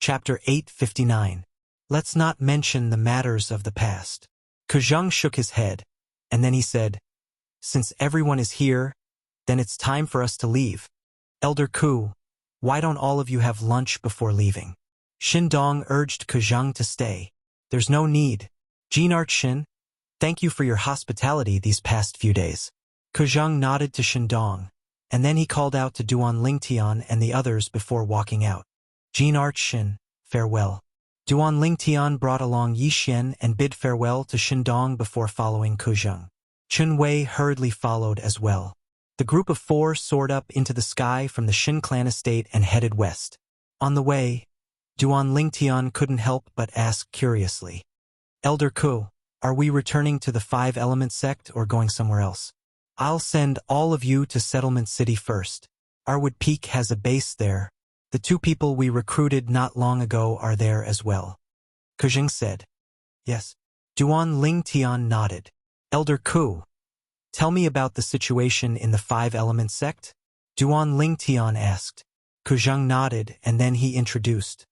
Chapter 859. Let's not mention the matters of the past. Kuzheng shook his head, and then he said, since everyone is here, then it's time for us to leave. Elder Ku, why don't all of you have lunch before leaving? Shindong urged Kuzheng to stay. There's no need. Jinarchin, thank you for your hospitality these past few days. Kuzheng nodded to Shindong, and then he called out to Duan Lingtian and the others before walking out. Jinarchin, farewell. Duan Lingtian brought along Yixin and bid farewell to Shindong before following Kuzheng. Chunwei hurriedly followed as well. The group of four soared up into the sky from the Shin clan estate and headed west. On the way, Duan Lingtian couldn't help but ask curiously, Elder Ku, are we returning to the Five Element sect or going somewhere else? I'll send all of you to Settlement City first. Arwood Peak has a base there. The two people we recruited not long ago are there as well. Kuzheng said. Yes. Duan Lingtian nodded. Elder Ku, tell me about the situation in the Five Element sect? Duan Lingtian asked. Kuzheng nodded, and then he introduced.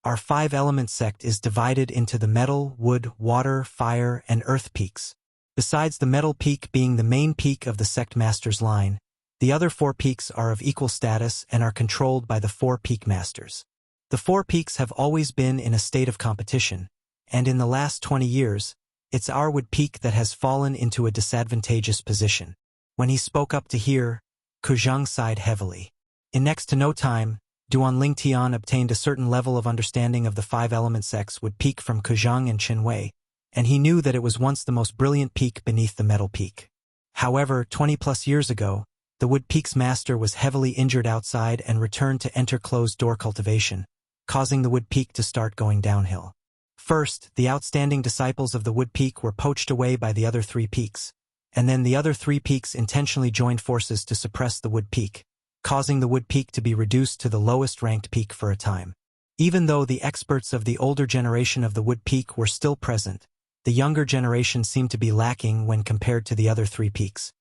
Our Five Element sect is divided into the metal, wood, water, fire, and earth peaks. Besides the metal peak being the main peak of the sect master's line, the other four peaks are of equal status and are controlled by the four peak masters. The four peaks have always been in a state of competition, and in the last 20 years, it's Arwood Peak that has fallen into a disadvantageous position. When he spoke up to hear, Kuzheng sighed heavily. In next to no time, Duan Lingtian obtained a certain level of understanding of the Five Element sects would peak from Kuzheng and Qinwei, and he knew that it was once the most brilliant peak beneath the metal peak. However, 20+ years ago, the Wood Peak's master was heavily injured outside and returned to enter closed-door cultivation, causing the Wood Peak to start going downhill. First, the outstanding disciples of the Wood Peak were poached away by the other three peaks, and then the other three peaks intentionally joined forces to suppress the Wood Peak, causing the Wood Peak to be reduced to the lowest-ranked peak for a time. Even though the experts of the older generation of the Wood Peak were still present, the younger generation seemed to be lacking when compared to the other three peaks.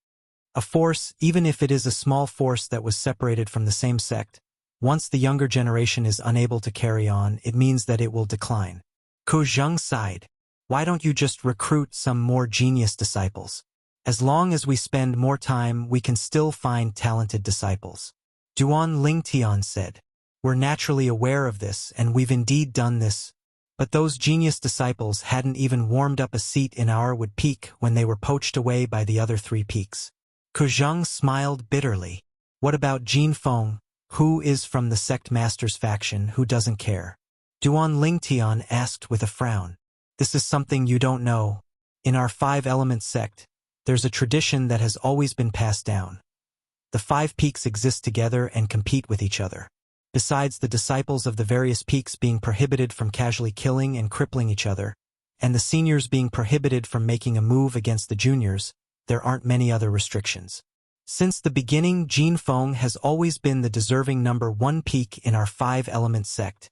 A force, even if it is a small force that was separated from the same sect, once the younger generation is unable to carry on, it means that it will decline. Kuzheng sighed. Why don't you just recruit some more genius disciples? As long as we spend more time, we can still find talented disciples. Duan Lingtian said. We're naturally aware of this, and we've indeed done this, but those genius disciples hadn't even warmed up a seat in Arwood Peak when they were poached away by the other three peaks. Kuzheng smiled bitterly. What about Jin Feng, who is from the sect master's faction, who doesn't care? Duan Lingtian asked with a frown. This is something you don't know. In our Five Element sect, there's a tradition that has always been passed down. The five peaks exist together and compete with each other. Besides the disciples of the various peaks being prohibited from casually killing and crippling each other, and the seniors being prohibited from making a move against the juniors, there aren't many other restrictions. Since the beginning, Jin Feng has always been the deserving number one peak in our Five Element sect,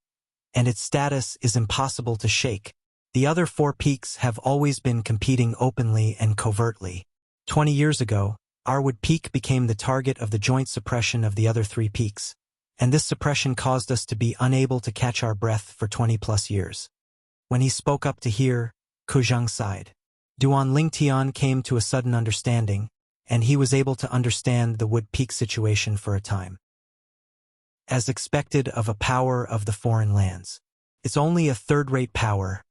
and its status is impossible to shake. The other four peaks have always been competing openly and covertly. 20 years ago, Arwood Peak became the target of the joint suppression of the other three peaks, and this suppression caused us to be unable to catch our breath for 20+ years. When he spoke up to hear, Kuzheng sighed. Duan Lingtian came to a sudden understanding, and he was able to understand the Wood Peak situation for a time. As expected of a power of the foreign lands. It's only a third-rate power,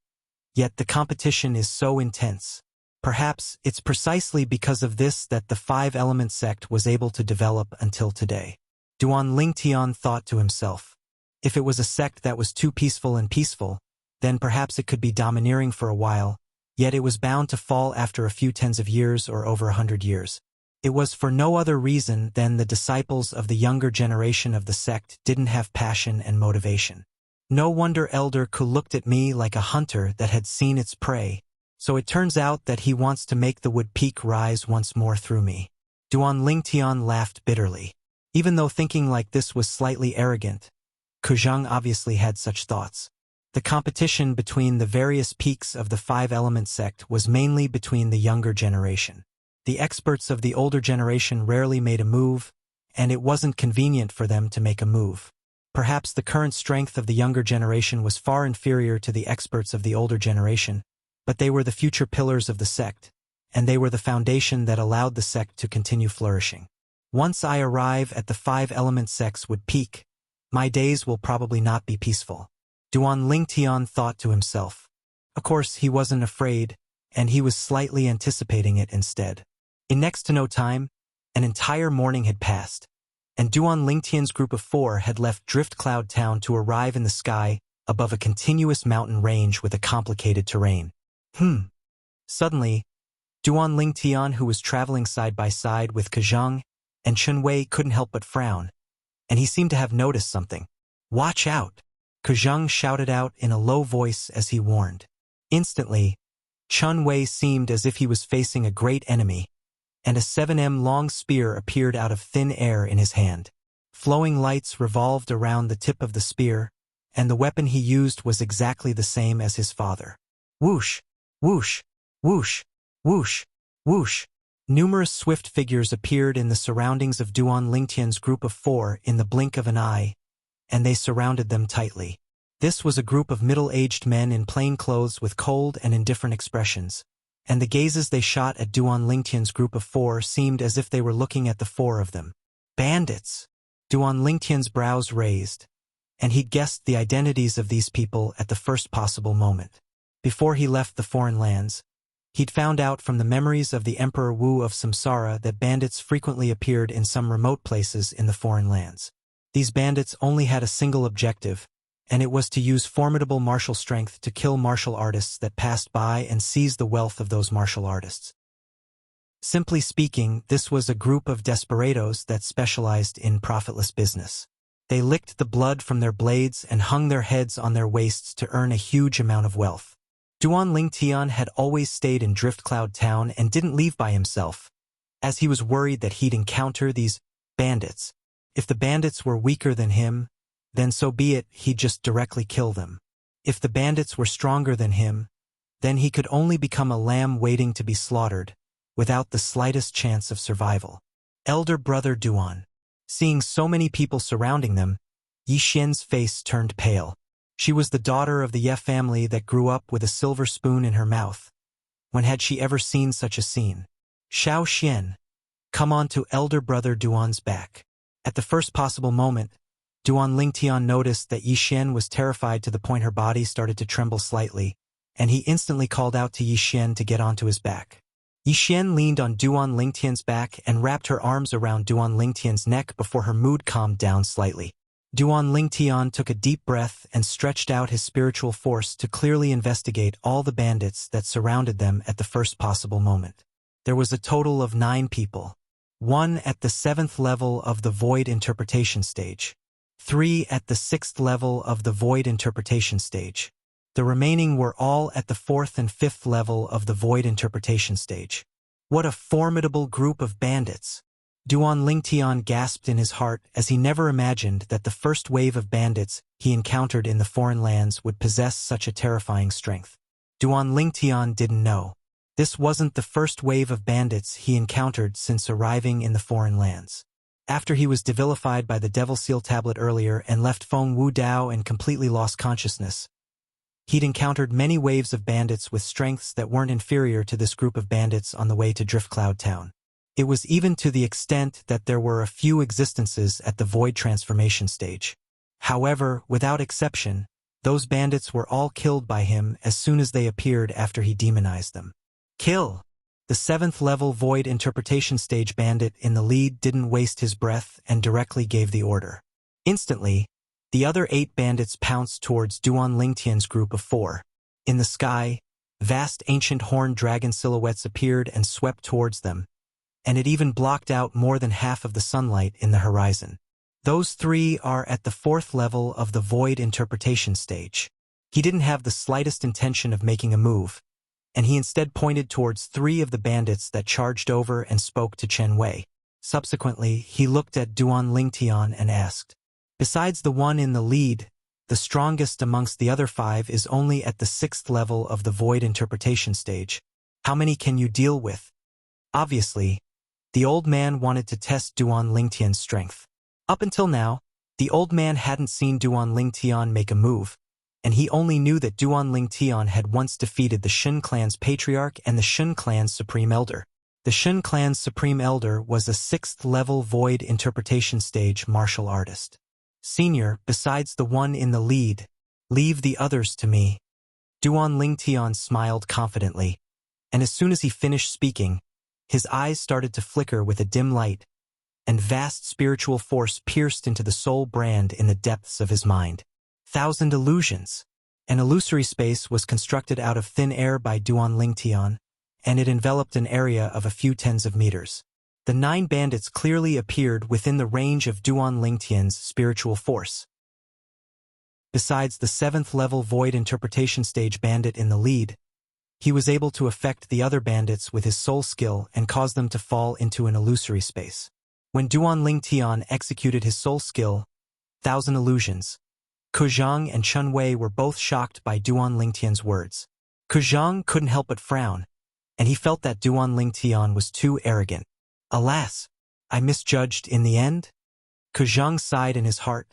yet the competition is so intense. Perhaps it's precisely because of this that the Five Element sect was able to develop until today. Duan Lingtian thought to himself. If it was a sect that was too peaceful, then perhaps it could be domineering for a while, yet it was bound to fall after a few tens of years or over 100 years. It was for no other reason than the disciples of the younger generation of the sect didn't have passion and motivation. No wonder Elder Ku looked at me like a hunter that had seen its prey, so it turns out that he wants to make the Wood Peak rise once more through me. Duan Lingtian laughed bitterly. Even though thinking like this was slightly arrogant, Kuzheng obviously had such thoughts. The competition between the various peaks of the Five Element sect was mainly between the younger generation. The experts of the older generation rarely made a move, and it wasn't convenient for them to make a move. Perhaps the current strength of the younger generation was far inferior to the experts of the older generation, but they were the future pillars of the sect, and they were the foundation that allowed the sect to continue flourishing. Once I arrive at the 5-element sects would peak, my days will probably not be peaceful. Duan Lingtian thought to himself. Of course, he wasn't afraid, and he was slightly anticipating it instead. In next to no time, an entire morning had passed, and Duan Lingtian's group of 4 had left Drift Cloud Town to arrive in the sky above a continuous mountain range with a complicated terrain. Suddenly, Duan Lingtian, who was traveling side by side with Kazhang and Chunwei, couldn't help but frown, and he seemed to have noticed something. "Watch out!" Kazhang shouted out in a low voice as he warned. Instantly, Chunwei seemed as if he was facing a great enemy, and a 7m long spear appeared out of thin air in his hand. Flowing lights revolved around the tip of the spear, and the weapon he used was exactly the same as his father. Whoosh! Whoosh! Whoosh! Whoosh! Whoosh! Numerous swift figures appeared in the surroundings of Duan Lingtian's group of 4 in the blink of an eye, and they surrounded them tightly. This was a group of middle-aged men in plain clothes with cold and indifferent expressions, and the gazes they shot at Duan Lingtian's group of 4 seemed as if they were looking at the 4 of them. Bandits! Duan Lingtian's brows raised, and he'd guessed the identities of these people at the first possible moment. Before he left the foreign lands, he'd found out from the memories of the Emperor Wu of Samsara that bandits frequently appeared in some remote places in the foreign lands. These bandits only had a single objective, and it was to use formidable martial strength to kill martial artists that passed by and seize the wealth of those martial artists. Simply speaking, this was a group of desperados that specialized in profitless business. They licked the blood from their blades and hung their heads on their waists to earn a huge amount of wealth. Duan Lingtian had always stayed in Drift Cloud Town and didn't leave by himself, as he was worried that he'd encounter these bandits. If the bandits were weaker than him, then so be it, he'd just directly kill them. If the bandits were stronger than him, then he could only become a lamb waiting to be slaughtered, without the slightest chance of survival. Elder brother Duan. Seeing so many people surrounding them, Yi Xian's face turned pale. She was the daughter of the Ye family that grew up with a silver spoon in her mouth. When had she ever seen such a scene? Xiao Xian, come on to elder brother Duan's back. At the first possible moment, Duan Lingtian noticed that Yi Xian was terrified to the point her body started to tremble slightly, and he instantly called out to Yi Xian to get onto his back. Yi Xian leaned on Duan Lingtian's back and wrapped her arms around Duan Lingtian's neck before her mood calmed down slightly. Duan Lingtian took a deep breath and stretched out his spiritual force to clearly investigate all the bandits that surrounded them at the first possible moment. There was a total of 9 people. 1 at the 7th level of the Void Interpretation stage. 3 at the 6th level of the Void Interpretation stage. The remaining were all at the 4th and 5th level of the Void Interpretation stage. What a formidable group of bandits! Duan Lingtian gasped in his heart as he never imagined that the first wave of bandits he encountered in the foreign lands would possess such a terrifying strength. Duan Lingtian didn't know. This wasn't the first wave of bandits he encountered since arriving in the foreign lands. After he was devilified by the Devil Seal tablet earlier and left Feng Wu Dao and completely lost consciousness, he'd encountered many waves of bandits with strengths that weren't inferior to this group of bandits on the way to Drift Cloud Town. It was even to the extent that there were a few existences at the Void Transformation stage. However, without exception, those bandits were all killed by him as soon as they appeared after he demonized them. Kill! The 7th level Void Interpretation stage bandit in the lead didn't waste his breath and directly gave the order. Instantly, the other 8 bandits pounced towards Duan Lingtian's group of 4. In the sky, vast ancient horned dragon silhouettes appeared and swept towards them, and it even blocked out more than half of the sunlight in the horizon. Those 3 are at the 4th level of the Void Interpretation stage. He didn't have the slightest intention of making a move, and he instead pointed towards 3 of the bandits that charged over and spoke to Chen Wei. Subsequently, he looked at Duan Lingtian and asked, "Besides the one in the lead, the strongest amongst the other 5 is only at the 6th level of the Void Interpretation stage. How many can you deal with?" Obviously, the old man wanted to test Duan Lingtian's strength. Up until now, The old man hadn't seen Duan Lingtian make a move, and he only knew that Duan Lingtian had once defeated the Shen clan's patriarch and the Shen clan's supreme elder. The Shen clan's supreme elder was a 6th-level void interpretation stage martial artist. Senior, besides the one in the lead, leave the others to me. Duan Lingtian smiled confidently, and as soon as he finished speaking, his eyes started to flicker with a dim light, and vast spiritual force pierced into the soul brand in the depths of his mind. 1,000 illusions. An illusory space was constructed out of thin air by Duan Lingtian, and it enveloped an area of a few tens of meters. The 9 bandits clearly appeared within the range of Duan Lingtian's spiritual force. Besides the 7th-level void interpretation stage bandit in the lead, he was able to affect the other bandits with his soul skill and cause them to fall into an illusory space. When Duan Lingtian executed his soul skill, 1,000 illusions, Kuzhang and Chun Wei were both shocked by Duan Lingtian's words. Kuzhang couldn't help but frown, and he felt that Duan Lingtian was too arrogant. Alas, I misjudged in the end? Kuzhang sighed in his heart,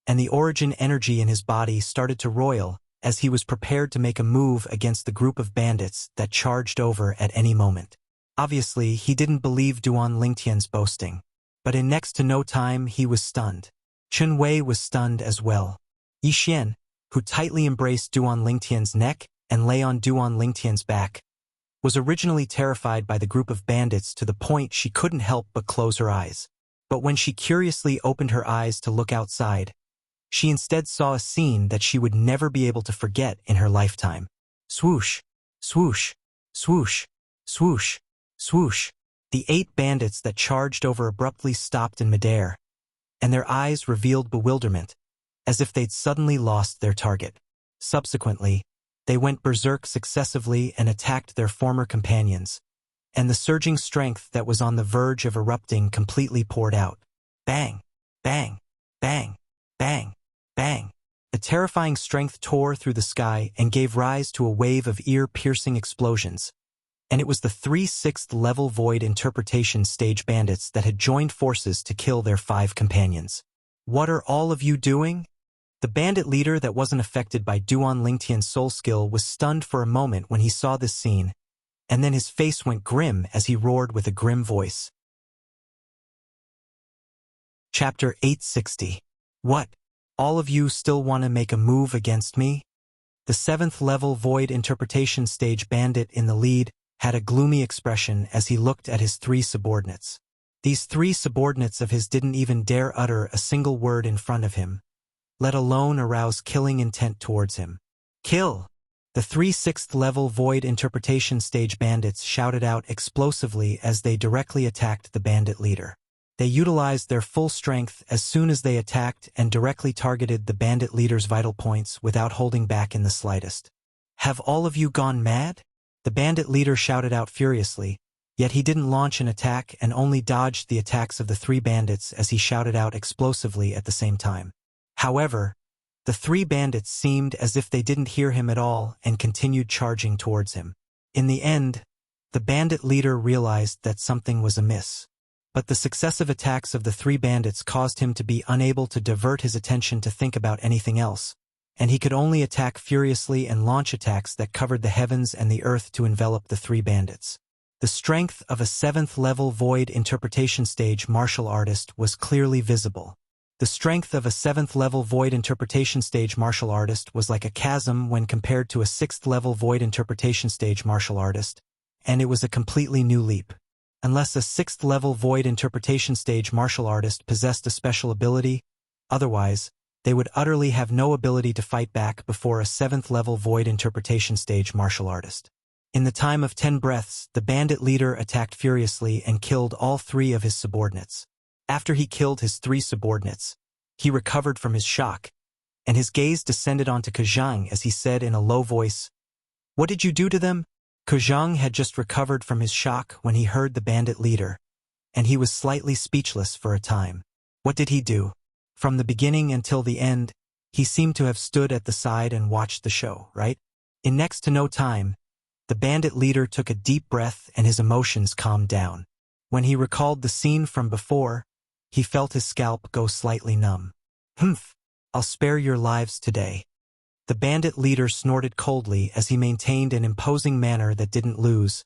and the origin energy in his body started to roil as he was prepared to make a move against the group of bandits that charged over at any moment. Obviously, he didn't believe Duan Lingtian's boasting, but in next to no time he was stunned. Chun Wei was stunned as well. Yi Xian, who tightly embraced Duan Lingtian's neck and lay on Duan Lingtian's back, was originally terrified by the group of bandits to the point she couldn't help but close her eyes. But when she curiously opened her eyes to look outside, she instead saw a scene that she would never be able to forget in her lifetime. Swoosh, swoosh, swoosh, swoosh, swoosh. The 8 bandits that charged over abruptly stopped in midair, and their eyes revealed bewilderment, as if they'd suddenly lost their target. Subsequently, they went berserk successively and attacked their former companions, and the surging strength that was on the verge of erupting completely poured out. Bang, bang, bang, bang, bang. A terrifying strength tore through the sky and gave rise to a wave of ear-piercing explosions, and it was the 3 6th-level void interpretation stage bandits that had joined forces to kill their 5 companions. What are all of you doing? The bandit leader that wasn't affected by Duan Lingtian's soul skill was stunned for a moment when he saw this scene, and then his face went grim as he roared with a grim voice. Chapter 860. What? All of you still want to make a move against me? The 7th-level void interpretation stage bandit in the lead had a gloomy expression as he looked at his 3 subordinates. These 3 subordinates of his didn't even dare utter a single word in front of him, let alone arouse killing intent towards him. Kill! The 3 6th-level void interpretation stage bandits shouted out explosively as they directly attacked the bandit leader. They utilized their full strength as soon as they attacked and directly targeted the bandit leader's vital points without holding back in the slightest. Have all of you gone mad? The bandit leader shouted out furiously, yet he didn't launch an attack and only dodged the attacks of the 3 bandits as he shouted out explosively at the same time. However, the 3 bandits seemed as if they didn't hear him at all and continued charging towards him. In the end, the bandit leader realized that something was amiss. But the successive attacks of the 3 bandits caused him to be unable to divert his attention to think about anything else, and he could only attack furiously and launch attacks that covered the heavens and the earth to envelop the 3 bandits. The strength of a 7th-level void interpretation stage martial artist was clearly visible. The strength of a 7th-level void interpretation stage martial artist was like a chasm when compared to a 6th-level void interpretation stage martial artist, and it was a completely new leap. Unless a 6th-level void interpretation stage martial artist possessed a special ability, otherwise, they would utterly have no ability to fight back before a 7th-level void interpretation stage martial artist. In the time of 10 breaths, the bandit leader attacked furiously and killed all 3 of his subordinates. After he killed his 3 subordinates, he recovered from his shock, and his gaze descended onto Kuzhang as he said in a low voice, "What did you do to them?" Kuzhang had just recovered from his shock when he heard the bandit leader, and he was slightly speechless for a time. What did he do? From the beginning until the end, he seemed to have stood at the side and watched the show, right? In next to no time, the bandit leader took a deep breath and his emotions calmed down. When he recalled the scene from before, he felt his scalp go slightly numb. Humph, I'll spare your lives today. The bandit leader snorted coldly as he maintained an imposing manner that didn't lose,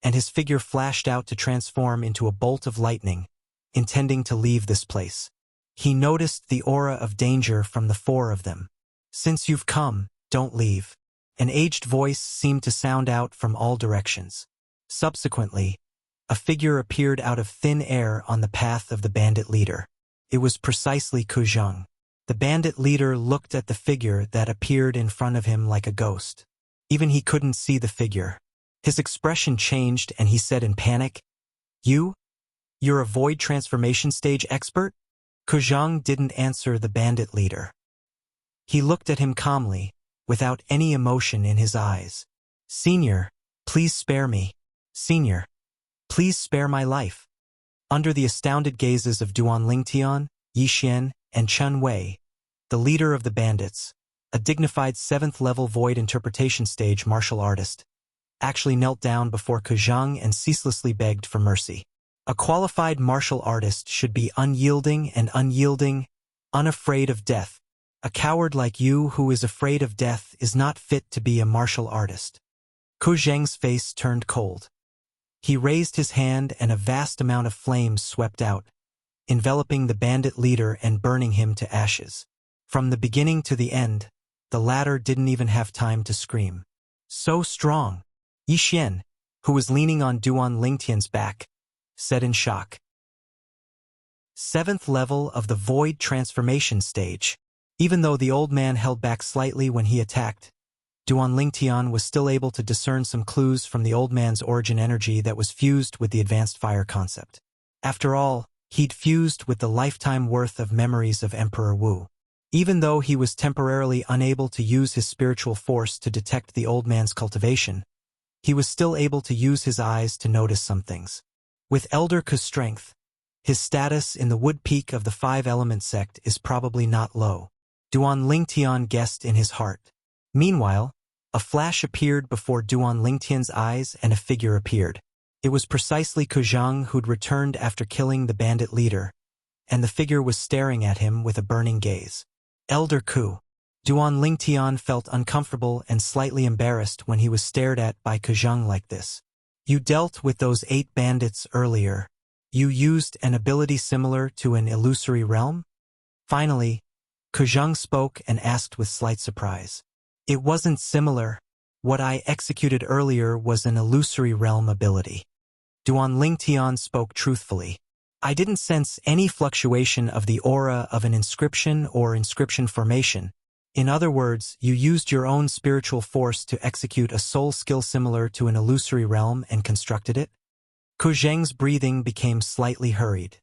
and his figure flashed out to transform into a bolt of lightning, intending to leave this place. He noticed the aura of danger from the four of them. Since you've come, don't leave. An aged voice seemed to sound out from all directions. Subsequently, a figure appeared out of thin air on the path of the bandit leader. It was precisely Kuzhang. The bandit leader looked at the figure that appeared in front of him like a ghost. Even he couldn't see the figure. His expression changed and he said in panic, You're a void transformation stage expert? Kuzhang didn't answer the bandit leader. He looked at him calmly, without any emotion in his eyes. Senior, please spare me. Senior, please spare my life. Under the astounded gazes of Duan Lingtian, Yi Xian, and Chen Wei, the leader of the bandits, a dignified 7th-level void interpretation stage martial artist, actually knelt down before Kuzhang and ceaselessly begged for mercy. A qualified martial artist should be unyielding, unafraid of death. A coward like you who is afraid of death is not fit to be a martial artist. Kuzhang's face turned cold. He raised his hand and a vast amount of flames swept out, enveloping the bandit leader and burning him to ashes. From the beginning to the end, the latter didn't even have time to scream. So strong! Yi Xian, who was leaning on Duan Lingtian's back, said in shock. 7th level of the void transformation stage. Even though the old man held back slightly when he attacked, Duan Lingtian was still able to discern some clues from the old man's origin energy that was fused with the advanced fire concept. After all, he'd fused with the lifetime worth of memories of Emperor Wu. Even though he was temporarily unable to use his spiritual force to detect the old man's cultivation, he was still able to use his eyes to notice some things. With Elder Ku's strength, his status in the Wood Peak of the 5-element sect is probably not low. Duan Lingtian guessed in his heart. Meanwhile, a flash appeared before Duan Lingtian's eyes and a figure appeared. It was precisely Kuzhang who'd returned after killing the bandit leader, and the figure was staring at him with a burning gaze. Elder Ku. Duan Lingtian felt uncomfortable and slightly embarrassed when he was stared at by Kuzhang like this. You dealt with those 8 bandits earlier. You used an ability similar to an illusory realm? Finally, Kuzhang spoke and asked with slight surprise. It wasn't similar. What I executed earlier was an illusory realm ability. Duan Lingtian spoke truthfully. I didn't sense any fluctuation of the aura of an inscription or inscription formation. In other words, you used your own spiritual force to execute a soul skill similar to an illusory realm and constructed it? Kuzhang's breathing became slightly hurried.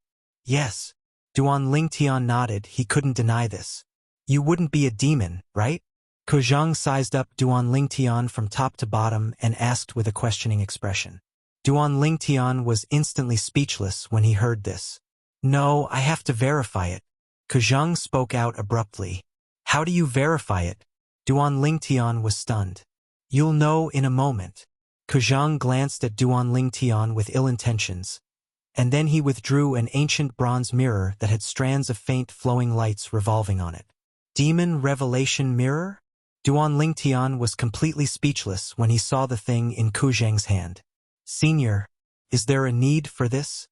Yes. Duan Lingtian nodded. He couldn't deny this. You wouldn't be a demon, right? Kuzhang sized up Duan Lingtian from top to bottom and asked with a questioning expression. Duan Lingtian was instantly speechless when he heard this. No, I have to verify it. Kuzhang spoke out abruptly. How do you verify it? Duan Lingtian was stunned. You'll know in a moment. Kuzhang glanced at Duan Lingtian with ill intentions, and then he withdrew an ancient bronze mirror that had strands of faint flowing lights revolving on it. Demon Revelation Mirror? Duan Lingtian was completely speechless when he saw the thing in Kuzhang's hand. Senior, is there a need for this?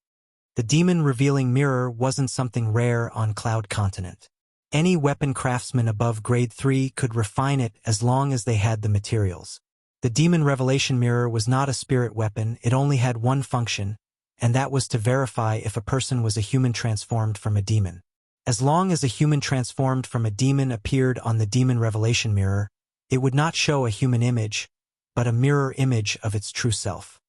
The demon revealing mirror wasn't something rare on Cloud Continent. Any weapon craftsman above grade 3 could refine it as long as they had the materials. The demon revelation mirror was not a spirit weapon, it only had one function, and that was to verify if a person was a human transformed from a demon. As long as a human transformed from a demon appeared on the demon revelation mirror, it would not show a human image, but a mirror image of its true self.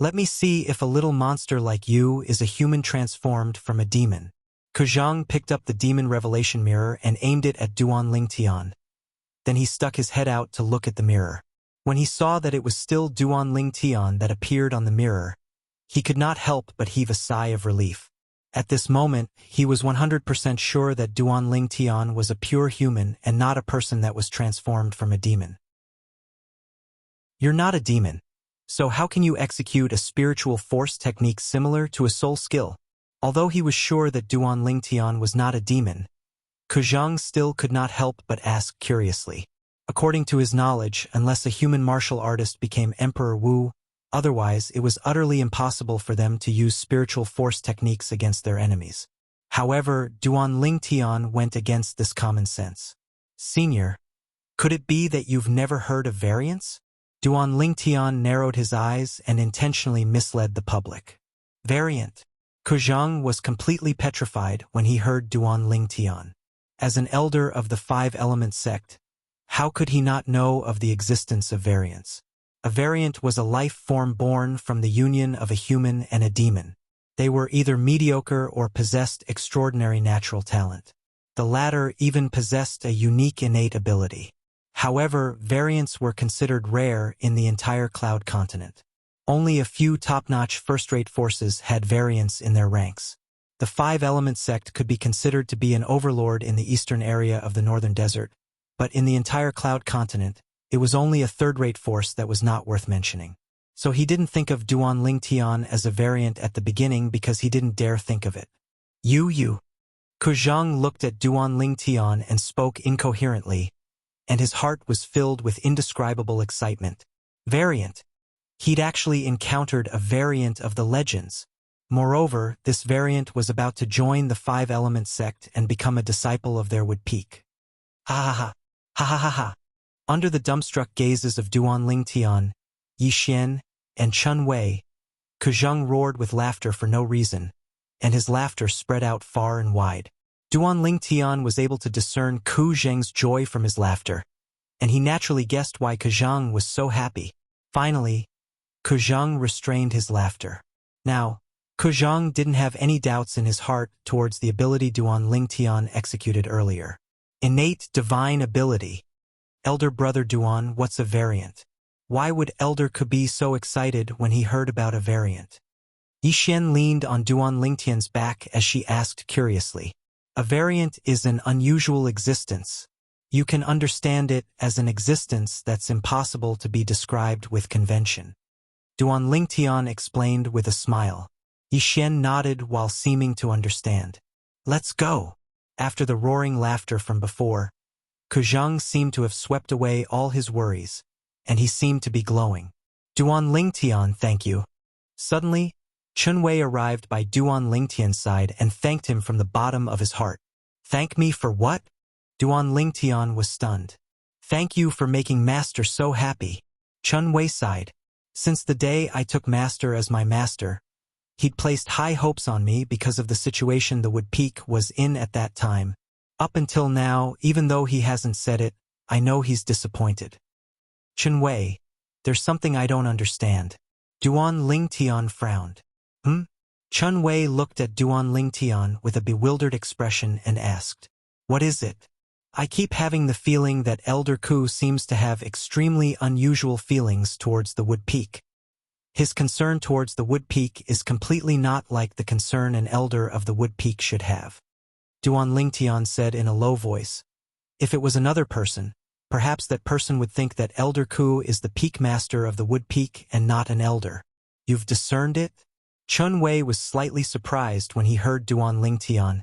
Let me see if a little monster like you is a human transformed from a demon. Kuzhang picked up the demon revelation mirror and aimed it at Duan Lingtian. Then he stuck his head out to look at the mirror. When he saw that it was still Duan Lingtian that appeared on the mirror, he could not help but heave a sigh of relief. At this moment, he was 100% sure that Duan Lingtian was a pure human and not a person that was transformed from a demon. You're not a demon, so how can you execute a spiritual force technique similar to a soul skill? Although he was sure that Duan Lingtian was not a demon, Kujang still could not help but ask curiously. According to his knowledge, unless a human martial artist became Emperor Wu, otherwise it was utterly impossible for them to use spiritual force techniques against their enemies. However, Duan Lingtian went against this common sense. Senior, could it be that you've never heard of variance? Duan Lingtian narrowed his eyes and intentionally misled the public. Variant. Kujang was completely petrified when he heard Duan Lingtian. As an elder of the five-element sect, how could he not know of the existence of variance? A variant was a life form born from the union of a human and a demon. They were either mediocre or possessed extraordinary natural talent. The latter even possessed a unique innate ability. However, variants were considered rare in the entire Cloud continent. Only a few top-notch first-rate forces had variants in their ranks. The five-element sect could be considered to be an overlord in the eastern area of the northern desert, but in the entire Cloud continent, it was only a third-rate force that was not worth mentioning. So he didn't think of Duan Lingtian as a variant at the beginning because he didn't dare think of it. You. Kujang looked at Duan Lingtian and spoke incoherently, and his heart was filled with indescribable excitement. Variant. He'd actually encountered a variant of the legends. Moreover, this variant was about to join the five-element sect and become a disciple of their would peak. Ha ha ha. Ha ha ha ha. Under the dumbstruck gazes of Duan Lingtian, Yi Xian, and Chun Wei, Kujang roared with laughter for no reason, and his laughter spread out far and wide. Duan Lingtian was able to discern Kujang's joy from his laughter, and he naturally guessed why Kujang was so happy. Finally, Kujang restrained his laughter. Now, Kujang didn't have any doubts in his heart towards the ability Duan Lingtian executed earlier. Innate divine ability. Elder brother Duan, what's a variant? Why would Elder Ku be so excited when he heard about a variant? Yi Xian leaned on Duan Lingtian's back as she asked curiously. A variant is an unusual existence. You can understand it as an existence that's impossible to be described with convention. Duan Lingtian explained with a smile. Yi Xian nodded while seeming to understand. Let's go. After the roaring laughter from before, Kujang seemed to have swept away all his worries, and he seemed to be glowing. Duan Lingtian, thank you. Suddenly, Chun Wei arrived by Duan Lingtian's side and thanked him from the bottom of his heart. Thank me for what? Duan Lingtian was stunned. Thank you for making Master so happy. Chun Wei sighed. Since the day I took Master as my master, he'd placed high hopes on me because of the situation the Wood Peak was in at that time. Up until now, even though he hasn't said it, I know he's disappointed. Chun Wei, there's something I don't understand. Duan Lingtian frowned. Chun Wei looked at Duan Lingtian with a bewildered expression and asked, what is it? I keep having the feeling that Elder Ku seems to have extremely unusual feelings towards the Wood Peak. His concern towards the Wood Peak is completely not like the concern an elder of the Wood Peak should have. Duan Lingtian said in a low voice, if it was another person, perhaps that person would think that Elder Ku is the peak master of the Wood Peak and not an elder. You've discerned it? Chun Wei was slightly surprised when he heard Duan Lingtian,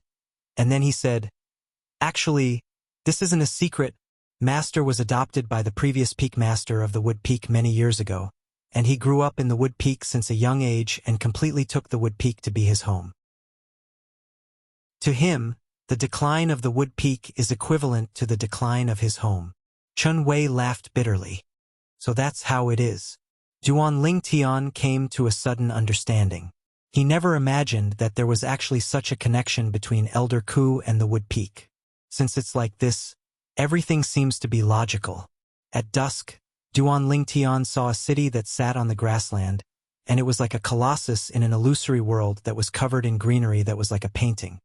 and then he said, actually, this isn't a secret. Master was adopted by the previous peak master of the Wood Peak many years ago, and he grew up in the Wood Peak since a young age and completely took the Wood Peak to be his home. To him, the decline of the Wood Peak is equivalent to the decline of his home. Chun Wei laughed bitterly. So that's how it is. Duan Lingtian came to a sudden understanding. He never imagined that there was actually such a connection between Elder Ku and the Wood Peak. Since it's like this, everything seems to be logical. At dusk, Duan Lingtian saw a city that sat on the grassland, and it was like a colossus in an illusory world that was covered in greenery that was like a painting.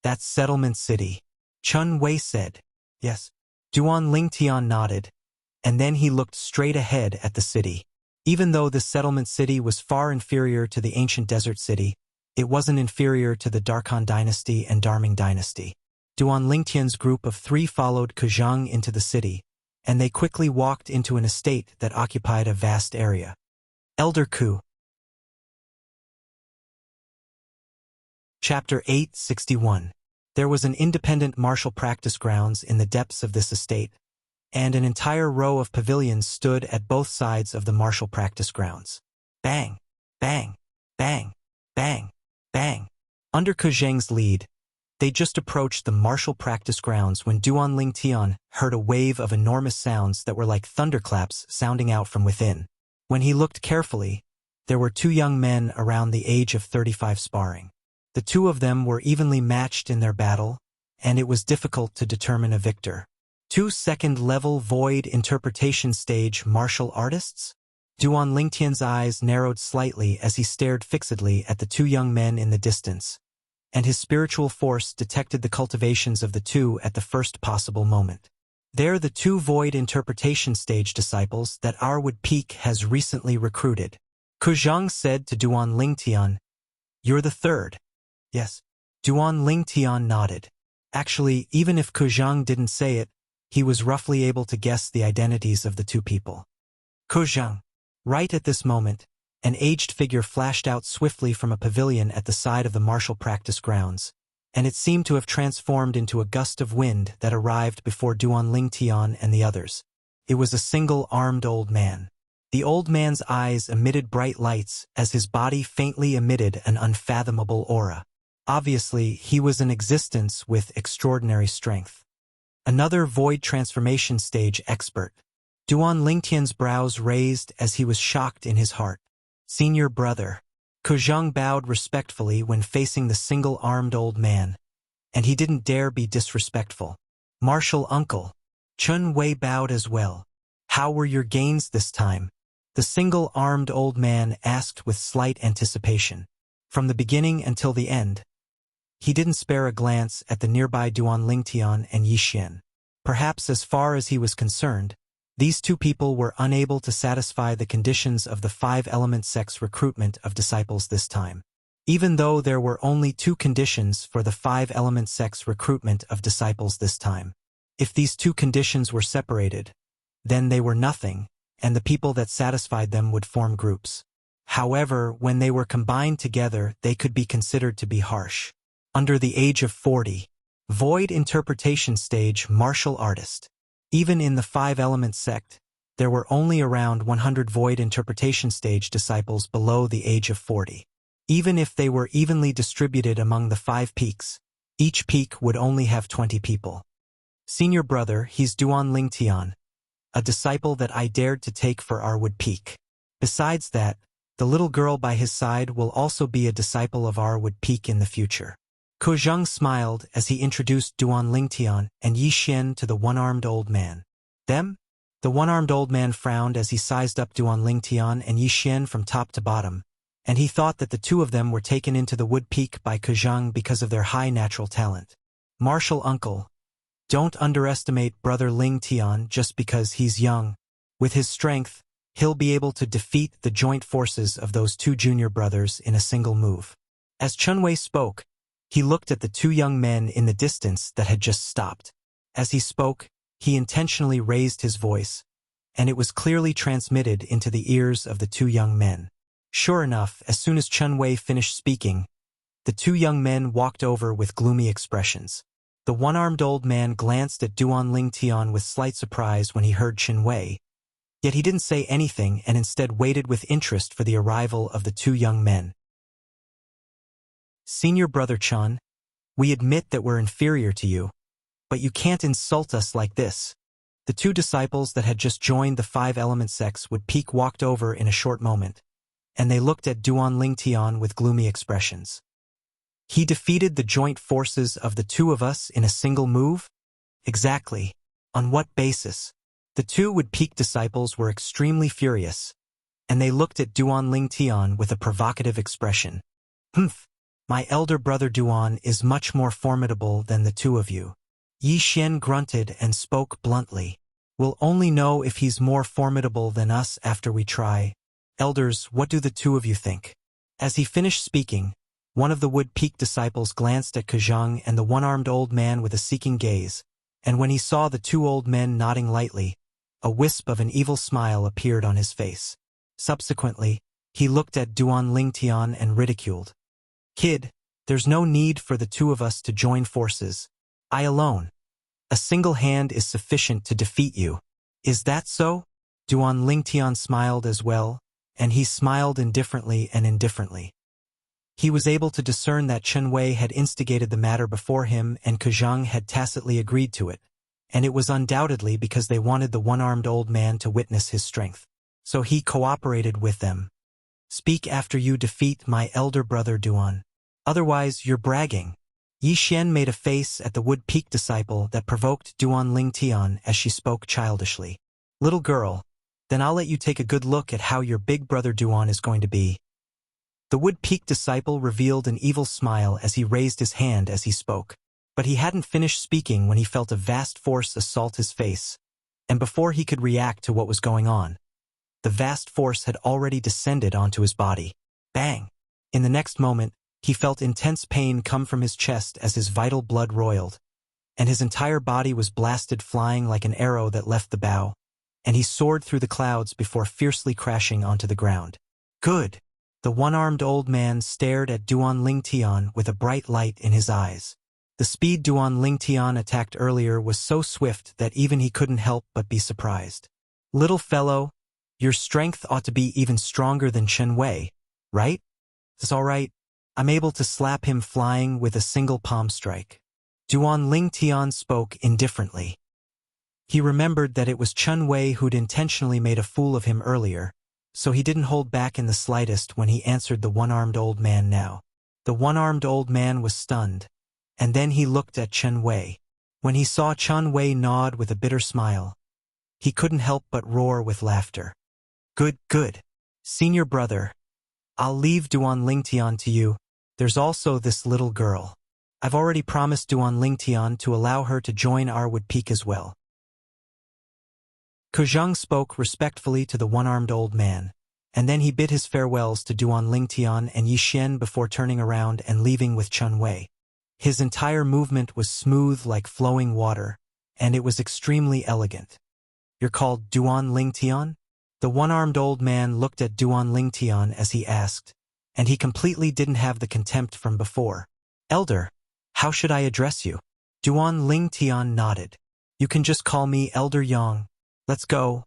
That's Settlement City. Chun Wei said. Yes. Duan Lingtian nodded, and then he looked straight ahead at the city. Even though the Settlement City was far inferior to the ancient desert city, it wasn't inferior to the Darkhan dynasty and Darming dynasty. Duan Lingtian's group of 3 followed Kujang into the city, and they quickly walked into an estate that occupied a vast area. Elder Ku. Chapter 861. There was an independent martial practice grounds in the depths of this estate, and an entire row of pavilions stood at both sides of the martial practice grounds. Bang, bang, bang, bang, bang. Under Ke Zheng's lead, they just approached the martial practice grounds when Duan Ling Tian heard a wave of enormous sounds that were like thunderclaps sounding out from within. When he looked carefully, there were two young men around the age of 35 sparring. The two of them were evenly matched in their battle, and it was difficult to determine a victor. Two second-level void interpretation stage martial artists? Duan Lingtian's eyes narrowed slightly as he stared fixedly at the two young men in the distance, and his spiritual force detected the cultivations of the two at the first possible moment. They're the two void interpretation stage disciples that our Wood Peak has recently recruited. Ke Zhang said to Duan Lingtian, "You're the third." Yes. Duan Lingtian nodded. Actually, even if Ke Zhang didn't say it, he was roughly able to guess the identities of the two people. Ke Zhang. Right at this moment, an aged figure flashed out swiftly from a pavilion at the side of the martial practice grounds, and it seemed to have transformed into a gust of wind that arrived before Duan Lingtian and the others. It was a single-armed old man. The old man's eyes emitted bright lights as his body faintly emitted an unfathomable aura. Obviously, he was an existence with extraordinary strength. Another void transformation stage expert. Duan Lingtian's brows raised as he was shocked in his heart. Senior brother. Ke Zhang bowed respectfully when facing the single-armed old man, and he didn't dare be disrespectful. Martial uncle. Chun Wei bowed as well. How were your gains this time? The single-armed old man asked with slight anticipation. From the beginning until the end. He didn't spare a glance at the nearby Duan Lingtian and Yi Xian. Perhaps as far as he was concerned, these two people were unable to satisfy the conditions of the 5-element sex recruitment of disciples this time. Even though there were only two conditions for the 5-element sex recruitment of disciples this time. If these two conditions were separated, then they were nothing, and the people that satisfied them would form groups. However, when they were combined together, they could be considered to be harsh. Under the age of 40, void interpretation stage martial artist. Even in the 5-element sect, there were only around 100 void interpretation stage disciples below the age of 40. Even if they were evenly distributed among the 5 peaks, each peak would only have 20 people. Senior brother, he's Duan Lingtian, a disciple that I dared to take for our Wood Peak. Besides that, the little girl by his side will also be a disciple of our Wood Peak in the future. Ke Zhang smiled as he introduced Duan Lingtian and Yi Xian to the one-armed old man. Them? The one-armed old man frowned as he sized up Duan Lingtian and Yi Xian from top to bottom, and he thought that the two of them were taken into the Wood Peak by Ke Zhang because of their high natural talent. Martial uncle. Don't underestimate brother Lingtian just because he's young. With his strength, he'll be able to defeat the joint forces of those two junior brothers in a single move. As Chun Wei spoke, he looked at the two young men in the distance that had just stopped. As he spoke, he intentionally raised his voice, and it was clearly transmitted into the ears of the two young men. Sure enough, as soon as Chun Wei finished speaking, the two young men walked over with gloomy expressions. The one-armed old man glanced at Duan Lingtian with slight surprise when he heard Chun Wei, yet he didn't say anything and instead waited with interest for the arrival of the two young men. Senior brother Chun, we admit that we're inferior to you, but you can't insult us like this. The two disciples that had just joined the 5-element sects Wood Peak walked over in a short moment, and they looked at Duan Lingtian with gloomy expressions. He defeated the joint forces of the two of us in a single move? Exactly. On what basis? The two Wood Peak disciples were extremely furious, and they looked at Duan Lingtian with a provocative expression. Humph. My elder brother Duan is much more formidable than the two of you. Yi Xian grunted and spoke bluntly. We'll only know if he's more formidable than us after we try. Elders, what do the two of you think? As he finished speaking, one of the Wood Peak disciples glanced at Ke Zhang and the one-armed old man with a seeking gaze, and when he saw the two old men nodding lightly, a wisp of an evil smile appeared on his face. Subsequently, he looked at Duan Lingtian and ridiculed. Kid, There's no need for the two of us to join forces. I alone. A single hand is sufficient to defeat you. Is that so? Duan Lingtian smiled as well, and he smiled indifferently and indifferently. He was able to discern that Chen Wei had instigated the matter before him and Kuzhang had tacitly agreed to it, and it was undoubtedly because they wanted the one-armed old man to witness his strength. So he cooperated with them. Speak after you defeat my elder brother Duan. Otherwise, you're bragging. Yi Xian made a face at the Wood Peak disciple that provoked Duan Lingtian as she spoke childishly. Little girl, then I'll let you take a good look at how your big brother Duan is going to be. The Wood Peak disciple revealed an evil smile as he raised his hand as he spoke. But he hadn't finished speaking when he felt a vast force assault his face. And before he could react to what was going on, the vast force had already descended onto his body. Bang! In the next moment, he felt intense pain come from his chest as his vital blood roiled, and his entire body was blasted flying like an arrow that left the bow, and he soared through the clouds before fiercely crashing onto the ground. Good! The one-armed old man stared at Duan Lingtian with a bright light in his eyes. The speed Duan Lingtian attacked earlier was so swift that even he couldn't help but be surprised. Little fellow, your strength ought to be even stronger than Chen Wei, right? It's all right. I'm able to slap him flying with a single palm strike. Duan Lingtian spoke indifferently. He remembered that it was Chen Wei who'd intentionally made a fool of him earlier, so he didn't hold back in the slightest when he answered the one-armed old man now. The one-armed old man was stunned, and then he looked at Chen Wei. When he saw Chen Wei nod with a bitter smile, he couldn't help but roar with laughter. Good, good. Senior brother, I'll leave Duan Lingtian to you. There's also this little girl. I've already promised Duan Lingtian to allow her to join our Wood Peak as well. Kuzhang spoke respectfully to the one-armed old man, and then he bid his farewells to Duan Lingtian and Yi Xian before turning around and leaving with Chen Wei. His entire movement was smooth like flowing water, and it was extremely elegant. You're called Duan Lingtian? The one-armed old man looked at Duan Lingtian as he asked, and he completely didn't have the contempt from before. Elder, how should I address you? Duan Lingtian nodded. You can just call me Elder Yang. Let's go.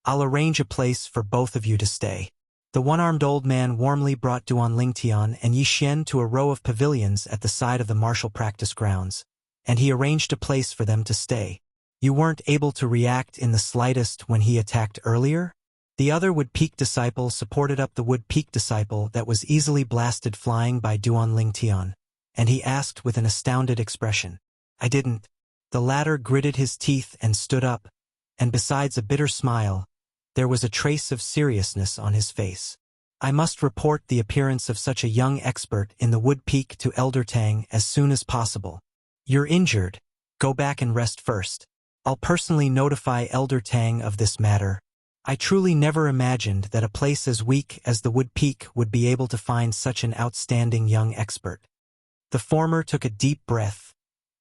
I'll arrange a place for both of you to stay. The one-armed old man warmly brought Duan Lingtian and Yi Xian to a row of pavilions at the side of the martial practice grounds, and he arranged a place for them to stay. You weren't able to react in the slightest when he attacked earlier? The other Wood Peak disciple supported up the Wood Peak disciple that was easily blasted flying by Duan Lingtian, and he asked with an astounded expression. I didn't. The latter gritted his teeth and stood up, and besides a bitter smile, there was a trace of seriousness on his face. I must report the appearance of such a young expert in the Wood Peak to Elder Tang as soon as possible. You're injured. Go back and rest first. I'll personally notify Elder Tang of this matter. I truly never imagined that a place as weak as the Wood Peak would be able to find such an outstanding young expert. The former took a deep breath,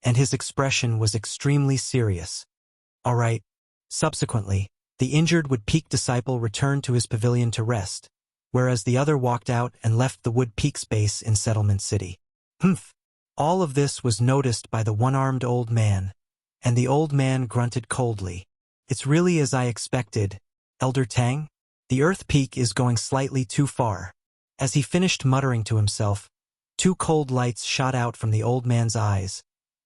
and his expression was extremely serious. All right. Subsequently, the injured Wood Peak disciple returned to his pavilion to rest, whereas the other walked out and left the Wood Peak's base in Settlement City. Humph! All of this was noticed by the one-armed old man, and the old man grunted coldly. It's really as I expected, Elder Tang? The Earth Peak is going slightly too far. As he finished muttering to himself, two cold lights shot out from the old man's eyes,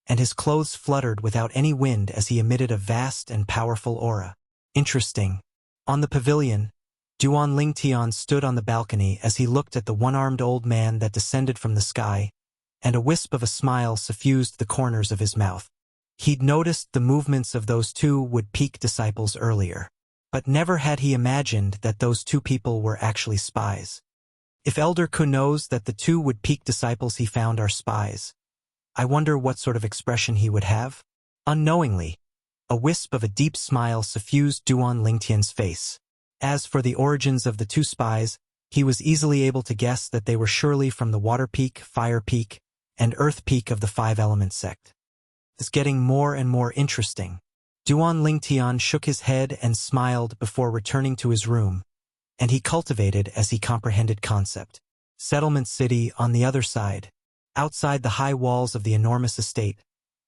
and his clothes fluttered without any wind as he emitted a vast and powerful aura. Interesting. On the pavilion, Duan Lingtian stood on the balcony as he looked at the one-armed old man that descended from the sky, and a wisp of a smile suffused the corners of his mouth. He'd noticed the movements of those two Wood Peak disciples earlier, but never had he imagined that those two people were actually spies. If Elder Ku knows that the two Wood Peak disciples he found are spies, I wonder what sort of expression he would have? Unknowingly, a wisp of a deep smile suffused Duan Lingtian's face. As for the origins of the two spies, he was easily able to guess that they were surely from the Water Peak, Fire Peak, and Earth Peak of the Five Element sect. It's getting more and more interesting. Duan Lingtian shook his head and smiled before returning to his room, and he cultivated as he comprehended concept. Settlement City on the other side. Outside the high walls of the enormous estate,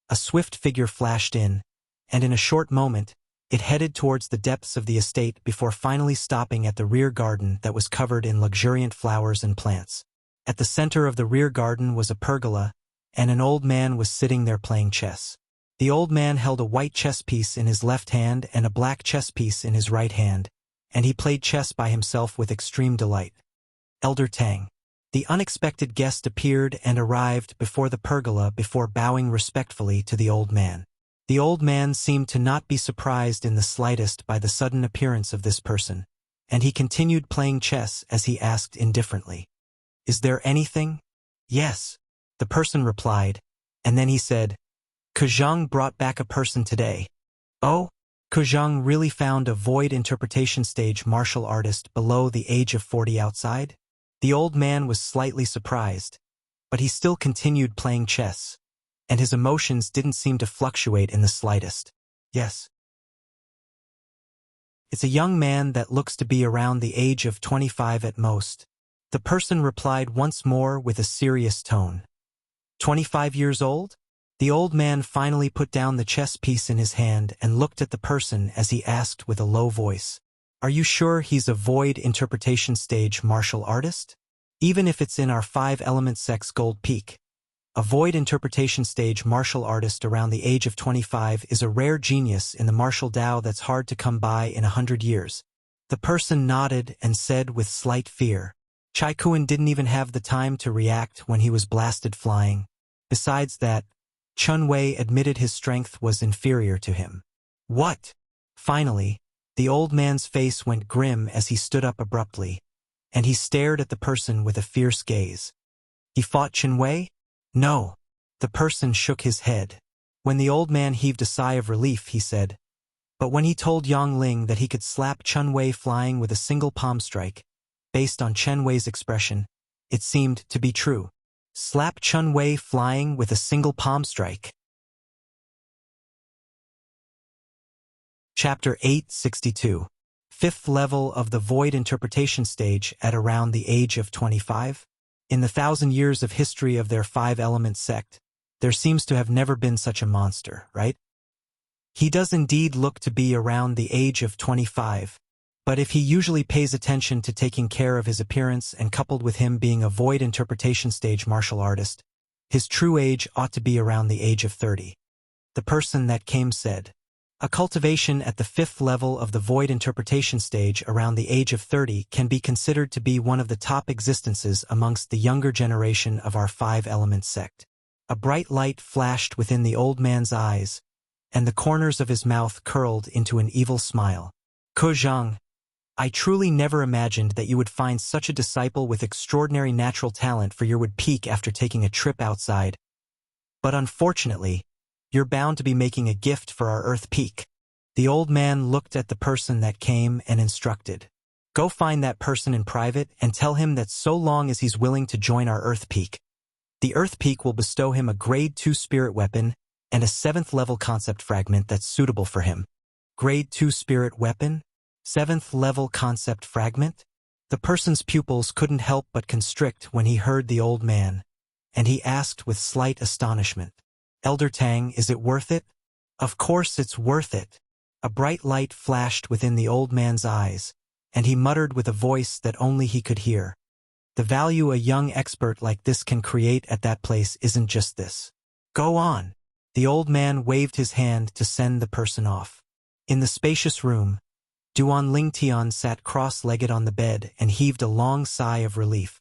a swift figure flashed in, and in a short moment, it headed towards the depths of the estate before finally stopping at the rear garden that was covered in luxuriant flowers and plants. At the center of the rear garden was a pergola, and an old man was sitting there playing chess. The old man held a white chess piece in his left hand and a black chess piece in his right hand, and he played chess by himself with extreme delight. Elder Tang. The unexpected guest appeared and arrived before the pergola before bowing respectfully to the old man. The old man seemed to not be surprised in the slightest by the sudden appearance of this person, and he continued playing chess as he asked indifferently, "Is there anything?" "Yes," the person replied, and then he said, "Kejang brought back a person today." "Oh?" Kejang really found a void interpretation stage martial artist below the age of 40 outside? The old man was slightly surprised, but he still continued playing chess, and his emotions didn't seem to fluctuate in the slightest. "Yes. It's a young man that looks to be around the age of 25 at most," the person replied once more with a serious tone. 25 years old? The old man finally put down the chess piece in his hand and looked at the person as he asked with a low voice, "Are you sure he's a void interpretation stage martial artist? Even if it's in our 5-element sex gold peak. A void interpretation stage martial artist around the age of 25 is a rare genius in the martial Tao that's hard to come by in 100 years. The person nodded and said with slight fear. Chai Kuan didn't even have the time to react when he was blasted flying. Besides that, Chun Wei admitted his strength was inferior to him. "What?" Finally, the old man's face went grim as he stood up abruptly, and he stared at the person with a fierce gaze. "He fought Chun Wei?" "No." The person shook his head. When the old man heaved a sigh of relief, he said, "But when he told Yang Ling that he could slap Chun Wei flying with a single palm strike, based on Chun Wei's expression, it seemed to be true." Slap Chun Wei flying with a single palm strike. Chapter 862. Fifth level of the void interpretation stage at around the age of 25. In the 1,000 years of history of their 5-element sect, there seems to have never been such a monster, right? He does indeed look to be around the age of 25, but if he usually pays attention to taking care of his appearance and coupled with him being a void interpretation stage martial artist, his true age ought to be around the age of 30. The person that came said, "A cultivation at the 5th level of the void interpretation stage around the age of 30 can be considered to be one of the top existences amongst the younger generation of our 5-element sect." A bright light flashed within the old man's eyes, and the corners of his mouth curled into an evil smile. "Kejang, I truly never imagined that you would find such a disciple with extraordinary natural talent for your would peak after taking a trip outside. But unfortunately, you're bound to be making a gift for our Earth peak." The old man looked at the person that came and instructed, "Go find that person in private and tell him that so long as he's willing to join our Earth peak, the Earth peak will bestow him a Grade 2 spirit weapon and a 7th level concept fragment that's suitable for him." Grade 2 spirit weapon? 7th level concept fragment? The person's pupils couldn't help but constrict when he heard the old man, and he asked with slight astonishment, "Elder Tang, is it worth it?" "Of course it's worth it." A bright light flashed within the old man's eyes, and he muttered with a voice that only he could hear, "The value a young expert like this can create at that place isn't just this. Go on." The old man waved his hand to send the person off. In the spacious room, Duan Lingtian sat cross-legged on the bed and heaved a long sigh of relief.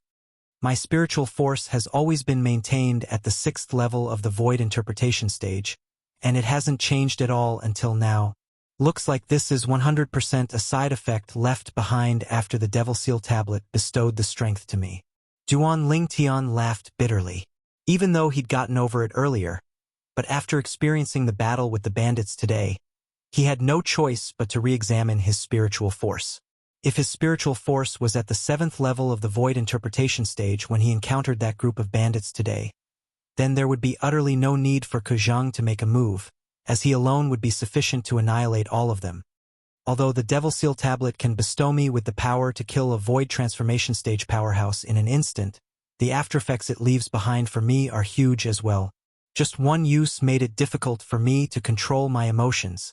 "My spiritual force has always been maintained at the 6th level of the void interpretation stage, and it hasn't changed at all until now. Looks like this is 100% a side effect left behind after the Devil Seal tablet bestowed the strength to me." Duan Lingtian laughed bitterly, even though he'd gotten over it earlier, but after experiencing the battle with the bandits today, he had no choice but to re-examine his spiritual force. If his spiritual force was at the 7th level of the void interpretation stage when he encountered that group of bandits today, then there would be utterly no need for Kejang to make a move, as he alone would be sufficient to annihilate all of them. Although the Devil Seal tablet can bestow me with the power to kill a void transformation stage powerhouse in an instant, The aftereffects it leaves behind for me are huge as well. Just one use made it difficult for me to control my emotions,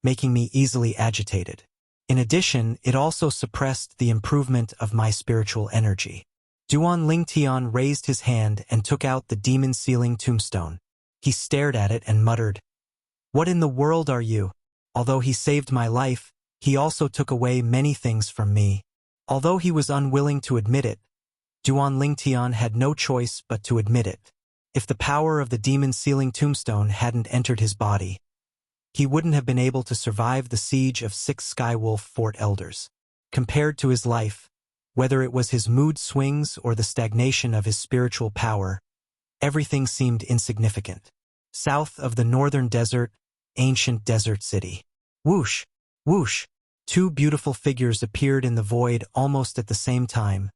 making me easily agitated. In addition, it also suppressed the improvement of my spiritual energy. Duan Lingtian raised his hand and took out the demon sealing tombstone. He stared at it and muttered, "What in the world are you?" Although he saved my life, he also took away many things from me. Although he was unwilling to admit it, Duan Lingtian had no choice but to admit it. If the power of the demon sealing tombstone hadn't entered his body, he wouldn't have been able to survive the siege of 6 Skywolf Fort elders. Compared to his life, whether it was his mood swings or the stagnation of his spiritual power, everything seemed insignificant. South of the northern desert, ancient desert city. Whoosh! Whoosh! 2 beautiful figures appeared in the void almost at the same time,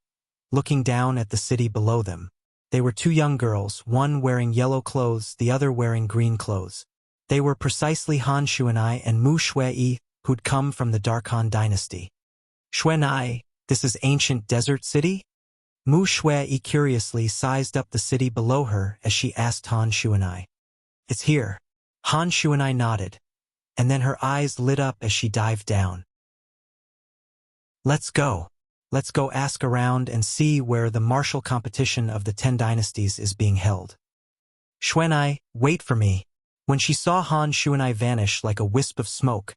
looking down at the city below them. They were 2 young girls, one wearing yellow clothes, the other wearing green clothes. They were precisely Han Xuanai and Mu Shui, who'd come from the Dark Han dynasty. Xuanai, this is ancient desert city? Mu Shui curiously sized up the city below her as she asked Han Xuanai. It's here. Han Xuanai nodded, and then her eyes lit up as she dived down. Let's go. Let's go ask around and see where the martial competition of the 10 dynasties is being held. Xuanai, wait for me. When she saw Han Xuanai vanish like a wisp of smoke,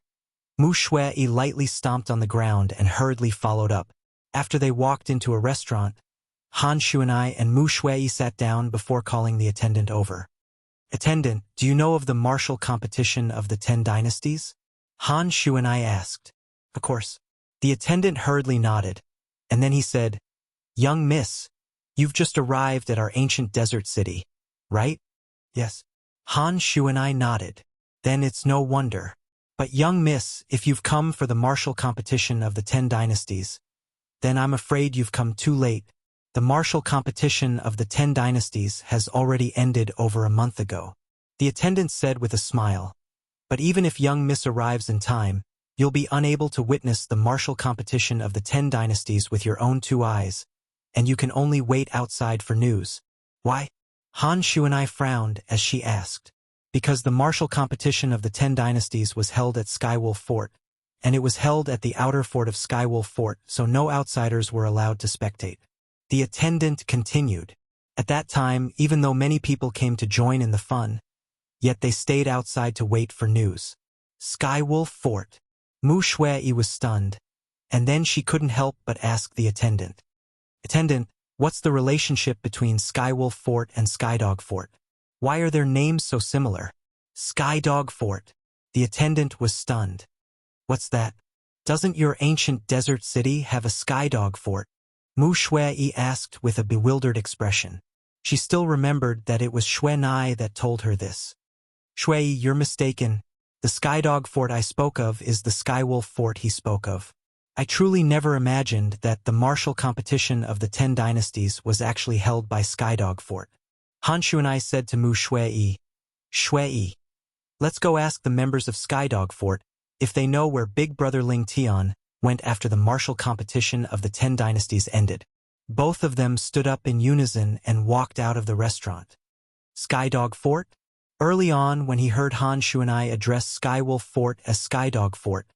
Mu Shui lightly stomped on the ground and hurriedly followed up. After they walked into a restaurant, Han Xuanai and Mu Shui sat down before calling the attendant over. Attendant, do you know of the martial competition of the 10 dynasties? Han Xuanai asked. Of course. The attendant hurriedly nodded, and then he said, Young miss, you've just arrived at our ancient desert city, right? Yes. Han Xuanai nodded. Then it's no wonder. But young miss, if you've come for the martial competition of the 10 dynasties, then I'm afraid you've come too late. The martial competition of the 10 dynasties has already ended over a month ago. The attendant said with a smile. But even if young miss arrives in time, you'll be unable to witness the martial competition of the 10 dynasties with your own 2 eyes, and you can only wait outside for news. Why? Han Xuanai frowned as she asked. Because the martial competition of the 10 dynasties was held at Skywolf Fort, and it was held at the outer fort of Skywolf Fort, so no outsiders were allowed to spectate. The attendant continued. At that time, even though many people came to join in the fun, yet they stayed outside to wait for news. Skywolf Fort. Mu Shui was stunned, and then she couldn't help but ask the attendant. Attendant, what's the relationship between Skywolf Fort and Skydog Fort? Why are their names so similar? Skydog Fort. The attendant was stunned. What's that? Doesn't your ancient desert city have a Skydog Fort? Mu Shui asked with a bewildered expression. She still remembered that it was Xuanai that told her this. Shui, you're mistaken. The Skydog Fort I spoke of is the Skywolf Fort he spoke of. I truly never imagined that the martial competition of the 10 dynasties was actually held by Skydog Fort. Han Xuanai said to Mu Shui, Shui, let's go ask the members of Skydog Fort if they know where Big Brother Ling Tian went after the martial competition of the 10 dynasties ended. Both of them stood up in unison and walked out of the restaurant. Skydog Fort? Early on, when he heard Han Xuanai address Skywolf Fort as Skydog Fort,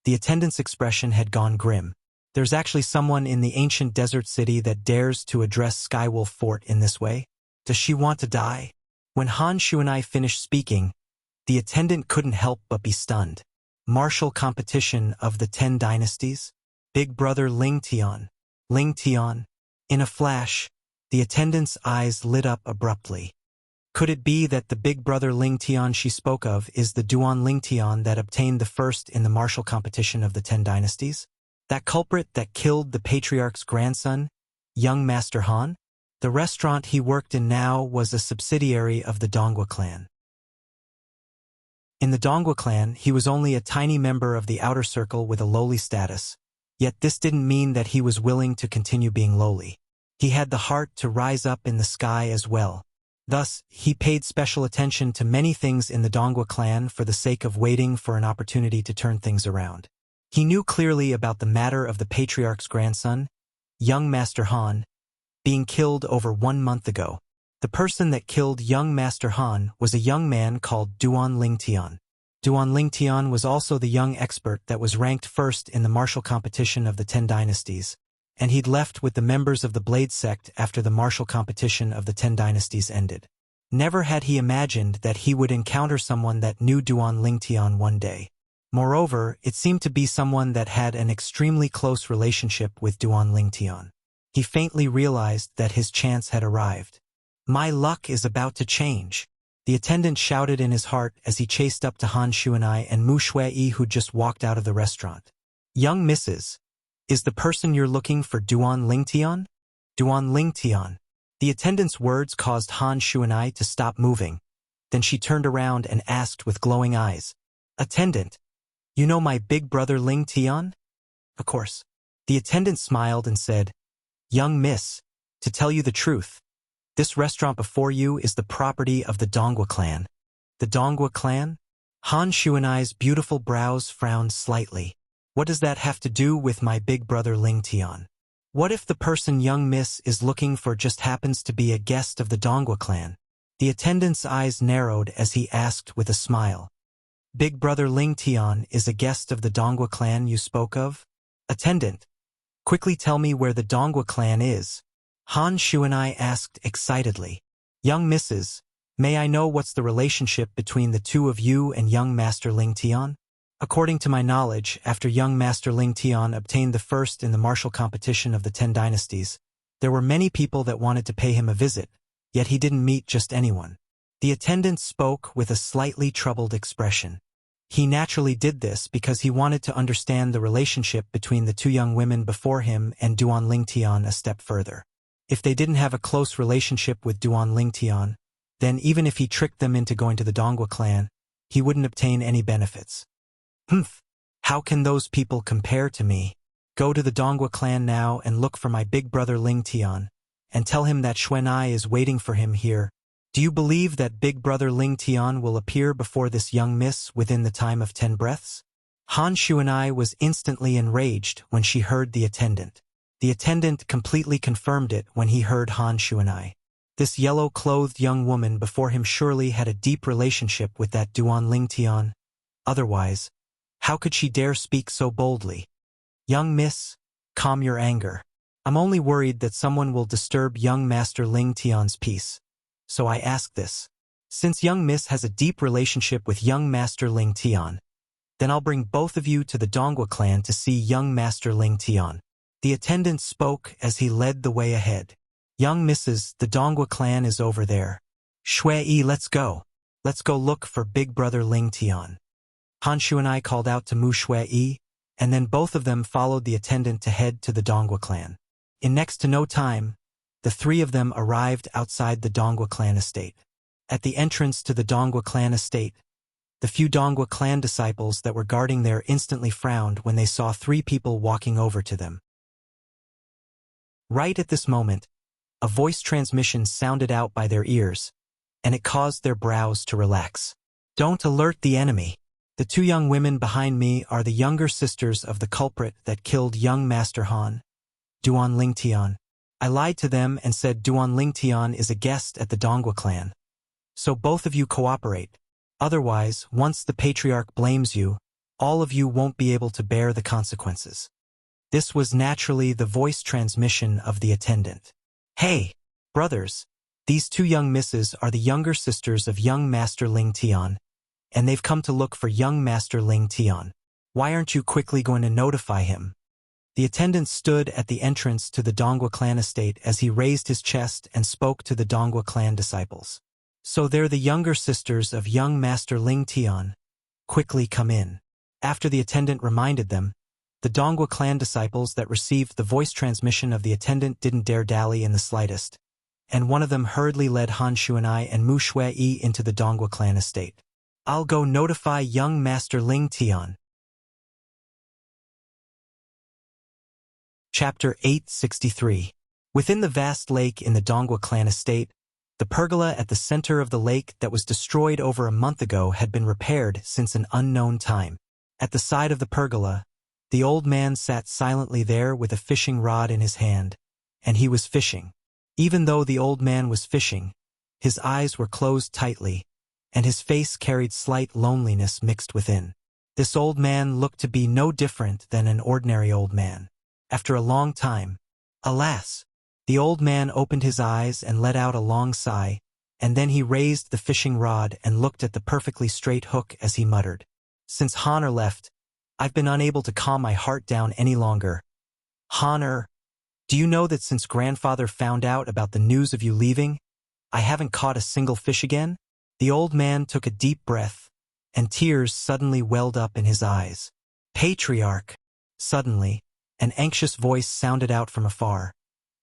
the attendant's expression had gone grim. There's actually someone in the ancient desert city that dares to address Skywolf Fort in this way? Does she want to die? When Han Xuanai finished speaking, the attendant couldn't help but be stunned. Martial competition of the 10 dynasties? Big Brother Ling Tian. Ling Tian. In a flash, the attendant's eyes lit up abruptly. Could it be that the Big Brother Ling Tian she spoke of is the Duan Ling Tian that obtained the first in the martial competition of the 10 dynasties? That culprit that killed the patriarch's grandson, young Master Han? The restaurant he worked in now was a subsidiary of the Dongua clan. In the Dongua clan, he was only a tiny member of the outer circle with a lowly status, yet this didn't mean that he was willing to continue being lowly. He had the heart to rise up in the sky as well. Thus, he paid special attention to many things in the Dongua clan for the sake of waiting for an opportunity to turn things around. He knew clearly about the matter of the patriarch's grandson, young Master Han, being killed over 1 month ago. The person that killed young Master Han was a young man called Duan Lingtian. Duan Lingtian was also the young expert that was ranked first in the martial competition of the 10 dynasties, and he'd left with the members of the Blade sect after the martial competition of the 10 dynasties ended. Never had he imagined that he would encounter someone that knew Duan Lingtian one day. Moreover, it seemed to be someone that had an extremely close relationship with Duan Lingtian. He faintly realized that his chance had arrived. My luck is about to change. The attendant shouted in his heart as he chased up to Han Shuanai and Mu Shui who'd just walked out of the restaurant. Young Mrs. Is the person you're looking for Duan Lingtian? Duan Lingtian. The attendant's words caused Han Shuanai to stop moving. Then she turned around and asked with glowing eyes, Attendant, you know my big brother Lingtian? Of course. The attendant smiled and said, Young miss, to tell you the truth, this restaurant before you is the property of the Donghua clan. The Donghua clan? Han Shuanai's beautiful brows frowned slightly. What does that have to do with my big brother Lingtian? What if the person young miss is looking for just happens to be a guest of the Donghua clan? The attendant's eyes narrowed as he asked with a smile. Big brother Lingtian is a guest of the Donghua clan you spoke of? Attendant, quickly tell me where the Donghua clan is. Han Shuanai asked excitedly. Young Mrs., may I know what's the relationship between the two of you and young Master Lingtian? According to my knowledge, after young Master Lingtian obtained the first in the martial competition of the 10 dynasties, there were many people that wanted to pay him a visit, yet he didn't meet just anyone. The attendant spoke with a slightly troubled expression. He naturally did this because he wanted to understand the relationship between the two young women before him and Duan Lingtian a step further. If they didn't have a close relationship with Duan Lingtian, then even if he tricked them into going to the Donghua clan, he wouldn't obtain any benefits. How can those people compare to me? Go to the Donghua clan now and look for my big brother Lingtian, and tell him that Xuanai is waiting for him here. Do you believe that big brother Lingtian will appear before this young miss within the time of 10 breaths? Han Shuanai was instantly enraged when she heard the attendant. The attendant completely confirmed it when he heard Han Shuanai. This yellow-clothed young woman before him surely had a deep relationship with that Duan Lingtian. Otherwise, how could she dare speak so boldly? Young miss, calm your anger. I'm only worried that someone will disturb young Master Lingtian's peace. So I ask this. Since young miss has a deep relationship with young Master Lingtian, then I'll bring both of you to the Donghua clan to see young Master Lingtian. The attendant spoke as he led the way ahead. Young Mrs., the Donghua clan is over there. Shui, let's go. Let's go look for big brother Lingtian. Han Shuanai called out to Mu Shui, and then both of them followed the attendant to head to the Donghua clan. In next to no time, the three of them arrived outside the Donghua clan estate. At the entrance to the Donghua clan estate, the few Donghua clan disciples that were guarding there instantly frowned when they saw 3 people walking over to them. Right at this moment, a voice transmission sounded out by their ears, and it caused their brows to relax. Don't alert the enemy. The 2 young women behind me are the younger sisters of the culprit that killed young Master Han, Duan Lingtian. I lied to them and said Duan Lingtian is a guest at the Donghua clan. So both of you cooperate. Otherwise, once the patriarch blames you, all of you won't be able to bear the consequences. This was naturally the voice transmission of the attendant. Hey, brothers, these 2 young misses are the younger sisters of young Master Lingtian, and they've come to look for young Master Lingtian. Why aren't you quickly going to notify him? The attendant stood at the entrance to the Donghua clan estate as he raised his chest and spoke to the Donghua clan disciples. So they're the younger sisters of young Master Lingtian. Quickly come in. After the attendant reminded them, the Donghua clan disciples that received the voice transmission of the attendant didn't dare dally in the slightest, and one of them hurriedly led Han Shuanai and Mu Shui into the Donghua clan estate. I'll go notify young Master Lingtian. Chapter 863. Within the vast lake in the Donghua clan estate, the pergola at the center of the lake that was destroyed over a month ago had been repaired since an unknown time. At the side of the pergola, the old man sat silently there with a fishing rod in his hand, and he was fishing. Even though the old man was fishing, his eyes were closed tightly, and his face carried slight loneliness mixed within. This old man looked to be no different than an ordinary old man. After a long time, alas, the old man opened his eyes and let out a long sigh, and then he raised the fishing rod and looked at the perfectly straight hook as he muttered, "Since Honor left, I've been unable to calm my heart down any longer. Honor, do you know that since grandfather found out about the news of you leaving, I haven't caught a single fish again?" The old man took a deep breath, and tears suddenly welled up in his eyes. "Patriarch!" Suddenly, an anxious voice sounded out from afar,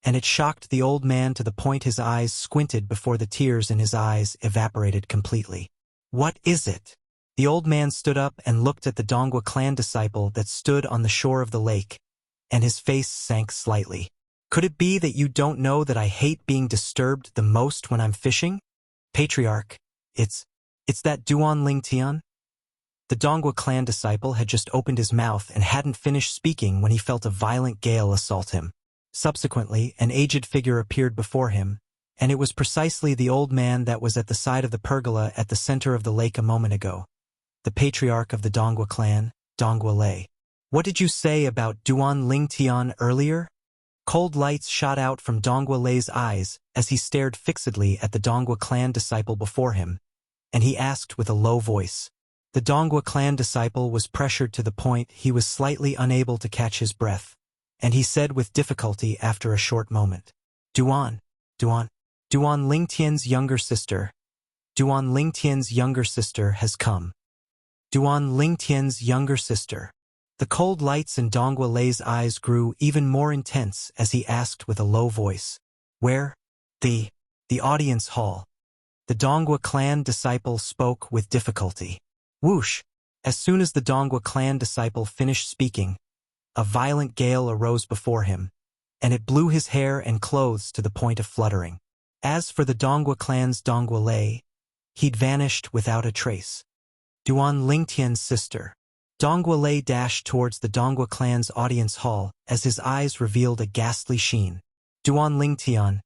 and it shocked the old man to the point his eyes squinted before the tears in his eyes evaporated completely. "What is it?" The old man stood up and looked at the Dongwa clan disciple that stood on the shore of the lake, and his face sank slightly. "Could it be that you don't know that I hate being disturbed the most when I'm fishing? Patriarch, it's that Duan Ling Tian?" The Dongwa clan disciple had just opened his mouth and hadn't finished speaking when he felt a violent gale assault him. Subsequently, an aged figure appeared before him, and it was precisely the old man that was at the side of the pergola at the center of the lake a moment ago. The patriarch of the Dongwa clan, Dongwa Lei. "What did you say about Duan Ling Tian earlier?" Cold lights shot out from Dongwa Lei's eyes as he stared fixedly at the Dongwa clan disciple before him, and he asked with a low voice. The Dongwa clan disciple was pressured to the point he was slightly unable to catch his breath, and he said with difficulty after a short moment, Duan Ling Tian's younger sister. Duan Ling Tian's younger sister has come. Duan Ling Tian's younger sister." The cold lights in Dongwa Lei's eyes grew even more intense as he asked with a low voice, "Where?" The audience hall." The Dongwa clan disciple spoke with difficulty. Whoosh! As soon as the Dongwa clan disciple finished speaking, a violent gale arose before him, and it blew his hair and clothes to the point of fluttering. As for the Dongwa clan's Dongwa Lei, he'd vanished without a trace. Duan Ling Tian's sister. Dongwa Lei dashed towards the Dongwa clan's audience hall as his eyes revealed a ghastly sheen. "Duan Ling Tian,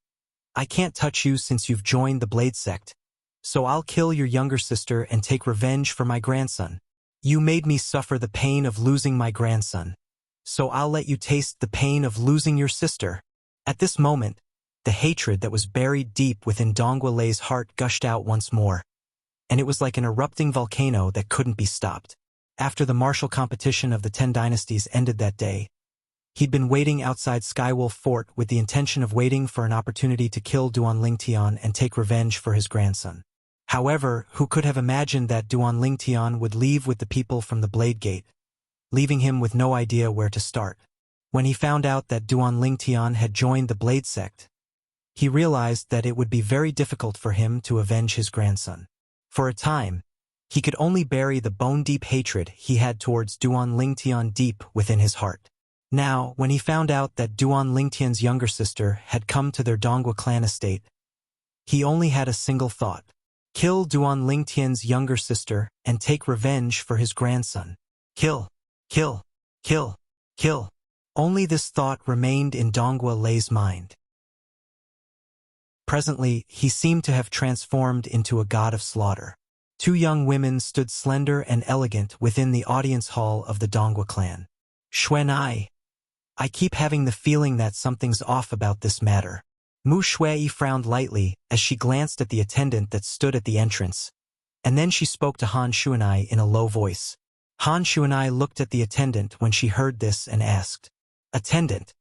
I can't touch you since you've joined the Blade sect, so I'll kill your younger sister and take revenge for my grandson. You made me suffer the pain of losing my grandson, so I'll let you taste the pain of losing your sister." At this moment, the hatred that was buried deep within Dongwa Lei's heart gushed out once more, and it was like an erupting volcano that couldn't be stopped. After the martial competition of the 10 dynasties ended that day, he'd been waiting outside Skywolf Fort with the intention of waiting for an opportunity to kill Duan Ling Tian and take revenge for his grandson. However, who could have imagined that Duan Ling Tian would leave with the people from the Blade Gate, leaving him with no idea where to start? When he found out that Duan Ling Tian had joined the Blade sect, he realized that it would be very difficult for him to avenge his grandson. For a time, he could only bury the bone-deep hatred he had towards Duan Ling Tian deep within his heart. Now, when he found out that Duan Ling Tian's younger sister had come to their Dongwa clan estate, he only had a single thought: kill Duan Ling Tian's younger sister and take revenge for his grandson. Kill, kill, kill, kill. Only this thought remained in Dongwa Lei's mind. Presently, he seemed to have transformed into a god of slaughter. 2 young women stood slender and elegant within the audience hall of the Dongwa clan. "Xuan I keep having the feeling that something's off about this matter." Mu Shui frowned lightly as she glanced at the attendant that stood at the entrance, and then she spoke to Han Xuanai in a low voice. Han Xuanai looked at the attendant when she heard this and asked, "Attendant,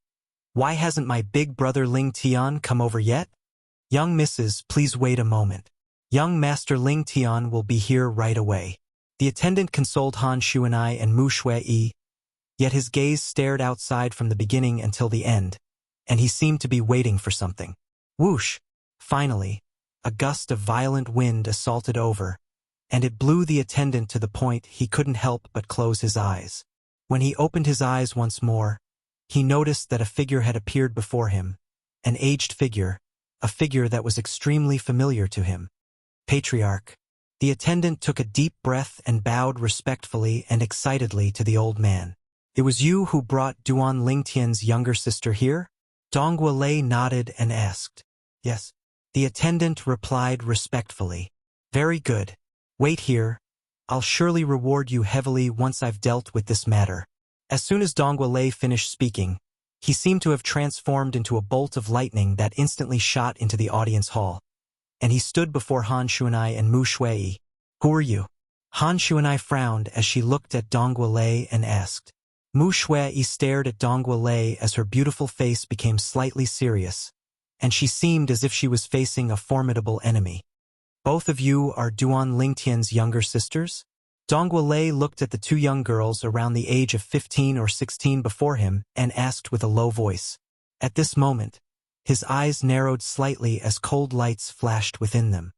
why hasn't my big brother Ling Tian come over yet?" "Young Mrs., please wait a moment. Young Master Ling Tian will be here right away." The attendant consoled Han Xuanai and Mu Shui, yet his gaze stared outside from the beginning until the end, and he seemed to be waiting for something. Whoosh! Finally, a gust of violent wind assaulted over, and it blew the attendant to the point he couldn't help but close his eyes. When he opened his eyes once more, he noticed that a figure had appeared before him, an aged figure, a figure that was extremely familiar to him. "Patriarch." The attendant took a deep breath and bowed respectfully and excitedly to the old man. "It was you who brought Duan Ling Tian's younger sister here?" Dongwa Lei nodded and asked, Yes. The attendant replied respectfully. Very good. Wait here. I'll surely reward you heavily once I've dealt with this matter. As soon as Dongwa Lei finished speaking, he seemed to have transformed into a bolt of lightning that instantly shot into the audience hall. And he stood before Han Xuanai and Mu Shui. Who are you? Han Xuanai frowned as she looked at Dongwa Lei and asked. Mu Shui stared at Dongwa Lei as her beautiful face became slightly serious, and she seemed as if she was facing a formidable enemy. Both of you are Duan Lingtian's younger sisters? Dongwa Lei looked at the two young girls around the age of 15 or 16 before him and asked with a low voice. At this moment, his eyes narrowed slightly as cold lights flashed within them.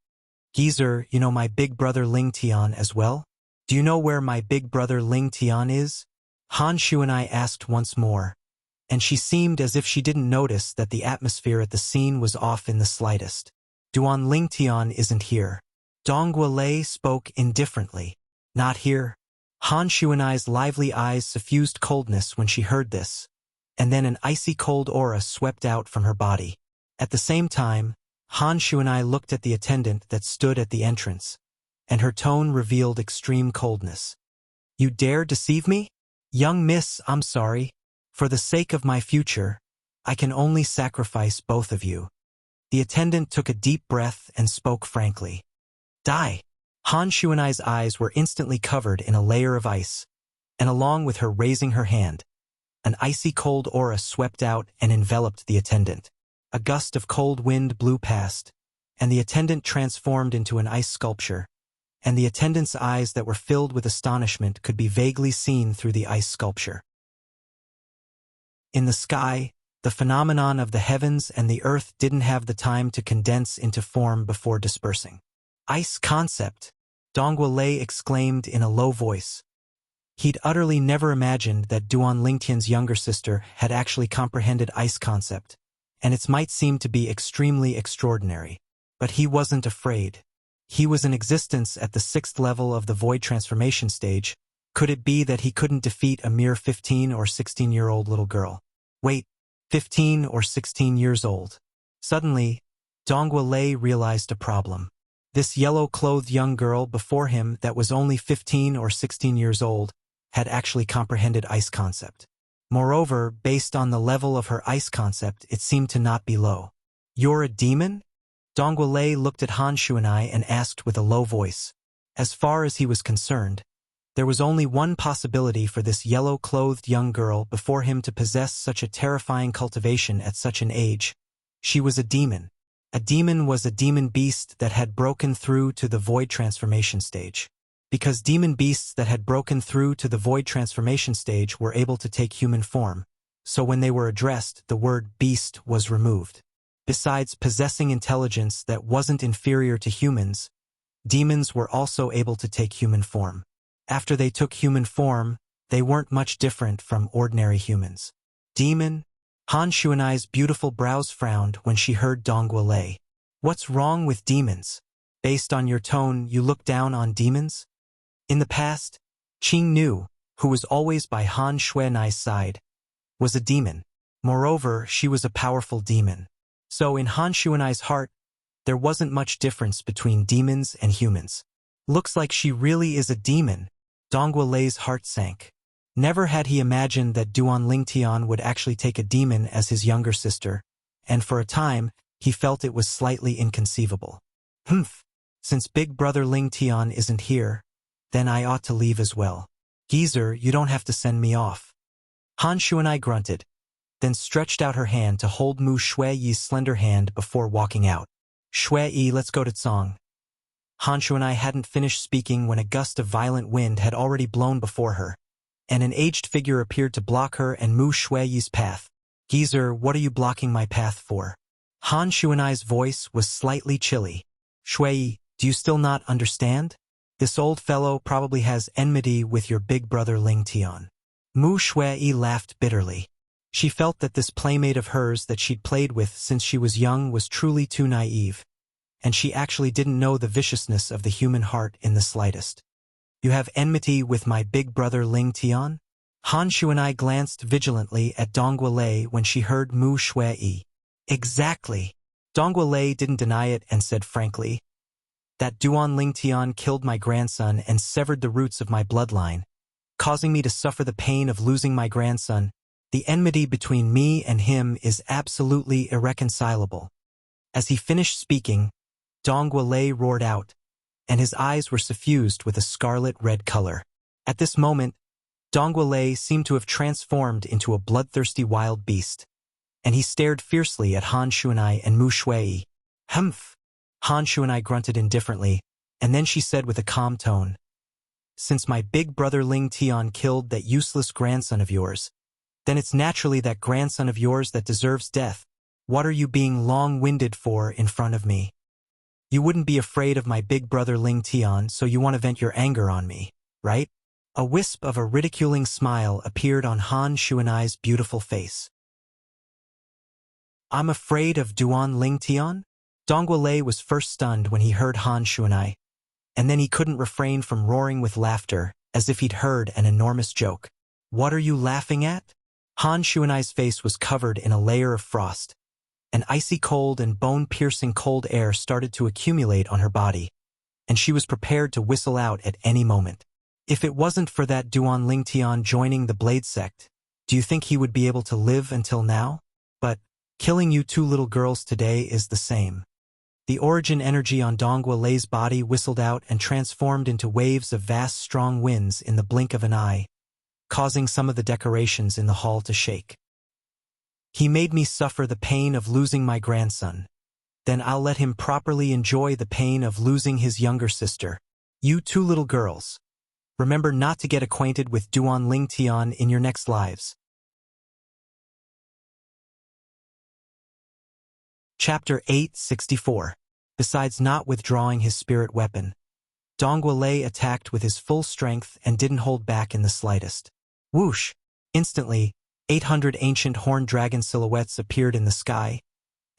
Geezer, you know my big brother Ling Tian as well? Do you know where my big brother Ling Tian is? Han Xuanai asked once more, and she seemed as if she didn't notice that the atmosphere at the scene was off in the slightest. Duan Ling Tian isn't here. Dongwa Lei spoke indifferently. Not here. Han Xuanai's lively eyes suffused coldness when she heard this, and then an icy cold aura swept out from her body. At the same time, Han Xuanai looked at the attendant that stood at the entrance, and her tone revealed extreme coldness. You dare deceive me? Young miss, I'm sorry. For the sake of my future, I can only sacrifice both of you. The attendant took a deep breath and spoke frankly. Die! Han Xuanai's eyes were instantly covered in a layer of ice, and along with her raising her hand, an icy cold aura swept out and enveloped the attendant. A gust of cold wind blew past, and the attendant transformed into an ice sculpture, and the attendant's eyes that were filled with astonishment could be vaguely seen through the ice sculpture. In the sky, the phenomenon of the heavens and the earth didn't have the time to condense into form before dispersing. Ice concept, Dongwa Lei exclaimed in a low voice. He'd utterly never imagined that Duan Lingtian's younger sister had actually comprehended ice concept, and it might seem to be extremely extraordinary. But he wasn't afraid. He was in existence at the 6th level of the void transformation stage. Could it be that he couldn't defeat a mere 15 or 16-year-old little girl? Wait, 15 or 16 years old. Suddenly, Dongwa Lei realized a problem. This yellow-clothed young girl before him that was only 15 or 16 years old had actually comprehended ice concept. Moreover, based on the level of her ice concept, it seemed to not be low. You're a demon? Dongwa Lei looked at Han Xuanai and asked with a low voice. As far as he was concerned, there was only one possibility for this yellow-clothed young girl before him to possess such a terrifying cultivation at such an age. She was a demon. A demon was a demon beast that had broken through to the void transformation stage. Because demon beasts that had broken through to the void transformation stage were able to take human form, so when they were addressed, the word beast was removed. Besides possessing intelligence that wasn't inferior to humans, demons were also able to take human form. After they took human form, they weren't much different from ordinary humans. Demon? Han Xuanai's beautiful brows frowned when she heard Dongwa Lei. What's wrong with demons? Based on your tone, you look down on demons? In the past, Qing Nu, who was always by Han Xuanai's side, was a demon. Moreover, she was a powerful demon. So in Han Xuanai's heart, there wasn't much difference between demons and humans. Looks like she really is a demon. Dongwa Lei's heart sank. Never had he imagined that Duan Lingtian would actually take a demon as his younger sister, and for a time, he felt it was slightly inconceivable. Humph, since big brother Lingtian isn't here, then I ought to leave as well. Geezer, you don't have to send me off. Han Xuanai grunted, then stretched out her hand to hold Mu Shui's slender hand before walking out. Shui, let's go to Tsang. Han Xuanai hadn't finished speaking when a gust of violent wind had already blown before her, and an aged figure appeared to block her and Mu Shui's path. Geezer, what are you blocking my path for? Han Xuanai's voice was slightly chilly. Shui, do you still not understand? This old fellow probably has enmity with your big brother Lingtian. Mu Shui laughed bitterly. She felt that this playmate of hers that she'd played with since she was young was truly too naive, and she actually didn't know the viciousness of the human heart in the slightest. You have enmity with my big brother Lingtian? Han Xuanai glanced vigilantly at Dongwa Lei when she heard Mu Shui. Exactly. Dongwu Lei didn't deny it and said frankly, "That Duan Lingtian killed my grandson and severed the roots of my bloodline, causing me to suffer the pain of losing my grandson. The enmity between me and him is absolutely irreconcilable." As he finished speaking, Dongwu Lei roared out, and his eyes were suffused with a scarlet-red color. At this moment, Dongwu Lei seemed to have transformed into a bloodthirsty wild beast, and he stared fiercely at Han Shuanai and Mu Shui. "Humph!" Han Shuanai grunted indifferently, and then she said with a calm tone, "Since my big brother Ling Tian killed that useless grandson of yours, then it's naturally that grandson of yours that deserves death. What are you being long-winded for in front of me? You wouldn't be afraid of my big brother Ling Tian, so you want to vent your anger on me, right?" A wisp of a ridiculing smile appeared on Han Shuanai's beautiful face. "I'm afraid of Duan Ling Tian?" Dongwu Lei was first stunned when he heard Han Shuanai, and then he couldn't refrain from roaring with laughter, as if he'd heard an enormous joke. "What are you laughing at?" Han Shuanai's face was covered in a layer of frost. An icy cold and bone-piercing cold air started to accumulate on her body, and she was prepared to whistle out at any moment. If it wasn't for that Duan Lingtian joining the Blade sect, do you think he would be able to live until now? But killing you two little girls today is the same. The origin energy on Dongwu Lei's body whistled out and transformed into waves of vast strong winds in the blink of an eye, causing some of the decorations in the hall to shake. "He made me suffer the pain of losing my grandson. Then I'll let him properly enjoy the pain of losing his younger sister. You two little girls, remember not to get acquainted with Duan Lingtian in your next lives." Chapter 864. Besides not withdrawing his spirit weapon, Dongwu Lei attacked with his full strength and didn't hold back in the slightest. Whoosh! Instantly, 800 ancient horned dragon silhouettes appeared in the sky,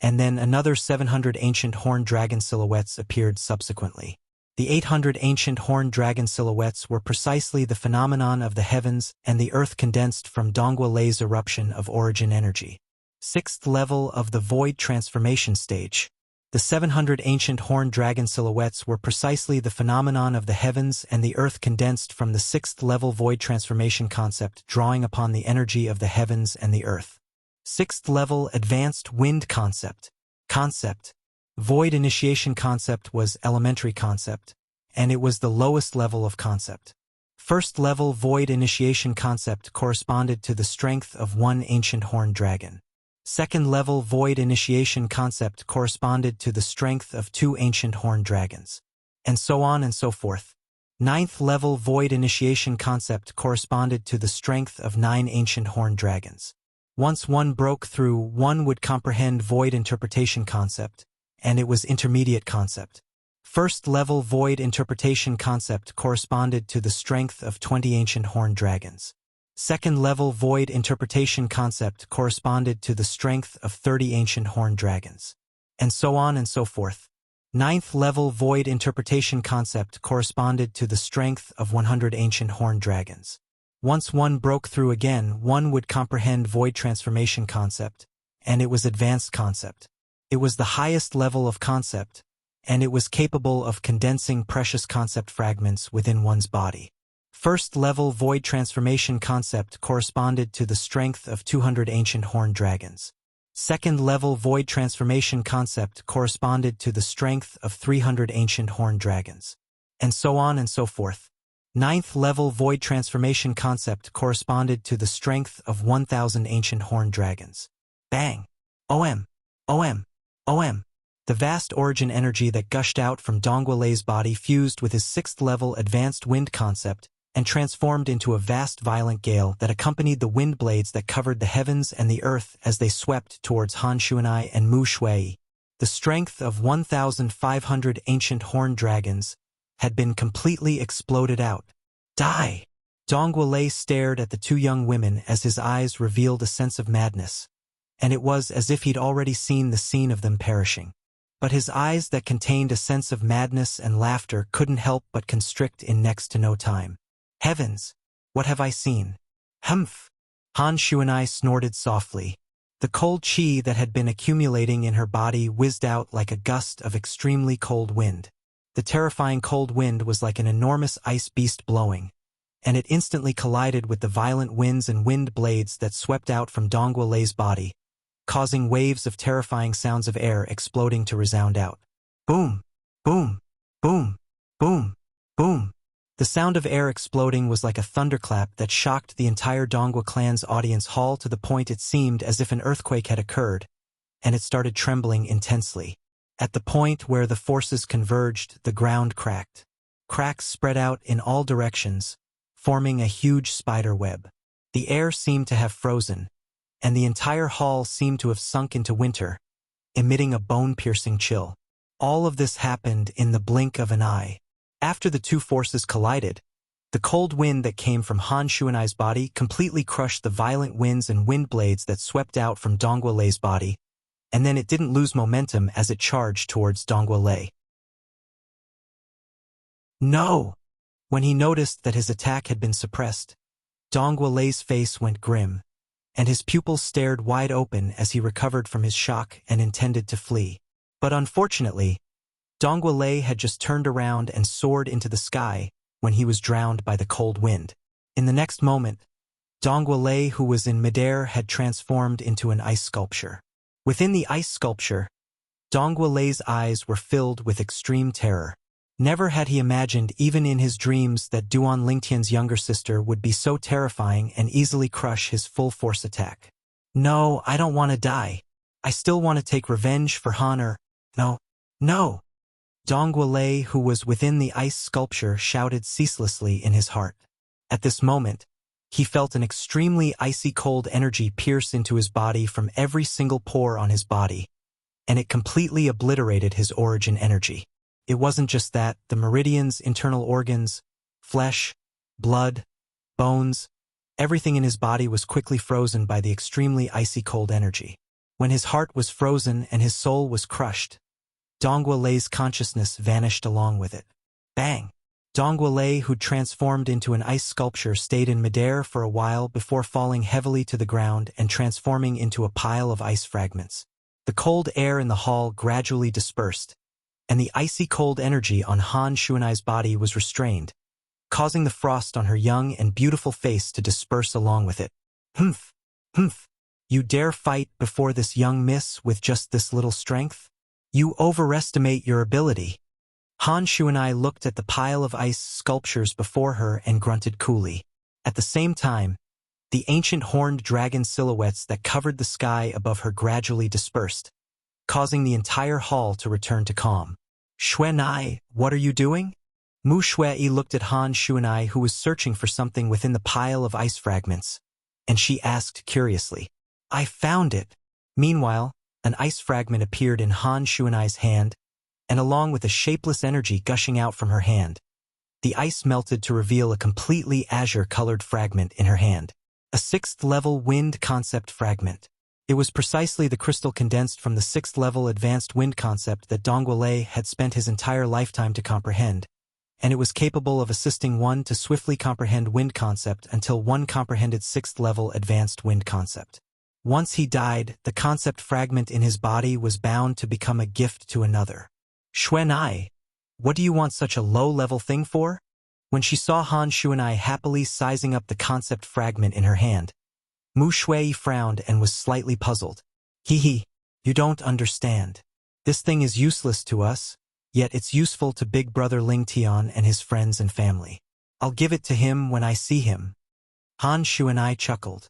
and then another 700 ancient horned dragon silhouettes appeared subsequently. The 800 ancient horned dragon silhouettes were precisely the phenomenon of the heavens and the earth condensed from Dongwu Lei's eruption of origin energy. Sixth level of the void transformation stage. The 700 ancient horned dragon silhouettes were precisely the phenomenon of the heavens and the earth condensed from the sixth level void transformation concept, drawing upon the energy of the heavens and the earth. Sixth level advanced wind concept. Void initiation concept was elementary concept, and it was the lowest level of concept. First level void initiation concept corresponded to the strength of one ancient horned dragon. Second level void initiation concept corresponded to the strength of two ancient horned dragons. And so on and so forth. Ninth level void initiation concept corresponded to the strength of 9 ancient horned dragons. Once one broke through, one would comprehend void interpretation concept, and it was intermediate concept. First level void interpretation concept corresponded to the strength of 20 ancient horned dragons. Second level void interpretation concept corresponded to the strength of 30 ancient horned dragons. And so on and so forth. Ninth level void interpretation concept corresponded to the strength of 100 ancient horned dragons. Once one broke through again, one would comprehend void transformation concept, and it was advanced concept. It was the highest level of concept, and it was capable of condensing precious concept fragments within one's body. First level void transformation concept corresponded to the strength of 200 ancient horned dragons. Second level void transformation concept corresponded to the strength of 300 ancient horned dragons. And so on and so forth. Ninth level void transformation concept corresponded to the strength of 1,000 ancient horned dragons. Bang! OM! OM! OM! The vast origin energy that gushed out from Dongwu Lei's body fused with his sixth level advanced wind concept and transformed into a vast violent gale that accompanied the wind blades that covered the heavens and the earth as they swept towards Han Shuanai and Mu Shui. The strength of 1,500 ancient horned dragons had been completely exploded out. Die! Dongwu Lei stared at the two young women as his eyes revealed a sense of madness, and it was as if he'd already seen the scene of them perishing. But his eyes that contained a sense of madness and laughter couldn't help but constrict in next to no time. Heavens! What have I seen? Humph! Han Shuanai snorted softly, The cold chi that had been accumulating in her body whizzed out like a gust of extremely cold wind. The terrifying cold wind was like an enormous ice beast blowing, and it instantly collided with the violent winds and wind blades that swept out from Dongwa Lei's body, causing waves of terrifying sounds of air exploding to resound out. Boom! Boom! Boom! Boom! Boom! The sound of air exploding was like a thunderclap that shocked the entire Dongwa clan's audience hall to the point it seemed as if an earthquake had occurred, and it started trembling intensely. At the point where the forces converged, the ground cracked. Cracks spread out in all directions, forming a huge spider web. The air seemed to have frozen, and the entire hall seemed to have sunk into winter, emitting a bone-piercing chill. All of this happened in the blink of an eye. After the two forces collided, the cold wind that came from Han Shuanai's body completely crushed the violent winds and wind blades that swept out from Dongwa Lei's body, and then it didn't lose momentum as it charged towards Dongwa Lei. No! When he noticed that his attack had been suppressed, Dongwa Lei's face went grim, and his pupils stared wide open as he recovered from his shock and intended to flee. But unfortunately, Dongwa Lei had just turned around and soared into the sky when he was drowned by the cold wind. In the next moment, Dongwa Lei, who was in midair, had transformed into an ice sculpture. Within the ice sculpture, Dongwa Lei's eyes were filled with extreme terror. Never had he imagined, even in his dreams, that Duan Lingtian's younger sister would be so terrifying and easily crush his full-force attack. No, I don't want to die. I still want to take revenge for Han. No, no! Dongwa Lei, who was within the ice sculpture, shouted ceaselessly in his heart. At this moment, he felt an extremely icy cold energy pierce into his body from every single pore on his body, and it completely obliterated his origin energy. It wasn't just that, the meridians, internal organs, flesh, blood, bones, everything in his body was quickly frozen by the extremely icy cold energy. When his heart was frozen and his soul was crushed, Dongwa Lei's consciousness vanished along with it. Bang! Dongwa Lei, who transformed into an ice sculpture, stayed in midair for a while before falling heavily to the ground and transforming into a pile of ice fragments. The cold air in the hall gradually dispersed, and the icy cold energy on Han Shuanai's body was restrained, causing the frost on her young and beautiful face to disperse along with it. Humph! Humph! You dare fight before this young miss with just this little strength? You overestimate your ability. Han Shuanai looked at the pile of ice sculptures before her and grunted coolly. At the same time, the ancient horned dragon silhouettes that covered the sky above her gradually dispersed, causing the entire hall to return to calm. Shuanai, what are you doing? Mu Shui looked at Han Shuanai, who was searching for something within the pile of ice fragments, and she asked curiously, I found it. Meanwhile, an ice fragment appeared in Han Shuanai's hand, and along with a shapeless energy gushing out from her hand, the ice melted to reveal a completely azure-colored fragment in her hand. A 6th-level wind concept fragment. It was precisely the crystal condensed from the 6th-level advanced wind concept that Dongwa Lei had spent his entire lifetime to comprehend, and it was capable of assisting one to swiftly comprehend wind concept until one comprehended 6th-level advanced wind concept. Once he died, the concept fragment in his body was bound to become a gift to another. Shuanai, what do you want such a low-level thing for? When she saw Han Shuanai happily sizing up the concept fragment in her hand, Mu Shui frowned and was slightly puzzled. Hee, you don't understand. This thing is useless to us, yet it's useful to Big Brother Ling Tian and his friends and family. I'll give it to him when I see him. Han Shuanai chuckled.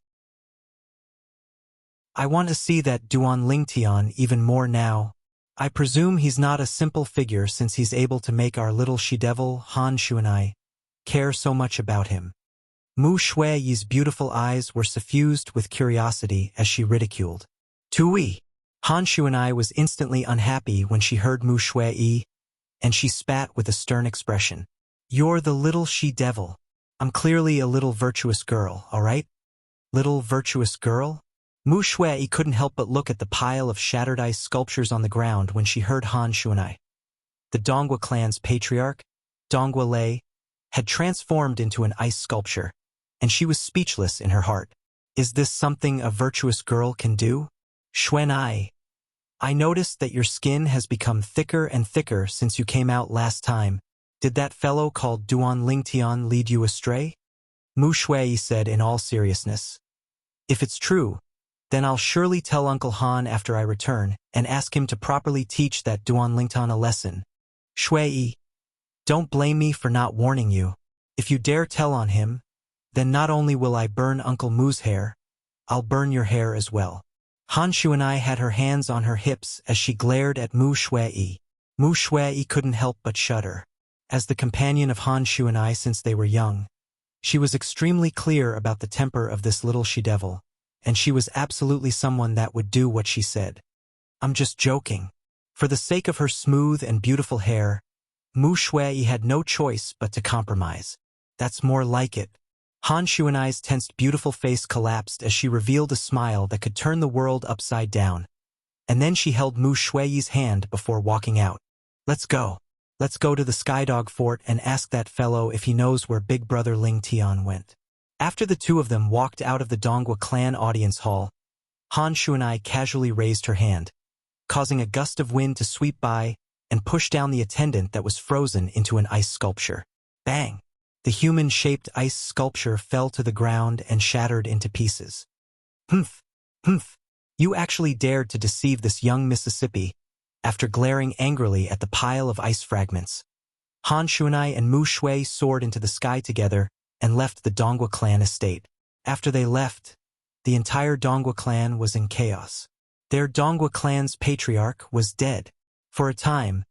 I want to see that Duan Lingtian even more now. I presume he's not a simple figure since he's able to make our little she-devil, Han Shuanai, care so much about him. Mu Shui's beautiful eyes were suffused with curiosity as she ridiculed. Tui! Han Shuanai was instantly unhappy when she heard Mu Shui, and she spat with a stern expression. You're the little she-devil. I'm clearly a little virtuous girl, all right? Little virtuous girl? Mu Shui couldn't help but look at the pile of shattered ice sculptures on the ground when she heard Han Shuanai. The Dongwa clan's patriarch, Dongwa Lei, had transformed into an ice sculpture, and she was speechless in her heart. Is this something a virtuous girl can do? Xuan I noticed that your skin has become thicker and thicker since you came out last time. Did that fellow called Duan Lingtian lead you astray? Mu Shui said in all seriousness. If it's true, then I'll surely tell Uncle Han after I return and ask him to properly teach that Duan Lingtian a lesson. Shui, don't blame me for not warning you. If you dare tell on him, then not only will I burn Uncle Mu's hair, I'll burn your hair as well. Han Shuanai had her hands on her hips as she glared at Mu Shui. Mu Shui couldn't help but shudder. As the companion of Han Shuanai since they were young, she was extremely clear about the temper of this little she-devil, and she was absolutely someone that would do what she said. I'm just joking. For the sake of her smooth and beautiful hair, Mu Shui had no choice but to compromise. That's more like it. Han Shuanai's tensed beautiful face collapsed as she revealed a smile that could turn the world upside down. And then she held Mu Shui's hand before walking out. Let's go. Let's go to the Skydog Fort and ask that fellow if he knows where Big Brother Ling Tian went. After the two of them walked out of the Dongua clan audience hall, Han Shuanai casually raised her hand, causing a gust of wind to sweep by and push down the attendant that was frozen into an ice sculpture. Bang! The human-shaped ice sculpture fell to the ground and shattered into pieces. Humph! Humph! You actually dared to deceive this young Mississippi after glaring angrily at the pile of ice fragments. Han Shuanai and Mu Shui soared into the sky together and left the Dongua clan estate. After they left, the entire Dongua clan was in chaos. Their Dongua clan's patriarch was dead. For a time,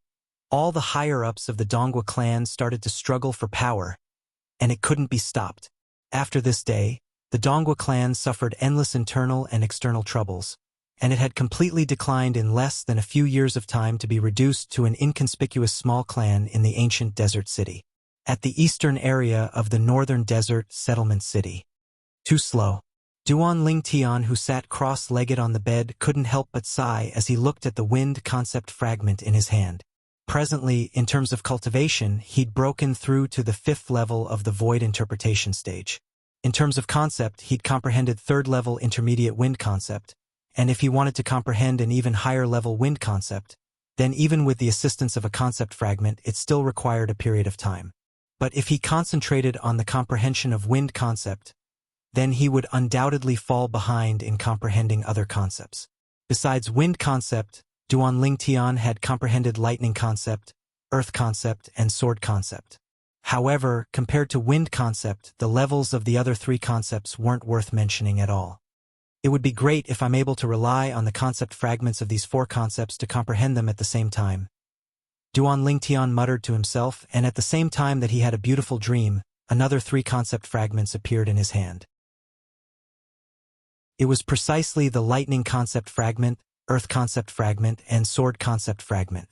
all the higher-ups of the Dongua clan started to struggle for power, and it couldn't be stopped. After this day, the Dongua clan suffered endless internal and external troubles, and it had completely declined in less than a few years of time to be reduced to an inconspicuous small clan in the ancient desert city, at the eastern area of the northern desert settlement city. Too slow. Duan Lingtian, who sat cross-legged on the bed, couldn't help but sigh as he looked at the wind concept fragment in his hand. Presently, in terms of cultivation, he'd broken through to the 5th level of the void interpretation stage. In terms of concept, he'd comprehended 3rd level intermediate wind concept, and if he wanted to comprehend an even higher level wind concept, then even with the assistance of a concept fragment, it still required a period of time. But if he concentrated on the comprehension of wind concept, then he would undoubtedly fall behind in comprehending other concepts. Besides wind concept, Duan Lingtian had comprehended lightning concept, earth concept, and sword concept. However, compared to wind concept, the levels of the other 3 concepts weren't worth mentioning at all. It would be great if I'm able to rely on the concept fragments of these 4 concepts to comprehend them at the same time. Duan Lingtian muttered to himself, and at the same time that he had a beautiful dream, another 3 concept fragments appeared in his hand. It was precisely the lightning concept fragment, earth concept fragment, and sword concept fragment.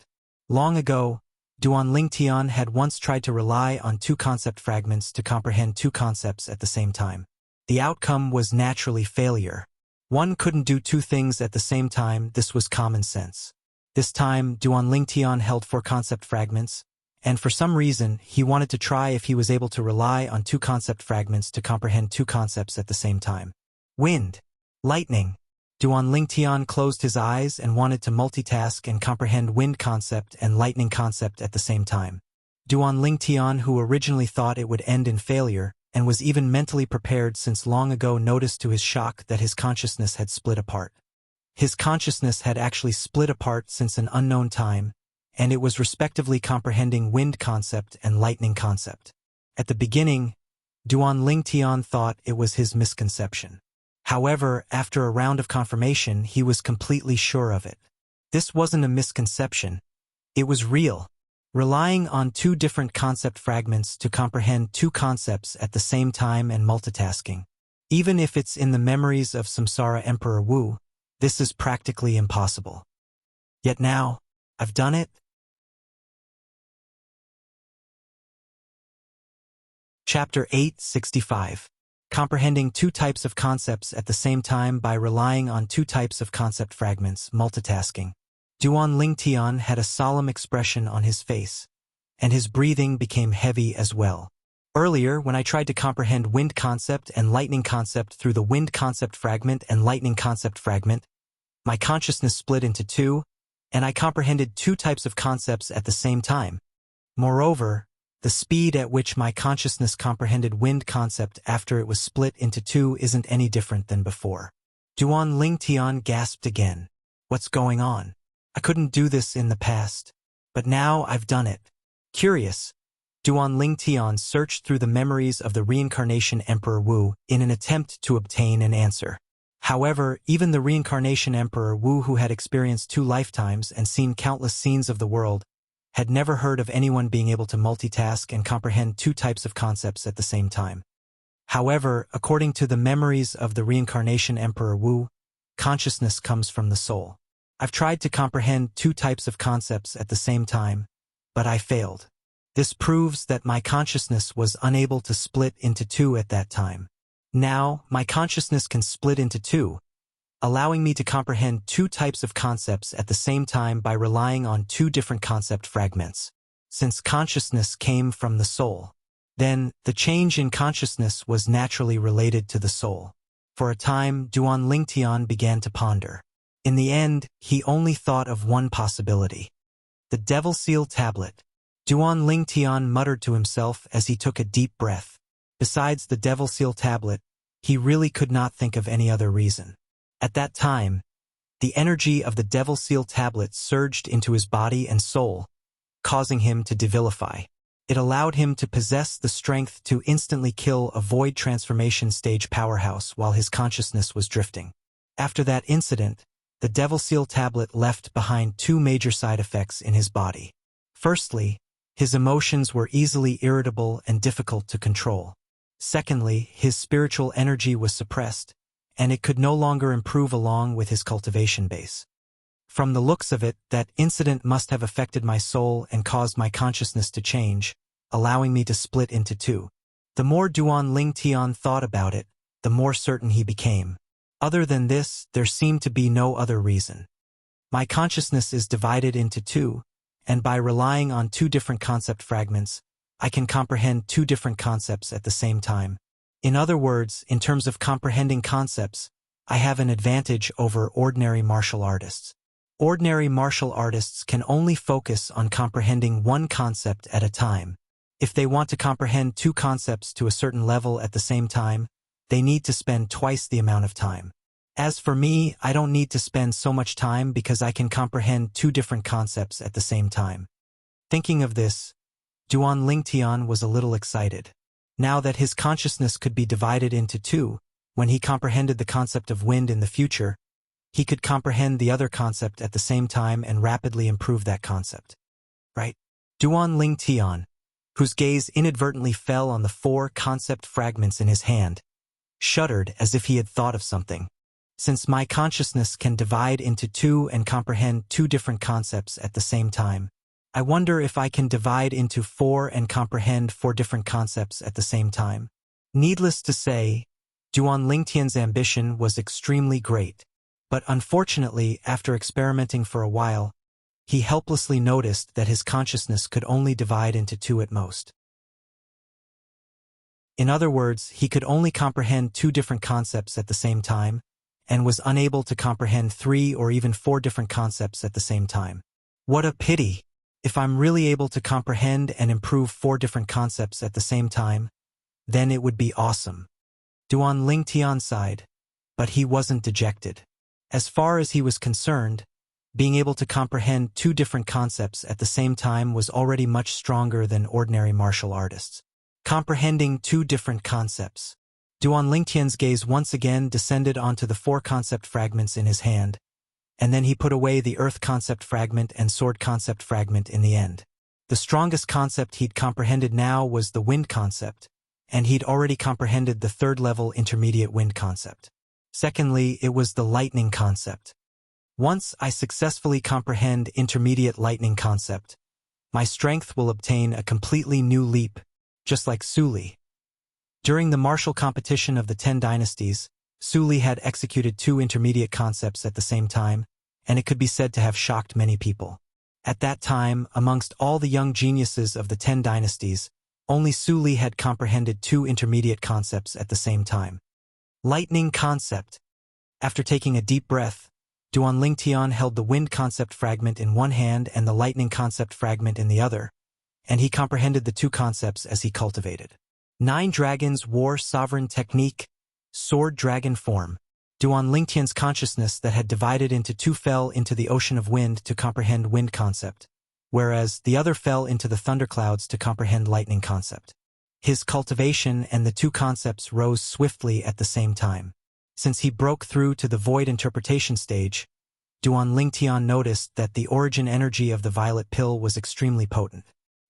Long ago, Duan Lingtian had once tried to rely on 2 concept fragments to comprehend 2 concepts at the same time. The outcome was naturally failure. One couldn't do 2 things at the same time. This was common sense. This time, Duan Lingtian held 4 concept fragments, and for some reason, he wanted to try if he was able to rely on 2 concept fragments to comprehend 2 concepts at the same time. Wind. Lightning. Duan Lingtian closed his eyes and wanted to multitask and comprehend wind concept and lightning concept at the same time. Duan Lingtian, who originally thought it would end in failure, and was even mentally prepared since long ago, noticed to his shock that his consciousness had split apart. His consciousness had actually split apart since an unknown time, and it was respectively comprehending wind concept and lightning concept. At the beginning, Duan Lingtian thought it was his misconception. However, after a round of confirmation, he was completely sure of it. This wasn't a misconception. It was real. Relying on 2 different concept fragments to comprehend 2 concepts at the same time and multitasking. Even if it's in the memories of Samsara Emperor Wu, this is practically impossible. Yet now, I've done it. Chapter 865. Comprehending 2 types of concepts at the same time by relying on 2 types of concept fragments, multitasking. Duan Lingtian had a solemn expression on his face, and his breathing became heavy as well. Earlier, when I tried to comprehend wind concept and lightning concept through the wind concept fragment and lightning concept fragment, My consciousness split into two, and I comprehended two types of concepts at the same time. Moreover, the speed at which my consciousness comprehended wind concept after it was split into two isn't any different than before. Duan Lingtian gasped again. What's going on? I couldn't do this in the past, but now I've done it. Curious, Duan Lingtian searched through the memories of the reincarnation Emperor Wu in an attempt to obtain an answer. However, even the reincarnation Emperor Wu, who had experienced 2 lifetimes and seen countless scenes of the world, had never heard of anyone being able to multitask and comprehend 2 types of concepts at the same time. However, according to the memories of the reincarnation Emperor Wu, consciousness comes from the soul. I've tried to comprehend 2 types of concepts at the same time, but I failed. This proves that my consciousness was unable to split into 2 at that time. Now, my consciousness can split into 2, allowing me to comprehend 2 types of concepts at the same time by relying on 2 different concept fragments. Since consciousness came from the soul, then the change in consciousness was naturally related to the soul. For a time, Duan Lingtian began to ponder. In the end, he only thought of one possibility. The Devil Seal Tablet. Duan Lingtian muttered to himself as he took a deep breath. Besides the Devil Seal Tablet, he really could not think of any other reason. At that time, the energy of the Devil Seal Tablet surged into his body and soul, causing him to devilify. It allowed him to possess the strength to instantly kill a void transformation stage powerhouse while his consciousness was drifting. After that incident, the Devil Seal Tablet left behind 2 major side effects in his body. Firstly, his emotions were easily irritable and difficult to control. Secondly, his spiritual energy was suppressed, and it could no longer improve along with his cultivation base. From the looks of it, that incident must have affected my soul and caused my consciousness to change, allowing me to split into 2. The more Duan Lingtian thought about it, the more certain he became. Other than this, there seemed to be no other reason. My consciousness is divided into 2, and by relying on 2 different concept fragments, I can comprehend 2 different concepts at the same time. In other words, in terms of comprehending concepts, I have an advantage over ordinary martial artists. Ordinary martial artists can only focus on comprehending 1 concept at a time. If they want to comprehend 2 concepts to a certain level at the same time, they need to spend twice the amount of time. As for me, I don't need to spend so much time because I can comprehend 2 different concepts at the same time. Thinking of this, Duan Lingtian was a little excited. Now that his consciousness could be divided into 2, when he comprehended the concept of wind in the future, he could comprehend the other concept at the same time and rapidly improve that concept. Right? Duan Lingtian, whose gaze inadvertently fell on the 4 concept fragments in his hand, shuddered as if he had thought of something. Since my consciousness can divide into 2 and comprehend 2 different concepts at the same time, I wonder if I can divide into 4 and comprehend 4 different concepts at the same time. Needless to say, Duan Lingtian's ambition was extremely great. But unfortunately, after experimenting for a while, he helplessly noticed that his consciousness could only divide into 2 at most. In other words, he could only comprehend 2 different concepts at the same time, and was unable to comprehend 3 or even 4 different concepts at the same time. What a pity! If I'm really able to comprehend and improve 4 different concepts at the same time, then it would be awesome. Duan Lingtian sighed, but he wasn't dejected. As far as he was concerned, being able to comprehend 2 different concepts at the same time was already much stronger than ordinary martial artists. Comprehending 2 different concepts. Duan Lingtian's gaze once again descended onto the 4 concept fragments in his hand, and then he put away the earth concept fragment and sword concept fragment in the end. The strongest concept he'd comprehended now was the wind concept, and he'd already comprehended the 3rd level intermediate wind concept. Secondly, it was the lightning concept. Once I successfully comprehend intermediate lightning concept, my strength will obtain a completely new leap, just like Su Li. During the martial competition of the 10 dynasties, Su Li had executed 2 intermediate concepts at the same time, and it could be said to have shocked many people. At that time, amongst all the young geniuses of the 10 dynasties, only Su Li had comprehended 2 intermediate concepts at the same time. Lightning concept. After taking a deep breath, Duan Lingtian held the wind concept fragment in one hand and the lightning concept fragment in the other, and he comprehended the two concepts as he cultivated. 9 dragons wore sovereign technique, sword dragon form. Duan Lingtian's consciousness that had divided into two fell into the ocean of wind to comprehend wind concept, whereas the other fell into the thunderclouds to comprehend lightning concept. His cultivation and the two concepts rose swiftly at the same time. Since he broke through to the void interpretation stage, Duan Lingtian noticed that the origin energy of the violet pill was extremely potent.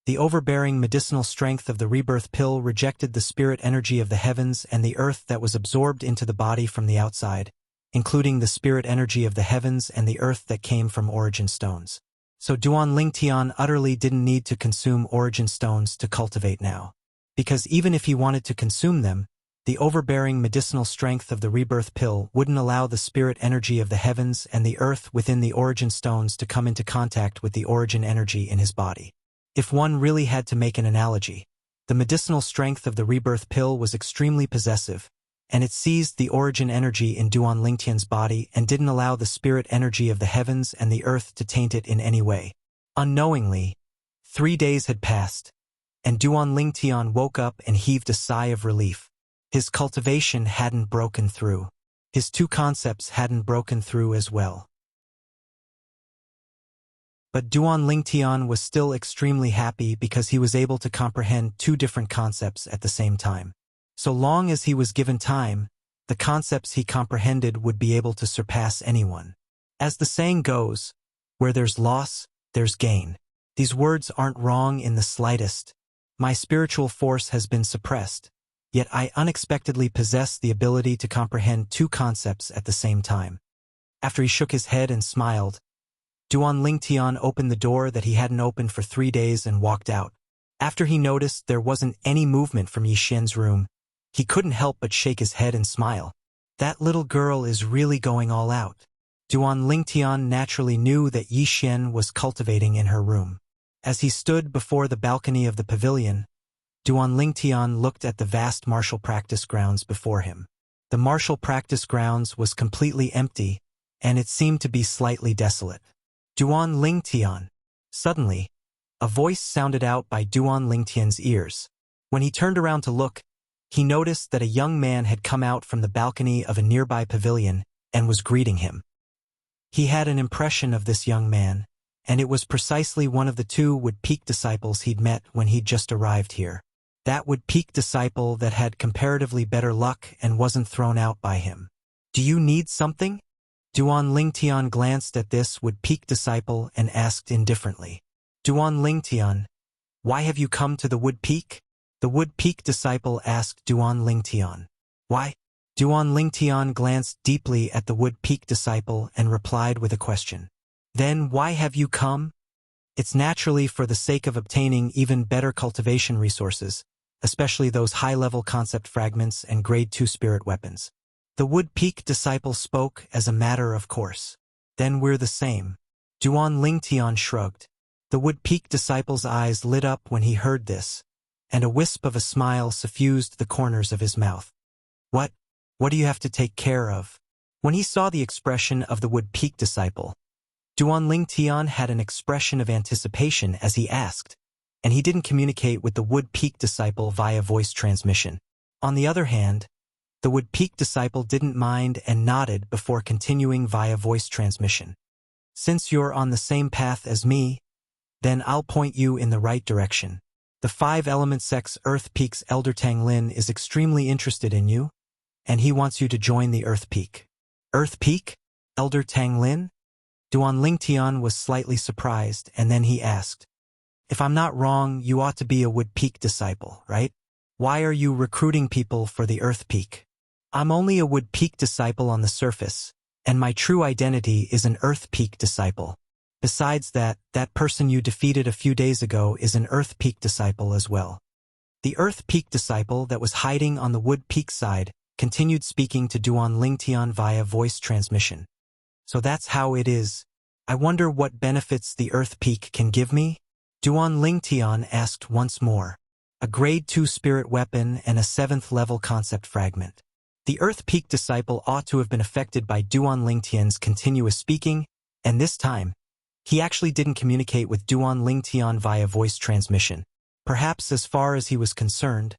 The overbearing medicinal strength of the rebirth pill rejected the spirit energy of the heavens and the earth that was absorbed into the body from the outside, including the spirit energy of the heavens and the earth that came from origin stones. So Duan Lingtian utterly didn't need to consume origin stones to cultivate now. Because even if he wanted to consume them, the overbearing medicinal strength of the rebirth pill wouldn't allow the spirit energy of the heavens and the earth within the origin stones to come into contact with the origin energy in his body. If one really had to make an analogy, the medicinal strength of the rebirth pill was extremely possessive, and it seized the origin energy in Duan Lingtian's body and didn't allow the spirit energy of the heavens and the earth to taint it in any way. Unknowingly, 3 days had passed, and Duan Lingtian woke up and heaved a sigh of relief. His cultivation hadn't broken through. His two concepts hadn't broken through as well. But Duan Lingtian was still extremely happy because he was able to comprehend two different concepts at the same time. So long as he was given time, the concepts he comprehended would be able to surpass anyone. As the saying goes, where there's loss, there's gain. These words aren't wrong in the slightest. My spiritual force has been suppressed, yet I unexpectedly possess the ability to comprehend two concepts at the same time. After he shook his head and smiled, Duan Lingtian opened the door that he hadn't opened for 3 days and walked out. After he noticed there wasn't any movement from Yi Xian's room, he couldn't help but shake his head and smile. That little girl is really going all out. Duan Lingtian naturally knew that Yi Xian was cultivating in her room. As he stood before the balcony of the pavilion, Duan Lingtian looked at the vast martial practice grounds before him. The martial practice grounds was completely empty, and it seemed to be slightly desolate. Duan Lingtian. Suddenly, a voice sounded out by Duan Lingtian's ears. When he turned around to look, he noticed that a young man had come out from the balcony of a nearby pavilion and was greeting him. He had an impression of this young man, and it was precisely one of the 2 Wood Peak disciples he'd met when he'd just arrived here. That Wood Peak disciple that had comparatively better luck and wasn't thrown out by him. Do you need something? Duan Lingtian glanced at this Wood Peak disciple and asked indifferently. Duan Lingtian, why have you come to the Wood Peak? The Wood Peak disciple asked Duan Lingtian. Why? Duan Lingtian glanced deeply at the Wood Peak disciple and replied with a question. Then why have you come? It's naturally for the sake of obtaining even better cultivation resources, especially those high-level concept fragments and grade 2 spirit weapons. The Wood Peak disciple spoke as a matter of course. Then we're the same. Duan Lingtian shrugged. The Wood Peak disciple's eyes lit up when he heard this, and a wisp of a smile suffused the corners of his mouth. What do you have to take care of? When he saw the expression of the Wood Peak disciple, Duan Lingtian had an expression of anticipation as he asked, and he didn't communicate with the Wood Peak disciple via voice transmission. On the other hand, the Wood Peak disciple didn't mind and nodded before continuing via voice transmission. Since you're on the same path as me, then I'll point you in the right direction. The 5-element sex Earth Peak's Elder Tang Lin is extremely interested in you, and he wants you to join the Earth Peak. Earth Peak? Elder Tang Lin? Duan Lingtian was slightly surprised, and then he asked, if I'm not wrong, you ought to be a Wood Peak disciple, right? Why are you recruiting people for the Earth Peak? I'm only a Wood Peak disciple on the surface, and my true identity is an Earth Peak disciple. Besides that, that person you defeated a few days ago is an Earth Peak disciple as well. The Earth Peak disciple that was hiding on the Wood Peak side continued speaking to Duan Lingtian via voice transmission. So that's how it is. I wonder what benefits the Earth Peak can give me? Duan Lingtian asked once more. A grade 2 spirit weapon and a 7th level concept fragment. The Earth Peak disciple ought to have been affected by Duan Lingtian's continuous speaking, and this time, he actually didn't communicate with Duan Lingtian via voice transmission. Perhaps as far as he was concerned,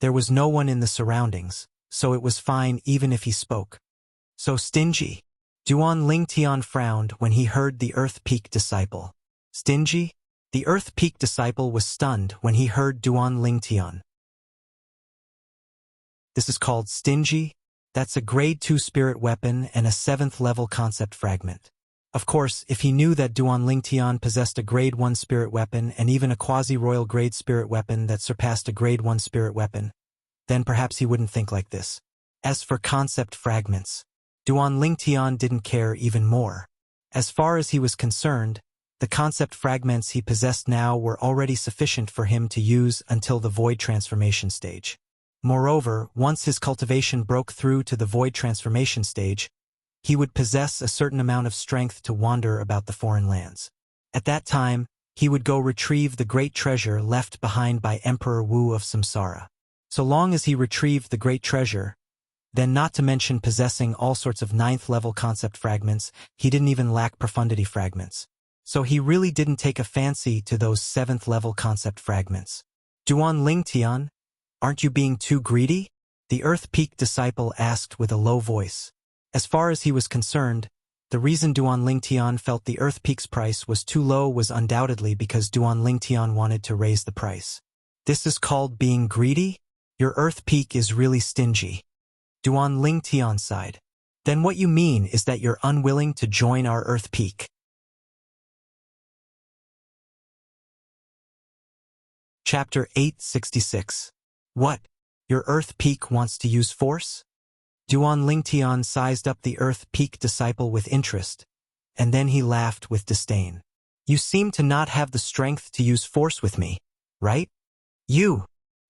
there was no one in the surroundings, so it was fine even if he spoke. So stingy. Duan Lingtian frowned when he heard the Earth Peak disciple. Stingy? The Earth Peak disciple was stunned when he heard Duan Lingtian. This is called stingy. That's a grade 2 spirit weapon and a 7th level concept fragment. Of course, if he knew that Duan Lingtian possessed a grade 1 spirit weapon and even a quasi-royal grade spirit weapon that surpassed a grade 1 spirit weapon, then perhaps he wouldn't think like this. As for concept fragments, Duan Lingtian didn't care even more. As far as he was concerned, the concept fragments he possessed now were already sufficient for him to use until the void transformation stage. Moreover, once his cultivation broke through to the void transformation stage, he would possess a certain amount of strength to wander about the foreign lands. At that time, he would go retrieve the great treasure left behind by Emperor Wu of Samsara. So long as he retrieved the great treasure, then not to mention possessing all sorts of 9th level concept fragments, he didn't even lack profundity fragments. So he really didn't take a fancy to those 7th level concept fragments. Duan Lingtian, aren't you being too greedy? The Earth Peak disciple asked with a low voice. As far as he was concerned, the reason Duan Lingtian felt the Earth Peak's price was too low was undoubtedly because Duan Lingtian wanted to raise the price. This is called being greedy? Your Earth Peak is really stingy. Duan Lingtian sighed. Then what you mean is that you're unwilling to join our Earth Peak. Chapter 866. What? Your Earth Peak wants to use force? Duan Lingtian sized up the Earth Peak disciple with interest, and then he laughed with disdain. You seem to not have the strength to use force with me, right? You!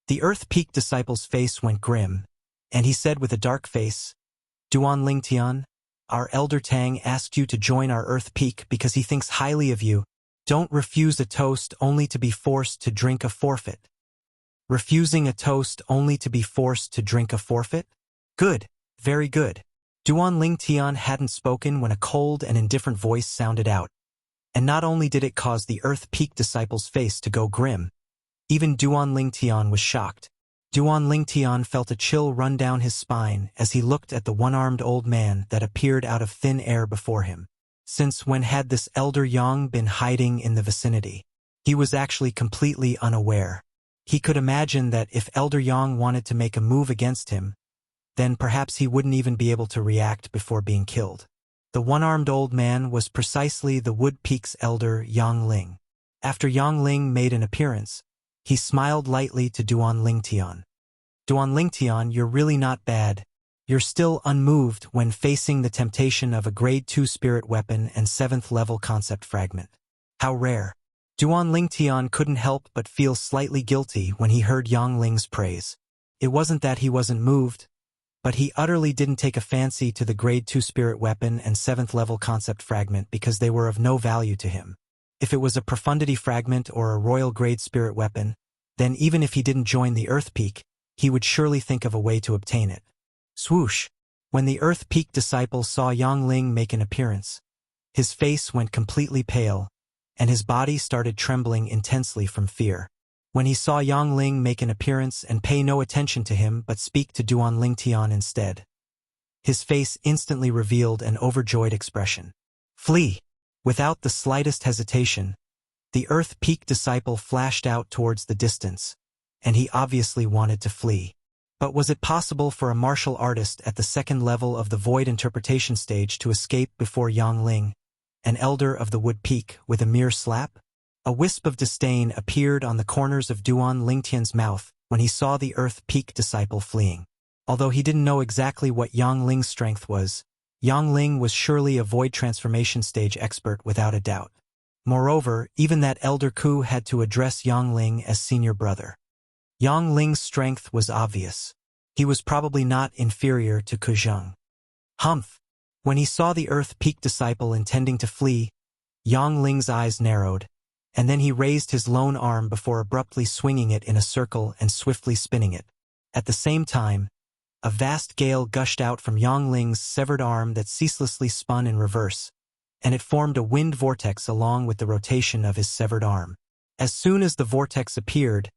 The Earth Peak disciple's face went grim, and he said with a dark face, Duan Lingtian, our Elder Tang asked you to join our Earth Peak because he thinks highly of you. Don't refuse a toast only to be forced to drink a forfeit. Refusing a toast only to be forced to drink a forfeit? Good, very good. Duan Lingtian hadn't spoken when a cold and indifferent voice sounded out. And not only did it cause the Earth Peak disciple's face to go grim, even Duan Lingtian was shocked. Duan Lingtian felt a chill run down his spine as he looked at the one-armed old man that appeared out of thin air before him. Since when had this Elder Yang been hiding in the vicinity? He was actually completely unaware. He could imagine that if Elder Yang wanted to make a move against him, then perhaps he wouldn't even be able to react before being killed. The one-armed old man was precisely the Wood Peak's elder Yang Ling. After Yang Ling made an appearance, he smiled lightly to Duan Lingtian. Duan Lingtian, you're really not bad. You're still unmoved when facing the temptation of a grade 2 spirit weapon and 7th level concept fragment. How rare. Duan Lingtian couldn't help but feel slightly guilty when he heard Yang Ling's praise. It wasn't that he wasn't moved, but he utterly didn't take a fancy to the grade 2 spirit weapon and 7th level concept fragment because they were of no value to him. If it was a profundity fragment or a royal grade spirit weapon, then even if he didn't join the Earth Peak, he would surely think of a way to obtain it. Swoosh! When the Earth Peak disciple saw Yang Ling make an appearance, his face went completely pale, and his body started trembling intensely from fear. When he saw Yang Ling make an appearance and pay no attention to him but speak to Duan Lingtian instead, his face instantly revealed an overjoyed expression. Flee! Without the slightest hesitation, the Earth Peak disciple flashed out towards the distance, and he obviously wanted to flee. But was it possible for a martial artist at the 2nd level of the Void Interpretation stage to escape before Yang Ling, an elder of the Wood Peak, with a mere slap? A wisp of disdain appeared on the corners of Duan Lingtian's mouth when he saw the Earth Peak disciple fleeing. Although he didn't know exactly what Yang Ling's strength was, Yang Ling was surely a Void Transformation stage expert without a doubt. Moreover, even that Elder Ku had to address Yang Ling as senior brother. Yang Ling's strength was obvious. He was probably not inferior to Ku Zheng. Humph! When he saw the Earth Peak disciple intending to flee, Yang Ling's eyes narrowed, and then he raised his lone arm before abruptly swinging it in a circle and swiftly spinning it. At the same time, A vast gale gushed out from Yang Ling's severed arm that ceaselessly spun in reverse, and it formed a wind vortex along with the rotation of his severed arm. As soon as the vortex appeared,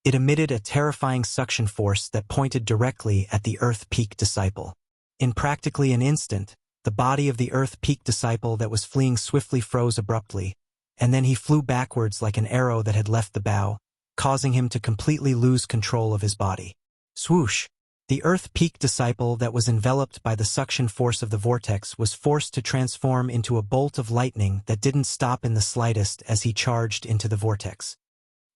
it emitted a terrifying suction force that pointed directly at the Earth Peak disciple. In practically an instant, the body of the Earth Peak disciple that was fleeing swiftly froze abruptly, and then he flew backwards like an arrow that had left the bow, causing him to completely lose control of his body. Swoosh! The Earth Peak disciple that was enveloped by the suction force of the vortex was forced to transform into a bolt of lightning that didn't stop in the slightest as he charged into the vortex.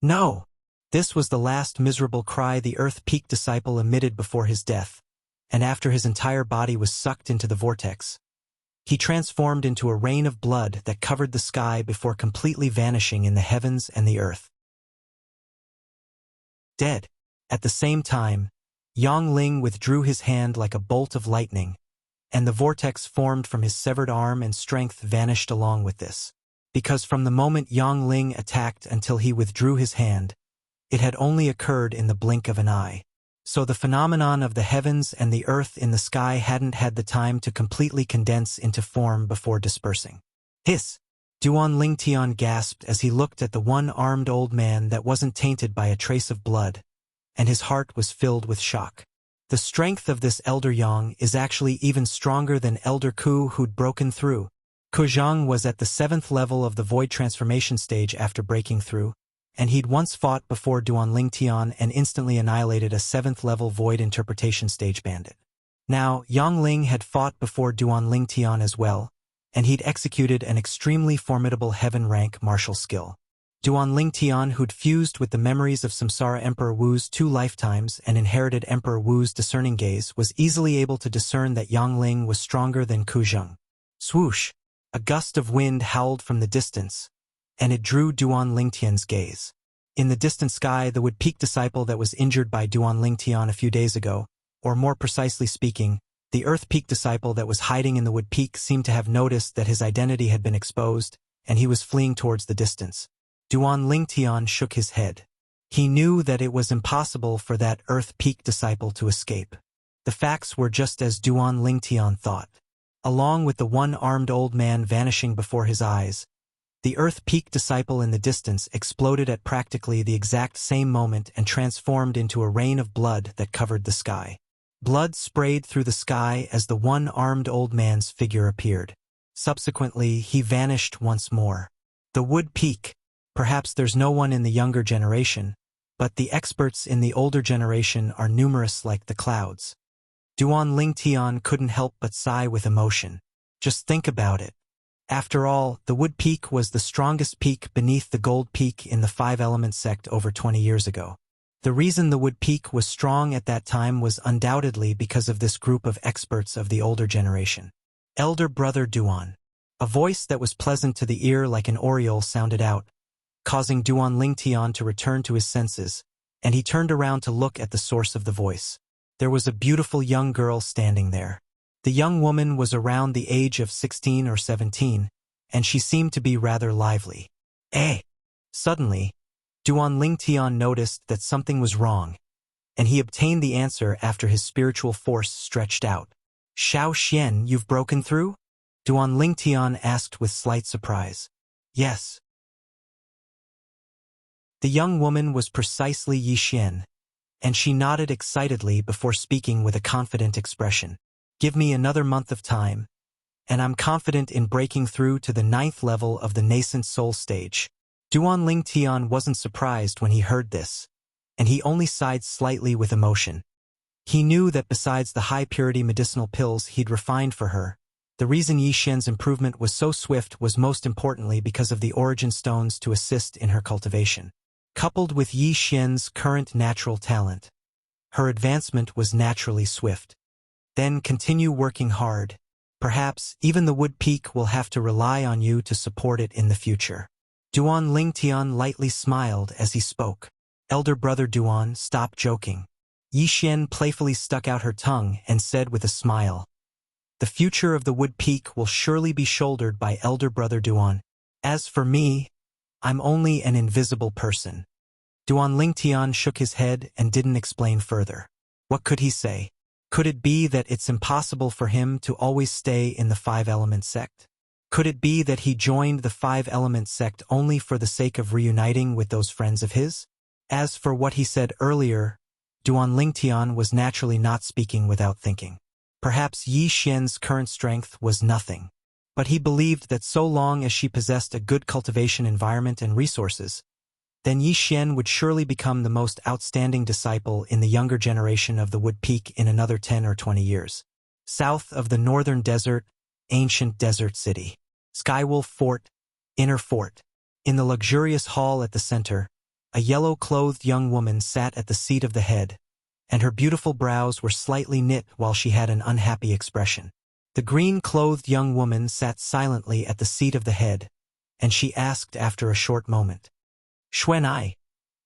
No! This was the last miserable cry the Earth Peak disciple emitted before his death, and after his entire body was sucked into the vortex, he transformed into a rain of blood that covered the sky before completely vanishing in the heavens and the earth. Dead. At the same time, Yang Ling withdrew his hand like a bolt of lightning, and the vortex formed from his severed arm and strength vanished along with this. Because from the moment Yang Ling attacked until he withdrew his hand, it had only occurred in the blink of an eye. So the phenomenon of the heavens and the earth in the sky hadn't had the time to completely condense into form before dispersing. Hiss! Duan Lingtian gasped as he looked at the one-armed old man that wasn't tainted by a trace of blood, and his heart was filled with shock. The strength of this Elder Yang is actually even stronger than Elder Ku who'd broken through. Ku Zhang was at the 7th level of the void transformation stage after breaking through, and he'd once fought before Duan Lingtian and instantly annihilated a 7th level void interpretation stage bandit. Now, Yang Ling had fought before Duan Lingtian as well, and he'd executed an extremely formidable heaven rank martial skill. Duan Lingtian, who'd fused with the memories of Samsara Emperor Wu's 2 lifetimes and inherited Emperor Wu's discerning gaze, was easily able to discern that Yang Ling was stronger than Ku Zhang. Swoosh! A gust of wind howled from the distance, and it drew Duan Lingtian's gaze. In the distant sky, the Wood Peak disciple that was injured by Duan Lingtian a few days ago, or more precisely speaking, the Earth Peak disciple that was hiding in the Wood Peak seemed to have noticed that his identity had been exposed, and he was fleeing towards the distance. Duan Lingtian shook his head. He knew that it was impossible for that Earth Peak disciple to escape. The facts were just as Duan Lingtian thought. Along with the one-armed old man vanishing before his eyes, the Earth Peak disciple in the distance exploded at practically the exact same moment and transformed into a rain of blood that covered the sky. Blood sprayed through the sky as the one-armed old man's figure appeared. Subsequently, he vanished once more. The Wood Peak. Perhaps there's no one in the younger generation, but the experts in the older generation are numerous like the clouds. Duan Lingtian couldn't help but sigh with emotion. Just think about it. After all, the Wood Peak was the strongest peak beneath the Gold Peak in the 5-element sect over 20 years ago. The reason the Wood Peak was strong at that time was undoubtedly because of this group of experts of the older generation. Elder Brother Duan. A voice that was pleasant to the ear like an oriole sounded out, causing Duan Lingtian to return to his senses, and he turned around to look at the source of the voice. There was a beautiful young girl standing there. The young woman was around the age of 16 or 17, and she seemed to be rather lively. Eh! Suddenly, Duan Lingtian noticed that something was wrong, and he obtained the answer after his spiritual force stretched out. Xiao Xian, you've broken through? Duan Lingtian asked with slight surprise. Yes. The young woman was precisely Yi Xian, and she nodded excitedly before speaking with a confident expression. Give me another month of time, and I'm confident in breaking through to the 9th level of the nascent soul stage. Duan Lingtian wasn't surprised when he heard this, and he only sighed slightly with emotion. He knew that besides the high-purity medicinal pills he'd refined for her, the reason Yi Xian's improvement was so swift was most importantly because of the origin stones to assist in her cultivation. Coupled with Yi Xian's current natural talent, her advancement was naturally swift. Then continue working hard. Perhaps even the Wood Peak will have to rely on you to support it in the future. Duan Lingtian lightly smiled as he spoke. Elder Brother Duan, stop joking. Yi Xian playfully stuck out her tongue and said with a smile, the future of the Wood Peak will surely be shouldered by Elder Brother Duan. As for me, I'm only an invisible person. Duan Lingtian shook his head and didn't explain further. What could he say? Could it be that it's impossible for him to always stay in the Five-Element sect? Could it be that he joined the Five-Element sect only for the sake of reuniting with those friends of his? As for what he said earlier, Duan Lingtian was naturally not speaking without thinking. Perhaps Yi Xian's current strength was nothing. But he believed that so long as she possessed a good cultivation environment and resources, then Yi Xian would surely become the most outstanding disciple in the younger generation of the Wood Peak in another 10 or 20 years. South of the northern desert, ancient desert city. Skywolf Fort, Inner Fort. In the luxurious hall at the center, a yellow-clothed young woman sat at the seat of the head, and her beautiful brows were slightly knit while she had an unhappy expression. The green-clothed young woman sat silently at the seat of the head, and she asked after a short moment, "Xuanai,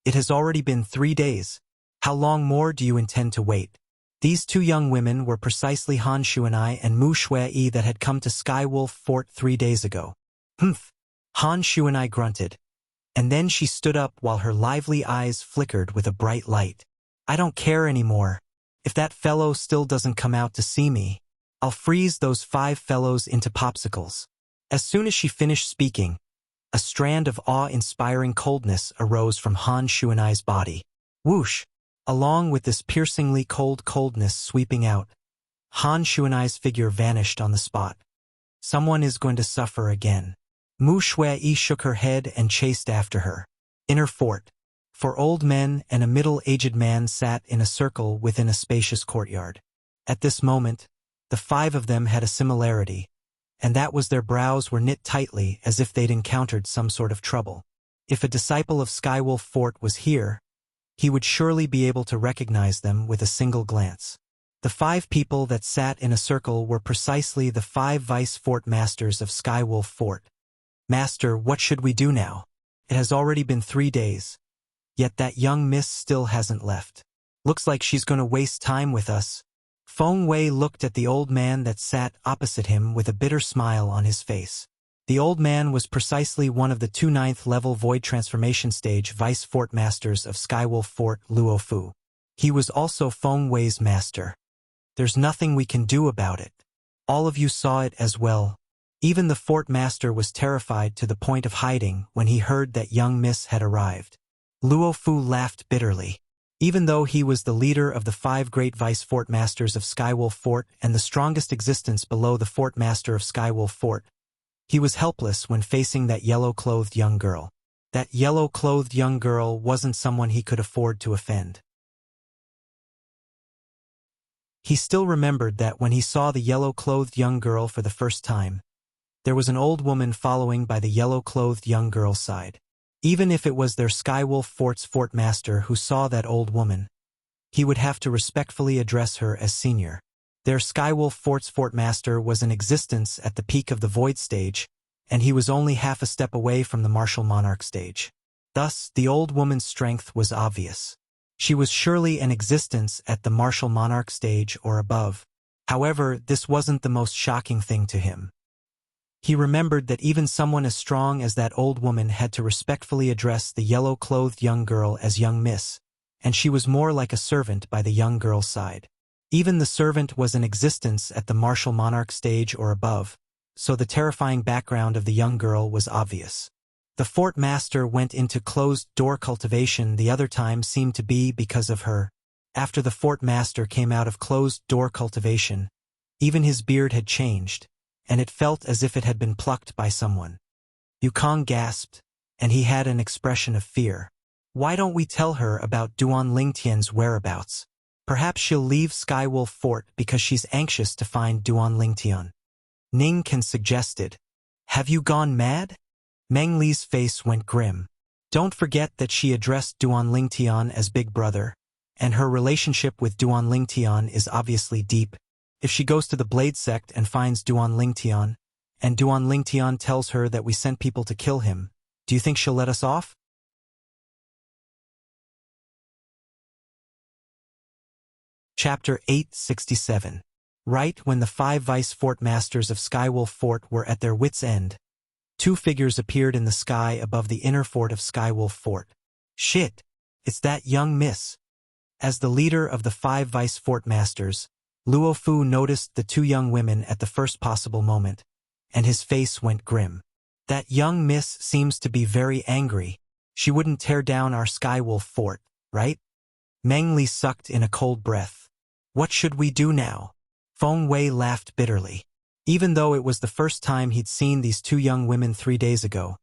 it has already been 3 days. How long more do you intend to wait?" These two young women were precisely Han Xuanai and Mu Shui that had come to Skywolf Fort 3 days ago. Humph! Han Xuanai grunted, and then she stood up while her lively eyes flickered with a bright light. "I don't care anymore. If that fellow still doesn't come out to see me, I'll freeze those 5 fellows into popsicles." As soon as she finished speaking, a strand of awe-inspiring coldness arose from Han Xuanai's body. Whoosh! Along with this piercingly cold coldness sweeping out, Han Xuanai's figure vanished on the spot. Someone is going to suffer again. Mu Shui shook her head and chased after her. Inner Fort. 4 old men and a middle-aged man sat in a circle within a spacious courtyard. At this moment, the 5 of them had a similarity, and that was their brows were knit tightly as if they'd encountered some sort of trouble. If a disciple of Skywolf Fort was here, he would surely be able to recognize them with a single glance. The 5 people that sat in a circle were precisely the 5 vice fort masters of Skywolf Fort. "Master, what should we do now? It has already been 3 days. Yet that young miss still hasn't left. Looks like she's going to waste time with us." Feng Wei looked at the old man that sat opposite him with a bitter smile on his face. The old man was precisely one of the 2 9th-level Void Transformation Stage Vice Fort Masters of Skywolf Fort, Luo Fu. He was also Feng Wei's master. "There's nothing we can do about it. All of you saw it as well." Even the fort master was terrified to the point of hiding when he heard that young miss had arrived. Luo Fu laughed bitterly. Even though he was the leader of the 5 great vice fort masters of Skywolf Fort and the strongest existence below the fort master of Skywolf Fort, he was helpless when facing that yellow-clothed young girl. That yellow-clothed young girl wasn't someone he could afford to offend. He still remembered that when he saw the yellow-clothed young girl for the first time, there was an old woman following by the yellow-clothed young girl's side. Even if it was their Skywolf Fort's fort master who saw that old woman, he would have to respectfully address her as senior. Their Skywolf Fort's fort master was in existence at the peak of the Void stage, and he was only half a step away from the Martial Monarch stage. Thus, the old woman's strength was obvious. She was surely in existence at the Martial Monarch stage or above. However, this wasn't the most shocking thing to him. He remembered that even someone as strong as that old woman had to respectfully address the yellow-clothed young girl as young miss, and she was more like a servant by the young girl's side. Even the servant was in existence at the Martial Monarch stage or above, so the terrifying background of the young girl was obvious. The fort master went into closed-door cultivation the other time seemed to be because of her. After the fort master came out of closed-door cultivation, even his beard had changed, and it felt as if it had been plucked by someone. Yukong gasped, and he had an expression of fear. "Why don't we tell her about Duan Lingtian's whereabouts? Perhaps she'll leave Skywolf Fort because she's anxious to find Duan Lingtian." Ning Kan suggested. "Have you gone mad?" Meng Li's face went grim. Don't forget that she addressed Duan Lingtian as Big Brother, and her relationship with Duan Lingtian is obviously deep. If she goes to the Blade Sect and finds Duan Lingtian, and Duan Lingtian tells her that we sent people to kill him, do you think she'll let us off? Chapter 867. Right when the 5 vice fort masters of Skywolf Fort were at their wits' end, 2 figures appeared in the sky above the inner fort of Skywolf Fort. "Shit! It's that young miss." As the leader of the 5 vice fort masters, Luo Fu noticed the two young women at the first possible moment, and his face went grim. That young miss seems to be very angry. She wouldn't tear down our Skywolf fort, right? Meng Li sucked in a cold breath. What should we do now? Feng Wei laughed bitterly. Even though it was the first time he'd seen these two young women 3 days ago,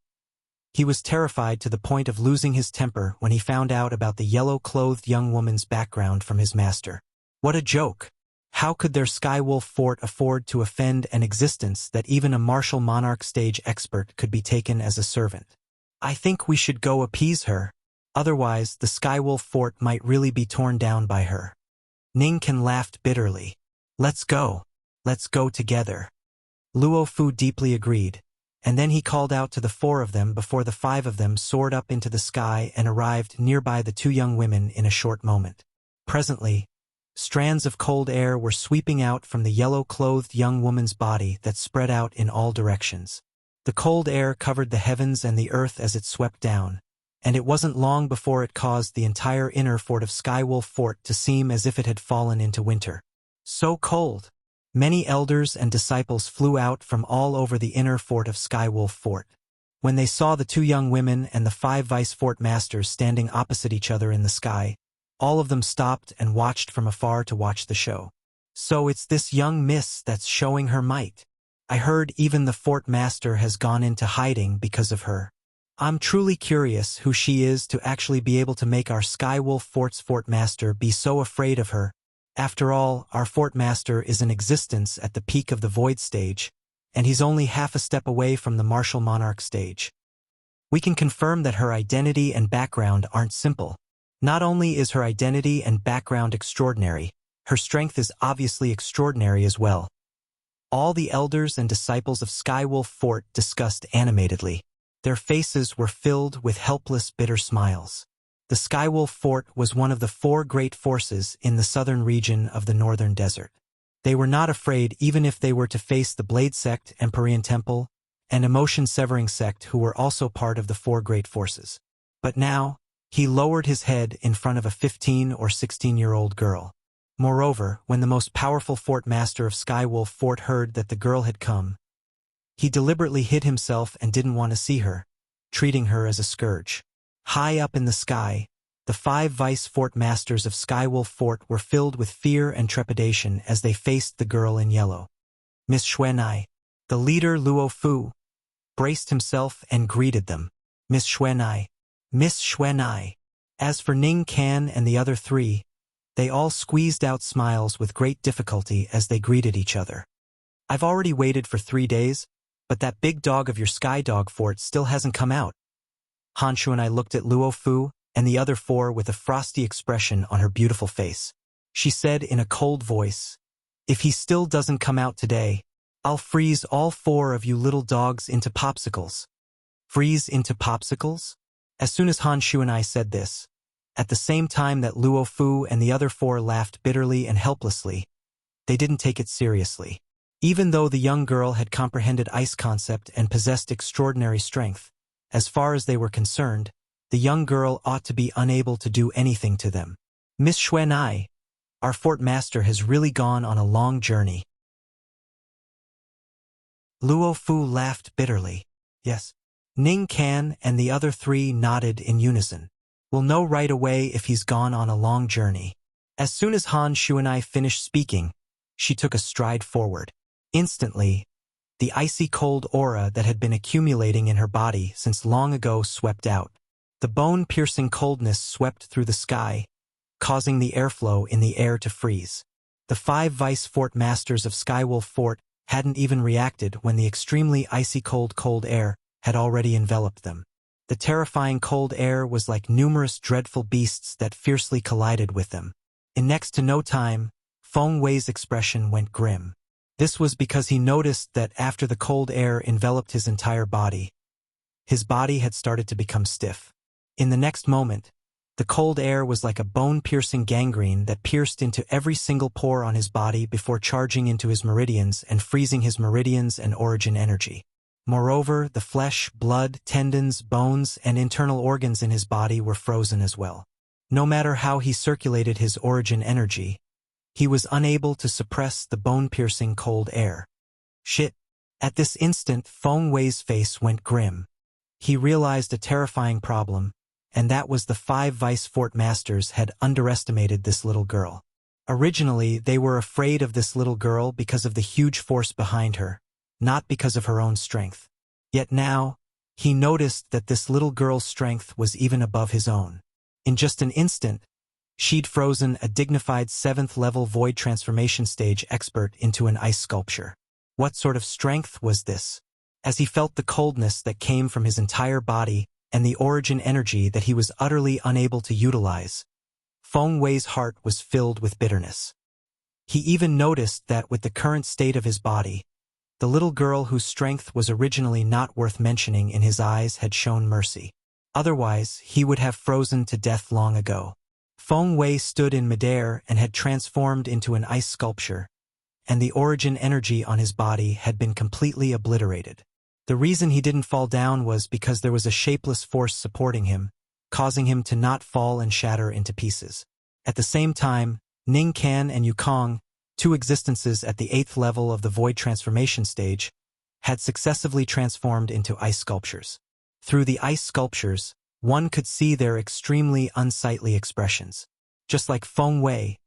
he was terrified to the point of losing his temper when he found out about the yellow-clothed young woman's background from his master. What a joke! How could their Skywolf fort afford to offend an existence that even a martial monarch stage expert could be taken as a servant? I think we should go appease her. Otherwise, the Skywolf fort might really be torn down by her. Ning Can laughed bitterly. Let's go. Let's go together. Luo Fu deeply agreed, and then he called out to the 4 of them before the 5 of them soared up into the sky and arrived nearby the 2 young women in a short moment. Presently, strands of cold air were sweeping out from the yellow-clothed young woman's body that spread out in all directions. The cold air covered the heavens and the earth as it swept down, and it wasn't long before it caused the entire inner fort of Skywolf Fort to seem as if it had fallen into winter. So cold! Many elders and disciples flew out from all over the inner fort of Skywolf Fort. When they saw the 2 young women and the 5 vice fort masters standing opposite each other in the sky, all of them stopped and watched from afar to watch the show. So it's this young miss that's showing her might. I heard even the fort master has gone into hiding because of her. I'm truly curious who she is to actually be able to make our Skywolf Fort's fort master be so afraid of her. After all, our fort master is in existence at the peak of the void stage, and he's only half a step away from the martial monarch stage. We can confirm that her identity and background aren't simple. Not only is her identity and background extraordinary, her strength is obviously extraordinary as well. All the elders and disciples of Skywolf Fort discussed animatedly. Their faces were filled with helpless, bitter smiles. The Skywolf Fort was one of the 4 great forces in the southern region of the northern desert. They were not afraid even if they were to face the Blade Sect, Empyrean Temple, and Emotion-Severing Sect, who were also part of the 4 great forces. But now, he lowered his head in front of a 15 or 16-year-old girl. Moreover, when the most powerful fort master of Skywolf Fort heard that the girl had come, he deliberately hid himself and didn't want to see her, treating her as a scourge. High up in the sky, the 5 vice fort masters of Skywolf Fort were filled with fear and trepidation as they faced the girl in yellow. Miss Xuanai, the leader Luo Fu, braced himself and greeted them. Miss Xuanai, Miss Xuanai. As for Ning Can and the other 3, they all squeezed out smiles with great difficulty as they greeted each other. I've already waited for 3 days, but that big dog of your Sky Dog Fort still hasn't come out. Han Xuanai looked at Luo Fu and the other 4 with a frosty expression on her beautiful face. She said in a cold voice, "If he still doesn't come out today, I'll freeze all 4 of you little dogs into popsicles." Freeze into popsicles? As soon as Han Xuanai said this, at the same time that Luo Fu and the other 4 laughed bitterly and helplessly, they didn't take it seriously. Even though the young girl had comprehended ice concept and possessed extraordinary strength, as far as they were concerned, the young girl ought to be unable to do anything to them. Miss Xuanai, our fort master has really gone on a long journey. Luo Fu laughed bitterly. Yes. Ning Can and the other 3 nodded in unison. We'll know right away if he's gone on a long journey. As soon as Han Xuanai finished speaking, she took a stride forward. Instantly, the icy cold aura that had been accumulating in her body since long ago swept out. The bone-piercing coldness swept through the sky, causing the airflow in the air to freeze. The 5 vice fort masters of Skywolf Fort hadn't even reacted when the extremely icy cold air had already enveloped them. The terrifying cold air was like numerous dreadful beasts that fiercely collided with them. In next to no time, Feng Wei's expression went grim. This was because he noticed that after the cold air enveloped his entire body, his body had started to become stiff. In the next moment, the cold air was like a bone-piercing gangrene that pierced into every single pore on his body before charging into his meridians and freezing his meridians and origin energy. Moreover, the flesh, blood, tendons, bones, and internal organs in his body were frozen as well. No matter how he circulated his origin energy, He was unable to suppress the bone-piercing cold air. Shit. At this instant, Feng Wei's face went grim. He realized a terrifying problem, and that was the 5 vice fort masters had underestimated this little girl. Originally, they were afraid of this little girl because of the huge force behind her, not because of her own strength. Yet now, he noticed that this little girl's strength was even above his own. In just an instant, she'd frozen a dignified 7th-level void transformation stage expert into an ice sculpture. What sort of strength was this? As he felt the coldness that came from his entire body and the origin energy that he was utterly unable to utilize, Feng Wei's heart was filled with bitterness. He even noticed that with the current state of his body, the little girl whose strength was originally not worth mentioning in his eyes had shown mercy. Otherwise, he would have frozen to death long ago. Feng Wei stood in midair and had transformed into an ice sculpture, and the origin energy on his body had been completely obliterated. The reason he didn't fall down was because there was a shapeless force supporting him, causing him to not fall and shatter into pieces. At the same time, Ning Can and Yukong, 2 existences at the 8th level of the void transformation stage, had successively transformed into ice sculptures. Through the ice sculptures, one could see their extremely unsightly expressions. Just like Feng Wei,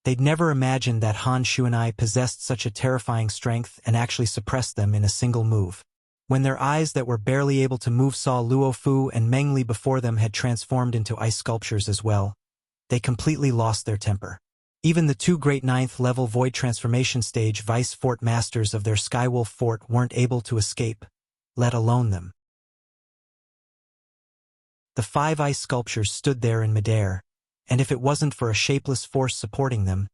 they'd never imagined that Han Shuanai possessed such a terrifying strength and actually suppressed them in a single move. When their eyes that were barely able to move saw Luo Fu and Meng Li before them had transformed into ice sculptures as well, they completely lost their temper. Even the 2 great 9th-level void transformation stage vice fort masters of their Skywolf fort weren't able to escape, let alone them. The 5 ice sculptures stood there in midair, and if it wasn't for a shapeless force supporting them,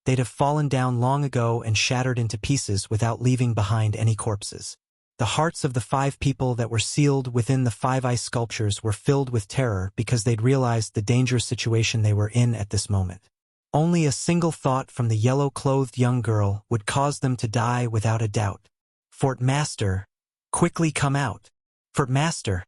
they'd have fallen down long ago and shattered into pieces without leaving behind any corpses. The hearts of the 5 people that were sealed within the 5 ice sculptures were filled with terror because they'd realized the dangerous situation they were in at this moment. Only a single thought from the yellow-clothed young girl would cause them to die without a doubt. Fort Master, quickly come out. Fort Master,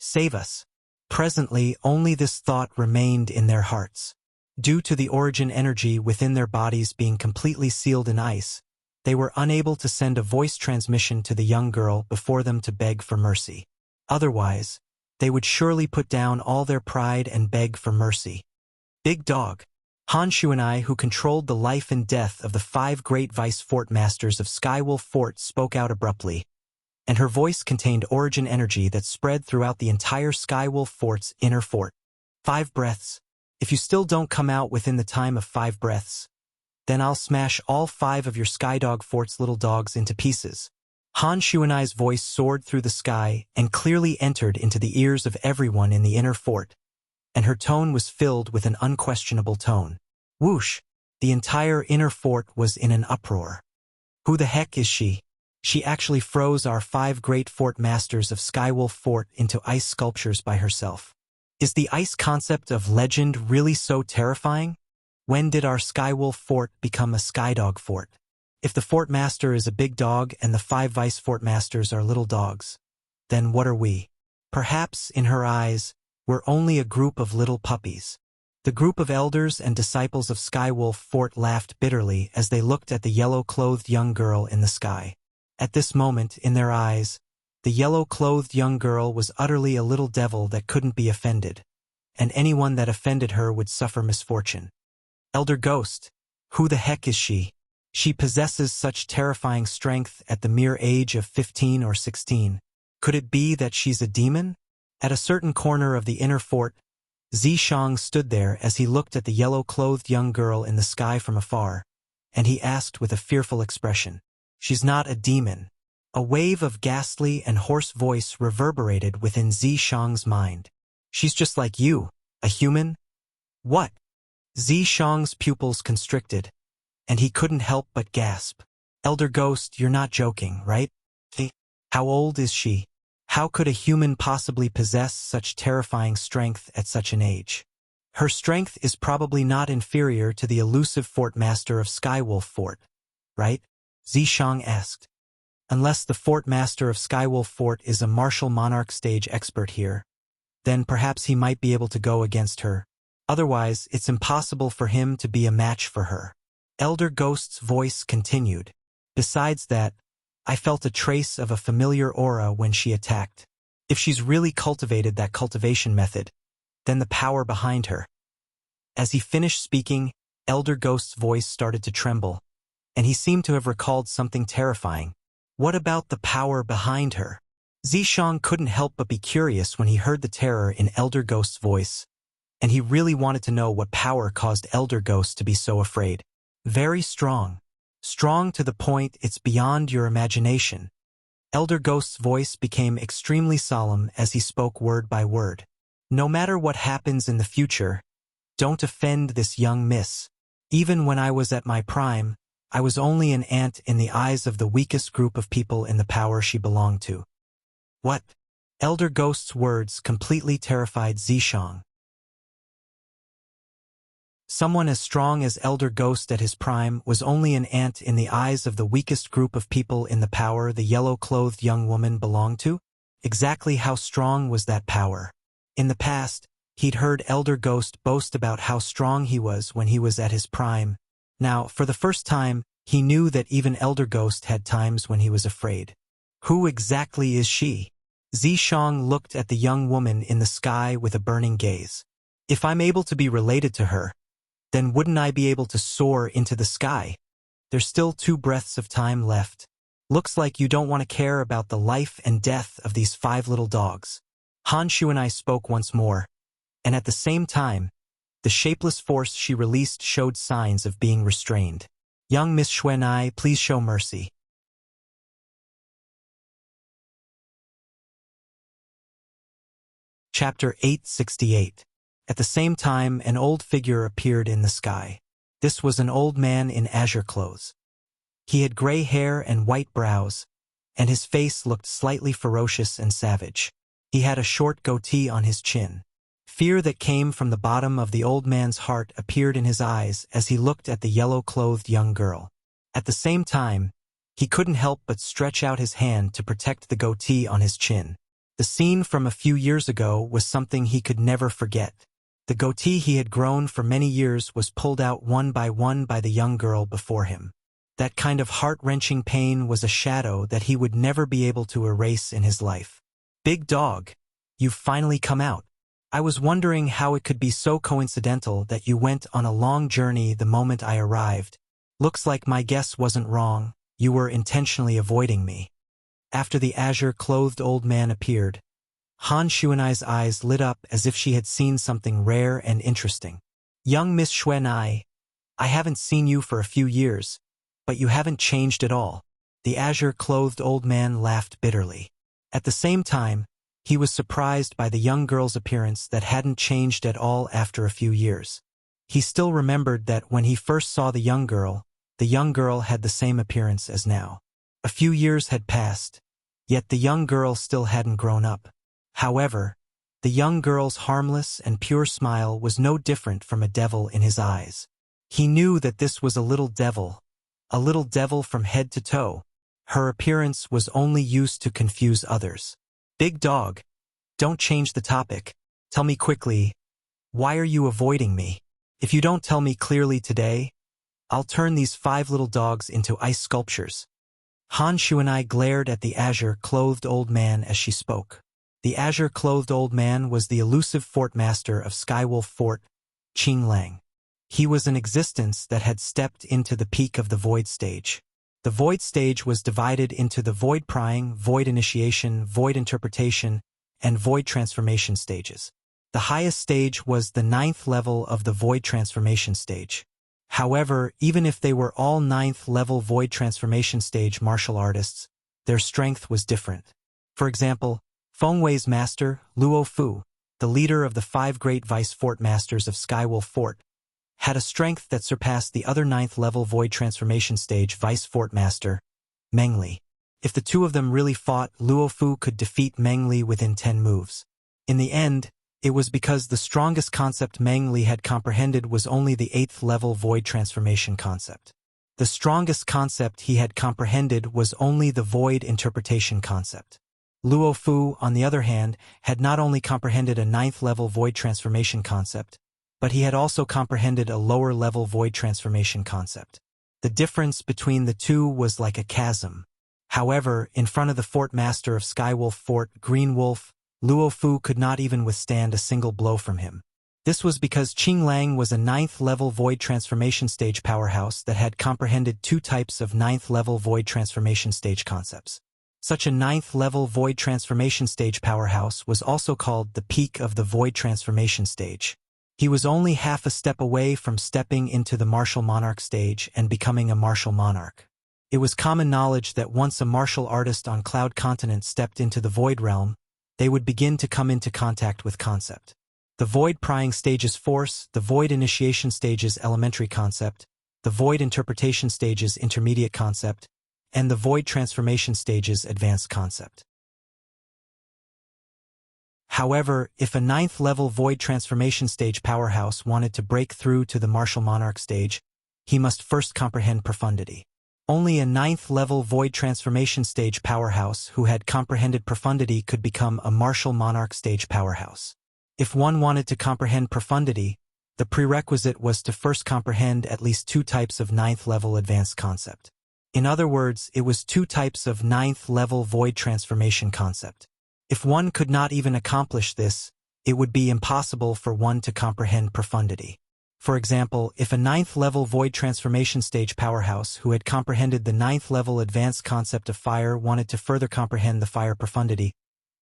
save us. Presently, only this thought remained in their hearts. Due to the origin energy within their bodies being completely sealed in ice, they were unable to send a voice transmission to the young girl before them to beg for mercy. Otherwise, they would surely put down all their pride and beg for mercy. Big Dog. Han Shuanai, who controlled the life and death of the 5 great vice fort masters of Skywolf Fort, spoke out abruptly, and her voice contained origin energy that spread throughout the entire Skywolf Fort's inner fort. 5 breaths. If you still don't come out within the time of 5 breaths, then I'll smash all 5 of your Skydog Fort's little dogs into pieces. Han Shuanai's voice soared through the sky and clearly entered into the ears of everyone in the inner fort, and her tone was filled with an unquestionable tone. Whoosh! The entire inner fort was in an uproar. Who the heck is she? She actually froze our 5 great fort masters of Skywolf Fort into ice sculptures by herself. Is the ice concept of legend really so terrifying? When did our Skywolf Fort become a Skydog Fort? If the Fort Master is a big dog and the 5 Vice Fort Masters are little dogs, then what are we? Perhaps, in her eyes, we're only a group of little puppies. The group of elders and disciples of Skywolf Fort laughed bitterly as they looked at the yellow-clothed young girl in the sky. At this moment, in their eyes, the yellow-clothed young girl was utterly a little devil that couldn't be offended, and anyone that offended her would suffer misfortune. Elder Ghost, who the heck is she? She possesses such terrifying strength at the mere age of 15 or 16. Could it be that she's a demon? At a certain corner of the inner fort, Zishang stood there as he looked at the yellow-clothed young girl in the sky from afar, and he asked with a fearful expression, "She's not a demon." A wave of ghastly and hoarse voice reverberated within Zishang's mind. "She's just like you, a human?" "What?" Zishang's pupils constricted, and he couldn't help but gasp. "Elder Ghost, you're not joking, right? How old is she? How could a human possibly possess such terrifying strength at such an age? Her strength is probably not inferior to the elusive Fort Master of Skywolf Fort, right?" Zishang asked. "Unless the Fort Master of Skywolf Fort is a martial monarch stage expert here, then perhaps he might be able to go against her. Otherwise, it's impossible for him to be a match for her." Elder Ghost's voice continued. Besides that, I felt a trace of a familiar aura when she attacked. If she's really cultivated that cultivation method, then the power behind her. As he finished speaking, Elder Ghost's voice started to tremble, and he seemed to have recalled something terrifying. What about the power behind her? Zishang couldn't help but be curious when he heard the terror in Elder Ghost's voice, and he really wanted to know what power caused Elder Ghost to be so afraid. Very strong. Strong to the point it's beyond your imagination. Elder Ghost's voice became extremely solemn as he spoke word by word. No matter what happens in the future, don't offend this young miss. Even when I was at my prime, I was only an ant in the eyes of the weakest group of people in the power she belonged to. What? Elder Ghost's words completely terrified Zishang. Someone as strong as Elder Ghost at his prime was only an ant in the eyes of the weakest group of people in the power the yellow-clothed young woman belonged to? Exactly how strong was that power? In the past, he'd heard Elder Ghost boast about how strong he was when he was at his prime. Now, for the first time, he knew that even Elder Ghost had times when he was afraid. Who exactly is she? Zishang looked at the young woman in the sky with a burning gaze. If I'm able to be related to her, then wouldn't I be able to soar into the sky? There's still 2 breaths of time left. Looks like you don't want to care about the life and death of these 5 little dogs. Han Shu and I spoke once more, and at the same time, the shapeless force she released showed signs of being restrained. Young Miss Xuanai, please show mercy. Chapter 868. At the same time, an old figure appeared in the sky. This was an old man in azure clothes. He had gray hair and white brows, and his face looked slightly ferocious and savage. He had a short goatee on his chin. Fear that came from the bottom of the old man's heart appeared in his eyes as he looked at the yellow-clothed young girl. At the same time, he couldn't help but stretch out his hand to protect the goatee on his chin. The scene from a few years ago was something he could never forget. The goatee he had grown for many years was pulled out one by the young girl before him. That kind of heart-wrenching pain was a shadow that he would never be able to erase in his life. Big dog, you've finally come out. I was wondering how it could be so coincidental that you went on a long journey the moment I arrived. Looks like my guess wasn't wrong. You were intentionally avoiding me. After the azure-clothed old man appeared, Han Xuanai's eyes lit up as if she had seen something rare and interesting. Young Miss Xuanai, I haven't seen you for a few years, but you haven't changed at all. The azure-clothed old man laughed bitterly. At the same time, he was surprised by the young girl's appearance that hadn't changed at all after a few years. He still remembered that when he first saw the young girl had the same appearance as now. A few years had passed, yet the young girl still hadn't grown up. However, the young girl's harmless and pure smile was no different from a devil in his eyes. He knew that this was a little devil from head to toe. Her appearance was only used to confuse others. Big dog, don't change the topic. Tell me quickly, why are you avoiding me? If you don't tell me clearly today, I'll turn these 5 little dogs into ice sculptures. Han Xuanai glared at the azure-clothed old man as she spoke. The azure-clothed old man was the elusive fort master of Skywolf Fort, Qing Lang. He was an existence that had stepped into the peak of the void stage. The void stage was divided into the void prying, void initiation, void interpretation, and void transformation stages. The highest stage was the 9th level of the void transformation stage. However, even if they were all 9th level void transformation stage martial artists, their strength was different. For example, Fengwei's master, Luo Fu, the leader of the 5 great vice fort masters of Skywolf Fort, had a strength that surpassed the other 9th level void transformation stage vice fort master, Meng Li. If the two of them really fought, Luo Fu could defeat Meng Li within 10 moves. In the end, it was because the strongest concept Meng Li had comprehended was only the 8th level void transformation concept. The strongest concept he had comprehended was only the void interpretation concept. Luo Fu, on the other hand, had not only comprehended a 9th level void transformation concept, but he had also comprehended a lower level void transformation concept. The difference between the two was like a chasm. However, in front of the fort master of Skywolf Fort, Green Wolf, Luo Fu could not even withstand a single blow from him. This was because Qing Lang was a 9th-level Void Transformation Stage powerhouse that had comprehended 2 types of 9th-level Void Transformation Stage concepts. Such a 9th-level Void Transformation Stage powerhouse was also called the peak of the Void Transformation Stage. He was only half a step away from stepping into the Martial Monarch stage and becoming a Martial Monarch. It was common knowledge that once a martial artist on Cloud Continent stepped into the Void Realm, they would begin to come into contact with concept. The Void Prying Stage's Force, the Void Initiation Stage's Elementary Concept, the Void Interpretation Stage's Intermediate Concept, and the Void Transformation Stage's Advanced Concept. However, if a 9th-level Void Transformation Stage powerhouse wanted to break through to the Martial Monarch stage, he must first comprehend Profundity. Only a 9th-level Void Transformation Stage powerhouse who had comprehended Profundity could become a Martial Monarch stage powerhouse. If one wanted to comprehend Profundity, the prerequisite was to first comprehend at least 2 types of 9th-level Advanced Concept. In other words, it was 2 types of 9th-level Void Transformation Concept. If one could not even accomplish this, it would be impossible for one to comprehend Profundity. For example, if a 9th-level Void Transformation Stage powerhouse who had comprehended the 9th-level Advanced Concept of Fire wanted to further comprehend the Fire Profundity,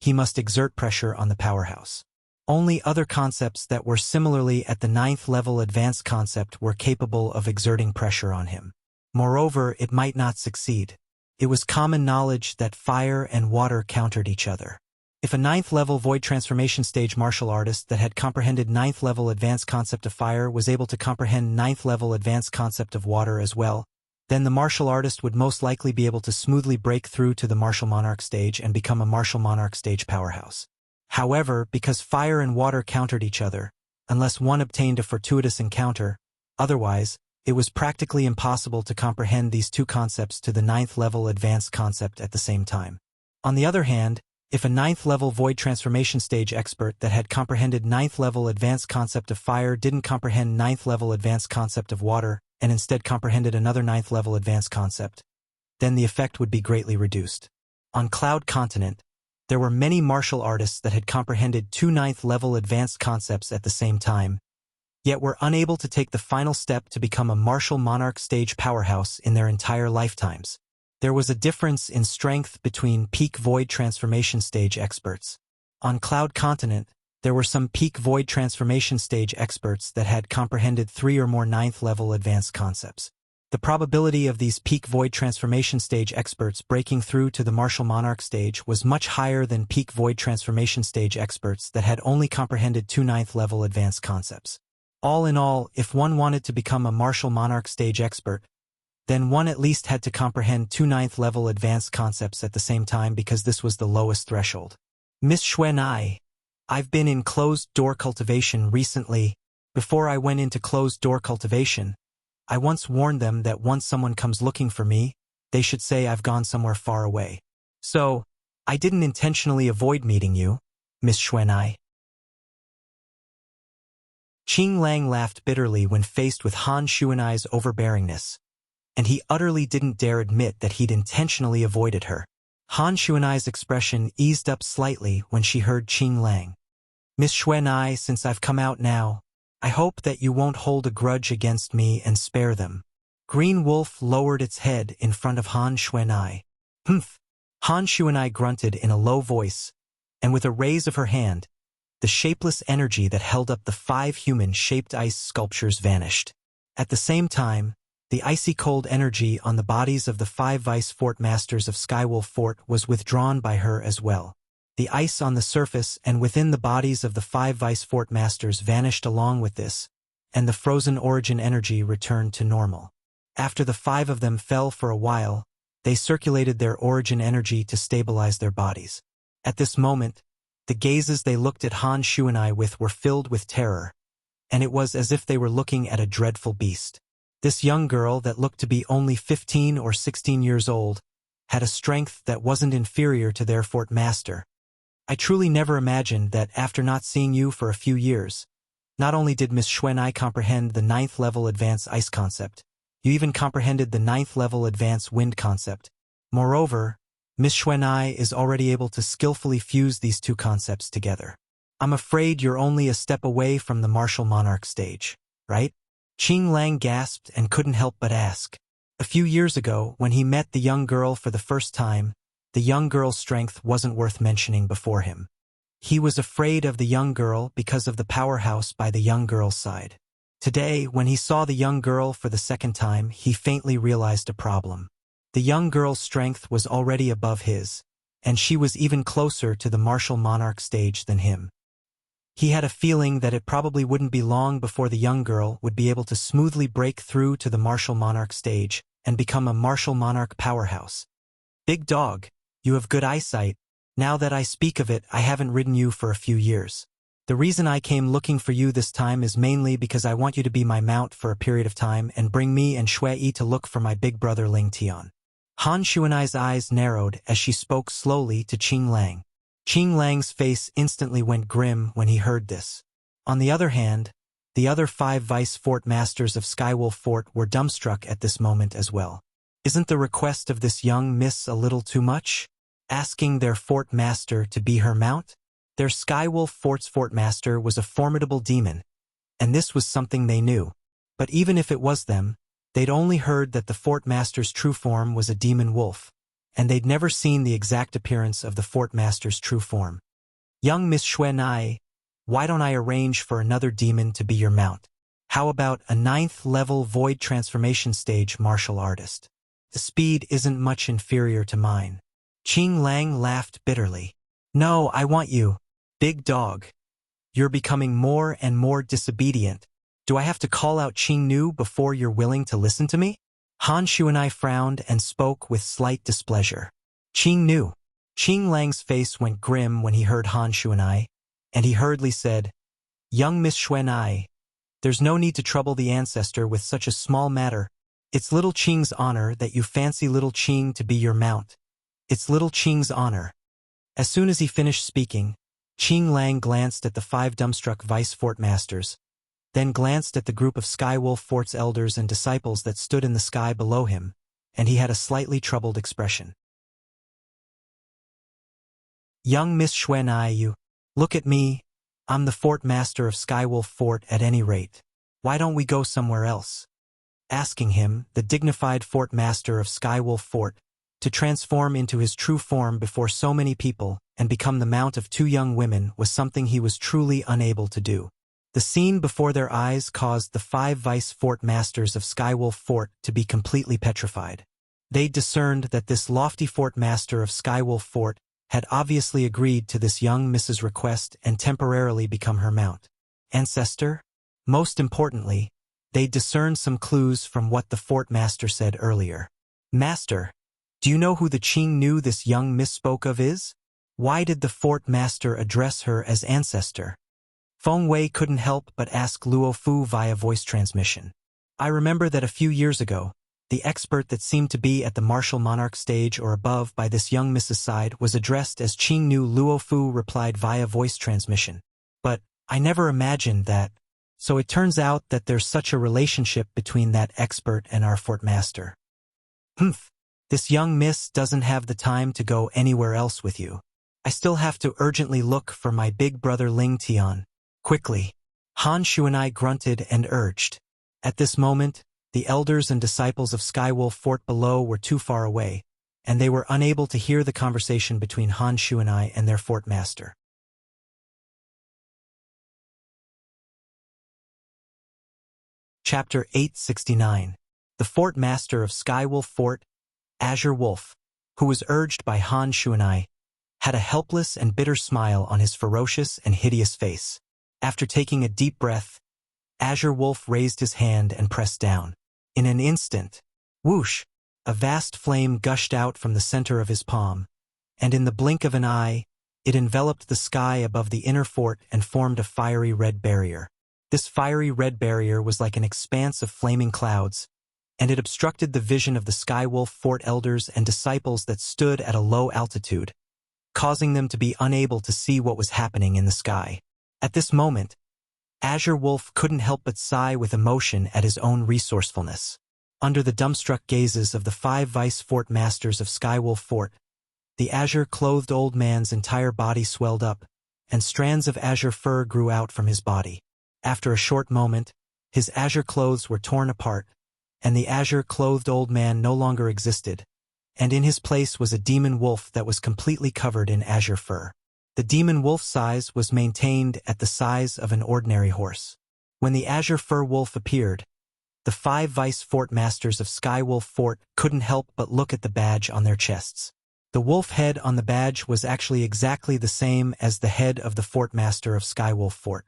he must exert pressure on the powerhouse. Only other concepts that were similarly at the 9th-level Advanced Concept were capable of exerting pressure on him. Moreover, it might not succeed. It was common knowledge that fire and water countered each other. If a 9th-level Void Transformation Stage martial artist that had comprehended 9th-level Advanced Concept of Fire was able to comprehend 9th-level Advanced Concept of Water as well, then the martial artist would most likely be able to smoothly break through to the Martial Monarch stage and become a Martial Monarch stage powerhouse. However, because fire and water countered each other, unless one obtained a fortuitous encounter, otherwise, it was practically impossible to comprehend these 2 concepts to the 9th-level Advanced Concept at the same time. On the other hand, if a 9th-level Void Transformation Stage expert that had comprehended 9th-level Advanced Concept of Fire didn't comprehend 9th-level Advanced Concept of Water and instead comprehended another 9th-level Advanced Concept, then the effect would be greatly reduced. On Cloud Continent, there were many martial artists that had comprehended 2 9th-level Advanced Concepts at the same time, yet were unable to take the final step to become a Martial Monarch stage powerhouse in their entire lifetimes. There was a difference in strength between peak Void Transformation Stage experts. On Cloud Continent, there were some peak Void Transformation Stage experts that had comprehended 3 or more 9th-level Advanced Concepts. The probability of these peak Void Transformation Stage experts breaking through to the Martial Monarch stage was much higher than peak Void Transformation Stage experts that had only comprehended 2 9th-level Advanced Concepts. All in all, if one wanted to become a Martial Monarch stage expert, then one at least had to comprehend 2 9th-level Advanced Concepts at the same time because this was the lowest threshold. Miss Xuan, I've been in closed-door cultivation recently. Before I went into closed-door cultivation, I once warned them that once someone comes looking for me, they should say I've gone somewhere far away. So, I didn't intentionally avoid meeting you, Miss Xuan. Qing Lang laughed bitterly when faced with Han Xuan's overbearingness, and he utterly didn't dare admit that he'd intentionally avoided her. Han Xuan's expression eased up slightly when she heard Qing Lang. Miss Xuan, since I've come out now, I hope that you won't hold a grudge against me and spare them. Green Wolf lowered its head in front of Han Xuan. Humph! Han Xuan grunted in a low voice, and with a raise of her hand, the shapeless energy that held up the 5 human-shaped ice sculptures vanished. At the same time, the icy-cold energy on the bodies of the 5 Vice Fort Masters of Skywolf Fort was withdrawn by her as well. The ice on the surface and within the bodies of the 5 Vice Fort Masters vanished along with this, and the frozen origin energy returned to normal. After the 5 of them fell for a while, they circulated their origin energy to stabilize their bodies. At this moment, the gazes they looked at Han Xuan with were filled with terror, and it was as if they were looking at a dreadful beast. This young girl that looked to be only 15 or 16 years old had a strength that wasn't inferior to their fort master. I truly never imagined that after not seeing you for a few years, not only did Miss Xuan comprehend the 9th-level Advanced Ice concept, You even comprehended the 9th level advanced wind concept. Moreover, Miss Xuanai is already able to skillfully fuse these two concepts together. I'm afraid you're only a step away from the martial monarch stage, right? Qing Lang gasped and couldn't help but ask. A few years ago, when he met the young girl for the first time, the young girl's strength wasn't worth mentioning before him. He was afraid of the young girl because of the powerhouse by the young girl's side. Today, when he saw the young girl for the second time, he faintly realized a problem. The young girl's strength was already above his, and she was even closer to the martial monarch stage than him. He had a feeling that it probably wouldn't be long before the young girl would be able to smoothly break through to the martial monarch stage and become a martial monarch powerhouse. Big dog, you have good eyesight. Now that I speak of it, I haven't ridden you for a few years. The reason I came looking for you this time is mainly because I want you to be my mount for a period of time and bring me and Shui to look for my big brother Ling Tian. Han Xuanai's eyes narrowed as she spoke slowly to Qing Lang. Qing Lang's face instantly went grim when he heard this. On the other hand, the other 5 vice fort masters of Skywolf Fort were dumbstruck at this moment as well. Isn't the request of this young miss a little too much? Asking their fort master to be her mount? Their Skywolf Fort's fort master was a formidable demon, and this was something they knew. But even if it was them, they'd only heard that the fort master's true form was a demon wolf, and they'd never seen the exact appearance of the fort master's true form. Young Miss Xuanai, why don't I arrange for another demon to be your mount? How about a 9th level void transformation stage martial artist? The speed isn't much inferior to mine. Qing Lang laughed bitterly. No, I want you. Big dog. You're becoming more and more disobedient. Do I have to call out Qing Nu before you're willing to listen to me? Han Xuanai frowned and spoke with slight displeasure. Qing Nu. Qing Lang's face went grim when he heard Han Xuanai, and he hurriedly said, Young Miss Xuanai, there's no need to trouble the ancestor with such a small matter. It's little Qing's honor that you fancy little Qing to be your mount. It's little Qing's honor. As soon as he finished speaking, Qing Lang glanced at the 5 dumbstruck vice fort masters, then glanced at the group of Skywolf Fort's elders and disciples that stood in the sky below him, and he had a slightly troubled expression. Young Miss Xuanai, you, look at me. I'm the fort master of Skywolf Fort at any rate. Why don't we go somewhere else? Asking him, the dignified fort master of Skywolf Fort, to transform into his true form before so many people and become the mount of 2 young women was something he was truly unable to do. The scene before their eyes caused the 5 vice fort masters of Skywolf Fort to be completely petrified. They discerned that this lofty fort master of Skywolf Fort had obviously agreed to this young Mrs. request and temporarily become her mount. Ancestor? Most importantly, they discerned some clues from what the fort master said earlier. Master, do you know who the Qing Nu this young miss spoke of is? Why did the fort master address her as ancestor? Feng Wei couldn't help but ask Luo Fu via voice transmission. I remember that a few years ago, the expert that seemed to be at the martial monarch stage or above by this young miss's side was addressed as Qing Nu. Luo Fu replied via voice transmission. But I never imagined that. So it turns out that there's such a relationship between that expert and our fort master. Humph. This young miss doesn't have the time to go anywhere else with you. I still have to urgently look for my big brother Ling Tian. Quickly. Han Xuanai grunted and urged. At this moment, the elders and disciples of Skywolf Fort below were too far away, and they were unable to hear the conversation between Han Xuanai and their fort master. Chapter 869. The fort master of Skywolf Fort, Azure Wolf, who was urged by Han Xuanai, had a helpless and bitter smile on his ferocious and hideous face. After taking a deep breath, Azure Wolf raised his hand and pressed down. In an instant, whoosh, a vast flame gushed out from the center of his palm, and in the blink of an eye, it enveloped the sky above the inner fort and formed a fiery red barrier. This fiery red barrier was like an expanse of flaming clouds, and it obstructed the vision of the Skywolf Fort elders and disciples that stood at a low altitude, causing them to be unable to see what was happening in the sky. At this moment, Azure Wolf couldn't help but sigh with emotion at his own resourcefulness. Under the dumbstruck gazes of the 5 vice fort masters of Skywolf Fort, the azure-clothed old man's entire body swelled up, and strands of azure fur grew out from his body. After a short moment, his azure clothes were torn apart, and the azure-clothed old man no longer existed, and in his place was a demon wolf that was completely covered in azure fur. The demon wolf's size was maintained at the size of an ordinary horse. When the azure fur wolf appeared, the 5 vice fort masters of Skywolf Fort couldn't help but look at the badge on their chests. The wolf head on the badge was actually exactly the same as the head of the fort master of Skywolf Fort.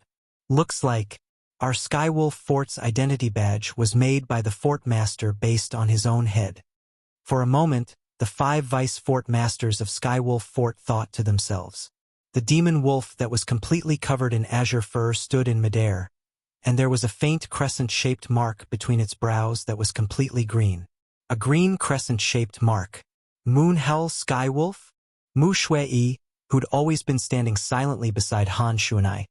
Looks like our Skywolf Fort's identity badge was made by the fort master based on his own head. For a moment, the 5 vice fort masters of Skywolf Fort thought to themselves. The demon wolf that was completely covered in azure fur stood in midair, and there was a faint crescent-shaped mark between its brows that was completely green. A green crescent-shaped mark. Moonhowl Skywolf? Mu Shui, who'd always been standing silently beside Han Shuanai,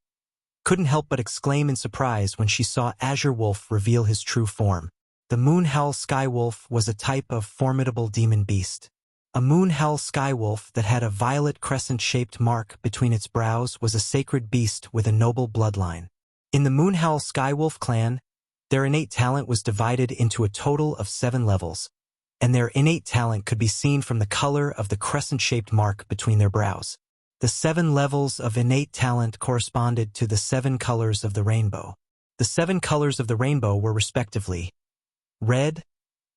couldn't help but exclaim in surprise when she saw Azure Wolf reveal his true form. The Moonhowl Skywolf was a type of formidable demon beast. A Moonhowl Skywolf that had a violet crescent-shaped mark between its brows was a sacred beast with a noble bloodline. In the Moonhowl Skywolf clan, their innate talent was divided into a total of 7 levels, and their innate talent could be seen from the color of the crescent-shaped mark between their brows. The 7 levels of innate talent corresponded to the 7 colors of the rainbow. The 7 colors of the rainbow were respectively red,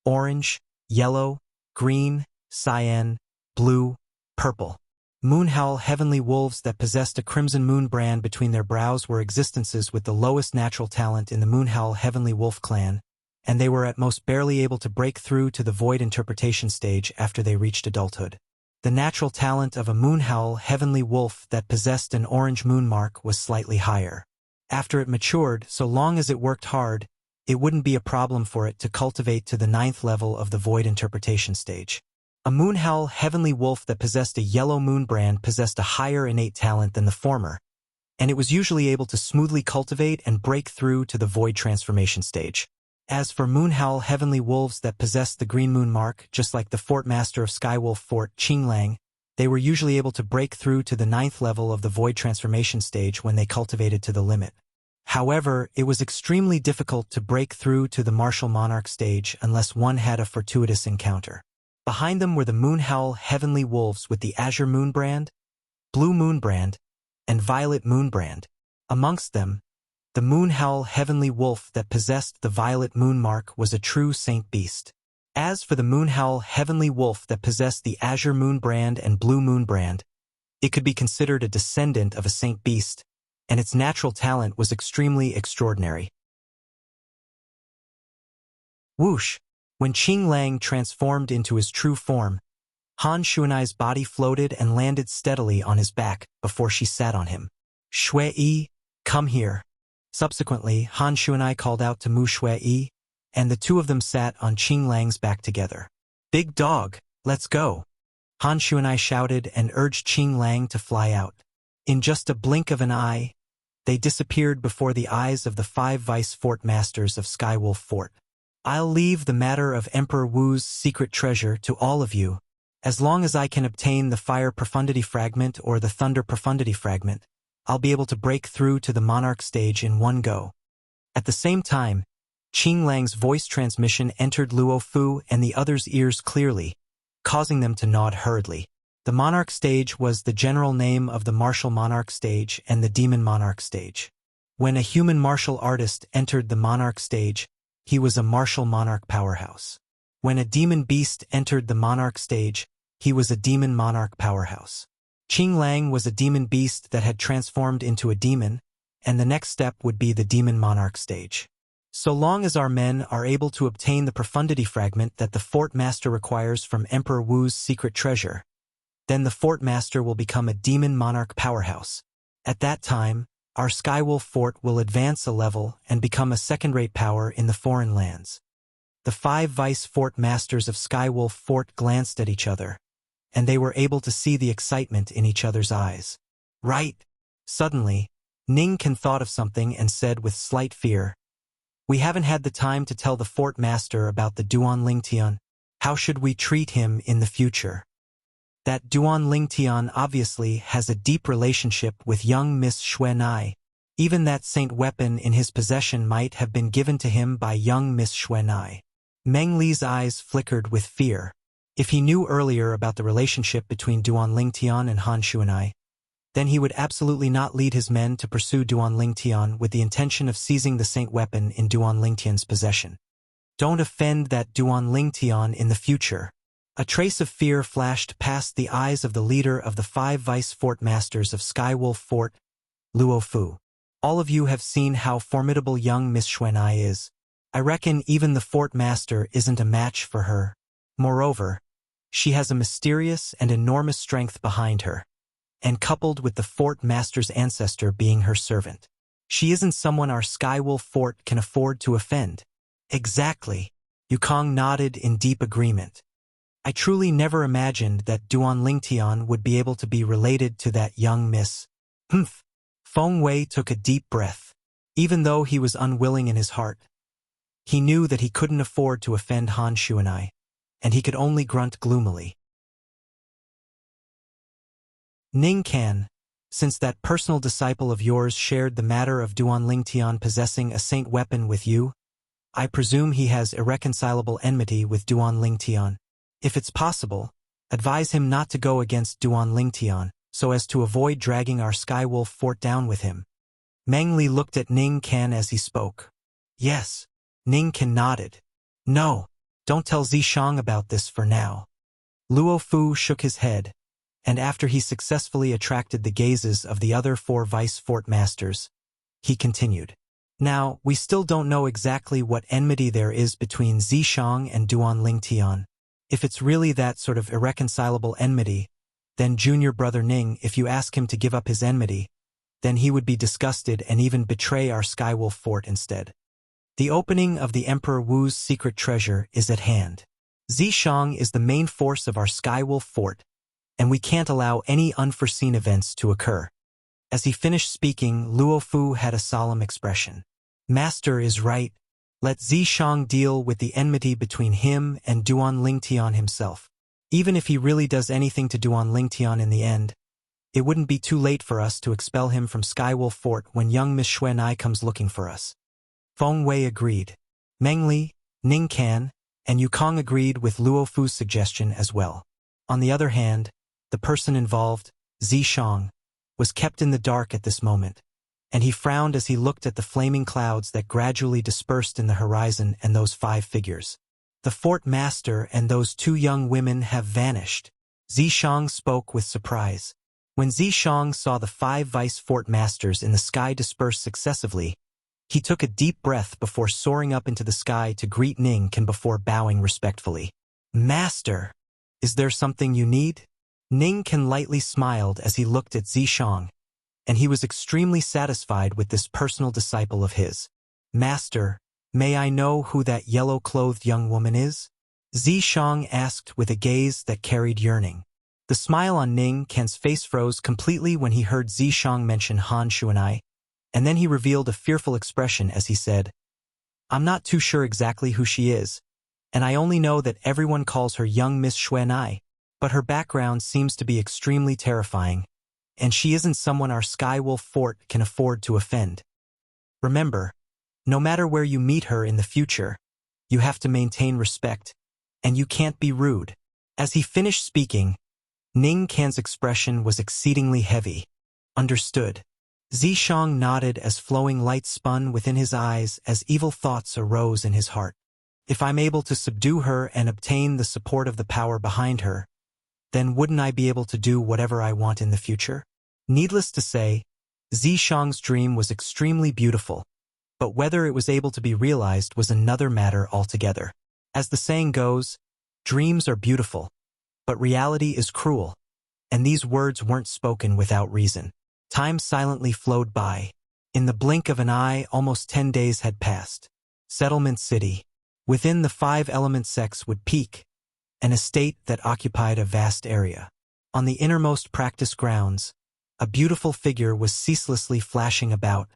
orange, yellow, green, cyan, blue, purple. Moonhowl heavenly wolves that possessed a crimson moon brand between their brows were existences with the lowest natural talent in the Moonhowl heavenly wolf clan, and they were at most barely able to break through to the void interpretation stage after they reached adulthood. The natural talent of a Moonhowl heavenly wolf that possessed an orange moon mark was slightly higher. After it matured, so long as it worked hard, it wouldn't be a problem for it to cultivate to the 9th level of the void interpretation stage. A Moonhowl heavenly wolf that possessed a yellow moon brand possessed a higher innate talent than the former, and it was usually able to smoothly cultivate and break through to the void transformation stage. As for Moonhowl heavenly wolves that possessed the green moon mark, just like the fort master of Skywolf Fort, Qinglang, they were usually able to break through to the 9th level of the void transformation stage when they cultivated to the limit. However, it was extremely difficult to break through to the martial monarch stage unless one had a fortuitous encounter. Behind them were the Moonhowl heavenly wolves with the azure moon brand, blue moon brand, and violet moon brand. Amongst them, the Moonhowl heavenly wolf that possessed the violet moon mark was a true saint beast. As for the Moonhowl heavenly wolf that possessed the azure moon brand and blue moon brand, it could be considered a descendant of a saint beast, and its natural talent was extremely extraordinary. Whoosh! When Qinglang transformed into his true form, Han Shuanai's body floated and landed steadily on his back before she sat on him. Shui, come here. Subsequently, Han Shuanai called out to Mu Shui, and the two of them sat on Qinglang's back together. Big dog, let's go. Han Shuanai shouted and urged Qinglang to fly out. In just a blink of an eye, they disappeared before the eyes of the 5 vice fort masters of Skywolf Fort. I'll leave the matter of Emperor Wu's secret treasure to all of you. As long as I can obtain the Fire Profundity Fragment or the Thunder Profundity Fragment, I'll be able to break through to the Monarch stage in one go. At the same time, Qinglang's voice transmission entered Luo Fu and the others' ears clearly, causing them to nod hurriedly. The Monarch stage was the general name of the Martial Monarch stage and the Demon Monarch stage. When a human martial artist entered the Monarch stage, he was a martial monarch powerhouse. When a demon beast entered the monarch stage, he was a demon monarch powerhouse. Qinglang was a demon beast that had transformed into a demon, and the next step would be the demon monarch stage. So long as our men are able to obtain the profundity fragment that the fort master requires from Emperor Wu's secret treasure, then the fort master will become a demon monarch powerhouse. At that time, our Skywolf Fort will advance a level and become a second-rate power in the foreign lands. The 5 vice fort masters of Skywolf Fort glanced at each other, and they were able to see the excitement in each other's eyes. Right. Suddenly, Ning Kan thought of something and said with slight fear, We haven't had the time to tell the fort master about the Duan Lingtian. How should we treat him in the future? That Duan Lingtian obviously has a deep relationship with young Miss Xuanai. Even that saint weapon in his possession might have been given to him by young Miss Xuanai. Meng Li's eyes flickered with fear. If he knew earlier about the relationship between Duan Lingtian and Han Xuanai, then he would absolutely not lead his men to pursue Duan Lingtian with the intention of seizing the saint weapon in Duan Lingtian's possession. Don't offend that Duan Lingtian in the future. A trace of fear flashed past the eyes of the leader of the 5 vice fort masters of Skywolf Fort, Luo Fu. All of you have seen how formidable young Miss Xuanai is. I reckon even the fort master isn't a match for her. Moreover, she has a mysterious and enormous strength behind her, and coupled with the fort master's ancestor being her servant, she isn't someone our Skywolf Fort can afford to offend. Exactly. Yukong nodded in deep agreement. I truly never imagined that Duan Lingtian would be able to be related to that young miss. Humph. Feng Wei took a deep breath. Even though he was unwilling in his heart, he knew that he couldn't afford to offend Han Xuanai, and he could only grunt gloomily. Ning Can, since that personal disciple of yours shared the matter of Duan Lingtian possessing a saint weapon with you, I presume he has irreconcilable enmity with Duan Lingtian. If it's possible, advise him not to go against Duan Lingtian, so as to avoid dragging our Skywolf Fort down with him. Meng Li looked at Ning Can as he spoke. Yes. Ning Can nodded. No, don't tell Zishang about this for now. Luo Fu shook his head, and after he successfully attracted the gazes of the other 4 vice fort masters, he continued. Now, we still don't know exactly what enmity there is between Zishang and Duan Lingtian. If it's really that sort of irreconcilable enmity, then junior brother Ning, if you ask him to give up his enmity, then he would be disgusted and even betray our Skywolf Fort instead. The opening of the Emperor Wu's secret treasure is at hand. Zishang is the main force of our Skywolf Fort, and we can't allow any unforeseen events to occur. As he finished speaking, Luo Fu had a solemn expression. Master is right. Let Zishang deal with the enmity between him and Duan Lingtian himself. Even if he really does anything to Duan Lingtian in the end, it wouldn't be too late for us to expel him from Skywolf Fort when young Miss Xuanai comes looking for us. Feng Wei agreed. Meng Li, Ning Can, and Yukong agreed with Luo Fu's suggestion as well. On the other hand, the person involved, Zishang, was kept in the dark at this moment, and he frowned as he looked at the flaming clouds that gradually dispersed in the horizon and those 5 figures. The fort master and those 2 young women have vanished. Zishang spoke with surprise. When Zishang saw the 5 vice fort masters in the sky disperse successively, he took a deep breath before soaring up into the sky to greet Ning Can before bowing respectfully. Master, is there something you need? Ning Can lightly smiled as he looked at Zishang, and he was extremely satisfied with this personal disciple of his. Master, may I know who that yellow-clothed young woman is? Zishang asked with a gaze that carried yearning. The smile on Ning Can's face froze completely when he heard Zishang mention Han Xuanai, and then he revealed a fearful expression as he said, I'm not too sure exactly who she is, and I only know that everyone calls her young Miss Xuanai, but her background seems to be extremely terrifying, and she isn't someone our Skywolf Fort can afford to offend. Remember, no matter where you meet her in the future, you have to maintain respect, and you can't be rude. As he finished speaking, Ning Can's expression was exceedingly heavy. Understood. Zishang nodded as flowing light spun within his eyes as evil thoughts arose in his heart. If I'm able to subdue her and obtain the support of the power behind her, then wouldn't I be able to do whatever I want in the future? Needless to say, Zishang's dream was extremely beautiful, but whether it was able to be realized was another matter altogether. As the saying goes, dreams are beautiful, but reality is cruel, and these words weren't spoken without reason. Time silently flowed by. In the blink of an eye, almost 10 days had passed. Settlement City. Within the 5-element sects would peak, an estate that occupied a vast area. On the innermost practice grounds, a beautiful figure was ceaselessly flashing about,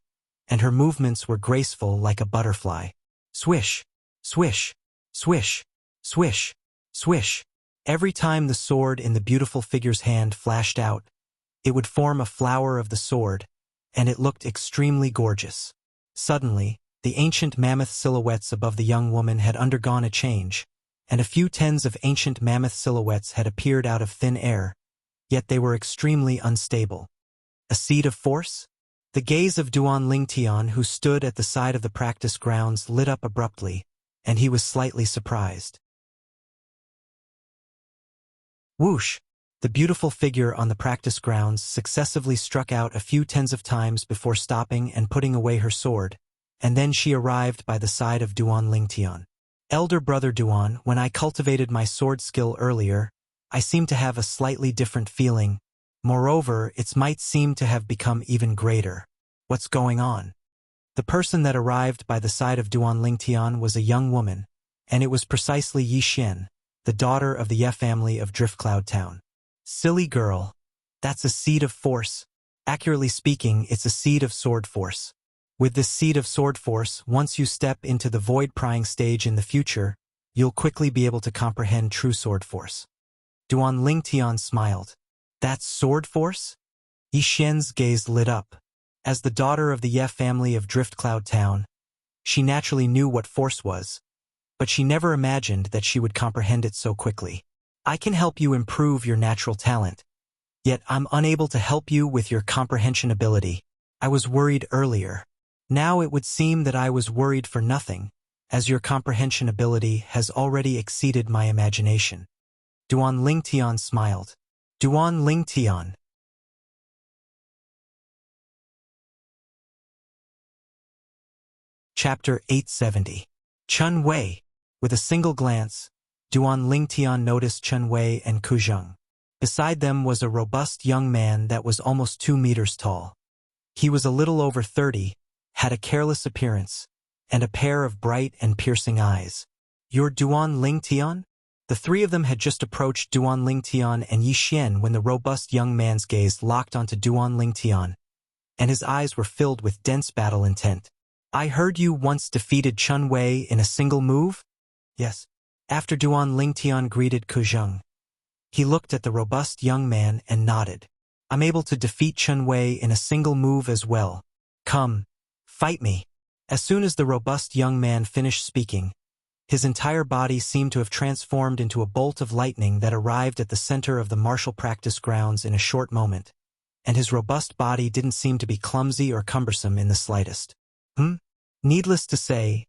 and her movements were graceful like a butterfly. Swish, swish, swish, swish, swish. Every time the sword in the beautiful figure's hand flashed out, it would form a flower of the sword, and it looked extremely gorgeous. Suddenly, the ancient mammoth silhouettes above the young woman had undergone a change, and a few tens of ancient mammoth silhouettes had appeared out of thin air, yet they were extremely unstable. A seed of force? The gaze of Duan Lingtian, who stood at the side of the practice grounds, lit up abruptly, and he was slightly surprised. Whoosh! The beautiful figure on the practice grounds successively struck out a few tens of times before stopping and putting away her sword, and then she arrived by the side of Duan Lingtian. Elder brother Duan, when I cultivated my sword skill earlier, I seemed to have a slightly different feeling. Moreover, its might seemed to have become even greater. What's going on? The person that arrived by the side of Duan Lingtian was a young woman, and it was precisely Yi Xian, the daughter of the Ye family of Driftcloud Town. Silly girl. That's a seed of force. Accurately speaking, it's a seed of sword force. With this seed of sword force, once you step into the void prying stage in the future, you'll quickly be able to comprehend true sword force. Duan Lingtian smiled. That's sword force? Yi Xian's gaze lit up. As the daughter of the Ye family of Driftcloud Town, she naturally knew what force was, but she never imagined that she would comprehend it so quickly. I can help you improve your natural talent, yet I'm unable to help you with your comprehension ability. I was worried earlier. Now it would seem that I was worried for nothing, as your comprehension ability has already exceeded my imagination. Duan Lingtian smiled. Duan Lingtian. Chapter 870. Chen Wei. With a single glance, Duan Lingtian noticed Chen Wei and Ku Zheng. Beside them was a robust young man that was almost 2 meters tall. He was a little over 30, had a careless appearance, and a pair of bright and piercing eyes. You're Duan Lingtian? The three of them had just approached Duan Lingtian and Yi Xian when the robust young man's gaze locked onto Duan Lingtian, and his eyes were filled with dense battle intent. I heard you once defeated Chen Wei in a single move? Yes. After Duan Lingtian greeted Ku Zheng, he looked at the robust young man and nodded. I'm able to defeat Chen Wei in a single move as well. Come, fight me. As soon as the robust young man finished speaking, his entire body seemed to have transformed into a bolt of lightning that arrived at the center of the martial practice grounds in a short moment, and his robust body didn't seem to be clumsy or cumbersome in the slightest. Needless to say,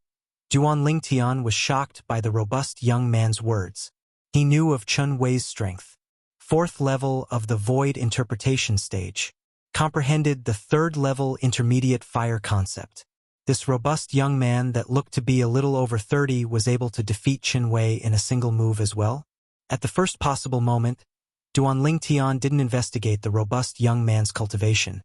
Duan Lingtian was shocked by the robust young man's words. He knew of Chen Wei's strength. 4th level of the Void Interpretation stage. Comprehended the 3rd level intermediate fire concept. This robust young man that looked to be a little over 30 was able to defeat Chen Wei in a single move as well? At the first possible moment, Duan Lingtian didn't investigate the robust young man's cultivation,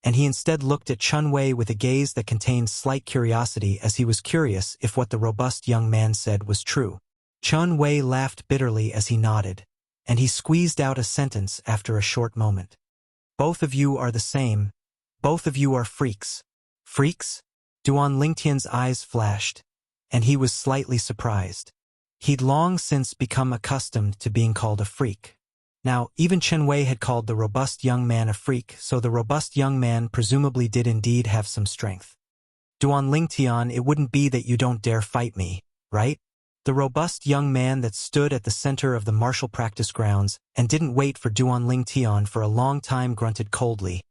and he instead looked at Chen Wei with a gaze that contained slight curiosity, as he was curious if what the robust young man said was true. Chen Wei laughed bitterly as he nodded, and he squeezed out a sentence after a short moment. Both of you are the same. Both of you are freaks. Freaks? Duan Lingtian's eyes flashed, and he was slightly surprised. He'd long since become accustomed to being called a freak. Now, even Chen Wei had called the robust young man a freak, so the robust young man presumably did indeed have some strength. Duan Lingtian, it wouldn't be that you don't dare fight me, right? The robust young man that stood at the center of the martial practice grounds and didn't wait for Duan Lingtian for a long time grunted coldly,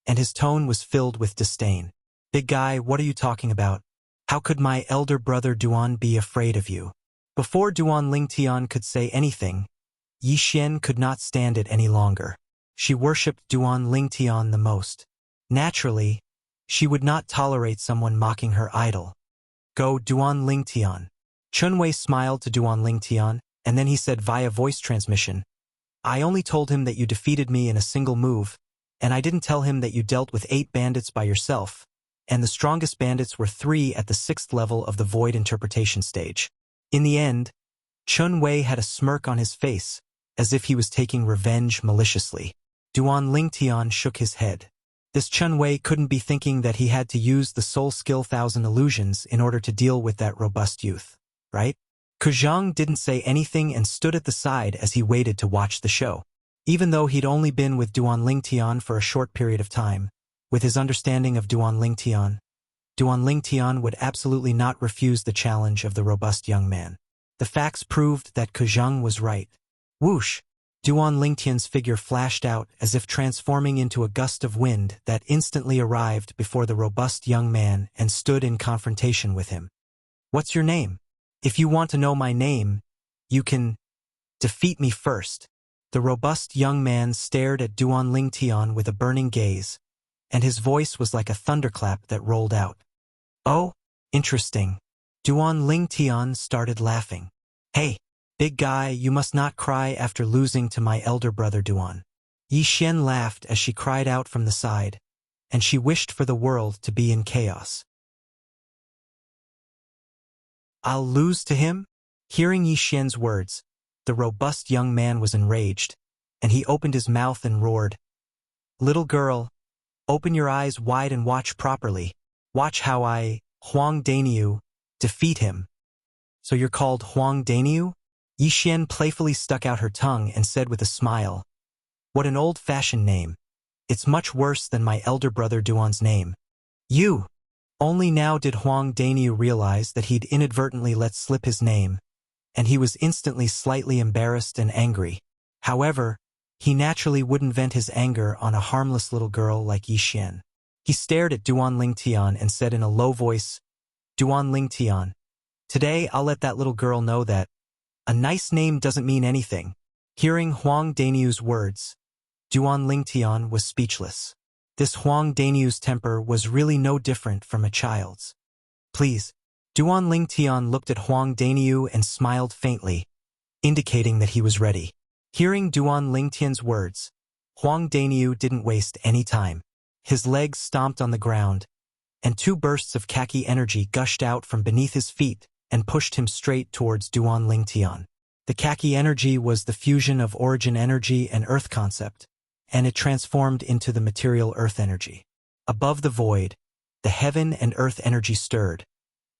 and his tone was filled with disdain. Big guy, what are you talking about? How could my elder brother Duan be afraid of you? Before Duan Lingtian could say anything, Yi Xian could not stand it any longer. She worshipped Duan Lingtian the most. Naturally, she would not tolerate someone mocking her idol. Go, Duan Lingtian. Chen Wei smiled to Duan Lingtian, and then he said via voice transmission, I only told him that you defeated me in a single move, and I didn't tell him that you dealt with 8 bandits by yourself, and the strongest bandits were 3 at the 6th level of the Void Interpretation stage. In the end, Chen Wei had a smirk on his face, as if he was taking revenge maliciously. Duan Lingtian shook his head. This Chun Wei couldn't be thinking that he had to use the soul skill Thousand Illusions in order to deal with that robust youth, right? Kuzhang didn't say anything and stood at the side as he waited to watch the show. Even though he'd only been with Duan Lingtian for a short period of time, with his understanding of Duan Lingtian would absolutely not refuse the challenge of the robust young man. The facts proved that Kuzhang was right. Whoosh! Duan Lingtian's figure flashed out as if transforming into a gust of wind that instantly arrived before the robust young man and stood in confrontation with him. What's your name? If you want to know my name, you can defeat me first. The robust young man stared at Duan Lingtian with a burning gaze, and his voice was like a thunderclap that rolled out. Oh, interesting. Duan Lingtian started laughing. Hey, big guy, you must not cry after losing to my elder brother Duan. Yi Xian laughed as she cried out from the side, and she wished for the world to be in chaos. I'll lose to him? Hearing Yi Xian's words, the robust young man was enraged, and he opened his mouth and roared. Little girl, open your eyes wide and watch properly. Watch how I, Huang Dainiu, defeat him. So you're called Huang Dainiu? Yi Xian playfully stuck out her tongue and said with a smile, what an old-fashioned name. It's much worse than my elder brother Duan's name. You! Only now did Huang Dainiu realize that he'd inadvertently let slip his name, and he was instantly slightly embarrassed and angry. However, he naturally wouldn't vent his anger on a harmless little girl like Yi Xian. He stared at Duan Lingtian and said in a low voice, Duan Lingtian, today I'll let that little girl know that a nice name doesn't mean anything. Hearing Huang Dainiu's words, Duan Lingtian was speechless. This Huang Dainiu's temper was really no different from a child's. Please. Duan Lingtian looked at Huang Dainiu and smiled faintly, indicating that he was ready. Hearing Duan Lingtian's words, Huang Dainiu didn't waste any time. His legs stomped on the ground, and two bursts of khaki energy gushed out from beneath his feet and pushed him straight towards Duan Lingtian. The khaki energy was the fusion of origin energy and earth concept, and it transformed into the material earth energy. Above the void, the heaven and earth energy stirred,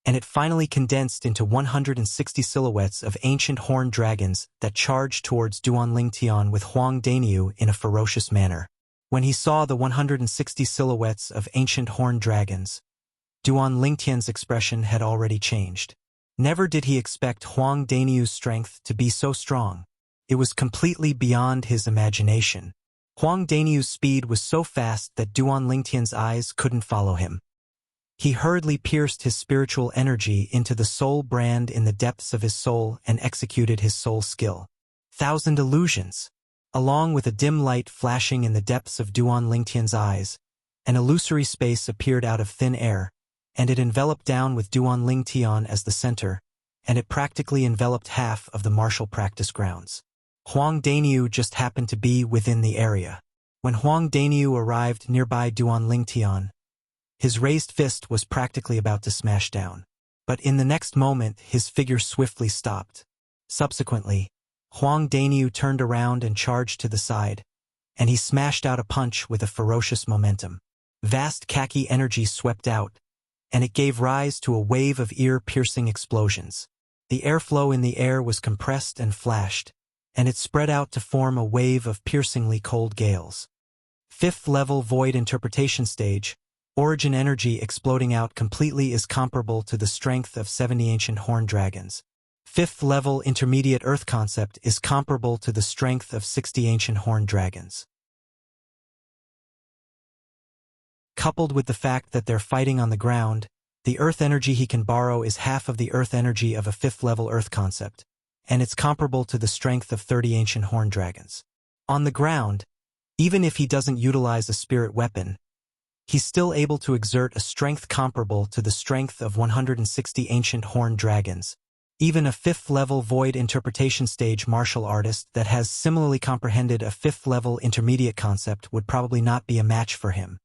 and it finally condensed into 160 silhouettes of ancient horned dragons that charged towards Duan Lingtian with Huang Dainiu in a ferocious manner. When he saw the 160 silhouettes of ancient horned dragons, Duan Lingtian's expression had already changed. Never did he expect Huang Dainiu's strength to be so strong. It was completely beyond his imagination. Huang Dainiu's speed was so fast that Duan Lingtian's eyes couldn't follow him. He hurriedly pierced his spiritual energy into the soul brand in the depths of his soul and executed his soul skill. Thousand Illusions. Along with a dim light flashing in the depths of Duan Lingtian's eyes, an illusory space appeared out of thin air, and it enveloped down with Duan Lingtian as the center, and it practically enveloped half of the martial practice grounds. Huang Dainiu just happened to be within the area. When Huang Dainiu arrived nearby Duan Lingtian, his raised fist was practically about to smash down. But in the next moment, his figure swiftly stopped. Subsequently, Huang Dainiu turned around and charged to the side, and he smashed out a punch with a ferocious momentum. Vast khaki energy swept out, and it gave rise to a wave of ear-piercing explosions. The airflow in the air was compressed and flashed, and it spread out to form a wave of piercingly cold gales. Fifth-level void interpretation stage, origin energy exploding out completely is comparable to the strength of 70 ancient horned dragons. Fifth-level intermediate earth concept is comparable to the strength of 60 ancient horned dragons. Coupled with the fact that they're fighting on the ground, the earth energy he can borrow is half of the earth energy of a fifth-level earth concept, and it's comparable to the strength of 30 ancient horned dragons. On the ground, even if he doesn't utilize a spirit weapon, he's still able to exert a strength comparable to the strength of 160 ancient horned dragons. Even a fifth-level void interpretation stage martial artist that has similarly comprehended a fifth-level intermediate concept would probably not be a match for him.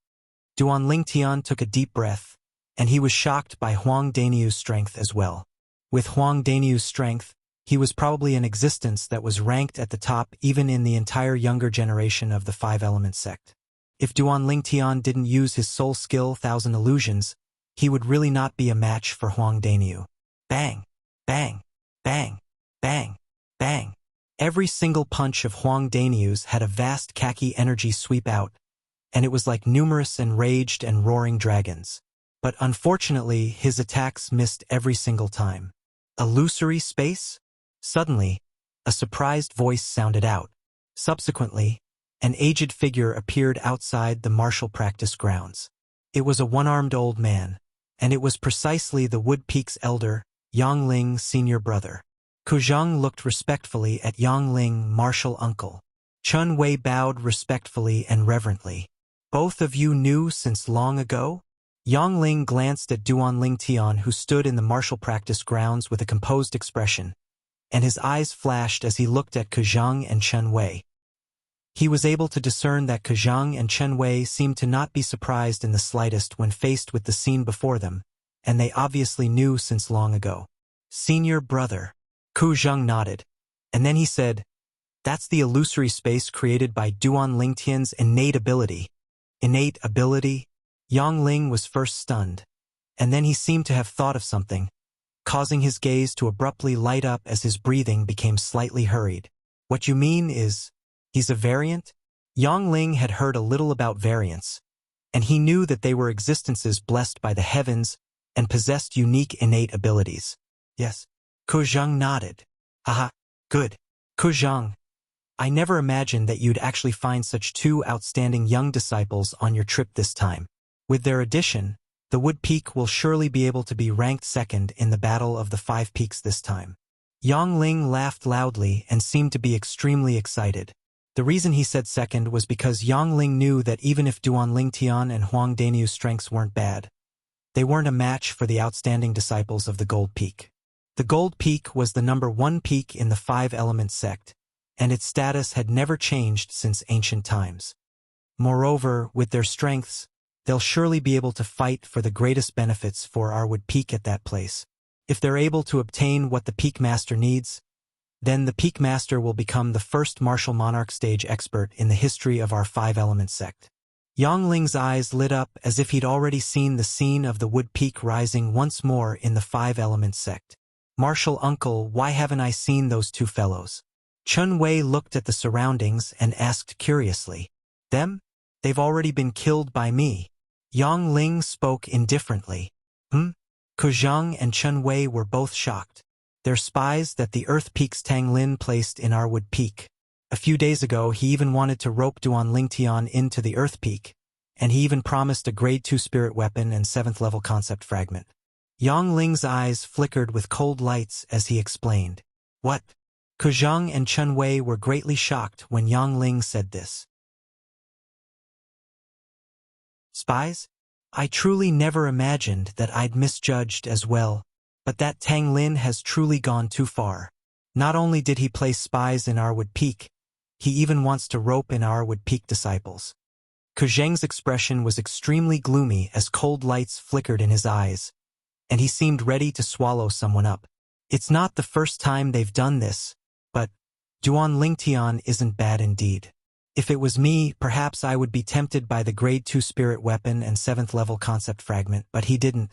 Duan Lingtian took a deep breath, and he was shocked by Huang Dainiu's strength as well. With Huang Dainiu's strength, he was probably an existence that was ranked at the top even in the entire younger generation of the Five Element sect. If Duan Lingtian didn't use his soul skill Thousand Illusions, he would really not be a match for Huang Daniu. Bang! Bang! Bang! Bang! Bang! Every single punch of Huang Daniu's had a vast khaki energy sweep out, and it was like numerous enraged and roaring dragons. But unfortunately, his attacks missed every single time. Illusory space? Suddenly, a surprised voice sounded out. Subsequently, an aged figure appeared outside the martial practice grounds. It was a one-armed old man, and it was precisely the Wood Peak's elder, Yang Ling's senior brother. Kuzhang looked respectfully at Yang Ling, martial uncle. Chun Wei bowed respectfully and reverently. Both of you knew since long ago? Yang Ling glanced at Duan Lingtian, who stood in the martial practice grounds with a composed expression, and his eyes flashed as he looked at Kuzhang and Chun Wei. He was able to discern that Kuzhang and Chun Wei seemed to not be surprised in the slightest when faced with the scene before them, and they obviously knew since long ago. Senior brother. Kuzhang nodded, and then he said, "That's the illusory space created by Duan Lingtian's innate ability." Innate ability? Yang Ling was first stunned, and then he seemed to have thought of something, causing his gaze to abruptly light up as his breathing became slightly hurried. What you mean is, he's a variant? Yang Ling had heard a little about variants, and he knew that they were existences blessed by the heavens and possessed unique innate abilities. Yes. Kuzhang nodded. Haha, good. Kuzhang, I never imagined that you'd actually find such two outstanding young disciples on your trip this time. With their addition, the Wood Peak will surely be able to be ranked second in the Battle of the Five Peaks this time. Yang Ling laughed loudly and seemed to be extremely excited. The reason he said second was because Yang Ling knew that even if Duan Lingtian and Huang Daniu's strengths weren't bad, they weren't a match for the outstanding disciples of the Gold Peak. The Gold Peak was the #1 peak in the Five-Element sect, and its status had never changed since ancient times. Moreover, with their strengths, they'll surely be able to fight for the greatest benefits for our Wood Peak at that place. If they're able to obtain what the Peak Master needs, then the Peak Master will become the first martial monarch stage expert in the history of our Five-Element sect. Yang Ling's eyes lit up as if he'd already seen the scene of the Wood Peak rising once more in the Five-Element sect. Martial uncle, why haven't I seen those two fellows? Chun Wei looked at the surroundings and asked curiously. Them? They've already been killed by me. Yang Ling spoke indifferently. Kuzhang and Chun Wei were both shocked. They're spies that the Earth Peak's Tang Lin placed in our Wood Peak. A few days ago, he even wanted to rope Duan Lingtian into the Earth Peak, and he even promised a Grade 2 spirit weapon and 7th level concept fragment. Yang Ling's eyes flickered with cold lights as he explained. What? Kuzhang and Chun Wei were greatly shocked when Yang Ling said this. Spies? I truly never imagined that I'd misjudged as well, but that Tang Lin has truly gone too far. Not only did he place spies in our Wood Peak, he even wants to rope in our Wood Peak disciples. Kuzhang's expression was extremely gloomy as cold lights flickered in his eyes, and he seemed ready to swallow someone up. It's not the first time they've done this, but Duan Lingtian isn't bad indeed. If it was me, perhaps I would be tempted by the Grade 2 spirit weapon and 7th level concept fragment, but he didn't.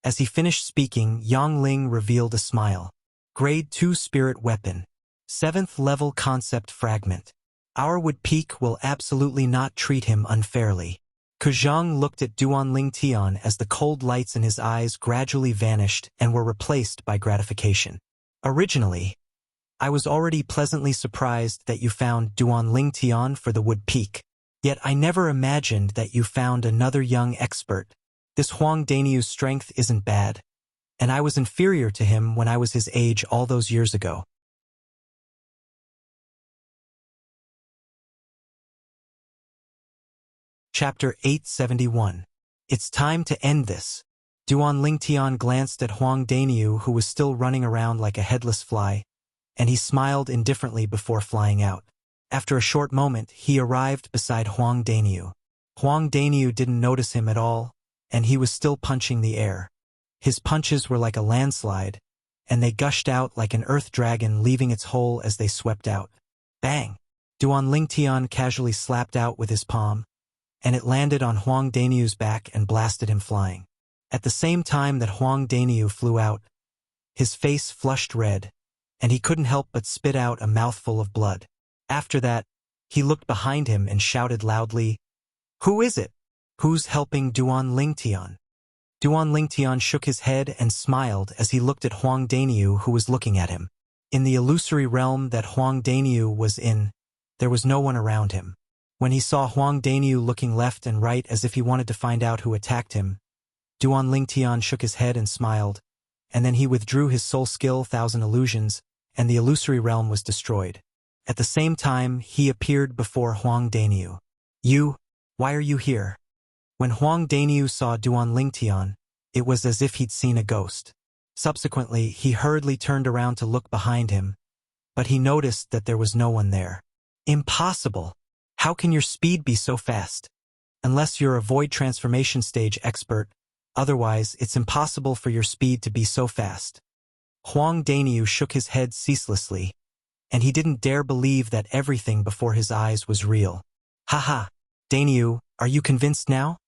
As he finished speaking, Yang Ling revealed a smile. Grade 2 spirit weapon, 7th level concept fragment. Our Wood Peak will absolutely not treat him unfairly. Kuzhang looked at Duan Lingtian as the cold lights in his eyes gradually vanished and were replaced by gratification. Originally, I was already pleasantly surprised that you found Duan Lingtian for the Wood Peak, yet I never imagined that you found another young expert. This Huang Daniu's strength isn't bad, and I was inferior to him when I was his age all those years ago. Chapter 871. It's time to end this. Duan Lingtian glanced at Huang Daniu, who was still running around like a headless fly, and he smiled indifferently before flying out. After a short moment, he arrived beside Huang Daniu. Huang Daniu didn't notice him at all, and he was still punching the air. His punches were like a landslide, and they gushed out like an earth dragon leaving its hole as they swept out. Bang! Duan Lingtian casually slapped out with his palm, and it landed on Huang Daniu's back and blasted him flying. At the same time that Huang Daniu flew out, his face flushed red, and he couldn't help but spit out a mouthful of blood. After that, he looked behind him and shouted loudly, "Who is it? Who's helping Duan Lingtian?" Duan Lingtian shook his head and smiled as he looked at Huang Daniu, who was looking at him. In the illusory realm that Huang Daniu was in, there was no one around him. When he saw Huang Daniu looking left and right as if he wanted to find out who attacked him, Duan Lingtian shook his head and smiled, and then he withdrew his soul skill, Thousand Illusions, and the illusory realm was destroyed. At the same time, he appeared before Huang Daniu. "You? Why are you here?" When Huang Daniu saw Duan Lingtian, it was as if he'd seen a ghost. Subsequently, he hurriedly turned around to look behind him, but he noticed that there was no one there. "Impossible! How can your speed be so fast? Unless you're a void transformation stage expert, otherwise it's impossible for your speed to be so fast." Huang Daniu shook his head ceaselessly, and he didn't dare believe that everything before his eyes was real. "Haha, Daniu, are you convinced now?"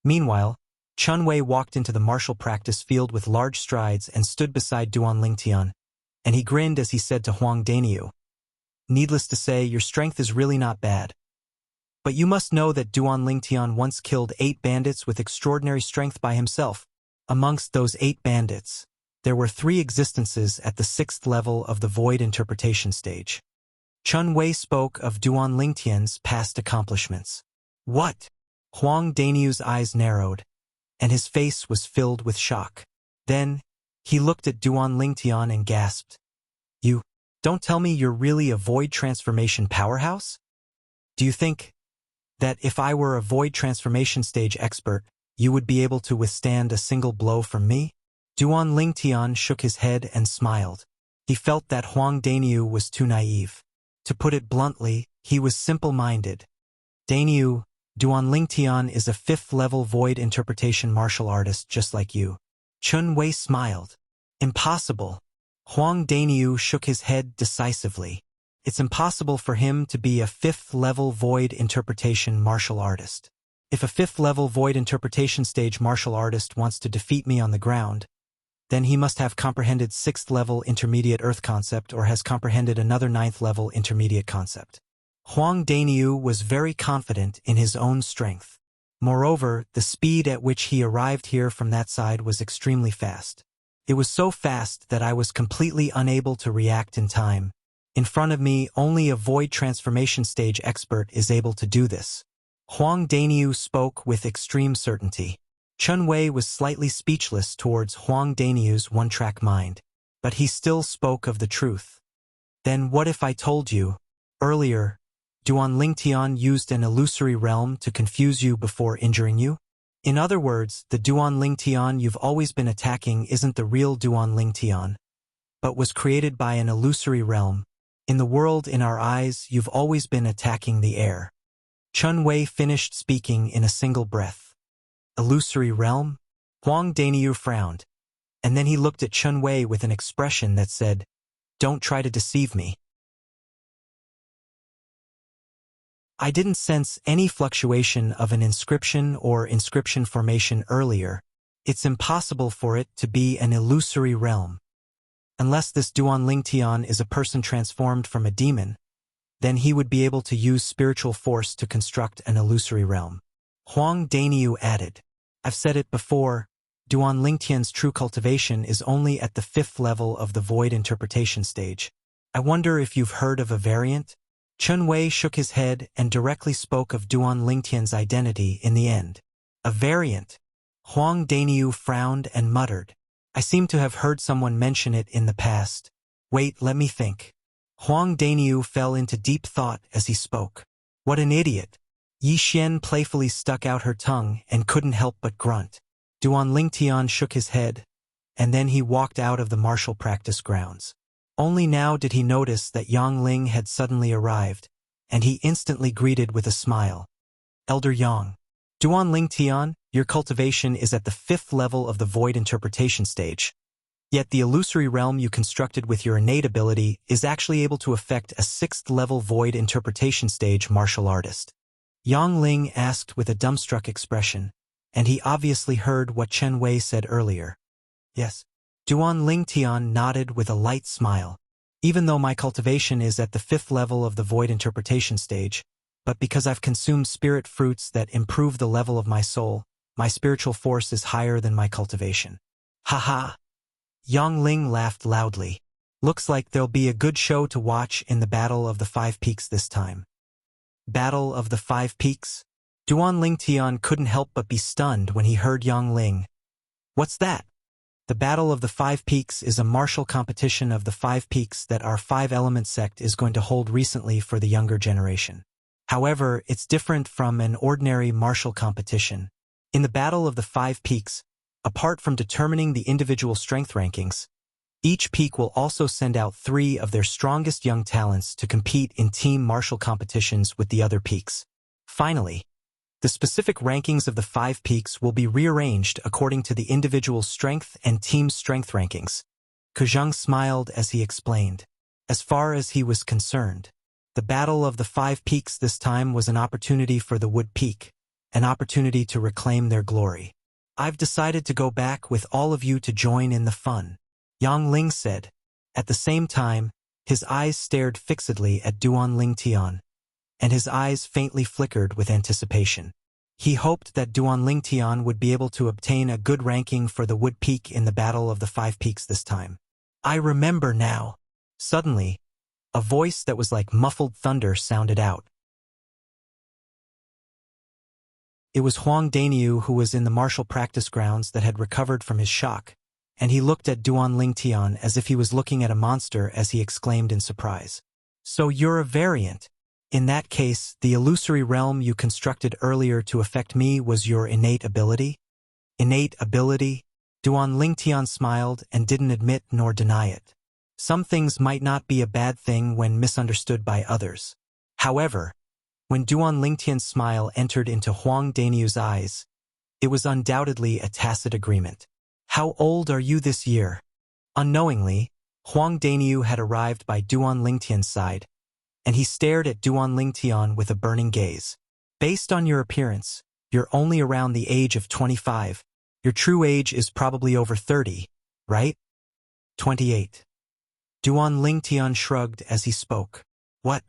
Meanwhile, Chun Wei walked into the martial practice field with large strides and stood beside Duan Lingtian, and he grinned as he said to Huang Daniu, "Needless to say, your strength is really not bad. But you must know that Duan Lingtian once killed 8 bandits with extraordinary strength by himself. Amongst those 8 bandits, there were 3 existences at the 6th level of the void interpretation stage." Chun Wei spoke of Duan Lingtian's past accomplishments. "What?" Huang Daniu's eyes narrowed, and his face was filled with shock. Then, he looked at Duan Lingtian and gasped, "You don't tell me you're really a void transformation powerhouse? Do you think that if I were a void transformation stage expert, you would be able to withstand a single blow from me?" Duan Lingtian shook his head and smiled. He felt that Huang Daniu was too naive. To put it bluntly, he was simple-minded. "Daniu, Duan Lingtian is a 5th-level void interpretation martial artist just like you." Chun Wei smiled. "Impossible." Huang Daniu shook his head decisively. "It's impossible for him to be a 5th-level void interpretation martial artist. If a 5th-level void interpretation stage martial artist wants to defeat me on the ground, then he must have comprehended 6th-level intermediate earth concept or has comprehended another 9th-level intermediate concept." Huang Daniu was very confident in his own strength. Moreover, the speed at which he arrived here from that side was extremely fast. It was so fast that I was completely unable to react in time. In front of me, only a void transformation stage expert is able to do this. Huang Daniu spoke with extreme certainty. Chun Wei was slightly speechless towards Huang Daniu's one-track mind, but he still spoke of the truth. "Then what if I told you, earlier, Duan Lingtian used an illusory realm to confuse you before injuring you? In other words, the Duan Lingtian you've always been attacking isn't the real Duan Lingtian, but was created by an illusory realm. In the world in our eyes, you've always been attacking the air." Chun Wei finished speaking in a single breath. "Illusory realm?" Huang Daniu frowned, and then he looked at Chun Wei with an expression that said, "Don't try to deceive me." I didn't sense any fluctuation of an inscription or inscription formation earlier. It's impossible for it to be an illusory realm. Unless this Duan Lingtian is a person transformed from a demon, then he would be able to use spiritual force to construct an illusory realm. Huang Daniu added, "I've said it before, Duan Lingtian's true cultivation is only at the 5th level of the void interpretation stage. I wonder if you've heard of a variant?" Chun Wei shook his head and directly spoke of Duan Lingtian's identity in the end. "A variant?" Huang Daniu frowned and muttered, "I seem to have heard someone mention it in the past. Wait, let me think." Huang Daniu fell into deep thought as he spoke. "What an idiot." Yi Xian playfully stuck out her tongue and couldn't help but grunt. Duan Lingtian shook his head, and then he walked out of the martial practice grounds. Only now did he notice that Yang Ling had suddenly arrived, and he instantly greeted with a smile. "Elder Yang, Duan Lingtian, your cultivation is at the 5th level of the void interpretation stage. Yet the illusory realm you constructed with your innate ability is actually able to affect a 6th level void interpretation stage martial artist. Yang Ling asked with a dumbstruck expression, and he obviously heard what Chen Wei said earlier. Yes. Duan Ling Tian nodded with a light smile. Even though my cultivation is at the 5th level of the void interpretation stage, but because I've consumed spirit fruits that improve the level of my soul, my spiritual force is higher than my cultivation. Ha. Yang Ling laughed loudly. Looks like there'll be a good show to watch in the Battle of the Five Peaks this time. Battle of the Five Peaks? Duan Ling Tian couldn't help but be stunned when he heard Yang Ling. What's that? The Battle of the Five Peaks is a martial competition of the Five Peaks that our Five-Element sect is going to hold recently for the younger generation. However, it's different from an ordinary martial competition. In the Battle of the Five Peaks, apart from determining the individual strength rankings, each peak will also send out 3 of their strongest young talents to compete in team martial competitions with the other peaks. Finally, the specific rankings of the 5 peaks will be rearranged according to the individual strength and team strength rankings. Kuzheng smiled as he explained. As far as he was concerned, the Battle of the 5 Peaks this time was an opportunity for the Wood Peak, an opportunity to reclaim their glory. I've decided to go back with all of you to join in the fun, Yang Ling said. At the same time, his eyes stared fixedly at Duan Ling Tian, and his eyes faintly flickered with anticipation. He hoped that Duan Ling Tian would be able to obtain a good ranking for the Wood Peak in the Battle of the 5 Peaks this time. I remember now. Suddenly, a voice that was like muffled thunder sounded out. It was Huang Daniu, who was in the martial practice grounds that had recovered from his shock, and he looked at Duan Ling Tian as if he was looking at a monster as he exclaimed in surprise. So you're a variant. In that case, the illusory realm you constructed earlier to affect me was your innate ability? Innate ability? Duan Ling Tian smiled and didn't admit nor deny it. Some things might not be a bad thing when misunderstood by others. However, when Duan Ling Tian's smile entered into Huang Daniu's eyes, it was undoubtedly a tacit agreement. How old are you this year? Unknowingly, Huang Daniu had arrived by Duan Ling Tian's side, and he stared at Duan Ling Tian with a burning gaze. Based on your appearance, you're only around the age of 25. Your true age is probably over 30, right? 28. Duan Ling Tian shrugged as he spoke. What?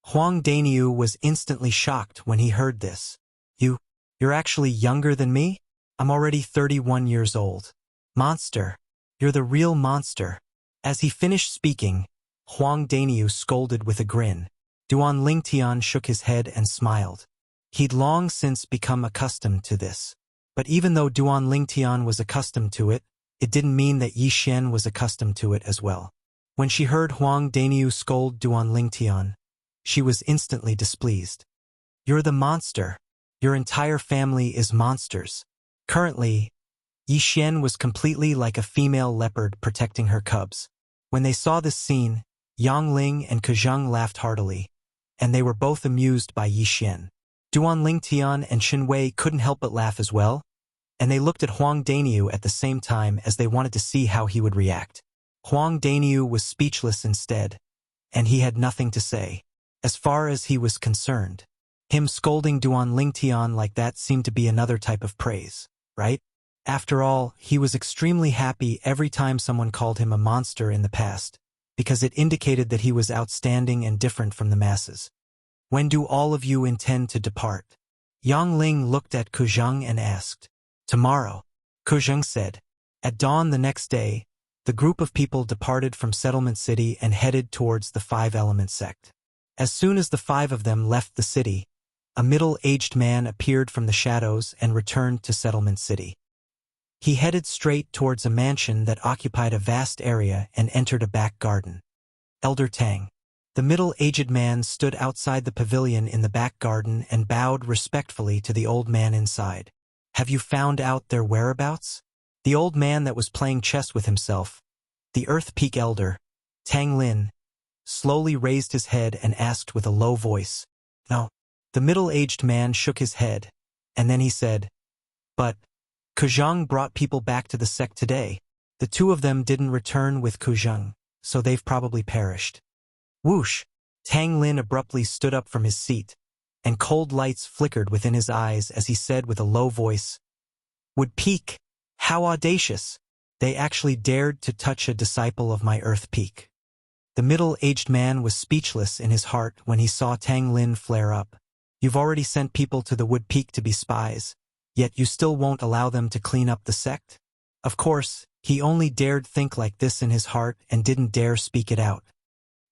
Huang Daniu was instantly shocked when he heard this. You're actually younger than me? I'm already 31 years old. Monster. You're the real monster. As he finished speaking, Huang Daniu scolded with a grin. Duan Ling Tian shook his head and smiled. He'd long since become accustomed to this. But even though Duan Ling Tian was accustomed to it, it didn't mean that Yi Xian was accustomed to it as well. When she heard Huang Daniu scold Duan Ling Tian, she was instantly displeased. You're the monster. Your entire family is monsters. Currently, Yi Xian was completely like a female leopard protecting her cubs. When they saw this scene, Yang Ling and Kuzheng laughed heartily, and they were both amused by Yi Xian. Duan Ling Tian and Xin Wei couldn't help but laugh as well, and they looked at Huang Daniu at the same time as they wanted to see how he would react. Huang Daniu was speechless instead, and he had nothing to say. As far as he was concerned, him scolding Duan Ling Tian like that seemed to be another type of praise, right? After all, he was extremely happy every time someone called him a monster in the past, because it indicated that he was outstanding and different from the masses. When do all of you intend to depart? Yang Ling looked at Kuzheng and asked. Tomorrow, Kuzheng said. At dawn the next day, the group of people departed from Settlement City and headed towards the Five-Element sect. As soon as the 5 of them left the city, a middle-aged man appeared from the shadows and returned to Settlement City. He headed straight towards a mansion that occupied a vast area and entered a back garden. Elder Tang. The middle-aged man stood outside the pavilion in the back garden and bowed respectfully to the old man inside. Have you found out their whereabouts? The old man that was playing chess with himself, the Earth Peak Elder, Tang Lin, slowly raised his head and asked with a low voice. No. The middle-aged man shook his head, and then he said, But Kuzheng brought people back to the sect today. The 2 of them didn't return with Kuzheng, so they've probably perished. Whoosh! Tang Lin abruptly stood up from his seat, and cold lights flickered within his eyes as he said with a low voice, "Would peak? How audacious! They actually dared to touch a disciple of my earth peak." The middle-aged man was speechless in his heart when he saw Tang Lin flare up. "You've already sent people to the Wood Peak to be spies, yet you still won't allow them to clean up the sect?" Of course, he only dared think like this in his heart and didn't dare speak it out.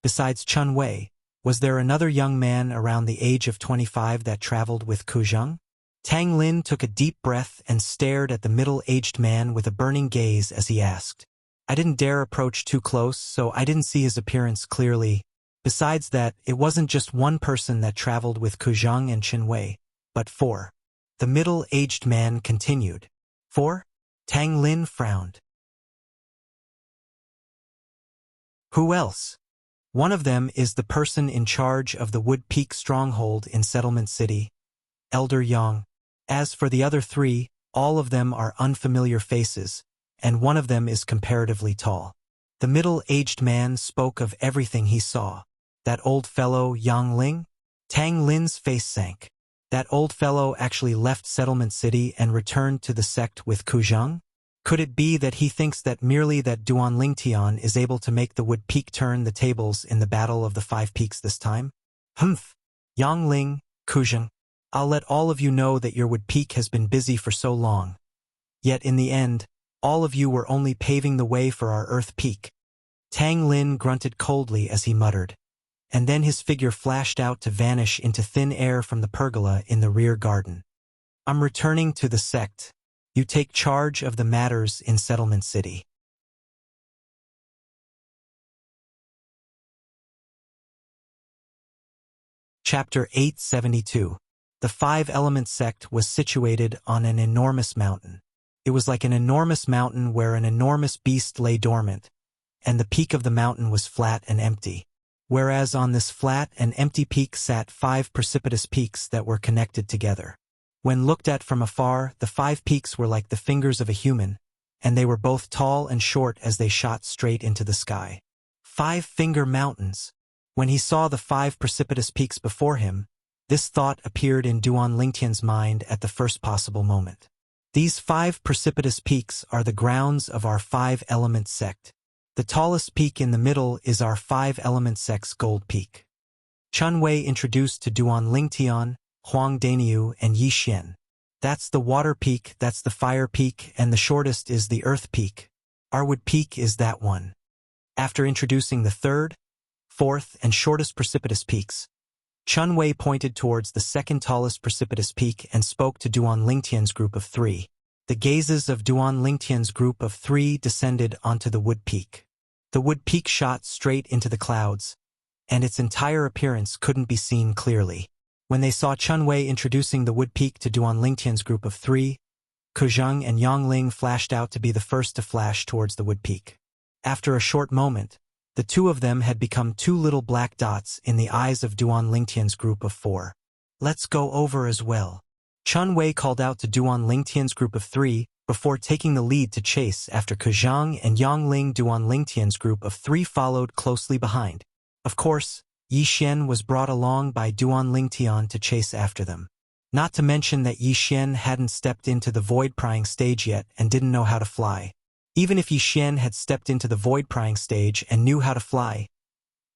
Besides Chun Wei, was there another young man around the age of 25 that traveled with Kuzheng? Tang Lin took a deep breath and stared at the middle-aged man with a burning gaze as he asked. "I didn't dare approach too close, so I didn't see his appearance clearly. Besides that, it wasn't just one person that traveled with Kuzheng and Qin Wei, but 4. The middle-aged man continued. 4? Tang Lin frowned. "Who else? One of them is the person in charge of the Wood Peak stronghold in Settlement City, Elder Yang. As for the other 3, all of them are unfamiliar faces, and one of them is comparatively tall." The middle-aged man spoke of everything he saw. "That old fellow Yang Ling?" Tang Lin's face sank. "That old fellow actually left Settlement City and returned to the sect with Kuzheng? Could it be that he thinks that merely that Duan Lingtian is able to make the Wood Peak turn the tables in the Battle of the 5 Peaks this time? Humph! Yang Ling, Kuzheng, I'll let all of you know that your Wood Peak has been busy for so long. Yet in the end, all of you were only paving the way for our Earth Peak." Tang Lin grunted coldly as he muttered, and then his figure flashed out to vanish into thin air from the pergola in the rear garden. "I'm returning to the sect. You take charge of the matters in Settlement City." Chapter 872. The 5-Element Sect was situated on an enormous mountain. It was like an enormous mountain where an enormous beast lay dormant, and the peak of the mountain was flat and empty, whereas on this flat and empty peak sat 5 precipitous peaks that were connected together. When looked at from afar, the 5 peaks were like the fingers of a human, and they were both tall and short as they shot straight into the sky. 5-Finger Mountains. When he saw the 5 precipitous peaks before him, this thought appeared in Duan Lingtian's mind at the first possible moment. These 5 precipitous peaks are the grounds of our 5-Element Sect. The tallest peak in the middle is our 5-Element Sect's Gold Peak. Chun Wei introduced to Duan Lingtian, Huang Daniu, and Yi Xian. "That's the Water Peak, that's the Fire Peak, and the shortest is the Earth Peak. Our Wood Peak is that one." After introducing the 3rd, 4th, and shortest precipitous peaks, Chun Wei pointed towards the 2nd tallest precipitous peak and spoke to Duan Lingtian's group of 3. The gazes of Duan Lingtian's group of 3 descended onto the Wood Peak. The Wood Peak shot straight into the clouds, and its entire appearance couldn't be seen clearly. When they saw Chun Wei introducing the Wood Peak to Duan Lingtian's group of 3, Kuzheng and Yang Ling flashed out to be the first to flash towards the Wood Peak. After a short moment, the 2 of them had become 2 little black dots in the eyes of Duan Lingtian's group of 4. "Let's go over as well." Chun Wei called out to Duan Lingtian's group of 3 before taking the lead to chase after Kuzheng and Yang Ling. Duan Lingtian's group of 3 followed closely behind. Of course, Yi Xian was brought along by Duan Lingtian to chase after them. Not to mention that Yi Xian hadn't stepped into the void-prying stage yet and didn't know how to fly. Even if Yi Xian had stepped into the void-prying stage and knew how to fly,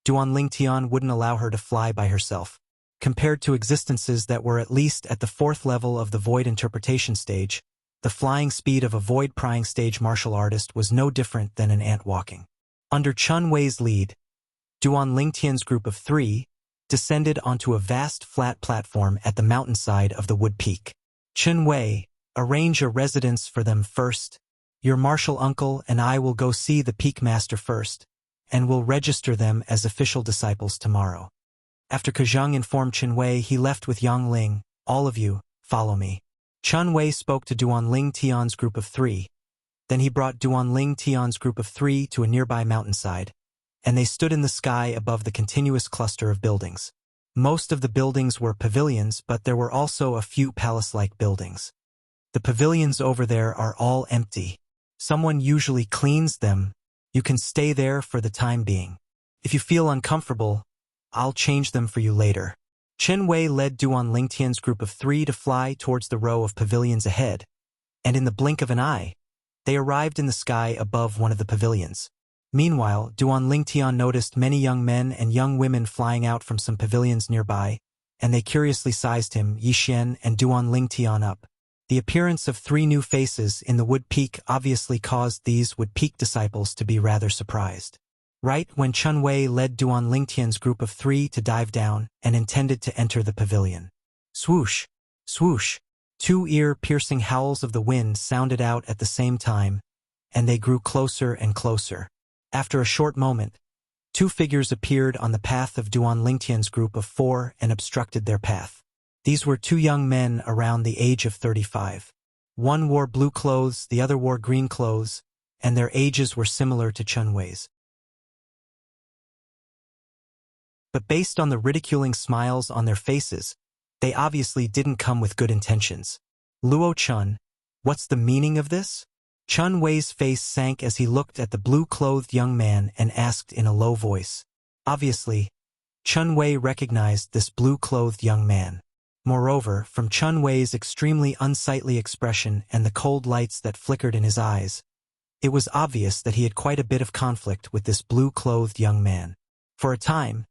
Duan Lingtian wouldn't allow her to fly by herself. Compared to existences that were at least at the 4th level of the void interpretation stage, the flying speed of a void-prying stage martial artist was no different than an ant walking. Under Chun Wei's lead, Duan Lingtian's group of 3 descended onto a vast flat platform at the mountainside of the Wood Peak. "Chun Wei, arrange a residence for them first. Your martial uncle and I will go see the Peak Master first, and will register them as official disciples tomorrow." After Kuzheng informed Chun Wei, he left with Yang Ling. "All of you, follow me." Chun Wei spoke to Duan Lingtian's group of 3. Then he brought Duan Lingtian's group of 3 to a nearby mountainside, and they stood in the sky above the continuous cluster of buildings. Most of the buildings were pavilions, but there were also a few palace-like buildings. The pavilions over there are all empty. Someone usually cleans them. You can stay there for the time being. If you feel uncomfortable, I'll change them for you later. Chen Wei led Duan Lingtian's group of 3 to fly towards the row of pavilions ahead, and in the blink of an eye, they arrived in the sky above one of the pavilions. Meanwhile, Duan Lingtian noticed many young men and young women flying out from some pavilions nearby, and they curiously sized him, Yixian, and Duan Lingtian up. The appearance of 3 new faces in the Wood Peak obviously caused these Wood Peak disciples to be rather surprised. Right when Chen Wei led Duan Lingtian's group of 3 to dive down and intended to enter the pavilion. Swoosh! Swoosh! 2 ear-piercing howls of the wind sounded out at the same time, and they grew closer and closer. After a short moment, 2 figures appeared on the path of Duan Lingtian's group of 4 and obstructed their path. These were 2 young men around the age of 35. One wore blue clothes, the other wore green clothes, and their ages were similar to Chen Wei's. But based on the ridiculing smiles on their faces, they obviously didn't come with good intentions. Luo Chun, what's the meaning of this? Chen Wei's face sank as he looked at the blue-clothed young man and asked in a low voice. Obviously, Chen Wei recognized this blue-clothed young man. Moreover, from Chen Wei's extremely unsightly expression and the cold lights that flickered in his eyes, it was obvious that he had quite a bit of conflict with this blue-clothed young man. For a time,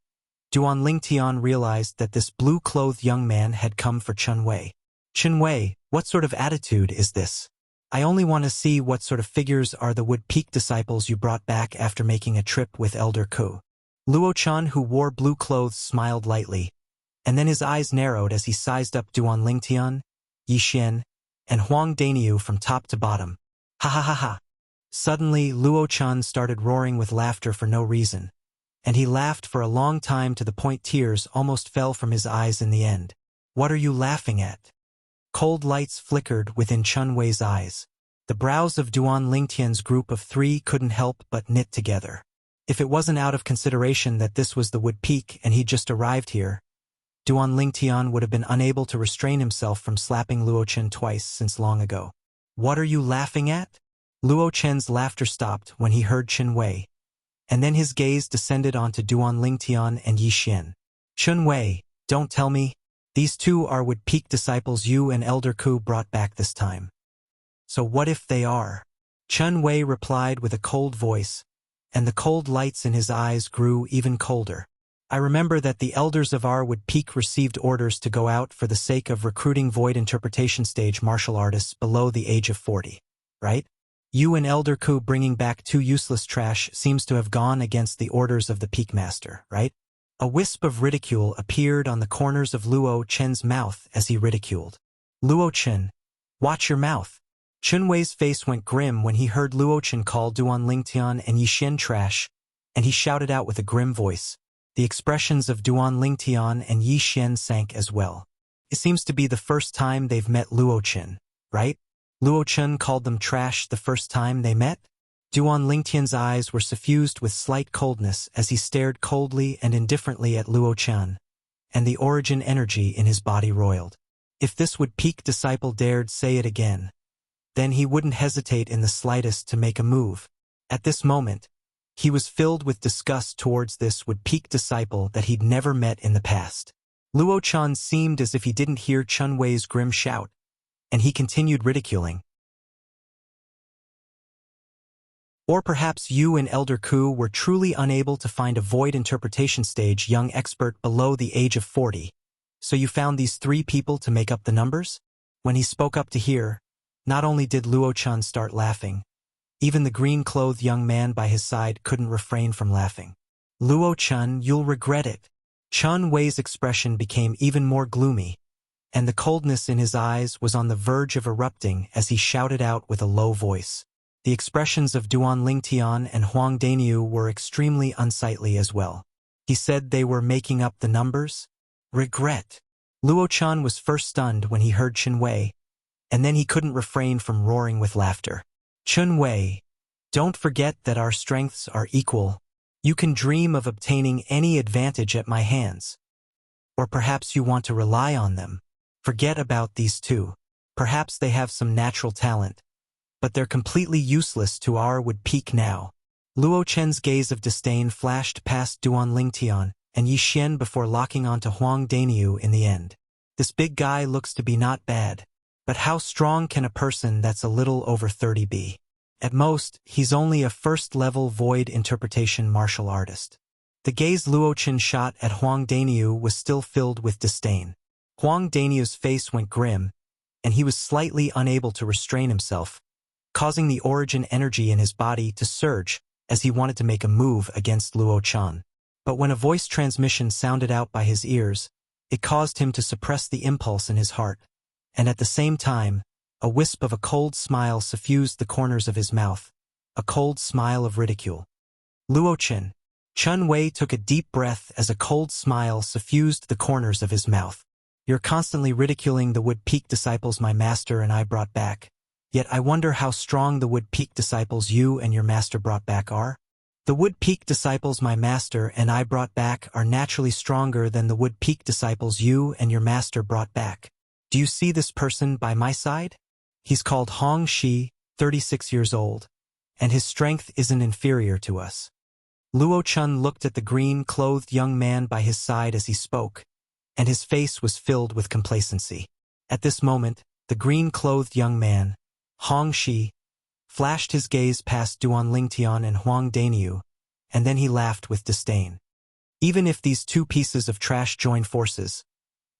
Duan Lingtian realized that this blue-clothed young man had come for Chen Wei. Chen Wei, what sort of attitude is this? I only want to see what sort of figures are the Wood Peak disciples you brought back after making a trip with Elder Ku. Luo Chan, who wore blue clothes, smiled lightly, and then his eyes narrowed as he sized up Duan Lingtian, Yixian, and Huang Daniu from top to bottom. Ha ha ha ha. Suddenly, Luo Chan started roaring with laughter for no reason, and he laughed for a long time to the point tears almost fell from his eyes in the end. What are you laughing at? Cold lights flickered within Chen Wei's eyes. The brows of Duan Lingtian's group of 3 couldn't help but knit together. If it wasn't out of consideration that this was the Wood Peak and he'd just arrived here, Duan Lingtian would have been unable to restrain himself from slapping Luo Chen twice since long ago. What are you laughing at? Luo Chen's laughter stopped when he heard Chen Wei, and then his gaze descended onto Duan Lingtian and Yixian. Chen Wei, don't tell me. These 2 are Wood Peak disciples you and Elder Ku brought back this time. So what if they are? Chen Wei replied with a cold voice, and the cold lights in his eyes grew even colder. I remember that the elders of our Wood Peak received orders to go out for the sake of recruiting void interpretation stage martial artists below the age of 40, right? You and Elder Ku bringing back 2 useless trash seems to have gone against the orders of the Peak Master, right? A wisp of ridicule appeared on the corners of Luo Chen's mouth as he ridiculed. Luo Chen, watch your mouth. Chen Wei's face went grim when he heard Luo Chen call Duan Lingtian and Yixian trash, and he shouted out with a grim voice. The expressions of Duan Lingtian and Yixian sank as well. It seems to be the first time they've met Luo Chen, right? Luo Chen called them trash the first time they met? Duan Lingtian's eyes were suffused with slight coldness as he stared coldly and indifferently at Luo Chen, and the origin energy in his body roiled. If this Wood Peak disciple dared say it again, then he wouldn't hesitate in the slightest to make a move. At this moment, he was filled with disgust towards this Wood Peak disciple that he'd never met in the past. Luo Chen seemed as if he didn't hear Chen Wei's grim shout, and he continued ridiculing. Or perhaps you and Elder Ku were truly unable to find a void interpretation stage young expert below the age of 40, so you found these 3 people to make up the numbers? When he spoke up to hear, not only did Luo Chen start laughing, even the green-clothed young man by his side couldn't refrain from laughing. Luo Chen, you'll regret it. Chen Wei's expression became even more gloomy, and the coldness in his eyes was on the verge of erupting as he shouted out with a low voice. The expressions of Duan Lingtian and Huang Daniu were extremely unsightly as well. He said they were making up the numbers? Regret. Luo Chen was first stunned when he heard Chen Wei, and then he couldn't refrain from roaring with laughter. Chen Wei, don't forget that our strengths are equal. You can dream of obtaining any advantage at my hands. Or perhaps you want to rely on them. Forget about these 2. Perhaps they have some natural talent, but they're completely useless to our Wood Peak now. Luo Chen's gaze of disdain flashed past Duan Lingtian, and Yi Xian before locking onto Huang Daniu in the end. This big guy looks to be not bad, but how strong can a person that's a little over 30 be? At most, he's only a first-level void interpretation martial artist. The gaze Luo Chen shot at Huang Daniu was still filled with disdain. Huang Daniu's face went grim, and he was slightly unable to restrain himself, causing the origin energy in his body to surge as he wanted to make a move against Luo Chen. But when a voice transmission sounded out by his ears, it caused him to suppress the impulse in his heart, and at the same time, a wisp of a cold smile suffused the corners of his mouth, a cold smile of ridicule. Luo Chen. Chun Wei took a deep breath as a cold smile suffused the corners of his mouth. You're constantly ridiculing the Wood Peak disciples my master and I brought back. Yet I wonder how strong the Wood Peak disciples you and your master brought back are? The Wood Peak disciples my master and I brought back are naturally stronger than the Wood Peak disciples you and your master brought back. Do you see this person by my side? He's called Hong Shi, 36 years old, and his strength isn't inferior to us. Luo Chen looked at the green-clothed young man by his side as he spoke, and his face was filled with complacency. At this moment, the green-clothed young man, Hong Shi, flashed his gaze past Duan Lingtian and Huang Daniu, and then he laughed with disdain. Even if these two pieces of trash join forces,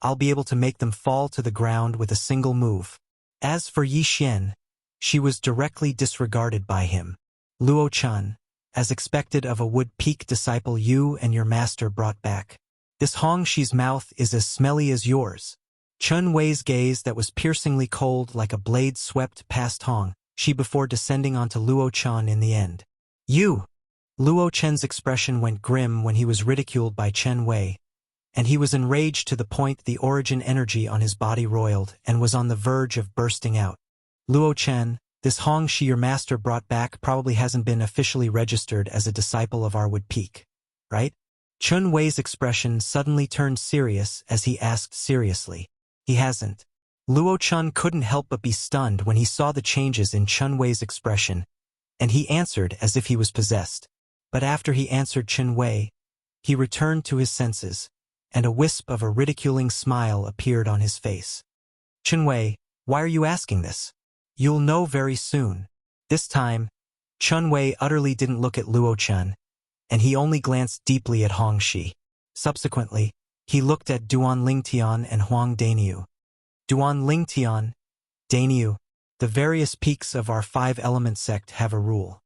I'll be able to make them fall to the ground with a single move. As for Yi Xian, she was directly disregarded by him. Luo Chen, as expected of a Wood Peak disciple you and your master brought back. This Hong Shi's mouth is as smelly as yours. Chun Wei's gaze that was piercingly cold like a blade swept past Hong Shi before descending onto Luo Chen in the end. You! Luo Chen's expression went grim when he was ridiculed by Chen Wei, and he was enraged to the point the origin energy on his body roiled and was on the verge of bursting out. Luo Chen, this Hong Shi your master brought back probably hasn't been officially registered as a disciple of our Wood Peak, right? Chun Wei's expression suddenly turned serious as he asked seriously. He hasn't. Luo Chen couldn't help but be stunned when he saw the changes in Chun Wei's expression, and he answered as if he was possessed. But after he answered Chun Wei, he returned to his senses, and a wisp of a ridiculing smile appeared on his face. Chun Wei, why are you asking this? You'll know very soon. This time, Chun Wei utterly didn't look at Luo Chen, and he only glanced deeply at Hong Shi. Subsequently, he looked at Duan Lingtian and Huang Daniu. Duan Lingtian, Daniu, the various peaks of our five-element sect have a rule.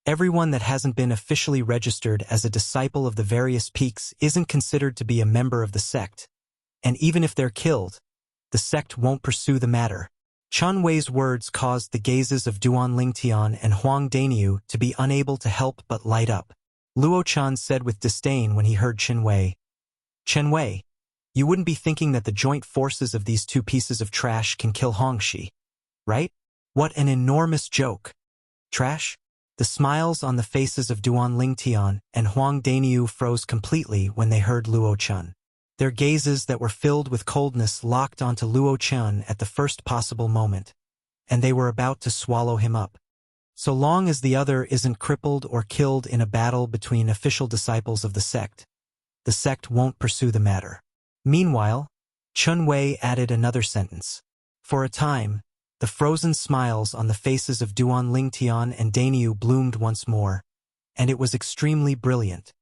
Everyone that hasn't been officially registered as a disciple of the various peaks isn't considered to be a member of the sect, and even if they're killed, the sect won't pursue the matter. Chun Wei's words caused the gazes of Duan Lingtian and Huang Daniu to be unable to help but light up. Luo Chen said with disdain when he heard Chen Wei, Chen Wei, you wouldn't be thinking that the joint forces of these two pieces of trash can kill Hong Shi, right? What an enormous joke. Trash? The smiles on the faces of Duan Lingtian and Huang Daniu froze completely when they heard Luo Chen. Their gazes that were filled with coldness locked onto Luo Chen at the first possible moment, and they were about to swallow him up. So long as the other isn't crippled or killed in a battle between official disciples of the sect won't pursue the matter. Meanwhile, Chun Wei added another sentence. For a time, the frozen smiles on the faces of Duan Lingtian and Daniu bloomed once more, and it was extremely brilliant.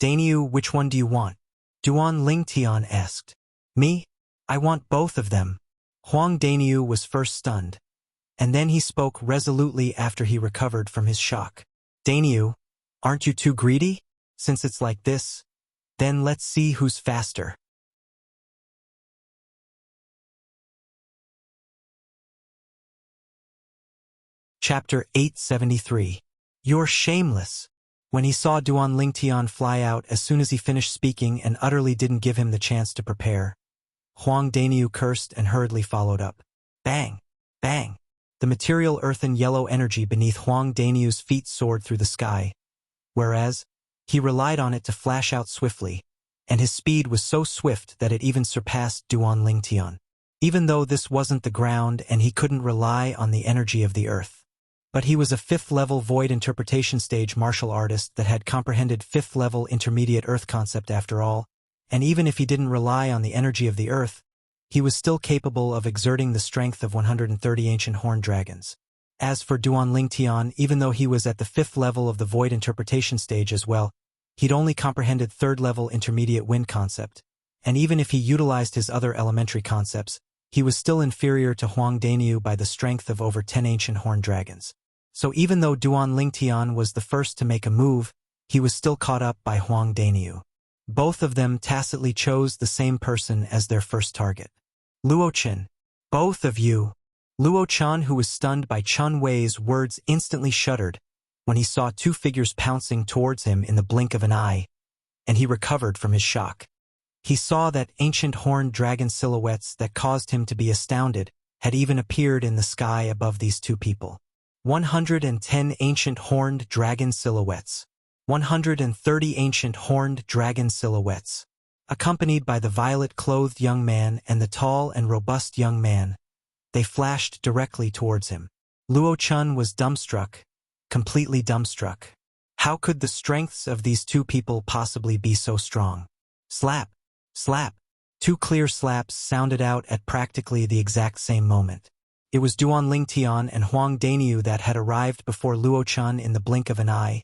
Daniu, which one do you want? Duan Lingtian asked. Me? I want both of them. Huang Daniu was first stunned, and then he spoke resolutely after he recovered from his shock. Daniu, aren't you too greedy? Since it's like this, then let's see who's faster. Chapter 873. You're shameless. When he saw Duan Lingtian fly out as soon as he finished speaking and utterly didn't give him the chance to prepare, Huang Daniu cursed and hurriedly followed up. Bang! Bang! The material earthen yellow energy beneath Huang Daniu's feet soared through the sky, whereas he relied on it to flash out swiftly, and his speed was so swift that it even surpassed Duan Lingtian. Even though this wasn't the ground and he couldn't rely on the energy of the earth. But he was a 5th-level void interpretation stage martial artist that had comprehended 5th-level intermediate earth concept after all, and even if he didn't rely on the energy of the earth, he was still capable of exerting the strength of 130 ancient horned dragons. As for Duan Lingtian, even though he was at the 5th level of the void interpretation stage as well, he'd only comprehended 3rd-level intermediate wind concept, and even if he utilized his other elementary concepts, he was still inferior to Huang Daniu by the strength of over 10 ancient horned dragons. So even though Duan Lingtian was the first to make a move, he was still caught up by Huang Daniu. Both of them tacitly chose the same person as their first target. Luo Chen. Both of you. Luo Chen, who was stunned by Chen Wei's words, instantly shuddered when he saw 2 figures pouncing towards him in the blink of an eye, and he recovered from his shock. He saw that ancient horned dragon silhouettes that caused him to be astounded had even appeared in the sky above these 2 people. 110 ancient horned dragon silhouettes. 130 ancient horned dragon silhouettes. Accompanied by the violet-clothed young man and the tall and robust young man, they flashed directly towards him. Luo Chen was dumbstruck, completely dumbstruck. How could the strengths of these 2 people possibly be so strong? Slap! Slap! 2 clear slaps sounded out at practically the exact same moment. It was Duan Lingtian and Huang Daniu that had arrived before Luo Chen in the blink of an eye,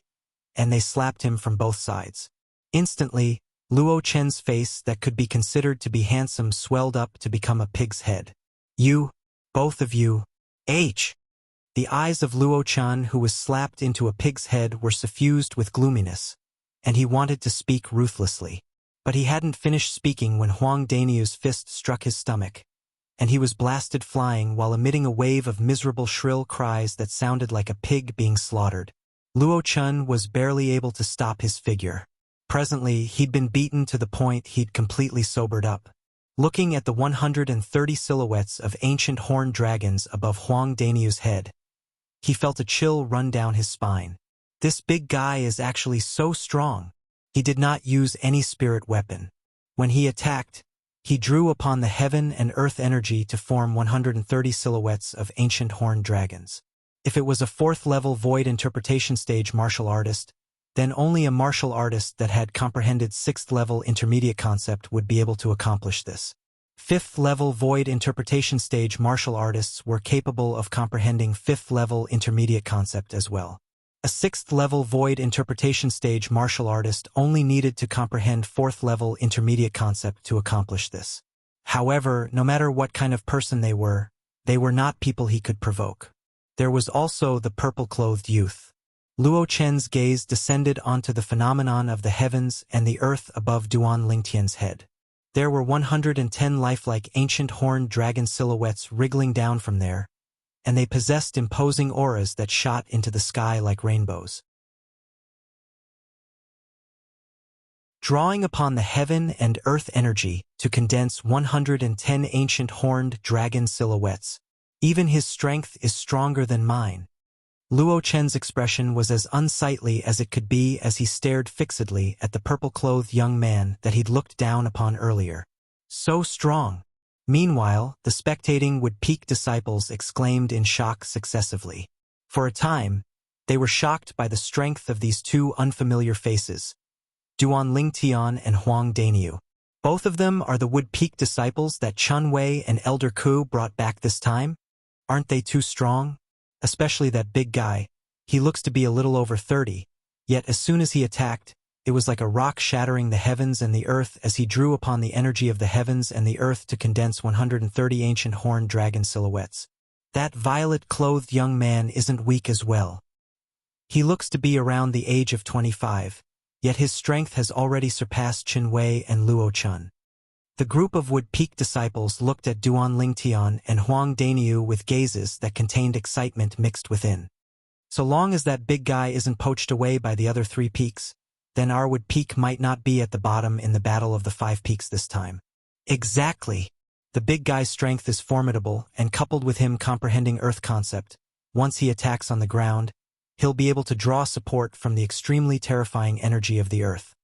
and they slapped him from both sides. Instantly, Luo Chen's face that could be considered to be handsome swelled up to become a pig's head. You, both of you, H! The eyes of Luo Chen, who was slapped into a pig's head, were suffused with gloominess, and he wanted to speak ruthlessly. But he hadn't finished speaking when Huang Daniu's fist struck his stomach, and he was blasted flying while emitting a wave of miserable shrill cries that sounded like a pig being slaughtered. Luo Chen was barely able to stop his figure. Presently, he'd been beaten to the point he'd completely sobered up. Looking at the 130 silhouettes of ancient horned dragons above Huang Daniu's head, he felt a chill run down his spine. This big guy is actually so strong. He did not use any spirit weapon. When he attacked, he drew upon the heaven and earth energy to form 130 silhouettes of ancient horned dragons. If it was a 4th-level void interpretation stage martial artist, then only a martial artist that had comprehended 6th-level intermediate concept would be able to accomplish this. 5th-level void interpretation stage martial artists were capable of comprehending 5th-level intermediate concept as well. A 6th-level void interpretation stage martial artist only needed to comprehend 4th-level intermediate concept to accomplish this. However, no matter what kind of person they were not people he could provoke. There was also the purple-clothed youth. Luo Chen's gaze descended onto the phenomenon of the heavens and the earth above Duan Lingtian's head. There were 110 lifelike ancient horned dragon silhouettes wriggling down from there, and they possessed imposing auras that shot into the sky like rainbows. Drawing upon the heaven and earth energy to condense 110 ancient horned dragon silhouettes, even his strength is stronger than mine. Luo Chen's expression was as unsightly as it could be as he stared fixedly at the purple-clothed young man that he'd looked down upon earlier. So strong! Meanwhile, the spectating Wood Peak disciples exclaimed in shock successively. For a time, they were shocked by the strength of these 2 unfamiliar faces, Duan Lingtian and Huang Daniu. Both of them are the Wood Peak disciples that Chen Wei and Elder Ku brought back this time? Aren't they too strong? Especially that big guy. He looks to be a little over 30, yet as soon as he attacked, it was like a rock shattering the heavens and the earth as he drew upon the energy of the heavens and the earth to condense 130 ancient horned dragon silhouettes. That violet-clothed young man isn't weak as well. He looks to be around the age of 25, yet his strength has already surpassed Chen Wei and Luo Chen. The group of Wood Peak disciples looked at Duan Lingtian and Huang Daniu with gazes that contained excitement mixed within. So long as that big guy isn't poached away by the other 3 peaks, then our Wood Peak might not be at the bottom in the battle of the 5 peaks this time. Exactly! The big guy's strength is formidable, and coupled with him comprehending Earth concept, once he attacks on the ground, he'll be able to draw support from the extremely terrifying energy of the Earth.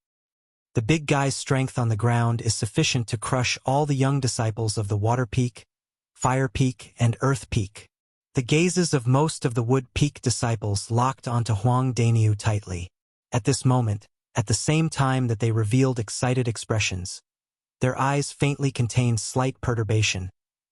The big guy's strength on the ground is sufficient to crush all the young disciples of the Water Peak, Fire Peak, and Earth Peak. The gazes of most of the Wood Peak disciples locked onto Huang Daniu tightly. At this moment, at the same time that they revealed excited expressions, their eyes faintly contained slight perturbation,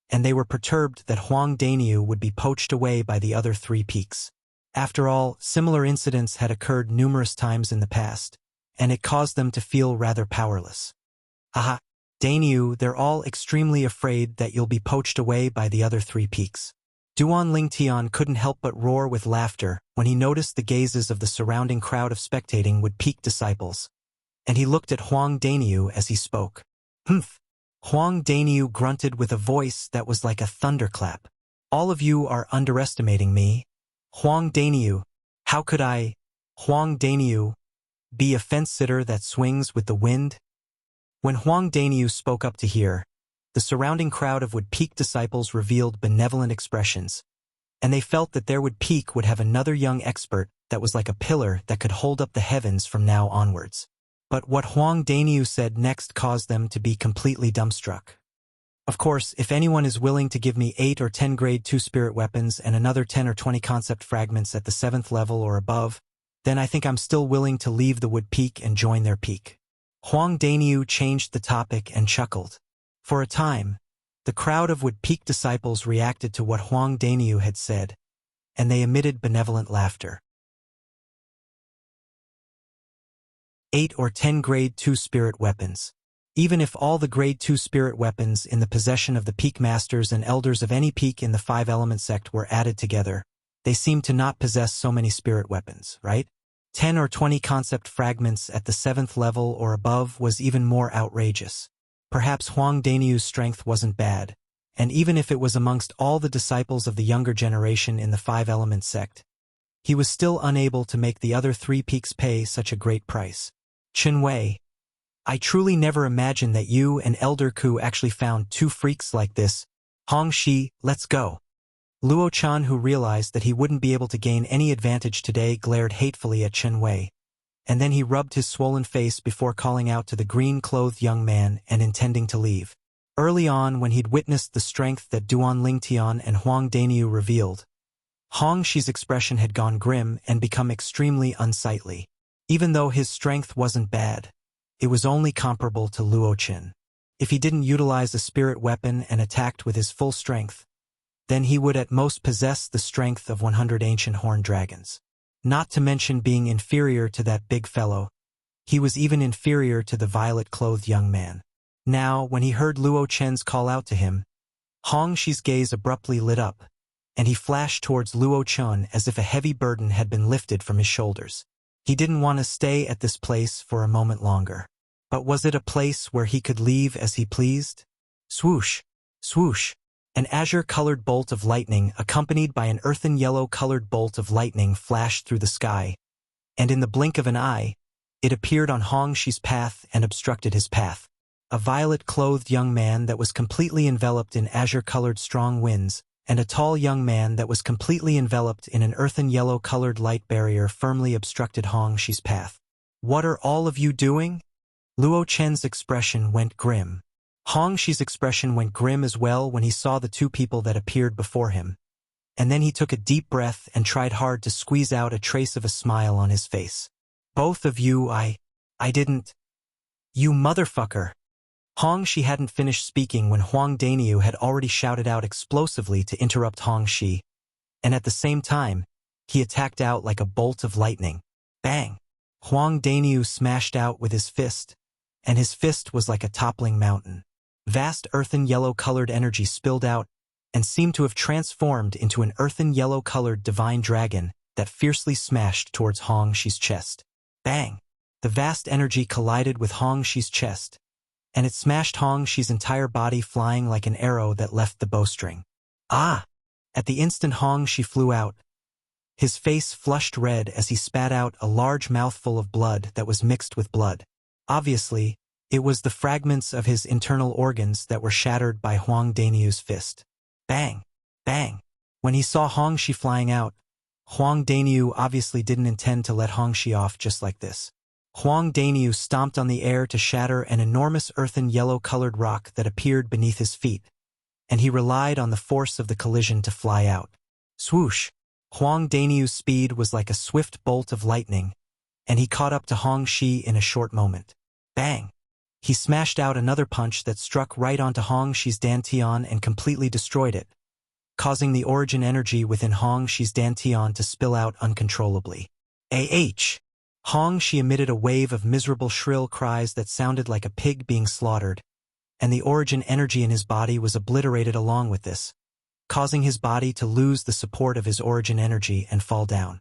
and they were perturbed that Huang Daniu would be poached away by the other 3 peaks. After all, similar incidents had occurred numerous times in the past, and it caused them to feel rather powerless. Aha, Daniu, they're all extremely afraid that you'll be poached away by the other 3 peaks. Duan Lingtian couldn't help but roar with laughter when he noticed the gazes of the surrounding crowd of spectating Wood Peak disciples, and he looked at Huang Daniu as he spoke. Humph! Huang Daniu grunted with a voice that was like a thunderclap. All of you are underestimating me. Huang Daniu, how could I, Huang Daniu, be a fence-sitter that swings with the wind? When Huang Daniu spoke up to hear, the surrounding crowd of Wood Peak disciples revealed benevolent expressions, and they felt that their Wood Peak would have another young expert that was like a pillar that could hold up the heavens from now onwards. But what Huang Daniu said next caused them to be completely dumbstruck. Of course, if anyone is willing to give me 8 or 10 grade 2 spirit weapons and another 10 or 20 concept fragments at the 7th level or above, then I think I'm still willing to leave the Wood Peak and join their peak. Huang Daniu changed the topic and chuckled. For a time, the crowd of Wood Peak disciples reacted to what Huang Daniu had said, and they emitted benevolent laughter. 8 or 10 grade 2 spirit weapons. Even if all the grade 2 spirit weapons in the possession of the peak masters and elders of any peak in the 5-element sect were added together, they seemed to not possess so many spirit weapons, right? 10 or 20 concept fragments at the 7th level or above was even more outrageous. Perhaps Huang Daniu's strength wasn't bad, and even if it was amongst all the disciples of the younger generation in the 5-element sect, he was still unable to make the other 3 peaks pay such a great price. Chen Wei, I truly never imagined that you and Elder Ku actually found 2 freaks like this. Hong Shi, let's go. Luo Chan, who realized that he wouldn't be able to gain any advantage today, glared hatefully at Chen Wei, and then he rubbed his swollen face before calling out to the green-clothed young man and intending to leave. Early on, when he'd witnessed the strength that Duan Lingtian and Huang Daniu revealed, Hong Shi's expression had gone grim and become extremely unsightly. Even though his strength wasn't bad, it was only comparable to Luo Qin. If he didn't utilize a spirit weapon and attacked with his full strength, then he would at most possess the strength of 100 ancient horned dragons. Not to mention being inferior to that big fellow, he was even inferior to the violet-clothed young man. Now, when he heard Luo Chen's call out to him, Hong Shi's gaze abruptly lit up, and he flashed towards Luo Chen as if a heavy burden had been lifted from his shoulders. He didn't want to stay at this place for a moment longer. But was it a place where he could leave as he pleased? Swoosh! Swoosh! An azure-colored bolt of lightning accompanied by an earthen yellow-colored bolt of lightning flashed through the sky, and in the blink of an eye, it appeared on Hong Shi's path and obstructed his path. A violet-clothed young man that was completely enveloped in azure-colored strong winds, and a tall young man that was completely enveloped in an earthen yellow-colored light barrier firmly obstructed Hong Shi's path. What are all of you doing? Luo Chen's expression went grim. Hong Shi's expression went grim as well when he saw the 2 people that appeared before him, and then he took a deep breath and tried hard to squeeze out a trace of a smile on his face. Both of you, I didn't. You motherfucker. Hong Shi hadn't finished speaking when Huang Daniu had already shouted out explosively to interrupt Hong Shi, and at the same time, he attacked out like a bolt of lightning. Bang! Huang Daniu smashed out with his fist, and his fist was like a toppling mountain. Vast earthen yellow-colored energy spilled out and seemed to have transformed into an earthen yellow-colored divine dragon that fiercely smashed towards Hong Shi's chest. Bang! The vast energy collided with Hong Shi's chest, and it smashed Hong Shi's entire body, flying like an arrow that left the bowstring. Ah! At the instant Hong Shi flew out, his face flushed red as he spat out a large mouthful of blood that was mixed with blood. Obviously, it was the fragments of his internal organs that were shattered by Huang Daniu's fist. Bang! Bang! When he saw Hong Shi flying out, Huang Daniu obviously didn't intend to let Hong Shi off just like this. Huang Daniu stomped on the air to shatter an enormous earthen yellow-colored rock that appeared beneath his feet, and he relied on the force of the collision to fly out. Swoosh! Huang Daniu's speed was like a swift bolt of lightning, and he caught up to Hong Shi in a short moment. Bang! He smashed out another punch that struck right onto Hong Shi's dantian and completely destroyed it, causing the origin energy within Hong Shi's dantian to spill out uncontrollably. Ah! Hong Shi emitted a wave of miserable shrill cries that sounded like a pig being slaughtered, and the origin energy in his body was obliterated along with this, causing his body to lose the support of his origin energy and fall down.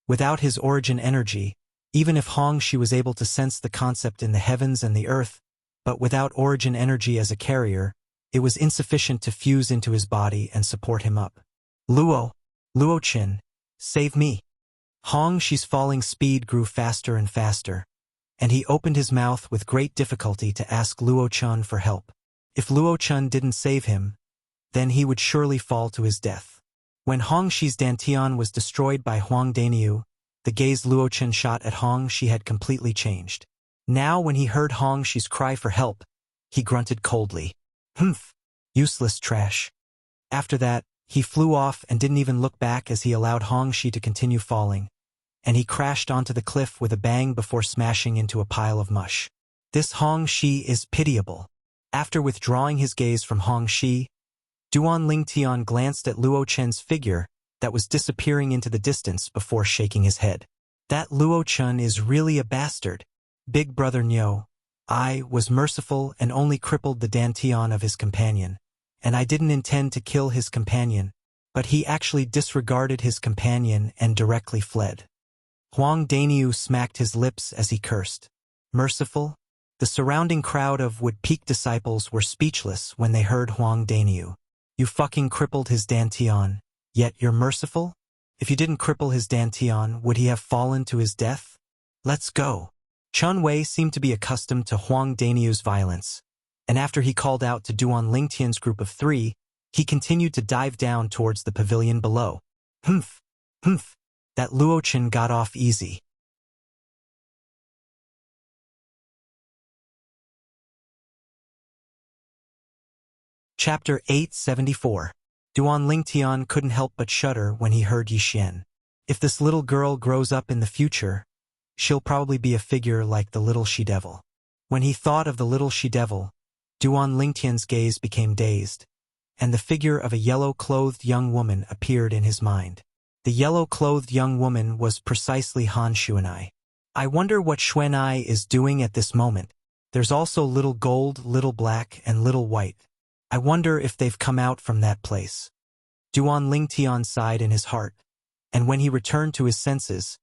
Without his origin energy, even if Hong Shi was able to sense the concept in the heavens and the earth, but without origin energy as a carrier, it was insufficient to fuse into his body and support him up. Luo Chin, save me. Hong Shi's falling speed grew faster and faster, and he opened his mouth with great difficulty to ask Luo Chun for help. If Luo Chun didn't save him, then he would surely fall to his death. When Hong Shi's dantian was destroyed by Huang Daniu, the gaze Luo Chun shot at Hong Shi had completely changed. Now when he heard Hong Shi's cry for help, he grunted coldly. Humph! Useless trash. After that, he flew off and didn't even look back as he allowed Hong Shi to continue falling, and he crashed onto the cliff with a bang before smashing into a pile of mush. This Hong Shi is pitiable. After withdrawing his gaze from Hong Shi, Duan Lingtian glanced at Luo Chen's figure that was disappearing into the distance before shaking his head. That Luo Chen is really a bastard. Big brother Nyo, I was merciful and only crippled the dantian of his companion, and I didn't intend to kill his companion, but he actually disregarded his companion and directly fled. Huang Daniu smacked his lips as he cursed. Merciful? The surrounding crowd of Wood Peak disciples were speechless when they heard Huang Daniu. You fucking crippled his dantian, yet you're merciful? If you didn't cripple his dantian, would he have fallen to his death? Let's go. Chun Wei seemed to be accustomed to Huang Daniu's violence, and after he called out to Duan Lingtian's group of 3, he continued to dive down towards the pavilion below. Humph! Humph! That Luo Chen got off easy. Chapter 874. Duan Lingtian couldn't help but shudder when he heard Yixin. If this little girl grows up in the future, she'll probably be a figure like the little she-devil. When he thought of the little she-devil, Duan Lingtian's gaze became dazed, and the figure of a yellow-clothed young woman appeared in his mind. The yellow-clothed young woman was precisely Han Xuanai. I wonder what Xuanai is doing at this moment. There's also little gold, little black, and little white. I wonder if they've come out from that place. Duan Lingtian sighed in his heart, and when he returned to his senses,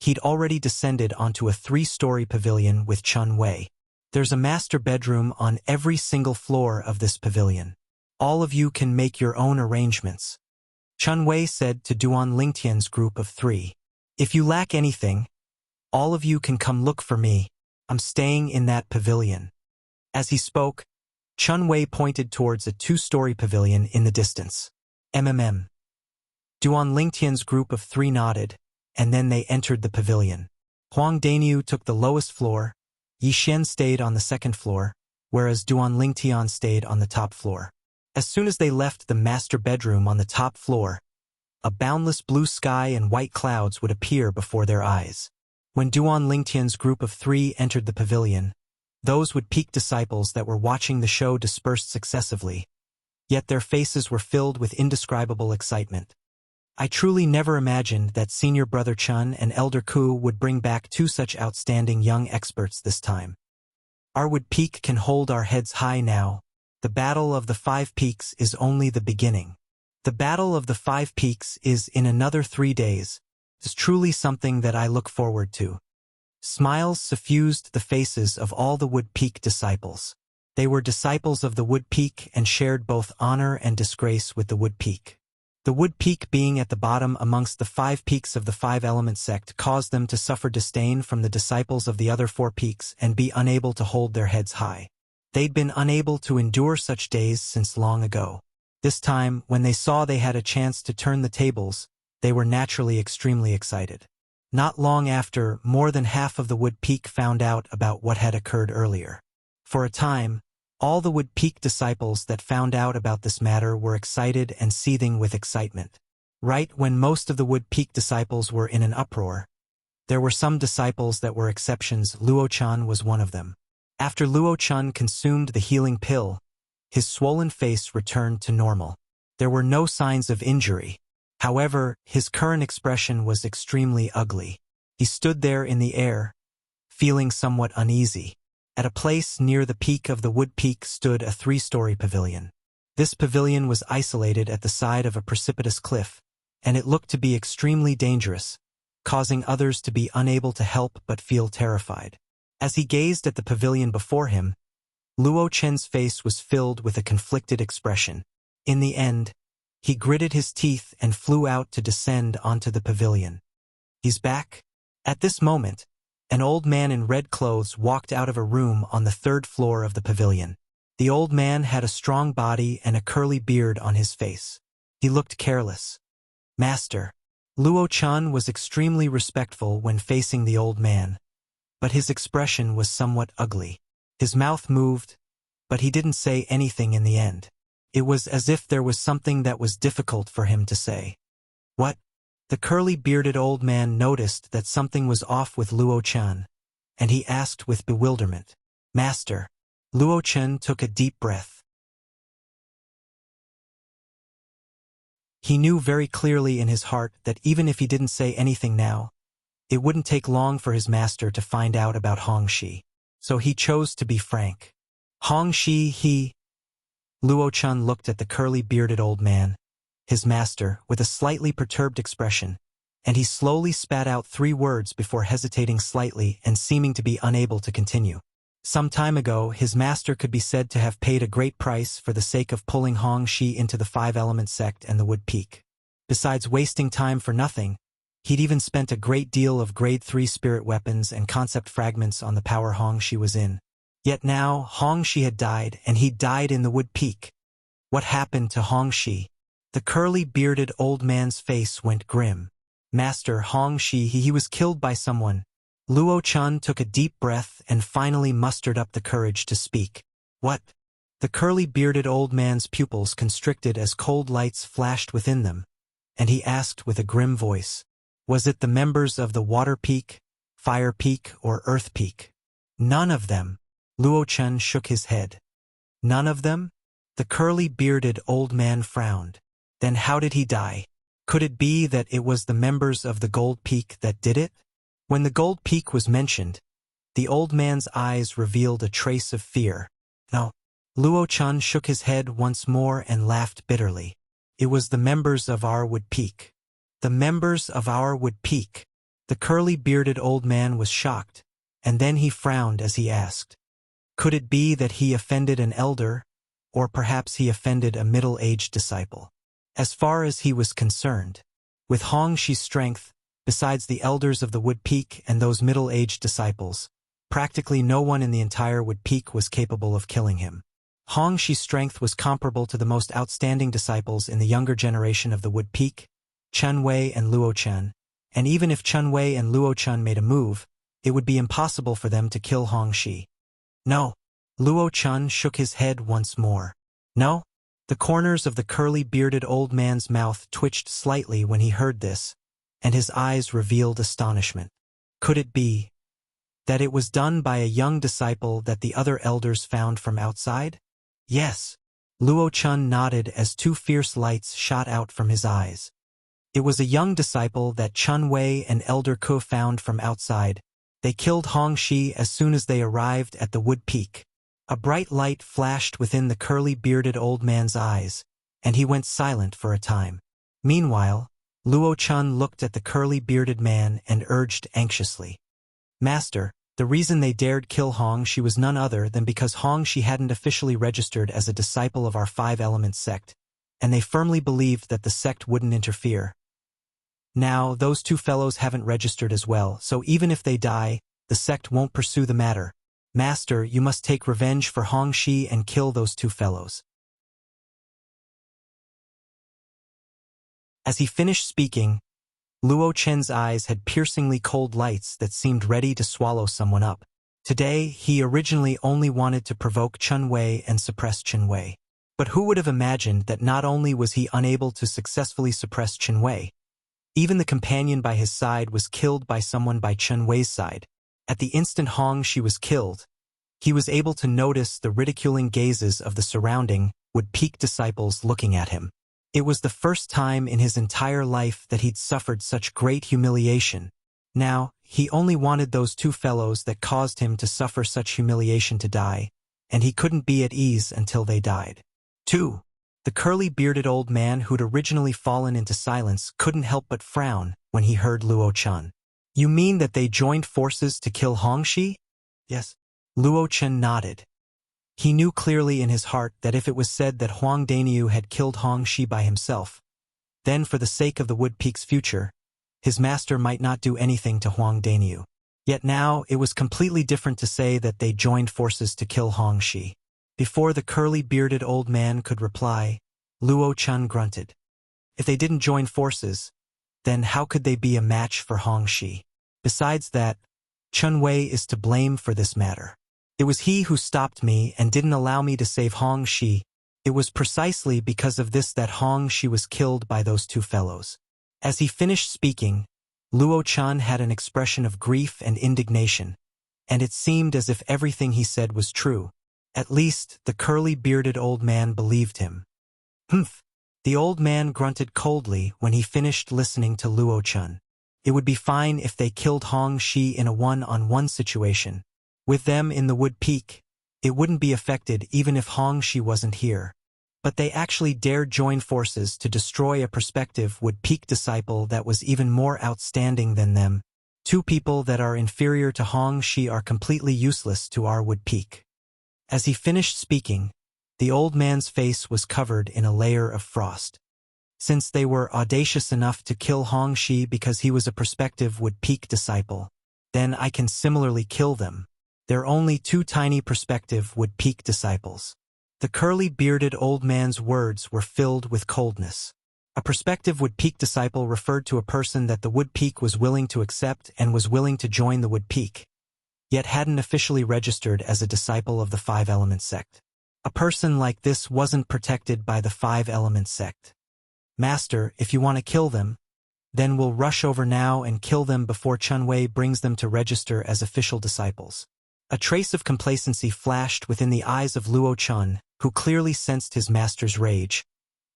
he'd already descended onto a 3-story pavilion with Chun Wei. There's a master bedroom on every single floor of this pavilion. All of you can make your own arrangements. Chun Wei said to Duan Lingtian's group of 3. If you lack anything, all of you can come look for me. I'm staying in that pavilion. As he spoke, Chun Wei pointed towards a 2-story pavilion in the distance. Duan Lingtian's group of 3 nodded, and then they entered the pavilion. Huang Daniu took the lowest floor, Yixin stayed on the 2nd floor, whereas Duan Lingtian stayed on the top floor. As soon as they left the master bedroom on the top floor, a boundless blue sky and white clouds would appear before their eyes. When Duan Lingtian's group of 3 entered the pavilion, those Wood Peak disciples that were watching the show dispersed successively, yet their faces were filled with indescribable excitement. I truly never imagined that Senior Brother Chun and Elder Ku would bring back 2 such outstanding young experts this time. Our Wood Peak can hold our heads high now. The Battle of the 5 Peaks is only the beginning. The Battle of the 5 Peaks is in another 3 days. It's truly something that I look forward to. Smiles suffused the faces of all the Wood Peak disciples. They were disciples of the Wood Peak and shared both honor and disgrace with the Wood Peak. The Wood Peak being at the bottom amongst the 5 peaks of the 5-element sect caused them to suffer disdain from the disciples of the other 4 peaks and be unable to hold their heads high. They'd been unable to endure such days since long ago. This time, when they saw they had a chance to turn the tables, they were naturally extremely excited. Not long after, more than half of the Wood Peak found out about what had occurred earlier. For a time, All the Wood Peak disciples that found out about this matter were excited and seething with excitement. Right when most of the Wood Peak disciples were in an uproar, there were some disciples that were exceptions. Luo-chan was one of them. After Luo-chan consumed the healing pill, his swollen face returned to normal. There were no signs of injury. However, his current expression was extremely ugly. He stood there in the air, feeling somewhat uneasy. At a place near the peak of the Wood Peak stood a 3-story pavilion. This pavilion was isolated at the side of a precipitous cliff, and it looked to be extremely dangerous, causing others to be unable to help but feel terrified. As he gazed at the pavilion before him, Luo-chen's face was filled with a conflicted expression. In the end, he gritted his teeth and flew out to descend onto the pavilion. He's back? At this moment, an old man in red clothes walked out of a room on the 3rd floor of the pavilion. The old man had a strong body and a curly beard on his face. He looked careless. Master. Luo-chan was extremely respectful when facing the old man, but his expression was somewhat ugly. His mouth moved, but he didn't say anything in the end. It was as if there was something that was difficult for him to say. What? The curly-bearded old man noticed that something was off with Luo-chan, and he asked with bewilderment. Master. Luo-chan took a deep breath. He knew very clearly in his heart that even if he didn't say anything now, it wouldn't take long for his master to find out about Hongxi. So he chose to be frank. Hongxi, he... Luo-chan looked at the curly-bearded old man, his master, with a slightly perturbed expression, and he slowly spat out 3 words before hesitating slightly and seeming to be unable to continue. Some time ago, his master could be said to have paid a great price for the sake of pulling Hongxi into the 5-element sect and the Wood Peak. Besides wasting time for nothing, he'd even spent a great deal of grade 3 spirit weapons and concept fragments on the power Hongxi was in. Yet now, Hongxi had died, and he died in the Wood Peak. What happened to Hongxi? The curly-bearded old man's face went grim. Master Hongxi, he was killed by someone. Luo-chan took a deep breath and finally mustered up the courage to speak. What? The curly-bearded old man's pupils constricted as cold lights flashed within them, and he asked with a grim voice, was it the members of the Water Peak, Fire Peak, or Earth Peak? None of them. Luo-chan shook his head. None of them? The curly-bearded old man frowned. Then how did he die? Could it be that it was the members of the Gold Peak that did it? When the Gold Peak was mentioned, the old man's eyes revealed a trace of fear. No. Luo-chan shook his head once more and laughed bitterly. It was the members of our Wood Peak. The members of our Wood Peak. The curly-bearded old man was shocked, and then he frowned as he asked, could it be that he offended an elder, or perhaps he offended a middle-aged disciple? As far as he was concerned, with Hongxi's strength, besides the elders of the Wood Peak and those middle-aged disciples, practically no one in the entire Wood Peak was capable of killing him. Hongxi's strength was comparable to the most outstanding disciples in the younger generation of the Wood Peak, Chen Wei and Luo-chan, and even if Chen Wei and Luo-chan made a move, it would be impossible for them to kill Hongxi. No. Luo-chan shook his head once more. No? The corners of the curly-bearded old man's mouth twitched slightly when he heard this, and his eyes revealed astonishment. Could it be that it was done by a young disciple that the other elders found from outside? Yes. Luo-chan nodded as 2 fierce lights shot out from his eyes. It was a young disciple that Chen Wei and Elder Ke found from outside. They killed Hongxi as soon as they arrived at the Wood Peak. A bright light flashed within the curly-bearded old man's eyes, and he went silent for a time. Meanwhile, Luo-chan looked at the curly-bearded man and urged anxiously. Master, the reason they dared kill Hongxi was none other than because Hongxi hadn't officially registered as a disciple of our 5-element sect, and they firmly believed that the sect wouldn't interfere. Now, those 2 fellows haven't registered as well, so even if they die, the sect won't pursue the matter. Master, you must take revenge for Hongxi and kill those 2 fellows. As he finished speaking, Luo-chen's eyes had piercingly cold lights that seemed ready to swallow someone up. Today, he originally only wanted to provoke Chun Wei and suppress Qin Wei. But who would have imagined that not only was he unable to successfully suppress Qin Wei, even the companion by his side was killed by someone by Chun Wei's side. At the instant Hong Shi was killed, he was able to notice the ridiculing gazes of the surrounding Wood Peak disciples looking at him. It was the first time in his entire life that he'd suffered such great humiliation. Now, he only wanted those two fellows that caused him to suffer such humiliation to die, and he couldn't be at ease until they died. 2. The curly-bearded old man who'd originally fallen into silence couldn't help but frown when he heard Luo Chen. You mean that they joined forces to kill Hong Shi? Yes. Luo Chen nodded. He knew clearly in his heart that if it was said that Huang Daniu had killed Hong Shi by himself, then for the sake of the Wood Peak's future, his master might not do anything to Huang Daniu. Yet now it was completely different to say that they joined forces to kill Hong Shi. Before the curly-bearded old man could reply, Luo Chen grunted. If they didn't join forces, then how could they be a match for Hong Shi? Besides that, Chun Wei is to blame for this matter. It was he who stopped me and didn't allow me to save Hong Shi. It was precisely because of this that Hong Shi was killed by those two fellows. As he finished speaking, Luo Chen had an expression of grief and indignation, and it seemed as if everything he said was true. At least, the curly-bearded old man believed him. Humph! The old man grunted coldly when he finished listening to Luo Chen. It would be fine if they killed Hong Shi in a one-on-one situation. With them in the Wood Peak, it wouldn't be affected even if Hong Shi wasn't here. But they actually dared join forces to destroy a prospective Wood Peak disciple that was even more outstanding than them. Two people that are inferior to Hong Shi are completely useless to our Wood Peak. As he finished speaking, the old man's face was covered in a layer of frost. Since they were audacious enough to kill Hong Shi because he was a prospective Wood Peak disciple, then I can similarly kill them. They're only two tiny prospective Wood Peak disciples. The curly-bearded old man's words were filled with coldness. A prospective Wood Peak disciple referred to a person that the Wood Peak was willing to accept and was willing to join the Wood Peak, yet hadn't officially registered as a disciple of the Five-Element sect. A person like this wasn't protected by the Five-Element sect. Master, if you want to kill them, then we'll rush over now and kill them before Chun Wei brings them to register as official disciples. A trace of complacency flashed within the eyes of Luo Chen, who clearly sensed his master's rage,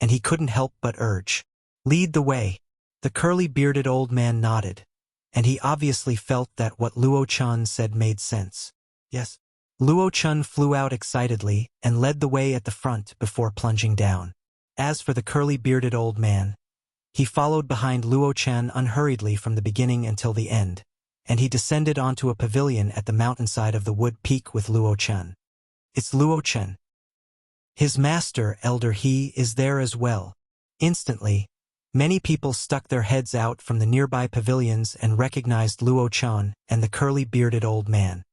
and he couldn't help but urge. Lead the way. The curly-bearded old man nodded, and he obviously felt that what Luo Chen said made sense. Yes. Luo Chen flew out excitedly and led the way at the front before plunging down. As for the curly-bearded old man, he followed behind Luo Chen unhurriedly from the beginning until the end, and he descended onto a pavilion at the mountainside of the Wood Peak with Luo Chen. It's Luo Chen. His master, Elder He, is there as well. Instantly, many people stuck their heads out from the nearby pavilions and recognized Luo Chen and the curly-bearded old man.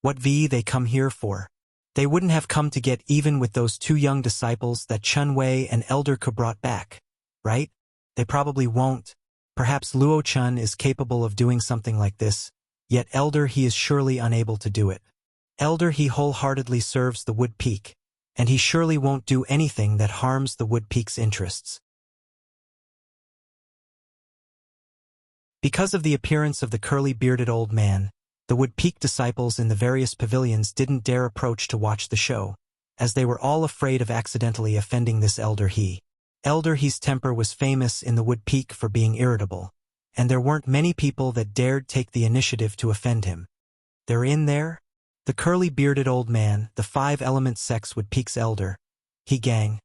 What they come here for? They wouldn't have come to get even with those two young disciples that Chun Wei and Elder Ke brought back, right? They probably won't. Perhaps Luo Chen is capable of doing something like this, yet Elder He is surely unable to do it. Elder He wholeheartedly serves the Wood Peak, and he surely won't do anything that harms the Wood Peak's interests. Because of the appearance of the curly-bearded old man, the Wood Peak disciples in the various pavilions didn't dare approach to watch the show, as they were all afraid of accidentally offending this Elder He. Elder He's temper was famous in the Wood Peak for being irritable, and there weren't many people that dared take the initiative to offend him. They're in there? The curly-bearded old man, the Five-Element sect's Wood Peak's elder, He Gang,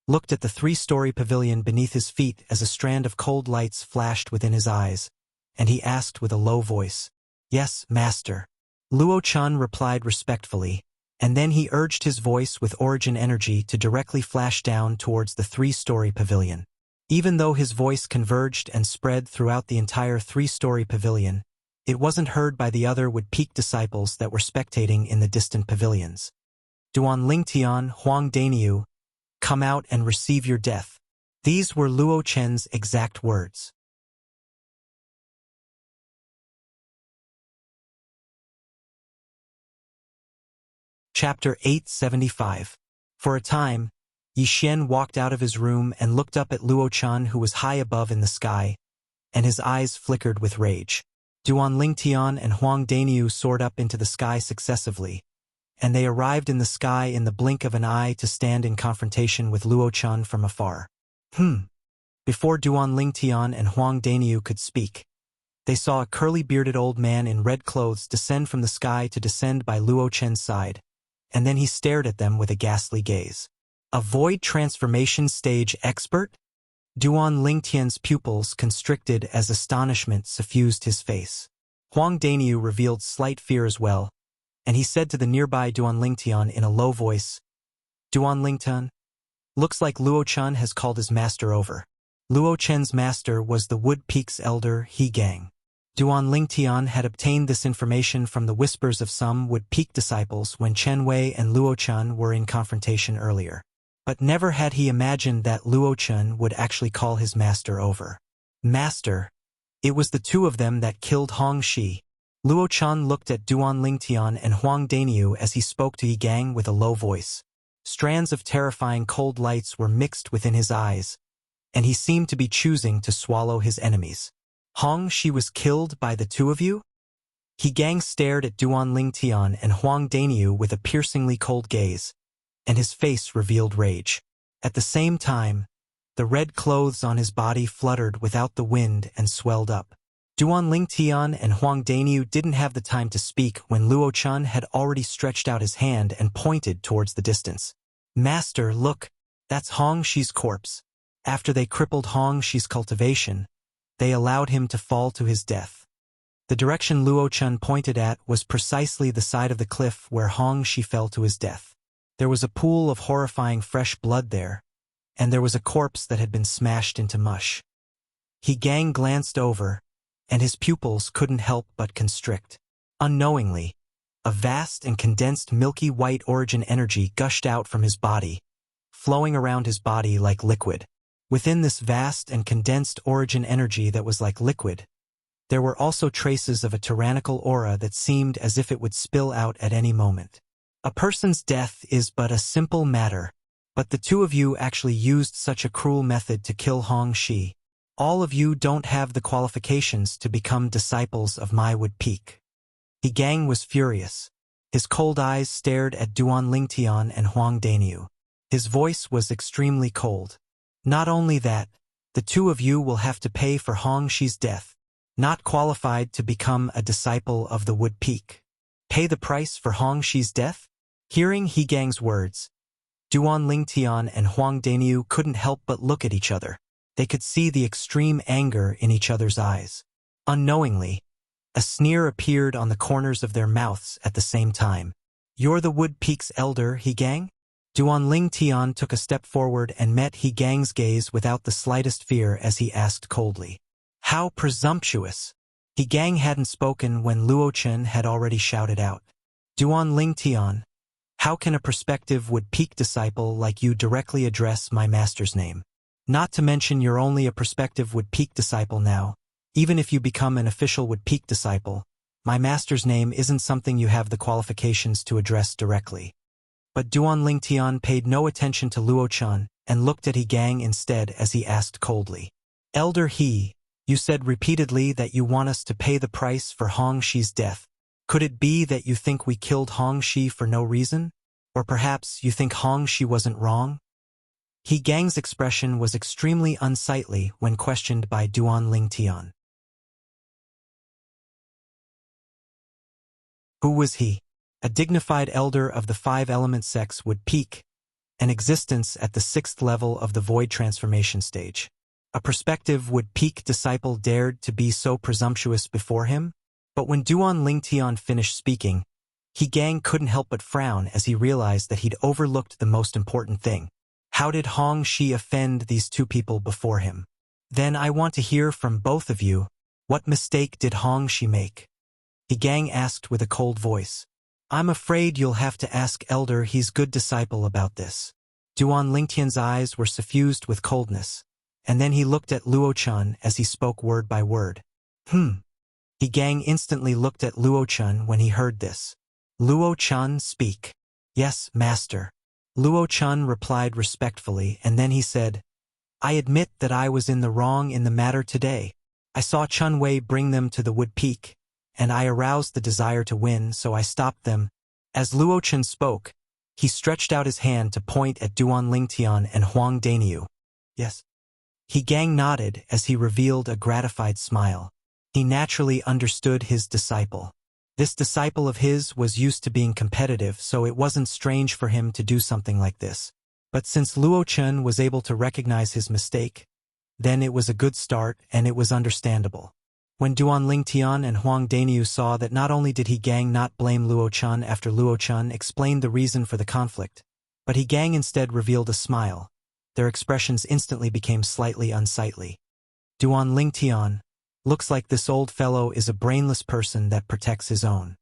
looked at the three-story pavilion beneath his feet as a strand of cold lights flashed within his eyes, and he asked with a low voice, Yes, master. Luo Chen replied respectfully, and then he urged his voice with origin energy to directly flash down towards the three-story pavilion. Even though his voice converged and spread throughout the entire three-story pavilion, it wasn't heard by the other Wood Peak disciples that were spectating in the distant pavilions. Duan Lingtian, Huang Daniu, come out and receive your death. These were Luo Chen's exact words. Chapter 875. For a time, Yi Xian walked out of his room and looked up at Luo Chan, who was high above in the sky, and his eyes flickered with rage. Duan Lingtian and Huang Daniu soared up into the sky successively, and they arrived in the sky in the blink of an eye to stand in confrontation with Luo Chan from afar. Before Duan Lingtian and Huang Daniu could speak, they saw a curly-bearded old man in red clothes descend from the sky to descend by Luo Chen's side, and then he stared at them with a ghastly gaze. A void transformation stage expert? Duan Lingtian's pupils constricted as astonishment suffused his face. Huang Daniu revealed slight fear as well, and he said to the nearby Duan Lingtian in a low voice, "Duan Lingtian, looks like Luo Chen has called his master over." Luo Chen's master was the Wood Peak's elder, He Gang. Duan Lingtian had obtained this information from the whispers of some Wood Peak disciples when Chen Wei and Luo Chen were in confrontation earlier. But never had he imagined that Luo Chen would actually call his master over. Master. It was the two of them that killed Hong Shi. Luo Chen looked at Duan Lingtian and Huang Daniu as he spoke to Yi Gang with a low voice. Strands of terrifying cold lights were mixed within his eyes, and he seemed to be choosing to swallow his enemies. Hong Shi was killed by the two of you? Yi Gang stared at Duan Lingtian and Huang Daniu with a piercingly cold gaze, and his face revealed rage. At the same time, the red clothes on his body fluttered without the wind and swelled up. Duan Lingtian and Huang Daniu didn't have the time to speak when Luo Chen had already stretched out his hand and pointed towards the distance. "Master, look, that's Hong Shi's corpse." After they crippled Hong Shi's cultivation, they allowed him to fall to his death. The direction Luo Chen pointed at was precisely the side of the cliff where Hong Shi fell to his death. There was a pool of horrifying fresh blood there, and there was a corpse that had been smashed into mush. He Gang glanced over, and his pupils couldn't help but constrict. Unknowingly, a vast and condensed milky white origin energy gushed out from his body, flowing around his body like liquid. Within this vast and condensed origin energy that was like liquid, there were also traces of a tyrannical aura that seemed as if it would spill out at any moment. A person's death is but a simple matter, but the two of you actually used such a cruel method to kill Hong Shi. All of you don't have the qualifications to become disciples of my Wood Peak. Yi Gang was furious. His cold eyes stared at Duan Lingtian and Huang Daniu. His voice was extremely cold. Not only that, the two of you will have to pay for Hong Shi's death. Not qualified to become a disciple of the Wood Peak. Pay the price for Hong Shi's death? Hearing He Gang's words, Duan Lingtian and Huang Daniu couldn't help but look at each other. They could see the extreme anger in each other's eyes. Unknowingly, a sneer appeared on the corners of their mouths at the same time. "You're the Wood Peak's elder, He Gang?" Duan Lingtian took a step forward and met He Gang's gaze without the slightest fear as he asked coldly, "How presumptuous!" He Gang hadn't spoken when Luo Chen had already shouted out, "Duan Lingtian, how can a prospective Wood Peak disciple like you directly address my master's name? Not to mention you're only a prospective Wood Peak disciple now. Even if you become an official Wood Peak disciple, my master's name isn't something you have the qualifications to address directly." But Duan Lingtian paid no attention to Luo Chen and looked at He Gang instead as he asked coldly, "Elder He, you said repeatedly that you want us to pay the price for Hong Shi's death. Could it be that you think we killed Hong Shi for no reason? Or perhaps you think Hong Shi wasn't wrong?" He Gang's expression was extremely unsightly when questioned by Duan Lingtian. Who was he? A dignified elder of the five-element sex Wood Peak, an existence at the 6th level of the void transformation stage. A prospective Wood Peak disciple dared to be so presumptuous before him? But when Duan Lingtian finished speaking, He Gang couldn't help but frown as he realized that he'd overlooked the most important thing. How did Hong Shi offend these two people before him? Then I want to hear from both of you, what mistake did Hong Shi make? He Gang asked with a cold voice. "I'm afraid you'll have to ask Elder He's good disciple about this." Duan Lingtian's eyes were suffused with coldness, and then he looked at Luo Chen as he spoke word by word. He Gang instantly looked at Luo Chen when he heard this. "Luo Chen, speak." Yes, master. Luo Chun replied respectfully, and then he said, I admit that I was in the wrong in the matter today. I saw Chun Wei bring them to the Wood Peak, and I aroused the desire to win, so I stopped them. As Luo Chun spoke, he stretched out his hand to point at Duan Lingtian and Huang Daniu. Yes. He Gang nodded as he revealed a gratified smile. He naturally understood his disciple. This disciple of his was used to being competitive, so it wasn't strange for him to do something like this. But since Luo Chun was able to recognize his mistake, then it was a good start and it was understandable. When Duan Lingtian and Huang Daniu saw that not only did He Gang not blame Luo Chun after Luo Chun explained the reason for the conflict, but He Gang instead revealed a smile, their expressions instantly became slightly unsightly. Duan Lingtian, looks like this old fellow is a brainless person that protects his own.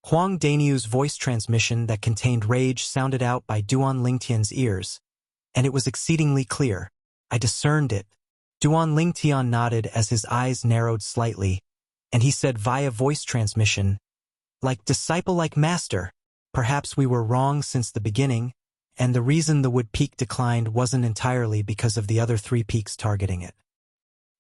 Huang Daniu's voice transmission that contained rage sounded out by Duan Lingtian's ears, and it was exceedingly clear. I discerned it. Duan Lingtian nodded as his eyes narrowed slightly, and he said via voice transmission, like disciple like master, perhaps we were wrong since the beginning, and the reason the Wood Peak declined wasn't entirely because of the other 3 peaks targeting it.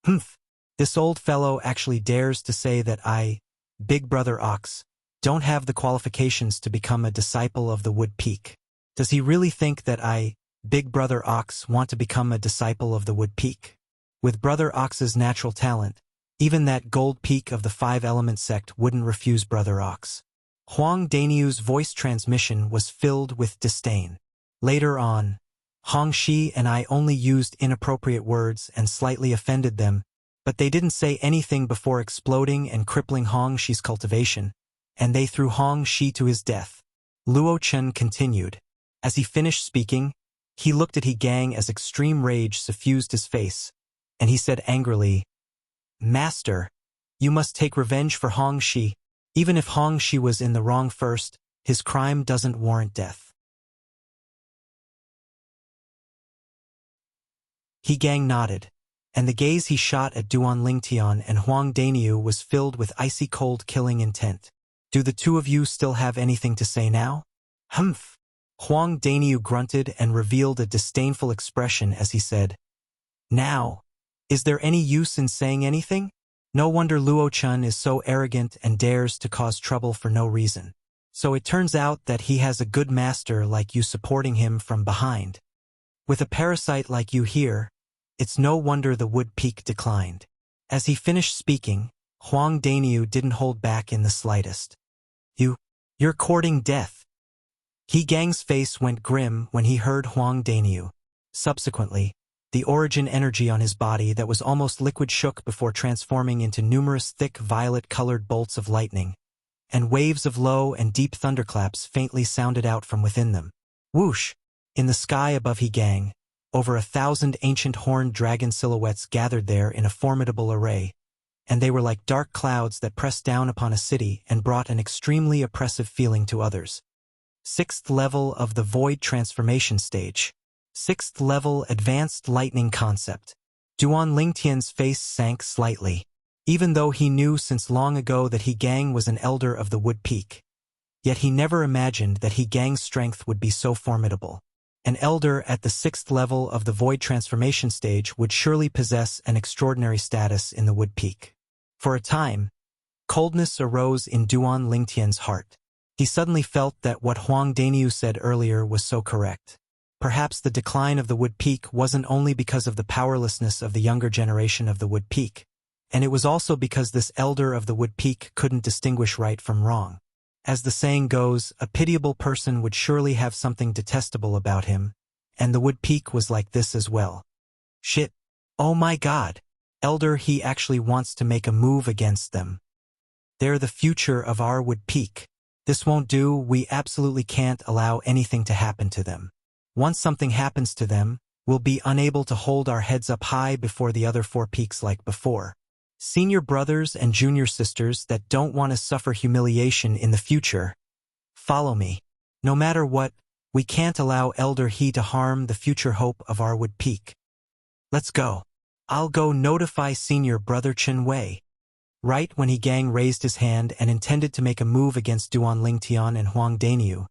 Humph, this old fellow actually dares to say that I, Big Brother Ox, don't have the qualifications to become a disciple of the Wood Peak. Does he really think that I, Big Brother Ox, want to become a disciple of the Wood Peak? With Brother Ox's natural talent, even that gold peak of the 5-element sect wouldn't refuse Brother Ox. Huang Daniu's voice transmission was filled with disdain. Later on, Hong Shi and I only used inappropriate words and slightly offended them, but they didn't say anything before exploding and crippling Hong Shi's cultivation, and they threw Hong Shi to his death. Luo Chun continued. As he finished speaking, he looked at He Gang as extreme rage suffused his face, and he said angrily, Master, you must take revenge for Hong Shi. Even if Hong Shi was in the wrong first, his crime doesn't warrant death. He Gang nodded, and the gaze he shot at Duan Lingtian and Huang Daniu was filled with icy cold killing intent. Do the 2 of you still have anything to say now? Humph! Huang Daniu grunted and revealed a disdainful expression as he said, Now, is there any use in saying anything? No wonder Luo Chun is so arrogant and dares to cause trouble for no reason. So it turns out that he has a good master like you supporting him from behind. With a parasite like you here, it's no wonder the Wood Peak declined. As he finished speaking, Huang Daniu didn't hold back in the slightest. You're courting death. He Gang's face went grim when he heard Huang Daniu. Subsequently, the origin energy on his body that was almost liquid shook before transforming into numerous thick violet-colored bolts of lightning, and waves of low and deep thunderclaps faintly sounded out from within them. Whoosh! In the sky above He Gang, over 1,000 ancient horned dragon silhouettes gathered there in a formidable array, and they were like dark clouds that pressed down upon a city and brought an extremely oppressive feeling to others. 6th level of the Void Transformation Stage. 6th level Advanced Lightning Concept. Duan Lingtian's face sank slightly. Even though he knew since long ago that He Gang was an elder of the Wood Peak, yet he never imagined that He Gang's strength would be so formidable. An elder at the 6th level of the Void Transformation Stage would surely possess an extraordinary status in the Wood Peak. For a time, coldness arose in Duan Lingtian's heart. He suddenly felt that what Huang Daniu said earlier was so correct. Perhaps the decline of the Wood Peak wasn't only because of the powerlessness of the younger generation of the Wood Peak, and it was also because this elder of the Wood Peak couldn't distinguish right from wrong. As the saying goes, a pitiable person would surely have something detestable about him, and the Wood Peak was like this as well. Shit. Oh my god. Elder, he actually wants to make a move against them. They're the future of our Wood Peak. This won't do, we absolutely can't allow anything to happen to them. Once something happens to them, we'll be unable to hold our heads up high before the other 4 peaks like before. Senior brothers and junior sisters that don't want to suffer humiliation in the future, follow me. No matter what, we can't allow Elder He to harm the future hope of our Wood Peak. Let's go. I'll go notify Senior Brother Chen Wei. Right when He Gang raised his hand and intended to make a move against Duan Lingtian and Huang Daniu,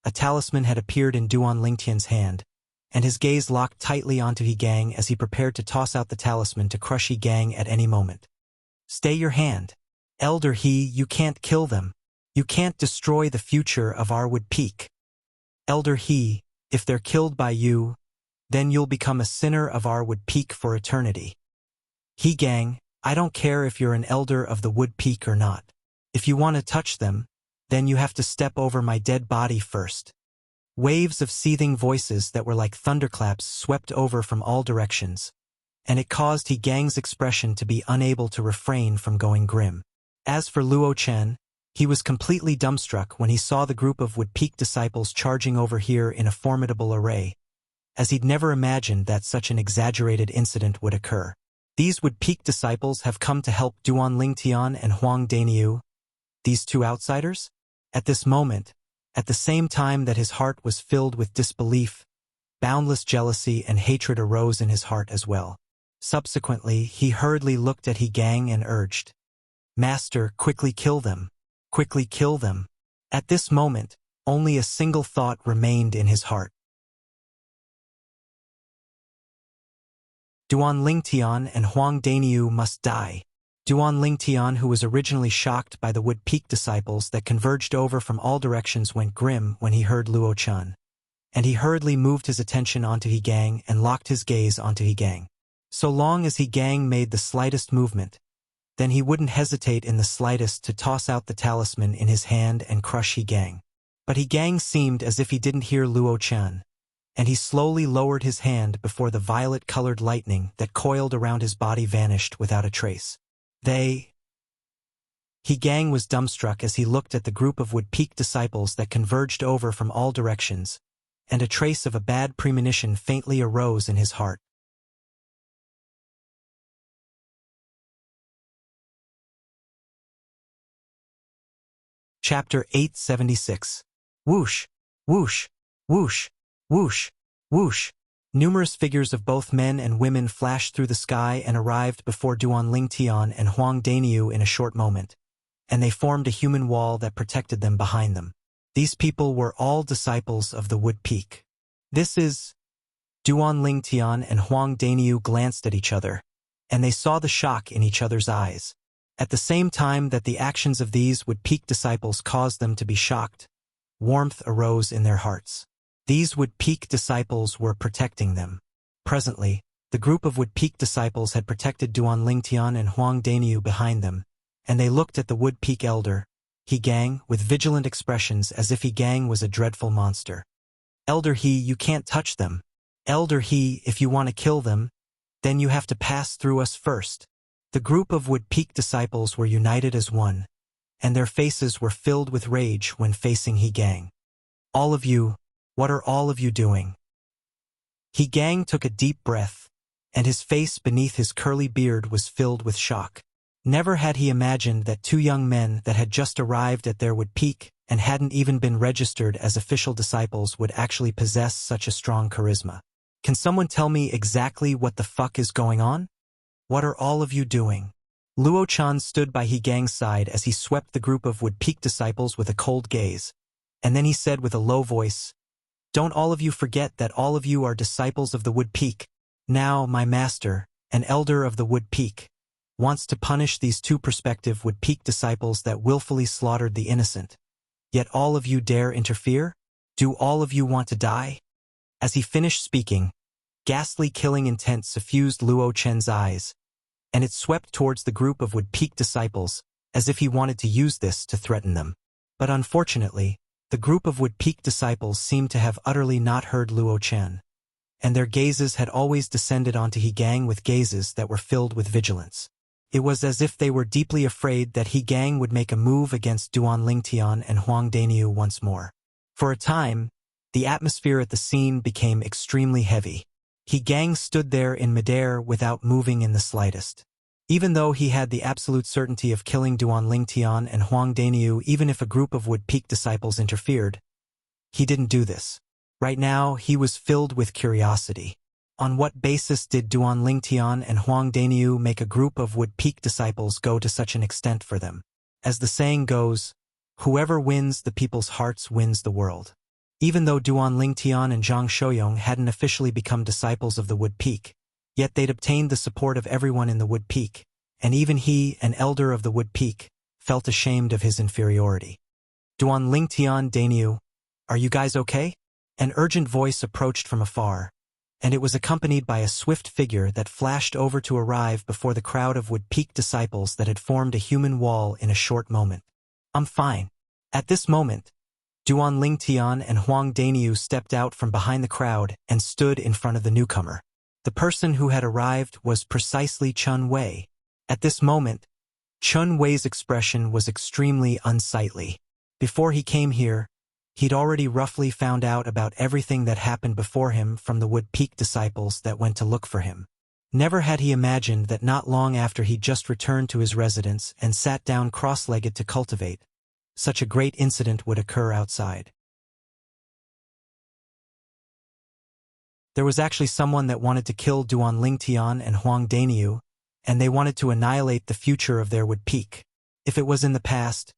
A talisman had appeared in Duan Lingtian's hand, and his gaze locked tightly onto He Gang as he prepared to toss out the talisman to crush He Gang at any moment. Stay your hand. Elder He, you can't kill them. You can't destroy the future of our Wood Peak. Elder He, if they're killed by you, then you'll become a sinner of our Wood Peak for eternity. He Gang, I don't care if you're an elder of the Wood Peak or not. If you want to touch them, then you have to step over my dead body first. Waves of seething voices that were like thunderclaps swept over from all directions, and it caused He Gang's expression to be unable to refrain from going grim. As for Luo Chen, he was completely dumbstruck when he saw the group of Wood Peak disciples charging over here in a formidable array, as he'd never imagined that such an exaggerated incident would occur. These Wood Peak disciples have come to help Duan Lingtian and Huang Daniu, these two outsiders? At this moment, at the same time that his heart was filled with disbelief, boundless jealousy and hatred arose in his heart as well. Subsequently, he hurriedly looked at He Gang and urged, "Master, quickly kill them. Quickly kill them." At this moment, only a single thought remained in his heart. Duan Lingtian and Huang Daniu must die. Duan Lingtian, who was originally shocked by the Wood Peak disciples that converged over from all directions, went grim when he heard Luo Chen, and he hurriedly moved his attention onto He Gang and locked his gaze onto He Gang. So long as He Gang made the slightest movement, then he wouldn't hesitate in the slightest to toss out the talisman in his hand and crush He Gang. But He Gang seemed as if he didn't hear Luo Chen, and he slowly lowered his hand before the violet-colored lightning that coiled around his body vanished without a trace. He Gang was dumbstruck as he looked at the group of Wood Peak disciples that converged over from all directions, and a trace of a bad premonition faintly arose in his heart. Chapter 876. Whoosh, whoosh, whoosh, whoosh, whoosh. Numerous figures of both men and women flashed through the sky and arrived before Duan Lingtian and Huang Daniu in a short moment, and they formed a human wall that protected them behind them. These people were all disciples of the Wood Peak. This is... Duan Lingtian and Huang Daniu glanced at each other, and they saw the shock in each other's eyes. At the same time that the actions of these Wood Peak disciples caused them to be shocked, warmth arose in their hearts. These Wood Peak disciples were protecting them. Presently, the group of Wood Peak disciples had protected Duan Lingtian and Huang Daniu behind them, and they looked at the Wood Peak elder, He Gang, with vigilant expressions as if He Gang was a dreadful monster. "Elder He, you can't touch them. Elder He, if you want to kill them, then you have to pass through us first." The group of Wood Peak disciples were united as one, and their faces were filled with rage when facing He Gang. "All of you, what are all of you doing?" He Gang took a deep breath, and his face beneath his curly beard was filled with shock. Never had he imagined that two young men that had just arrived at their Wood Peak and hadn't even been registered as official disciples would actually possess such a strong charisma. "Can someone tell me exactly what the fuck is going on? What are all of you doing?" Luo Chen stood by He Gang's side as he swept the group of Wood Peak disciples with a cold gaze, and then he said with a low voice, "Don't all of you forget that all of you are disciples of the Wood Peak. Now, my master, an elder of the Wood Peak, wants to punish these two prospective Wood Peak disciples that willfully slaughtered the innocent. Yet all of you dare interfere? Do all of you want to die?" As he finished speaking, ghastly killing intent suffused Luo Chen's eyes, and it swept towards the group of Wood Peak disciples, as if he wanted to use this to threaten them. But unfortunately, the group of Wood Peak disciples seemed to have utterly not heard Luo Chen, and their gazes had always descended onto He Gang with gazes that were filled with vigilance. It was as if they were deeply afraid that He Gang would make a move against Duan Lingtian and Huang Daniu once more. For a time, the atmosphere at the scene became extremely heavy. He Gang stood there in midair without moving in the slightest. Even though he had the absolute certainty of killing Duan Lingtian and Huang Daniu even if a group of Wood Peak disciples interfered, he didn't do this. Right now, he was filled with curiosity. On what basis did Duan Lingtian and Huang Daniu make a group of Wood Peak disciples go to such an extent for them? As the saying goes, whoever wins the people's hearts wins the world. Even though Duan Lingtian and Zhang Shouyong hadn't officially become disciples of the Wood Peak, yet they'd obtained the support of everyone in the Wood Peak, and even he, an elder of the Wood Peak, felt ashamed of his inferiority. Duan Lingtian, Dainyu, are you guys okay? An urgent voice approached from afar, and it was accompanied by a swift figure that flashed over to arrive before the crowd of Wood Peak disciples that had formed a human wall in a short moment. I'm fine. At this moment, Duan Lingtian and Huang Dainyu stepped out from behind the crowd and stood in front of the newcomer. The person who had arrived was precisely Chun Wei. At this moment, Chun Wei's expression was extremely unsightly. Before he came here, he'd already roughly found out about everything that happened before him from the Wood Peak disciples that went to look for him. Never had he imagined that not long after he'd just returned to his residence and sat down cross-legged to cultivate, such a great incident would occur outside. There was actually someone that wanted to kill Duan Lingtian and Huang Dainyu, and they wanted to annihilate the future of their Wood Peak. If it was in the past,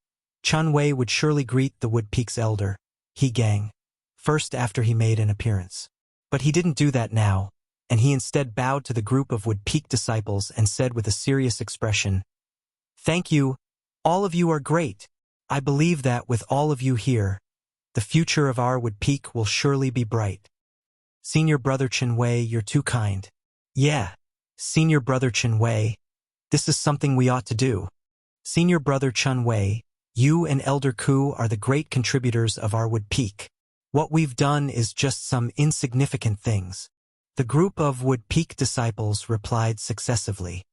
Chun Wei would surely greet the Wood Peak's elder, He Gang, first after he made an appearance. But he didn't do that now, and he instead bowed to the group of Wood Peak disciples and said with a serious expression, "Thank you, all of you are great. I believe that with all of you here, the future of our Wood Peak will surely be bright. Senior Brother Chun Wei, you're too kind. Yeah, Senior Brother Chun Wei, this is something we ought to do. Senior Brother Chun Wei, you and Elder Ku are the great contributors of our Wood Peak. What we've done is just some insignificant things." The group of Wood Peak disciples replied successively,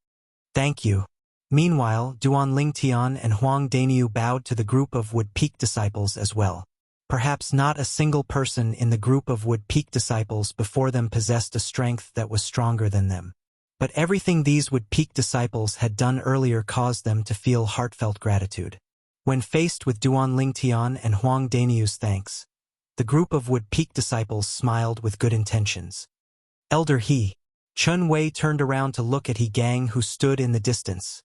"Thank you." Meanwhile, Duan Lingtian and Huang Dainyu bowed to the group of Wood Peak disciples as well. Perhaps not a single person in the group of Wood Peak disciples before them possessed a strength that was stronger than them. But everything these Wood Peak disciples had done earlier caused them to feel heartfelt gratitude. When faced with Duan Lingtian and Huang Dainyu's thanks, the group of Wood Peak disciples smiled with good intentions. Elder He, Chun Wei turned around to look at He Gang who stood in the distance,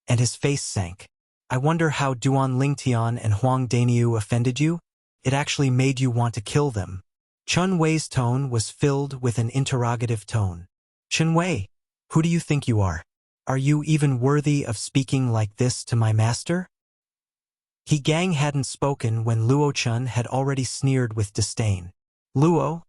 and his face sank. "I wonder how Duan Lingtian and Huang Dainyu offended you? It actually made you want to kill them." Chun Wei's tone was filled with an interrogative tone. "Chun Wei, who do you think you are? Are you even worthy of speaking like this to my master?" He Gang hadn't spoken when Luo Chun had already sneered with disdain. "Luo?"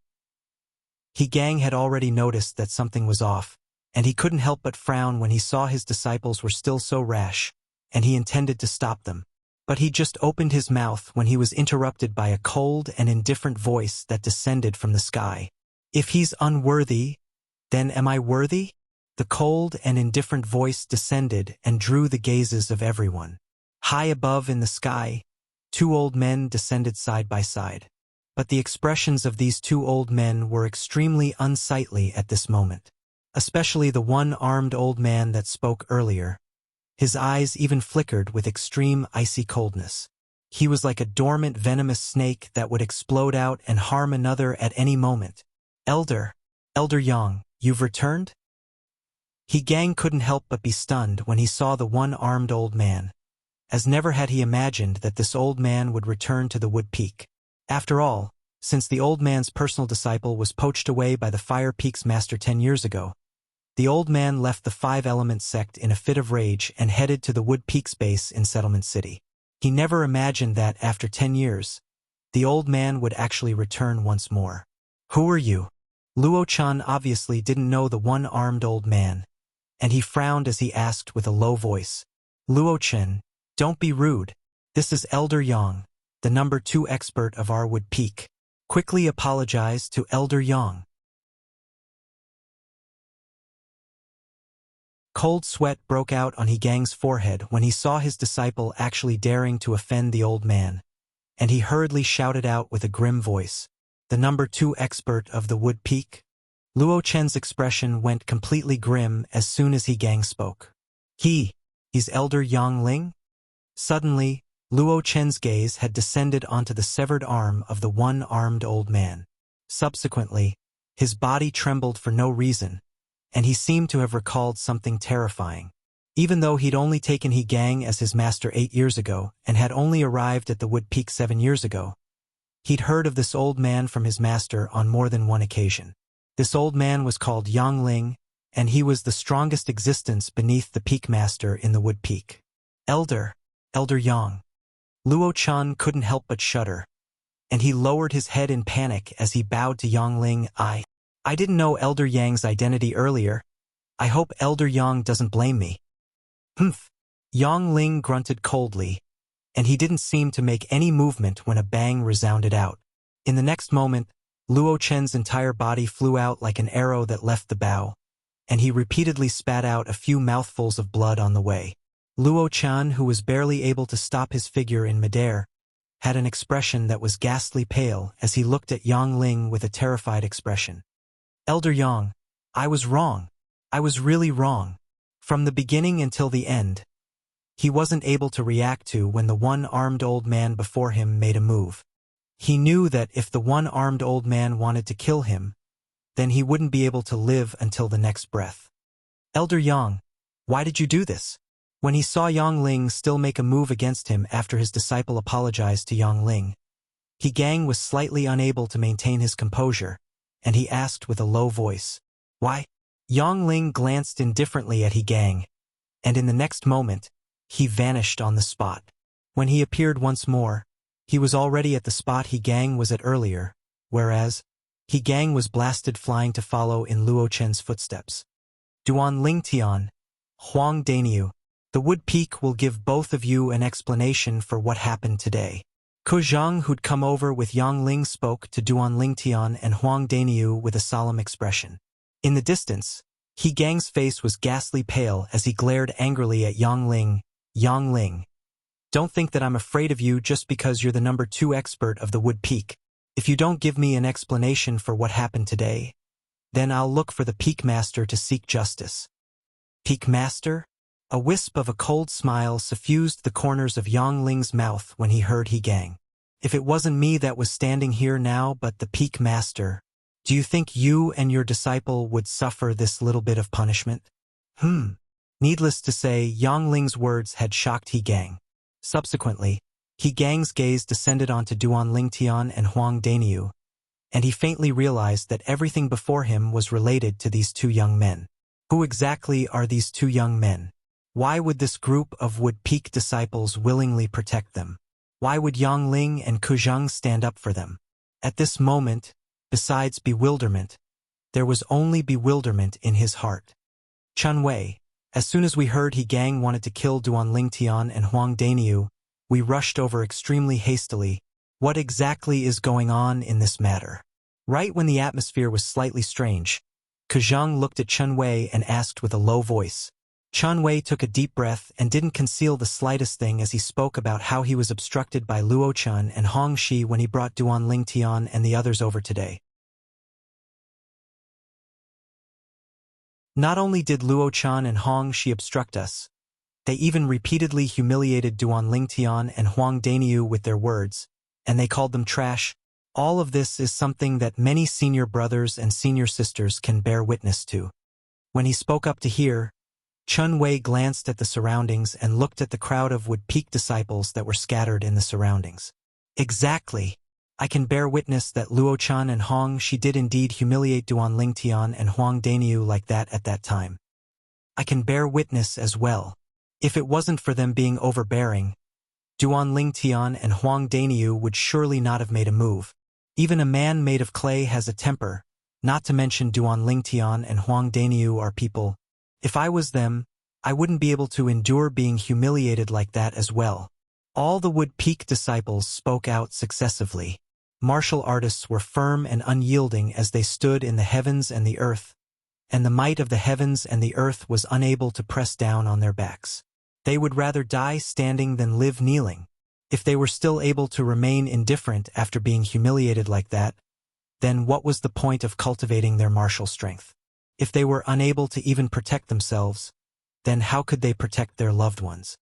He Gang had already noticed that something was off, and he couldn't help but frown when he saw his disciples were still so rash, and he intended to stop them. But he just opened his mouth when he was interrupted by a cold and indifferent voice that descended from the sky. "If he's unworthy, then am I worthy?" The cold and indifferent voice descended and drew the gazes of everyone. High above in the sky, two old men descended side by side. But the expressions of these two old men were extremely unsightly at this moment. Especially the one-armed old man that spoke earlier. His eyes even flickered with extreme icy coldness. He was like a dormant venomous snake that would explode out and harm another at any moment. Elder Yang, you've returned?" He Gang couldn't help but be stunned when he saw the one-armed old man, as never had he imagined that this old man would return to the Wood Peak. After all, since the old man's personal disciple was poached away by the Fire Peak's master 10 years ago, the old man left the Five-Element sect in a fit of rage and headed to the Wood Peak's base in Settlement City. He never imagined that after 10 years, the old man would actually return once more. "Who are you?" Luo Chan obviously didn't know the one-armed old man, and he frowned as he asked with a low voice. "Luo Chen, don't be rude. This is Elder Yang, the number 2 expert of our Wood Peak. Quickly apologize to Elder Yang." Cold sweat broke out on He Gang's forehead when he saw his disciple actually daring to offend the old man, and he hurriedly shouted out with a grim voice, "The number 2 expert of the Wood Peak?" Luo Chen's expression went completely grim as soon as He Gang spoke. He's Elder Yang Ling?" Suddenly, Luo Chen's gaze had descended onto the severed arm of the one-armed old man. Subsequently, his body trembled for no reason, and he seemed to have recalled something terrifying. Even though he'd only taken He Gang as his master 8 years ago and had only arrived at the Wood Peak 7 years ago, He'd heard of this old man from his master on more than one occasion. This old man was called Yang Ling, and he was the strongest existence beneath the Peak Master in the Wood Peak. Elder Yang. Luo Chan couldn't help but shudder, and he lowered his head in panic as he bowed to Yang Ling. I didn't know Elder Yang's identity earlier. I hope Elder Yang doesn't blame me. Humph. Yang Ling grunted coldly, and he didn't seem to make any movement when a bang resounded out. In the next moment, Luo Chen's entire body flew out like an arrow that left the bow, and he repeatedly spat out a few mouthfuls of blood on the way. Luo Chen, who was barely able to stop his figure in midair, had an expression that was ghastly pale as he looked at Yang Ling with a terrified expression. Elder Yang, I was wrong. I was really wrong. From the beginning until the end. He wasn't able to react to when the one-armed old man before him made a move. He knew that if the one-armed old man wanted to kill him, then he wouldn't be able to live until the next breath. Elder Yang, why did you do this? When he saw Yang Ling still make a move against him after his disciple apologized to Yang Ling, He Gang was slightly unable to maintain his composure, and he asked with a low voice, Why? Yang Ling glanced indifferently at He Gang, and in the next moment, he vanished on the spot. When he appeared once more, he was already at the spot He Gang was at earlier, whereas He Gang was blasted flying to follow in Luo Chen's footsteps. Duan Lingtian, Huang Daniu, the Wood Peak will give both of you an explanation for what happened today. Ke Zhang, who'd come over with Yang Ling, spoke to Duan Lingtian and Huang Daniu with a solemn expression. In the distance, He Gang's face was ghastly pale as he glared angrily at Yang Ling. Yang Ling, don't think that I'm afraid of you just because you're the number 2 expert of the Wood Peak. If you don't give me an explanation for what happened today, then I'll look for the Peak Master to seek justice. Peak Master? A wisp of a cold smile suffused the corners of Yang Ling's mouth when he heard He Gang. If it wasn't me that was standing here now but the Peak Master, do you think you and your disciple would suffer this little bit of punishment? Needless to say, Yang Ling's words had shocked He Gang. Subsequently, He Gang's gaze descended onto Duan Lingtian and Huang Daniu, and he faintly realized that everything before him was related to these 2 young men. Who exactly are these 2 young men? Why would this group of Wood Peak disciples willingly protect them? Why would Yang Ling and Ke Zhang stand up for them? At this moment, besides bewilderment, there was only bewilderment in his heart. Chun Wei, as soon as we heard He Gang wanted to kill Duan Lingtian and Huang Daniu, we rushed over extremely hastily. What exactly is going on in this matter? Right when the atmosphere was slightly strange, Ke Zhang looked at Chun Wei and asked with a low voice. Chun Wei took a deep breath and didn't conceal the slightest thing as he spoke about how he was obstructed by Luo Chen and Hong Shi when he brought Duan Lingtian and the others over today. Not only did Luo Chen and Hong Shi obstruct us, they even repeatedly humiliated Duan Lingtian and Huang Daniu with their words, and they called them trash. All of this is something that many senior brothers and senior sisters can bear witness to. When he spoke up to hear, Chun Wei glanced at the surroundings and looked at the crowd of Wood Peak disciples that were scattered in the surroundings. Exactly. I can bear witness that Luo Chen and Hong Shi did indeed humiliate Duan Lingtian and Huang Daniu like that at that time. I can bear witness as well. If it wasn't for them being overbearing, Duan Lingtian and Huang Daniu would surely not have made a move. Even a man made of clay has a temper, not to mention Duan Lingtian and Huang Daniu are people. If I was them, I wouldn't be able to endure being humiliated like that as well. All the Wood Peak disciples spoke out successively. Martial artists were firm and unyielding as they stood in the heavens and the earth, and the might of the heavens and the earth was unable to press down on their backs. They would rather die standing than live kneeling. If they were still able to remain indifferent after being humiliated like that, then what was the point of cultivating their martial strength? If they were unable to even protect themselves, then how could they protect their loved ones?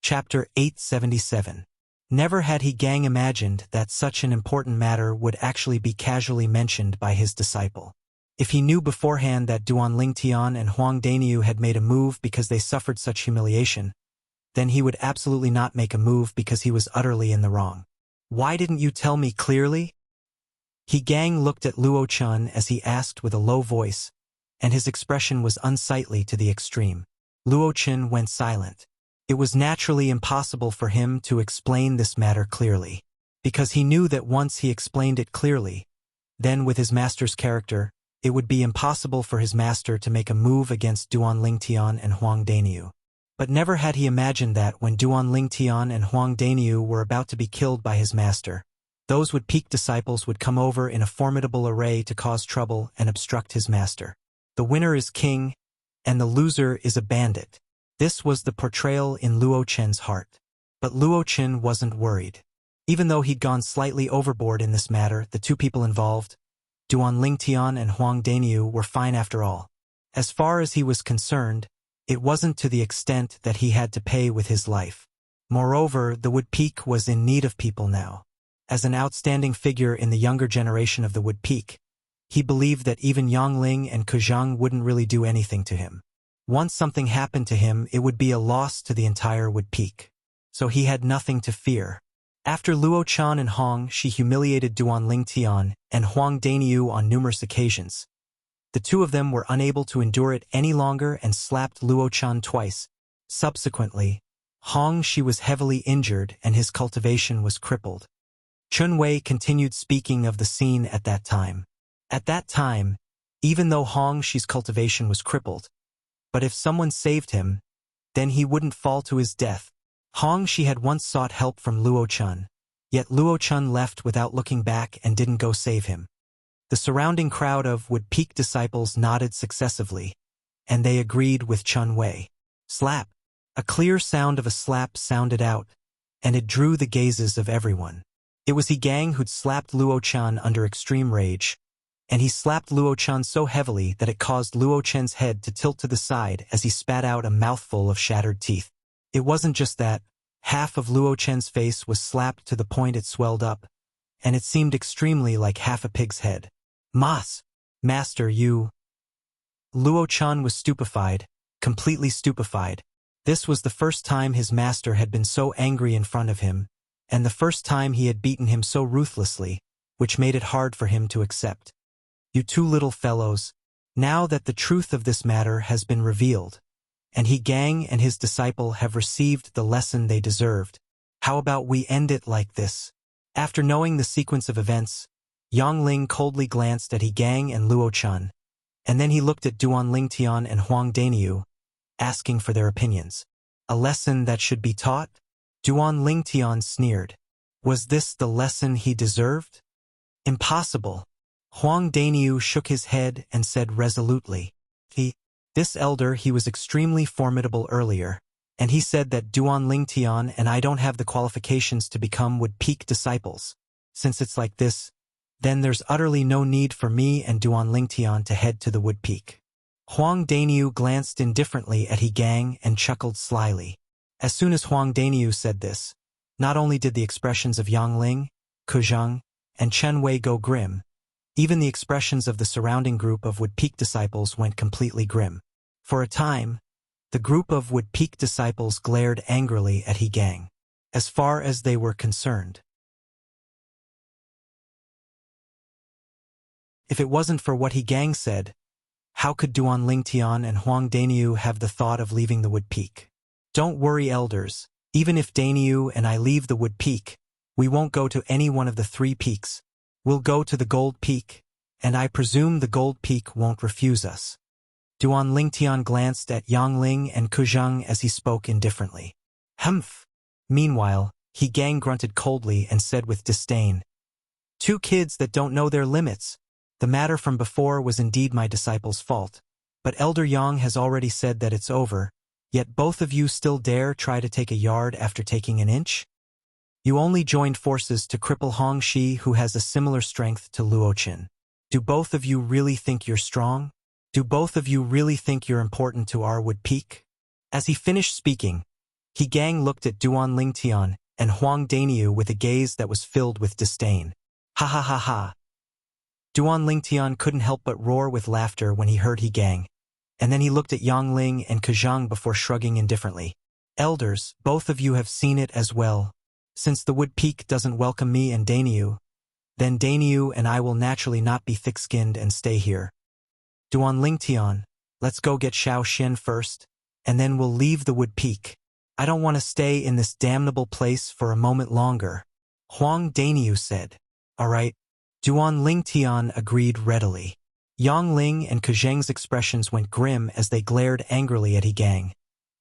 Chapter 877. Never had He Gang imagined that such an important matter would actually be casually mentioned by his disciple. If he knew beforehand that Duan Lingtian and Huang Daniu had made a move because they suffered such humiliation, then he would absolutely not make a move because he was utterly in the wrong. Why didn't you tell me clearly? He Gang looked at Luo Chun as he asked with a low voice, and his expression was unsightly to the extreme. Luo Chun went silent. It was naturally impossible for him to explain this matter clearly, because he knew that once he explained it clearly, then with his master's character, it would be impossible for his master to make a move against Duan Lingtian and Huang Daniu. But never had he imagined that when Duan Lingtian and Huang Daniu were about to be killed by his master, those Wood-Peak disciples would come over in a formidable array to cause trouble and obstruct his master. The winner is king, and the loser is a bandit. This was the portrayal in Luo Chen's heart. But Luo Chen wasn't worried. Even though he'd gone slightly overboard in this matter, the two people involved, Duan Lingtian and Huang Daniu, were fine after all. As far as he was concerned, it wasn't to the extent that he had to pay with his life. Moreover, the Wood-Peak was in need of people now. As an outstanding figure in the younger generation of the Wood-Peak, he believed that even Yangling and Kuzhang wouldn't really do anything to him. Once something happened to him, it would be a loss to the entire Wood-Peak. So he had nothing to fear. After Luo Chan and Hong, she humiliated Duan Lingtian and Huang Daniu on numerous occasions. The two of them were unable to endure it any longer and slapped Luo Chan twice. Subsequently, Hong Shi was heavily injured and his cultivation was crippled. Chun Wei continued speaking of the scene at that time. At that time, even though Hong Shi's cultivation was crippled, but if someone saved him, then he wouldn't fall to his death. Hong Shi had once sought help from Luo Chun, yet Luo Chun left without looking back and didn't go save him. The surrounding crowd of Wood-Peak disciples nodded successively, and they agreed with Chun Wei. Slap! A clear sound of a slap sounded out, and it drew the gazes of everyone. It was He Gang who'd slapped Luo Chan under extreme rage, and he slapped Luo Chan so heavily that it caused Luo Chen's head to tilt to the side as he spat out a mouthful of shattered teeth. It wasn't just that. Half of Luo Chen's face was slapped to the point it swelled up, and it seemed extremely like half a pig's head. Master, you... Luo Chan was stupefied, completely stupefied. This was the first time his master had been so angry in front of him, and the first time he had beaten him so ruthlessly, which made it hard for him to accept. You two little fellows, now that the truth of this matter has been revealed, and He Gang and his disciple have received the lesson they deserved, how about we end it like this? After knowing the sequence of events, Yang Ling coldly glanced at He Gang and Luo Chun, and then he looked at Duan Lingtian and Huang Daniu, asking for their opinions. A lesson that should be taught? Duan Lingtian sneered. Was this the lesson he deserved? Impossible. Huang Daniu shook his head and said resolutely, This elder, he was extremely formidable earlier, and he said that Duan Lingtian and I don't have the qualifications to become Wood-Peak disciples. Since it's like this, then there's utterly no need for me and Duan Lingtian to head to the Wood-Peak. Huang Daniu glanced indifferently at He Gang and chuckled slyly. As soon as Huang Daniu said this, not only did the expressions of Yang Ling, Kuzhang, and Chen Wei go grim, even the expressions of the surrounding group of Wood-Peak disciples went completely grim. For a time, the group of Wood-Peak disciples glared angrily at He Gang. As far as they were concerned, if it wasn't for what He Gang said, how could Duan Lingtian and Huang Daniu have the thought of leaving the Wood-Peak? Don't worry, elders. Even if Daniu and I leave the Wood-Peak, we won't go to any one of the 3 peaks. We'll go to the Gold Peak, and I presume the Gold Peak won't refuse us. Duan Lingtian glanced at Yang Ling and Kuzhang as he spoke indifferently. Humph. Meanwhile, He Gang grunted coldly and said with disdain, 2 kids that don't know their limits. The matter from before was indeed my disciple's fault, but Elder Yang has already said that it's over, yet both of you still dare try to take a yard after taking an inch? You only joined forces to cripple Hong Shi, who has a similar strength to Luo Qin. Do both of you really think you're strong? Do both of you really think you're important to our Wood-Peak? As he finished speaking, He Gang looked at Duan Lingtian and Huang Daniu with a gaze that was filled with disdain. Ha ha ha ha. Duan Lingtian couldn't help but roar with laughter when he heard He Gang, and then he looked at Yang Ling and Kazhang before shrugging indifferently. Elders, both of you have seen it as well. Since the Wood Peak doesn't welcome me and Dainyu, then Dainyu and I will naturally not be thick-skinned and stay here. Duan Lingtian, let's go get Xiao Xin first, and then we'll leave the Wood Peak. I don't want to stay in this damnable place for a moment longer. Huang Dainyu said. All right. Duan Lingtian agreed readily. Yang Ling and Kazhang's expressions went grim as they glared angrily at He Gang,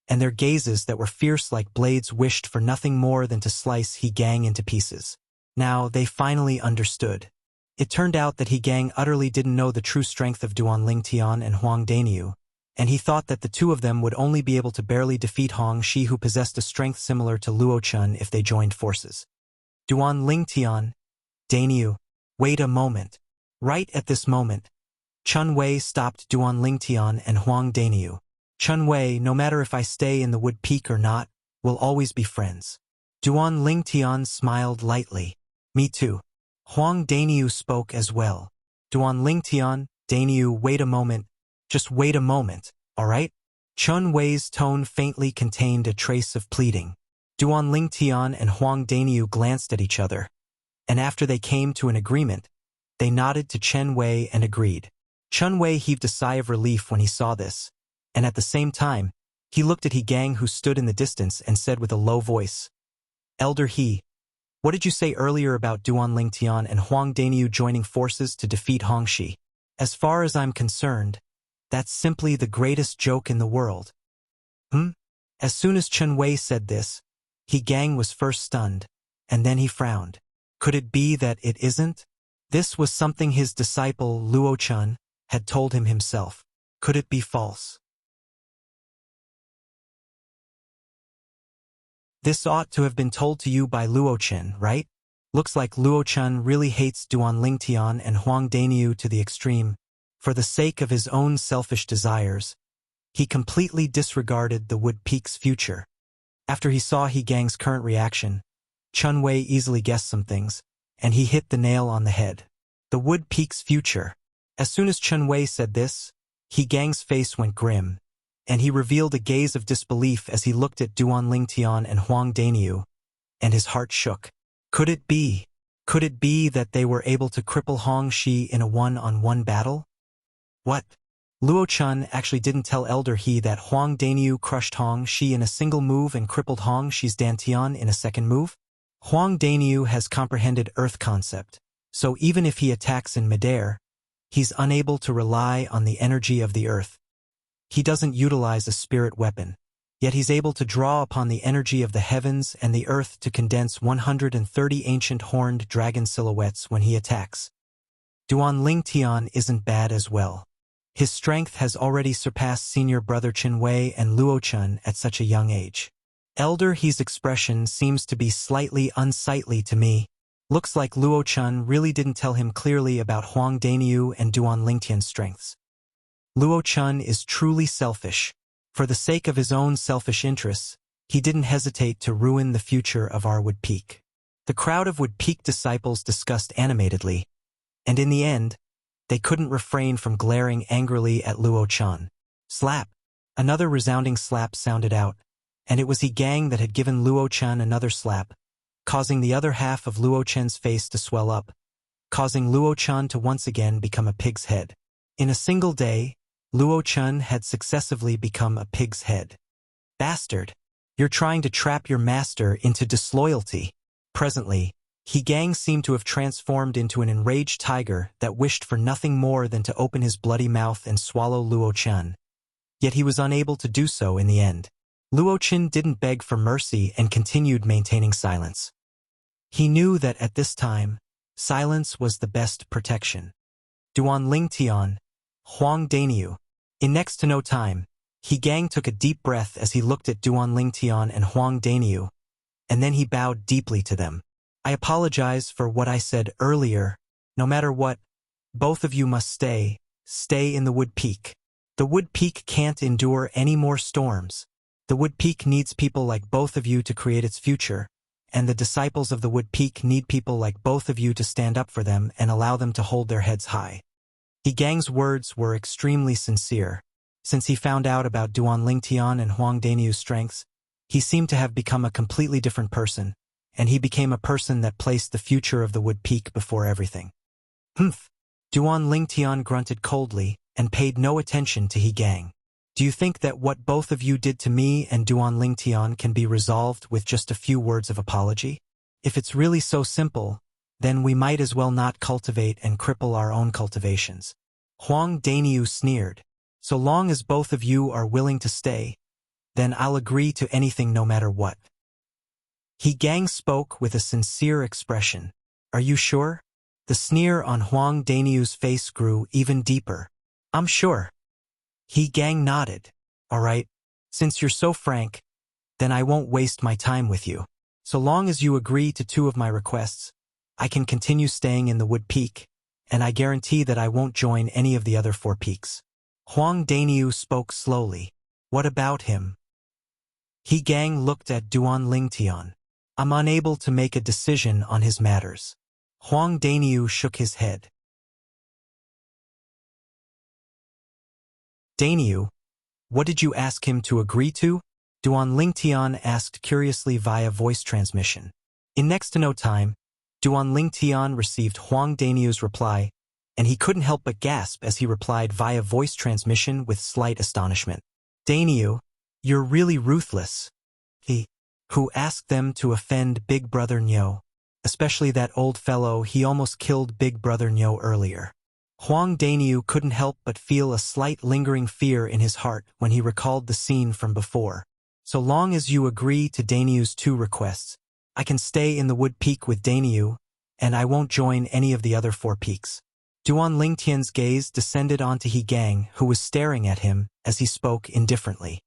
and their gazes that were fierce like blades wished for nothing more than to slice He Gang into pieces. Now they finally understood. It turned out that He Gang utterly didn't know the true strength of Duan Lingtian and Huang Dainyu, and he thought that the two of them would only be able to barely defeat Hong Shi, who possessed a strength similar to Luo Chun, if they joined forces. Duan Lingtian, Dainyu, wait a moment. Right at this moment, Chun Wei stopped Duan Lingtian and Huang Dainyu. Chun Wei, no matter if I stay in the Wood Peak or not, we'll always be friends. Duan Lingtian smiled lightly. Me too. Huang Dainyu spoke as well. Duan Lingtian, Dainyu, wait a moment. Just wait a moment, all right? Chun Wei's tone faintly contained a trace of pleading. Duan Lingtian and Huang Dainyu glanced at each other, and after they came to an agreement, they nodded to Chen Wei and agreed. Chun Wei heaved a sigh of relief when he saw this, and at the same time, he looked at He Gang, who stood in the distance, and said with a low voice, Elder He, what did you say earlier about Duan Lingtian and Huang Dainyu joining forces to defeat Hong Shi? As far as I'm concerned, that's simply the greatest joke in the world. As soon as Chen Wei said this, He Gang was first stunned, and then he frowned. Could it be that it isn't? This was something his disciple, Luo Chun, had told him himself. Could it be false? This ought to have been told to you by Luo Chun, right? Looks like Luo Chun really hates Duan Lingtian and Huang Dainyu to the extreme. For the sake of his own selfish desires, he completely disregarded the Wood Peak's future. After he saw He Gang's current reaction, Chun Wei easily guessed some things, and he hit the nail on the head. The Wood Peak's future. As soon as Chun Wei said this, He Gang's face went grim, and he revealed a gaze of disbelief as he looked at Duan Lingtian and Huang Dainyu, and his heart shook. Could it be that they were able to cripple Hong Shi in a one-on-one battle? What? Luo Chun actually didn't tell Elder He that Huang Dainyu crushed Hong Shi in a single move and crippled Hong Shi's Dantian in a second move? Huang Dainyu has comprehended Earth concept, so even if he attacks in midair, he's unable to rely on the energy of the Earth. He doesn't utilize a spirit weapon, yet he's able to draw upon the energy of the heavens and the Earth to condense 130 ancient horned dragon silhouettes when he attacks. Duan Lingtian isn't bad as well. His strength has already surpassed senior brother Chen Wei and Luo Chun at such a young age. Elder He's expression seems to be slightly unsightly to me. Looks like Luo Chun really didn't tell him clearly about Huang Dainyu and Duan Lingtian's strengths. Luo Chun is truly selfish. For the sake of his own selfish interests, he didn't hesitate to ruin the future of our Wood Peak. The crowd of Wood Peak disciples discussed animatedly, and in the end, they couldn't refrain from glaring angrily at Luo Chun. Slap! Another resounding slap sounded out, and it was He Gang that had given Luo Chun another slap, causing the other half of Luo Chun's face to swell up, causing Luo Chun to once again become a pig's head. In a single day, Luo Chun had successively become a pig's head. Bastard! You're trying to trap your master into disloyalty. Presently, He Gang seemed to have transformed into an enraged tiger that wished for nothing more than to open his bloody mouth and swallow Luo Chun. Yet he was unable to do so in the end. Luo Chun didn't beg for mercy and continued maintaining silence. He knew that at this time, silence was the best protection. Duan Lingtian, Huang Dainyu. In next to no time, He Gang took a deep breath as he looked at Duan Lingtian and Huang Dainyu, and then he bowed deeply to them. I apologize for what I said earlier. No matter what, both of you must stay in the Wood Peak. The Wood Peak can't endure any more storms. The Wood Peak needs people like both of you to create its future, and the disciples of the Wood Peak need people like both of you to stand up for them and allow them to hold their heads high. He Gang's words were extremely sincere. Since he found out about Duan Lingtian and Huang Daniu's strengths, he seemed to have become a completely different person, and he became a person that placed the future of the Wood Peak before everything. Humph! Duan Lingtian grunted coldly and paid no attention to He Gang. Do you think that what both of you did to me and Duan Lingtian can be resolved with just a few words of apology? If it's really so simple, then we might as well not cultivate and cripple our own cultivations. Huang Daniu sneered. So long as both of you are willing to stay, then I'll agree to anything no matter what. He Gang spoke with a sincere expression. Are you sure? The sneer on Huang Daniu's face grew even deeper. I'm sure. He Gang nodded. All right, since you're so frank, then I won't waste my time with you. So long as you agree to 2 of my requests, I can continue staying in the Wood Peak, and I guarantee that I won't join any of the other 4 peaks. Huang Daniu spoke slowly. What about him? He Gang looked at Duan Lingtian. I'm unable to make a decision on his matters. Huang Daniu shook his head. Daniu, what did you ask him to agree to? Duan Lingtian asked curiously via voice transmission. In next to no time, Duan Lingtian received Huang Daniu's reply, and he couldn't help but gasp as he replied via voice transmission with slight astonishment. Daniu, you're really ruthless. Who asked them to offend Big Brother Nyo, especially that old fellow. He almost killed Big Brother Nyo earlier. Huang Daniu couldn't help but feel a slight lingering fear in his heart when he recalled the scene from before. So long as you agree to Daniu's 2 requests, I can stay in the Wood Peak with Daniu, and I won't join any of the other 4 peaks. Duan Lingtian's gaze descended onto He Gang, who was staring at him as he spoke indifferently.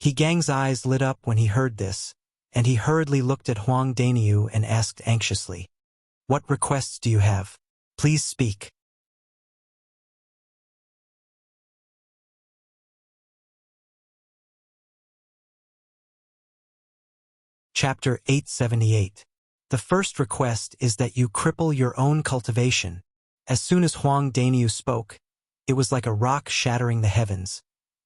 He Gang's eyes lit up when he heard this, and he hurriedly looked at Huang Daniu and asked anxiously, What requests do you have? Please speak. Chapter 878. The first request is that you cripple your own cultivation. As soon as Huang Daniu spoke, it was like a rock shattering the heavens,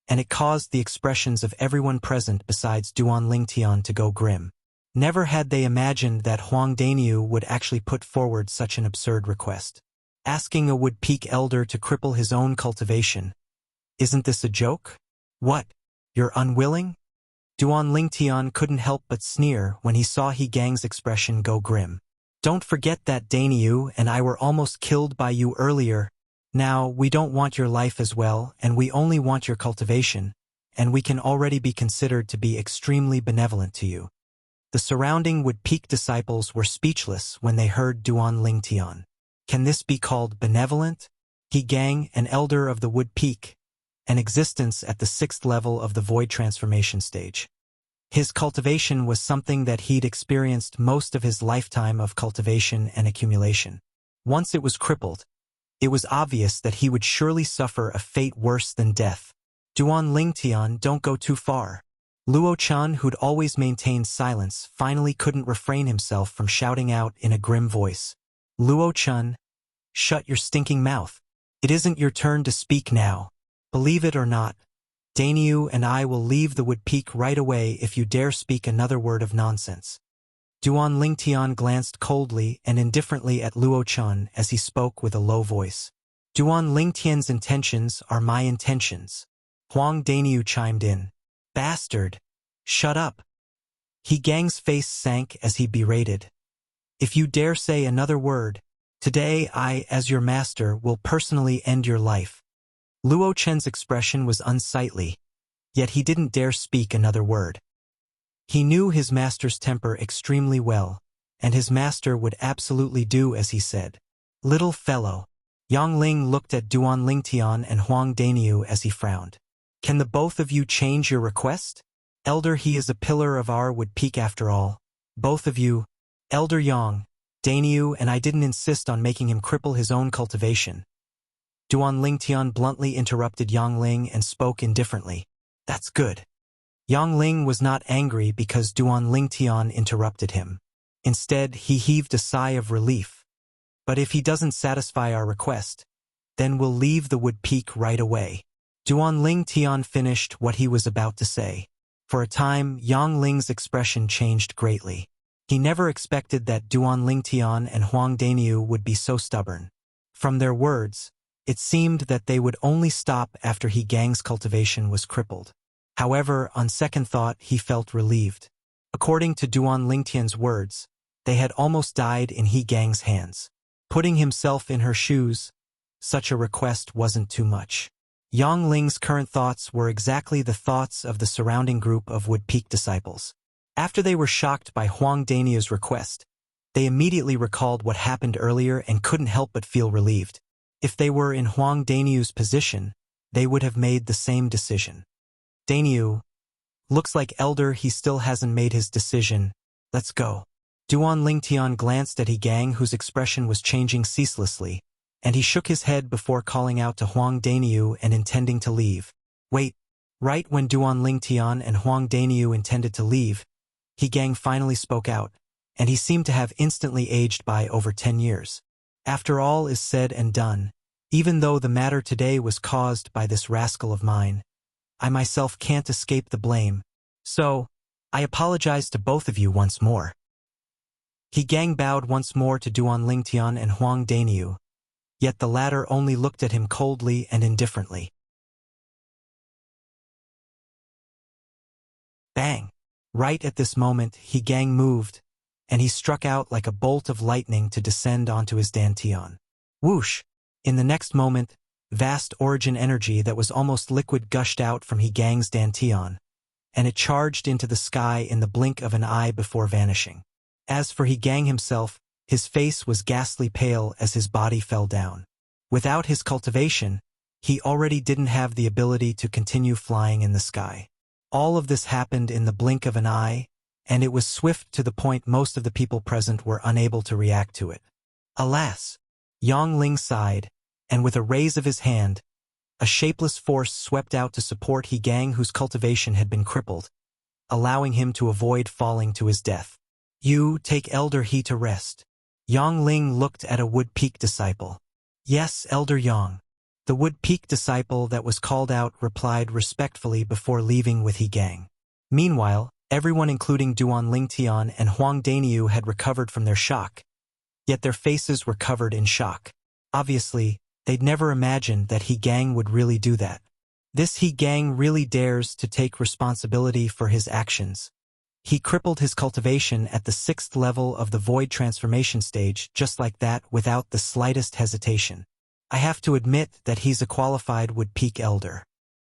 and it caused the expressions of everyone present besides Duan Lingtian to go grim. Never had they imagined that Huang Daniu would actually put forward such an absurd request. Asking a Wood Peak elder to cripple his own cultivation. Isn't this a joke? What? You're unwilling? Duan Lingtian couldn't help but sneer when he saw He Gang's expression go grim. Don't forget that Daniu and I were almost killed by you earlier. Now, we don't want your life as well, and we only want your cultivation, and we can already be considered to be extremely benevolent to you. The surrounding Wood Peak disciples were speechless when they heard Duan Lingtian. Can this be called benevolent? He Gang, an elder of the Wood Peak, an existence at the 6th level of the void transformation stage. His cultivation was something that he'd experienced most of his lifetime of cultivation and accumulation. Once it was crippled, it was obvious that he would surely suffer a fate worse than death. Duan Lingtian, don't go too far. Luo Chan, who'd always maintained silence, finally couldn't refrain himself from shouting out in a grim voice. Luo Chan, shut your stinking mouth. It isn't your turn to speak now. Believe it or not, Daniu and I will leave the Wood Peak right away if you dare speak another word of nonsense. Duan Lingtian glanced coldly and indifferently at Luo Chan as he spoke with a low voice. Duan Lingtian's intentions are my intentions. Huang Daniu chimed in. Bastard! Shut up! He Gang's face sank as he berated. If you dare say another word, today I, as your master, will personally end your life. Luo Chen's expression was unsightly, yet he didn't dare speak another word. He knew his master's temper extremely well, and his master would absolutely do as he said. Little fellow. Yang Ling looked at Duan Lingtian and Huang Daniu as he frowned. Can the both of you change your request? Elder, he is a pillar of our Wood Peak after all. Both of you, Elder Yang, Daniu, and I didn't insist on making him cripple his own cultivation. Duan Lingtian bluntly interrupted Yang Ling and spoke indifferently. That's good. Yang Ling was not angry because Duan Lingtian interrupted him. Instead, he heaved a sigh of relief. But if he doesn't satisfy our request, then we'll leave the Wood Peak right away. Duan Lingtian finished what he was about to say. For a time, Yang Ling's expression changed greatly. He never expected that Duan Lingtian and Huang Daniu would be so stubborn. From their words, it seemed that they would only stop after He Gang's cultivation was crippled. However, on second thought, he felt relieved. According to Duan Lingtian's words, they had almost died in He Gang's hands. Putting himself in her shoes, such a request wasn't too much. Yang Ling's current thoughts were exactly the thoughts of the surrounding group of Wood Peak disciples. After they were shocked by Huang Daniu's request, they immediately recalled what happened earlier and couldn't help but feel relieved. If they were in Huang Daniu's position, they would have made the same decision. Daniu, looks like Elder he still hasn't made his decision. Let's go. Duan Lingtian glanced at He Gang, whose expression was changing ceaselessly, and he shook his head before calling out to Huang Daniu and intending to leave. Wait. Right when Duan Lingtian and Huang Daniu intended to leave, He Gang finally spoke out, and he seemed to have instantly aged by over 10 years. After all is said and done, even though the matter today was caused by this rascal of mine, I myself can't escape the blame, so I apologize to both of you once more. He Gang bowed once more to Duan Lingtian and Huang Daniu, yet the latter only looked at him coldly and indifferently. Bang! Right at this moment, He Gang moved, and he struck out like a bolt of lightning to descend onto his dantian. Whoosh! In the next moment, vast origin energy that was almost liquid gushed out from He Gang's dantian, and it charged into the sky in the blink of an eye before vanishing. As for He Gang himself, his face was ghastly pale as his body fell down. Without his cultivation, he already didn't have the ability to continue flying in the sky. All of this happened in the blink of an eye, and it was swift to the point most of the people present were unable to react to it. Alas! Yang Ling sighed, and with a raise of his hand, a shapeless force swept out to support He Gang, whose cultivation had been crippled, allowing him to avoid falling to his death. You take Elder He to rest. Yang Ling looked at a Wood Peak disciple. Yes, Elder Yang. The Wood Peak disciple that was called out replied respectfully before leaving with He Gang. Meanwhile, everyone including Duan Lingtian and Huang Daniu had recovered from their shock, yet their faces were covered in shock. Obviously, they'd never imagined that He Gang would really do that. This He Gang really dares to take responsibility for his actions. He crippled his cultivation at the 6th level of the Void Transformation stage just like that without the slightest hesitation. I have to admit that he's a qualified Wood Peak Elder.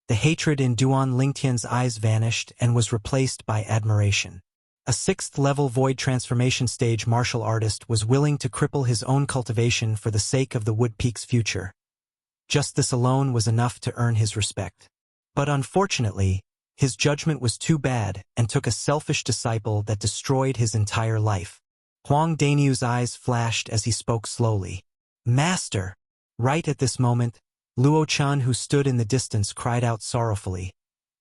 The hatred in Duan Lingtian's eyes vanished and was replaced by admiration. A 6th level Void Transformation stage martial artist was willing to cripple his own cultivation for the sake of the Wood Peak's future. Just this alone was enough to earn his respect. But unfortunately, his judgment was too bad and took a selfish disciple that destroyed his entire life. Huang Daniu's eyes flashed as he spoke slowly. Master! Right at this moment, Luo Chun, who stood in the distance, cried out sorrowfully,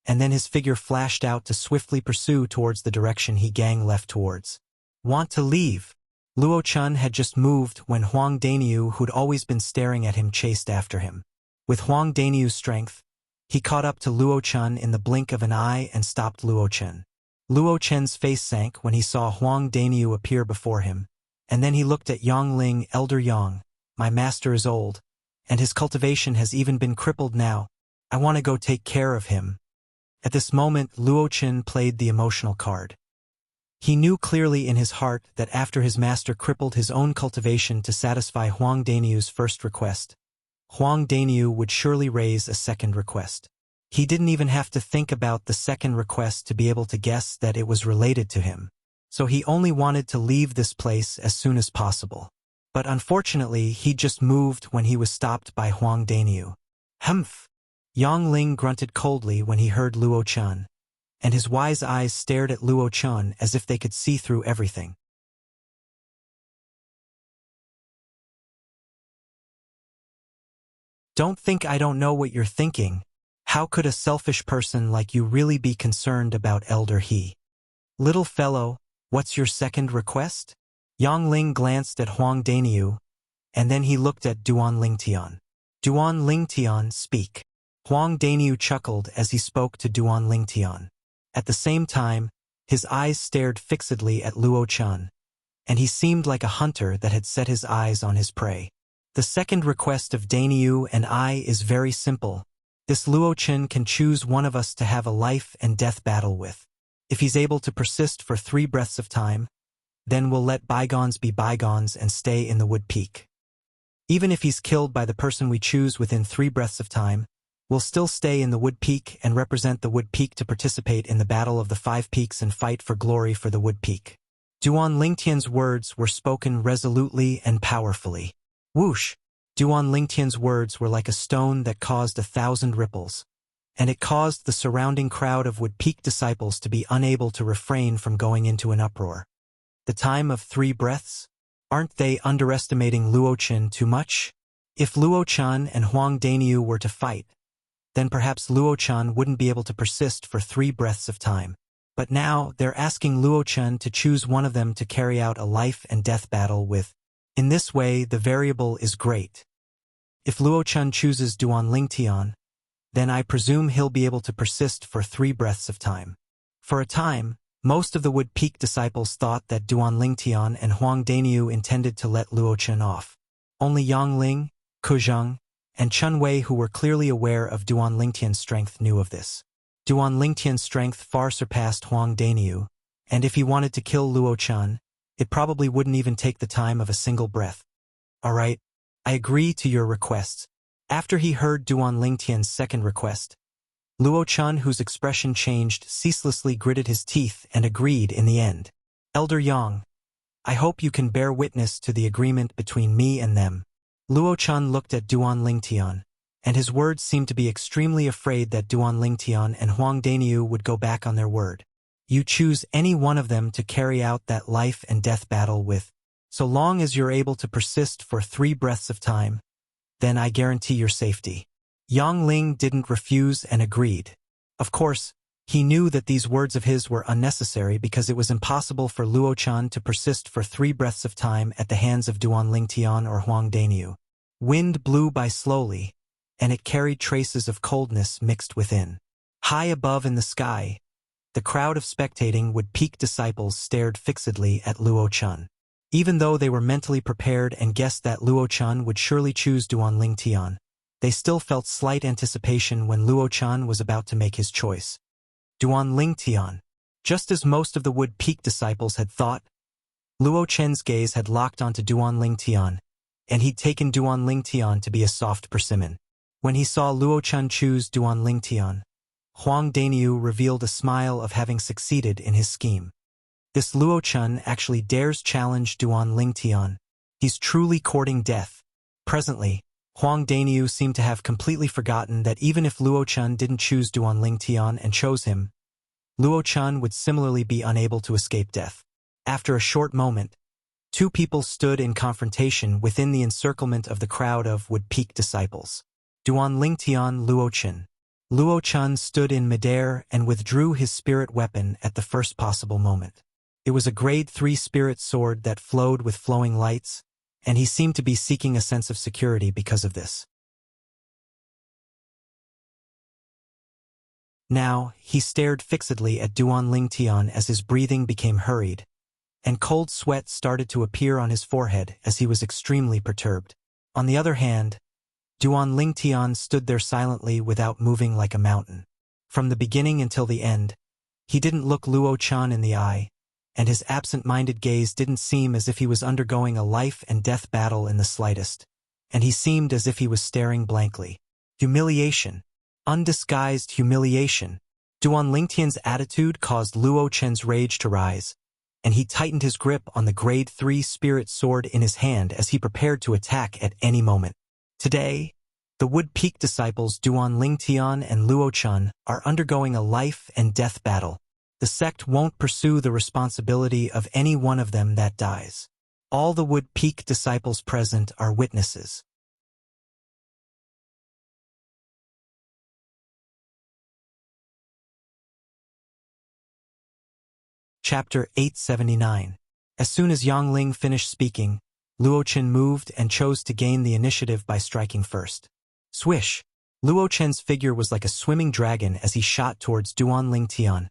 and then his figure flashed out to swiftly pursue towards the direction He Gang left towards. Want to leave? Luo Chun had just moved when Huang Daniu, who'd always been staring at him, chased after him. With Huang Daniu's strength, he caught up to Luo Chun in the blink of an eye and stopped Luo Chun. Luo Chen's face sank when he saw Huang Daniu appear before him, and then he looked at Yang Ling. Elder Yang, my master is old, and his cultivation has even been crippled now. I want to go take care of him. At this moment, Luo Chen played the emotional card. He knew clearly in his heart that after his master crippled his own cultivation to satisfy Huang Daniu's first request, Huang Daniu would surely raise a second request. He didn't even have to think about the second request to be able to guess that it was related to him. So he only wanted to leave this place as soon as possible. But unfortunately, he just moved when he was stopped by Huang Daniu. Humph! Yang Ling grunted coldly when he heard Luo Chun, and his wise eyes stared at Luo Chun as if they could see through everything. Don't think I don't know what you're thinking. How could a selfish person like you really be concerned about Elder He? Little fellow, what's your second request? Yang Ling glanced at Huang Daniu, and then he looked at Duan Lingtian. Duan Lingtian, speak. Huang Daniu chuckled as he spoke to Duan Lingtian. At the same time, his eyes stared fixedly at Luo Chan, and he seemed like a hunter that had set his eyes on his prey. The second request of Daniu and I is very simple. This Luo Chen can choose one of us to have a life and death battle with. If he's able to persist for 3 breaths of time, then we'll let bygones be bygones and stay in the wood peak. Even if he's killed by the person we choose within 3 breaths of time, we'll still stay in the wood peak and represent the wood peak to participate in the battle of the 5 peaks and fight for glory for the wood peak. Duan Lingtian's words were spoken resolutely and powerfully. Whoosh! Duan Lingtian's words were like a stone that caused 1,000 ripples, and it caused the surrounding crowd of Wood Peak disciples to be unable to refrain from going into an uproar. The time of 3 breaths? Aren't they underestimating Luo Chen too much? If Luo Chan and Huang Daniu were to fight, then perhaps Luo Chan wouldn't be able to persist for 3 breaths of time. But now they're asking Luo Chen to choose one of them to carry out a life and death battle with. In this way, the variable is great. If Luo Chen chooses Duan Lingtian, then I presume he'll be able to persist for 3 breaths of time. For a time, most of the Wood Peak disciples thought that Duan Lingtian and Huang Daniu intended to let Luo Chen off. Only Yang Ling, Kuzheng, and Chun Wei, who were clearly aware of Duan Lingtian's strength, knew of this. Duan Lingtian's strength far surpassed Huang Daniu, and if he wanted to kill Luo Chen, it probably wouldn't even take the time of a single breath. All right, I agree to your requests. After he heard Duan Lingtian's second request, Luo Chen, whose expression changed, ceaselessly gritted his teeth and agreed in the end. Elder Yang, I hope you can bear witness to the agreement between me and them. Luo Chen looked at Duan Lingtian, and his words seemed to be extremely afraid that Duan Lingtian and Huang Daniu would go back on their word. You choose any one of them to carry out that life and death battle with. So long as you're able to persist for 3 breaths of time, then I guarantee your safety. Yang Ling didn't refuse and agreed. Of course, he knew that these words of his were unnecessary because it was impossible for Luo Chen to persist for 3 breaths of time at the hands of Duan Lingtian or Huang Daniu. Wind blew by slowly, and it carried traces of coldness mixed within. High above in the sky, the crowd of spectating Wood Peak disciples stared fixedly at Luo Chen. Even though they were mentally prepared and guessed that Luo Chen would surely choose Duan Lingtian, they still felt slight anticipation when Luo Chen was about to make his choice. Duan Lingtian. Just as most of the Wood Peak disciples had thought, Luo Chen's gaze had locked onto Duan Lingtian, and he'd taken Duan Lingtian to be a soft persimmon. When he saw Luo Chen choose Duan Lingtian, Huang Daniu revealed a smile of having succeeded in his scheme. This Luo Chen actually dares challenge Duan Lingtian. He's truly courting death. Presently, Huang Daniu seemed to have completely forgotten that even if Luo Chen didn't choose Duan Lingtian and chose him, Luo Chen would similarly be unable to escape death. After a short moment, 2 people stood in confrontation within the encirclement of the crowd of Wood Peak disciples. Duan Lingtian, Luo Chen. Luo Chen stood in midair and withdrew his spirit weapon at the first possible moment. It was a grade 3 spirit sword that flowed with flowing lights, and he seemed to be seeking a sense of security because of this. Now, he stared fixedly at Duan Lingtian as his breathing became hurried, and cold sweat started to appear on his forehead as he was extremely perturbed. On the other hand, Duan Lingtian stood there silently without moving like a mountain. From the beginning until the end, he didn't look Luo Chen in the eye, and his absent-minded gaze didn't seem as if he was undergoing a life-and-death battle in the slightest, and he seemed as if he was staring blankly. Humiliation. Undisguised humiliation. Duan Lingtian's attitude caused Luo Chen's rage to rise, and he tightened his grip on the grade 3 spirit sword in his hand as he prepared to attack at any moment. Today, the Wood Peak disciples Duan Lingtian and Luo Chen are undergoing a life-and-death battle. The sect won't pursue the responsibility of any one of them that dies. All the Wood Peak disciples present are witnesses. Chapter 879. As soon as Yang Ling finished speaking, Luo Chen moved and chose to gain the initiative by striking first. Swish! Luo Chen's figure was like a swimming dragon as he shot towards Duan Ling Tian,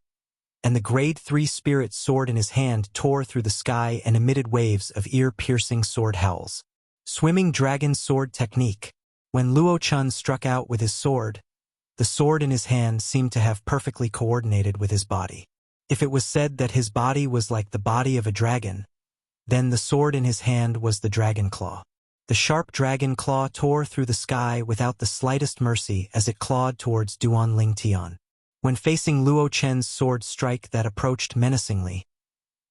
and the grade 3 spirit sword in his hand tore through the sky and emitted waves of ear-piercing sword howls. Swimming dragon sword technique. When Luo Chen struck out with his sword, the sword in his hand seemed to have perfectly coordinated with his body. If it was said that his body was like the body of a dragon, then the sword in his hand was the dragon claw. The sharp dragon claw tore through the sky without the slightest mercy as it clawed towards Duan Ling Tian. When facing Luo Chen's sword strike that approached menacingly,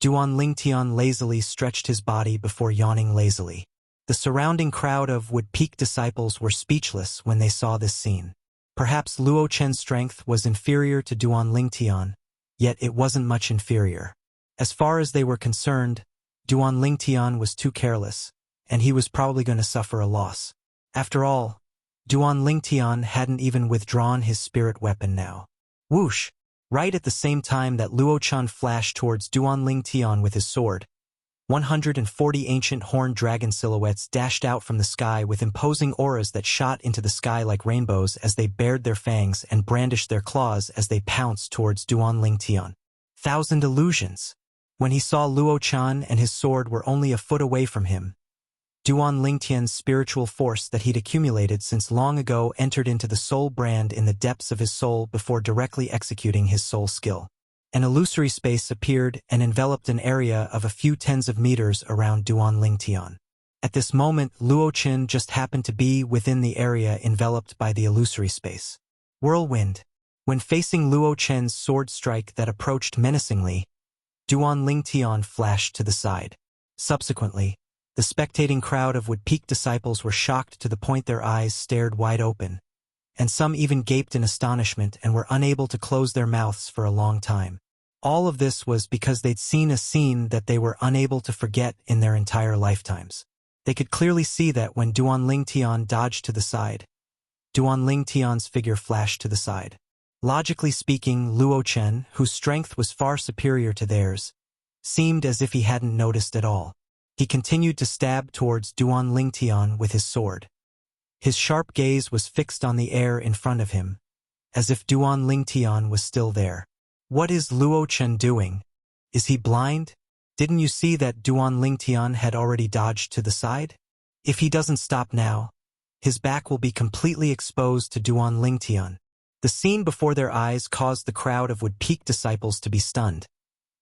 Duan Ling Tian lazily stretched his body before yawning lazily. The surrounding crowd of Wood Peak disciples were speechless when they saw this scene. Perhaps Luo Chen's strength was inferior to Duan Ling Tian, yet it wasn't much inferior. As far as they were concerned, Duan Ling Tian was too careless, and he was probably going to suffer a loss. After all, Duan Ling Tian hadn't even withdrawn his spirit weapon now. Whoosh! Right at the same time that Luo Chen flashed towards Duan Ling Tian with his sword, 140 ancient horned dragon silhouettes dashed out from the sky with imposing auras that shot into the sky like rainbows as they bared their fangs and brandished their claws as they pounced towards Duan Ling Tian. 1,000 illusions! When he saw Luo Chen and his sword were only a foot away from him, Duan Ling Tian's spiritual force that he'd accumulated since long ago entered into the soul brand in the depths of his soul before directly executing his soul skill. An illusory space appeared and enveloped an area of a few tens of meters around Duan Ling Tian. At this moment, Luo Chen just happened to be within the area enveloped by the illusory space. Whirlwind. When facing Luo Chen's sword strike that approached menacingly, Duan Ling Tian flashed to the side. Subsequently, the spectating crowd of Wood Peak disciples were shocked to the point their eyes stared wide open, and some even gaped in astonishment and were unable to close their mouths for a long time. All of this was because they'd seen a scene that they were unable to forget in their entire lifetimes. They could clearly see that when Duan Ling Tian dodged to the side, Duan Ling Tian's figure flashed to the side. Logically speaking, Luo Chen, whose strength was far superior to theirs, seemed as if he hadn't noticed at all. He continued to stab towards Duan Ling Tian with his sword. His sharp gaze was fixed on the air in front of him, as if Duan Ling Tian was still there. What is Luo Chen doing? Is he blind? Didn't you see that Duan Ling Tian had already dodged to the side? If he doesn't stop now, his back will be completely exposed to Duan Ling Tian. The scene before their eyes caused the crowd of Wood Peak disciples to be stunned,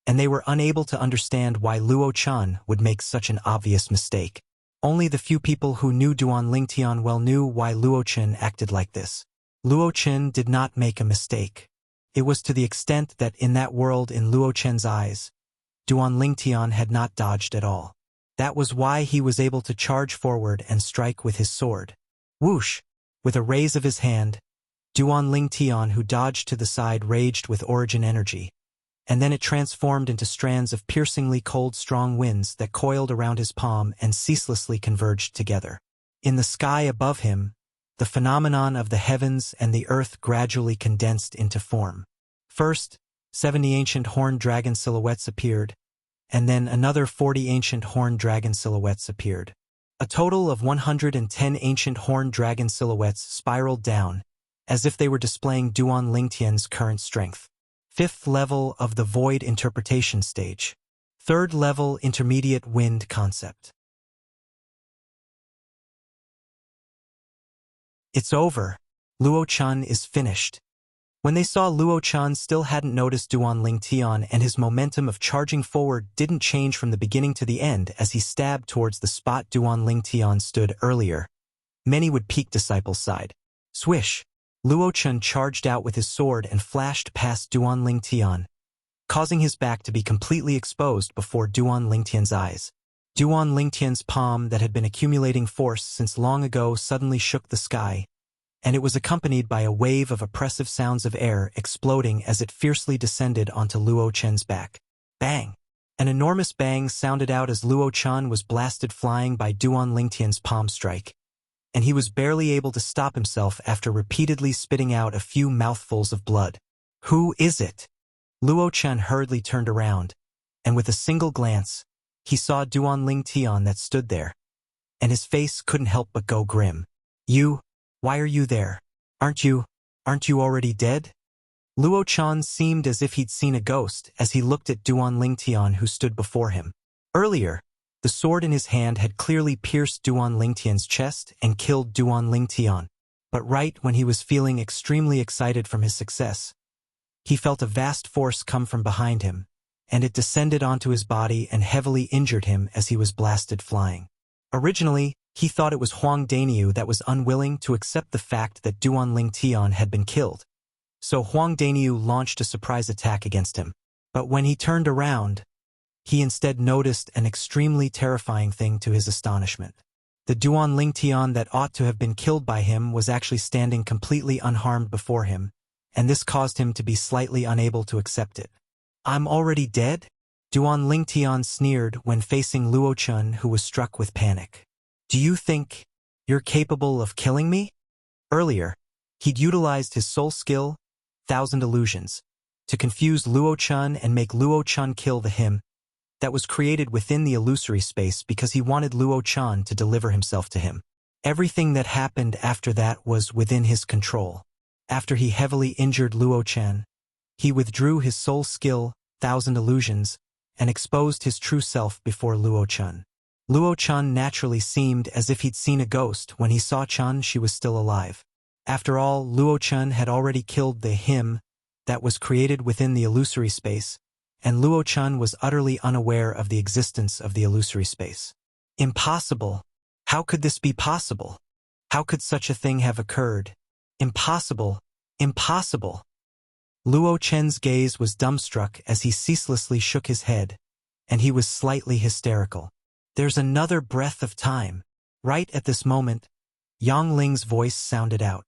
and they were unable to understand why Luo Chen would make such an obvious mistake. Only the few people who knew Duan Ling Tian well knew why Luo Chen acted like this. Luo Chen did not make a mistake. It was to the extent that in that world in Luo Chen's eyes, Duan Ling Tian had not dodged at all. That was why he was able to charge forward and strike with his sword. Whoosh! With a raise of his hand, Duan Ling Tian, who dodged to the side, raged with origin energy, and then it transformed into strands of piercingly cold strong winds that coiled around his palm and ceaselessly converged together. In the sky above him, the phenomenon of the heavens and the earth gradually condensed into form. First, 70 ancient horned dragon silhouettes appeared, and then another 40 ancient horned dragon silhouettes appeared. A total of 110 ancient horned dragon silhouettes spiraled down, as if they were displaying Duan Ling Tian's current strength. 5th level of the Void Interpretation Stage. 3rd level Intermediate Wind Concept. It's over. Luo Chen is finished. When they saw Luo Chen still hadn't noticed Duan Ling Tian, and his momentum of charging forward didn't change from the beginning to the end as he stabbed towards the spot Duan Ling Tian stood earlier, many Wood Peak disciples sighed. Swish! Luo Chen charged out with his sword and flashed past Duan Ling Tian, causing his back to be completely exposed before Duan Ling Tian's eyes. Duan Ling Tian's palm that had been accumulating force since long ago suddenly shook the sky, and it was accompanied by a wave of oppressive sounds of air exploding as it fiercely descended onto Luo Chen's back. Bang! An enormous bang sounded out as Luo Chen was blasted flying by Duan Ling Tian's palm strike, and he was barely able to stop himself after repeatedly spitting out a few mouthfuls of blood. Who is it? Luo Chen hurriedly turned around, and with a single glance, he saw Duan Ling Tian that stood there, and his face couldn't help but go grim. Why are you there? Aren't you already dead? Luo Chan seemed as if he'd seen a ghost as he looked at Duan Ling Tian who stood before him. Earlier, the sword in his hand had clearly pierced Duan Ling Tian's chest and killed Duan Ling Tian. But right when he was feeling extremely excited from his success, he felt a vast force come from behind him, and it descended onto his body and heavily injured him as he was blasted flying. Originally, he thought it was Huang Daniu that was unwilling to accept the fact that Duan Ling Tian had been killed. So Huang Daniu launched a surprise attack against him. But when he turned around, he instead noticed an extremely terrifying thing to his astonishment. The Duan Ling Tian that ought to have been killed by him was actually standing completely unharmed before him, and this caused him to be slightly unable to accept it. I'm already dead? Duan Ling Tian sneered when facing Luo Chun, who was struck with panic. Do you think you're capable of killing me? Earlier, he'd utilized his soul skill, 1,000 Illusions, to confuse Luo Chun and make Luo Chun kill the him that was created within the illusory space because he wanted Luo Chun to deliver himself to him. Everything that happened after that was within his control. After he heavily injured Luo Chun, he withdrew his soul skill, 1,000 Illusions, and exposed his true self before Luo Chun. Luo Chun naturally seemed as if he'd seen a ghost when he saw Chun she was still alive. After all, Luo Chun had already killed the him that was created within the illusory space, and Luo Chun was utterly unaware of the existence of the illusory space. Impossible! How could this be possible? How could such a thing have occurred? Impossible! Impossible! Luo Chen's gaze was dumbstruck as he ceaselessly shook his head, and he was slightly hysterical. There's another breath of time. Right at this moment, Yang Ling's voice sounded out.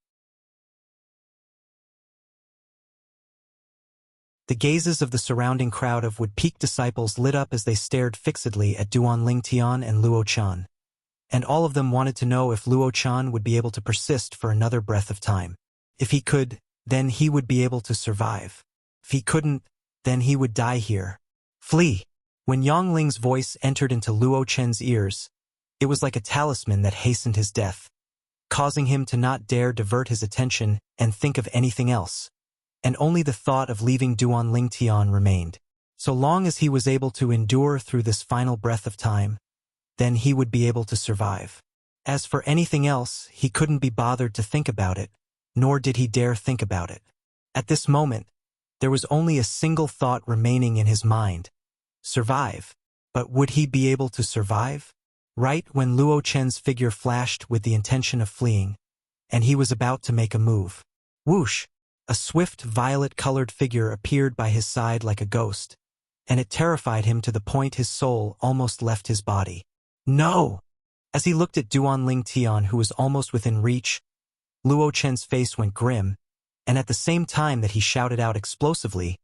The gazes of the surrounding crowd of Wood Peak disciples lit up as they stared fixedly at Duan Ling Tian and Luo Chan, and all of them wanted to know if Luo Chan would be able to persist for another breath of time. If he could, then he would be able to survive. If he couldn't, then he would die here. Flee! When Yang Ling's voice entered into Luo Chen's ears, it was like a talisman that hastened his death, causing him to not dare divert his attention and think of anything else. And only the thought of leaving Duan Ling Tian remained. So long as he was able to endure through this final breath of time, then he would be able to survive. As for anything else, he couldn't be bothered to think about it, nor did he dare think about it. At this moment, there was only a single thought remaining in his mind: survive. But would he be able to survive? Right when Luo Chen's figure flashed with the intention of fleeing, and he was about to make a move. Whoosh! A swift violet-colored figure appeared by his side like a ghost, and it terrified him to the point his soul almost left his body. No! As he looked at Duan Ling Tian, who was almost within reach, Luo Chen's face went grim, and at the same time that he shouted out explosively,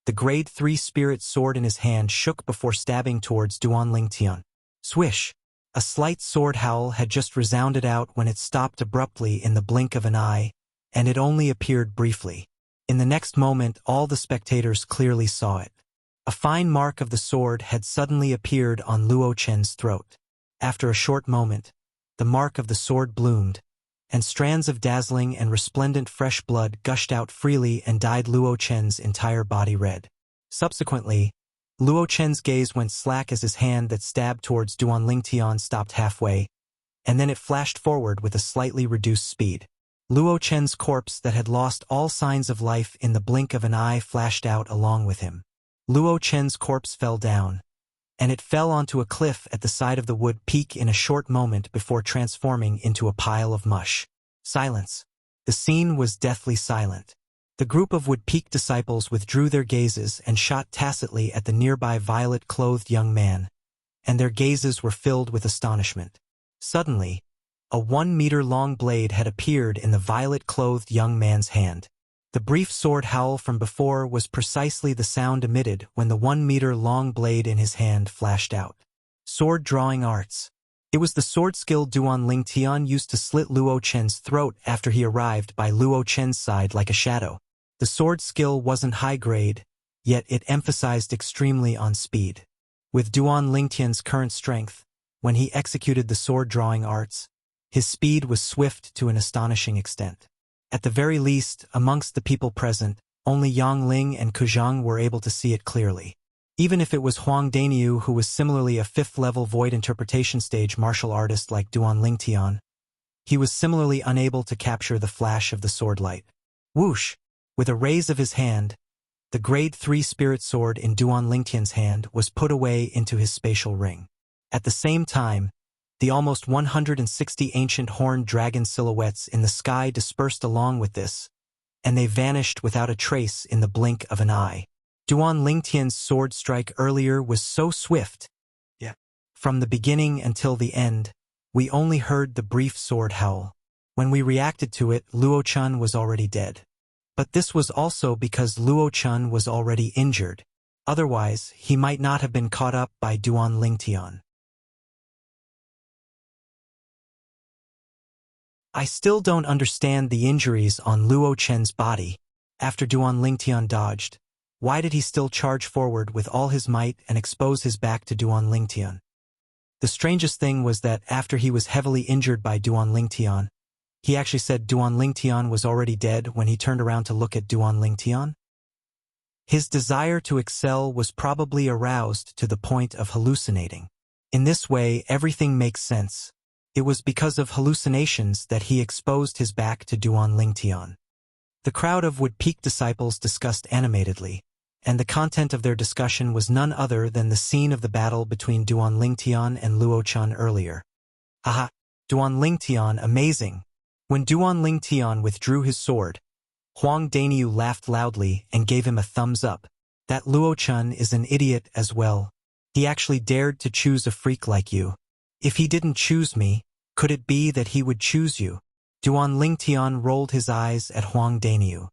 the grade 3 spirit sword in his hand shook before stabbing towards Duan Ling Tian. Swish! A slight sword howl had just resounded out when it stopped abruptly in the blink of an eye, and it only appeared briefly. In the next moment, all the spectators clearly saw it. A fine mark of the sword had suddenly appeared on Luo Chen's throat. After a short moment, the mark of the sword bloomed, and strands of dazzling and resplendent fresh blood gushed out freely and dyed Luo Chen's entire body red. Subsequently, Luo Chen's gaze went slack as his hand that stabbed towards Duan Ling Tian stopped halfway, and then it flashed forward with a slightly reduced speed. Luo Chen's corpse that had lost all signs of life in the blink of an eye flashed out along with him. Luo Chen's corpse fell down, and it fell onto a cliff at the side of the wood peak in a short moment before transforming into a pile of mush. Silence. The scene was deathly silent. The group of Wood Peak disciples withdrew their gazes and shot tacitly at the nearby violet-clothed young man, and their gazes were filled with astonishment. Suddenly, a 1-meter-long blade had appeared in the violet-clothed young man's hand. The brief sword howl from before was precisely the sound emitted when the 1-meter-long blade in his hand flashed out. Sword drawing arts. It was the sword skill Duan Ling Tian used to slit Luo Chen's throat after he arrived by Luo Chen's side like a shadow. The sword skill wasn't high grade, yet it emphasized extremely on speed. With Duan Lingtian's current strength, when he executed the sword-drawing arts, his speed was swift to an astonishing extent. At the very least, amongst the people present, only Yang Ling and Kuzhang were able to see it clearly. Even if it was Huang Daniu who was similarly a fifth-level void interpretation stage martial artist like Duan Lingtian, he was similarly unable to capture the flash of the sword light. Whoosh! With a raise of his hand, the Grade 3 spirit sword in Duan Lingtian's hand was put away into his spatial ring. At the same time, the almost 160 ancient horned dragon silhouettes in the sky dispersed along with this, and they vanished without a trace in the blink of an eye. Duan Lingtian's sword strike earlier was so swift. From the beginning until the end, we only heard the brief sword howl. When we reacted to it, Luo Chun was already dead. But this was also because Luo Chun was already injured. Otherwise, he might not have been caught up by Duan Lingtian. I still don't understand the injuries on Luo Chen's body. After Duan Lingtian dodged, why did he still charge forward with all his might and expose his back to Duan Lingtian? The strangest thing was that after he was heavily injured by Duan Lingtian, he actually said Duan Lingtian was already dead when he turned around to look at Duan Lingtian. His desire to excel was probably aroused to the point of hallucinating. In this way, everything makes sense. It was because of hallucinations that he exposed his back to Duan Lingtian. The crowd of Wood Peak disciples discussed animatedly, and the content of their discussion was none other than the scene of the battle between Duan Lingtian and Luo Chun earlier. Haha, Duan Lingtian, amazing! When Duan Lingtian withdrew his sword, Huang Daniu laughed loudly and gave him a thumbs up. That Luo Chun is an idiot as well. He actually dared to choose a freak like you. If he didn't choose me, could it be that he would choose you? Duan Lingtian rolled his eyes at Huang Daniu.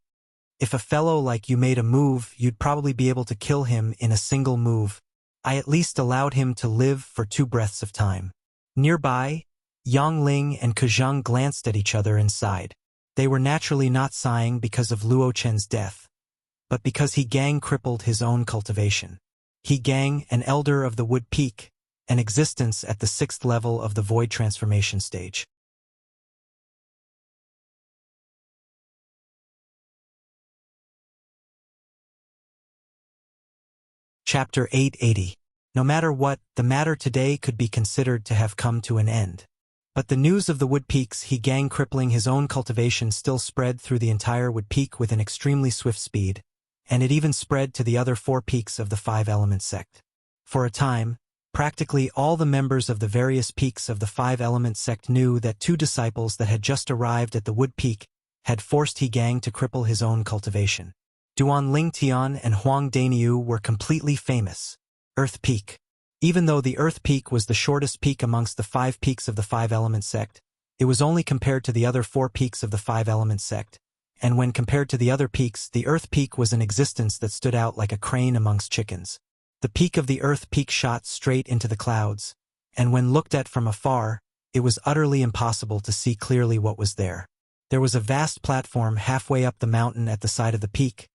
If a fellow like you made a move, you'd probably be able to kill him in a single move. I at least allowed him to live for 2 breaths of time. Nearby, Yang Ling and Kuzhang glanced at each other and sighed. They were naturally not sighing because of Luo Chen's death, but because he gang-crippled his own cultivation. He gang, an elder of the Wood Peak, an existence at the 6th level of the Void Transformation stage. Chapter 880. No matter what, the matter today could be considered to have come to an end. But the news of the Wood Peaks he gang crippling his own cultivation still spread through the entire Wood Peak with an extremely swift speed, and it even spread to the other 4 peaks of the 5-element sect. For a time, practically all the members of the various peaks of the 5-element sect knew that 2 disciples that had just arrived at the Wood Peak had forced he gang to cripple his own cultivation. Duan Lingtian and Huang Daniu were completely famous. Earth Peak. Even though the Earth Peak was the shortest peak amongst the 5 peaks of the 5-element sect, it was only compared to the other 4 peaks of the 5-element sect, and when compared to the other peaks, the Earth Peak was an existence that stood out like a crane amongst chickens. The peak of the Earth Peak shot straight into the clouds, and when looked at from afar, it was utterly impossible to see clearly what was there. There was a vast platform halfway up the mountain at the side of the peak,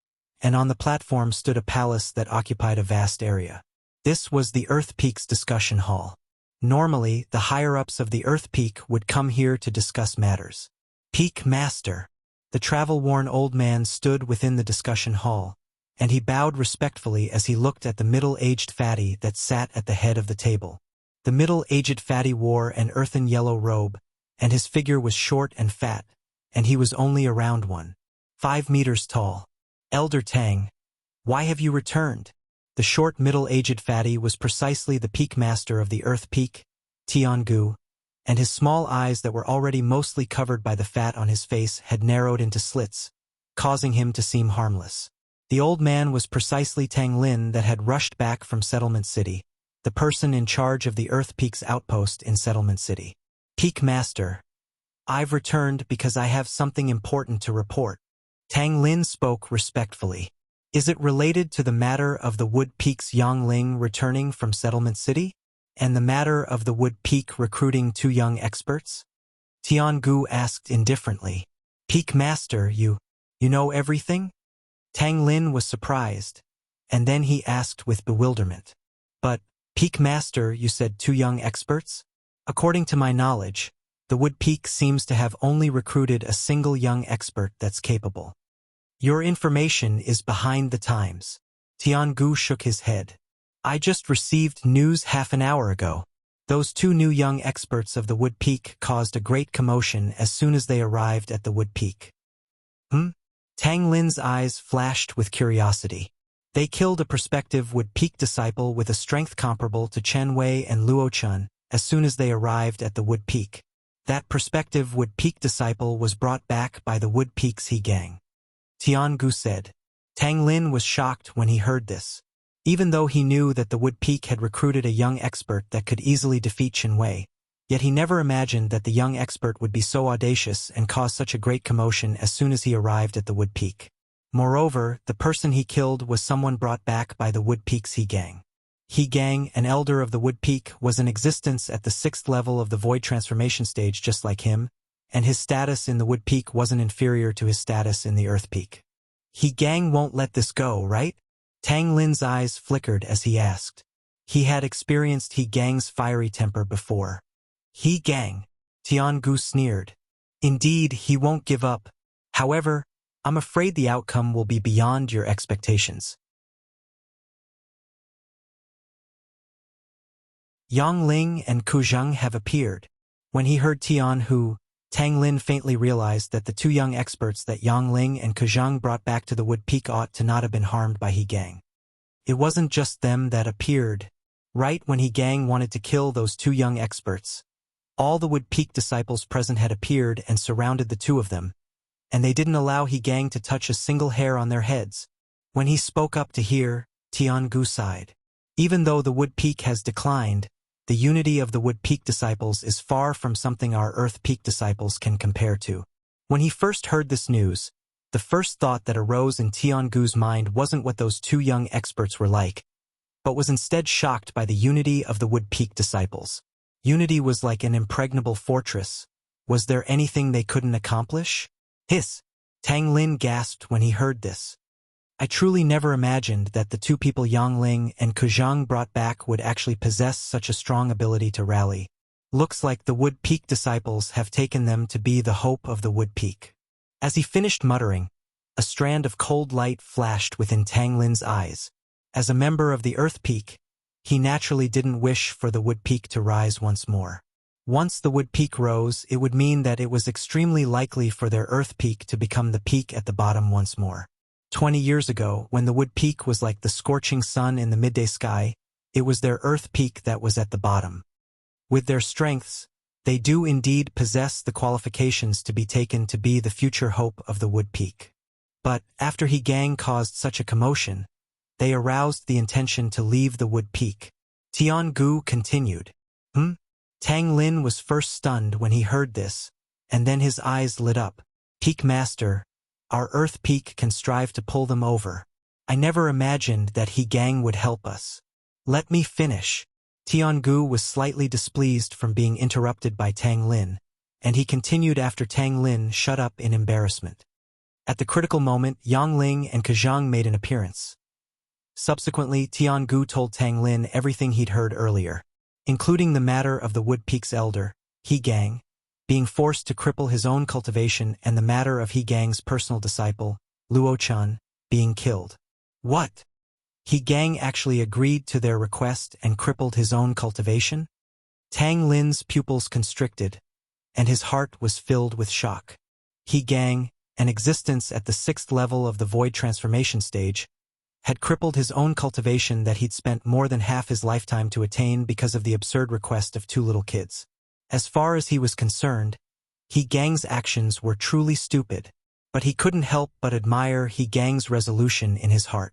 and on the platform stood a palace that occupied a vast area. This was the Earth Peak's discussion hall. Normally, the higher-ups of the Earth Peak would come here to discuss matters. Peak Master. The travel-worn old man stood within the discussion hall, and he bowed respectfully as he looked at the middle-aged fatty that sat at the head of the table. The middle-aged fatty wore an earthen yellow robe, and his figure was short and fat, and he was only around 1.5 meters tall. Elder Tang, why have you returned? The short middle-aged fatty was precisely the peak master of the Earth Peak, Tiangu, and his small eyes that were already mostly covered by the fat on his face had narrowed into slits, causing him to seem harmless. The old man was precisely Tang Lin that had rushed back from Settlement City, the person in charge of the Earth Peak's outpost in Settlement City. Peak Master, I've returned because I have something important to report. Tang Lin spoke respectfully. Is it related to the matter of the Wood Peak's Yang Ling returning from Settlement City, and the matter of the Wood Peak recruiting 2 young experts? Tiangu asked indifferently. Peak Master, you know everything? Tang Lin was surprised, and then he asked with bewilderment. But, Peak Master, you said 2 young experts? According to my knowledge, the Wood Peak seems to have only recruited a single young expert that's capable. Your information is behind the times. Tiangu shook his head. I just received news half an hour ago. Those 2 new young experts of the Wood Peak caused a great commotion as soon as they arrived at the Wood Peak. Tang Lin's eyes flashed with curiosity. They killed a prospective Wood Peak disciple with a strength comparable to Chen Wei and Luo Chun as soon as they arrived at the Wood Peak. That prospective Wood Peak disciple was brought back by the Wood Peak's He Gang. Tiangu said. Tang Lin was shocked when he heard this. Even though he knew that the Wood Peak had recruited a young expert that could easily defeat Chen Wei, yet he never imagined that the young expert would be so audacious and cause such a great commotion as soon as he arrived at the Wood Peak. Moreover, the person he killed was someone brought back by the Wood Peak's He Gang. He Gang, an elder of the Wood Peak, was in existence at the 6th level of the Void Transformation stage just like him, and his status in the Wood Peak wasn't inferior to his status in the Earth Peak. He Gang won't let this go, right? Tang Lin's eyes flickered as he asked. He had experienced He Gang's fiery temper before. He Gang, Tiangu sneered. Indeed, he won't give up. However, I'm afraid the outcome will be beyond your expectations. Yang Ling and Ku Zheng have appeared. When he heard Tianhu, Tang Lin faintly realized that the 2 young experts that Yang Ling and Ku Zheng brought back to the Wood Peak ought to not have been harmed by He Gang. It wasn't just them that appeared. Right when He Gang wanted to kill those 2 young experts, all the Wood Peak disciples present had appeared and surrounded the 2 of them, and they didn't allow He Gang to touch a single hair on their heads. When he spoke up to hear, Tiangu sighed. Even though the Wood Peak has declined, the unity of the Wood Peak disciples is far from something our Earth Peak disciples can compare to. When he first heard this news, the first thought that arose in Tiangu's mind wasn't what those 2 young experts were like, but was instead shocked by the unity of the Wood Peak disciples. Unity was like an impregnable fortress. Was there anything they couldn't accomplish? Hiss! Tang Lin gasped when he heard this. I truly never imagined that the 2 people Yang Ling and Ku Zheng brought back would actually possess such a strong ability to rally. Looks like the Wood Peak disciples have taken them to be the hope of the Wood Peak. As he finished muttering, a strand of cold light flashed within Tang Lin's eyes. As a member of the Earth Peak, he naturally didn't wish for the Wood Peak to rise once more. Once the Wood Peak rose, it would mean that it was extremely likely for their Earth Peak to become the peak at the bottom once more. 20 years ago, when the Wood Peak was like the scorching sun in the midday sky, it was their Earth Peak that was at the bottom. With their strengths, they do indeed possess the qualifications to be taken to be the future hope of the Wood Peak. But, after He Gang caused such a commotion, they aroused the intention to leave the Wood Peak. Tiangu continued. Tang Lin was first stunned when he heard this, and then his eyes lit up. Peak Master, our Earth Peak can strive to pull them over. I never imagined that He Gang would help us. Let me finish. Tiangu was slightly displeased from being interrupted by Tang Lin, and he continued after Tang Lin shut up in embarrassment. At the critical moment, Yang Ling and Ku Zheng made an appearance. Subsequently, Tiangu told Tang Lin everything he'd heard earlier, including the matter of the Wood Peak's elder, He Gang, being forced to cripple his own cultivation and the matter of He Gang's personal disciple, Luo Chun, being killed. What? He Gang actually agreed to their request and crippled his own cultivation? Tang Lin's pupils constricted, and his heart was filled with shock. He Gang, an existence at the 6th level of the Void Transformation stage, had crippled his own cultivation that he'd spent more than half his lifetime to attain because of the absurd request of 2 little kids. As far as he was concerned, He Gang's actions were truly stupid, but he couldn't help but admire He Gang's resolution in his heart.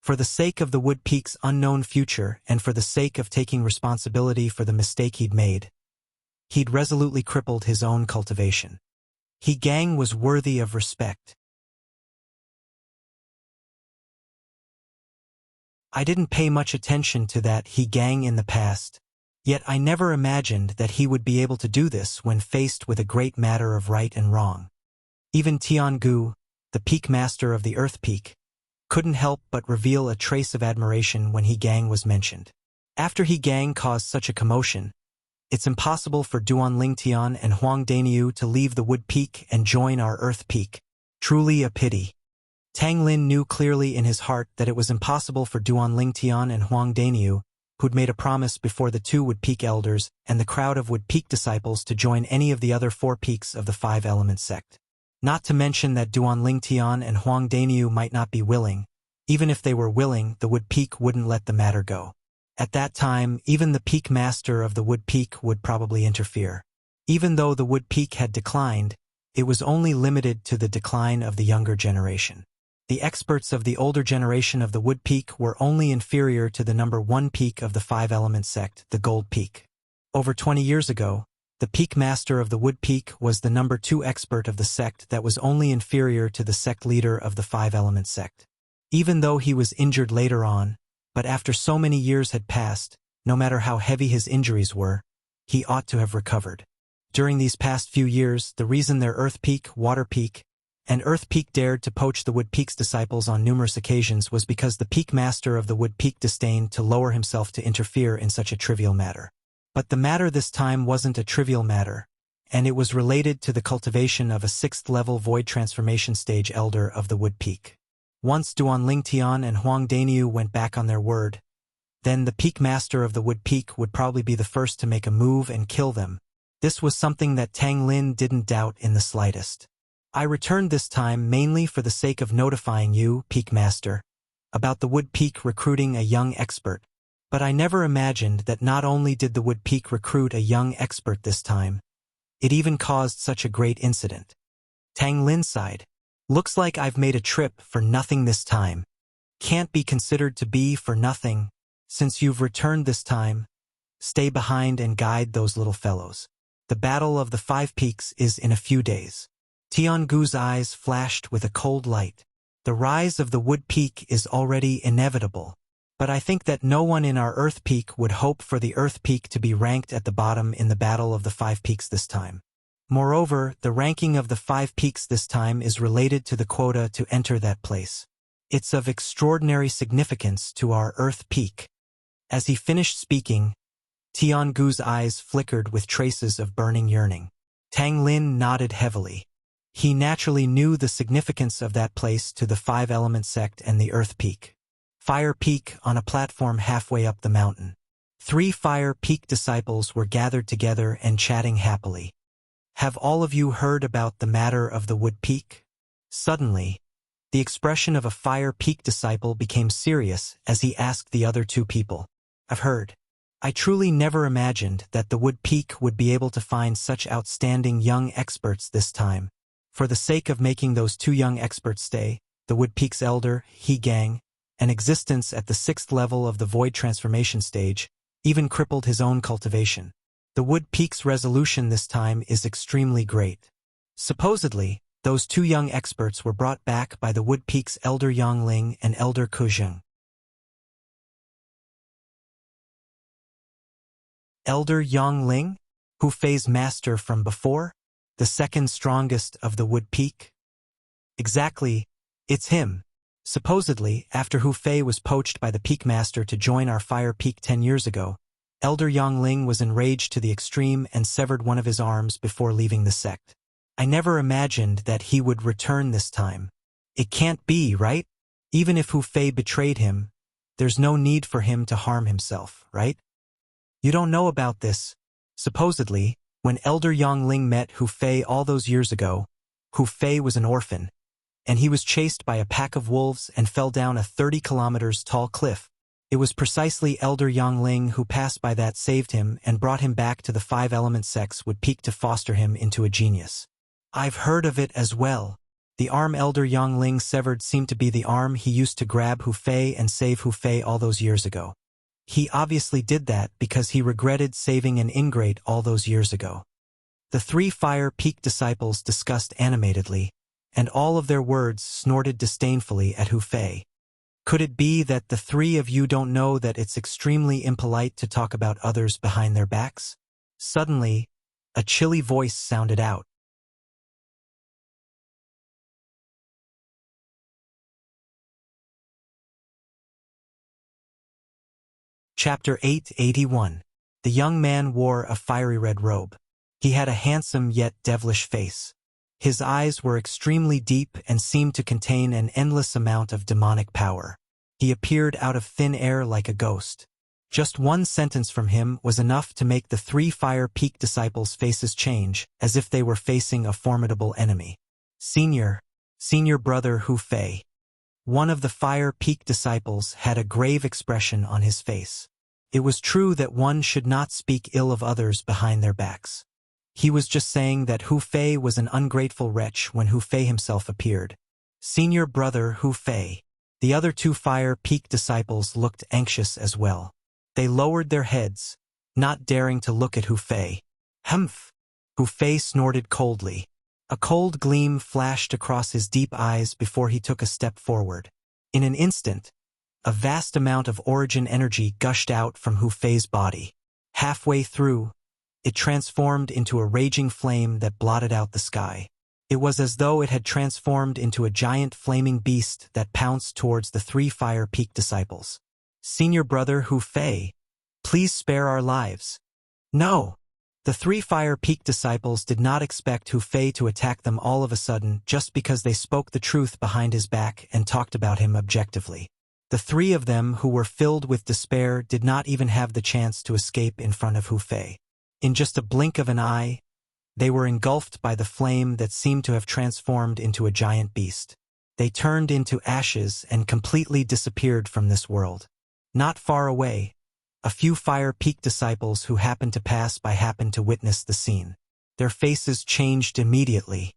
For the sake of the Wood Peak's unknown future and for the sake of taking responsibility for the mistake he'd made, he'd resolutely crippled his own cultivation. He Gang was worthy of respect. I didn't pay much attention to that He Gang in the past, yet I never imagined that he would be able to do this when faced with a great matter of right and wrong. Even Tiangu, the Peak Master of the Earth Peak, couldn't help but reveal a trace of admiration when He Gang was mentioned. After He Gang caused such a commotion, it's impossible for Duan Lingtian and Huang Daniu to leave the Wood Peak and join our Earth Peak. Truly a pity. Tang Lin knew clearly in his heart that it was impossible for Duan Lingtian and Huang Daniu, who'd made a promise before the two Wood Peak elders and the crowd of Wood Peak disciples to join any of the other 4 peaks of the 5-element sect. Not to mention that Duan Lingtian and Huang Daniu might not be willing. Even if they were willing, the Wood Peak wouldn't let the matter go. At that time, even the Peak Master of the Wood Peak would probably interfere. Even though the Wood Peak had declined, it was only limited to the decline of the younger generation. The experts of the older generation of the Wood Peak were only inferior to the number 1 peak of the 5-element sect, the Gold Peak. Over 20 years ago, the Peak Master of the Wood Peak was the number 2 expert of the sect that was only inferior to the sect leader of the 5-element sect. Even though he was injured later on, but after so many years had passed, no matter how heavy his injuries were, he ought to have recovered. During these past few years, the reason their Earth Peak, Water Peak, and Earth Peak dared to poach the Wood Peak's disciples on numerous occasions was because the Peak Master of the Wood Peak disdained to lower himself to interfere in such a trivial matter. But the matter this time wasn't a trivial matter, and it was related to the cultivation of a 6th-level void transformation stage elder of the Wood Peak. Once Duan Lingtian and Huang Daniu went back on their word, then the Peak Master of the Wood Peak would probably be the first to make a move and kill them. This was something that Tang Lin didn't doubt in the slightest. I returned this time mainly for the sake of notifying you, Peak Master, about the Wood Peak recruiting a young expert. But I never imagined that not only did the Wood Peak recruit a young expert this time, it even caused such a great incident. Tang Lin sighed. Looks like I've made a trip for nothing this time. Can't be considered to be for nothing. Since you've returned this time, stay behind and guide those little fellows. The Battle of the 5 Peaks is in a few days. Tiangu's eyes flashed with a cold light. The rise of the Wood Peak is already inevitable. But I think that no one in our Earth Peak would hope for the Earth Peak to be ranked at the bottom in the Battle of the 5 Peaks this time. Moreover, the ranking of the 5 peaks this time is related to the quota to enter that place. It's of extraordinary significance to our Earth Peak. As he finished speaking, Tiangu's eyes flickered with traces of burning yearning. Tang Lin nodded heavily. He naturally knew the significance of that place to the 5-element sect and the Earth Peak. Fire Peak on a platform halfway up the mountain. 3 Fire Peak disciples were gathered together and chatting happily. Have all of you heard about the matter of the Wood Peak? Suddenly, the expression of a Fire Peak disciple became serious as he asked the other 2 people. I've heard. I truly never imagined that the Wood Peak would be able to find such outstanding young experts this time. For the sake of making those 2 young experts stay, the Wood Peak's elder, He Gang, an existence at the 6th level of the void transformation stage, even crippled his own cultivation. The Wood Peak's resolution this time is extremely great. Supposedly, those 2 young experts were brought back by the Wood Peak's Elder Yangling and Elder Kuzheng. Elder Yangling? Hu Fei's master from before? The 2nd strongest of the Wood Peak? Exactly, it's him. Supposedly, after Hu Fei was poached by the Peak Master to join our Fire Peak 10 years ago, Elder Yangling was enraged to the extreme and severed one of his arms before leaving the sect. I never imagined that he would return this time. It can't be, right? Even if Hu Fei betrayed him, there's no need for him to harm himself, right? You don't know about this. Supposedly, when Elder Yangling met Hu Fei all those years ago, Hu Fei was an orphan, and he was chased by a pack of wolves and fell down a 30 kilometers tall cliff. It was precisely Elder Yangling who passed by that saved him and brought him back to the 5-element sects Wood Peak to foster him into a genius. I've heard of it as well. The arm Elder Yangling severed seemed to be the arm he used to grab Hu Fei and save Hu Fei all those years ago. He obviously did that because he regretted saving an ingrate all those years ago. The 3 Fire Peak disciples discussed animatedly, and all of their words snorted disdainfully at Hu Fei. Could it be that the 3 of you don't know that it's extremely impolite to talk about others behind their backs? Suddenly, a chilly voice sounded out. Chapter 881. The young man wore a fiery red robe. He had a handsome yet devilish face. His eyes were extremely deep and seemed to contain an endless amount of demonic power. He appeared out of thin air like a ghost. Just one sentence from him was enough to make the 3 Fire Peak disciples' faces change, as if they were facing a formidable enemy. Senior brother Hu Fei. One of the Fire Peak disciples had a grave expression on his face. It was true that one should not speak ill of others behind their backs. He was just saying that Hu Fei was an ungrateful wretch when Hu Fei himself appeared. Senior brother Hu Fei. The other 2 Fire Peak disciples looked anxious as well. They lowered their heads, not daring to look at Hu Fei. Humph! Hu Fei snorted coldly. A cold gleam flashed across his deep eyes before he took a step forward. In an instant, a vast amount of origin energy gushed out from Hu Fei's body. Halfway through, it transformed into a raging flame that blotted out the sky. It was as though it had transformed into a giant flaming beast that pounced towards the 3 Fire Peak disciples. Senior brother Hu Fei, please spare our lives. No! The 3 Fire Peak disciples did not expect Hu Fei to attack them all of a sudden just because they spoke the truth behind his back and talked about him objectively. The 3 of them who were filled with despair did not even have the chance to escape in front of Hu Fei. In just a blink of an eye, they were engulfed by the flame that seemed to have transformed into a giant beast. They turned into ashes and completely disappeared from this world. Not far away, a few Fire Peak disciples who happened to pass by happened to witness the scene. Their faces changed immediately.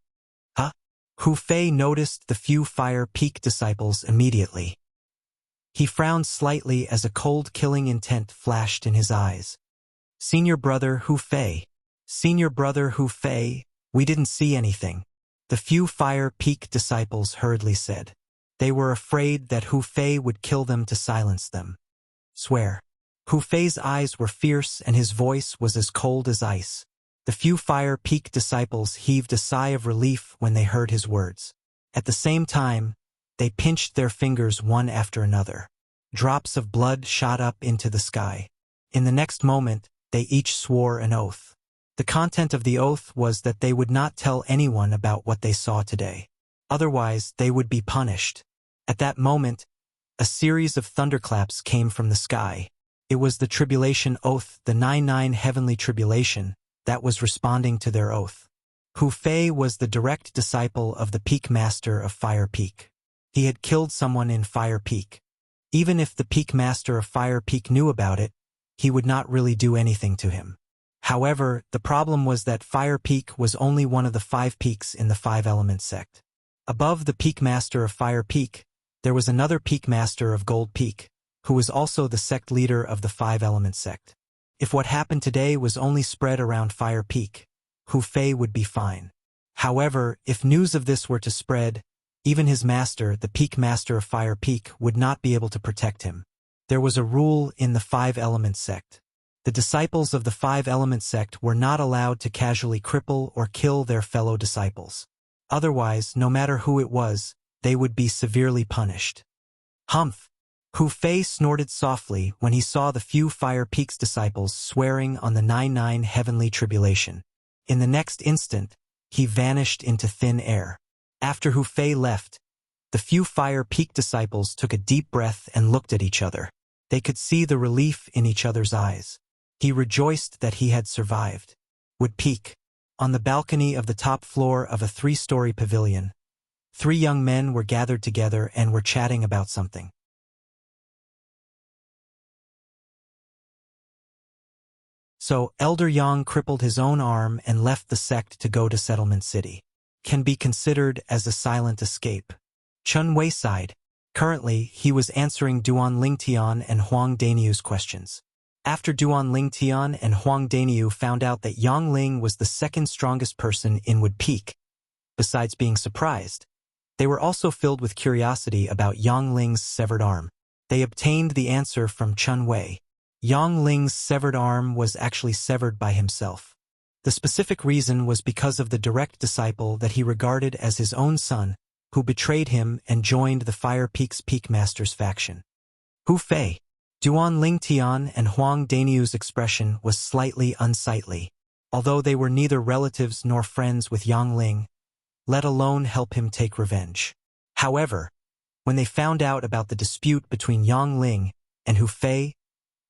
Huh? Hu Fei noticed the few Fire Peak disciples immediately. He frowned slightly as a cold killing intent flashed in his eyes. Senior brother Hu Fei. Senior brother Hu Fei, we didn't see anything. The few Fire Peak disciples hurriedly said. They were afraid that Hu Fei would kill them to silence them. Swear. Hu Fei's eyes were fierce and his voice was as cold as ice. The few Fire Peak disciples heaved a sigh of relief when they heard his words. At the same time, they pinched their fingers one after another. Drops of blood shot up into the sky. In the next moment, they each swore an oath. The content of the oath was that they would not tell anyone about what they saw today. Otherwise, they would be punished. At that moment, a series of thunderclaps came from the sky. It was the tribulation oath, the 99 heavenly tribulation, that was responding to their oath. Hu Fei was the direct disciple of the Peak Master of Fire Peak. He had killed someone in Fire Peak. Even if the Peak Master of Fire Peak knew about it, he would not really do anything to him. However, the problem was that Fire Peak was only one of the 5 peaks in the 5-element sect. Above the Peak Master of Fire Peak, there was another Peak Master of Gold Peak, who was also the sect leader of the 5-element sect. If what happened today was only spread around Fire Peak, Hu Fei would be fine. However, if news of this were to spread, even his master, the Peak Master of Fire Peak, would not be able to protect him. There was a rule in the 5-element sect. The disciples of the 5-element sect were not allowed to casually cripple or kill their fellow disciples. Otherwise, no matter who it was, they would be severely punished. Humph! Hu Fei snorted softly when he saw the few Fire Peak's disciples swearing on the 99 heavenly tribulation. In the next instant, he vanished into thin air. After Hu Fei left, the few Fire Peak disciples took a deep breath and looked at each other. They could see the relief in each other's eyes. He rejoiced that he had survived. Wood Peak. On the balcony of the top floor of a 3-story pavilion, 3 young men were gathered together and were chatting about something. So, Elder Yang crippled his own arm and left the sect to go to Settlement City. Can be considered as a silent escape. Chun Wei sighed. Currently, he was answering Duan Lingtian and Huang Daniu's questions. After Duan Lingtian and Huang Daniu found out that Yang Ling was the second strongest person in Wood Peak, besides being surprised, they were also filled with curiosity about Yang Ling's severed arm. They obtained the answer from Chun Wei. Yang Ling's severed arm was actually severed by himself. The specific reason was because of the direct disciple that he regarded as his own son, who betrayed him and joined the Fire Peak's Peak Master's faction. Hu Fei. Duan Lingtian and Huang Daniu's expression was slightly unsightly. Although they were neither relatives nor friends with Yang Ling, let alone help him take revenge. However, when they found out about the dispute between Yang Ling and Hu Fei,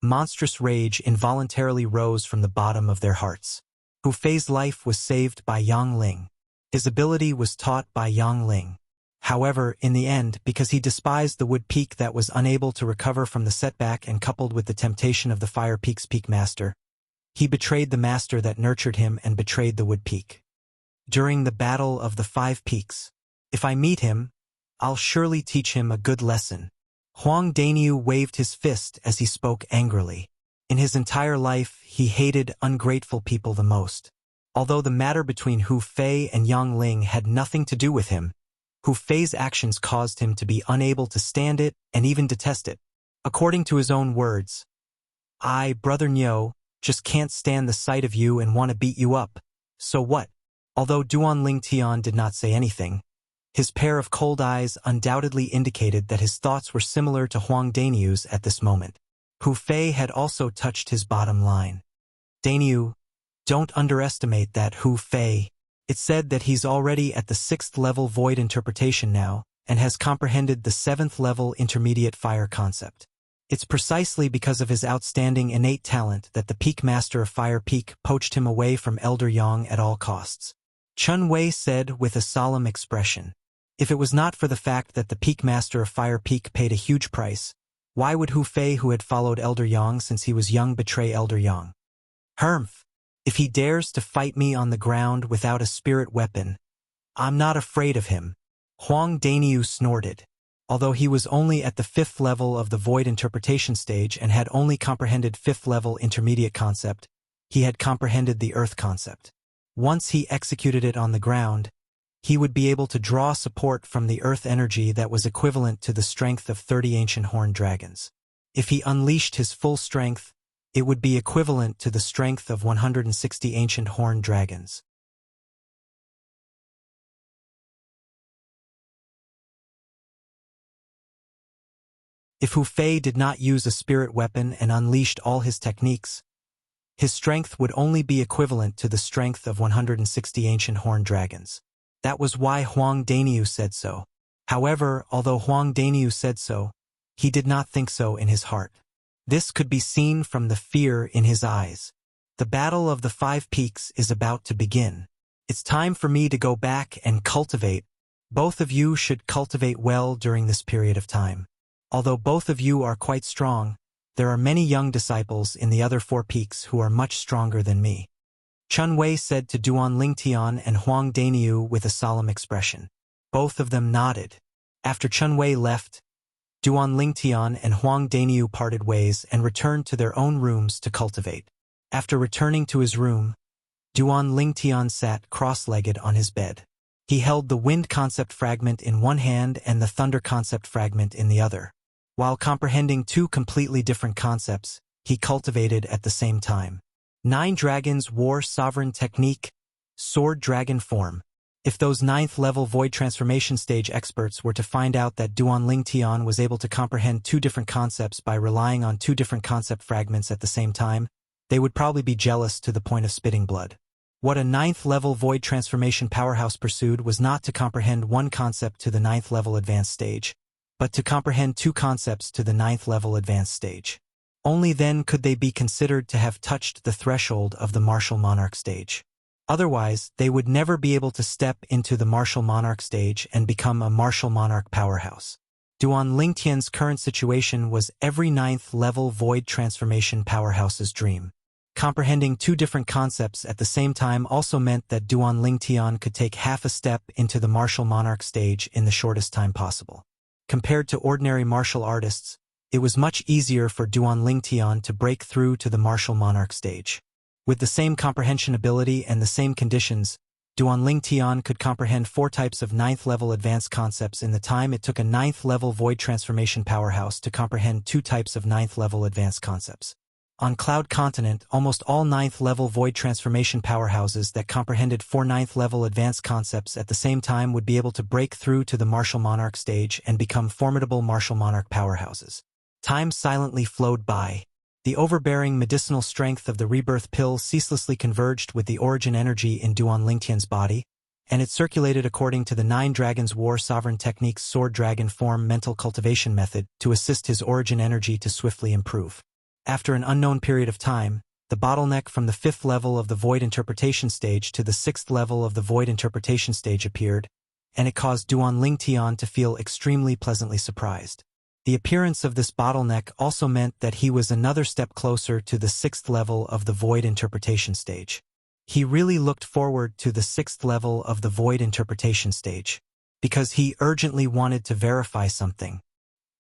monstrous rage involuntarily rose from the bottom of their hearts. Hu Fei's life was saved by Yang Ling. His ability was taught by Yang Ling. However, in the end, because he despised the Wood Peak that was unable to recover from the setback and coupled with the temptation of the Fire Peak's Peak Master, he betrayed the master that nurtured him and betrayed the Wood Peak. During the Battle of the Five Peaks, if I meet him, I'll surely teach him a good lesson. Huang Daniu waved his fist as he spoke angrily. In his entire life, he hated ungrateful people the most. Although the matter between Hu Fei and Yang Ling had nothing to do with him, Hu Fei's actions caused him to be unable to stand it and even detest it. According to his own words, "I, Brother Niu, just can't stand the sight of you and want to beat you up. So what?" Although Duan Lingtian did not say anything, his pair of cold eyes undoubtedly indicated that his thoughts were similar to Huang Daniu's at this moment. Hu Fei had also touched his bottom line. "Daniu, don't underestimate that Hu Fei. It's said that he's already at the 6th level void interpretation now, and has comprehended the 7th level intermediate fire concept. It's precisely because of his outstanding innate talent that the Peak Master of Fire Peak poached him away from Elder Yang at all costs." Chun Wei said with a solemn expression. If it was not for the fact that the Peak Master of Fire Peak paid a huge price, why would Hu Fei, who had followed Elder Yang since he was young, betray Elder Yang? "Humph! If he dares to fight me on the ground without a spirit weapon, I'm not afraid of him." Huang Daniu snorted. Although he was only at the 5th level of the void interpretation stage and had only comprehended 5th level intermediate concept, he had comprehended the earth concept. Once he executed it on the ground, he would be able to draw support from the earth energy that was equivalent to the strength of 30 ancient horned dragons. If he unleashed his full strength, it would be equivalent to the strength of 160 ancient horned dragons. If Hu Fei did not use a spirit weapon and unleashed all his techniques, his strength would only be equivalent to the strength of 160 ancient horned dragons. That was why Huang Daniu said so. However, although Huang Daniu said so, he did not think so in his heart. This could be seen from the fear in his eyes. The Battle of the Five Peaks is about to begin. It's time for me to go back and cultivate. Both of you should cultivate well during this period of time. Although both of you are quite strong, there are many young disciples in the other 4 peaks who are much stronger than me." Chun Wei said to Duan Lingtian and Huang Daniu with a solemn expression. Both of them nodded. After Chun Wei left, Duan Lingtian and Huang Daniu parted ways and returned to their own rooms to cultivate. After returning to his room, Duan Lingtian sat cross-legged on his bed. He held the wind concept fragment in one hand and the thunder concept fragment in the other. While comprehending 2 completely different concepts, he cultivated at the same time. 9 dragons war sovereign technique, sword dragon form. If those 9th level void transformation stage experts were to find out that Duan Lingtian was able to comprehend 2 different concepts by relying on 2 different concept fragments at the same time, they would probably be jealous to the point of spitting blood. What a 9th level void transformation powerhouse pursued was not to comprehend 1 concept to the 9th level advanced stage, but to comprehend 2 concepts to the 9th level advanced stage. Only then could they be considered to have touched the threshold of the martial monarch stage. Otherwise, they would never be able to step into the martial monarch stage and become a martial monarch powerhouse. Duan Lingtian's current situation was every 9th level void transformation powerhouse's dream. Comprehending 2 different concepts at the same time also meant that Duan Lingtian could take half a step into the martial monarch stage in the shortest time possible. Compared to ordinary martial artists, it was much easier for Duan Lingtian to break through to the martial monarch stage. With the same comprehension ability and the same conditions, Duan Lingtian could comprehend 4 types of 9th level advanced concepts in the time it took a 9th level void transformation powerhouse to comprehend 2 types of 9th level advanced concepts. On Cloud Continent, almost all 9th level void transformation powerhouses that comprehended 4 9th level advanced concepts at the same time would be able to break through to the martial monarch stage and become formidable martial monarch powerhouses. Time silently flowed by. The overbearing medicinal strength of the rebirth pill ceaselessly converged with the origin energy in Duan Lingtian's body, and it circulated according to the 9 Dragons War Sovereign Technique's Sword Dragon Form mental cultivation method to assist his origin energy to swiftly improve. After an unknown period of time, the bottleneck from the 5th level of the Void Interpretation Stage to the 6th level of the Void Interpretation Stage appeared, and it caused Duan Lingtian to feel extremely pleasantly surprised. The appearance of this bottleneck also meant that he was another step closer to the 6th level of the Void Interpretation Stage. He really looked forward to the 6th level of the Void Interpretation Stage, because he urgently wanted to verify something.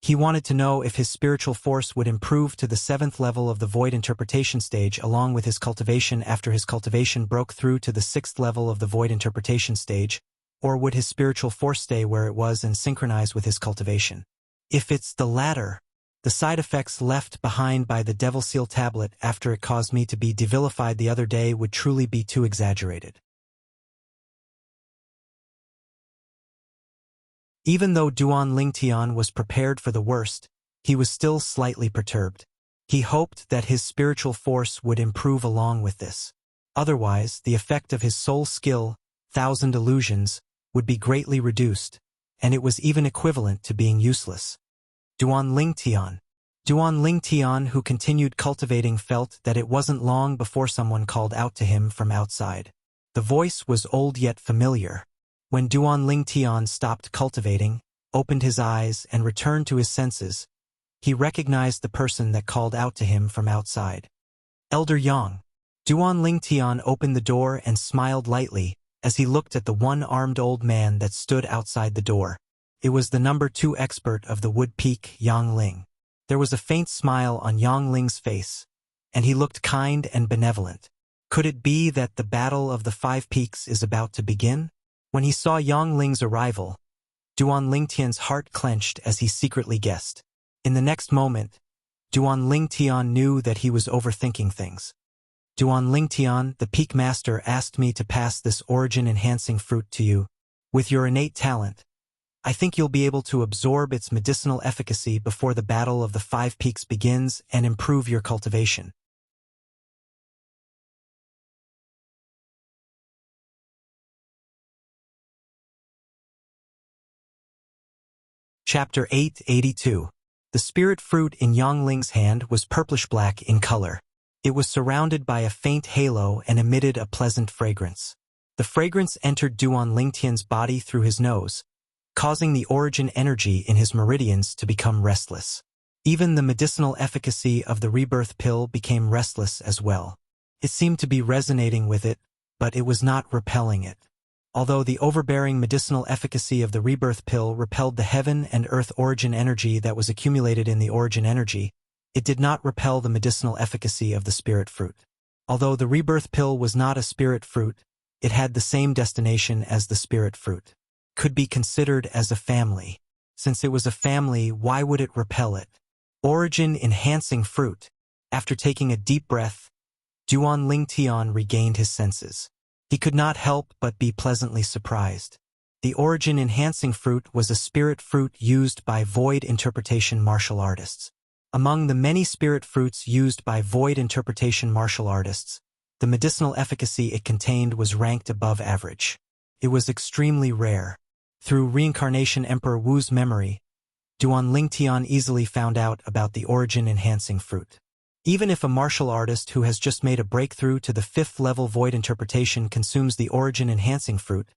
He wanted to know if his spiritual force would improve to the 7th level of the Void Interpretation Stage along with his cultivation after his cultivation broke through to the 6th level of the Void Interpretation Stage, or would his spiritual force stay where it was and synchronize with his cultivation. If it's the latter, the side effects left behind by the Devil Seal tablet after it caused me to be devilified the other day would truly be too exaggerated. Even though Duan Lingtian was prepared for the worst, he was still slightly perturbed. He hoped that his spiritual force would improve along with this. Otherwise, the effect of his soul skill, 1,000 illusions, would be greatly reduced, and it was even equivalent to being useless. Duan Lingtian, who continued cultivating, felt that it wasn't long before someone called out to him from outside. The voice was old yet familiar. When Duan Lingtian stopped cultivating, opened his eyes, and returned to his senses, he recognized the person that called out to him from outside. Elder Yang. Duan Lingtian opened the door and smiled lightly as he looked at the one-armed old man that stood outside the door. It was the number 2 expert of the Wood Peak, Yang Ling. There was a faint smile on Yang Ling's face, and he looked kind and benevolent. Could it be that the Battle of the 5 Peaks is about to begin? When he saw Yang Ling's arrival, Duan Lingtian's heart clenched as he secretly guessed. In the next moment, Duan Lingtian knew that he was overthinking things. Duan Lingtian, the Peak Master, asked me to pass this origin-enhancing fruit to you. With your innate talent, I think you'll be able to absorb its medicinal efficacy before the Battle of the 5 Peaks begins and improve your cultivation. Chapter 882. The spirit fruit in Yang Ling's hand was purplish-black in color. It was surrounded by a faint halo and emitted a pleasant fragrance. The fragrance entered Duan Lingtian's body through his nose, causing the origin energy in his meridians to become restless. Even the medicinal efficacy of the rebirth pill became restless as well. It seemed to be resonating with it, but it was not repelling it. Although the overbearing medicinal efficacy of the rebirth pill repelled the heaven and earth origin energy that was accumulated in the origin energy, it did not repel the medicinal efficacy of the spirit fruit. Although the rebirth pill was not a spirit fruit, it had the same destination as the spirit fruit. Could be considered as a family. Since it was a family, why would it repel it? Origin-enhancing fruit. After taking a deep breath, Duan Lingtian regained his senses. He could not help but be pleasantly surprised. The origin-enhancing fruit was a spirit fruit used by void interpretation martial artists. Among the many spirit fruits used by void interpretation martial artists, the medicinal efficacy it contained was ranked above average. It was extremely rare. Through Reincarnation Emperor Wu's memory, Duan Lingtian easily found out about the origin-enhancing fruit. Even if a martial artist who has just made a breakthrough to the 5th level void interpretation consumes the origin-enhancing fruit,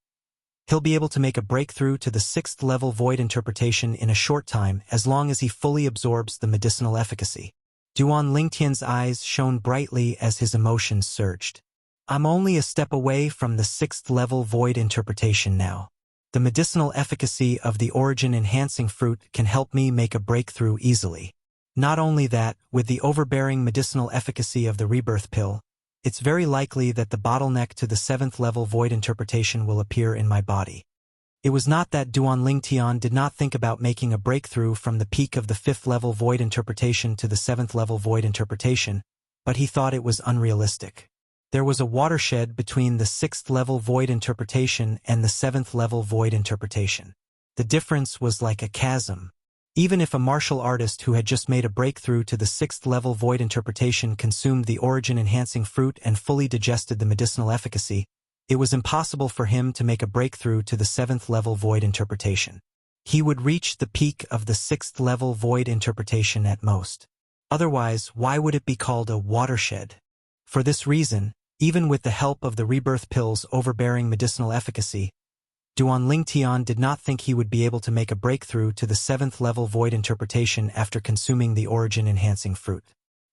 he'll be able to make a breakthrough to the 6th level void interpretation in a short time as long as he fully absorbs the medicinal efficacy. Duan Lingtian's eyes shone brightly as his emotions surged. I'm only a step away from the 6th level void interpretation now. The medicinal efficacy of the origin-enhancing fruit can help me make a breakthrough easily. Not only that, with the overbearing medicinal efficacy of the rebirth pill, it's very likely that the bottleneck to the 7th level void interpretation will appear in my body. It was not that Duan Lingtian did not think about making a breakthrough from the peak of the 5th level void interpretation to the 7th level void interpretation, but he thought it was unrealistic. There was a watershed between the 6th level void interpretation and the 7th level void interpretation. The difference was like a chasm. Even if a martial artist who had just made a breakthrough to the 6th level void interpretation consumed the origin-enhancing fruit and fully digested the medicinal efficacy, it was impossible for him to make a breakthrough to the 7th level void interpretation. He would reach the peak of the 6th level void interpretation at most. Otherwise, why would it be called a watershed? For this reason, even with the help of the rebirth pill's overbearing medicinal efficacy, Duan Lingtian did not think he would be able to make a breakthrough to the 7th level void interpretation after consuming the origin-enhancing fruit.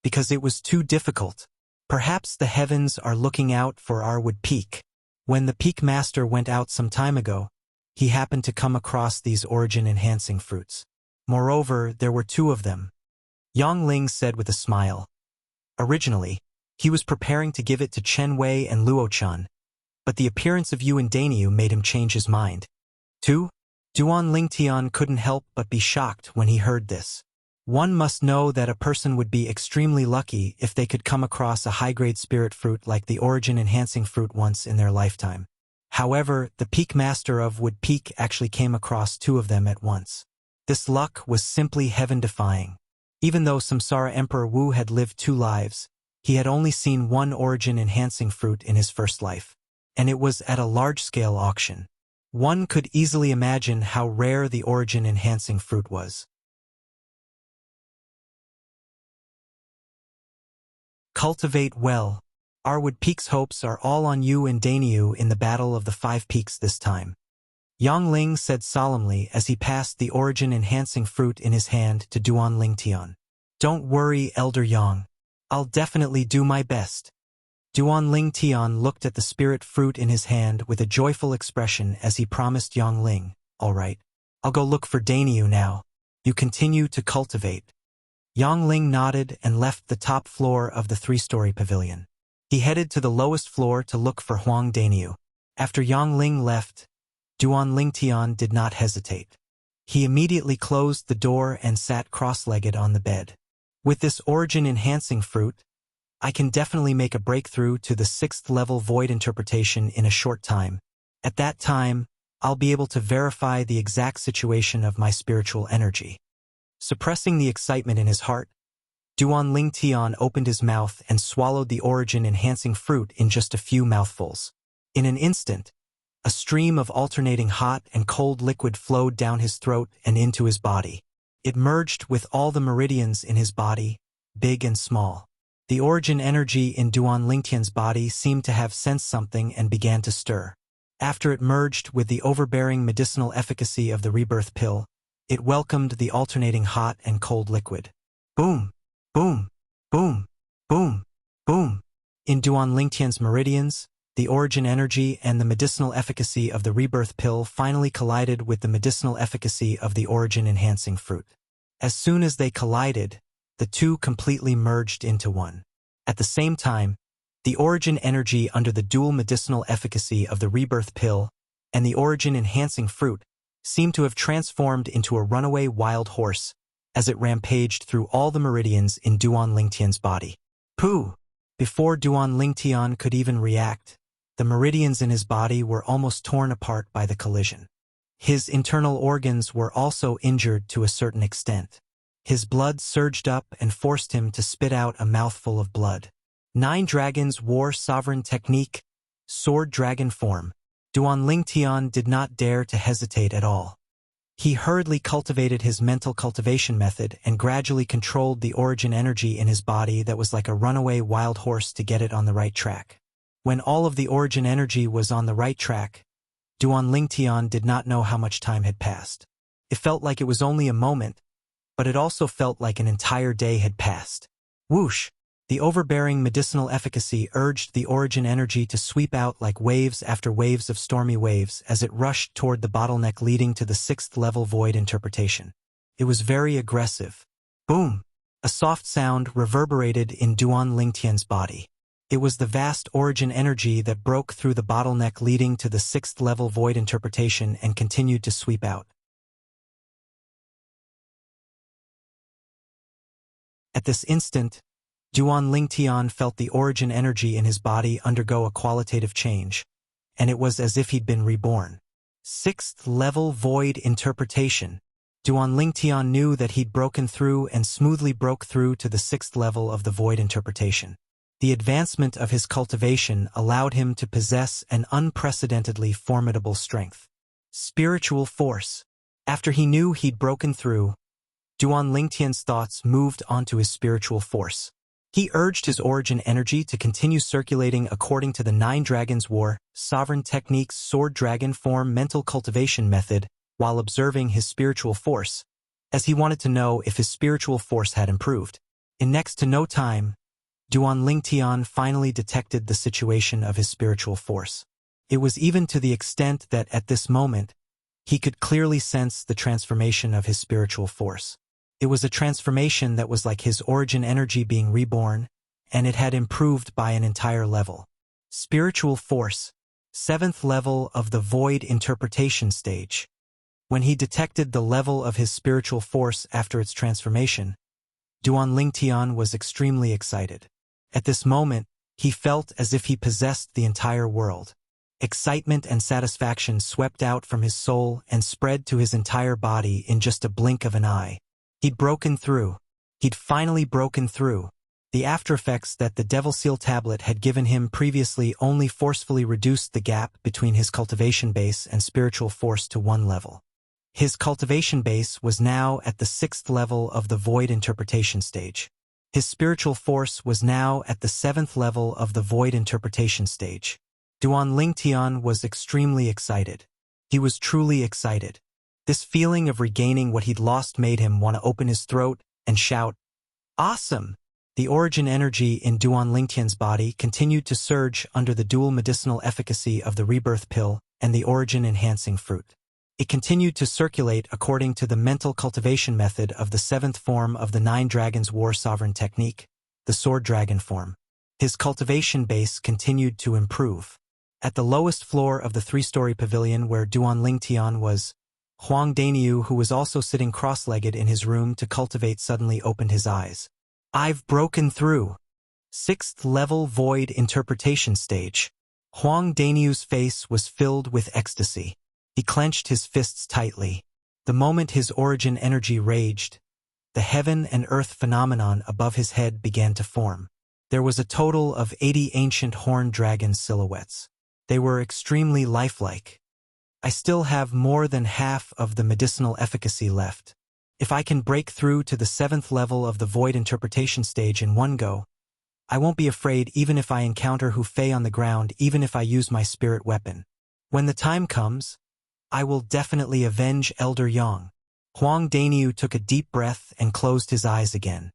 Because it was too difficult. Perhaps the heavens are looking out for our wood peak. When the peak master went out some time ago, he happened to come across these origin-enhancing fruits. Moreover, there were 2 of them. Yang Ling said with a smile. Originally, he was preparing to give it to Chen Wei and Luochan, but the appearance of Yu and Dainyu made him change his mind. 2. Duan Lingtian couldn't help but be shocked when he heard this. One must know that a person would be extremely lucky if they could come across a high-grade spirit fruit like the origin-enhancing fruit once in their lifetime. However, the peak master of Wood Peak actually came across 2 of them at once. This luck was simply heaven-defying. Even though Samsara Emperor Wu had lived 2 lives, he had only seen 1 origin-enhancing fruit in his first life. And it was at a large-scale auction. One could easily imagine how rare the origin-enhancing fruit was. Cultivate well. Our Wood Peak's hopes are all on you and Dainyu in the Battle of the 5 Peaks this time. Yang Ling said solemnly as he passed the origin-enhancing fruit in his hand to Duan Lingtian. Don't worry, Elder Yang. I'll definitely do my best. Duan Lingtian looked at the spirit fruit in his hand with a joyful expression as he promised Yang Ling, all right, I'll go look for Dainyu now. You continue to cultivate. Yang Ling nodded and left the top floor of the 3-story pavilion. He headed to the lowest floor to look for Huang Dainyu. After Yang Ling left, Duan Lingtian did not hesitate. He immediately closed the door and sat cross-legged on the bed. With this origin-enhancing fruit, I can definitely make a breakthrough to the 6th level void interpretation in a short time. At that time, I'll be able to verify the exact situation of my spiritual energy. Suppressing the excitement in his heart, Duan Lingtian opened his mouth and swallowed the origin-enhancing fruit in just a few mouthfuls. In an instant, a stream of alternating hot and cold liquid flowed down his throat and into his body. It merged with all the meridians in his body, big and small. The origin energy in Duan Lingtian's body seemed to have sensed something and began to stir. After it merged with the overbearing medicinal efficacy of the rebirth pill, it welcomed the alternating hot and cold liquid. Boom, boom, boom, boom, boom. In Duan Lingtian's meridians, the origin energy and the medicinal efficacy of the rebirth pill finally collided with the medicinal efficacy of the origin-enhancing fruit. As soon as they collided, the 2 completely merged into one. At the same time, the origin energy under the dual medicinal efficacy of the rebirth pill and the origin-enhancing fruit seemed to have transformed into a runaway wild horse as it rampaged through all the meridians in Duan Lingtian's body. Pooh! Before Duan Lingtian could even react, the meridians in his body were almost torn apart by the collision. His internal organs were also injured to a certain extent. His blood surged up and forced him to spit out a mouthful of blood. 9 dragons wore sovereign technique, sword dragon form. Duan Lingtian did not dare to hesitate at all. He hurriedly cultivated his mental cultivation method and gradually controlled the origin energy in his body that was like a runaway wild horse to get it on the right track. When all of the origin energy was on the right track, Duan Lingtian did not know how much time had passed. It felt like it was only a moment, but it also felt like an entire day had passed. Whoosh! The overbearing medicinal efficacy urged the origin energy to sweep out like waves after waves of stormy waves as it rushed toward the bottleneck leading to the 6th level void interpretation. It was very aggressive. Boom! A soft sound reverberated in Duan Lingtian's body. It was the vast origin energy that broke through the bottleneck leading to the 6th level void interpretation and continued to sweep out. At this instant, Duan Lingtian felt the origin energy in his body undergo a qualitative change, and it was as if he'd been reborn. 6th level void interpretation. Duan Lingtian knew that he'd broken through and smoothly broke through to the 6th level of the void interpretation. The advancement of his cultivation allowed him to possess an unprecedentedly formidable strength. Spiritual force. After he knew he'd broken through, Duan Lingtian's thoughts moved onto his spiritual force. He urged his origin energy to continue circulating according to the 9 Dragons War, Sovereign Technique's Sword Dragon Form mental cultivation method, while observing his spiritual force, as he wanted to know if his spiritual force had improved. In next to no time, Duan Lingtian finally detected the situation of his spiritual force. It was even to the extent that at this moment, he could clearly sense the transformation of his spiritual force. It was a transformation that was like his origin energy being reborn, and it had improved by an entire level. Spiritual force, 7th level of the void interpretation stage. When he detected the level of his spiritual force after its transformation, Duan Lingtian was extremely excited. At this moment, he felt as if he possessed the entire world. Excitement and satisfaction swept out from his soul and spread to his entire body in just a blink of an eye. He'd broken through. He'd finally broken through. The aftereffects that the Devil Seal tablet had given him previously only forcefully reduced the gap between his cultivation base and spiritual force to 1 level. His cultivation base was now at the 6th level of the void interpretation stage. His spiritual force was now at the 7th level of the void interpretation stage. Duan Lingtian was extremely excited. He was truly excited. This feeling of regaining what he'd lost made him want to open his throat and shout, "Awesome!" The origin energy in Duan Lingtian's body continued to surge under the dual medicinal efficacy of the rebirth pill and the origin-enhancing fruit. It continued to circulate according to the mental cultivation method of the 7th form of the 9 Dragons War Sovereign Technique, the Sword Dragon Form. His cultivation base continued to improve. At the lowest floor of the 3-story pavilion where Duan Lingtian was, Huang Dainiu, who was also sitting cross-legged in his room to cultivate, suddenly opened his eyes. "I've broken through. 6th level void interpretation stage." Huang Dainiu's face was filled with ecstasy. He clenched his fists tightly. The moment his origin energy raged, the heaven and earth phenomenon above his head began to form. There was a total of 80 ancient horned dragon silhouettes. They were extremely lifelike. "I still have more than half of the medicinal efficacy left. If I can break through to the 7th level of the void interpretation stage in one go, I won't be afraid even if I encounter Hu Fei on the ground, even if I use my spirit weapon. When the time comes, I will definitely avenge Elder Yang." Huang Dainiu took a deep breath and closed his eyes again.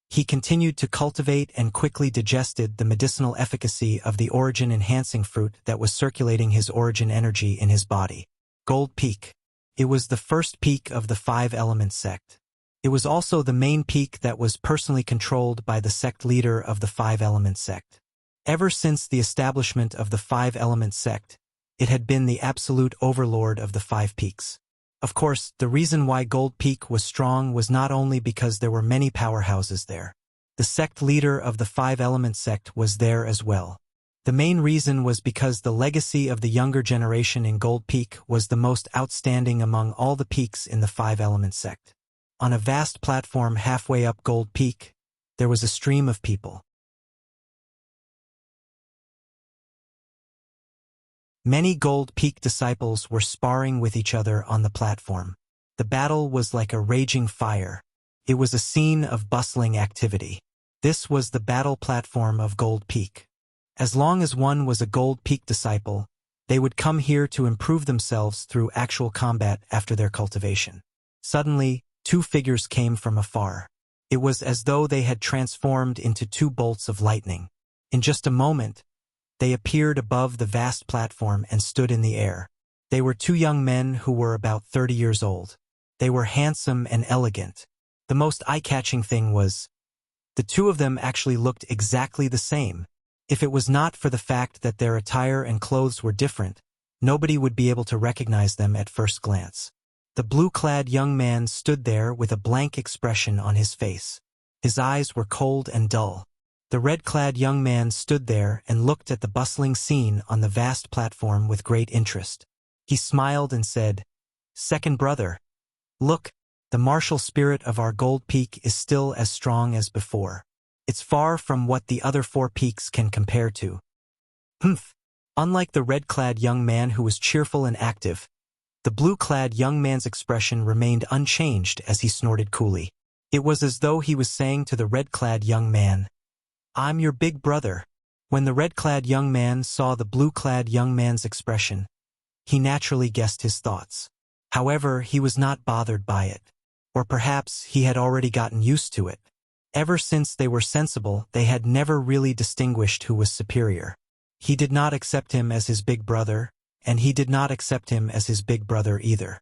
He continued to cultivate and quickly digested the medicinal efficacy of the origin-enhancing fruit that was circulating his origin energy in his body. Gold Peak. It was the first peak of the 5-element sect. It was also the main peak that was personally controlled by the sect leader of the 5-element sect. Ever since the establishment of the 5-element sect, it had been the absolute overlord of the 5 peaks. Of course, the reason why Gold Peak was strong was not only because there were many powerhouses there. The sect leader of the 5-element sect was there as well. The main reason was because the legacy of the younger generation in Gold Peak was the most outstanding among all the peaks in the 5-element sect. On a vast platform halfway up Gold Peak, there was a stream of people. Many Gold Peak disciples were sparring with each other on the platform. The battle was like a raging fire. It was a scene of bustling activity. This was the battle platform of Gold Peak. As long as one was a Gold Peak disciple, they would come here to improve themselves through actual combat after their cultivation. Suddenly, 2 figures came from afar. It was as though they had transformed into 2 bolts of lightning. In just a moment, they appeared above the vast platform and stood in the air. They were 2 young men who were about 30 years old. They were handsome and elegant. The most eye-catching thing was, the 2 of them actually looked exactly the same. If it was not for the fact that their attire and clothes were different, nobody would be able to recognize them at first glance. The blue-clad young man stood there with a blank expression on his face. His eyes were cold and dull. The red-clad young man stood there and looked at the bustling scene on the vast platform with great interest. He smiled and said, "Second brother, look, The martial spirit of our gold peak is still as strong as before. It's far from what the other 4 peaks can compare to. Humph! Unlike the red-clad young man who was cheerful and active, the blue-clad young man's expression remained unchanged as he snorted coolly. It was as though he was saying to the red-clad young man, "I'm your big brother." When the red-clad young man saw the blue-clad young man's expression, he naturally guessed his thoughts. However, he was not bothered by it. Or perhaps he had already gotten used to it. Ever since they were sensible, they had never really distinguished who was superior. He did not accept him as his big brother, and he did not accept him as his big brother either.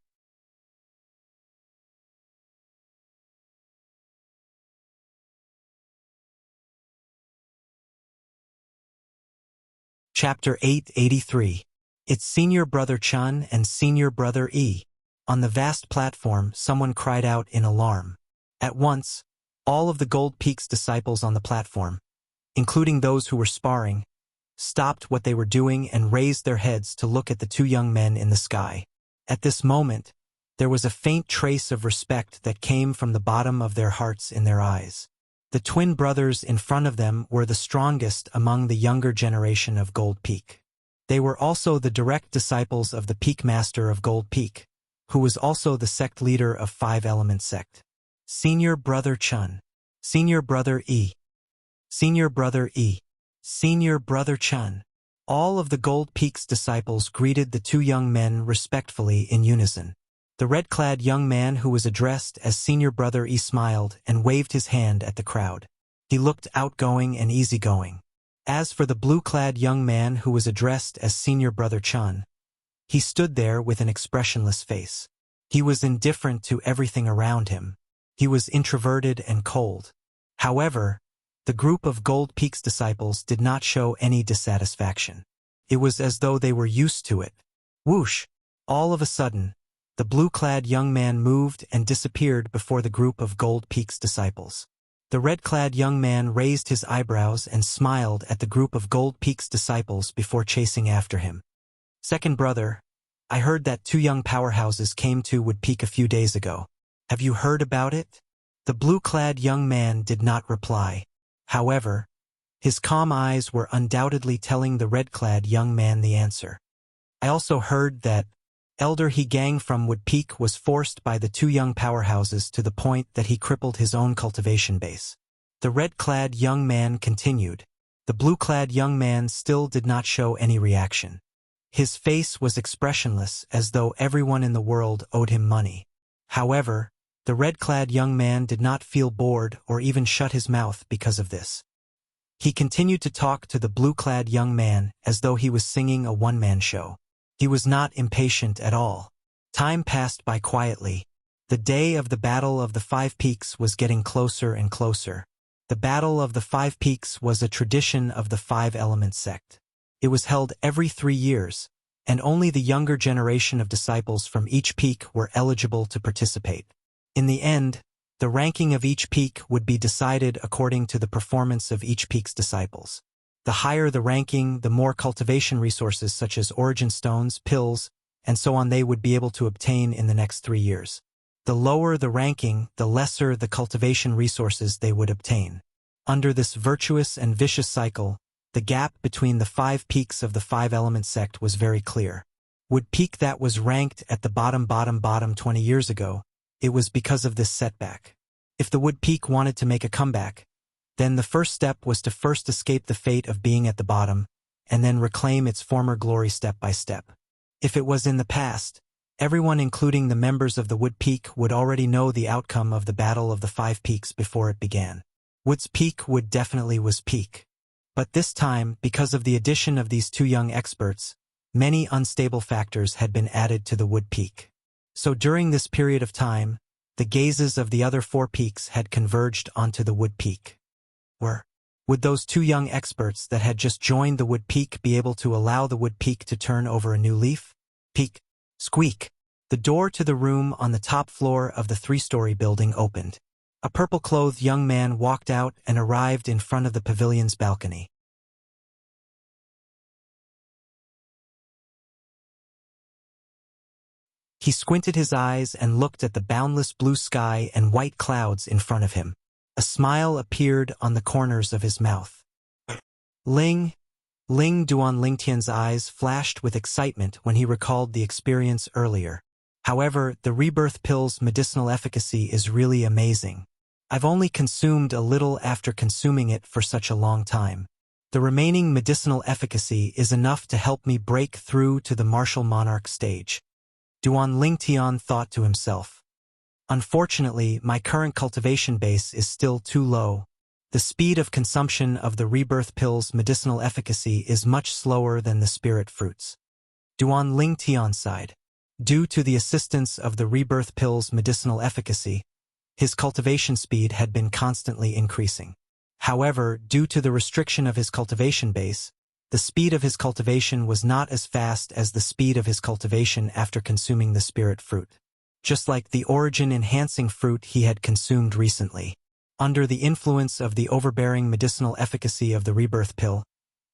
Chapter 883. It's Senior Brother Chun and Senior Brother E. On the vast platform, someone cried out in alarm. At once, all of the Gold Peak's disciples on the platform, including those who were sparring, stopped what they were doing and raised their heads to look at the 2 young men in the sky. At this moment, there was a faint trace of respect that came from the bottom of their hearts in their eyes. The twin brothers in front of them were the strongest among the younger generation of Gold Peak. They were also the direct disciples of the Peak Master of Gold Peak, who was also the sect leader of 5 Element Sect. Senior Brother Chun. Senior Brother E. Senior Brother E. Senior Brother Chun. All of the Gold Peak's disciples greeted the 2 young men respectfully in unison. The red-clad young man who was addressed as Senior Brother E smiled and waved his hand at the crowd. He looked outgoing and easygoing. As for the blue-clad young man who was addressed as Senior Brother Chun, he stood there with an expressionless face. He was indifferent to everything around him. He was introverted and cold. However, the group of Gold Peak's disciples did not show any dissatisfaction. It was as though they were used to it. Whoosh! All of a sudden, the blue-clad young man moved and disappeared before the group of Gold Peak's disciples. The red-clad young man raised his eyebrows and smiled at the group of Gold Peak's disciples before chasing after him. Second brother, I heard that 2 young powerhouses came to Wood Peak a few days ago. Have you heard about it? The blue-clad young man did not reply. However, his calm eyes were undoubtedly telling the red-clad young man the answer. I also heard that Elder He Gang from Wood Peak was forced by the 2 young powerhouses to the point that he crippled his own cultivation base. The red-clad young man continued. The blue-clad young man still did not show any reaction. His face was expressionless, as though everyone in the world owed him money. However, the red-clad young man did not feel bored or even shut his mouth because of this. He continued to talk to the blue-clad young man as though he was singing a one-man show. He was not impatient at all. Time passed by quietly. The day of the Battle of the 5 Peaks was getting closer and closer. The Battle of the 5 Peaks was a tradition of the 5 Element Sect. It was held every 3 years, and only the younger generation of disciples from each peak were eligible to participate. In the end, the ranking of each peak would be decided according to the performance of each peak's disciples. The higher the ranking, the more cultivation resources such as origin stones, pills, and so on they would be able to obtain in the next 3 years. The lower the ranking, the lesser the cultivation resources they would obtain. Under this virtuous and vicious cycle, the gap between the 5 peaks of the 5 Element Sect was very clear. Wood Peak that was ranked at the bottom 20 years ago, it was because of this setback. If the Wood Peak wanted to make a comeback, then the first step was to first escape the fate of being at the bottom, and then reclaim its former glory step by step. If it was in the past, everyone including the members of the Wood Peak would already know the outcome of the Battle of the 5 Peaks before it began. Wood's Peak would definitely was peak. But this time, because of the addition of these 2 young experts, many unstable factors had been added to the Wood Peak. So during this period of time, the gazes of the other 4 peaks had converged onto the Wood Peak. Would those 2 young experts that had just joined the Wood Peak be able to allow the Wood Peak to turn over a new leaf? Peak. Squeak. The door to the room on the top floor of the 3-story building opened. A purple-clothed young man walked out and arrived in front of the pavilion's balcony. He squinted his eyes and looked at the boundless blue sky and white clouds in front of him. A smile appeared on the corners of his mouth. Ling Duan Lingtian's eyes flashed with excitement when he recalled the experience earlier. However, the rebirth pill's medicinal efficacy is really amazing. I've only consumed a little after consuming it for such a long time. The remaining medicinal efficacy is enough to help me break through to the martial monarch stage. Duan Lingtian thought to himself. Unfortunately, my current cultivation base is still too low. The speed of consumption of the rebirth pill's medicinal efficacy is much slower than the spirit fruits. Duan Lingtian sighed. Due to the assistance of the rebirth pill's medicinal efficacy, his cultivation speed had been constantly increasing. However, due to the restriction of his cultivation base, the speed of his cultivation was not as fast as the speed of his cultivation after consuming the spirit fruit. Just like the origin-enhancing fruit he had consumed recently. Under the influence of the overbearing medicinal efficacy of the rebirth pill,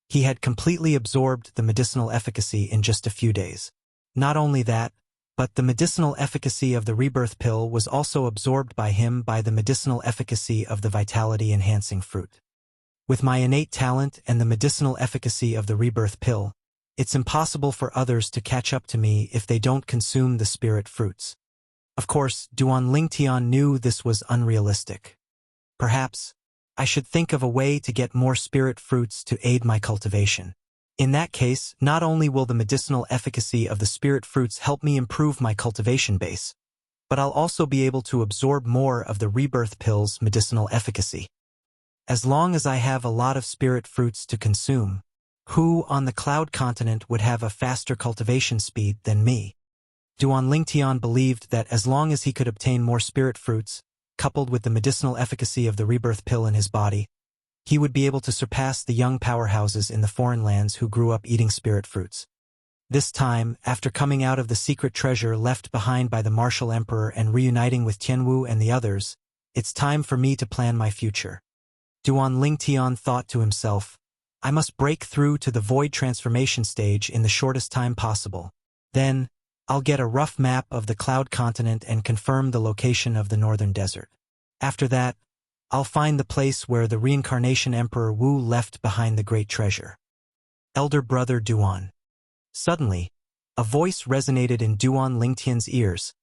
he had completely absorbed the medicinal efficacy in just a few days. Not only that, but the medicinal efficacy of the rebirth pill was also absorbed by him by the medicinal efficacy of the vitality-enhancing fruit. With my innate talent and the medicinal efficacy of the rebirth pill, it's impossible for others to catch up to me if they don't consume the spirit fruits. Of course, Duan Lingtian knew this was unrealistic. Perhaps, I should think of a way to get more spirit fruits to aid my cultivation. In that case, not only will the medicinal efficacy of the spirit fruits help me improve my cultivation base, but I'll also be able to absorb more of the rebirth pill's medicinal efficacy. As long as I have a lot of spirit fruits to consume, who on the cloud continent would have a faster cultivation speed than me? Duan Lingtian believed that as long as he could obtain more spirit fruits, coupled with the medicinal efficacy of the rebirth pill in his body, he would be able to surpass the young powerhouses in the foreign lands who grew up eating spirit fruits. This time, after coming out of the secret treasure left behind by the martial emperor and reuniting with Tianwu and the others, it's time for me to plan my future. Duan Lingtian thought to himself, I must break through to the void transformation stage in the shortest time possible. Then, I'll get a rough map of the cloud continent and confirm the location of the northern desert. After that, I'll find the place where the reincarnation Emperor Wu left behind the great treasure. Elder brother Duan. Suddenly, a voice resonated in Duan Lingtian's ears,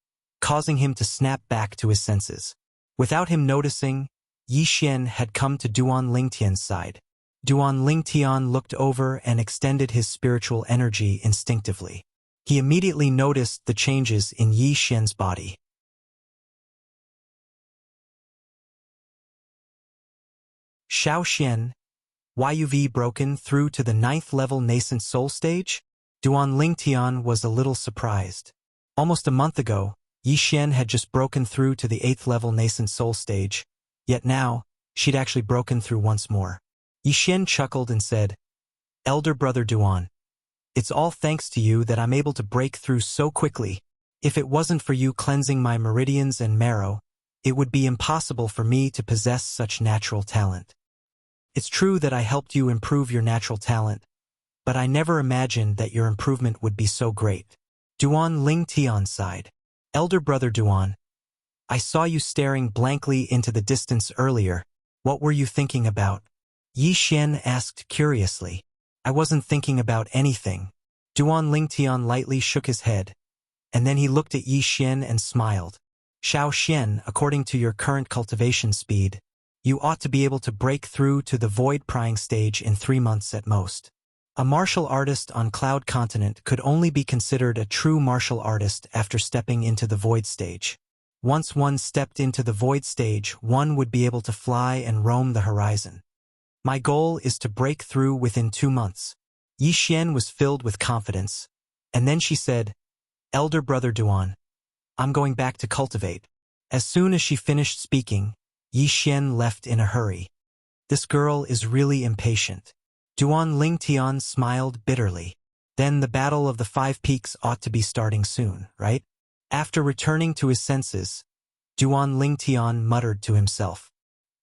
causing him to snap back to his senses. Without him noticing, Yi Xian had come to Duan Lingtian's side. Duan Lingtian looked over and extended his spiritual energy instinctively. He immediately noticed the changes in Yi Xian's body. Xiao Xian, YUV broken through to the 9th level nascent soul stage? Duan Lingtian was a little surprised. Almost a month ago, Yi Xian had just broken through to the 8th level nascent soul stage, yet now, she'd actually broken through once more. Yi Xian chuckled and said, Elder brother Duan, it's all thanks to you that I'm able to break through so quickly. If it wasn't for you cleansing my meridians and marrow, it would be impossible for me to possess such natural talent. It's true that I helped you improve your natural talent, but I never imagined that your improvement would be so great. Duan Lingtian sighed. Elder brother Duan, I saw you staring blankly into the distance earlier. What were you thinking about? Yi Xian asked curiously. I wasn't thinking about anything. Duan Lingtian lightly shook his head, and then he looked at Yi Xian and smiled. Xiao Xian, according to your current cultivation speed, you ought to be able to break through to the void prying stage in 3 months at most. A martial artist on Cloud Continent could only be considered a true martial artist after stepping into the void stage. Once one stepped into the void stage, one would be able to fly and roam the horizon. My goal is to break through within 2 months. Yi Xian was filled with confidence, and then she said, Elder brother Duan, I'm going back to cultivate. As soon as she finished speaking, Yi Xian left in a hurry. This girl is really impatient. Duan Lingtian smiled bitterly. Then the Battle of the 5 Peaks ought to be starting soon, right? After returning to his senses, Duan Lingtian muttered to himself.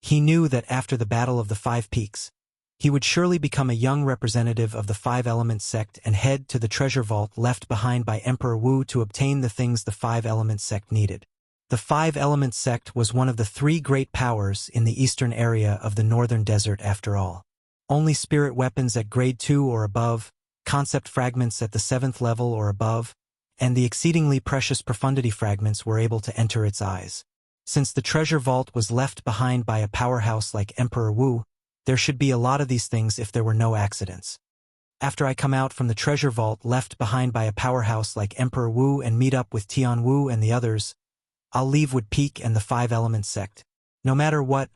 He knew that after the Battle of the 5 Peaks, He would surely become a young representative of the Five-Element sect and head to the treasure vault left behind by Emperor Wu to obtain the things the Five-Element sect needed. The Five-Element sect was one of the three great powers in the eastern area of the northern desert after all. Only spirit weapons at grade 2 or above, concept fragments at the 7th level or above, and the exceedingly precious profundity fragments were able to enter its eyes. Since the treasure vault was left behind by a powerhouse like Emperor Wu, there should be a lot of these things if there were no accidents. After I come out from the treasure vault left behind by a powerhouse like Emperor Wu and meet up with Tian Wu and the others, I'll leave Wood Peak and the Five-Element sect. No matter what,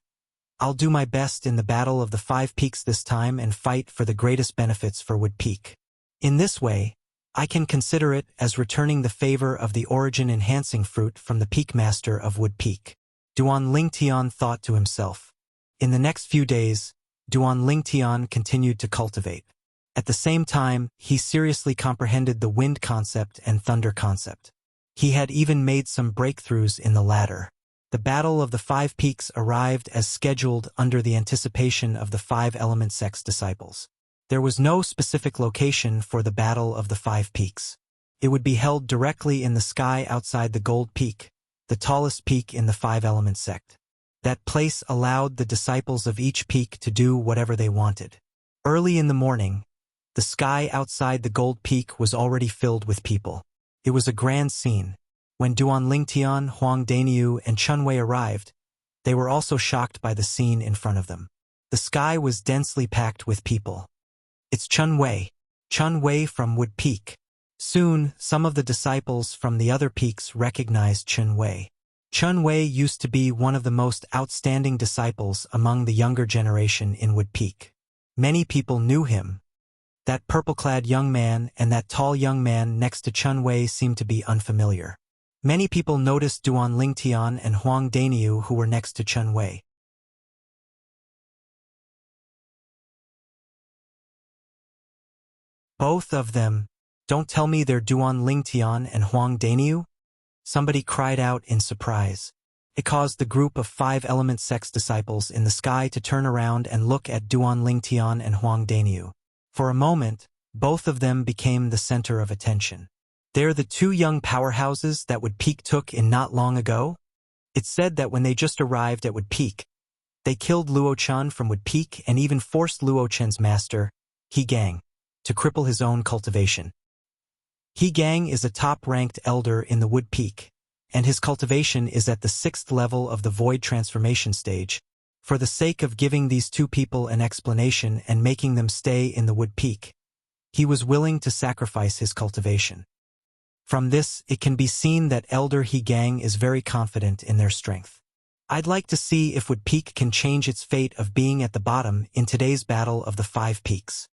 I'll do my best in the Battle of the Five Peaks this time and fight for the greatest benefits for Wood Peak. In this way, I can consider it as returning the favor of the origin-enhancing fruit from the Peak Master of Wood Peak. Duan Lingtian thought to himself. In the next few days, Duan Lingtian continued to cultivate. At the same time, he seriously comprehended the wind concept and thunder concept. He had even made some breakthroughs in the latter. The Battle of the Five Peaks arrived as scheduled under the anticipation of the Five-Element sect's disciples. There was no specific location for the Battle of the Five Peaks. It would be held directly in the sky outside the Gold Peak, the tallest peak in the Five-Element sect. That place allowed the disciples of each peak to do whatever they wanted. Early in the morning, the sky outside the Gold Peak was already filled with people. It was a grand scene. When Duan Lingtian, Huang Daniu, and Chun Wei arrived, they were also shocked by the scene in front of them. The sky was densely packed with people. It's Chun Wei from Wood Peak. Soon, some of the disciples from the other peaks recognized Chun Wei. Chun Wei used to be one of the most outstanding disciples among the younger generation in Wood Peak. Many people knew him. That purple-clad young man and that tall young man next to Chun Wei seemed to be unfamiliar. Many people noticed Duan Lingtian and Huang Daniu who were next to Chun Wei. Both of them. Don't tell me they're Duan Lingtian and Huang Daniu? Somebody cried out in surprise. It caused the group of Five-Element sect's disciples in the sky to turn around and look at Duan Lingtian and Huang Daniu. For a moment, both of them became the center of attention. They're the two young powerhouses that Wood Peak took in not long ago? It's said that when they just arrived at Wood Peak, they killed Luo Chen from Wood Peak and even forced Luo Chen's master, He Gang, to cripple his own cultivation. He Gang is a top-ranked elder in the Wood Peak, and his cultivation is at the 6th level of the Void Transformation stage. For the sake of giving these two people an explanation and making them stay in the Wood Peak, he was willing to sacrifice his cultivation. From this, it can be seen that Elder He Gang is very confident in their strength. I'd like to see if Wood Peak can change its fate of being at the bottom in today's Battle of the Five Peaks.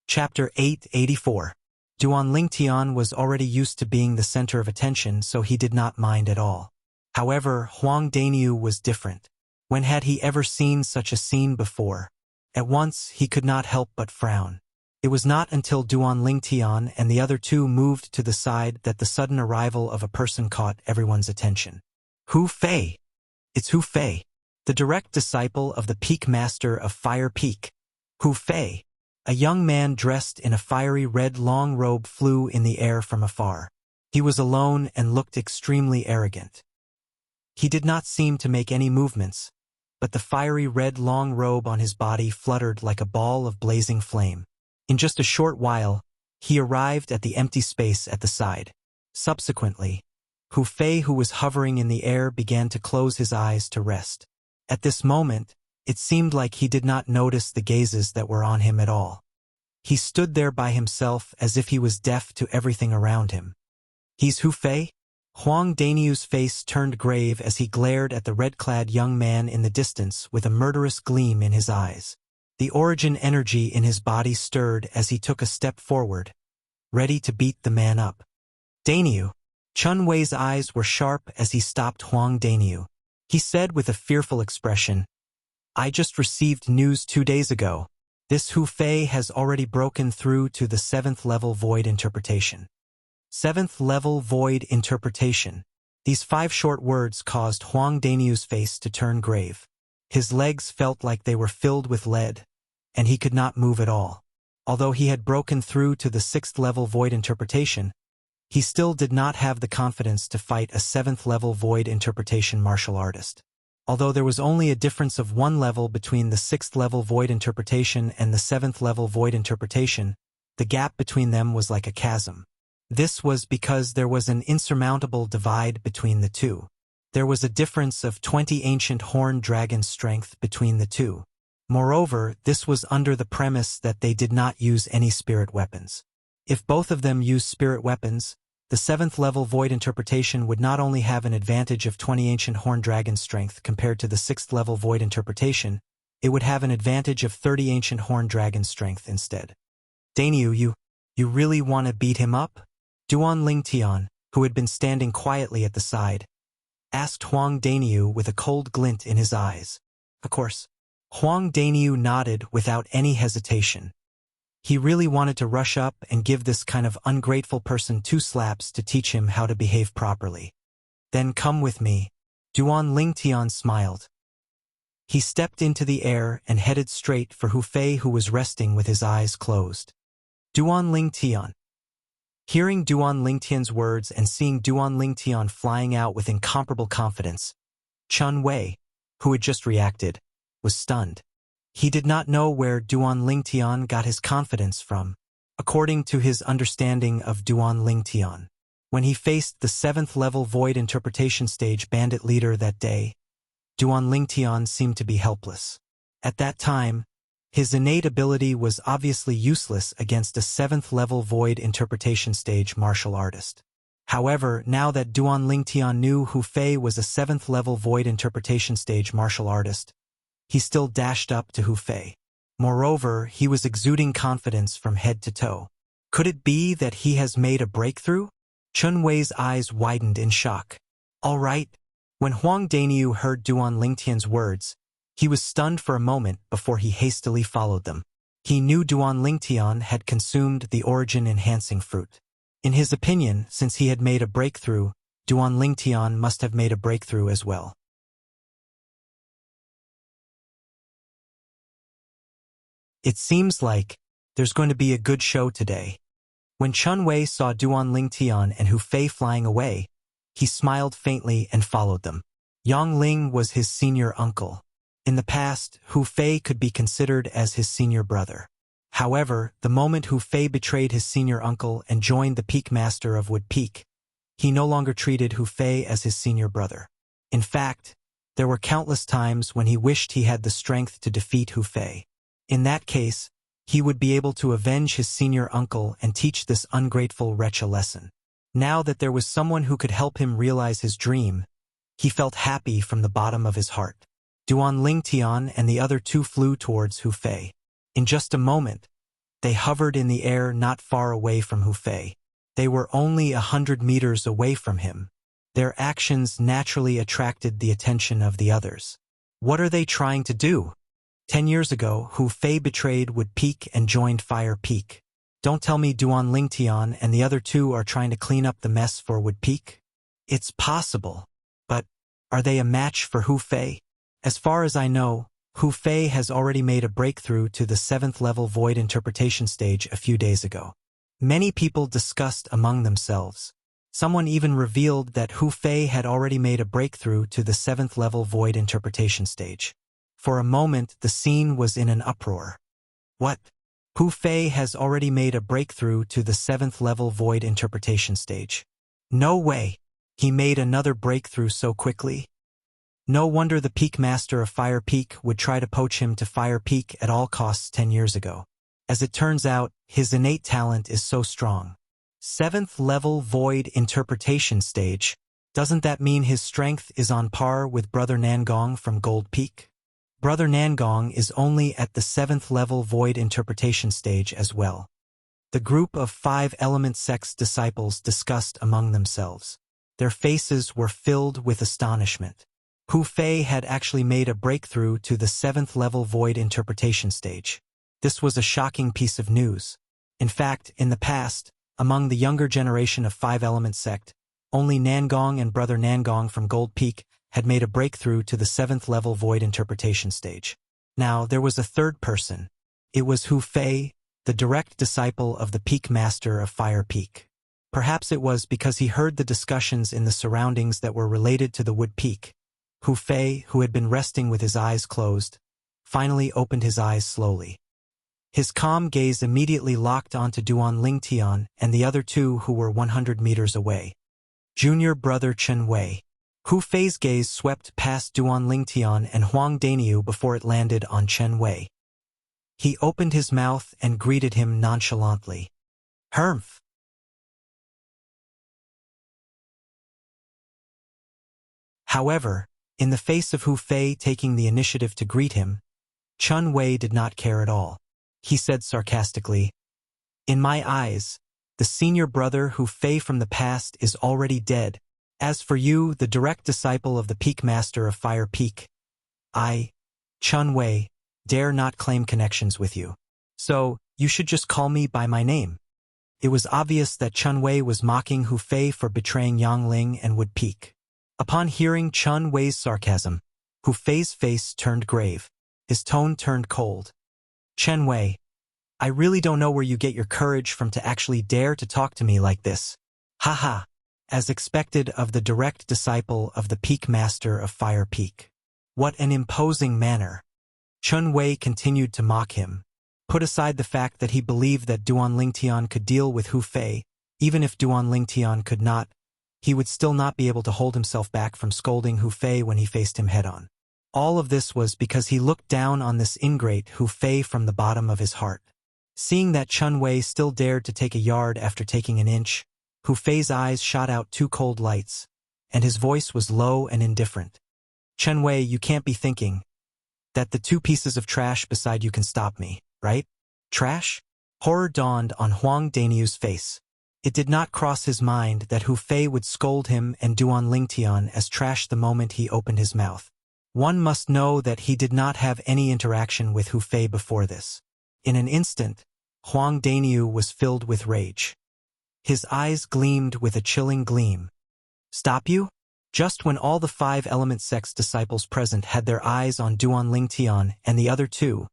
Chapter 884. Duan Lingtian was already used to being the center of attention, so he did not mind at all. However, Huang Daniu was different. When had he ever seen such a scene before? At once, he could not help but frown. It was not until Duan Lingtian and the other two moved to the side that the sudden arrival of a person caught everyone's attention. Hu Fei! It's Hu Fei, the direct disciple of the Peak Master of Fire Peak. Hu Fei! A young man dressed in a fiery red long robe flew in the air from afar. He was alone and looked extremely arrogant. He did not seem to make any movements, but the fiery red long robe on his body fluttered like a ball of blazing flame. In just a short while, he arrived at the empty space at the side. Subsequently, Hu Fei, who was hovering in the air, began to close his eyes to rest. At this moment, it seemed like he did not notice the gazes that were on him at all. He stood there by himself as if he was deaf to everything around him. He's Hu Fei? Huang Daniu's face turned grave as he glared at the red-clad young man in the distance with a murderous gleam in his eyes. The origin energy in his body stirred as he took a step forward, ready to beat the man up. Daniu! Chun Wei's eyes were sharp as he stopped Huang Daniu. He said with a fearful expression, I just received news 2 days ago. This Hu Fei has already broken through to the 7th level void interpretation. 7th level void interpretation. These 5 short words caused Huang Daniu's face to turn grave. His legs felt like they were filled with lead, and he could not move at all. Although he had broken through to the 6th level void interpretation, he still did not have the confidence to fight a 7th level void interpretation martial artist. Although there was only a difference of 1 level between the 6th level void interpretation and the 7th level void interpretation, the gap between them was like a chasm. This was because there was an insurmountable divide between the two. There was a difference of 20 ancient horned dragon strength between the two. Moreover, this was under the premise that they did not use any spirit weapons. If both of them used spirit weapons, the 7th level void interpretation would not only have an advantage of 20 ancient horned dragon strength compared to the 6th level void interpretation, it would have an advantage of 30 ancient horned dragon strength instead. Daniu, you really want to beat him up? Duan Lingtian, who had been standing quietly at the side, asked Huang Daniu with a cold glint in his eyes. Of course. Huang Daniu nodded without any hesitation. He really wanted to rush up and give this kind of ungrateful person 2 slaps to teach him how to behave properly. Then come with me. Duan Lingtian smiled. He stepped into the air and headed straight for Hu Fei, who was resting with his eyes closed. Duan Lingtian. Hearing Duan Lingtian's words and seeing Duan Lingtian flying out with incomparable confidence, Chun Wei, who had just reacted, was stunned. He did not know where Duan Lingtian got his confidence from. According to his understanding of Duan Lingtian, when he faced the 7th level void interpretation stage bandit leader that day, Duan Lingtian seemed to be helpless. At that time, his innate ability was obviously useless against a 7th level void interpretation stage martial artist. However, now that Duan Lingtian knew Hu Fei was a 7th level void interpretation stage martial artist, he still dashed up to Hu Fei. Moreover, he was exuding confidence from head to toe. Could it be that he has made a breakthrough? Chun Wei's eyes widened in shock. All right. When Huang Daniu heard Duan Lingtian's words, he was stunned for a moment before he hastily followed them. He knew Duan Lingtian had consumed the origin-enhancing fruit. In his opinion, since he had made a breakthrough, Duan Lingtian must have made a breakthrough as well. It seems like there's going to be a good show today. When Chun Wei saw Duan Lingtian and Hu Fei flying away, he smiled faintly and followed them. Yang Ling was his senior uncle. In the past, Hu Fei could be considered as his senior brother. However, the moment Hu Fei betrayed his senior uncle and joined the Peak Master of Wood Peak, he no longer treated Hu Fei as his senior brother. In fact, there were countless times when he wished he had the strength to defeat Hu Fei. In that case, he would be able to avenge his senior uncle and teach this ungrateful wretch a lesson. Now that there was someone who could help him realize his dream, he felt happy from the bottom of his heart. Duan Lingtian and the other 2 flew towards Hu Fei. In just a moment, they hovered in the air not far away from Hu Fei. They were only 100 meters away from him. Their actions naturally attracted the attention of the others. What are they trying to do? 10 years ago, Hu Fei betrayed Wood Peak and joined Fire Peak. Don't tell me Duan Lingtian and the other 2 are trying to clean up the mess for Wood Peak? It's possible. But are they a match for Hu Fei? As far as I know, Hu Fei has already made a breakthrough to the 7th level void interpretation stage a few days ago. Many people discussed among themselves. Someone even revealed that Hu Fei had already made a breakthrough to the 7th level void interpretation stage. For a moment, the scene was in an uproar. What? Hu Fei has already made a breakthrough to the 7th level void interpretation stage. No way! He made another breakthrough so quickly? No wonder the Peak Master of Fire Peak would try to poach him to Fire Peak at all costs 10 years ago. As it turns out, his innate talent is so strong. 7th level void interpretation stage. Doesn't that mean his strength is on par with Brother Nangong from Gold Peak? Brother Nangong is only at the 7th level void interpretation stage as well. The group of 5 element sect's disciples discussed among themselves. Their faces were filled with astonishment. Hu Fei had actually made a breakthrough to the 7th level void interpretation stage. This was a shocking piece of news. In fact, in the past, Among the younger generation of Five-Element sect, only Nangong and Brother Nangong from Gold Peak had made a breakthrough to the 7th level void interpretation stage. Now, there was a third person. It was Hu Fei, the direct disciple of the Peak Master of Fire Peak. Perhaps it was because he heard the discussions in the surroundings that were related to the Wood Peak. Hu Fei, who had been resting with his eyes closed, finally opened his eyes slowly. His calm gaze immediately locked onto Duan Lingtian and the other two who were 100 meters away. Junior brother Chen Wei. Hu Fei's gaze swept past Duan Lingtian and Huang Daniu before it landed on Chen Wei. He opened his mouth and greeted him nonchalantly. "Humph." However, in the face of Hu Fei taking the initiative to greet him, Chen Wei did not care at all. He said sarcastically, "In my eyes, the senior brother Hu Fei from the past is already dead. As for you, the direct disciple of the Peak Master of Fire Peak, I, Chen Wei, dare not claim connections with you. So, you should just call me by my name." It was obvious that Chen Wei was mocking Hu Fei for betraying Yangling and Wood Peak. Upon hearing Chen Wei's sarcasm, Hu Fei's face turned grave. His tone turned cold. "Chen Wei, I really don't know where you get your courage from to actually dare to talk to me like this. Haha." As expected of the direct disciple of the Peak Master of Fire Peak. What an imposing manner. Chen Wei continued to mock him. Put aside the fact that he believed that Duan Lingtian could deal with Hu Fei, even if Duan Lingtian could not, he would still not be able to hold himself back from scolding Hu Fei when he faced him head-on. All of this was because he looked down on this ingrate Hu Fei from the bottom of his heart. Seeing that Chen Wei still dared to take a yard after taking an inch, Hu Fei's eyes shot out two cold lights, and his voice was low and indifferent. "Chen Wei, you can't be thinking that the two pieces of trash beside you can stop me, right? Trash?" Horror dawned on Huang Daniu's face. It did not cross his mind that Hu Fei would scold him and Duan Lingtian as trash the moment he opened his mouth. One must know that he did not have any interaction with Hu Fei before this. In an instant, Huang Daniu was filled with rage. His eyes gleamed with a chilling gleam. "Stop you?" Just when all the Five-Element sect's disciples present had their eyes on Duan Lingtian and the other two,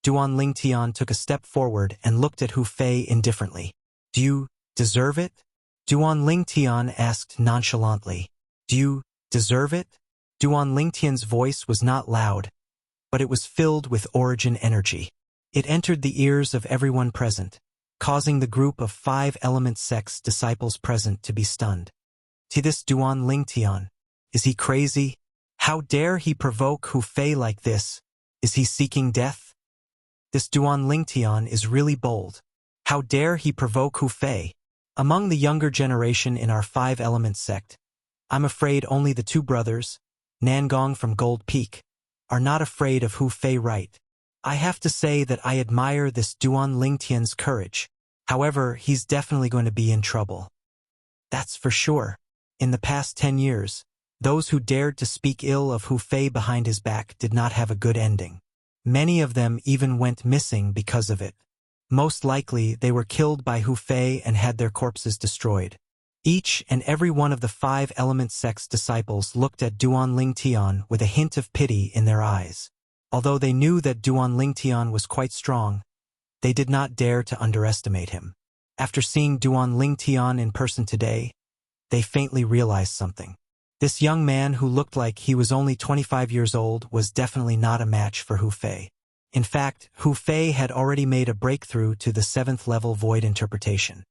Duan Lingtian took a step forward and looked at Hu Fei indifferently. "Do you deserve it?" Duan Lingtian asked nonchalantly. "Do you deserve it?" Duan Lingtian's voice was not loud, but it was filled with origin energy. It entered the ears of everyone present, causing the group of Five-Element sect's disciples present to be stunned. To this Duan Lingtian, is he crazy? How dare he provoke Hu Fei like this? Is he seeking death? This Duan Lingtian is really bold. How dare he provoke Hu Fei? Among the younger generation in our Five-Element sect, I'm afraid only the two brothers, Nangong from Gold Peak, are not afraid of Hu Fei, right? I have to say that I admire this Duan Lingtian's courage. However, he's definitely going to be in trouble. That's for sure. In the past 10 years, those who dared to speak ill of Hu Fei behind his back did not have a good ending. Many of them even went missing because of it. Most likely, they were killed by Hu Fei and had their corpses destroyed. Each and every one of the Five-Element sect's disciples looked at Duan Lingtian with a hint of pity in their eyes. Although they knew that Duan Lingtian was quite strong, they did not dare to underestimate him. After seeing Duan Lingtian in person today, they faintly realized something. This young man who looked like he was only 25 years old was definitely not a match for Hu Fei. In fact, Hu Fei had already made a breakthrough to the 7th level void interpretation.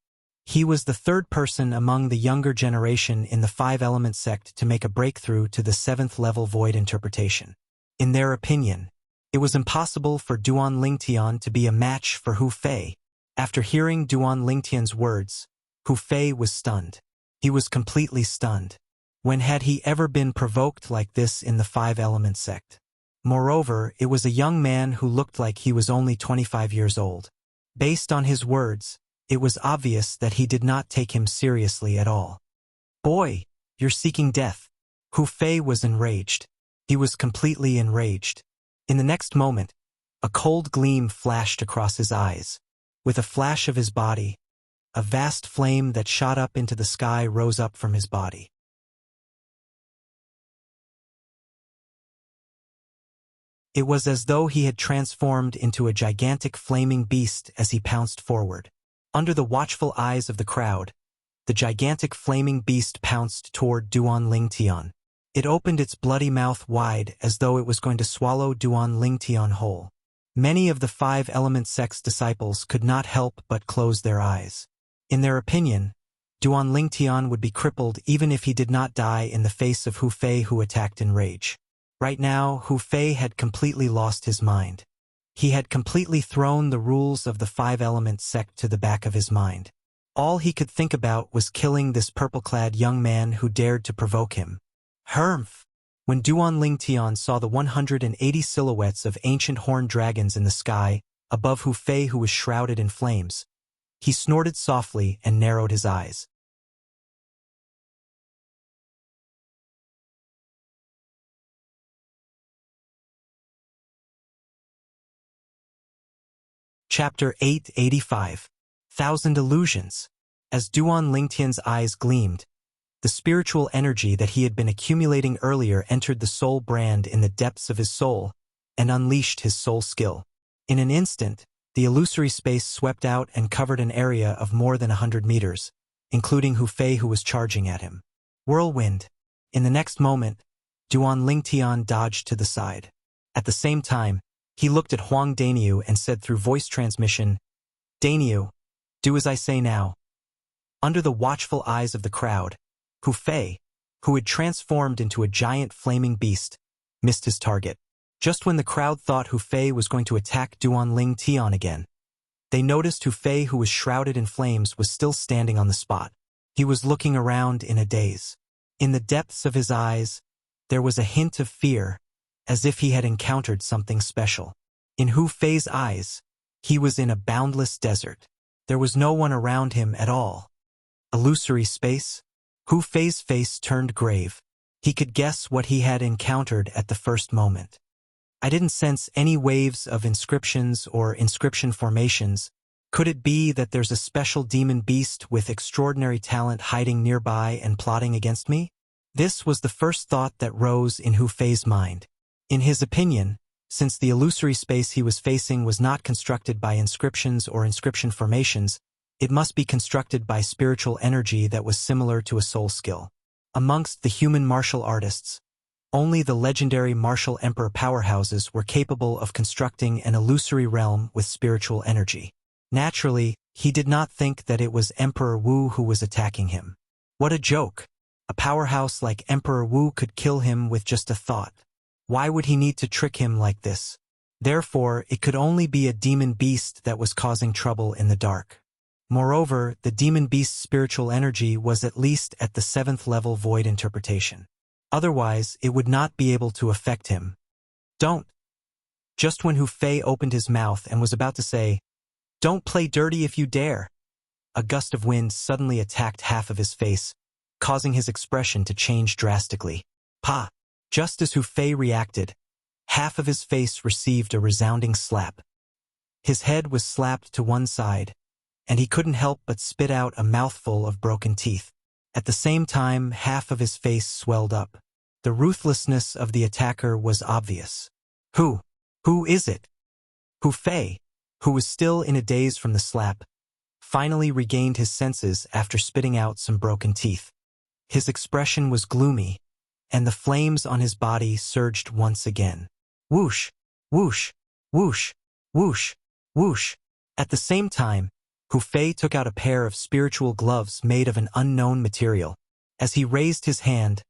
He was the third person among the younger generation in the Five-Element sect to make a breakthrough to the 7th level void interpretation. In their opinion, it was impossible for Duan Lingtian to be a match for Hu Fei. After hearing Duan Lingtian's words, Hu Fei was stunned. He was completely stunned. When had he ever been provoked like this in the Five-Element sect? Moreover, it was a young man who looked like he was only 25 years old. Based on his words, it was obvious that he did not take him seriously at all. "Boy, you're seeking death." Hu Fei was enraged. He was completely enraged. In the next moment, a cold gleam flashed across his eyes. With a flash of his body, a vast flame that shot up into the sky rose up from his body. It was as though he had transformed into a gigantic flaming beast as he pounced forward. Under the watchful eyes of the crowd, the gigantic flaming beast pounced toward Duan Lingtian. It opened its bloody mouth wide as though it was going to swallow Duan Lingtian whole. Many of the Five Element sect's disciples could not help but close their eyes. In their opinion, Duan Lingtian would be crippled even if he did not die in the face of Hu Fei, who attacked in rage. Right now, Hu Fei had completely lost his mind. He had completely thrown the rules of the Five Element sect to the back of his mind. All he could think about was killing this purple-clad young man who dared to provoke him. Humph! When Duan Lingtian saw the 180 silhouettes of ancient horned dragons in the sky, above Hu Fei, who was shrouded in flames, he snorted softly and narrowed his eyes. Chapter 885. Thousand Illusions. As Duan Lingtian's eyes gleamed, the spiritual energy that he had been accumulating earlier entered the soul brand in the depths of his soul and unleashed his soul skill. In an instant, the illusory space swept out and covered an area of more than 100 meters, including Hu Fei, who was charging at him. Whirlwind. In the next moment, Duan Lingtian dodged to the side. At the same time, he looked at Huang Daniu and said through voice transmission, "Daniu, do as I say now." Under the watchful eyes of the crowd, Hu Fei, who had transformed into a giant flaming beast, missed his target. Just when the crowd thought Hu Fei was going to attack Duan Lingtian again, they noticed Hu Fei, who was shrouded in flames, was still standing on the spot. He was looking around in a daze. In the depths of his eyes, there was a hint of fear, as if he had encountered something special. In Hu Fei's eyes, he was in a boundless desert. There was no one around him at all. Illusory space? Hu Fei's face turned grave. He could guess what he had encountered at the first moment. I didn't sense any waves of inscriptions or inscription formations. Could it be that there's a special demon beast with extraordinary talent hiding nearby and plotting against me? This was the first thought that rose in Hu Fei's mind. In his opinion, since the illusory space he was facing was not constructed by inscriptions or inscription formations, it must be constructed by spiritual energy that was similar to a soul skill. Amongst the human martial artists, only the legendary martial emperor powerhouses were capable of constructing an illusory realm with spiritual energy. Naturally, he did not think that it was Emperor Wu who was attacking him. What a joke! A powerhouse like Emperor Wu could kill him with just a thought. Why would he need to trick him like this? Therefore, it could only be a demon beast that was causing trouble in the dark. Moreover, the demon beast's spiritual energy was at least at the 7th level void interpretation. Otherwise, it would not be able to affect him. Don't. Just when Hu Fei opened his mouth and was about to say, "Don't play dirty if you dare," a gust of wind suddenly attacked half of his face, causing his expression to change drastically. Pa! Just as Hu Fei reacted, half of his face received a resounding slap. His head was slapped to one side, and he couldn't help but spit out a mouthful of broken teeth. At the same time, half of his face swelled up. The ruthlessness of the attacker was obvious. Who is it? Hu Fei, who was still in a daze from the slap, finally regained his senses after spitting out some broken teeth. His expression was gloomy, and the flames on his body surged once again. Whoosh, whoosh, whoosh, whoosh, whoosh. At the same time, Hu Fei took out a pair of spiritual gloves made of an unknown material. As he raised his hand,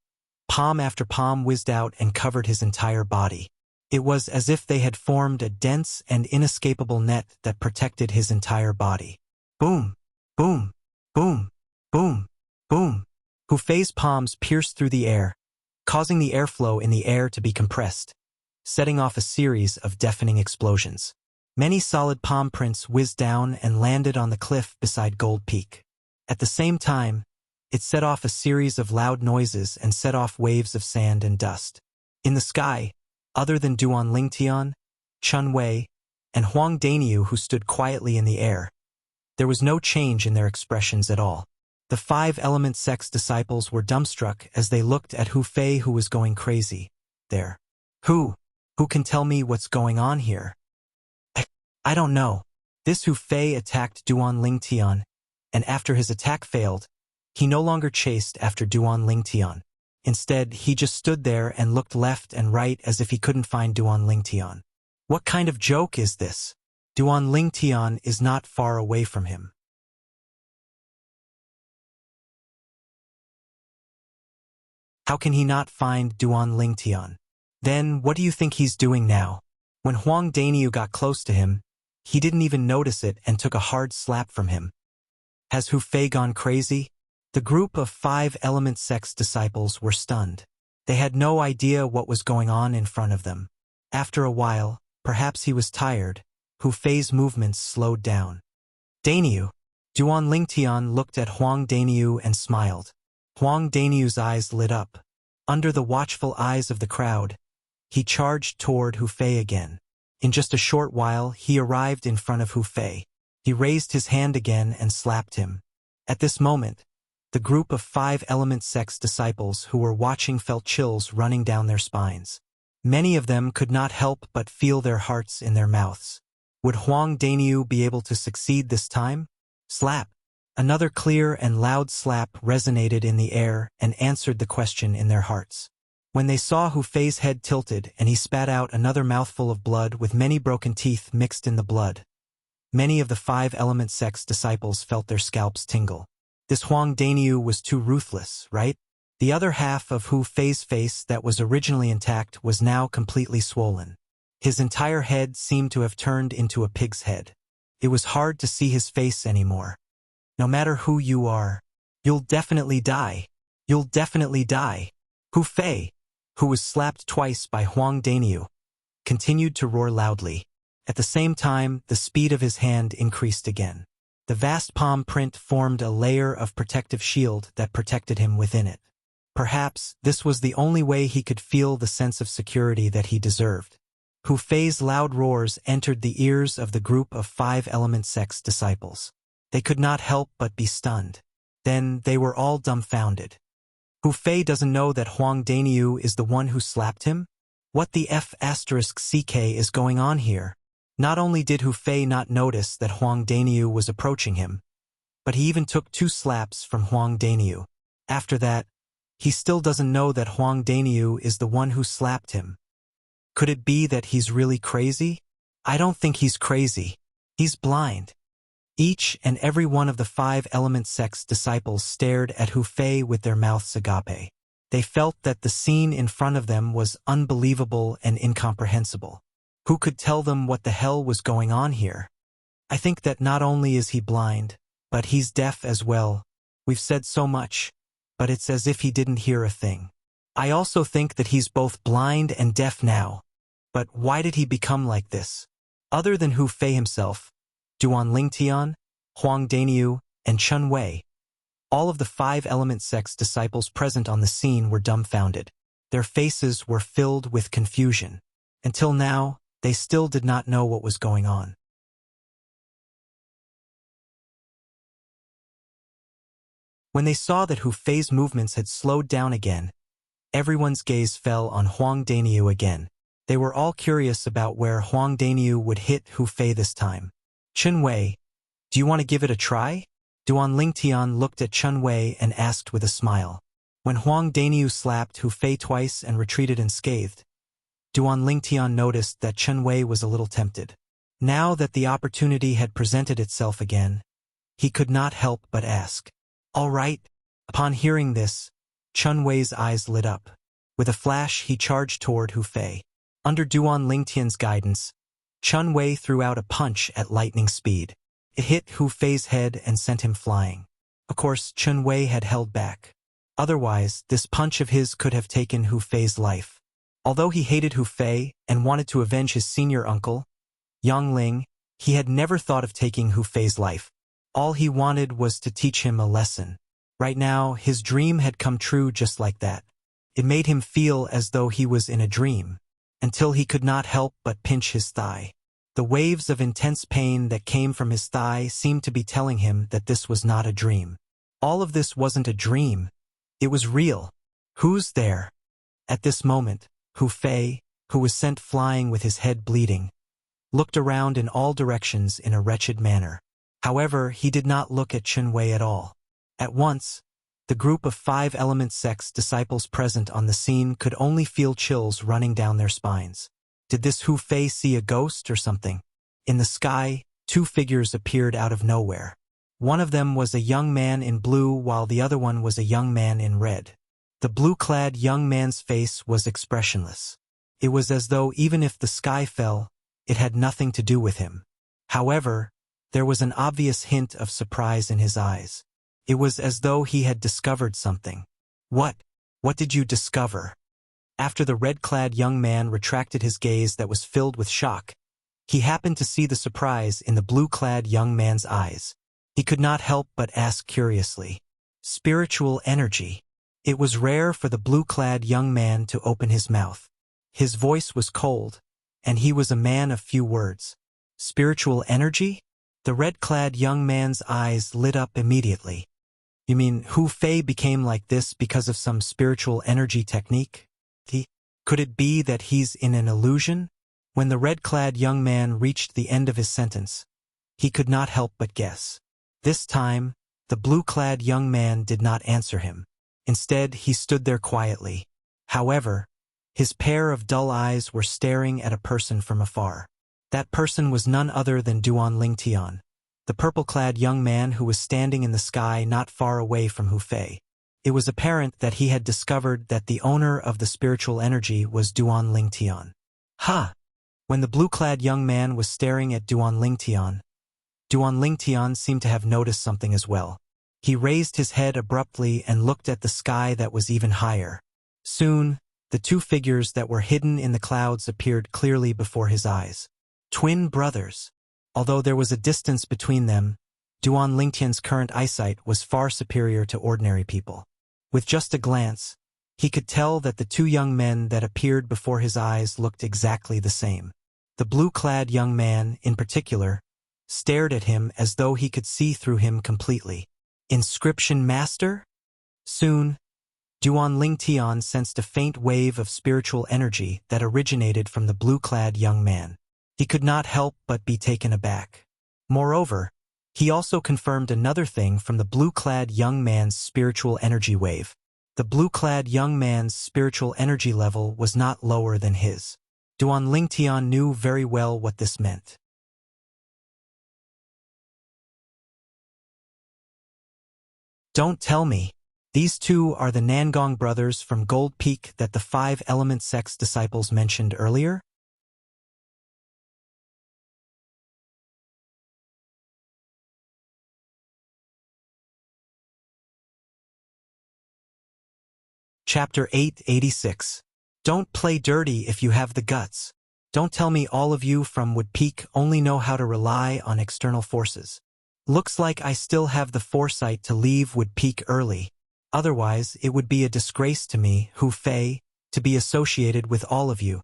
palm after palm whizzed out and covered his entire body. It was as if they had formed a dense and inescapable net that protected his entire body. Boom, boom, boom, boom, boom. Hu Fei's palms pierced through the air, causing the airflow in the air to be compressed, setting off a series of deafening explosions. Many solid palm prints whizzed down and landed on the cliff beside Gold Peak. At the same time, it set off a series of loud noises and set off waves of sand and dust. In the sky, other than Duan Lingtian, Chun Wei, and Huang Daniu, who stood quietly in the air, There was no change in their expressions at all. The 5-element sect's disciples were dumbstruck as they looked at Hu Fei, who was going crazy. There. Who can tell me what's going on here? I don't know. This Hu Fei attacked Duan Lingtian, and after his attack failed, he no longer chased after Duan Lingtian. Instead, he just stood there and looked left and right as if he couldn't find Duan Lingtian. What kind of joke is this? Duan Lingtian is not far away from him. How can he not find Duan Lingtian? Then, what do you think he's doing now? When Huang Daniu got close to him, he didn't even notice it and took a hard slap from him. Has Hu Fei gone crazy? The group of 5-element sect's disciples were stunned. They had no idea what was going on in front of them. After a while, perhaps he was tired, Hu Fei's movements slowed down. Daniu. Duan Lingtian looked at Huang Daniu and smiled. Huang Daniu's eyes lit up. Under the watchful eyes of the crowd, he charged toward Hu Fei again. In just a short while, he arrived in front of Hu Fei. He raised his hand again and slapped him. At this moment, the group of 5-element sect's disciples who were watching felt chills running down their spines. Many of them could not help but feel their hearts in their mouths. Would Huang Daniu be able to succeed this time? Slap! Another clear and loud slap resonated in the air and answered the question in their hearts. When they saw Hu Fei's head tilted and he spat out another mouthful of blood with many broken teeth mixed in the blood, many of the 5-element sect's disciples felt their scalps tingle. This Huang Daniu was too ruthless, right? The other half of Hu Fei's face that was originally intact was now completely swollen. His entire head seemed to have turned into a pig's head. It was hard to see his face anymore. No matter who you are, you'll definitely die. You'll definitely die. Hu Fei, who was slapped twice by Huang Daniu, continued to roar loudly. At the same time, the speed of his hand increased again. The vast palm print formed a layer of protective shield that protected him within it. Perhaps this was the only way he could feel the sense of security that he deserved. Hu Fei's loud roars entered the ears of the group of 5-element sect's disciples. They could not help but be stunned. Then they were all dumbfounded. Hu Fei doesn't know that Huang Daniu is the one who slapped him? What the F***ck is going on here? Not only did Hu Fei not notice that Huang Daniu was approaching him, but he even took 2 slaps from Huang Daniu. After that, he still doesn't know that Huang Daniu is the one who slapped him. Could it be that he's really crazy? I don't think he's crazy. He's blind. Each and every one of the 5-element sect's disciples stared at Hu Fei with their mouths agape. They felt that the scene in front of them was unbelievable and incomprehensible. Who could tell them what the hell was going on here? I think that not only is he blind, but he's deaf as well. We've said so much, but it's as if he didn't hear a thing. I also think that he's both blind and deaf now. But why did he become like this? Other than Hu Fei himself, Duan Lingtian, Huang Daniu, and Chen Wei, all of the 5-element sect's disciples present on the scene were dumbfounded. Their faces were filled with confusion. Until now, they still did not know what was going on. When they saw that Hu Fei's movements had slowed down again, everyone's gaze fell on Huang Daniu again. They were all curious about where Huang Daniu would hit Hu Fei this time. Chen Wei, do you want to give it a try? Duan Lingtian looked at Chen Wei and asked with a smile. When Huang Daniu slapped Hu Fei twice and retreated unscathed, Duan Lingtian noticed that Chen Wei was a little tempted. Now that the opportunity had presented itself again, he could not help but ask. All right. Upon hearing this, Chen Wei's eyes lit up. With a flash, he charged toward Hu Fei. Under Duan Lingtian's guidance, Chen Wei threw out a punch at lightning speed. It hit Hu Fei's head and sent him flying. Of course, Chen Wei had held back. Otherwise, this punch of his could have taken Hu Fei's life. Although he hated Hu Fei and wanted to avenge his senior uncle, Yang Ling, he had never thought of taking Hu Fei's life. All he wanted was to teach him a lesson. Right now, his dream had come true just like that. It made him feel as though he was in a dream, until he could not help but pinch his thigh. The waves of intense pain that came from his thigh seemed to be telling him that this was not a dream. All of this wasn't a dream. It was real. Who's there? At this moment, Hu Fei, who was sent flying with his head bleeding, looked around in all directions in a wretched manner. However, he did not look at Chen Wei at all. At once, the group of 5 element sects disciples present on the scene could only feel chills running down their spines. Did this Hu Fei see a ghost or something? In the sky, 2 figures appeared out of nowhere. One of them was a young man in blue while the other one was a young man in red. The blue-clad young man's face was expressionless. It was as though even if the sky fell, it had nothing to do with him. However, there was an obvious hint of surprise in his eyes. It was as though he had discovered something. What did you discover? After the red-clad young man retracted his gaze that was filled with shock, he happened to see the surprise in the blue-clad young man's eyes. He could not help but ask curiously. Spiritual energy. It was rare for the blue-clad young man to open his mouth. His voice was cold, and he was a man of few words. Spiritual energy? The red-clad young man's eyes lit up immediately. You mean Hu Fei became like this because of some spiritual energy technique? Could it be that he's in an illusion? When the red-clad young man reached the end of his sentence, he could not help but guess. This time, the blue-clad young man did not answer him. Instead, he stood there quietly. However, his pair of dull eyes were staring at a person from afar. That person was none other than Duan Lingtian, the purple-clad young man who was standing in the sky not far away from Hu Fei. It was apparent that he had discovered that the owner of the spiritual energy was Duan Lingtian. Ha! When the blue-clad young man was staring at Duan Lingtian seemed to have noticed something as well. He raised his head abruptly and looked at the sky that was even higher. Soon, the 2 figures that were hidden in the clouds appeared clearly before his eyes. Twin brothers. Although there was a distance between them, Duan Lingtian's current eyesight was far superior to ordinary people. With just a glance, he could tell that the 2 young men that appeared before his eyes looked exactly the same. The blue-clad young man, in particular, stared at him as though he could see through him completely. Inscription Master? Soon, Duan Lingtian sensed a faint wave of spiritual energy that originated from the blue-clad young man. He could not help but be taken aback. Moreover, he also confirmed another thing from the blue-clad young man's spiritual energy wave. The blue-clad young man's spiritual energy level was not lower than his. Duan Lingtian knew very well what this meant. Don't tell me. These 2 are the Nangong brothers from Gold Peak that the 5 element sects disciples mentioned earlier? Chapter 886. Don't play dirty if you have the guts. Don't tell me all of you from Wood Peak only know how to rely on external forces. Looks like I still have the foresight to leave Wood Peak early. Otherwise, it would be a disgrace to me, Hu Fei, to be associated with all of you.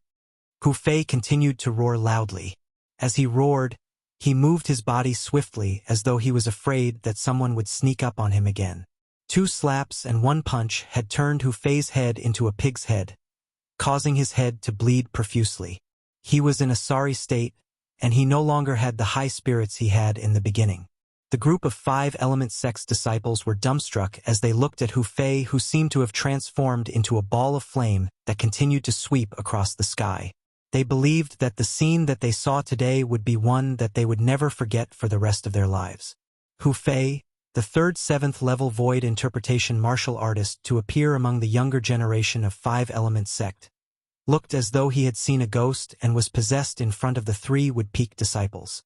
Hu Fei continued to roar loudly. As he roared, he moved his body swiftly as though he was afraid that someone would sneak up on him again. 2 slaps and 1 punch had turned Hu Fei's head into a pig's head, causing his head to bleed profusely. He was in a sorry state, and he no longer had the high spirits he had in the beginning. The group of 5 element sects disciples were dumbstruck as they looked at Hu Fei, who seemed to have transformed into a ball of flame that continued to sweep across the sky. They believed that the scene that they saw today would be one that they would never forget for the rest of their lives. Hu Fei, the 3rd 7th level void interpretation martial artist to appear among the younger generation of 5 element sect, looked as though he had seen a ghost and was possessed in front of the 3 Wood Peak disciples.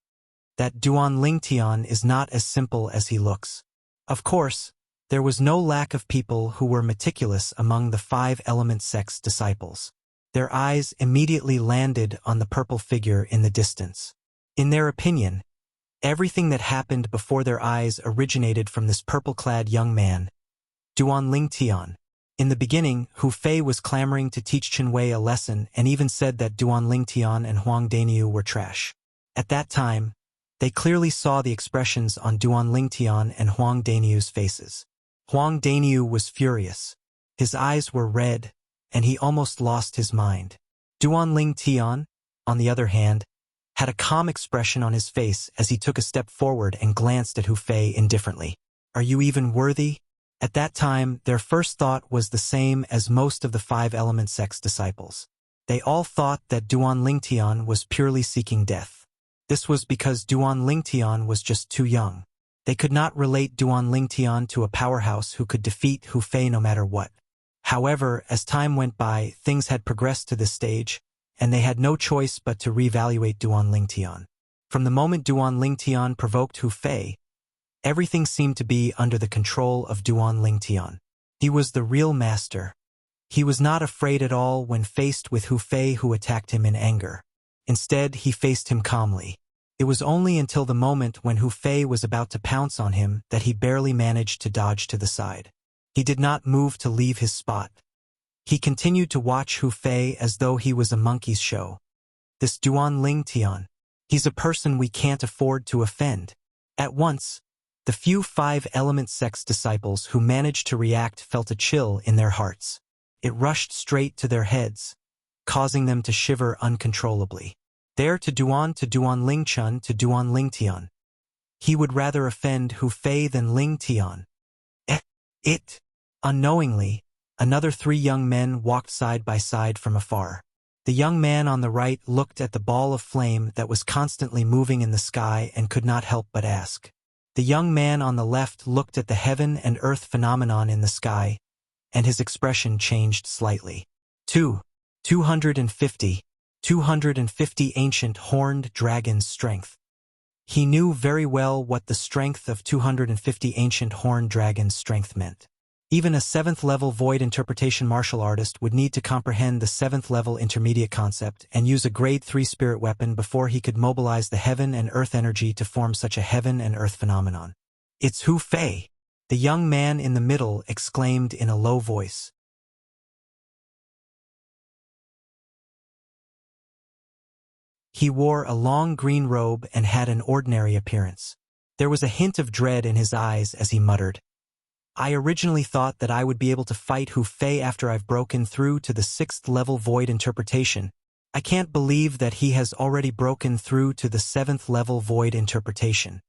That Duan Lingtian is not as simple as he looks. Of course, there was no lack of people who were meticulous among the 5 element sect's disciples. Their eyes immediately landed on the purple figure in the distance. In their opinion, everything that happened before their eyes originated from this purple-clad young man, Duan Lingtian. In the beginning, Hu Fei was clamoring to teach Chen Wei a lesson and even said that Duan Lingtian and Huang Daniu were trash. At that time, they clearly saw the expressions on Duan Lingtian and Huang Daniu's faces. Huang Daniu was furious. His eyes were red, and he almost lost his mind. Duan Lingtian, on the other hand, had a calm expression on his face as he took a step forward and glanced at Hu Fei indifferently. Are you even worthy? At that time, their first thought was the same as most of the five-element sect's disciples. They all thought that Duan Lingtian was purely seeking death. This was because Duan Lingtian was just too young. They could not relate Duan Lingtian to a powerhouse who could defeat Hu Fei no matter what. However, as time went by, things had progressed to this stage, and they had no choice but to reevaluate Duan Lingtian. From the moment Duan Lingtian provoked Hu Fei, everything seemed to be under the control of Duan Lingtian. He was the real master. He was not afraid at all when faced with Hu Fei, who attacked him in anger. Instead, he faced him calmly. It was only until the moment when Hu Fei was about to pounce on him that he barely managed to dodge to the side. He did not move to leave his spot. He continued to watch Hu Fei as though he was a monkey's show. This Duan Lingtian, he's a person we can't afford to offend. At once, the few five-element sect's disciples who managed to react felt a chill in their hearts. It rushed straight to their heads, causing them to shiver uncontrollably. There to Duan Lingchun to Duan Lingtian. He would rather offend Hu Fei than Lingtian. Unknowingly, another three young men walked side by side from afar. The young man on the right looked at the ball of flame that was constantly moving in the sky and could not help but ask. The young man on the left looked at the heaven and earth phenomenon in the sky, and his expression changed slightly. 250 ancient horned dragons' strength. He knew very well what the strength of 250 ancient horned dragons' strength meant. Even a 7th-level void interpretation martial artist would need to comprehend the 7th-level intermediate concept and use a grade 3 spirit weapon before he could mobilize the heaven and earth energy to form such a heaven and earth phenomenon. It's Hu Fei, the young man in the middle exclaimed in a low voice. He wore a long green robe and had an ordinary appearance. There was a hint of dread in his eyes as he muttered, I originally thought that I would be able to fight Hu Fei after I've broken through to the 6th-level void interpretation. I can't believe that he has already broken through to the 7th-level void interpretation.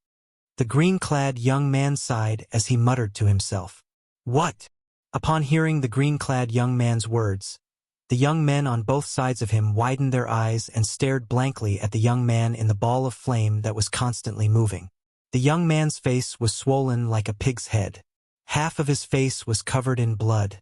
The green-clad young man sighed as he muttered to himself. What? Upon hearing the green-clad young man's words, the young men on both sides of him widened their eyes and stared blankly at the young man in the ball of flame that was constantly moving. The young man's face was swollen like a pig's head. Half of his face was covered in blood,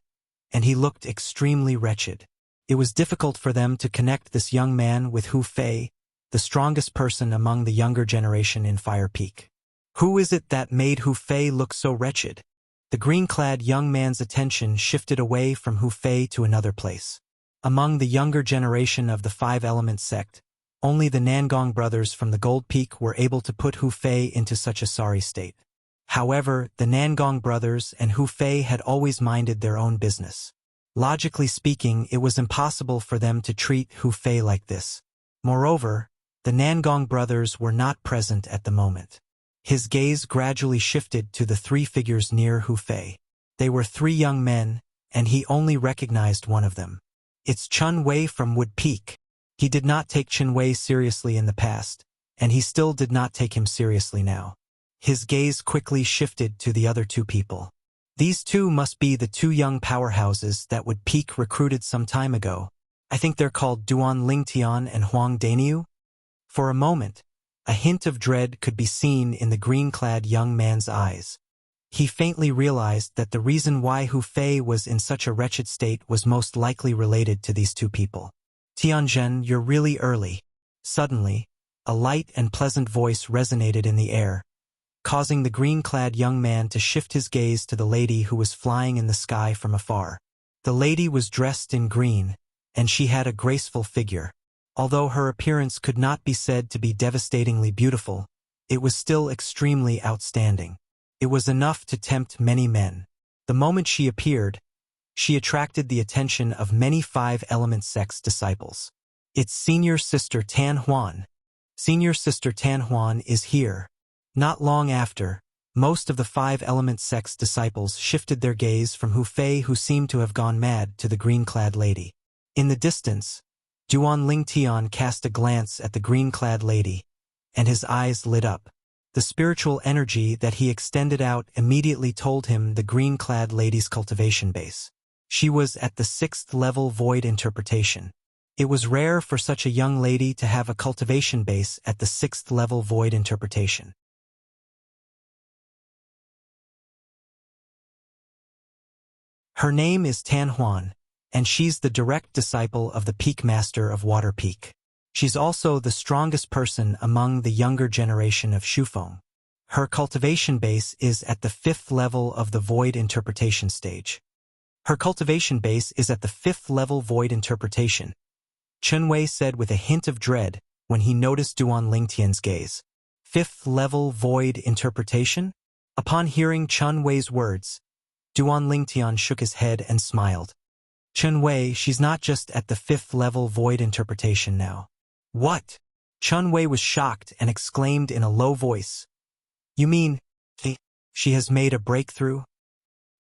and he looked extremely wretched. It was difficult for them to connect this young man with Hu Fei, the strongest person among the younger generation in Fire Peak. Who is it that made Hu Fei look so wretched? The green-clad young man's attention shifted away from Hu Fei to another place. Among the younger generation of the five-element sect, only the Nangong brothers from the Gold Peak were able to put Hu Fei into such a sorry state. However, the Nangong brothers and Hu Fei had always minded their own business. Logically speaking, it was impossible for them to treat Hu Fei like this. Moreover, the Nangong brothers were not present at the moment. His gaze gradually shifted to the three figures near Hu Fei. They were three young men, and he only recognized one of them. It's Chun Wei from Wood Peak. He did not take Chun Wei seriously in the past, and he still did not take him seriously now. His gaze quickly shifted to the other two people. These two must be the two young powerhouses that Wood Peak recruited some time ago. I think they're called Duan Lingtian and Huang Daniu. For a moment, a hint of dread could be seen in the green-clad young man's eyes. He faintly realized that the reason why Hu Fei was in such a wretched state was most likely related to these two people. Tianzhen, you're really early. Suddenly, a light and pleasant voice resonated in the air, causing the green-clad young man to shift his gaze to the lady who was flying in the sky from afar. The lady was dressed in green, and she had a graceful figure. Although her appearance could not be said to be devastatingly beautiful, it was still extremely outstanding. It was enough to tempt many men. The moment she appeared, she attracted the attention of many five-element sect's disciples. It's senior sister Tan Huan. Senior sister Tan Huan is here. Not long after, most of the five-element sect's disciples shifted their gaze from Hu Fei, who seemed to have gone mad, to the green-clad lady. In the distance, Duan Ling Tian cast a glance at the green-clad lady, and his eyes lit up. The spiritual energy that he extended out immediately told him the green-clad lady's cultivation base. She was at the 6th level void interpretation. It was rare for such a young lady to have a cultivation base at the 6th level void interpretation. Her name is Tan Huan, and she's the direct disciple of the Peak Master of Water Peak. She's also the strongest person among the younger generation of Shufeng. Her cultivation base is at the 5th level of the void interpretation stage. Her cultivation base is at the 5th level void interpretation, Chen Wei said with a hint of dread when he noticed Duan Lingtian's gaze. 5th level void interpretation? Upon hearing Chen Wei's words, Duan Lingtian shook his head and smiled. Chen Wei, she's not just at the 5th level void interpretation now. What? Chen Wei was shocked and exclaimed in a low voice. You mean, she has made a breakthrough?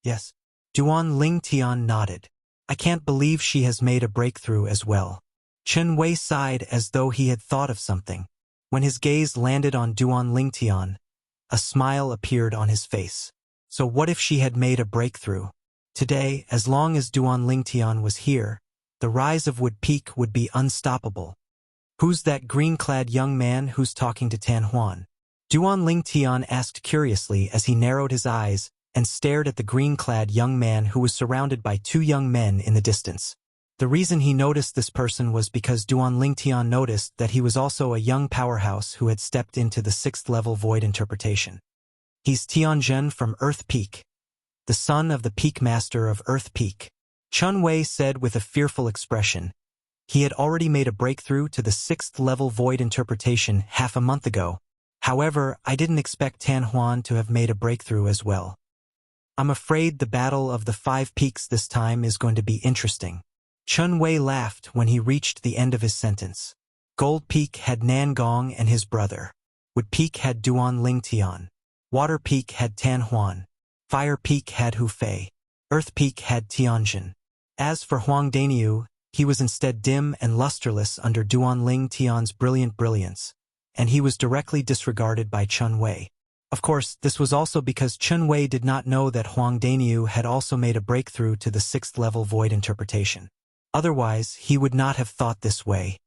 Yes. Duan Lingtian nodded. I can't believe she has made a breakthrough as well. Chen Wei sighed as though he had thought of something. When his gaze landed on Duan Lingtian, a smile appeared on his face. So what if she had made a breakthrough? Today, as long as Duan Lingtian was here, the rise of Wood Peak would be unstoppable. Who's that green-clad young man who's talking to Tan Huan? Duan Lingtian asked curiously as he narrowed his eyes and stared at the green-clad young man who was surrounded by two young men in the distance. The reason he noticed this person was because Duan Lingtian noticed that he was also a young powerhouse who had stepped into the 6th level void interpretation. He's Tianjin from Earth Peak, the son of the Peak Master of Earth Peak. Chen Wei said with a fearful expression. He had already made a breakthrough to the 6th level void interpretation half a month ago. However, I didn't expect Tan Huan to have made a breakthrough as well. I'm afraid the battle of the 5 peaks this time is going to be interesting. Chen Wei laughed when he reached the end of his sentence. Gold Peak had Nangong and his brother. Wood Peak had Duan Lingtian. Water Peak had Tan Huan. Fire Peak had Hu Fei. Earth Peak had Tianjin. As for Huang Daniu, he was instead dim and lusterless under Duan Lingtian's brilliant brilliance, and he was directly disregarded by Chen Wei. Of course, this was also because Chen Wei did not know that Huang Daniu had also made a breakthrough to the 6th level void interpretation. Otherwise, he would not have thought this way.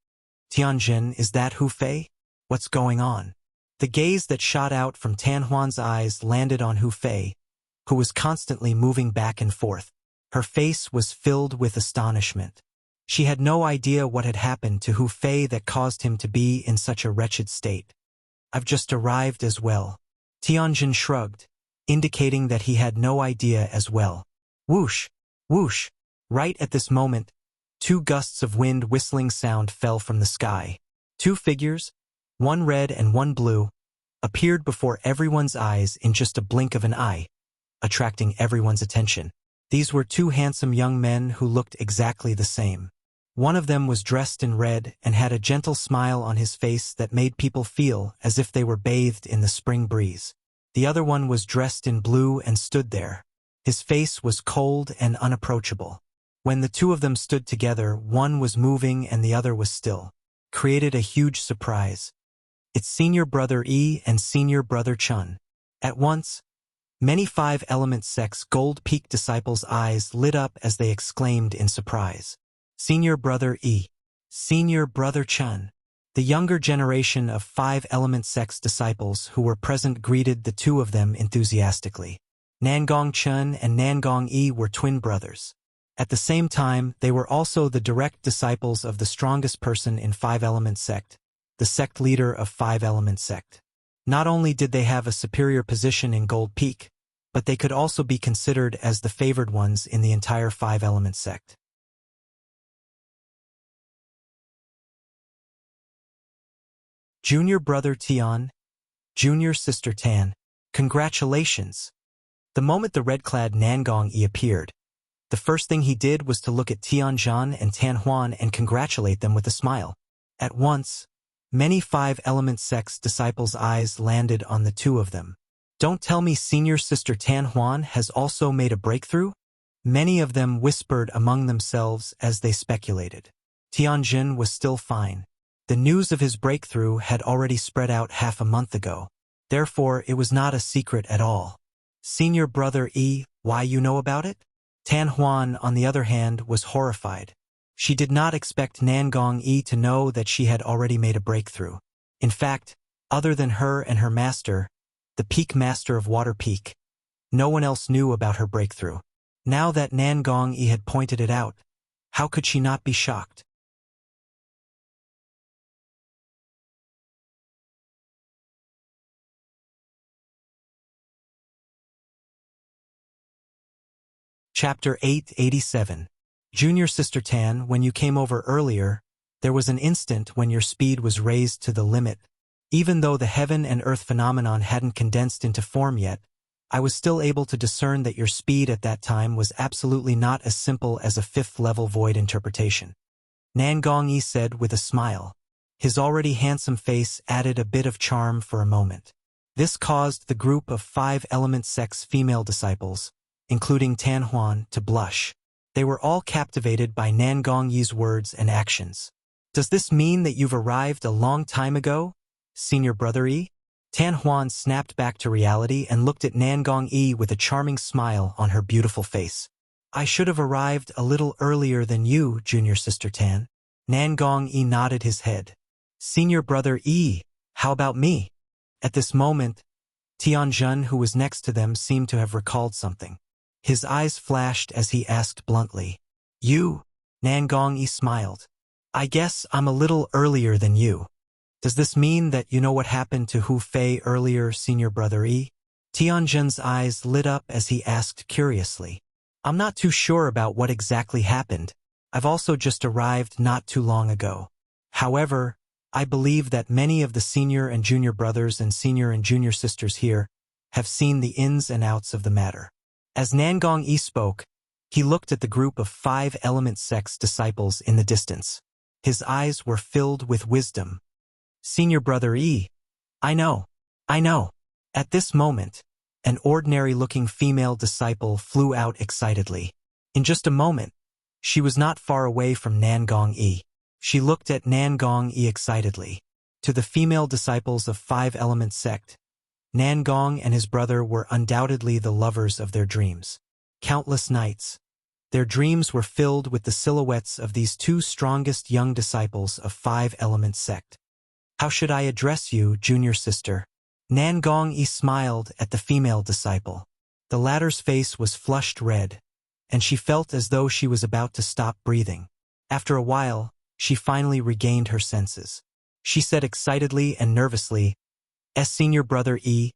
Tianjin, is that Hu Fei? What's going on? The gaze that shot out from Tan Huan's eyes landed on Hu Fei, who was constantly moving back and forth. Her face was filled with astonishment. She had no idea what had happened to Hu Fei that caused him to be in such a wretched state. I've just arrived as well. Tianjin shrugged, indicating that he had no idea as well. Whoosh! Whoosh! Right at this moment, 2 gusts of wind whistling sound fell from the sky. 2 figures, one red and one blue, appeared before everyone's eyes in just a blink of an eye, attracting everyone's attention. These were 2 handsome young men who looked exactly the same. One of them was dressed in red and had a gentle smile on his face that made people feel as if they were bathed in the spring breeze. The other one was dressed in blue and stood there. His face was cold and unapproachable. When the 2 of them stood together, one was moving and the other was still. Created a huge surprise. It's Senior Brother Yi and Senior Brother Chun. At once, many 5-element sects Gold Peak disciples' eyes lit up as they exclaimed in surprise. Senior Brother Yi. Senior Brother Chun. The younger generation of 5-element sects disciples who were present greeted the 2 of them enthusiastically. Nangong Chun and Nangong Yi were twin brothers. At the same time, they were also the direct disciples of the strongest person in 5-element sect, the sect leader of 5-element sect. Not only did they have a superior position in Gold Peak, but they could also be considered as the favored ones in the entire 5-element sect. Junior Brother Tian, Junior Sister Tan, congratulations! The moment the red-clad Nangong Yi appeared, the first thing he did was to look at Tianjin and Tan Huan and congratulate them with a smile. At once, Many five-element sect's disciples' eyes landed on the two of them. Don't tell me senior sister Tan Huan has also made a breakthrough? Many of them whispered among themselves as they speculated. Tianjin was still fine. The news of his breakthrough had already spread out half a month ago. Therefore, it was not a secret at all. Senior brother Yi, why you know about it? Tan Huan, on the other hand, was horrified. She did not expect Nangong Yi to know that she had already made a breakthrough. In fact, other than her and her master, the Peak Master of Water Peak, no one else knew about her breakthrough. Now that Nangong Yi had pointed it out, how could she not be shocked? Chapter 887. Junior Sister Tan, when you came over earlier, there was an instant when your speed was raised to the limit. Even though the heaven and earth phenomenon hadn't condensed into form yet, I was still able to discern that your speed at that time was absolutely not as simple as a fifth-level void interpretation. Nangong Yi said with a smile. His already handsome face added a bit of charm for a moment. This caused the group of five-element sect's female disciples, including Tan Huan, to blush. They were all captivated by Nangong Yi's words and actions. Does this mean that you've arrived a long time ago, senior brother Yi? Tan Huan snapped back to reality and looked at Nangong Yi with a charming smile on her beautiful face. I should have arrived a little earlier than you, junior sister Tan. Nangong Yi nodded his head. Senior brother Yi, how about me? At this moment, Tianjin, who was next to them, seemed to have recalled something. His eyes flashed as he asked bluntly. You? Nangong Yi smiled. I guess I'm a little earlier than you. Does this mean that you know what happened to Hu Fei earlier, senior brother Yi? Tianjin's eyes lit up as he asked curiously. I'm not too sure about what exactly happened. I've also just arrived not too long ago. However, I believe that many of the senior and junior brothers and senior and junior sisters here have seen the ins and outs of the matter. As Nangong Yi spoke, he looked at the group of five-element sect's disciples in the distance. His eyes were filled with wisdom. Senior brother Yi, I know. At this moment, an ordinary-looking female disciple flew out excitedly. In just a moment, she was not far away from Nangong Yi. She looked at Nangong Yi excitedly. To the female disciples of five-element sect, Nangong and his brother were undoubtedly the lovers of their dreams. Countless nights, their dreams were filled with the silhouettes of these two strongest young disciples of five-element sect. How should I address you, junior sister? Nangong Yi smiled at the female disciple. The latter's face was flushed red, and she felt as though she was about to stop breathing. After a while, she finally regained her senses. She said excitedly and nervously, Senior brother Yi,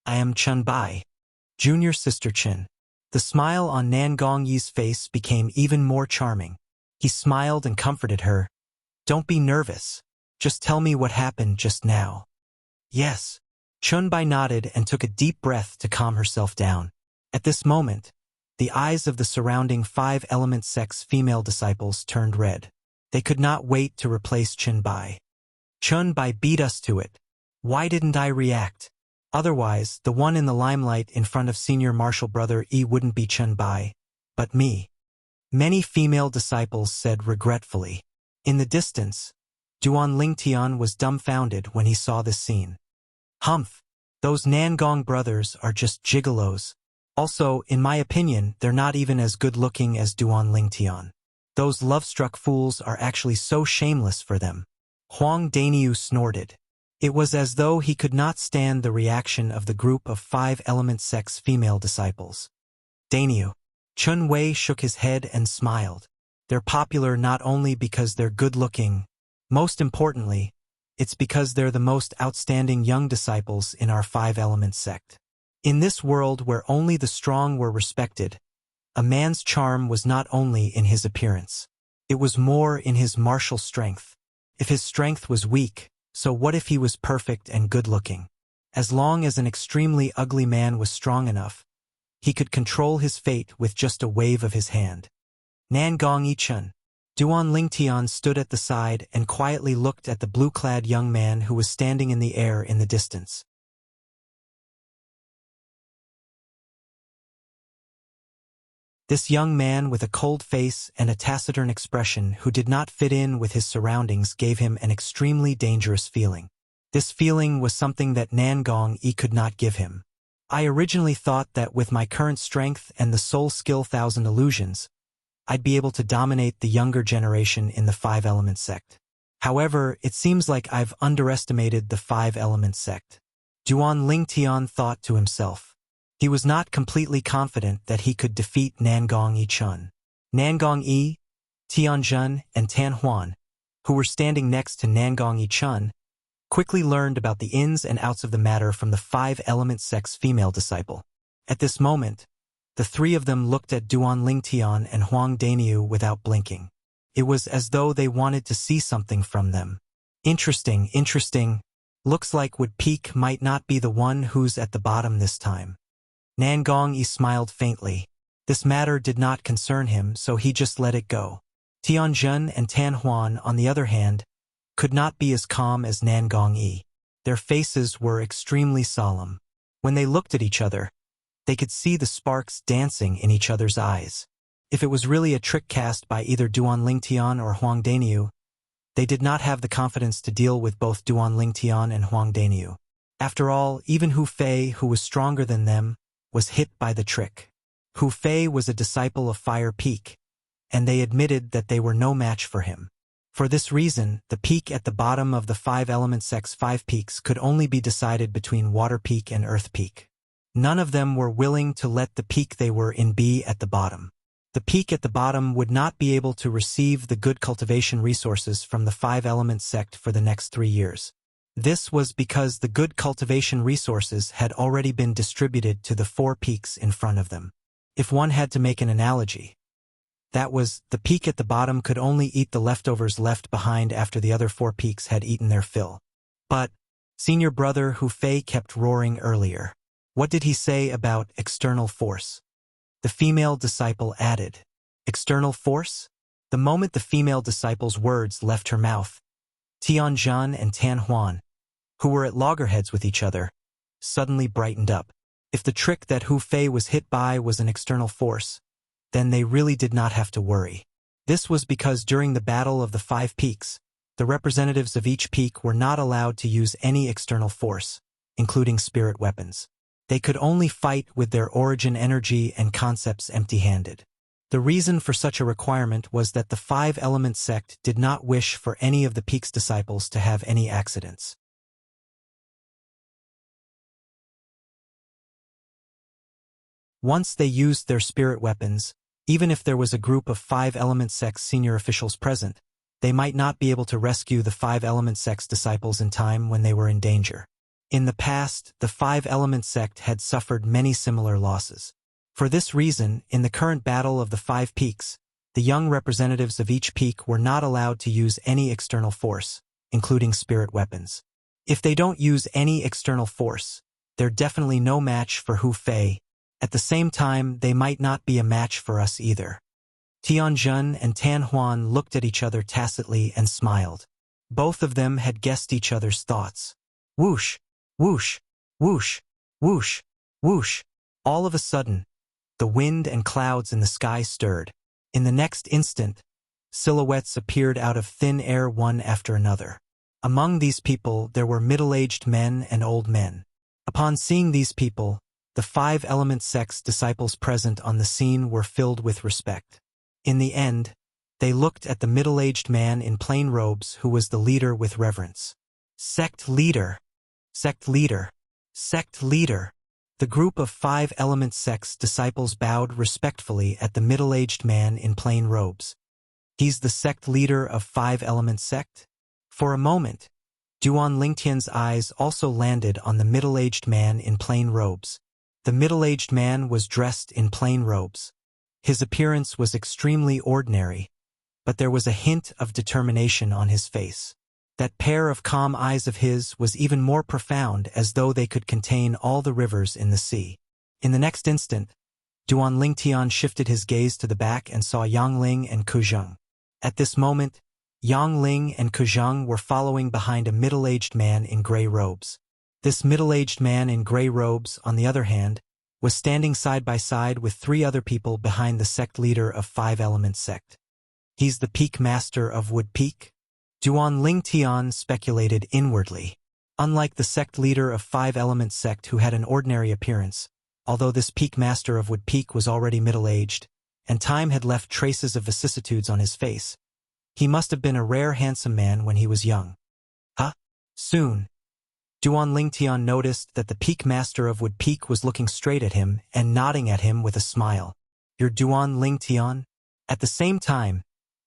I am Chun Bai. Junior sister Chin. The smile on Nangong Yi's face became even more charming. He smiled and comforted her. Don't be nervous. Just tell me what happened just now. Yes. Chun Bai nodded and took a deep breath to calm herself down. At this moment, the eyes of the surrounding five-element sect's female disciples turned red. They could not wait to replace Chun Bai. Chun Bai beat us to it. Why didn't I react? Otherwise, the one in the limelight in front of senior martial brother Yi wouldn't be Chun Bai, but me. Many female disciples said regretfully. In the distance, Duan Lingtian was dumbfounded when he saw this scene. Humph! Those Nangong brothers are just gigolos. Also, in my opinion, they're not even as good-looking as Duan Lingtian. Those love-struck fools are actually so shameless for them. Huang Daniu snorted. It was as though he could not stand the reaction of the group of five-element sect's female disciples. Daniu. Chun Wei shook his head and smiled. They're popular not only because they're good-looking. Most importantly, it's because they're the most outstanding young disciples in our five-element sect. In this world where only the strong were respected, a man's charm was not only in his appearance. It was more in his martial strength. If his strength was weak, so what if he was perfect and good-looking? As long as an extremely ugly man was strong enough, he could control his fate with just a wave of his hand. Nangong Yi Chun. Duan Lingtian stood at the side and quietly looked at the blue-clad young man who was standing in the air in the distance. This young man with a cold face and a taciturn expression who did not fit in with his surroundings gave him an extremely dangerous feeling. This feeling was something that Nangong Yi could not give him. I originally thought that with my current strength and the soul skill 1000 illusions, I'd be able to dominate the younger generation in the Five Element sect. However, it seems like I've underestimated the Five Element sect. Duan Lingtian thought to himself. He was not completely confident that he could defeat Nangong Yi Chun. Nangong Yi, Tianjun, and Tan Huan, who were standing next to Nangong Yi Chun, quickly learned about the ins and outs of the matter from the Five Element sect's female disciple. At this moment, the three of them looked at Duan Lingtian and Huang Daniu without blinking. It was as though they wanted to see something from them. Interesting. Looks like Wood Peak might not be the one who's at the bottom this time. Nangong Yi smiled faintly. This matter did not concern him, so he just let it go. Tianjun and Tan Huan, on the other hand, could not be as calm as Nangong Yi. Their faces were extremely solemn. When they looked at each other, they could see the sparks dancing in each other's eyes. If it was really a trick cast by either Duan Lingtian or Huang Daniu, they did not have the confidence to deal with both Duan Lingtian and Huang Daniu. After all, even Hu Fei, who was stronger than them, was hit by the trick. Hu Fei was a disciple of Fire Peak, and they admitted that they were no match for him. For this reason, the peak at the bottom of the Five Element sect's 5 peaks could only be decided between Water Peak and Earth Peak. None of them were willing to let the peak they were in be at the bottom. The peak at the bottom would not be able to receive the good cultivation resources from the Five Element sect for the next 3 years. This was because the good cultivation resources had already been distributed to the 4 peaks in front of them. If one had to make an analogy, that was, the peak at the bottom could only eat the leftovers left behind after the other 4 peaks had eaten their fill. But, senior brother Hu Fei kept roaring earlier. What did he say about external force? The female disciple added. External force? The moment the female disciple's words left her mouth, Tianjun and Tan Huan, who were at loggerheads with each other, suddenly brightened up. If the trick that Hu Fei was hit by was an external force, then they really did not have to worry. This was because during the Battle of the 5 Peaks, the representatives of each peak were not allowed to use any external force, including spirit weapons. They could only fight with their origin energy and concepts empty-handed. The reason for such a requirement was that the Five Element sect did not wish for any of the peak's disciples to have any accidents. Once they used their spirit weapons, even if there was a group of Five Element sect's senior officials present, they might not be able to rescue the Five Element sect's disciples in time when they were in danger. In the past, the Five Element sect had suffered many similar losses. For this reason, in the current battle of the 5 peaks, the young representatives of each peak were not allowed to use any external force, including spirit weapons. If they don't use any external force, they're definitely no match for Hu Fei. At the same time, they might not be a match for us either. Tianjun and Tan Huan looked at each other tacitly and smiled. Both of them had guessed each other's thoughts. Whoosh, whoosh, whoosh, whoosh, whoosh. All of a sudden, the wind and clouds in the sky stirred. In the next instant, silhouettes appeared out of thin air one after another. Among these people, there were middle-aged men and old men. Upon seeing these people, the Five Element sect's disciples present on the scene were filled with respect. In the end, they looked at the middle-aged man in plain robes who was the leader with reverence. Sect leader! Sect leader! Sect leader! The group of Five Element sect's disciples bowed respectfully at the middle-aged man in plain robes. He's the sect leader of Five Element sect? For a moment, Duan Lingtian's eyes also landed on the middle-aged man in plain robes. The middle-aged man was dressed in plain robes. His appearance was extremely ordinary, but there was a hint of determination on his face. That pair of calm eyes of his was even more profound, as though they could contain all the rivers in the sea. In the next instant, Duan Lingtian shifted his gaze to the back and saw Yang Ling and Ku Zheng. At this moment, Yang Ling and Kuzhang were following behind a middle-aged man in gray robes. This middle-aged man in gray robes, on the other hand, was standing side by side with 3 other people behind the sect leader of Five Elements sect. He's the peak master of Wood Peak? Duan Lingtian speculated inwardly. Unlike the sect leader of Five Elements sect who had an ordinary appearance, although this peak master of Wood Peak was already middle-aged, and time had left traces of vicissitudes on his face, he must have been a rare handsome man when he was young. Soon, Duan Lingtian noticed that the peak master of Wood Peak was looking straight at him and nodding at him with a smile. "You're Duan Lingtian?" At the same time,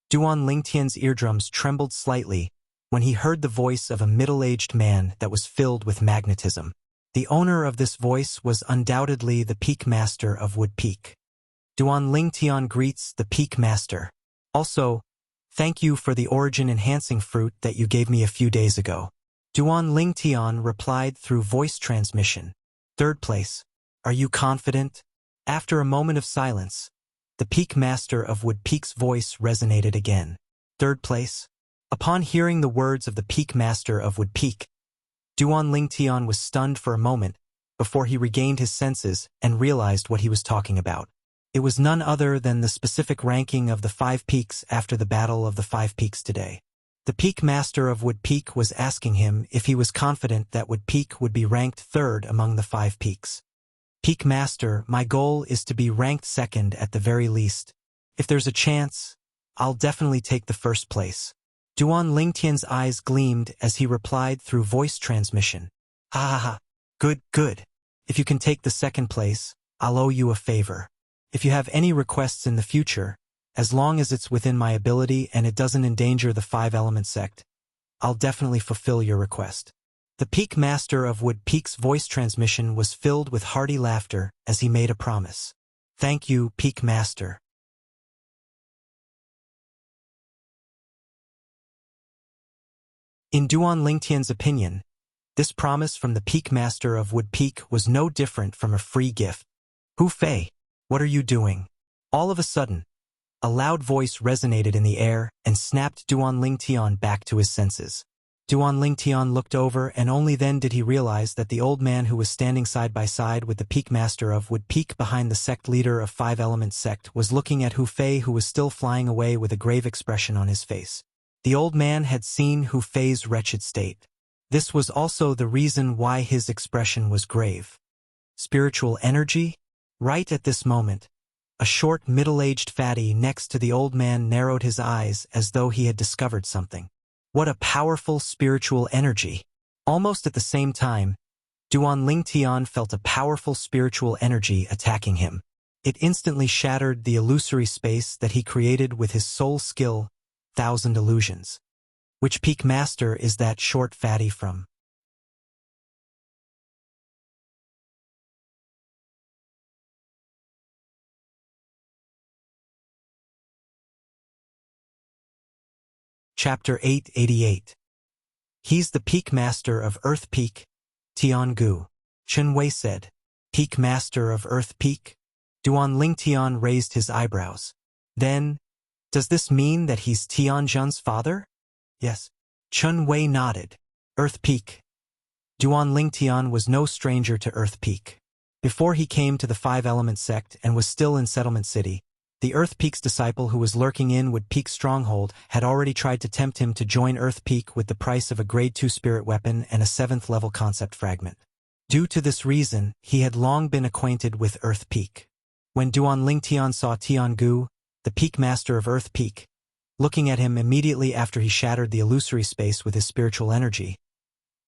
Duan Lingtian's eardrums trembled slightly when he heard the voice of a middle-aged man that was filled with magnetism. The owner of this voice was undoubtedly the peak master of Wood Peak. Duan Lingtian greets the peak master. "Also, thank you for the origin-enhancing fruit that you gave me a few days ago." Duan Lingtian replied through voice transmission. "Third place. Are you confident?" After a moment of silence, the peak master of Wood Peak's voice resonated again. "Third place?" Upon hearing the words of the peak master of Wood Peak, Duan Lingtian was stunned for a moment before he regained his senses and realized what he was talking about. It was none other than the specific ranking of the 5 peaks after the Battle of the 5 Peaks today. The peak master of Wood Peak was asking him if he was confident that Wood Peak would be ranked 3rd among the 5 peaks. "Peak master, my goal is to be ranked 2nd at the very least. If there's a chance, I'll definitely take the 1st place." Duan Lingtian's eyes gleamed as he replied through voice transmission. "Ha. Good. If you can take the 2nd place, I'll owe you a favor. If you have any requests in the future, as long as it's within my ability and it doesn't endanger the 5 Element sect, I'll definitely fulfill your request." The peak master of Wood Peak's voice transmission was filled with hearty laughter as he made a promise. "Thank you, peak master." In Duan Lingtian's opinion, this promise from the peak master of Wood Peak was no different from a free gift. "Hu Fei, what are you doing?" All of a sudden, a loud voice resonated in the air and snapped Duan Lingtian back to his senses. Duan Lingtian looked over and only then did he realize that the old man who was standing side by side with the peak master of Wood Peak behind the sect leader of Five Elements sect was looking at Hu Fei, who was still flying away with a grave expression on his face. The old man had seen Hu Fei's wretched state. This was also the reason why his expression was grave. Spiritual energy? Right at this moment, a short middle-aged fatty next to the old man narrowed his eyes as though he had discovered something. What a powerful spiritual energy! Almost at the same time, Duan Lingtian felt a powerful spiritual energy attacking him. It instantly shattered the illusory space that he created with his soul skill, 1,000 Illusions. Which peak master is that short fatty from? Chapter 888. He's the peak master of Earth Peak, Tiangu. Chen Wei said. "Peak master of Earth Peak?" Duan Lingtian raised his eyebrows. "Then, does this mean that he's Tianjun's father?" "Yes." Chen Wei nodded. Earth Peak. Duan Lingtian was no stranger to Earth Peak. Before he came to the Five Element sect and was still in Settlement City, the Earth Peak's disciple who was lurking in Wood Peak's stronghold had already tried to tempt him to join Earth Peak with the price of a Grade 2 spirit weapon and a 7th level concept fragment. Due to this reason, he had long been acquainted with Earth Peak. When Duan Lingtian saw Tiangu, the peak master of Earth Peak, looking at him immediately after he shattered the illusory space with his spiritual energy,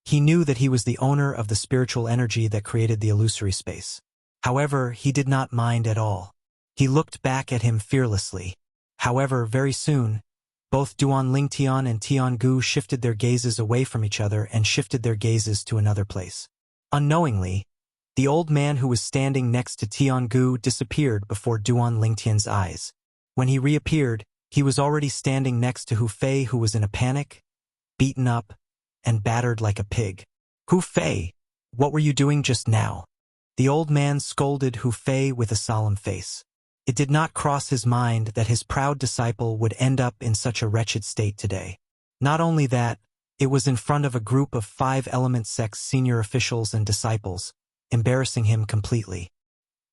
he knew that he was the owner of the spiritual energy that created the illusory space. However, he did not mind at all. He looked back at him fearlessly. However, very soon, both Duan Lingtian and Tiangu shifted their gazes away from each other and shifted their gazes to another place. Unknowingly, the old man who was standing next to Tiangu disappeared before Duan Lingtian's eyes. When he reappeared, he was already standing next to Hu Fei, who was in a panic, beaten up, and battered like a pig. "Hu Fei, what were you doing just now?" The old man scolded Hu Fei with a solemn face. It did not cross his mind that his proud disciple would end up in such a wretched state today. Not only that, it was in front of a group of 5-element sect's senior officials and disciples, embarrassing him completely.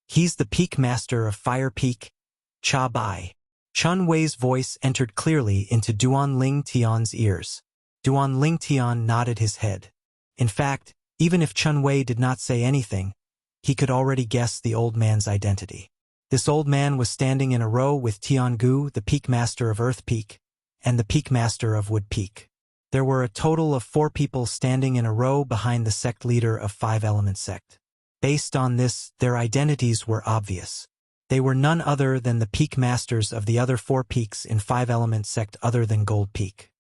He's the peak master of Fire Peak, Cha Bai. Chun Wei's voice entered clearly into Duan Ling Tian's ears. Duan Ling Tian nodded his head. In fact, even if Chun Wei did not say anything, he could already guess the old man's identity. This old man was standing in a row with Tian Gu, the peak master of Earth Peak, and the peak master of Wood Peak. There were a total of 4 people standing in a row behind the sect leader of 5-element sect. Based on this, their identities were obvious. They were none other than the peak masters of the other 4 peaks in 5-element sect other than Gold Peak.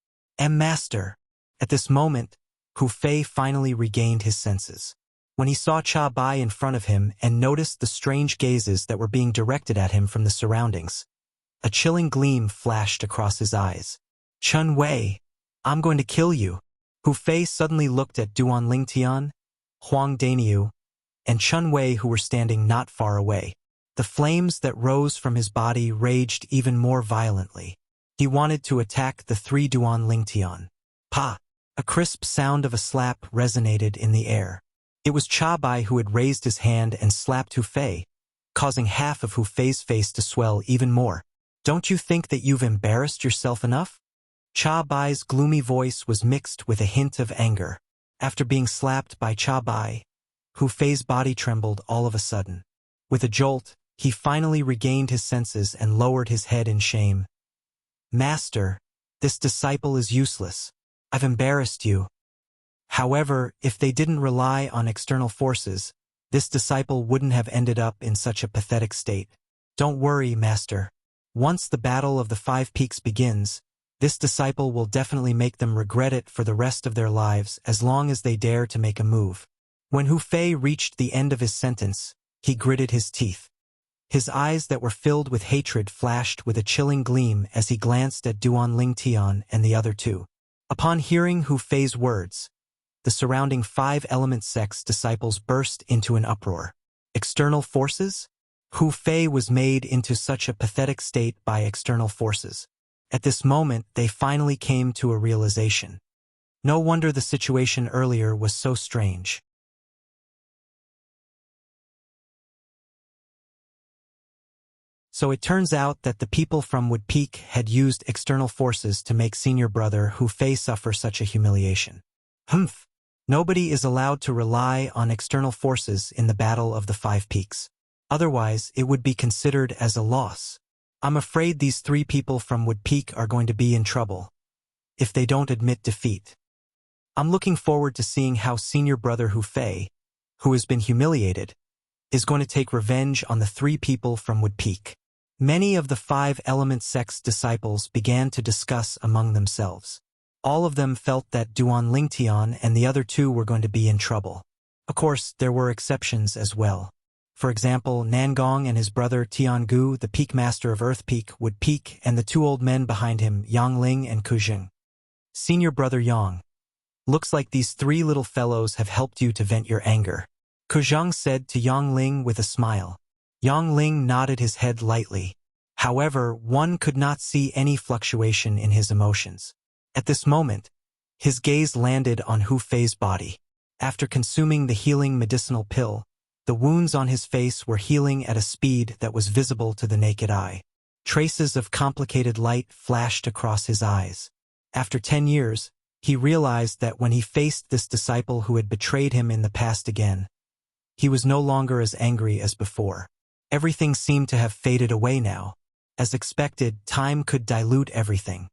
Master. At this moment, Hu Fei finally regained his senses. When he saw Cha Bai in front of him and noticed the strange gazes that were being directed at him from the surroundings, a chilling gleam flashed across his eyes. Chun Wei, I'm going to kill you. Hu Fei suddenly looked at Duan Ling Tian, Huang Daniu, and Chun Wei, who were standing not far away. The flames that rose from his body raged even more violently. He wanted to attack the 3 Duan Ling Tian. Pa! A crisp sound of a slap resonated in the air. It was Cha Bai who had raised his hand and slapped Hu Fei, causing half of Hu Fei's face to swell even more. Don't you think that you've embarrassed yourself enough? Cha Bai's gloomy voice was mixed with a hint of anger. After being slapped by Cha Bai, Hu Fei's body trembled all of a sudden. With a jolt, he finally regained his senses and lowered his head in shame. Master, this disciple is useless. I've embarrassed you. However, if they didn't rely on external forces, this disciple wouldn't have ended up in such a pathetic state. Don't worry, Master. Once the battle of the 5 peaks begins, this disciple will definitely make them regret it for the rest of their lives as long as they dare to make a move. When Hu Fei reached the end of his sentence, he gritted his teeth. His eyes that were filled with hatred flashed with a chilling gleam as he glanced at Duan Ling Tian and the other 2. Upon hearing Hu Fei's words, the surrounding 5-element sect's disciples burst into an uproar. External forces? Hu Fei was made into such a pathetic state by external forces. At this moment, they finally came to a realization. No wonder the situation earlier was so strange. So it turns out that the people from Wood Peak had used external forces to make senior brother Hu Fei suffer such a humiliation. Humph! Nobody is allowed to rely on external forces in the Battle of the 5 Peaks. Otherwise, it would be considered as a loss. I'm afraid these 3 people from Wood Peak are going to be in trouble if they don't admit defeat. I'm looking forward to seeing how senior brother Hu Fei, who has been humiliated, is going to take revenge on the 3 people from Wood Peak. Many of the 5-element sect's disciples began to discuss among themselves. All of them felt that Duan Ling Tian and the other 2 were going to be in trouble. Of course, there were exceptions as well. For example, Nangong and his brother Tian Gu, the peak master of Earth Peak, Wood Peak, and the 2 old men behind him, Yang Ling and Kujing. Senior brother Yang. Looks like these 3 little fellows have helped you to vent your anger, Kujing said to Yang Ling with a smile. Yang Ling nodded his head lightly. However, one could not see any fluctuation in his emotions. At this moment, his gaze landed on Hu Fei's body. After consuming the healing medicinal pill, the wounds on his face were healing at a speed that was visible to the naked eye. Traces of complicated light flashed across his eyes. After 10 years, he realized that when he faced this disciple who had betrayed him in the past again, he was no longer as angry as before. Everything seemed to have faded away now. As expected, time could dilute everything.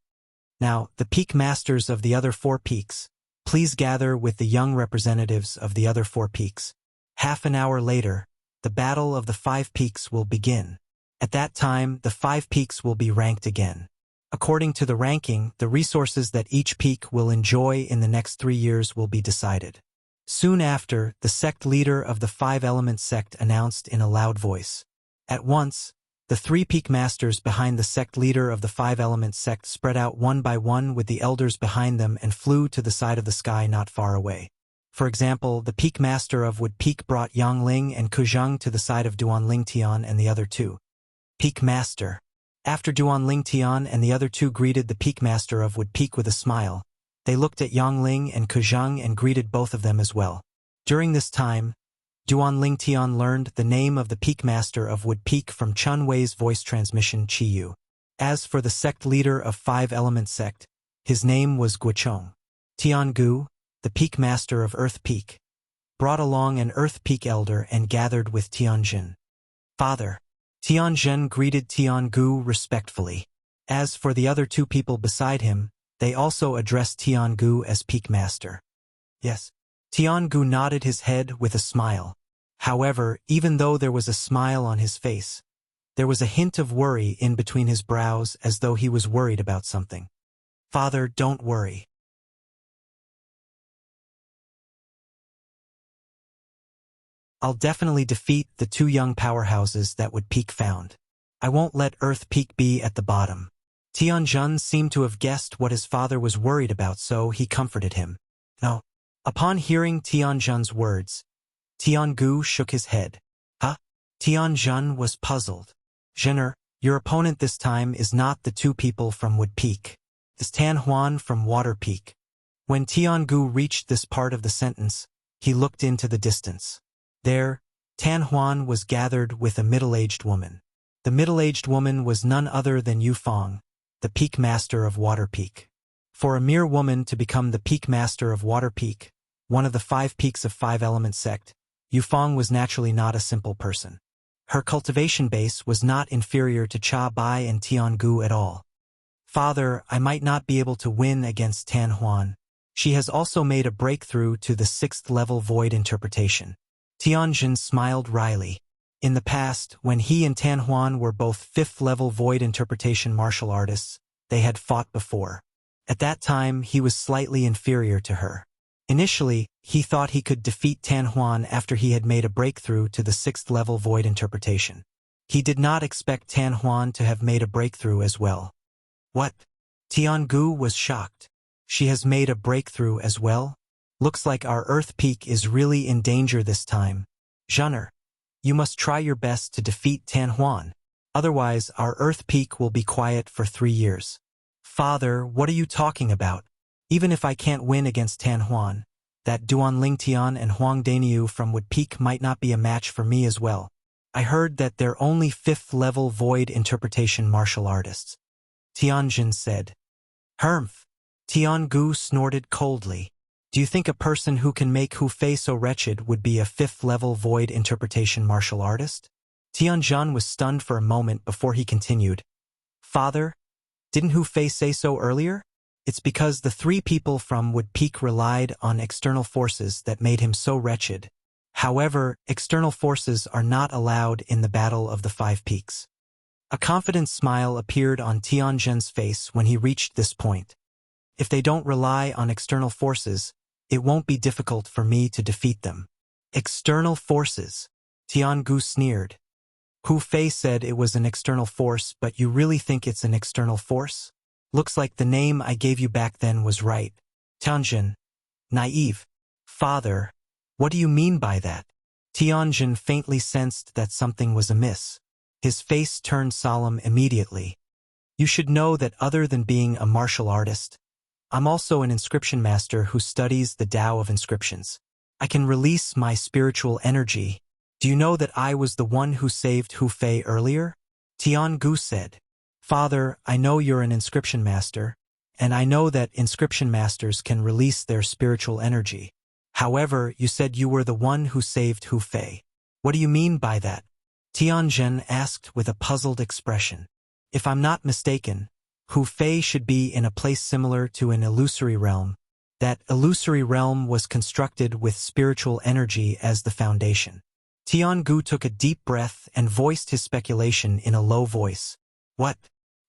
Now, the peak masters of the other 4 peaks, please gather with the young representatives of the other 4 peaks. Half an hour later, the battle of the 5 peaks will begin. At that time, the 5 peaks will be ranked again. According to the ranking, the resources that each peak will enjoy in the next 3 years will be decided. Soon after, the sect leader of the 5-element sect announced in a loud voice. At once, the 3 peak masters behind the sect leader of the 5-element sect spread out one by one with the elders behind them and flew to the side of the sky not far away. For example, the peak master of Wood Peak brought Yang Ling and Kujing to the side of Duan Ling Tian and the other 2. Peak Master. After Duan Tian and the other two greeted the Peak Master of Wood Peak with a smile, they looked at Yang Ling and Kuzhang and greeted both of them as well. During this time, Duan Tian learned the name of the Peak Master of Wood Peak from Chun Wei's voice transmission Qiyu. As for the sect leader of Five Element Sect, his name was Guochong. Tian Gu, the Peak Master of Earth Peak, brought along an Earth Peak elder and gathered with Tianjin. Father. Tianjin greeted Tian Gu respectfully. As for the other two people beside him, they also addressed Tian Gu as Peak Master. Yes. Tian Gu nodded his head with a smile. However, even though there was a smile on his face, there was a hint of worry in between his brows as though he was worried about something. Father, don't worry. I'll definitely defeat the two young powerhouses that Wood Peak found. I won't let Earth Peak be at the bottom. Tianjin seemed to have guessed what his father was worried about, so he comforted him. No. Upon hearing Tianjin's words, Tian Gu shook his head. Huh? Tianjin was puzzled. Zhener, your opponent this time is not the two people from Wood Peak. It's Tan Huan from Water Peak. When Tian Gu reached this part of the sentence, he looked into the distance. There, Tan Huan was gathered with a middle-aged woman. The middle-aged woman was none other than Yu Fang, the Peak Master of Water Peak. For a mere woman to become the Peak Master of Water Peak, one of the 5 peaks of 5 Element Sect, Yu Fang was naturally not a simple person. Her cultivation base was not inferior to Cha Bai and Tian Gu at all. Father, I might not be able to win against Tan Huan. She has also made a breakthrough to the 6th level void interpretation. Tianjin smiled wryly. In the past, when he and Tan Huan were both 5th level void interpretation martial artists, they had fought before. At that time, he was slightly inferior to her. Initially, he thought he could defeat Tan Huan after he had made a breakthrough to the 6th level void interpretation. He did not expect Tan Huan to have made a breakthrough as well. What? Tian Gu was shocked. She has made a breakthrough as well? Looks like our Earth Peak is really in danger this time. Zhener, you must try your best to defeat Tan Huan. Otherwise, our Earth Peak will be quiet for 3 years. Father, what are you talking about? Even if I can't win against Tan Huan, that Duan Tian and Huang Daniu from Wood Peak might not be a match for me as well. I heard that they're only 5th level void interpretation martial artists. Tianjin said. Humph. Tian Gu snorted coldly. Do you think a person who can make Hu Fei so wretched would be a 5th level void interpretation martial artist? Tianjin was stunned for a moment before he continued. Father, didn't Hu Fei say so earlier? It's because the 3 people from Wood Peak relied on external forces that made him so wretched. However, external forces are not allowed in the Battle of the 5 Peaks. A confident smile appeared on Tianjin's face when he reached this point. If they don't rely on external forces, it won't be difficult for me to defeat them. External forces. Tian Gu sneered. Hu Fei said it was an external force, but you really think it's an external force? Looks like the name I gave you back then was right. Tianjin. Naive. Father, what do you mean by that? Tianjin faintly sensed that something was amiss. His face turned solemn immediately. You should know that other than being a martial artist, I'm also an inscription master who studies the Tao of inscriptions. I can release my spiritual energy. Do you know that I was the one who saved Hu Fei earlier? Tian Gu said. Father, I know you're an inscription master, and I know that inscription masters can release their spiritual energy. However, you said you were the one who saved Hu Fei. What do you mean by that? Tianjin asked with a puzzled expression. If I'm not mistaken, Hu Fei should be in a place similar to an illusory realm. That illusory realm was constructed with spiritual energy as the foundation. Tian Gu took a deep breath and voiced his speculation in a low voice. What?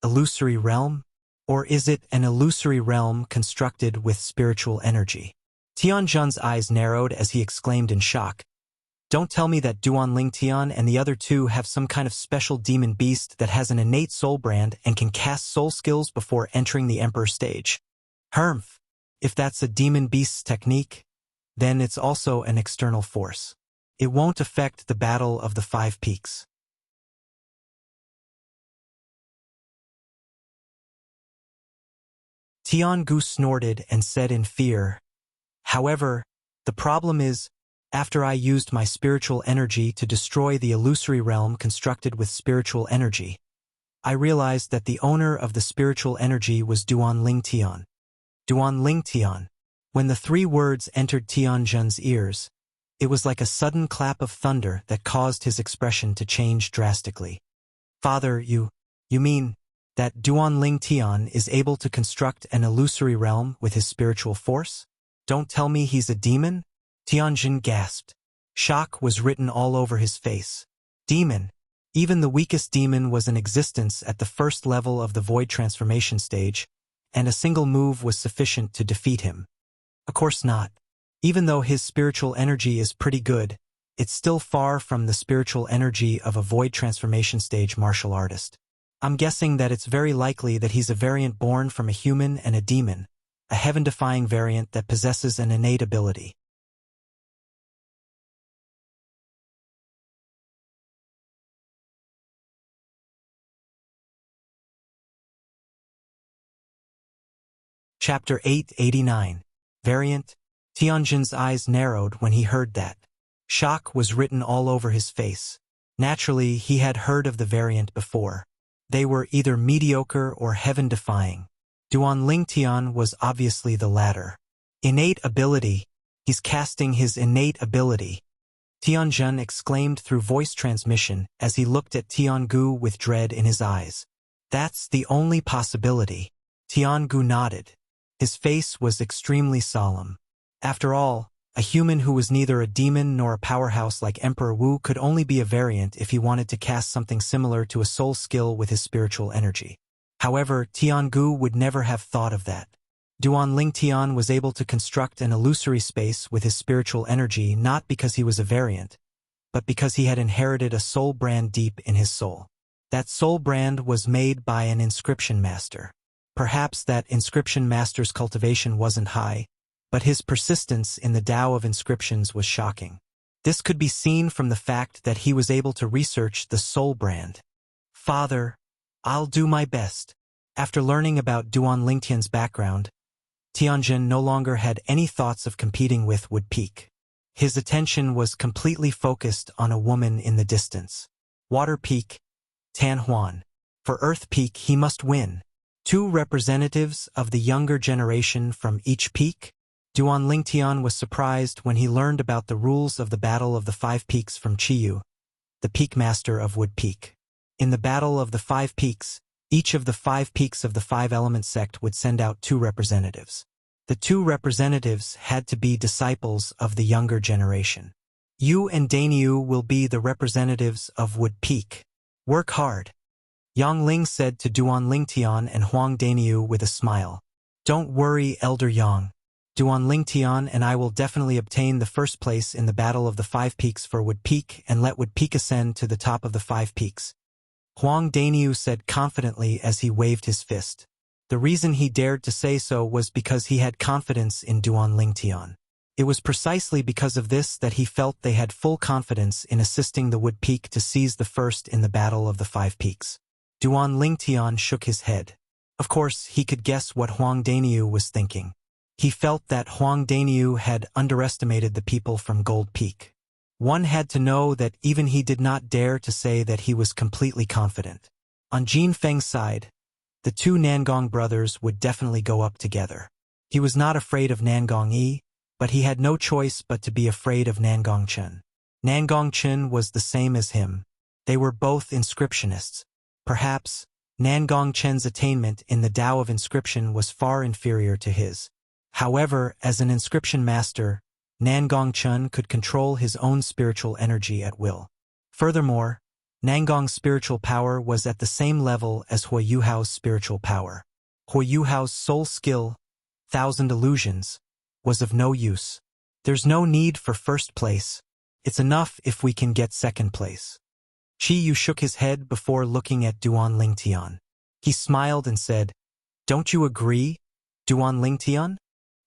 Illusory realm? Or is it an illusory realm constructed with spiritual energy? Tianjin's eyes narrowed as he exclaimed in shock. Don't tell me that Duan Tian and the other two have some kind of special demon beast that has an innate soul brand and can cast soul skills before entering the Emperor stage. Humph. If that's a demon beast's technique, then it's also an external force. It won't affect the Battle of the 5 Peaks. Tiangu snorted and said in fear, "However, the problem is, after I used my spiritual energy to destroy the illusory realm constructed with spiritual energy, I realized that the owner of the spiritual energy was Duan Lingtian. Duan Lingtian. When the three words entered Tianjun's ears, it was like a sudden clap of thunder that caused his expression to change drastically. Father, you mean that Duan Lingtian is able to construct an illusory realm with his spiritual force? Don't tell me he's a demon? Tianjin gasped. Shock was written all over his face. Demon. Even the weakest demon was in existence at the first level of the void transformation stage, and a single move was sufficient to defeat him. Of course not. Even though his spiritual energy is pretty good, it's still far from the spiritual energy of a void transformation stage martial artist. I'm guessing that it's very likely that he's a variant born from a human and a demon, a heaven-defying variant that possesses an innate ability. Chapter 889. Variant. Tianjin's eyes narrowed when he heard that. Shock was written all over his face. Naturally, he had heard of the variant before. They were either mediocre or heaven-defying. Duan Lingtian was obviously the latter. Innate ability. He's casting his innate ability. Tianjun exclaimed through voice transmission as he looked at Tiangu with dread in his eyes. That's the only possibility. Tiangu nodded. His face was extremely solemn. After all, a human who was neither a demon nor a powerhouse like Emperor Wu could only be a variant if he wanted to cast something similar to a soul skill with his spiritual energy. However, Tiangu would never have thought of that. Duan Lingtian was able to construct an illusory space with his spiritual energy not because he was a variant, but because he had inherited a soul brand deep in his soul. That soul brand was made by an inscription master. Perhaps that inscription master's cultivation wasn't high, but his persistence in the Tao of inscriptions was shocking. This could be seen from the fact that he was able to research the soul brand. Father, I'll do my best. After learning about Duan Lingtian's background, Tianjin no longer had any thoughts of competing with Wood Peak. His attention was completely focused on a woman in the distance. Water Peak, Tan Huan. For Earth Peak he must win. 2 representatives of the younger generation from each peak? Duan Lingtian was surprised when he learned about the rules of the Battle of the 5 Peaks from Chiyu, the peak master of Wood Peak. In the Battle of the 5 Peaks, each of the 5 peaks of the 5-element sect would send out 2 representatives. The 2 representatives had to be disciples of the younger generation. You and Dainyu will be the representatives of Wood Peak. Work hard. Yang Ling said to Duan Lingtian and Huang Dainyu with a smile. Don't worry, Elder Yang. Duan Lingtian and I will definitely obtain the first place in the Battle of the 5 Peaks for Wood Peak and let Wood Peak ascend to the top of the 5 peaks. Huang Dainyu said confidently as he waved his fist. The reason he dared to say so was because he had confidence in Duan Lingtian. It was precisely because of this that he felt they had full confidence in assisting the Wood Peak to seize the first in the Battle of the 5 Peaks. Duan Lingtian shook his head. Of course, he could guess what Huang Dainyu was thinking. He felt that Huang Dainyu had underestimated the people from Gold Peak. One had to know that even he did not dare to say that he was completely confident. On Jin Feng's side, the 2 Nangong brothers would definitely go up together. He was not afraid of Nangong Yi, but he had no choice but to be afraid of Nangong Chen. Nangong Chen was the same as him. They were both inscriptionists. Perhaps, Nangong Chen's attainment in the Tao of inscription was far inferior to his. However, as an inscription master, Nangong Chen could control his own spiritual energy at will. Furthermore, Nangong's spiritual power was at the same level as Huo Yuhao's spiritual power. Huo Yuhao's soul skill, 1,000 illusions, was of no use. There's no need for first place. It's enough if we can get second place. Chi Yu shook his head before looking at Duan Lingtian. He smiled and said, Don't you agree, Duan Lingtian?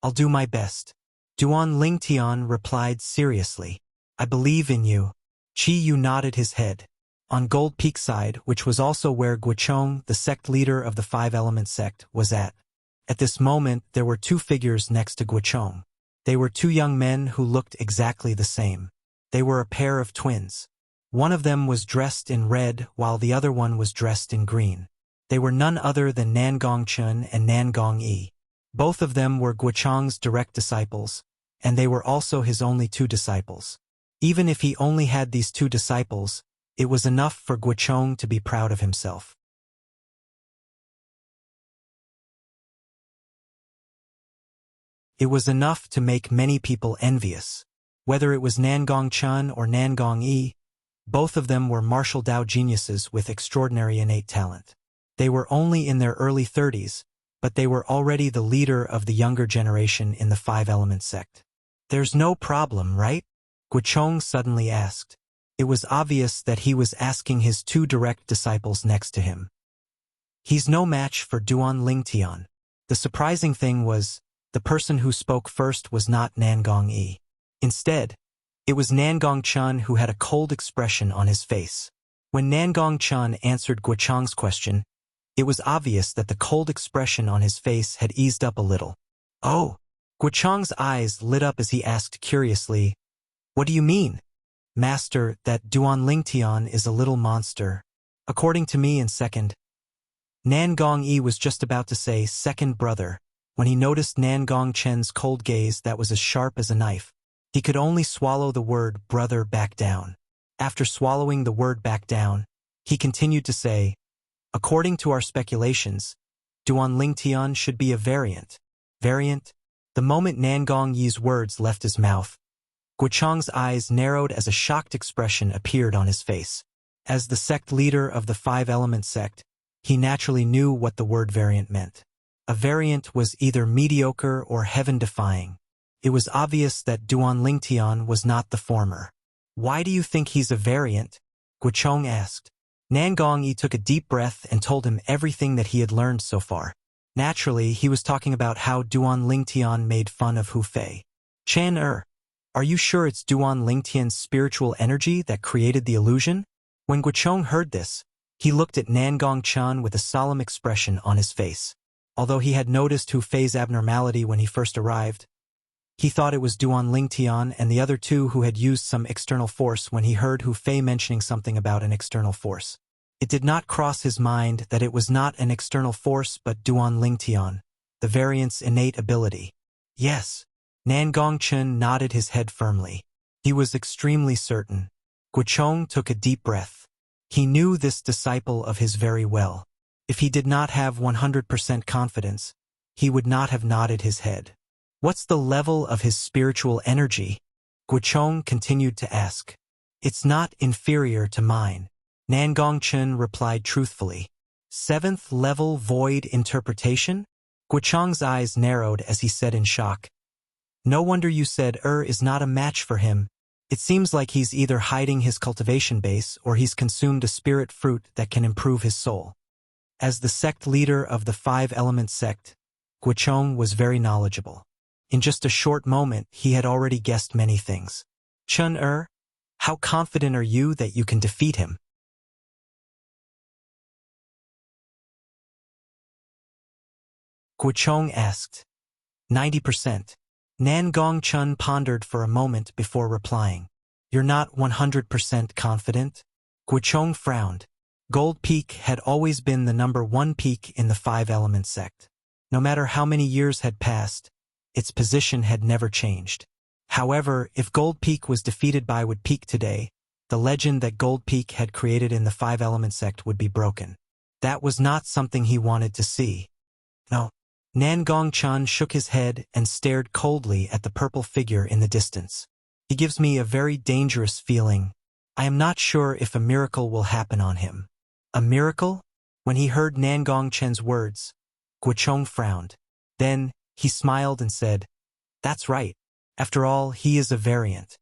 I'll do my best. Duan Lingtian replied seriously. I believe in you. Chi Yu nodded his head. On Gold Peak side, which was also where Guochong, the sect leader of the 5-element sect, was at, At this moment, there were two figures next to Guochong. They were two young men who looked exactly the same. They were a pair of twins. One of them was dressed in red while the other one was dressed in green. They were none other than Nan Gongchun and Nan Gongyi. Both of them were Guochong's direct disciples, and they were also his only two disciples. Even if he only had these two disciples, it was enough for Guochong to be proud of himself. It was enough to make many people envious. Whether it was Nan Gongchun or Nan Gongyi, both of them were martial Dao geniuses with extraordinary innate talent. They were only in their early 30s, but they were already the leader of the younger generation in the Five-Element sect. "There's no problem, right?" Guochong suddenly asked. It was obvious that he was asking his two direct disciples next to him. He's no match for Duan Lingtian. The surprising thing was, the person who spoke first was not Nan Gongyi. Instead, it was Nan Gongchun who had a cold expression on his face. When Nan Gongchun answered Guochong's question, it was obvious that the cold expression on his face had eased up a little. "Oh!" Guochong's eyes lit up as he asked curiously, "What do you mean?" "Master, that Duan Lingtian is a little monster. According to me in second." Nan Gongyi was just about to say second brother, when he noticed Nan Gongchen's cold gaze that was as sharp as a knife. He could only swallow the word brother back down. After swallowing the word back down, he continued to say, "According to our speculations, Duan Lingtian should be a variant." Variant? The moment Nan Gongyi's words left his mouth, Guochong's eyes narrowed as a shocked expression appeared on his face. As the sect leader of the Five-Element sect, he naturally knew what the word variant meant. A variant was either mediocre or heaven-defying. It was obvious that Duan Lingtian was not the former. "Why do you think he's a variant?" Guochong asked. Nan Gongyi took a deep breath and told him everything that he had learned so far. Naturally, he was talking about how Duan Lingtian made fun of Hu Fei. "Chan are you sure it's Duan Lingtian's spiritual energy that created the illusion?" When Guochong heard this, he looked at Nan Gongchun with a solemn expression on his face. Although he had noticed Hu Fei's abnormality when he first arrived, he thought it was Duan Lingtian and the other two who had used some external force when he heard Hu Fei mentioning something about an external force. It did not cross his mind that it was not an external force but Duan Lingtian, the variant's innate ability. "Yes." Nan Gongchun nodded his head firmly. He was extremely certain. Guochong took a deep breath. He knew this disciple of his very well. If he did not have 100% confidence, he would not have nodded his head. "What's the level of his spiritual energy?" Guochong continued to ask. "It's not inferior to mine," Nan Gongchun replied truthfully. "Seventh level void interpretation?" Guochong's eyes narrowed as he said in shock. "No wonder you said is not a match for him. It seems like he's either hiding his cultivation base or he's consumed a spirit fruit that can improve his soul." As the sect leader of the Five-Element sect, Guochong was very knowledgeable. In just a short moment, he had already guessed many things. "Chun how confident are you that you can defeat him?" Guochong asked. 90%. Nan Gongchun pondered for a moment before replying. "You're not 100% confident?" Guochong frowned. Gold Peak had always been the #1 peak in the Five-Element sect. No matter how many years had passed, its position had never changed. However, if Gold Peak was defeated by Wood Peak today, the legend that Gold Peak had created in the Five-Element sect would be broken. That was not something he wanted to see. No. Nan Gongchun shook his head and stared coldly at the purple figure in the distance. "He gives me a very dangerous feeling. I am not sure if a miracle will happen on him." "A miracle?" When he heard Nan Gongchen's words, Guochong frowned. Then, he smiled and said, "That's right. After all, he is a variant."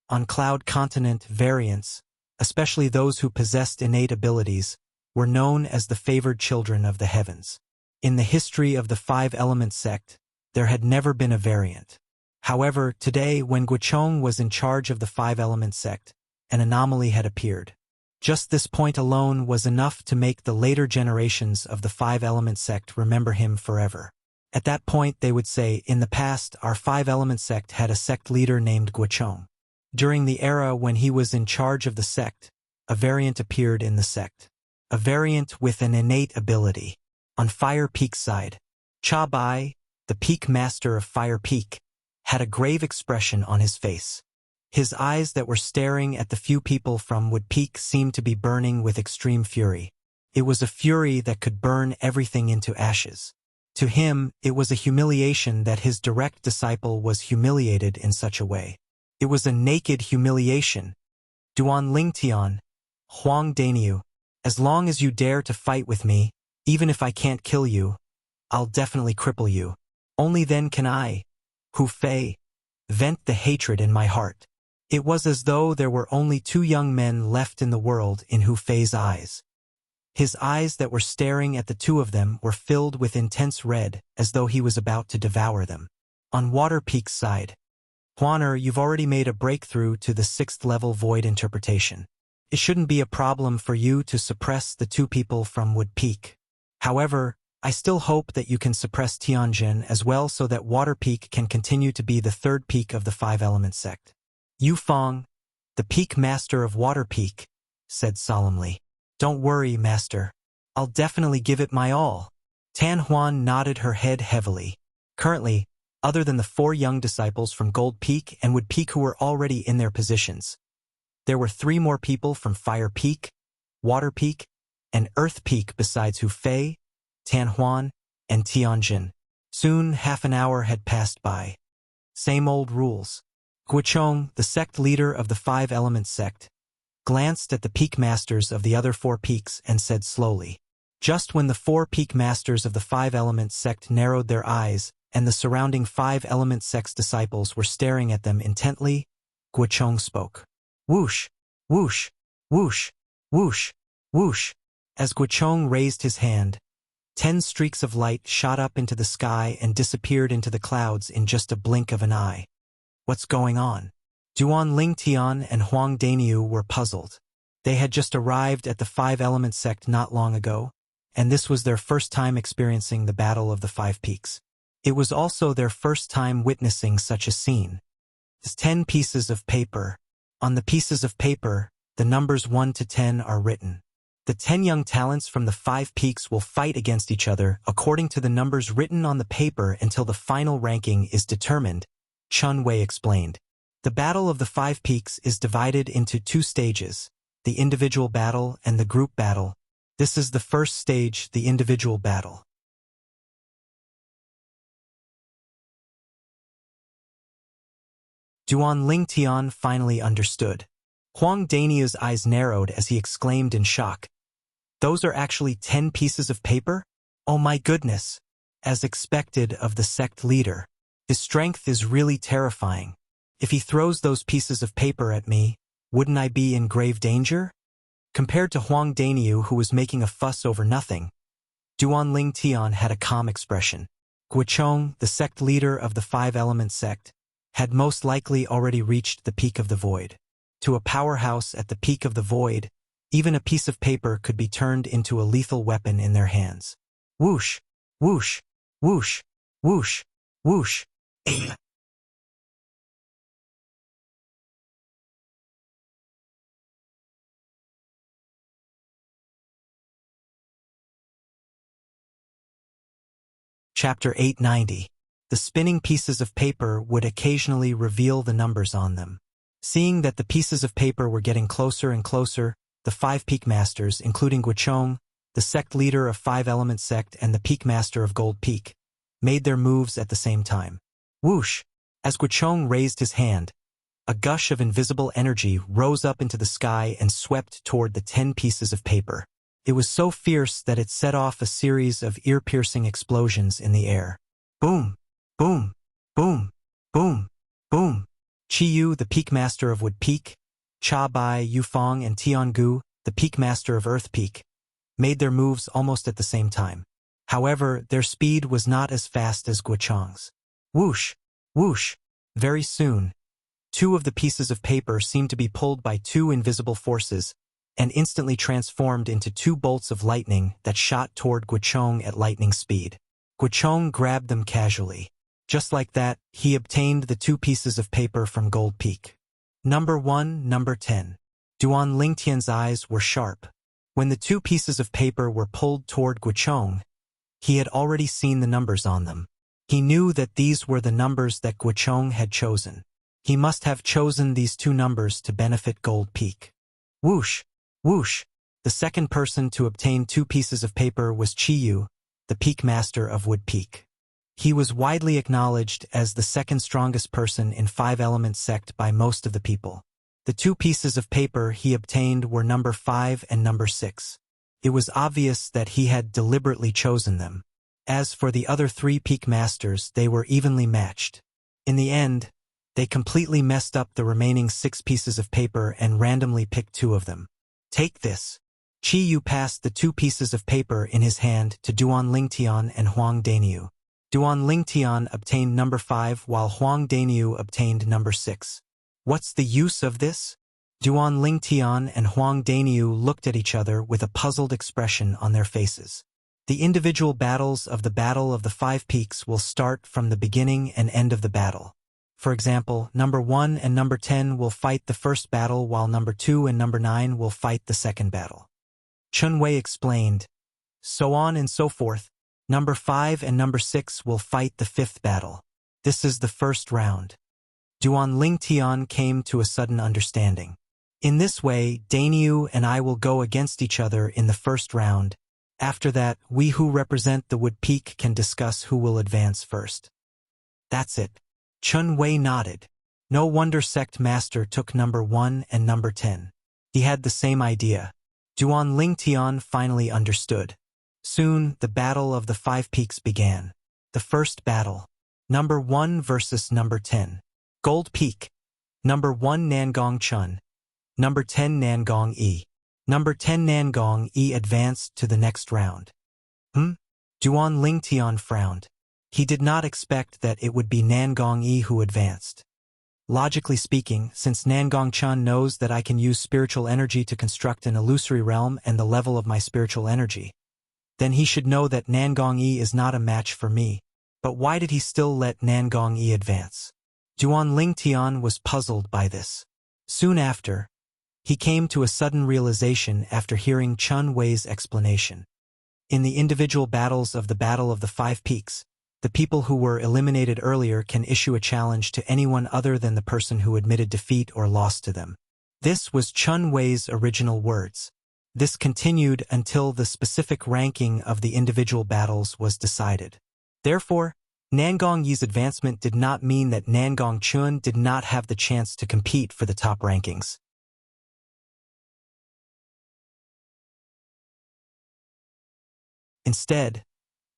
On Cloud Continent, variants, especially those who possessed innate abilities, were known as the favored children of the heavens. In the history of the Five-Element sect, there had never been a variant. However, today, when Guochong was in charge of the Five-Element sect, an anomaly had appeared. Just this point alone was enough to make the later generations of the Five-Element sect remember him forever. At that point they would say, in the past our five-element sect had a sect leader named Guochong. During the era when he was in charge of the sect, a variant appeared in the sect. A variant with an innate ability. On Fire Peak's side, Cha Bai, the peak master of Fire Peak, had a grave expression on his face. His eyes that were staring at the few people from Wood Peak seemed to be burning with extreme fury. It was a fury that could burn everything into ashes. To him, it was a humiliation that his direct disciple was humiliated in such a way. It was a naked humiliation. Duan Lingtian, Huang Daniu, as long as you dare to fight with me, even if I can't kill you, I'll definitely cripple you. Only then can I, Hu Fei, vent the hatred in my heart. It was as though there were only two young men left in the world in Hu Fei's eyes. His eyes that were staring at the two of them were filled with intense red, as though he was about to devour them. On Water Peak's side, Huaner, you've already made a breakthrough to the 6th level void interpretation. It shouldn't be a problem for you to suppress the two people from Wood Peak. However, I still hope that you can suppress Tianjin as well so that Water Peak can continue to be the 3rd peak of the five-element sect. Yu Feng, the peak master of Water Peak, said solemnly. Don't worry, master. I'll definitely give it my all. Tan Huan nodded her head heavily. Currently, other than the 4 young disciples from Gold Peak and Wood Peak who were already in their positions, there were 3 more people from Fire Peak, Water Peak, and Earth Peak besides Hu Fei, Tan Huan, and Tianjin. Soon half an hour had passed by. Same old rules. Guochong, the sect leader of the five-element sect, glanced at the peak masters of the other 4 peaks and said slowly. Just when the 4 peak masters of the five-element sect narrowed their eyes and the surrounding five-element sect's disciples were staring at them intently, Guochong spoke. Whoosh, whoosh, whoosh, whoosh, whoosh. As Guochong raised his hand, 10 streaks of light shot up into the sky and disappeared into the clouds in just a blink of an eye. What's going on? Duan Lingtian and Huang Daniu were puzzled. They had just arrived at the five-element sect not long ago, and this was their first time experiencing the Battle of the 5 Peaks. It was also their first time witnessing such a scene. It's 10 pieces of paper. On the pieces of paper, the numbers 1 to 10 are written. The 10 young talents from the 5 peaks will fight against each other according to the numbers written on the paper until the final ranking is determined, Chun Wei explained. The Battle of the 5 Peaks is divided into 2 stages, the individual battle and the group battle. This is the first stage, the individual battle. Duan Lingtian finally understood. Huang Daniu's eyes narrowed as he exclaimed in shock. Those are actually 10 pieces of paper? Oh my goodness! As expected of the sect leader. His strength is really terrifying. If he throws those pieces of paper at me, wouldn't I be in grave danger? Compared to Huang Daniu, who was making a fuss over nothing, Duan Lingtian had a calm expression. Guochong, the sect leader of the five-element sect, had most likely already reached the peak of the void. To a powerhouse at the peak of the void, even a piece of paper could be turned into a lethal weapon in their hands. Whoosh, whoosh, whoosh, whoosh, whoosh. Chapter 890. The spinning pieces of paper would occasionally reveal the numbers on them. Seeing that the pieces of paper were getting closer and closer, the 5 peak masters, including Guochong, the sect leader of five-element sect and the peak master of Gold Peak, made their moves at the same time. Whoosh! As Guochong raised his hand, a gush of invisible energy rose up into the sky and swept toward the 10 pieces of paper. It was so fierce that it set off a series of ear-piercing explosions in the air. Boom! Boom! Boom! Boom! Boom! Qiyu, the peak master of Wood Peak, Cha Bai, Yufeng, and Tiangu, the peak master of Earth Peak, made their moves almost at the same time. However, their speed was not as fast as Guochong's. Whoosh! Whoosh! Very soon, 2 of the pieces of paper seemed to be pulled by 2 invisible forces and instantly transformed into 2 bolts of lightning that shot toward Guochong at lightning speed. Guochong grabbed them casually. Just like that, he obtained the 2 pieces of paper from Gold Peak. Number 1, number 10. Duan Lingtian's eyes were sharp. When the 2 pieces of paper were pulled toward Guochong, he had already seen the numbers on them. He knew that these were the numbers that Guochong had chosen. He must have chosen these 2 numbers to benefit Gold Peak. Whoosh! Whoosh! The second person to obtain 2 pieces of paper was Chiyu, the Peak Master of Wood Peak. He was widely acknowledged as the second strongest person in 5-element sect by most of the people. The 2 pieces of paper he obtained were number 5 and number 6. It was obvious that he had deliberately chosen them. As for the other 3 Peak Masters, they were evenly matched. In the end, they completely messed up the remaining 6 pieces of paper and randomly picked 2 of them. Take this. Chi Yu passed the 2 pieces of paper in his hand to Duan Lingtian and Huang Daniu. Duan Lingtian obtained number 5 while Huang Daniu obtained number 6. What's the use of this? Duan Lingtian and Huang Daniu looked at each other with a puzzled expression on their faces. The individual battles of the Battle of the 5 Peaks will start from the beginning and end of the battle. For example, number 1 and number 10 will fight the first battle while number 2 and number 9 will fight the second battle. Chun Wei explained, so on and so forth. Number 5 and number 6 will fight the 5th battle. This is the first round. Duan Lingtian came to a sudden understanding. In this way, Daniu and I will go against each other in the first round. After that, we who represent the Wood Peak can discuss who will advance first. That's it. Chun Wei nodded. No wonder Sect Master took number 1 and number 10. He had the same idea. Duan Lingtian finally understood. Soon, the Battle of the 5 Peaks began. The first battle. Number 1 versus number 10. Gold Peak. Number 1 Nangong Chun. Number 10 Nangong Yi. Number 10 Nangong Yi advanced to the next round. Duan Lingtian frowned. He did not expect that it would be Nangong Yi who advanced. Logically speaking, since Nangong Chun knows that I can use spiritual energy to construct an illusory realm and the level of my spiritual energy, then he should know that Nangong Yi is not a match for me. But why did he still let Nangong Yi advance? Duan Lingtian was puzzled by this. Soon after, he came to a sudden realization after hearing Chun Wei's explanation. In the individual battles of the Battle of the 5 Peaks, the people who were eliminated earlier can issue a challenge to anyone other than the person who admitted defeat or lost to them. This was Chun Wei's original words. This continued until the specific ranking of the individual battles was decided. Therefore, Nangong Yi's advancement did not mean that Nangong Chun did not have the chance to compete for the top rankings. Instead,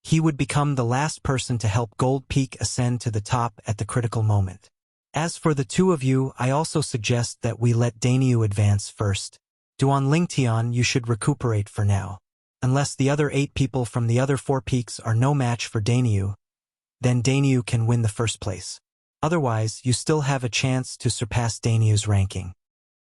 he would become the last person to help Gold Peak ascend to the top at the critical moment. As for the 2 of you, I also suggest that we let Daniu advance first. Duan Lingtian, you should recuperate for now. Unless the other 8 people from the other 4 peaks are no match for Daniu, then Daniu can win the first place. Otherwise, you still have a chance to surpass Daniu's ranking.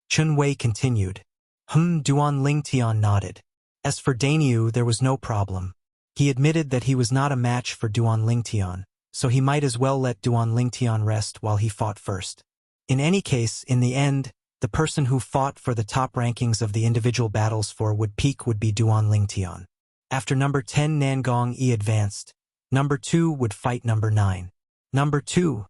Chun Wei continued. Duan Lingtian nodded. As for Daniu, there was no problem. He admitted that he was not a match for Duan Lingtian, so he might as well let Duan Lingtian rest while he fought first. In any case, in the end, the person who fought for the top rankings of the individual battles for Wood Peak would be Duan Lingtian. After number 10 Nangong Yi advanced, number 2 would fight number 9. Number 2,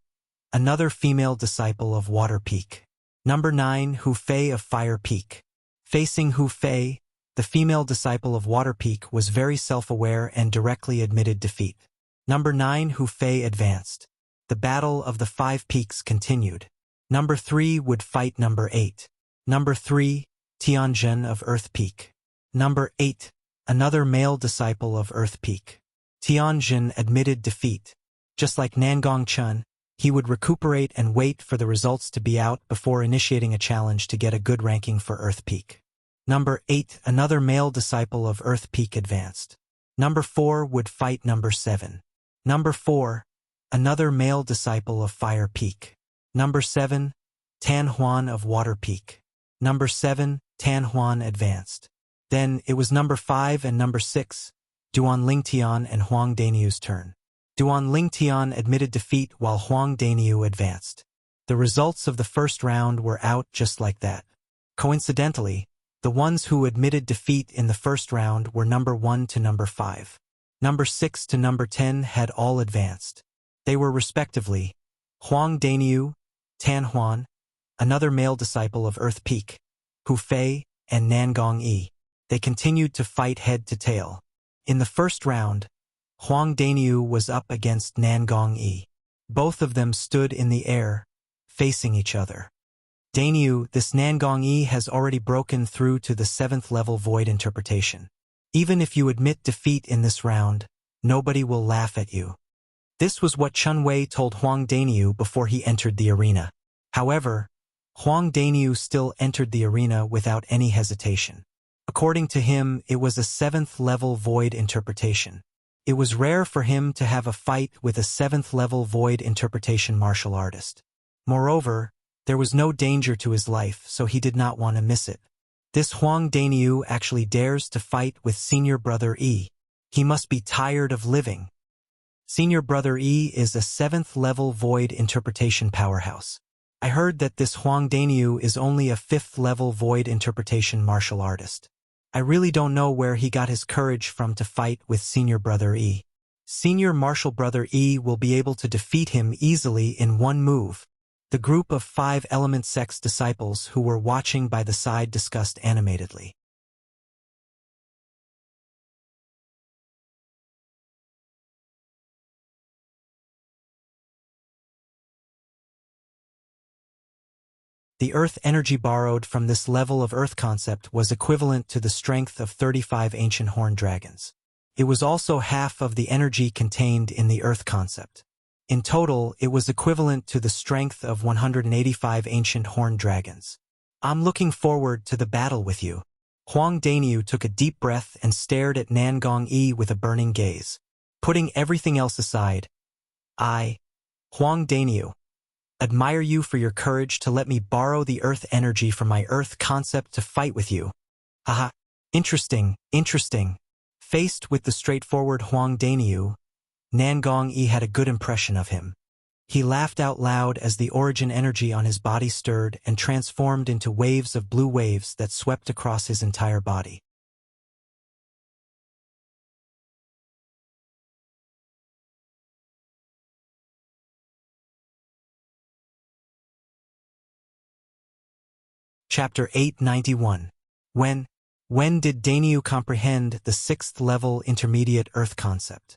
another female disciple of Water Peak. Number 9 Hu Fei of Fire Peak. Facing Hu Fei, the female disciple of Water Peak was very self-aware and directly admitted defeat. Number 9 Hu Fei advanced. The Battle of the 5 Peaks continued. Number 3 would fight number 8. Number 3, Tianjin of Earth Peak. Number 8, another male disciple of Earth Peak. Tianjin admitted defeat. Just like Nangong Chun, he would recuperate and wait for the results to be out before initiating a challenge to get a good ranking for Earth Peak. Number 8, another male disciple of Earth Peak advanced. Number 4 would fight number 7. Number 4, another male disciple of Fire Peak. Number 7, Tan Huan of Water Peak. Number 7, Tan Huan advanced. Then it was number 5 and number 6, Duan Lingtian and Huang Daniu's turn. Duan Lingtian admitted defeat while Huang Daniu advanced. The results of the first round were out just like that. Coincidentally, the ones who admitted defeat in the first round were number 1 to number 5. Number 6 to number 10 had all advanced. They were respectively Huang Daniu, Tan Huan, another male disciple of Earth Peak, Hu Fei, and Nangong Yi. They continued to fight head to tail. In the first round, Huang Daniu was up against Nangong Yi. Both of them stood in the air, facing each other. Daniu, this Nangong Yi has already broken through to the 7th level void interpretation. Even if you admit defeat in this round, nobody will laugh at you. This was what Chun Wei told Huang Daniu before he entered the arena. However, Huang Daniu still entered the arena without any hesitation. According to him, it was a 7th level void interpretation. It was rare for him to have a fight with a 7th level void interpretation martial artist. Moreover, there was no danger to his life, so he did not want to miss it. This Huang Daniu actually dares to fight with senior brother Yi. He must be tired of living. Senior brother Yi is a 7th level void interpretation powerhouse. I heard that this Huang Daniu is only a 5th level void interpretation martial artist. I really don't know where he got his courage from to fight with senior brother Yi. Senior martial brother Yi will be able to defeat him easily in one move. The group of 5 element sects disciples who were watching by the side discussed animatedly. The earth energy borrowed from this level of earth concept was equivalent to the strength of 35 ancient horned dragons. It was also half of the energy contained in the earth concept. In total, it was equivalent to the strength of 185 ancient horned dragons. I'm looking forward to the battle with you. Huang Daniu took a deep breath and stared at Nangong Yi with a burning gaze. Putting everything else aside, I, Huang Daniu, admire you for your courage to let me borrow the earth energy from my earth concept to fight with you. Haha, interesting. Faced with the straightforward Huang Daniu, Nangong Yi had a good impression of him. He laughed out loud as the origin energy on his body stirred and transformed into waves of blue waves that swept across his entire body. Chapter 891. When did Daniu comprehend the 6th level intermediate earth concept?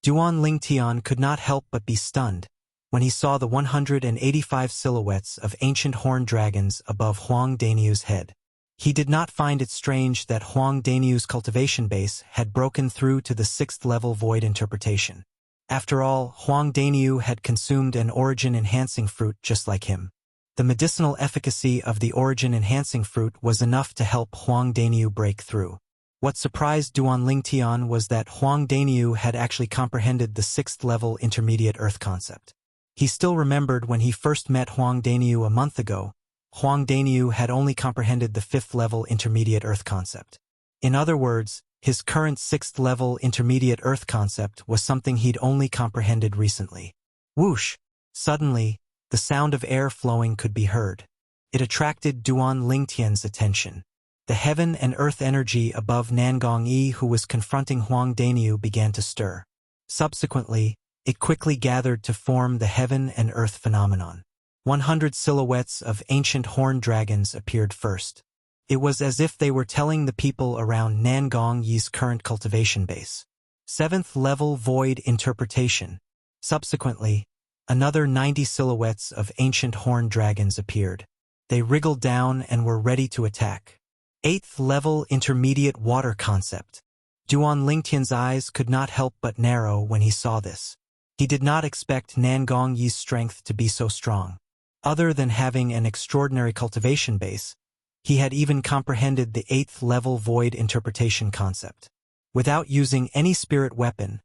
Duan Lingtian could not help but be stunned when he saw the 185 silhouettes of ancient horned dragons above Huang Daniu's head. He did not find it strange that Huang Daniu's cultivation base had broken through to the 6th level void interpretation. After all, Huang Daniu had consumed an origin-enhancing fruit just like him. The medicinal efficacy of the origin-enhancing fruit was enough to help Huang Daniu break through. What surprised Duan Lingtian was that Huang Daniu had actually comprehended the 6th level intermediate earth concept. He still remembered when he first met Huang Daniu a month ago, Huang Daniu had only comprehended the 5th level intermediate earth concept. In other words, his current 6th level intermediate earth concept was something he'd only comprehended recently. Whoosh! Suddenly, the sound of air flowing could be heard. It attracted Duan Lingtian's attention. The heaven and earth energy above Nangong Yi who was confronting Huang Daniu began to stir. Subsequently, it quickly gathered to form the heaven and earth phenomenon. 100 silhouettes of ancient horned dragons appeared first. It was as if they were telling the people around Nangong Yi's current cultivation base. 7th level void interpretation. Subsequently, another 90 silhouettes of ancient horned dragons appeared. They wriggled down and were ready to attack. 8th level intermediate water concept. Duan Lingtian's eyes could not help but narrow when he saw this. He did not expect Nangong Yi's strength to be so strong. Other than having an extraordinary cultivation base, he had even comprehended the 8th level void interpretation concept. Without using any spirit weapon,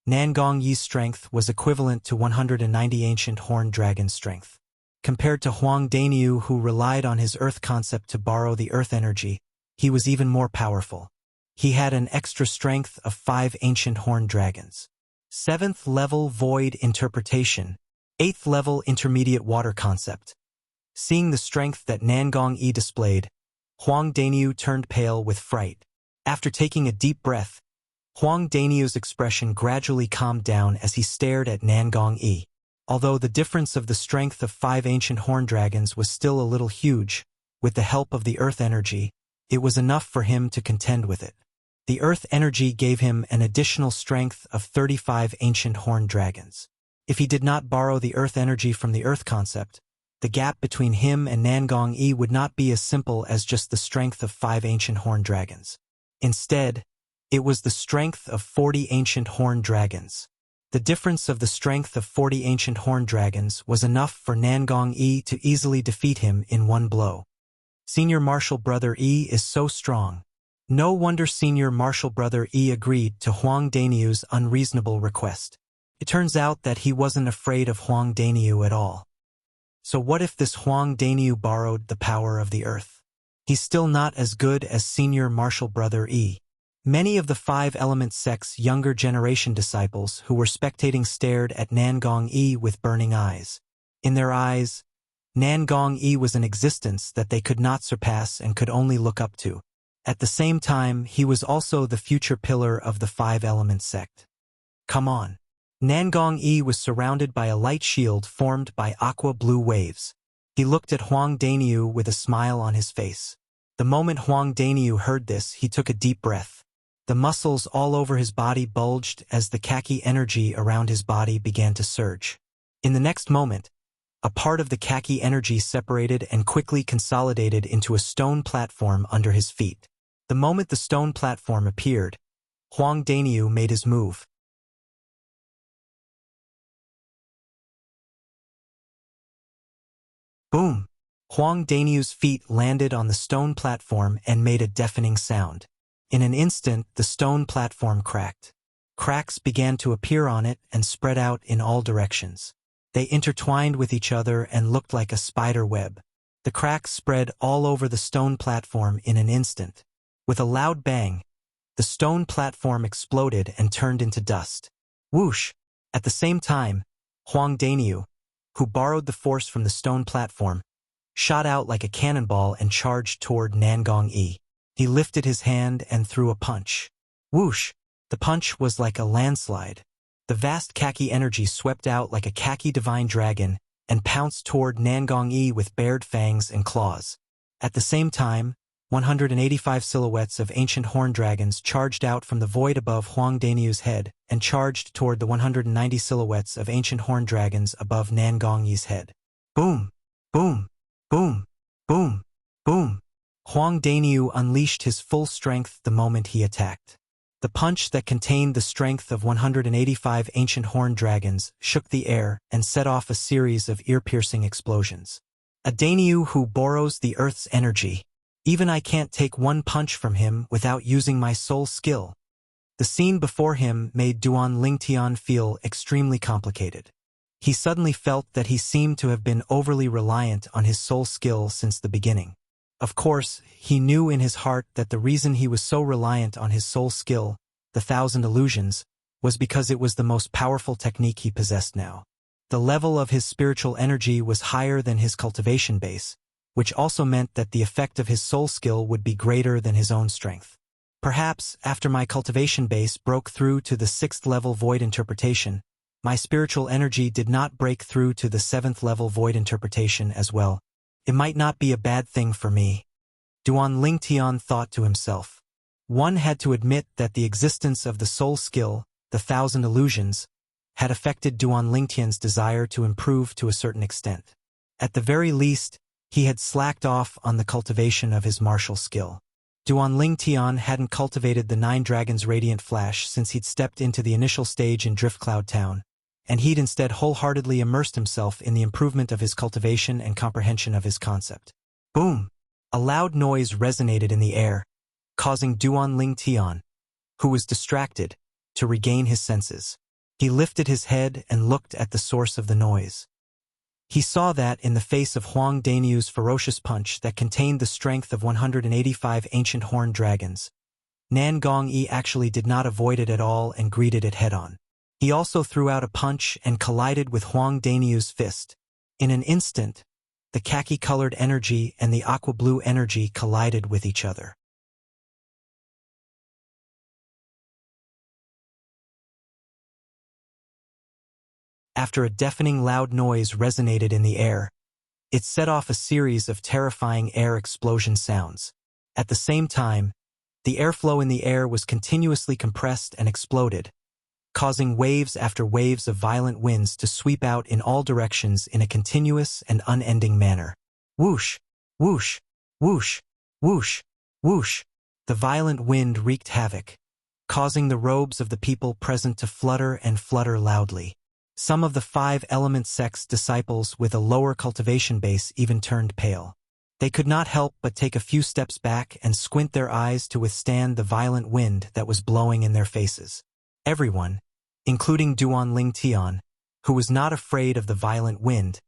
Nangong Yi's strength was equivalent to 190 ancient horned dragon strength. Compared to Huang Daniu who relied on his earth concept to borrow the earth energy, he was even more powerful. he had an extra strength of 5 ancient horned dragons. 7th level void interpretation. 8th level intermediate water concept. Seeing the strength that Nangong Yi displayed, Huang Daniu turned pale with fright. After taking a deep breath, Huang Daniu's expression gradually calmed down as he stared at Nangong Yi. Although the difference of the strength of 5 ancient horned dragons was still a little huge, with the help of the earth energy, it was enough for him to contend with it. The earth energy gave him an additional strength of 35 ancient horned dragons. If he did not borrow the earth energy from the earth concept, the gap between him and Nangong Yi would not be as simple as just the strength of 5 ancient horned dragons. Instead, it was the strength of 40 ancient horned dragons. The difference of the strength of 40 ancient horned dragons was enough for Nangong Yi to easily defeat him in one blow. Senior Martial Brother Yi is so strong. No wonder Senior Martial Brother Yi agreed to Huang Daniu's unreasonable request. It turns out that he wasn't afraid of Huang Daniu at all. So what if this Huang Daniu borrowed the power of the earth? He's still not as good as Senior Martial Brother Yi. Many of the 5 Element sect's younger generation disciples who were spectating stared at Nangong Yi with burning eyes. In their eyes, Nangong Yi was an existence that they could not surpass and could only look up to. At the same time, he was also the future pillar of the 5 Element sect. Come on. Nangong Yi was surrounded by a light shield formed by aqua-blue waves. He looked at Huang Daniu with a smile on his face. The moment Huang Daniu heard this, he took a deep breath. The muscles all over his body bulged as the khaki energy around his body began to surge. In the next moment, a part of the khaki energy separated and quickly consolidated into a stone platform under his feet. The moment the stone platform appeared, Huang Daniu made his move. Boom! Huang Daniu's feet landed on the stone platform and made a deafening sound. In an instant, the stone platform cracked. Cracks began to appear on it and spread out in all directions. They intertwined with each other and looked like a spider web. The cracks spread all over the stone platform in an instant. With a loud bang, the stone platform exploded and turned into dust. Whoosh! At the same time, Huang Daniu, who borrowed the force from the stone platform, shot out like a cannonball and charged toward Nangong Yi. He lifted his hand and threw a punch. Whoosh! The punch was like a landslide. The vast khaki energy swept out like a khaki divine dragon and pounced toward Nangong Yi with bared fangs and claws. At the same time, 185 silhouettes of ancient horned dragons charged out from the void above Huang Daniu's head and charged toward the 190 silhouettes of ancient horned dragons above Nangong Yi's head. Boom! Boom! Boom! Boom! Boom! Huang Daniu unleashed his full strength the moment he attacked. The punch that contained the strength of 185 ancient horned dragons shook the air and set off a series of ear-piercing explosions. A Daniu who borrows the earth's energy. Even I can't take one punch from him without using my soul skill. The scene before him made Duan Lingtian feel extremely complicated. He suddenly felt that he seemed to have been overly reliant on his soul skill since the beginning. Of course, he knew in his heart that the reason he was so reliant on his soul skill, the 1,000 illusions, was because it was the most powerful technique he possessed now. The level of his spiritual energy was higher than his cultivation base, which also meant that the effect of his soul skill would be greater than his own strength. Perhaps, after my cultivation base broke through to the 6th level void interpretation, my spiritual energy did not break through to the 7th level void interpretation as well. It might not be a bad thing for me. Duan Lingtian thought to himself. One had to admit that the existence of the soul skill, the 1,000 illusions, had affected Duan Lingtian's desire to improve to a certain extent. At the very least, he had slacked off on the cultivation of his martial skill. Duan Lingtian hadn't cultivated the 9 Dragons Radiant Flash since he'd stepped into the initial stage in Driftcloud Town, and he'd instead wholeheartedly immersed himself in the improvement of his cultivation and comprehension of his concept. Boom! A loud noise resonated in the air, causing Duan Lingtian, who was distracted, to regain his senses. He lifted his head and looked at the source of the noise. He saw that in the face of Huang Daniu's ferocious punch that contained the strength of 185 ancient horned dragons, Nan Gongyi actually did not avoid it at all and greeted it head-on. He also threw out a punch and collided with Huang Danyu's fist. In an instant, the khaki-colored energy and the aqua-blue energy collided with each other. After a deafening loud noise resonated in the air, it set off a series of terrifying air explosion sounds. At the same time, the airflow in the air was continuously compressed and exploded, causing waves after waves of violent winds to sweep out in all directions in a continuous and unending manner. Whoosh, whoosh, whoosh, whoosh, whoosh. The violent wind wreaked havoc, causing the robes of the people present to flutter and flutter loudly. Some of the 5 element sect's disciples with a lower cultivation base even turned pale. They could not help but take a few steps back and squint their eyes to withstand the violent wind that was blowing in their faces. Everyone, including Duan Lingtian, who was not afraid of the violent wind,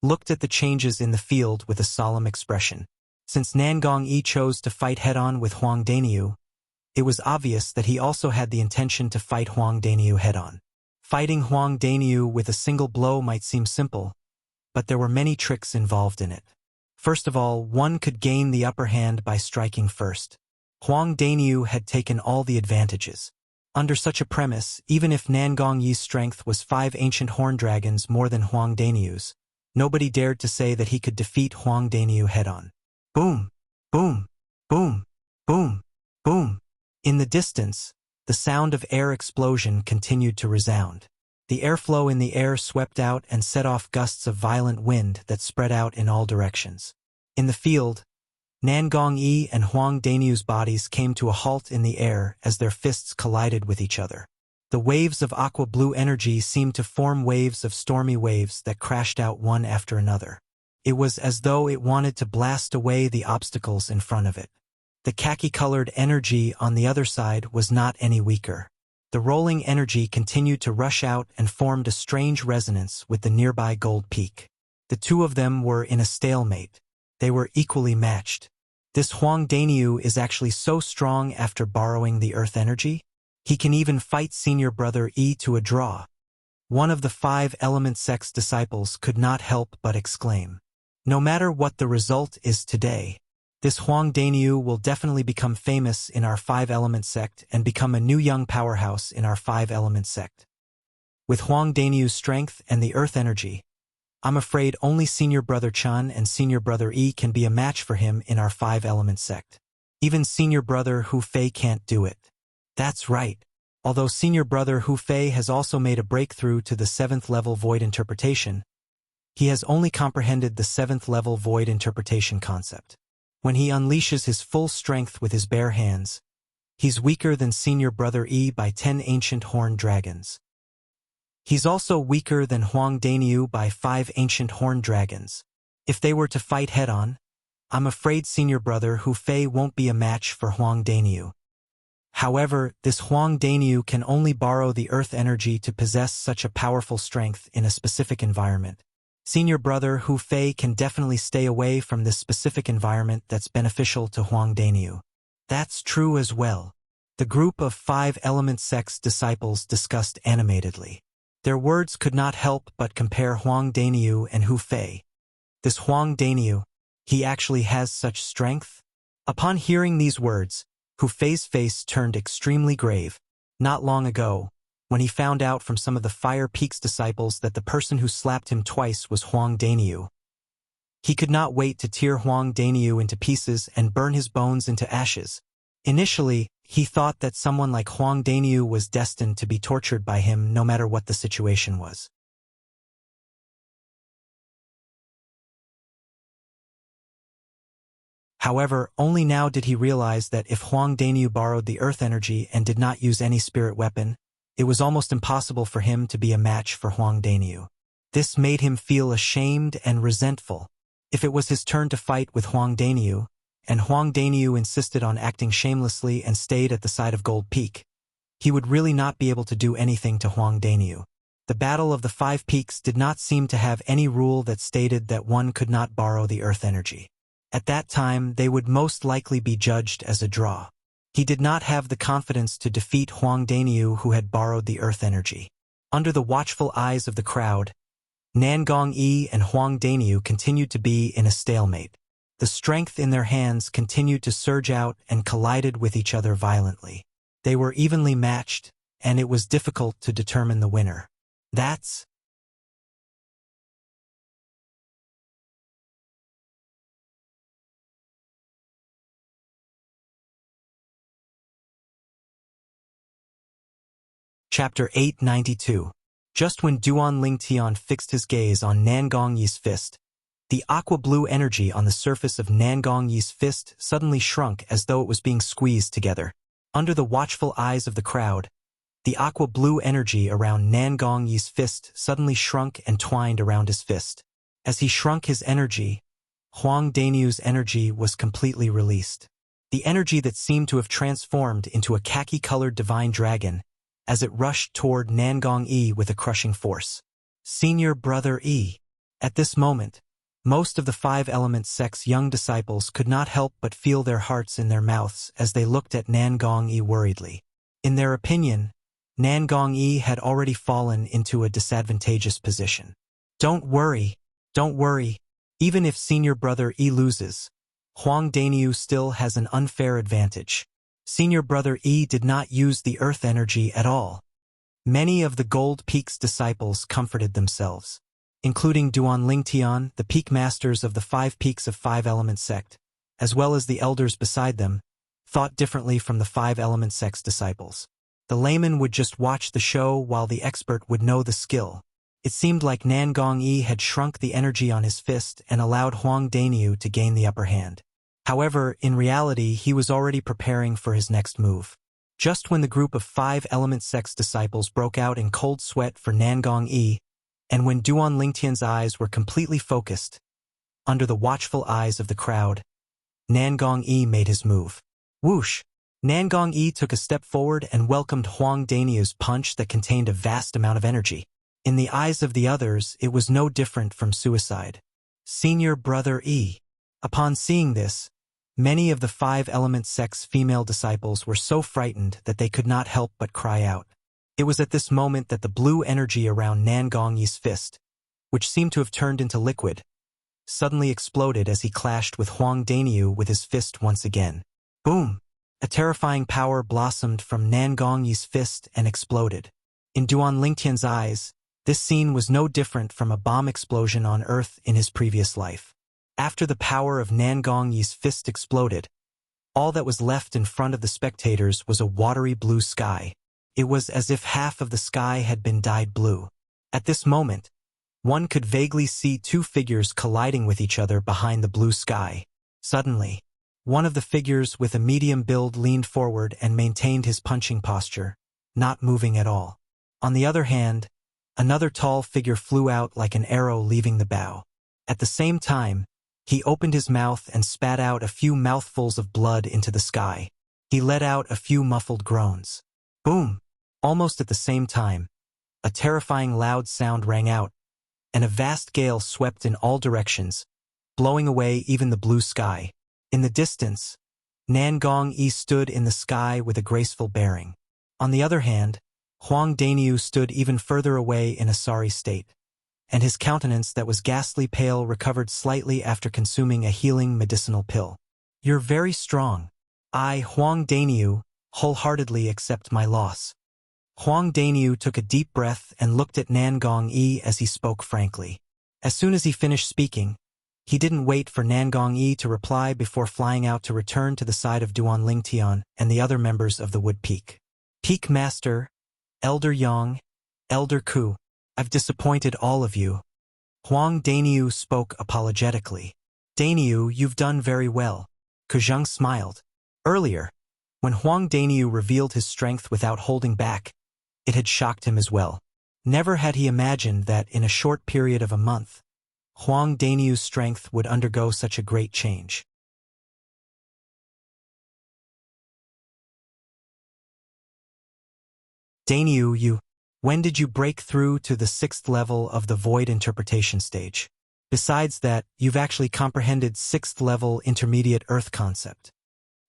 looked at the changes in the field with a solemn expression. Since Nan Gongyi chose to fight head-on with Huang Danyu, it was obvious that he also had the intention to fight Huang Danyu head-on. Fighting Huang Danyu with a single blow might seem simple, but there were many tricks involved in it. First of all, one could gain the upper hand by striking first. Huang Danyu had taken all the advantages. Under such a premise, even if Nan Gongyi's strength was 5 ancient horn dragons more than Huang Danyu's, nobody dared to say that he could defeat Huang Danyu head-on. Boom! Boom! Boom! Boom! Boom! In the distance, the sound of air explosion continued to resound. The airflow in the air swept out and set off gusts of violent wind that spread out in all directions. In the field, Nan Gongyi and Huang Danyu's bodies came to a halt in the air as their fists collided with each other. The waves of aqua-blue energy seemed to form waves of stormy waves that crashed out one after another. It was as though it wanted to blast away the obstacles in front of it. The khaki-colored energy on the other side was not any weaker. The rolling energy continued to rush out and formed a strange resonance with the nearby gold peak. The two of them were in a stalemate. They were equally matched. This Huang Danyu is actually so strong after borrowing the earth energy. He can even fight senior brother E to a draw. One of the 5 element sect's disciples could not help but exclaim, "No matter what the result is today, this Huang Danyu will definitely become famous in our 5 element sect and become a new young powerhouse in our 5 element sect." With Huang Danyu's strength and the earth energy, I'm afraid only senior brother Chan and senior brother E can be a match for him in our 5 element sect. Even senior brother Hu Fei can't do it. That's right. Although senior brother Hu Fei has also made a breakthrough to the 7th level void interpretation, he has only comprehended the 7th level void interpretation concept. When he unleashes his full strength with his bare hands, he's weaker than senior brother E by 10 ancient horned dragons. He's also weaker than Huang Danyu by 5 ancient horned dragons. If they were to fight head-on, I'm afraid senior brother Hu Fei won't be a match for Huang Danyu. However, this Huang Danyu can only borrow the earth energy to possess such a powerful strength in a specific environment. Senior brother Hu Fei can definitely stay away from this specific environment that's beneficial to Huang Danyu. That's true as well. The group of 5 element sect's disciples discussed animatedly. Their words could not help but compare Huang Danyu and Hu Fei. This Huang Danyu, he actually has such strength? Upon hearing these words, Hu Fei's face turned extremely grave. Not long ago, when he found out from some of the Fire Peak's disciples that the person who slapped him twice was Huang Danyu, he could not wait to tear Huang Danyu into pieces and burn his bones into ashes. Initially, he thought that someone like Huang Danyu was destined to be tortured by him no matter what the situation was. However, only now did he realize that if Huang Danyu borrowed the earth energy and did not use any spirit weapon, it was almost impossible for him to be a match for Huang Danyu. This made him feel ashamed and resentful. If it was his turn to fight with Huang Danyu, and Huang Danyu insisted on acting shamelessly and stayed at the side of Gold Peak, he would really not be able to do anything to Huang Danyu. The Battle of the 5 Peaks did not seem to have any rule that stated that one could not borrow the earth energy. At that time, they would most likely be judged as a draw. He did not have the confidence to defeat Huang Daniu, who had borrowed the earth energy. Under the watchful eyes of the crowd, Nangong Yi and Huang Daniu continued to be in a stalemate. The strength in their hands continued to surge out and collided with each other violently. They were evenly matched, and it was difficult to determine the winner. That's Chapter 892. Just when Duan Lingtian fixed his gaze on Nangong Yi's fist, the aqua-blue energy on the surface of Nangong Yi's fist suddenly shrunk as though it was being squeezed together. Under the watchful eyes of the crowd, the aqua-blue energy around Nangong Yi's fist suddenly shrunk and twined around his fist. As he shrunk his energy, Huang Daniu's energy was completely released. The energy that seemed to have transformed into a khaki-colored divine dragon as it rushed toward Nangong Yi with a crushing force. Senior Brother Yi. At this moment, most of the Five Elements sect's young disciples could not help but feel their hearts in their mouths as they looked at Nangong Yi worriedly. In their opinion, Nangong Yi had already fallen into a disadvantageous position. Don't worry. Even if Senior Brother Yi loses, Huang Daniu still has an unfair advantage. Senior Brother Yi did not use the earth energy at all. Many of the Gold Peak's disciples comforted themselves, including Duan Lingtian, the peak masters of the 5 peaks of 5 Element sect, as well as the elders beside them, thought differently from the 5 Element sect's disciples. The layman would just watch the show while the expert would know the skill. It seemed like Nangong Yi had shrunk the energy on his fist and allowed Huang Daniu to gain the upper hand. However, in reality, he was already preparing for his next move. Just when the group of 5 Element sect's disciples broke out in cold sweat for Nangong Yi, and when Duan Lingtian's eyes were completely focused, under the watchful eyes of the crowd, Nangong Yi made his move. Whoosh! Nangong Yi took a step forward and welcomed Huang Daniu's punch that contained a vast amount of energy. In the eyes of the others, it was no different from suicide. Senior Brother Yi. Upon seeing this, many of the 5 Element sect's female disciples were so frightened that they could not help but cry out. It was at this moment that the blue energy around Nangong Yi's fist, which seemed to have turned into liquid, suddenly exploded as he clashed with Huang Daniu with his fist once again. Boom! A terrifying power blossomed from Nangong Yi's fist and exploded. In Duan Lingtian's eyes, this scene was no different from a bomb explosion on Earth in his previous life. After the power of Nangong Yi's fist exploded, all that was left in front of the spectators was a watery blue sky. It was as if half of the sky had been dyed blue. At this moment, one could vaguely see 2 figures colliding with each other behind the blue sky. Suddenly, one of the figures with a medium build leaned forward and maintained his punching posture, not moving at all. On the other hand, another tall figure flew out like an arrow leaving the bow. At the same time, he opened his mouth and spat out a few mouthfuls of blood into the sky. He let out a few muffled groans. Boom! Almost at the same time, a terrifying loud sound rang out, and a vast gale swept in all directions, blowing away even the blue sky. In the distance, Nangong Yi stood in the sky with a graceful bearing. On the other hand, Huang Daniu stood even further away in a sorry state, and his countenance that was ghastly pale recovered slightly after consuming a healing medicinal pill. You're very strong. I, Huang Daniu, wholeheartedly accept my loss. Huang Daniu took a deep breath and looked at Nangong Yi as he spoke frankly. As soon as he finished speaking, he didn't wait for Nangong Yi to reply before flying out to return to the side of Duan Lingtian and the other members of the Wood Peak. Peak Master, Elder Yang, Elder Ku, I've disappointed all of you. Huang Daniu spoke apologetically. Daniu, you've done very well. Kuzheng smiled. Earlier, when Huang Daniu revealed his strength without holding back, it had shocked him as well. Never had he imagined that in a short period of a month, Huang Daniu's strength would undergo such a great change. Daniu, when did you break through to the 6th level of the void interpretation stage? Besides that, you've actually comprehended 6th level intermediate earth concept.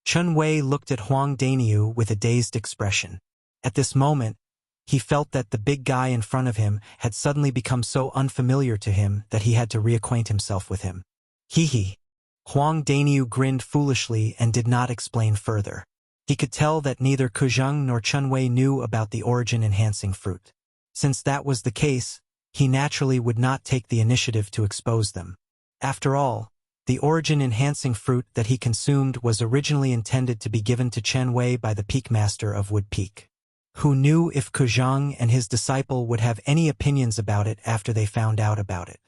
Chun Wei looked at Huang Daniu with a dazed expression. At this moment, he felt that the big guy in front of him had suddenly become so unfamiliar to him that he had to reacquaint himself with him. Hee. Huang Daniu grinned foolishly and did not explain further. He could tell that neither Kuzheng nor Chun Wei knew about the origin-enhancing fruit. Since that was the case, he naturally would not take the initiative to expose them. After all, the origin-enhancing fruit that he consumed was originally intended to be given to Chen Wei by the Peak Master of Wood Peak. Who knew if Kuzheng and his disciple would have any opinions about it after they found out about it?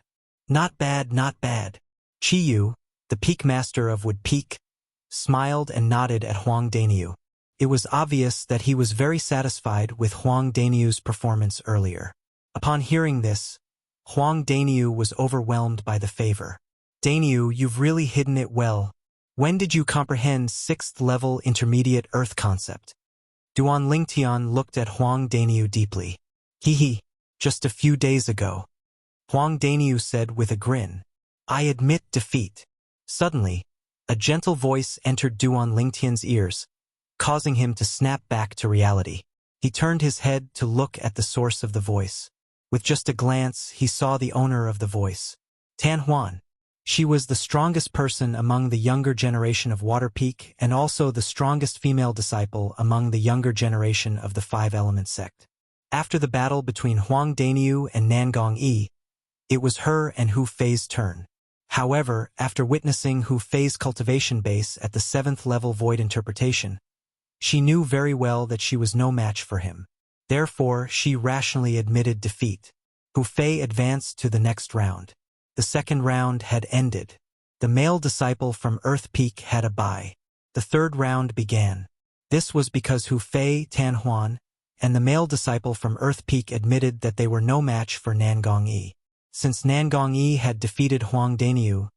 Not bad, not bad. Chiyu, the Peak Master of Wood Peak, smiled and nodded at Huang Daniu. It was obvious that he was very satisfied with Huang Daniu's performance earlier. Upon hearing this, Huang Daniu was overwhelmed by the favor. Daniu, you've really hidden it well. When did you comprehend 6th level intermediate earth concept? Duan Lingtian looked at Huang Daniu deeply. Hee, just a few days ago. Huang Daniu said with a grin. I admit defeat. Suddenly, a gentle voice entered Duan Lingtian's ears, causing him to snap back to reality. He turned his head to look at the source of the voice. With just a glance, he saw the owner of the voice. Tan Huan. She was the strongest person among the younger generation of Water Peak and also the strongest female disciple among the younger generation of the Five Element sect. After the battle between Huang Daniu and Nangong Yi, it was her and Hu Fei's turn. However, after witnessing Hu Fei's cultivation base at the 7th level void interpretation, she knew very well that she was no match for him. Therefore, she rationally admitted defeat. Hu Fei advanced to the next round. The second round had ended. The male disciple from Earth Peak had a bye. The third round began. This was because Hu Fei, Tan Huan, and the male disciple from Earth Peak admitted that they were no match for Nangong Yi. Since Nangong Yi had defeated Huang Daniu,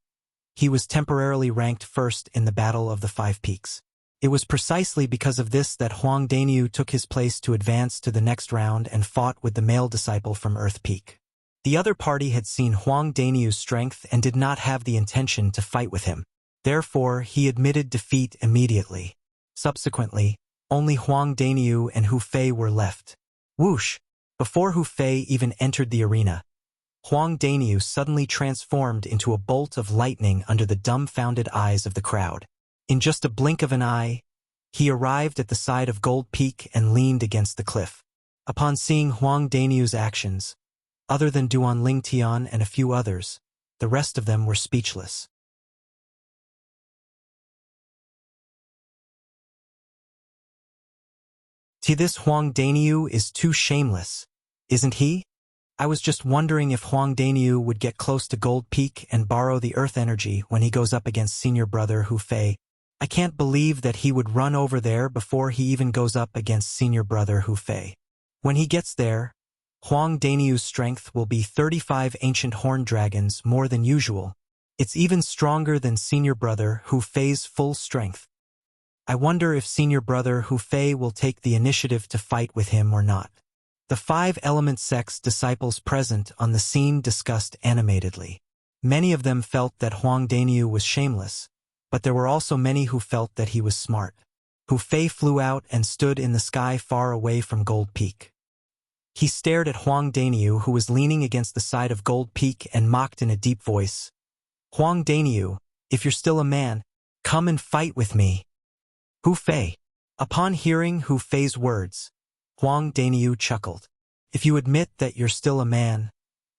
he was temporarily ranked first in the Battle of the Five Peaks. It was precisely because of this that Huang Daniu took his place to advance to the next round and fought with the male disciple from Earth Peak. The other party had seen Huang Daniu's strength and did not have the intention to fight with him. Therefore, he admitted defeat immediately. Subsequently, only Huang Daniu and Hu Fei were left. Whoosh! Before Hu Fei even entered the arena, Huang Daniu suddenly transformed into a bolt of lightning under the dumbfounded eyes of the crowd. In just a blink of an eye, he arrived at the side of Gold Peak and leaned against the cliff. Upon seeing Huang Daniu's actions, other than Duan Lingtian and a few others, the rest of them were speechless. This Huang Daniu is too shameless, isn't he? I was just wondering if Huang Daniu would get close to Gold Peak and borrow the earth energy when he goes up against senior brother Hu Fei. I can't believe that he would run over there before he even goes up against senior brother Hu Fei. When he gets there, Huang Daniu's strength will be 35 ancient horned dragons more than usual. It's even stronger than senior brother Hu Fei's full strength. I wonder if senior brother Hu Fei will take the initiative to fight with him or not. The Five Element sect's disciples present on the scene discussed animatedly. Many of them felt that Huang Daniu was shameless, but there were also many who felt that he was smart. Hu Fei flew out and stood in the sky far away from Gold Peak. He stared at Huang Daniu, who was leaning against the side of Gold Peak, and mocked in a deep voice. Huang Daniu, if you're still a man, come and fight with me. Hu Fei. Upon hearing Hu Fei's words, Huang Daniu chuckled. If you admit that you're still a man,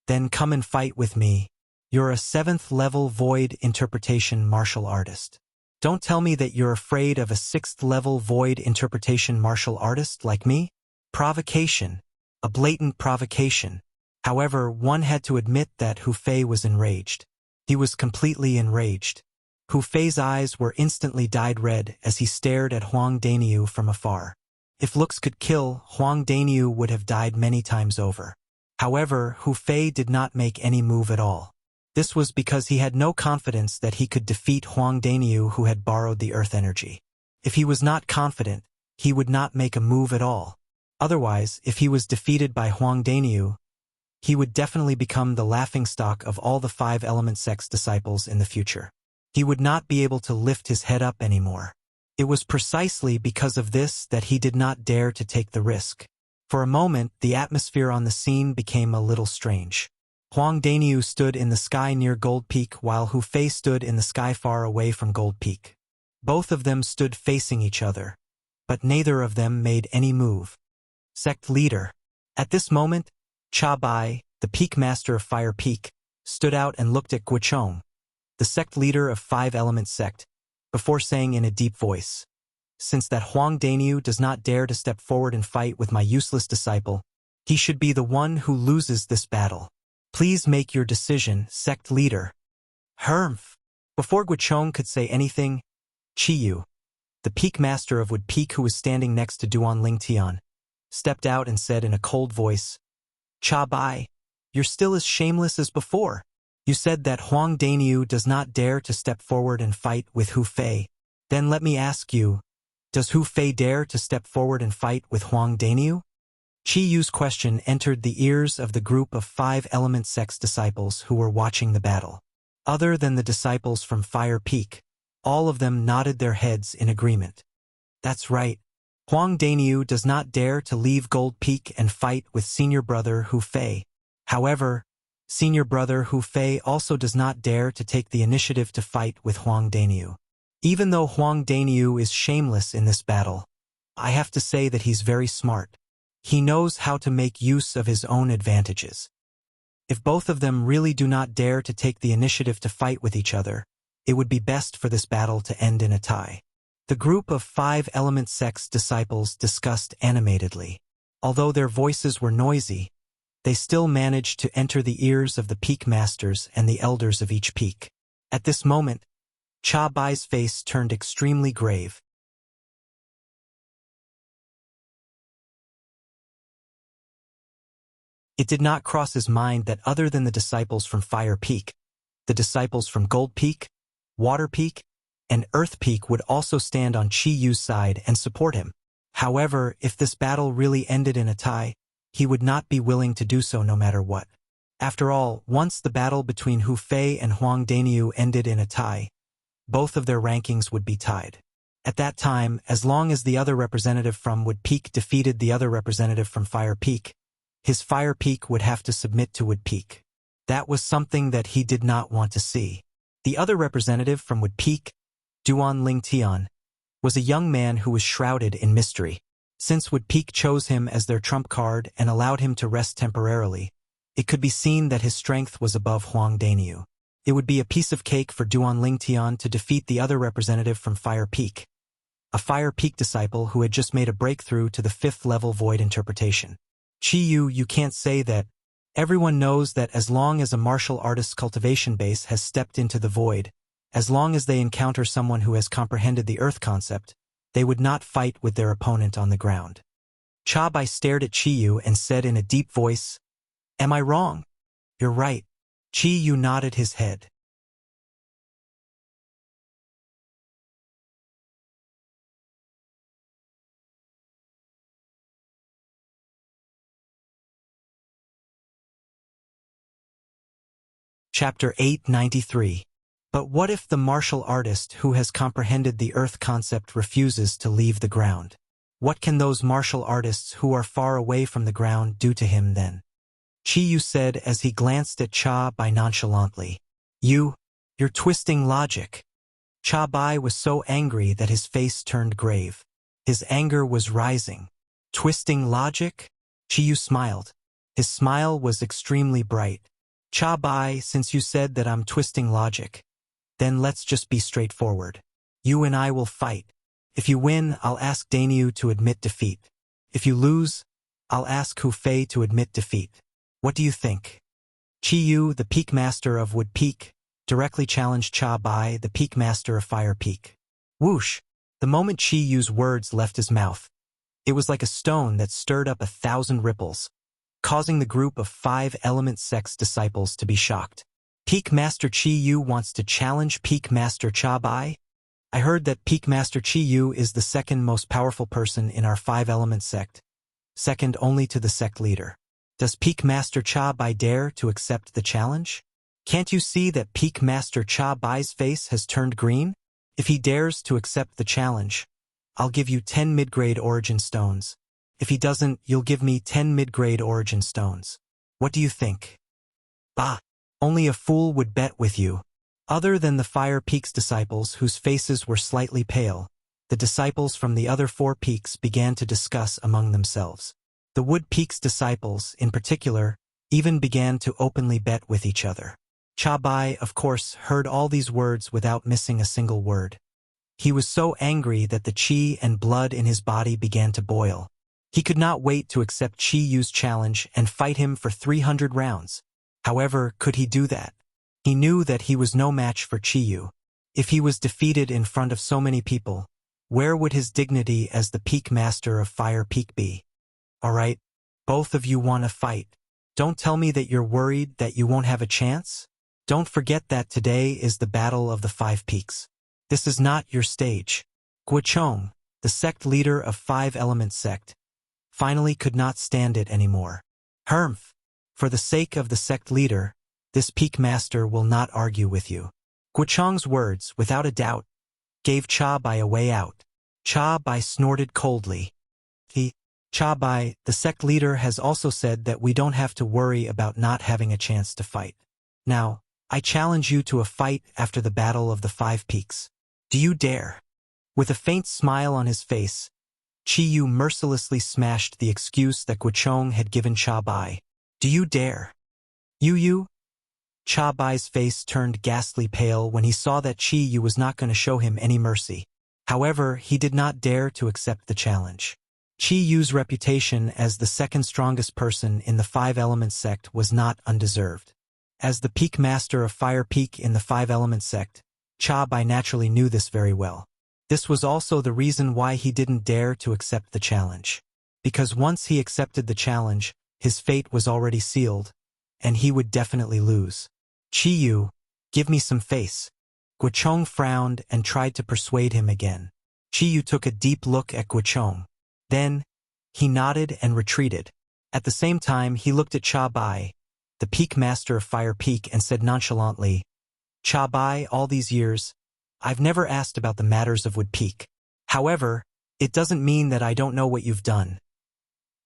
then come and fight with me. You're a 7th level void interpretation martial artist. Don't tell me that you're afraid of a 6th level void interpretation martial artist like me? Provocation. A blatant provocation. However, one had to admit that Hu Fei was enraged. He was completely enraged. Hu Fei's eyes were instantly dyed red as he stared at Huang Daniu from afar. If looks could kill, Huang Daniu would have died many times over. However, Hu Fei did not make any move at all. This was because he had no confidence that he could defeat Huang Daniu, who had borrowed the earth energy. If he was not confident, he would not make a move at all. Otherwise, if he was defeated by Huang Daniu, he would definitely become the laughingstock of all the Five Element sect's disciples in the future. He would not be able to lift his head up anymore. It was precisely because of this that he did not dare to take the risk. For a moment, the atmosphere on the scene became a little strange. Huang Daniu stood in the sky near Gold Peak while Hu Fei stood in the sky far away from Gold Peak. Both of them stood facing each other, but neither of them made any move. Sect leader. At this moment, Cha Bai, the Peak Master of Fire Peak, stood out and looked at Guichong, the sect leader of Five Element Sect, before saying in a deep voice, "Since that Huang Daniu does not dare to step forward and fight with my useless disciple, he should be the one who loses this battle. Please make your decision, sect leader." Humph! Before Guichong could say anything, Chiyu, the Peak Master of Wood Peak who was standing next to Duan Lingtian, stepped out and said in a cold voice, "Cha Bai, you're still as shameless as before. You said that Huang Daniu does not dare to step forward and fight with Hu Fei. Then let me ask you, does Hu Fei dare to step forward and fight with Huang Daniu?" Chiyu's question entered the ears of the group of Five Element Sect's disciples who were watching the battle. Other than the disciples from Fire Peak, all of them nodded their heads in agreement. That's right. Huang Daniu does not dare to leave Gold Peak and fight with senior brother Hu Fei. However, senior brother Hu Fei also does not dare to take the initiative to fight with Huang Daniu. Even though Huang Daniu is shameless in this battle, I have to say that he's very smart. He knows how to make use of his own advantages. If both of them really do not dare to take the initiative to fight with each other, it would be best for this battle to end in a tie. The group of Five Element Sect's disciples discussed animatedly. Although their voices were noisy, they still managed to enter the ears of the Peak Masters and the elders of each peak. At this moment, Cha Bai's face turned extremely grave. It did not cross his mind that other than the disciples from Fire Peak, the disciples from Gold Peak, Water Peak, and Earth Peak would also stand on Chi Yu's side and support him. However, if this battle really ended in a tie, he would not be willing to do so no matter what. After all, once the battle between Hu Fei and Huang Daniu ended in a tie, both of their rankings would be tied. At that time, as long as the other representative from Wood Peak defeated the other representative from Fire Peak, his Fire Peak would have to submit to Wood Peak. That was something that he did not want to see. The other representative from Wood Peak, Duan Lingtian, was a young man who was shrouded in mystery. Since Wood Peak chose him as their trump card and allowed him to rest temporarily, it could be seen that his strength was above Huang Daniu. It would be a piece of cake for Duan Lingtian to defeat the other representative from Fire Peak, a Fire Peak disciple who had just made a breakthrough to the 5th level void interpretation. Chiyu, you can't say that. Everyone knows that as long as a martial artist's cultivation base has stepped into the void, as long as they encounter someone who has comprehended the earth concept, they would not fight with their opponent on the ground. Cha Bai stared at Chiyu and said in a deep voice, "Am I wrong?" "You're right." Chiyu nodded his head. Chapter 893. But what if the martial artist who has comprehended the earth concept refuses to leave the ground? What can those martial artists who are far away from the ground do to him then? Chiyu said as he glanced at Cha Bai nonchalantly. You're twisting logic." Cha Bai was so angry that his face turned grave. His anger was rising. "Twisting logic?" Chiyu smiled. His smile was extremely bright. "Cha Bai, since you said that I'm twisting logic, then let's just be straightforward. You and I will fight. If you win, I'll ask Daniu to admit defeat. If you lose, I'll ask Hu Fei to admit defeat. What do you think?" Chiyu, the Peak Master of Wood Peak, directly challenged Cha Bai, the Peak Master of Fire Peak. Whoosh! The moment Chiyu's words left his mouth, it was like a stone that stirred up 1,000 ripples, causing the group of Five Element Sect's disciples to be shocked. Peak Master Chiyu wants to challenge Peak Master Cha Bai? I heard that Peak Master Chiyu is the second most powerful person in our Five Element Sect, second only to the sect leader. Does Peak Master Cha Bai dare to accept the challenge? Can't you see that Peak Master Cha Bai's face has turned green? If he dares to accept the challenge, I'll give you 10 mid-grade origin stones. If he doesn't, you'll give me 10 mid-grade origin stones. What do you think? Bah! Only a fool would bet with you. Other than the Fire Peak's disciples whose faces were slightly pale, the disciples from the other 4 peaks began to discuss among themselves. The Wood Peak's disciples, in particular, even began to openly bet with each other. Cha Bai, of course, heard all these words without missing a single word. He was so angry that the qi and blood in his body began to boil. He could not wait to accept Qi Yu's challenge and fight him for 300 rounds. However, could he do that? He knew that he was no match for Qi Yu. If he was defeated in front of so many people, where would his dignity as the Peak Master of Fire Peak be? Alright, both of you want to fight. Don't tell me that you're worried that you won't have a chance? Don't forget that today is the Battle of the 5 Peaks. This is not your stage. Guochong, the sect leader of 5 Element Sect, finally could not stand it anymore. Hermph, for the sake of the sect leader, this Peak Master will not argue with you. Guochong's words, without a doubt, gave Cha Bai a way out. Cha Bai snorted coldly. Cha Bai, the sect leader, has also said that we don't have to worry about not having a chance to fight. Now, I challenge you to a fight after the Battle of the 5 Peaks. Do you dare? With a faint smile on his face, Qi Yu mercilessly smashed the excuse that Guochong had given Cha Bai. Do you dare? Yu? Cha Bai's face turned ghastly pale when he saw that Qi Yu was not going to show him any mercy. However, he did not dare to accept the challenge. Qi Yu's reputation as the second strongest person in the 5 Element Sect was not undeserved. As the Peak Master of Fire Peak in the 5 Element Sect, Cha Bai naturally knew this very well. This was also the reason why he didn't dare to accept the challenge. Because once he accepted the challenge, his fate was already sealed, and he would definitely lose. Qi Yu, give me some face. Guochong frowned and tried to persuade him again. Qi Yu took a deep look at Guochong. Then, he nodded and retreated. At the same time, he looked at Cha Bai, the Peak Master of Fire Peak, and said nonchalantly, Cha Bai, all these years, I've never asked about the matters of Wood Peak. However, it doesn't mean that I don't know what you've done.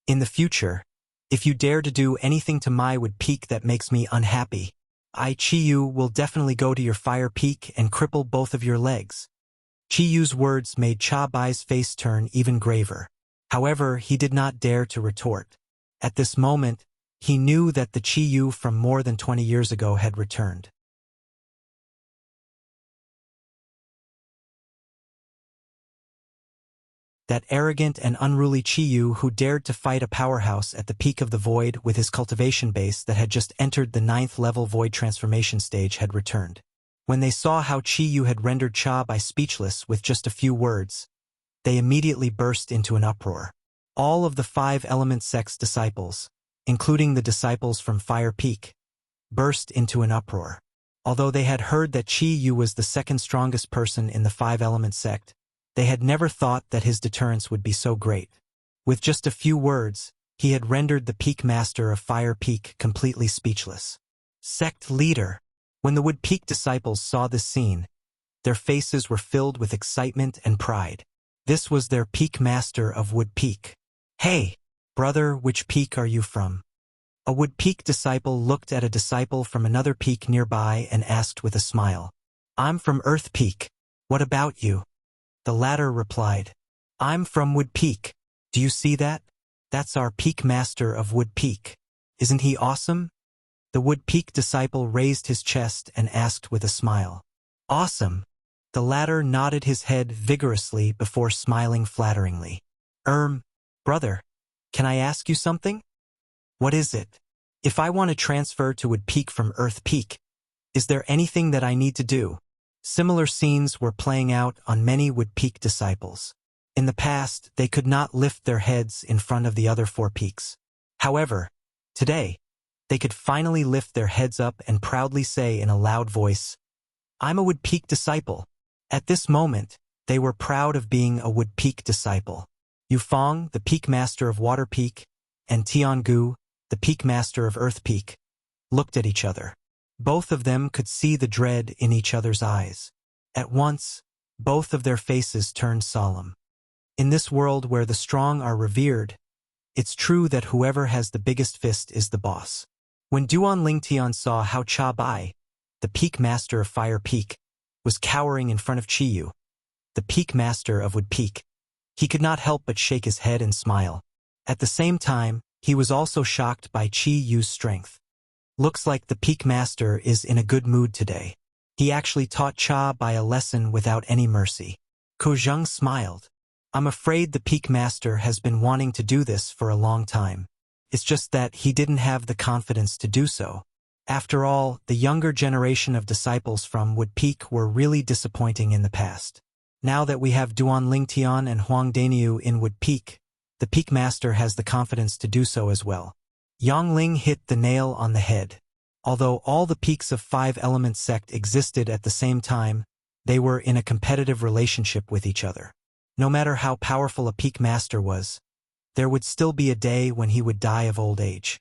In the future, if you dare to do anything to my Wood Peak that makes me unhappy, I, Qi Yu, will definitely go to your Fire Peak and cripple both of your legs. Qi Yu's words made Cha Bai's face turn even graver. However, he did not dare to retort. At this moment, he knew that the Qi Yu from more than 20 years ago had returned. That arrogant and unruly Qi Yu who dared to fight a powerhouse at the peak of the void with his cultivation base that had just entered the 9th level void transformation stage had returned. When they saw how Qi Yu had rendered Cha Bai speechless with just a few words, they immediately burst into an uproar. All of the 5 Element Sect's disciples, including the disciples from Fire Peak, burst into an uproar. Although they had heard that Qi Yu was the second strongest person in the 5 Element Sect, they had never thought that his deterrence would be so great. With just a few words, he had rendered the Peak Master of Fire Peak completely speechless. Sect leader. When the Wood Peak disciples saw this scene, their faces were filled with excitement and pride. This was their Peak Master of Wood Peak. Hey, brother, which peak are you from? A Wood Peak disciple looked at a disciple from another peak nearby and asked with a smile. I'm from Earth Peak. What about you? The latter replied, I'm from Wood Peak. Do you see that? That's our Peak Master of Wood Peak. Isn't he awesome? The Wood Peak disciple raised his chest and asked with a smile. Awesome. The latter nodded his head vigorously before smiling flatteringly. Brother, can I ask you something? What is it? If I want to transfer to Wood Peak from Earth Peak, is there anything that I need to do? Similar scenes were playing out on many Wood Peak disciples. In the past, they could not lift their heads in front of the other 4 peaks. However, today, they could finally lift their heads up and proudly say in a loud voice, I'm a Wood Peak disciple. At this moment, they were proud of being a Wood Peak disciple. Yufeng, the Peak Master of Water Peak, and Tiangu, the Peak Master of Earth Peak, looked at each other. Both of them could see the dread in each other's eyes. At once, Both of their faces turned solemn. In this world where the strong are revered, it's true that whoever has the biggest fist is the boss. When Duan Lingtian saw how Cha Bai, the peak master of Fire Peak, was cowering in front of Chi Yu, the peak master of Wood Peak, he could not help but shake his head and smile. At the same time, he was also shocked by Chi Yu's strength. Looks like the peak master is in a good mood today. He actually taught Cha Bai a lesson without any mercy. Ko Zheng smiled. I'm afraid the peak master has been wanting to do this for a long time. It's just that he didn't have the confidence to do so. After all, the younger generation of disciples from Wood Peak were really disappointing in the past. Now that we have Duan Lingtian and Huang Daniu in Wood Peak, the peak master has the confidence to do so as well. Yang Ling hit the nail on the head. Although all the peaks of Five Element sect existed at the same time, they were in a competitive relationship with each other. No matter how powerful a peak master was, there would still be a day when he would die of old age.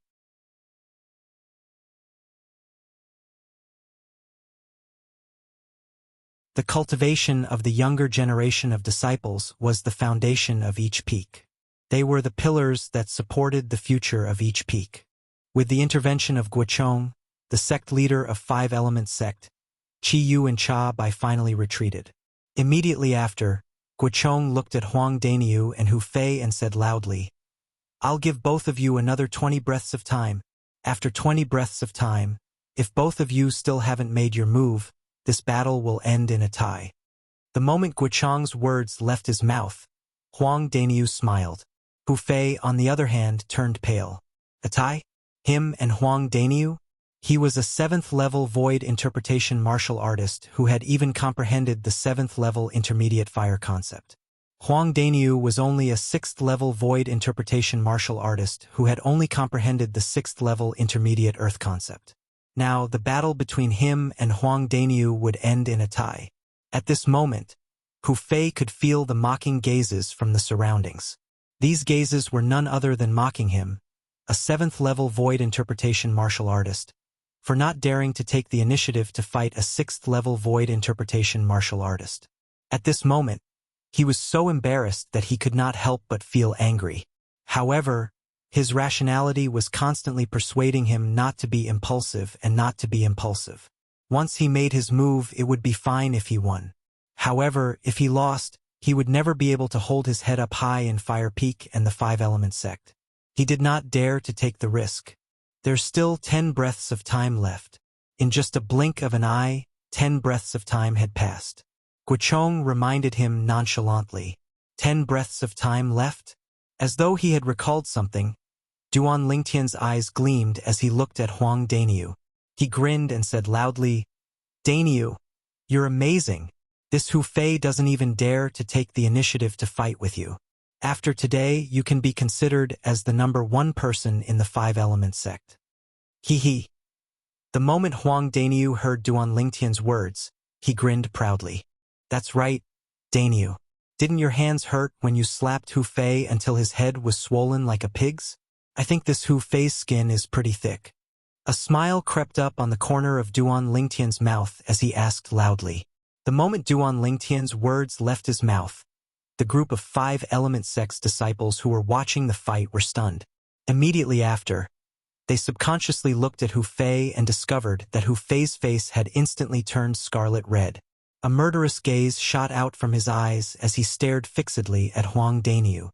The cultivation of the younger generation of disciples was the foundation of each peak. They were the pillars that supported the future of each peak. With the intervention of Guochong, the sect leader of Five Element sect, Chi Yu and Cha Bai finally retreated. Immediately after, Guochong looked at Huang Daniu and Hu Fei and said loudly, I'll give both of you another 20 breaths of time. After 20 breaths of time, if both of you still haven't made your move, this battle will end in a tie. The moment Guochong's words left his mouth, Huang Daniu smiled. Hu Fei, on the other hand, turned pale. A tie? Him and Huang Daniu? He was a 7th-level void interpretation martial artist who had even comprehended the 7th-level intermediate fire concept. Huang Daniu was only a 6th-level void interpretation martial artist who had only comprehended the 6th-level intermediate earth concept. Now, the battle between him and Huang Daniu would end in a tie. At this moment, Hu Fei could feel the mocking gazes from the surroundings. These gazes were none other than mocking him, a 7th-level void interpretation martial artist, for not daring to take the initiative to fight a 6th-level void interpretation martial artist. At this moment, he was so embarrassed that he could not help but feel angry. However, his rationality was constantly persuading him not to be impulsive and not to be impulsive. Once he made his move, it would be fine if he won. However, if he lost, he would never be able to hold his head up high in Fire Peak and the Five Element sect. He did not dare to take the risk. There's still 10 breaths of time left. In just a blink of an eye, 10 breaths of time had passed. Guochong reminded him nonchalantly. 10 breaths of time left? As though he had recalled something, Duan Lingtian's eyes gleamed as he looked at Huang Daniu. He grinned and said loudly, Daniu, you're amazing. This Hu Fei doesn't even dare to take the initiative to fight with you. After today, you can be considered as the number 1 person in the Five Element sect. He. The moment Huang Daniu heard Duan Lingtian's words, he grinned proudly. That's right, Daniu. Didn't your hands hurt when you slapped Hu Fei until his head was swollen like a pig's? I think this Hu Fei's skin is pretty thick. A smile crept up on the corner of Duan Lingtian's mouth as he asked loudly. The moment Duan Lingtian's words left his mouth, the group of Five Element sect's disciples who were watching the fight were stunned. Immediately after, they subconsciously looked at Hu Fei and discovered that Hu Fei's face had instantly turned scarlet red. A murderous gaze shot out from his eyes as he stared fixedly at Huang Daniu.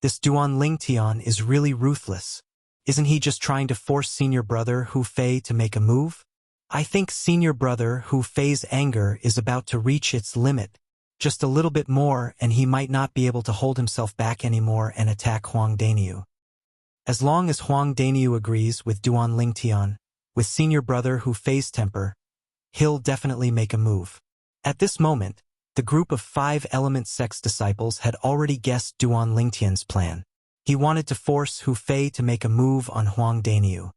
This Duan Lingtian is really ruthless. Isn't he just trying to force senior brother Hu Fei to make a move? I think senior brother Hu Fei's anger is about to reach its limit. Just a little bit more and he might not be able to hold himself back anymore and attack Huang Daniu. As long as Huang Daniu agrees with Duan Lingtian, with senior brother Hu Fei's temper, he'll definitely make a move. At this moment, the group of Five Element sect's disciples had already guessed Duan Lingtian's plan. He wanted to force Hu Fei to make a move on Huang Daniu.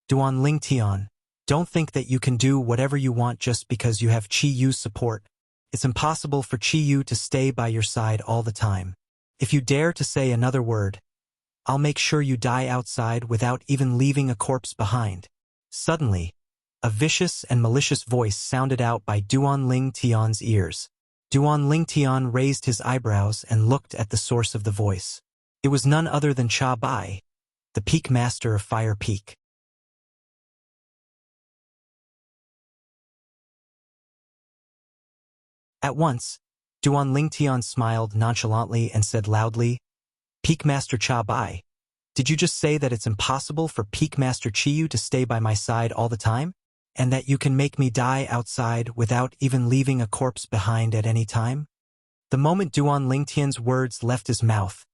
Duan Lingtian, don't think that you can do whatever you want just because you have Chi Yu's support. It's impossible for Chi Yu to stay by your side all the time. If you dare to say another word, I'll make sure you die outside without even leaving a corpse behind. Suddenly, a vicious and malicious voice sounded out by Duan Lingtian's ears. Duan Lingtian raised his eyebrows and looked at the source of the voice. It was none other than Cha Bai, the Peak Master of Fire Peak. At once, Duan Lingtian smiled nonchalantly and said loudly, "Peak Master Cha Bai, did you just say that it's impossible for Peak Master Chiyu to stay by my side all the time? And that you can make me die outside without even leaving a corpse behind at any time?" The moment Duan Lingtian's words left his mouth,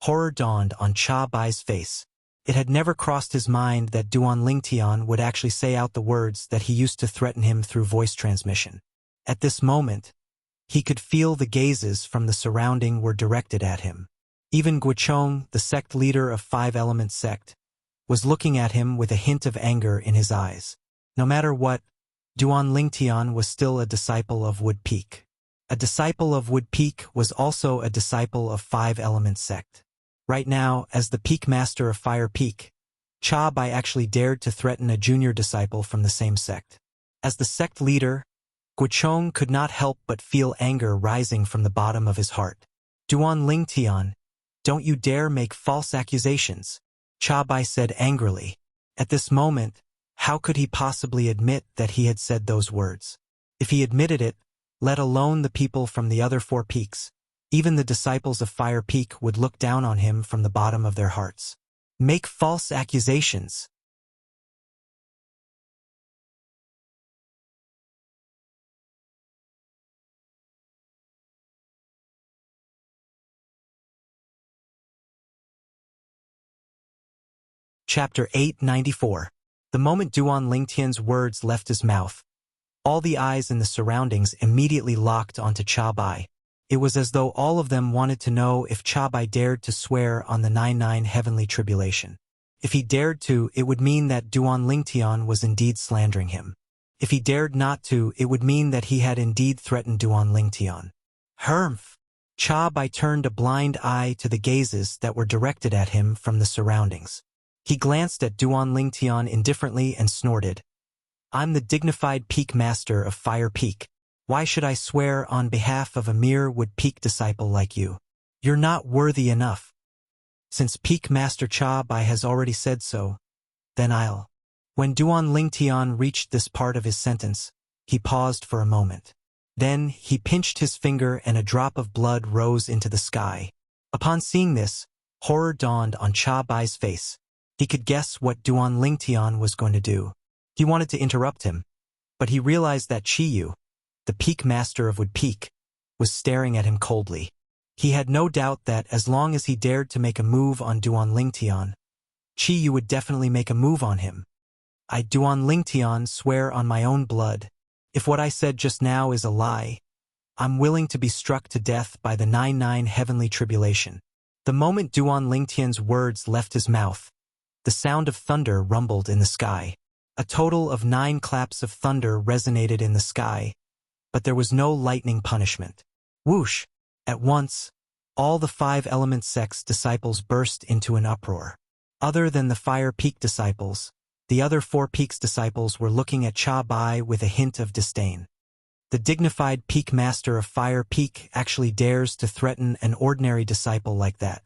horror dawned on Cha Bai's face. It had never crossed his mind that Duan Lingtian would actually say out the words that he used to threaten him through voice transmission. At this moment, he could feel the gazes from the surrounding were directed at him. Even Guichong, the sect leader of Five Element sect, was looking at him with a hint of anger in his eyes. No matter what, Duan Lingtian was still a disciple of Wood Peak. A disciple of Wood Peak was also a disciple of Five Element sect. Right now, as the Peak Master of Fire Peak, Cha Bai actually dared to threaten a junior disciple from the same sect. As the sect leader, Guichong could not help but feel anger rising from the bottom of his heart. "Duan Lingtian, don't you dare make false accusations," Cha Bai said angrily. At this moment, how could he possibly admit that he had said those words? If he admitted it, let alone the people from the other four peaks, even the disciples of Fire Peak would look down on him from the bottom of their hearts. Make false accusations. Chapter 894. The moment Duan Lingtian's words left his mouth, all the eyes in the surroundings immediately locked onto Cha Bai. It was as though all of them wanted to know if Cha Bai dared to swear on the 99 heavenly tribulation. If he dared to, it would mean that Duan Lingtian was indeed slandering him. If he dared not to, it would mean that he had indeed threatened Duan Lingtian. Humph! Cha Bai turned a blind eye to the gazes that were directed at him from the surroundings. He glanced at Duan Lingtian indifferently and snorted, "I'm the dignified Peak Master of Fire Peak. Why should I swear on behalf of a mere Wood Peak disciple like you? You're not worthy enough. Since Peak Master Cha Bai has already said so, then I'll." When Duan Lingtian reached this part of his sentence, he paused for a moment. Then he pinched his finger and a drop of blood rose into the sky. Upon seeing this, horror dawned on Cha Bai's face. He could guess what Duan Lingtian was going to do. He wanted to interrupt him, but he realized that Chiyu, the Peak Master of Wood Peak, was staring at him coldly. He had no doubt that as long as he dared to make a move on Duan Lingtian, Chiyu would definitely make a move on him. "I, Duan Lingtian, swear on my own blood. If what I said just now is a lie, I'm willing to be struck to death by the 99 heavenly tribulation." The moment Duan Lingtian's words left his mouth, the sound of thunder rumbled in the sky. A total of 9 claps of thunder resonated in the sky, but there was no lightning punishment. Whoosh! At once, all the Five Element sect's disciples burst into an uproar. Other than the Fire Peak disciples, the other 4 peaks disciples were looking at Cha Bai with a hint of disdain. The dignified Peak Master of Fire Peak actually dares to threaten an ordinary disciple like that.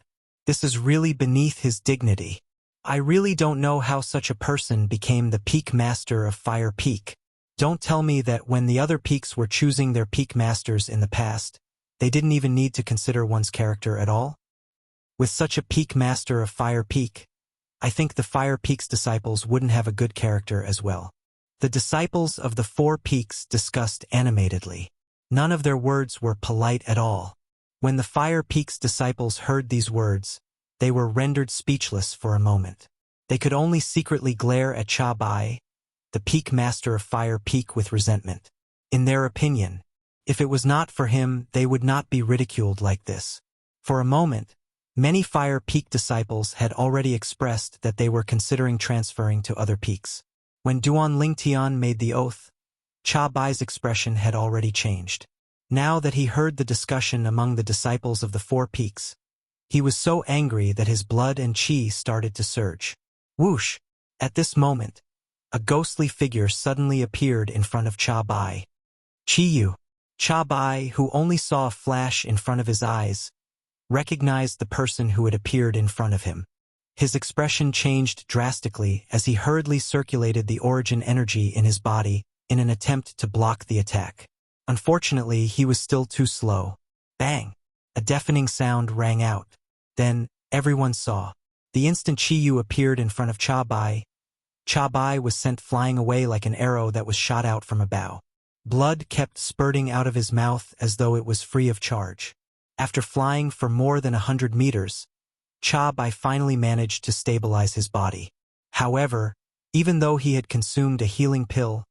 This is really beneath his dignity. I really don't know how such a person became the Peak Master of Fire Peak. Don't tell me that when the other peaks were choosing their Peak Masters in the past, they didn't even need to consider one's character at all? With such a Peak Master of Fire Peak, I think the Fire Peak's disciples wouldn't have a good character as well. The disciples of the 4 peaks discussed animatedly. None of their words were polite at all. When the Fire Peak's disciples heard these words, they were rendered speechless for a moment. They could only secretly glare at Cha Bai, the Peak Master of Fire Peak, with resentment. In their opinion, if it was not for him, they would not be ridiculed like this. For a moment, many Fire Peak disciples had already expressed that they were considering transferring to other peaks. When Duan Lingtian made the oath, Cha Bai's expression had already changed. Now that he heard the discussion among the disciples of the 4 peaks, he was so angry that his blood and chi started to surge. Whoosh! At this moment, a ghostly figure suddenly appeared in front of Cha Bai. "Chiyu! Cha Bai, who only saw a flash in front of his eyes, recognized the person who had appeared in front of him. His expression changed drastically as he hurriedly circulated the origin energy in his body in an attempt to block the attack. Unfortunately, he was still too slow. Bang! A deafening sound rang out. Then, everyone saw. The instant Chi Yu appeared in front of Cha Bai was sent flying away like an arrow that was shot out from a bow. Blood kept spurting out of his mouth as though it was free of charge. After flying for more than 100 meters, Cha Bai finally managed to stabilize his body. However, even though he had consumed a healing pill,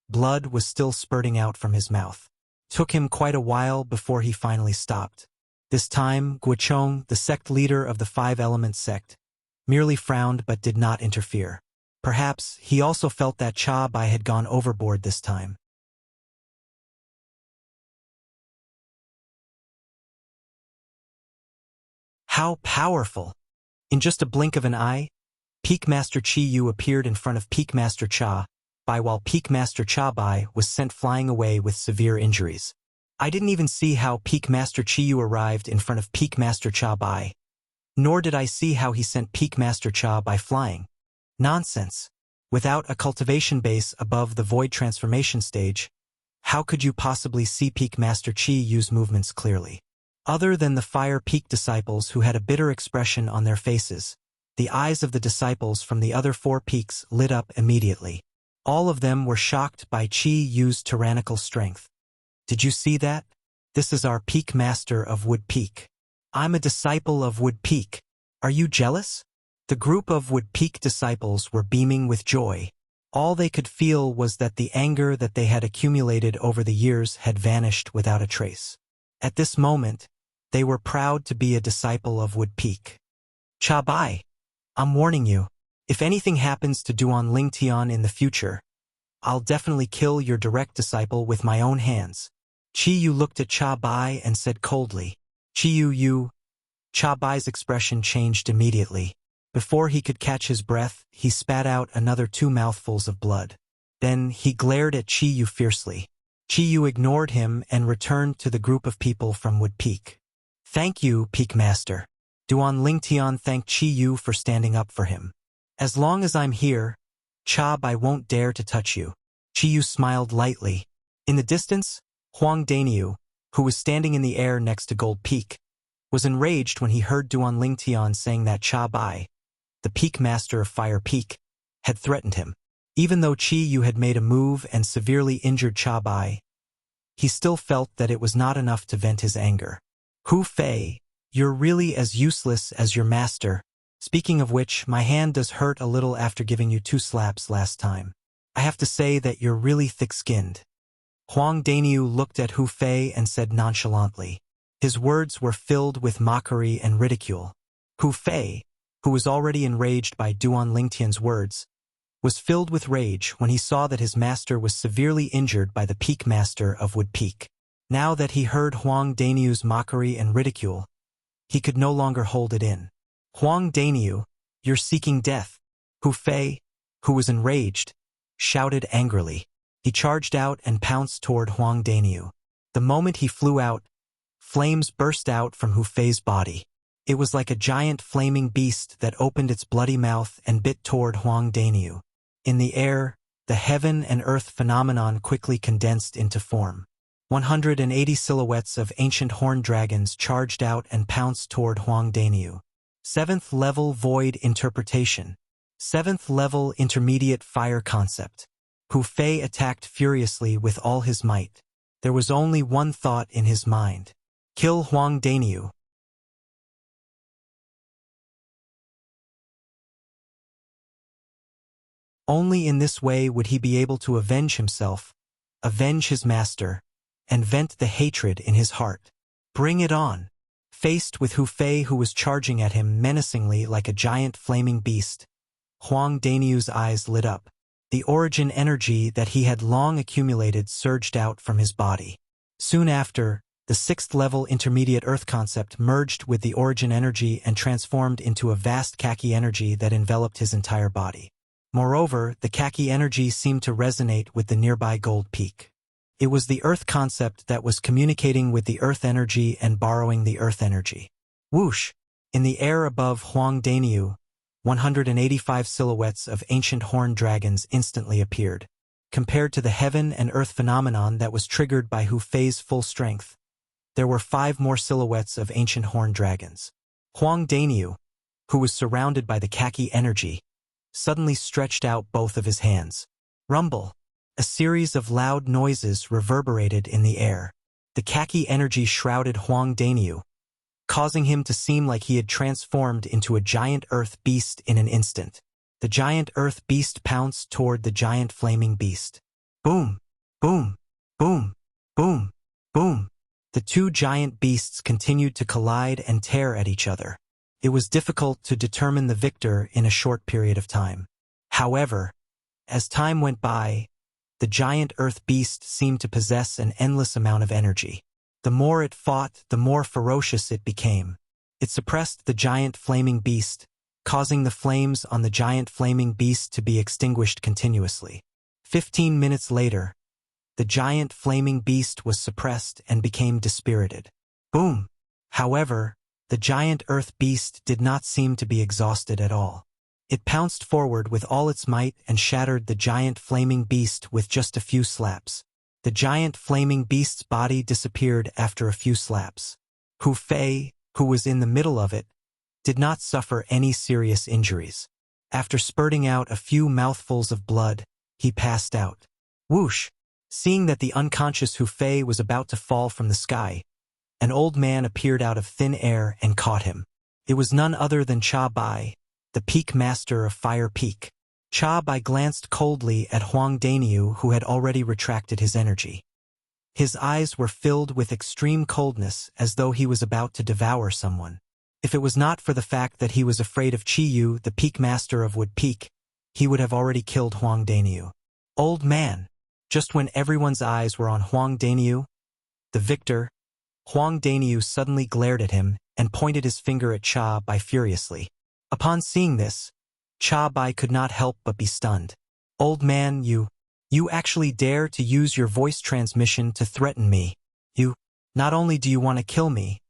blood was still spurting out from his mouth. Took him quite a while before he finally stopped. This time, Guochong, the sect leader of the Five Elements sect, merely frowned but did not interfere. Perhaps he also felt that Cha Bai had gone overboard this time. How powerful! In just a blink of an eye, Peak Master Chi Yu appeared in front of Peak Master Cha Bai while Peak Master Cha Bai was sent flying away with severe injuries. I didn't even see how Peak Master Chi Yu arrived in front of Peak Master Cha Bai, nor did I see how he sent Peak Master Cha Bai flying. Nonsense! Without a cultivation base above the void transformation stage, how could you possibly see Peak Master Chi Yu's movements clearly? Other than the Fire Peak disciples who had a bitter expression on their faces, the eyes of the disciples from the other 4 peaks lit up immediately. All of them were shocked by Chi Yu's tyrannical strength. Did you see that? This is our Peak Master of Wood Peak. I'm a disciple of Wood Peak. Are you jealous? The group of Wood Peak disciples were beaming with joy. All they could feel was that the anger that they had accumulated over the years had vanished without a trace. At this moment, they were proud to be a disciple of Wood Peak. Cha Bai, I'm warning you. If anything happens to Duan Lingtian in the future, I'll definitely kill your direct disciple with my own hands. Chi Yu looked at Cha Bai and said coldly, Chi Yu. Cha Bai's expression changed immediately. Before he could catch his breath, he spat out another 2 mouthfuls of blood. Then he glared at Chi Yu fiercely. Chi Yu ignored him and returned to the group of people from Wood Peak. Thank you, Peak Master. Duan Lingtian thanked Chi Yu for standing up for him. As long as I'm here, Cha Bai won't dare to touch you. Chi Yu smiled lightly. In the distance, Huang Daniu, who was standing in the air next to Gold Peak, was enraged when he heard Duan Lingtian saying that Cha Bai, the Peak Master of Fire Peak, had threatened him. Even though Chi Yu had made a move and severely injured Cha Bai, he still felt that it was not enough to vent his anger. Hu Fei, you're really as useless as your master. Speaking of which, my hand does hurt a little after giving you 2 slaps last time. I have to say that you're really thick-skinned. Huang Daniu looked at Hu Fei and said nonchalantly. His words were filled with mockery and ridicule. Hu Fei, who was already enraged by Duan Lingtian's words, was filled with rage when he saw that his master was severely injured by the Peak Master of Wood Peak. Now that he heard Huang Daniu's mockery and ridicule, he could no longer hold it in. Huang Daniu, you're seeking death. Hu Fei, who was enraged, shouted angrily. He charged out and pounced toward Huang Daniu. The moment he flew out, flames burst out from Hu Fei's body. It was like a giant flaming beast that opened its bloody mouth and bit toward Huang Daniu. In the air, the heaven and earth phenomenon quickly condensed into form. 180 silhouettes of ancient horned dragons charged out and pounced toward Huang Daniu. 7th level void interpretation. 7th level intermediate fire concept. Hu Fei attacked furiously with all his might. There was only one thought in his mind. Kill Huang Daniu. Only in this way would he be able to avenge himself, avenge his master, and vent the hatred in his heart. Bring it on. Faced with Hu Fei, who was charging at him menacingly like a giant flaming beast, Huang Daniu's eyes lit up. The origin energy that he had long accumulated surged out from his body. Soon after, the 6th level intermediate earth concept merged with the origin energy and transformed into a vast khaki energy that enveloped his entire body. Moreover, the khaki energy seemed to resonate with the nearby Gold Peak. It was the Earth concept that was communicating with the Earth energy and borrowing the Earth energy. Whoosh! In the air above Huang Daniu, 185 silhouettes of ancient horned dragons instantly appeared. Compared to the heaven and earth phenomenon that was triggered by Hu Fei's full strength, there were 5 more silhouettes of ancient horned dragons. Huang Daniu, who was surrounded by the khaki energy, suddenly stretched out both of his hands. Rumble! A series of loud noises reverberated in the air. The khaki energy shrouded Huang Daniu, causing him to seem like he had transformed into a giant earth beast in an instant. The giant earth beast pounced toward the giant flaming beast. Boom! Boom! Boom! Boom! Boom! The 2 giant beasts continued to collide and tear at each other. It was difficult to determine the victor in a short period of time. However, as time went by, the giant earth beast seemed to possess an endless amount of energy. The more it fought, the more ferocious it became. It suppressed the giant flaming beast, causing the flames on the giant flaming beast to be extinguished continuously. 15 minutes later, the giant flaming beast was suppressed and became dispirited. Boom! However, the giant earth beast did not seem to be exhausted at all. It pounced forward with all its might and shattered the giant flaming beast with just a few slaps. The giant flaming beast's body disappeared after a few slaps. Hu Fei, who was in the middle of it, did not suffer any serious injuries. After spurting out a few mouthfuls of blood, he passed out. Whoosh! Seeing that the unconscious Hu Fei was about to fall from the sky, an old man appeared out of thin air and caught him. It was none other than Cha Bai, the Peak Master of Fire Peak. Cha Bai glanced coldly at Huang Daniu, who had already retracted his energy. His eyes were filled with extreme coldness, as though he was about to devour someone. If it was not for the fact that he was afraid of Chi Yu, the Peak Master of Wood Peak, he would have already killed Huang Daniu. Old man! Just when everyone's eyes were on Huang Daniu, the victor, Huang Daniu suddenly glared at him and pointed his finger at Cha Bai furiously. Upon seeing this, Cha Bai could not help but be stunned. Old man, you actually dare to use your voice transmission to threaten me. Not only do you want to kill me,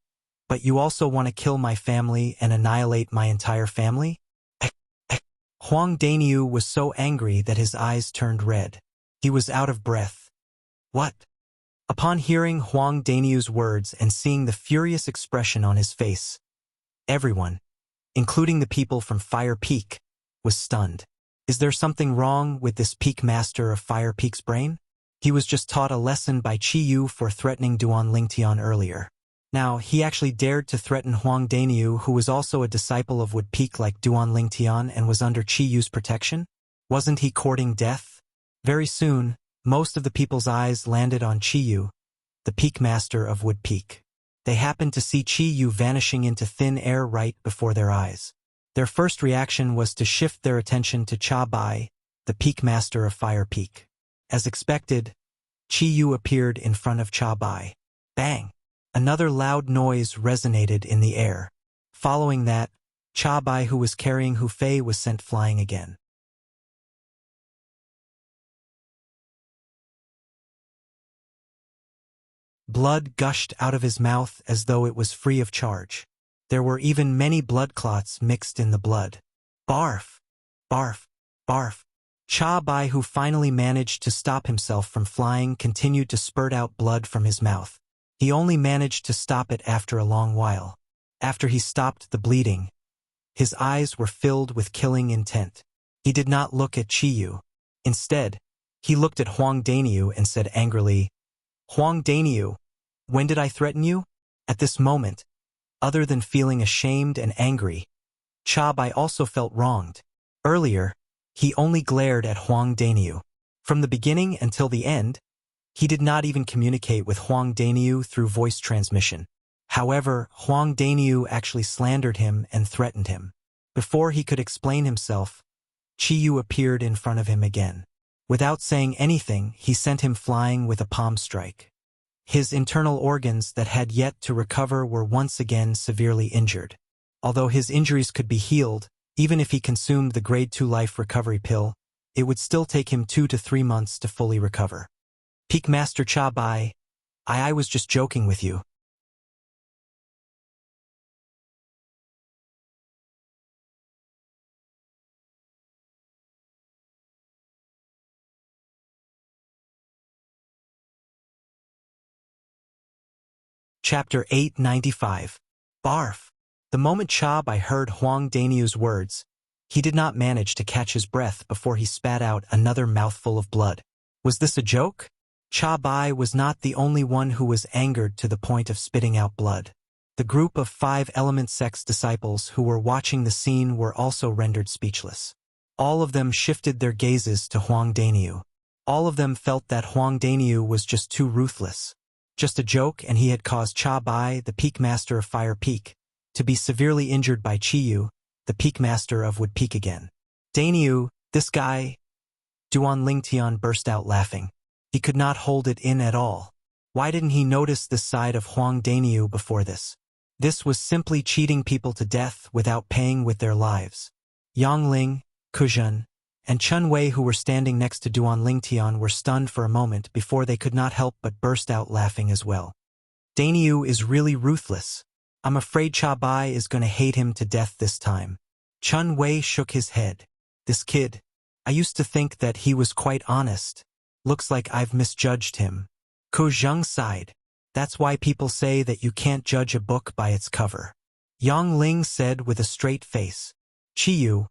but you also want to kill my family and annihilate my entire family? Huang Daniu was so angry that his eyes turned red. He was out of breath. What? Upon hearing Huang Daniu's words and seeing the furious expression on his face, everyone, including the people from Fire Peak, was stunned. Is there something wrong with this Peak Master of Fire Peak's brain? He was just taught a lesson by Chi Yu for threatening Duan Lingtian earlier. Now, he actually dared to threaten Huang Daniu, who was also a disciple of Wood Peak like Duan Lingtian and was under Chi Yu's protection? Wasn't he courting death? Very soon, most of the people's eyes landed on Chi Yu, the Peak Master of Wood Peak. They happened to see Chi Yu vanishing into thin air right before their eyes. Their first reaction was to shift their attention to Cha Bai, the Peak Master of Fire Peak. As expected, Chi Yu appeared in front of Cha Bai. Bang! Another loud noise resonated in the air. Following that, Cha Bai, who was carrying Hu Fei, was sent flying again. Blood gushed out of his mouth as though it was free of charge. There were even many blood clots mixed in the blood. Barf! Barf! Barf! Cha Bai, who finally managed to stop himself from flying, continued to spurt out blood from his mouth. He only managed to stop it after a long while. After he stopped the bleeding, his eyes were filled with killing intent. He did not look at Chi Yu. Instead, he looked at Huang Daniu and said angrily, Huang Daniu, when did I threaten you? At this moment, other than feeling ashamed and angry, Cha Bai also felt wronged. Earlier, he only glared at Huang Daniu. From the beginning until the end, he did not even communicate with Huang Daniu through voice transmission. However, Huang Daniu actually slandered him and threatened him. Before he could explain himself, Chi Yu appeared in front of him again. Without saying anything, he sent him flying with a palm strike. His internal organs that had yet to recover were once again severely injured. Although his injuries could be healed, even if he consumed the grade 2 life recovery pill, it would still take him 2 to 3 months to fully recover. Peak Master Cha Bai, I was just joking with you. Chapter 895. Barf. The moment Cha Bai heard Huang Daniu's words, he did not manage to catch his breath before he spat out another mouthful of blood. Was this a joke? Cha Bai was not the only one who was angered to the point of spitting out blood. The group of 5 Element Sect's disciples who were watching the scene were also rendered speechless. All of them shifted their gazes to Huang Daniu. All of them felt that Huang Daniu was just too ruthless. Just a joke, and he had caused Cha Bai, the Peak Master of Fire Peak, to be severely injured by Chiyu, the Peak Master of Wood Peak again. Daniu, this guy... Duan Lingtian burst out laughing. He could not hold it in at all. Why didn't he notice this side of Huang Daniu before this? This was simply cheating people to death without paying with their lives. Yang Ling, Kuzhen, and Chun Wei, who were standing next to Duan Lingtian, were stunned for a moment before they could not help but burst out laughing as well. Daniu is really ruthless. I'm afraid Cha Bai is going to hate him to death this time. Chun Wei shook his head. This kid, I used to think that he was quite honest. Looks like I've misjudged him. Ko Zheng sighed. That's why people say that you can't judge a book by its cover. Yang Ling said with a straight face. Chiyu,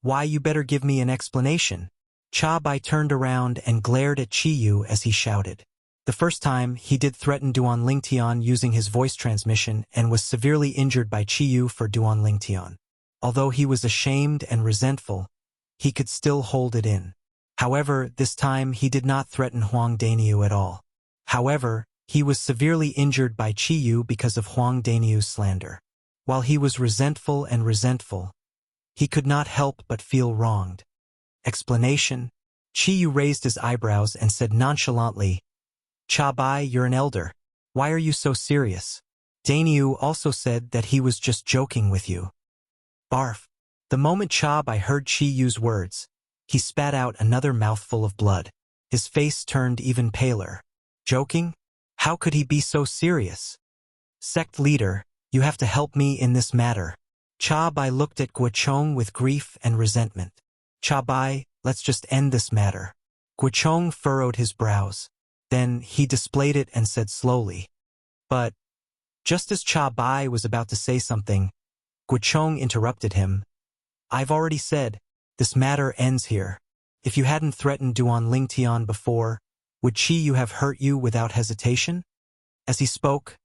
why, you better give me an explanation. Cha Bai turned around and glared at Chiyu as he shouted. The first time, he did threaten Duan Lingtian using his voice transmission and was severely injured by Chiyu for Duan Lingtian. Although he was ashamed and resentful, he could still hold it in. However, this time he did not threaten Huang Daniu at all. However, he was severely injured by Chiyu because of Huang Daniu's slander. While he was resentful, he could not help but feel wronged. Explanation? Chiyu raised his eyebrows and said nonchalantly, Cha Bai, you're an elder. Why are you so serious? Daniu also said that he was just joking with you. Barf. The moment Cha Bai heard Chiyu's words, he spat out another mouthful of blood. His face turned even paler. Joking? How could he be so serious? Sect leader, you have to help me in this matter. Cha Bai looked at Guochong with grief and resentment. Cha Bai, let's just end this matter. Guochong furrowed his brows. Then he displayed it and said slowly. But, just as Cha Bai was about to say something, Guochong interrupted him. I've already said, this matter ends here. If you hadn't threatened Duan Lingtian before, would Chiyu have hurt you without hesitation? As he spoke,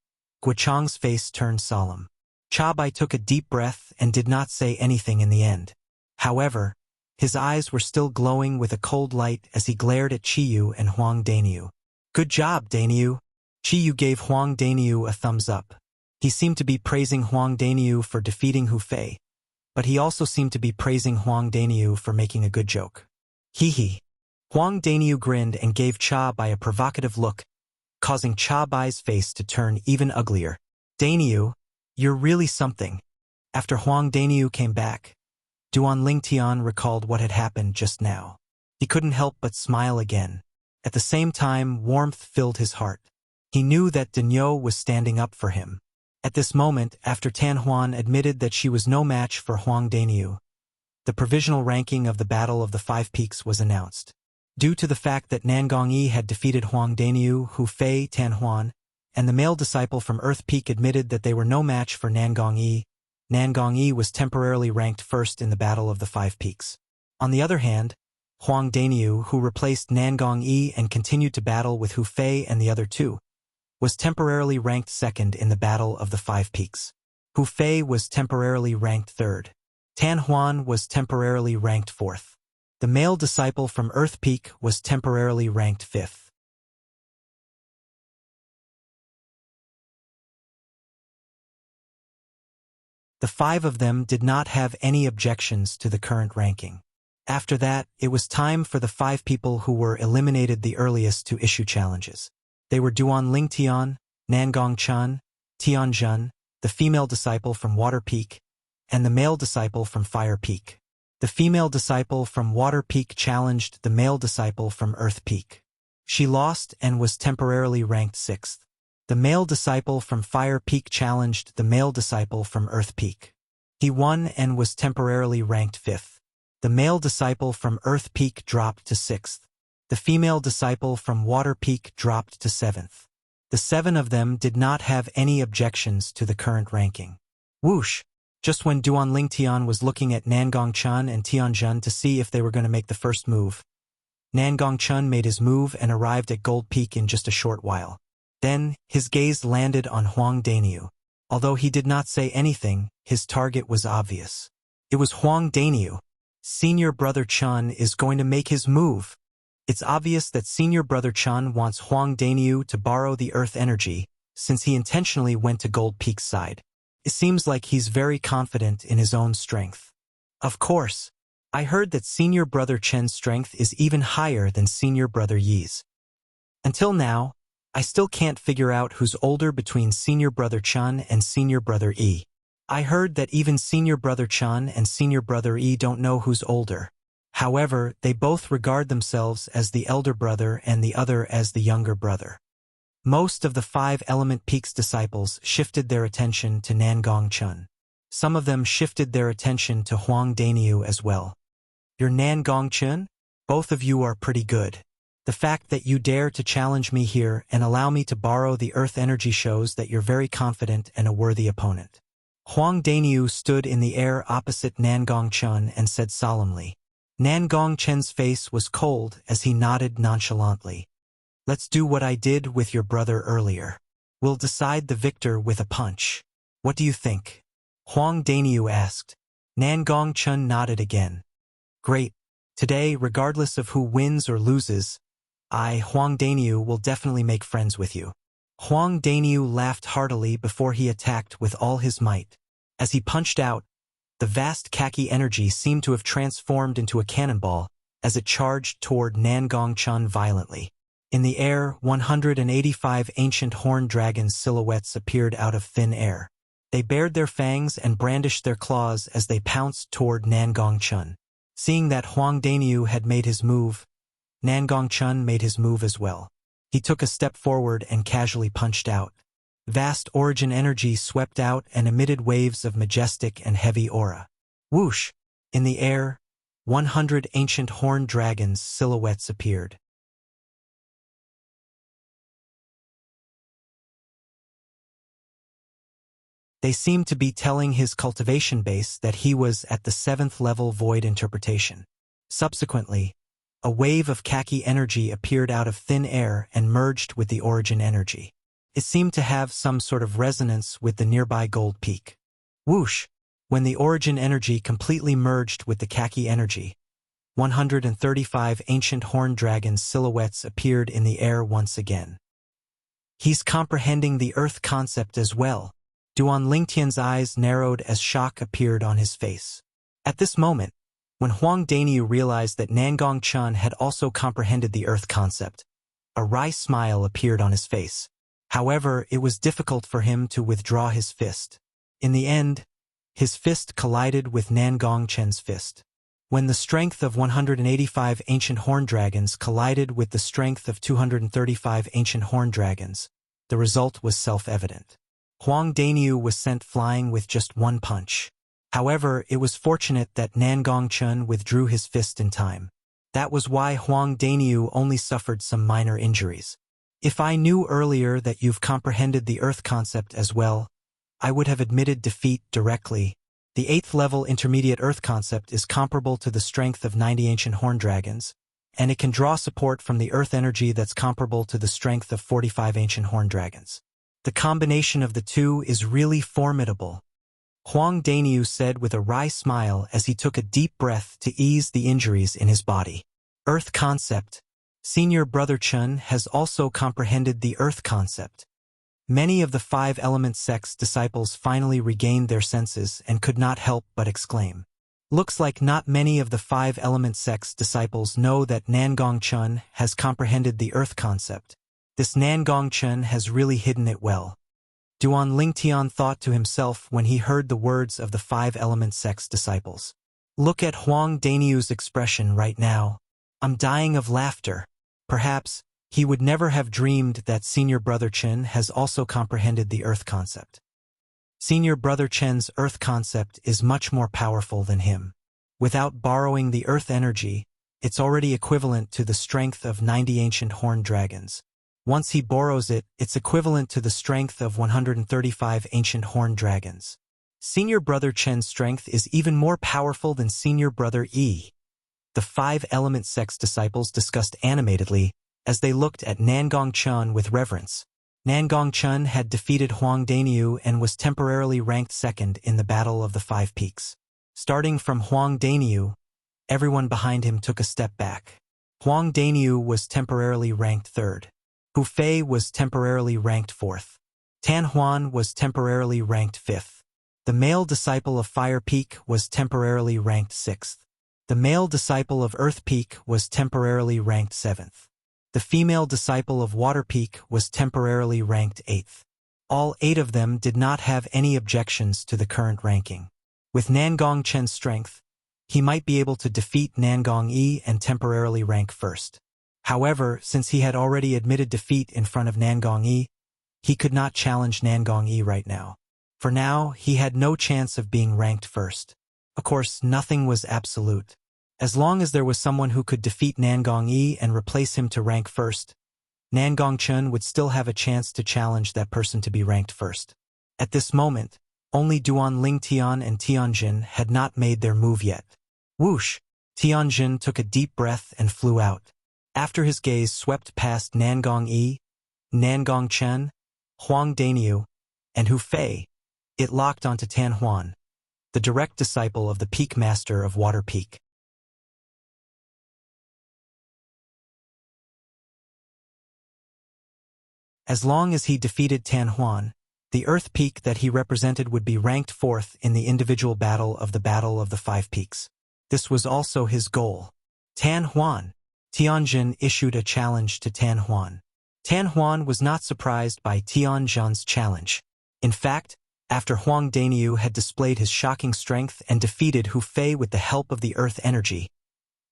Guochong's face turned solemn. Cha Bai took a deep breath and did not say anything in the end. However, his eyes were still glowing with a cold light as he glared at Chiyu and Huang Daniu. Good job, Daniu. Chiyu gave Huang Daniu a thumbs up. He seemed to be praising Huang Daniu for defeating Hu Fei, but he also seemed to be praising Huang Daniu for making a good joke. Hee hee. Huang Daniu grinned and gave Cha Bai a provocative look, causing Cha Bai's face to turn even uglier. Daniu, you're really something. After Huang Daniu came back, Duan Lingtian recalled what had happened just now. He couldn't help but smile again. At the same time, warmth filled his heart. He knew that Daniu was standing up for him. At this moment, after Tan Huan admitted that she was no match for Huang Daniu, the provisional ranking of the Battle of the Five Peaks was announced. Due to the fact that Nangong Yi had defeated Huang Daniu, Hu Fei, Tan Huan, and the male disciple from Earth Peak admitted that they were no match for Nangong Yi was temporarily ranked first in the Battle of the Five Peaks. On the other hand, Huang Daniu, who replaced Nangong Yi and continued to battle with Hu Fei and the other two, was temporarily ranked second in the Battle of the Five Peaks. Hu Fei was temporarily ranked third. Tan Huan was temporarily ranked fourth. The male disciple from Earth Peak was temporarily ranked fifth. The 5 of them did not have any objections to the current ranking. After that, it was time for the 5 people who were eliminated the earliest to issue challenges. They were Duan Lingtian, Nangong Chan, Tianjun, the female disciple from Water Peak, and the male disciple from Fire Peak. The female disciple from Water Peak challenged the male disciple from Earth Peak. She lost and was temporarily ranked 6th. The male disciple from Fire Peak challenged the male disciple from Earth Peak. He won and was temporarily ranked 5th. The male disciple from Earth Peak dropped to 6th. The female disciple from Water Peak dropped to 7th. The 7 of them did not have any objections to the current ranking. Whoosh! Just when Duan Lingtian was looking at Nangong-chun and Tianjun to see if they were going to make the first move, Nangong-chun made his move and arrived at Gold Peak in just a short while. Then, his gaze landed on Huang Dainiu. Although he did not say anything, his target was obvious. It was Huang Dainiu. Senior Brother Chun is going to make his move. It's obvious that Senior Brother Chun wants Huang Dainiu to borrow the Earth energy, since he intentionally went to Gold Peak's side. It seems like he's very confident in his own strength. Of course, I heard that Senior Brother Chen's strength is even higher than Senior Brother Yi's. Until now, I still can't figure out who's older between Senior Brother Chun and Senior Brother Yi. I heard that even Senior Brother Chun and Senior Brother Yi don't know who's older. However, they both regard themselves as the elder brother and the other as the younger brother. Most of the 5 Element Peak's disciples shifted their attention to Nangong-chun. Some of them shifted their attention to Huang Dainiu as well. You're Nangong-chun? Both of you are pretty good. The fact that you dare to challenge me here and allow me to borrow the Earth energy shows that you're very confident and a worthy opponent. Huang Dainiu stood in the air opposite Nangong-chun and said solemnly. Nangong-chun's face was cold as he nodded nonchalantly. Let's do what I did with your brother earlier. We'll decide the victor with a punch. What do you think? Huang Dainiu asked. Nangong-chun nodded again. Great. Today, regardless of who wins or loses, I, Huang Dainiu, will definitely make friends with you. Huang Dainiu laughed heartily before he attacked with all his might. As he punched out, the vast khaki energy seemed to have transformed into a cannonball as it charged toward Nangong-chun violently. In the air, 185 ancient horned dragons' silhouettes appeared out of thin air. They bared their fangs and brandished their claws as they pounced toward Nangong-chun. Seeing that Huang Dainiu had made his move, Nangong-chun made his move as well. He took a step forward and casually punched out. Vast origin energy swept out and emitted waves of majestic and heavy aura. Whoosh! In the air, 100 ancient horned dragons' silhouettes appeared. They seemed to be telling his cultivation base that he was at the 7th level void interpretation. Subsequently, a wave of khaki energy appeared out of thin air and merged with the origin energy. It seemed to have some sort of resonance with the nearby Gold Peak. Whoosh! When the origin energy completely merged with the khaki energy, 135 ancient horned dragons' silhouettes appeared in the air once again. He's comprehending the Earth concept as well. Duan Lingtian's eyes narrowed as shock appeared on his face. At this moment, when Huang Dainiu realized that Nangong-chun had also comprehended the Earth concept, a wry smile appeared on his face. However, it was difficult for him to withdraw his fist. In the end, his fist collided with Nangong-chun's fist. When the strength of 185 ancient horned dragons collided with the strength of 235 ancient horned dragons, the result was self-evident. Huang Dainiu was sent flying with just one punch. However, it was fortunate that Nangong-chun withdrew his fist in time. That was why Huang Dainiu only suffered some minor injuries. If I knew earlier that you've comprehended the Earth concept as well, I would have admitted defeat directly. The 8th level intermediate Earth concept is comparable to the strength of 90 ancient horned dragons, and it can draw support from the Earth energy that's comparable to the strength of 45 ancient horned dragons. The combination of the two is really formidable, Huang Dainiu said with a wry smile as he took a deep breath to ease the injuries in his body. Earth concept. Senior Brother Chun has also comprehended the Earth concept. Many of the 5 Element Sect's disciples finally regained their senses and could not help but exclaim. Looks like not many of the 5 Element Sect's disciples know that Nangong-chun has comprehended the Earth concept. This Nangong-chun has really hidden it well. Duan Lingtian thought to himself when he heard the words of the 5 Element Sect's disciples. Look at Huang Dainiu's expression right now. I'm dying of laughter. Perhaps, He would never have dreamed that Senior Brother Chen has also comprehended the Earth concept. Senior Brother Chen's Earth concept is much more powerful than him. Without borrowing the Earth energy, it's already equivalent to the strength of 90 ancient horned dragons. Once he borrows it, it's equivalent to the strength of 135 ancient horned dragons. Senior Brother Chen's strength is even more powerful than Senior Brother Yi. The 5-element sect's disciples discussed animatedly as they looked at Nangong Chun with reverence. Nangong Chun had defeated Huang Daniu and was temporarily ranked second in the Battle of the Five Peaks. Starting from Huang Daniu, everyone behind him took a step back. Huang Daniu was temporarily ranked third. Hu Fei was temporarily ranked fourth. Tan Huan was temporarily ranked fifth. The male disciple of Fire Peak was temporarily ranked sixth. The male disciple of Earth Peak was temporarily ranked seventh. The female disciple of Water Peak was temporarily ranked 8th. All 8 of them did not have any objections to the current ranking. With Nangong Chen's strength, he might be able to defeat Nangong Yi and temporarily rank first. However, since he had already admitted defeat in front of Nangong Yi, he could not challenge Nangong Yi right now. For now, he had no chance of being ranked first. Of course, nothing was absolute. As long as there was someone who could defeat Nangong Yi and replace him to rank first, Nangong Chun would still have a chance to challenge that person to be ranked first. At this moment, only Duan Ling Tian and Tianjin had not made their move yet. Whoosh! Tianjin took a deep breath and flew out. After his gaze swept past Nangong Yi, Nangong Chen, Huang Daniu, and Hu Fei, it locked onto Tan Huan, the direct disciple of the Peak Master of Water Peak. As long as he defeated Tan Huan, the Earth Peak that he represented would be ranked fourth in the individual Battle of the Five Peaks. This was also his goal. Tan Huan. Tianjin issued a challenge to Tan Huan. Tan Huan was not surprised by Tianjin's challenge. In fact, after Huang Daniu had displayed his shocking strength and defeated Hu Fei with the help of the Earth energy,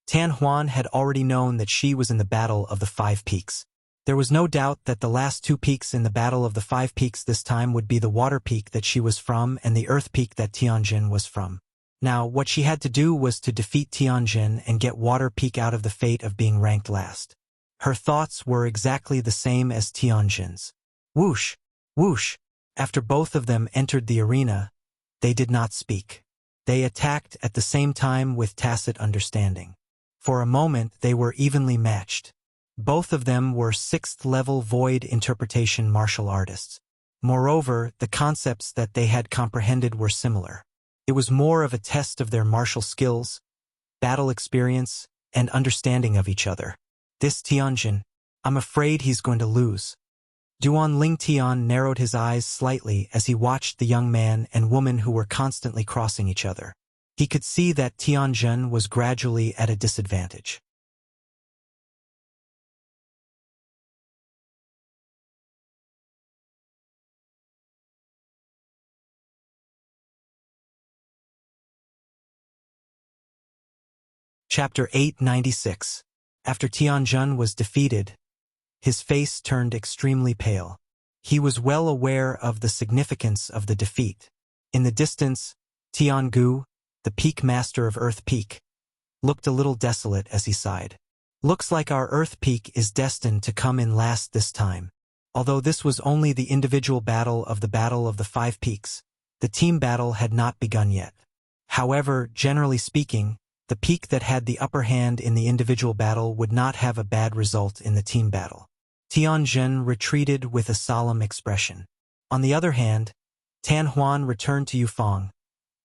Tan Huan had already known that she was in the Battle of the Five Peaks. There was no doubt that the last 2 peaks in the Battle of the Five Peaks this time would be the Water Peak that she was from and the Earth Peak that Tianjin was from. Now, what she had to do was to defeat Tianjin and get Water Peak out of the fate of being ranked last. Her thoughts were exactly the same as Tianjin's. Whoosh! Whoosh! After both of them entered the arena, they did not speak. They attacked at the same time with tacit understanding. For a moment, they were evenly matched. Both of them were 6th-level void interpretation martial artists. Moreover, the concepts that they had comprehended were similar. It was more of a test of their martial skills, battle experience, and understanding of each other. This Tianjin, I'm afraid he's going to lose. Duan Ling Tian narrowed his eyes slightly as he watched the young man and woman who were constantly crossing each other. He could see that Tianjin was gradually at a disadvantage. Chapter 896. After Tianjin was defeated, his face turned extremely pale. He was well aware of the significance of the defeat. In the distance, Tiangu, the Peak Master of Earth Peak, looked a little desolate as he sighed. Looks like our Earth Peak is destined to come in last this time. Although this was only the individual Battle of the Five Peaks, the team battle had not begun yet. However, generally speaking, the peak that had the upper hand in the individual battle would not have a bad result in the team battle. Tianjin retreated with a solemn expression. On the other hand, Tan Huan returned to Yufang,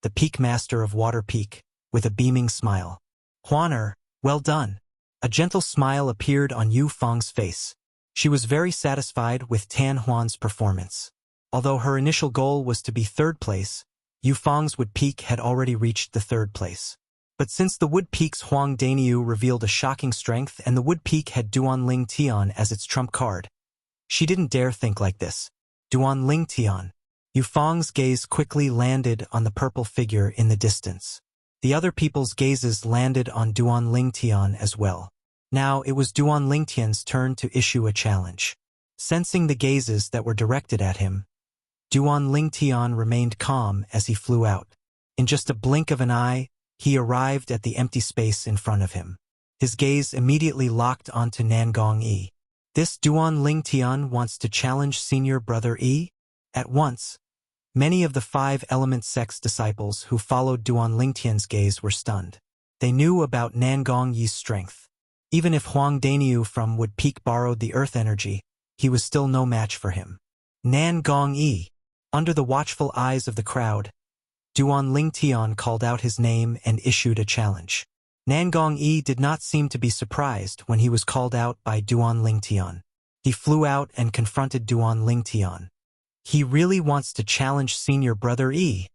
the Peak Master of Water Peak, with a beaming smile. Huaner, well done. A gentle smile appeared on Yufang's face. She was very satisfied with Tan Huan's performance. Although her initial goal was to be 3rd place, Yufang's Wood Peak had already reached the 3rd place. But since the Wood Peak's Huang Daniu revealed a shocking strength and the Wood Peak had Duan Ling Tian as its trump card, she didn't dare think like this. Duan Ling Tian. Yufang's gaze quickly landed on the purple figure in the distance. The other people's gazes landed on Duan Ling Tian as well. Now it was Duan Lingtian's turn to issue a challenge. Sensing the gazes that were directed at him, Duan Lingtian remained calm as he flew out. In just a blink of an eye, he arrived at the empty space in front of him. His gaze immediately locked onto Nangong Yi. This Duan Lingtian wants to challenge senior brother Yi? At once, many of the 5 element sect's disciples who followed Duan Lingtian's gaze were stunned. They knew about Nangong Yi's strength. Even if Huang Daniu from Wood Peak borrowed the earth energy, he was still no match for him. Nangong Yi. Under the watchful eyes of the crowd, Duan Lingtian called out his name and issued a challenge. Nangong Yi did not seem to be surprised when he was called out by Duan Lingtian. He flew out and confronted Duan Lingtian. He really wants to challenge senior brother Yi.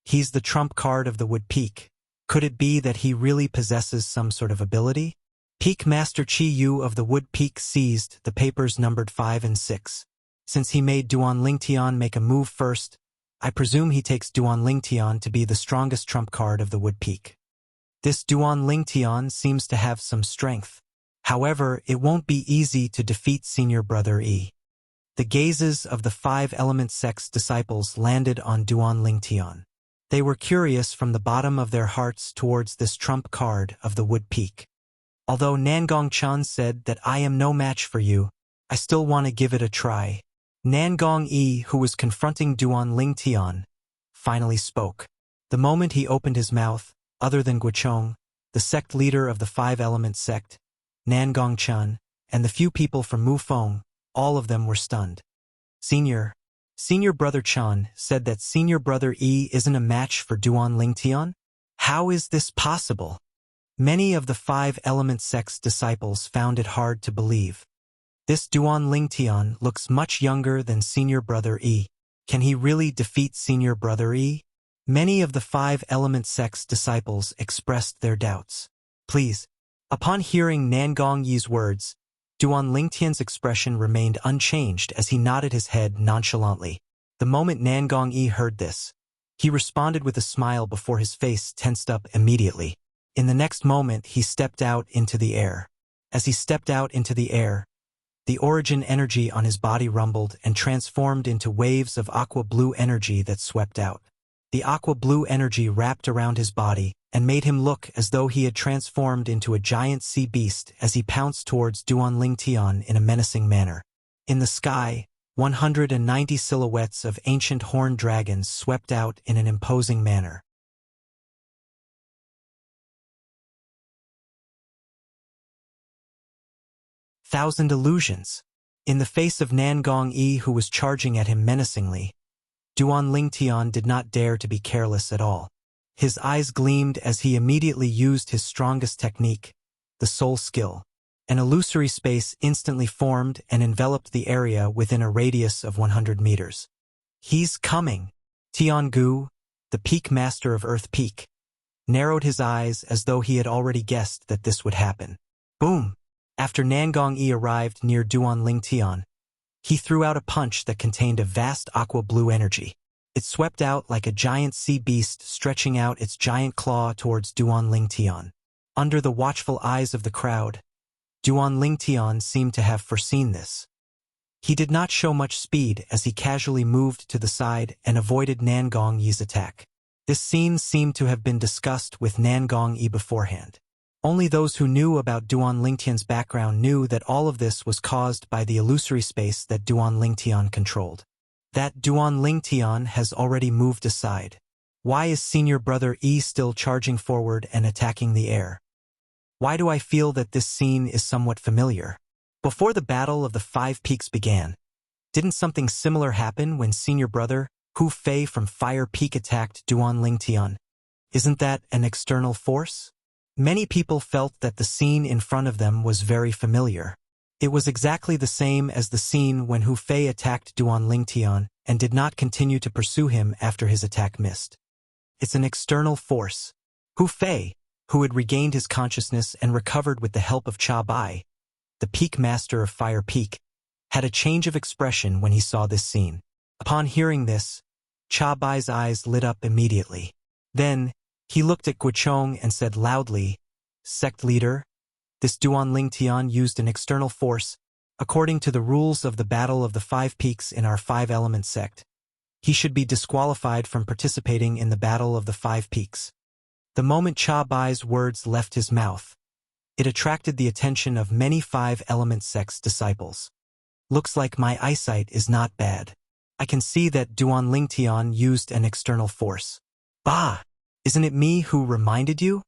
He's the trump card of the Wood Peak. Could it be that he really possesses some sort of ability? Peak Master Chi Yu of the Wood Peak seized the papers numbered 5 and 6. Since he made Duan Lingtian make a move first, I presume he takes Duan Lingtian to be the strongest trump card of the Wood Peak. This Duan Lingtian seems to have some strength. However, it won't be easy to defeat senior brother Yi. The gazes of the 5 element sect's disciples landed on Duan Lingtian. They were curious from the bottom of their hearts towards this trump card of the Wood Peak. Although Nangong Chan said that I am no match for you, I still want to give it a try. Nangong Yi, who was confronting Duan Lingtian, finally spoke. The moment he opened his mouth, other than Guochong, the sect leader of the 5 element sect, Nangong Chan, and the few people from Mufeng, all of them were stunned. Senior brother Chan said that senior brother Yi isn't a match for Duan Lingtian? How is this possible? Many of the 5 element sect's disciples found it hard to believe. This Duan Lingtian looks much younger than senior brother Yi. Can he really defeat senior brother Yi? Many of the 5 element sect's disciples expressed their doubts. Please. Upon hearing Nangong Yi's words, Duan Lingtian's expression remained unchanged as he nodded his head nonchalantly. The moment Nangong Yi heard this, he responded with a smile before his face tensed up immediately. In the next moment, he stepped out into the air. As he stepped out into the air, the origin energy on his body rumbled and transformed into waves of aqua blue energy that swept out. The aqua blue energy wrapped around his body and made him look as though he had transformed into a giant sea beast as he pounced towards Duan Lingtian in a menacing manner. In the sky, 190 silhouettes of ancient horned dragons swept out in an imposing manner. Thousand illusions. In the face of Nangong Yi, who was charging at him menacingly, Duan Lingtian did not dare to be careless at all. His eyes gleamed as he immediately used his strongest technique, the soul skill. An illusory space instantly formed and enveloped the area within a radius of 100 meters. He's coming. Tiangu, the Peak Master of Earth Peak, narrowed his eyes as though he had already guessed that this would happen. Boom! After Nangong Yi arrived near Duan Lingtian, he threw out a punch that contained a vast aqua blue energy. It swept out like a giant sea beast, stretching out its giant claw towards Duan Lingtian. Under the watchful eyes of the crowd, Duan Lingtian seemed to have foreseen this. He did not show much speed as he casually moved to the side and avoided Nangong Yi's attack. This scene seemed to have been discussed with Nangong Yi beforehand. Only those who knew about Duan Lingtian's background knew that all of this was caused by the illusory space that Duan Lingtian controlled. That Duan Lingtian has already moved aside. Why is senior brother Yi still charging forward and attacking the air? Why do I feel that this scene is somewhat familiar? Before the Battle of the 5 Peaks began, didn't something similar happen when senior brother Hu Fei from Fire Peak attacked Duan Lingtian? Isn't that an external force? Many people felt that the scene in front of them was very familiar. It was exactly the same as the scene when Hu Fei attacked Duan Lingtian and did not continue to pursue him after his attack missed. It's an external force. Hu Fei, who had regained his consciousness and recovered with the help of Cha Bai, the Peak Master of Fire Peak, had a change of expression when he saw this scene. Upon hearing this, Cha Bai's eyes lit up immediately. Then, he looked at Guochong and said loudly, "Sect leader, This Duan Ling Tian used an external force, according to the rules of the Battle of the Five Peaks in our five-element sect. He should be disqualified from participating in the Battle of the Five Peaks. The moment Cha Bai's words left his mouth, it attracted the attention of many five-element sect's disciples. Looks like my eyesight is not bad. I can see that Duan Ling Tian used an external force. Bah! Isn't it me who reminded you?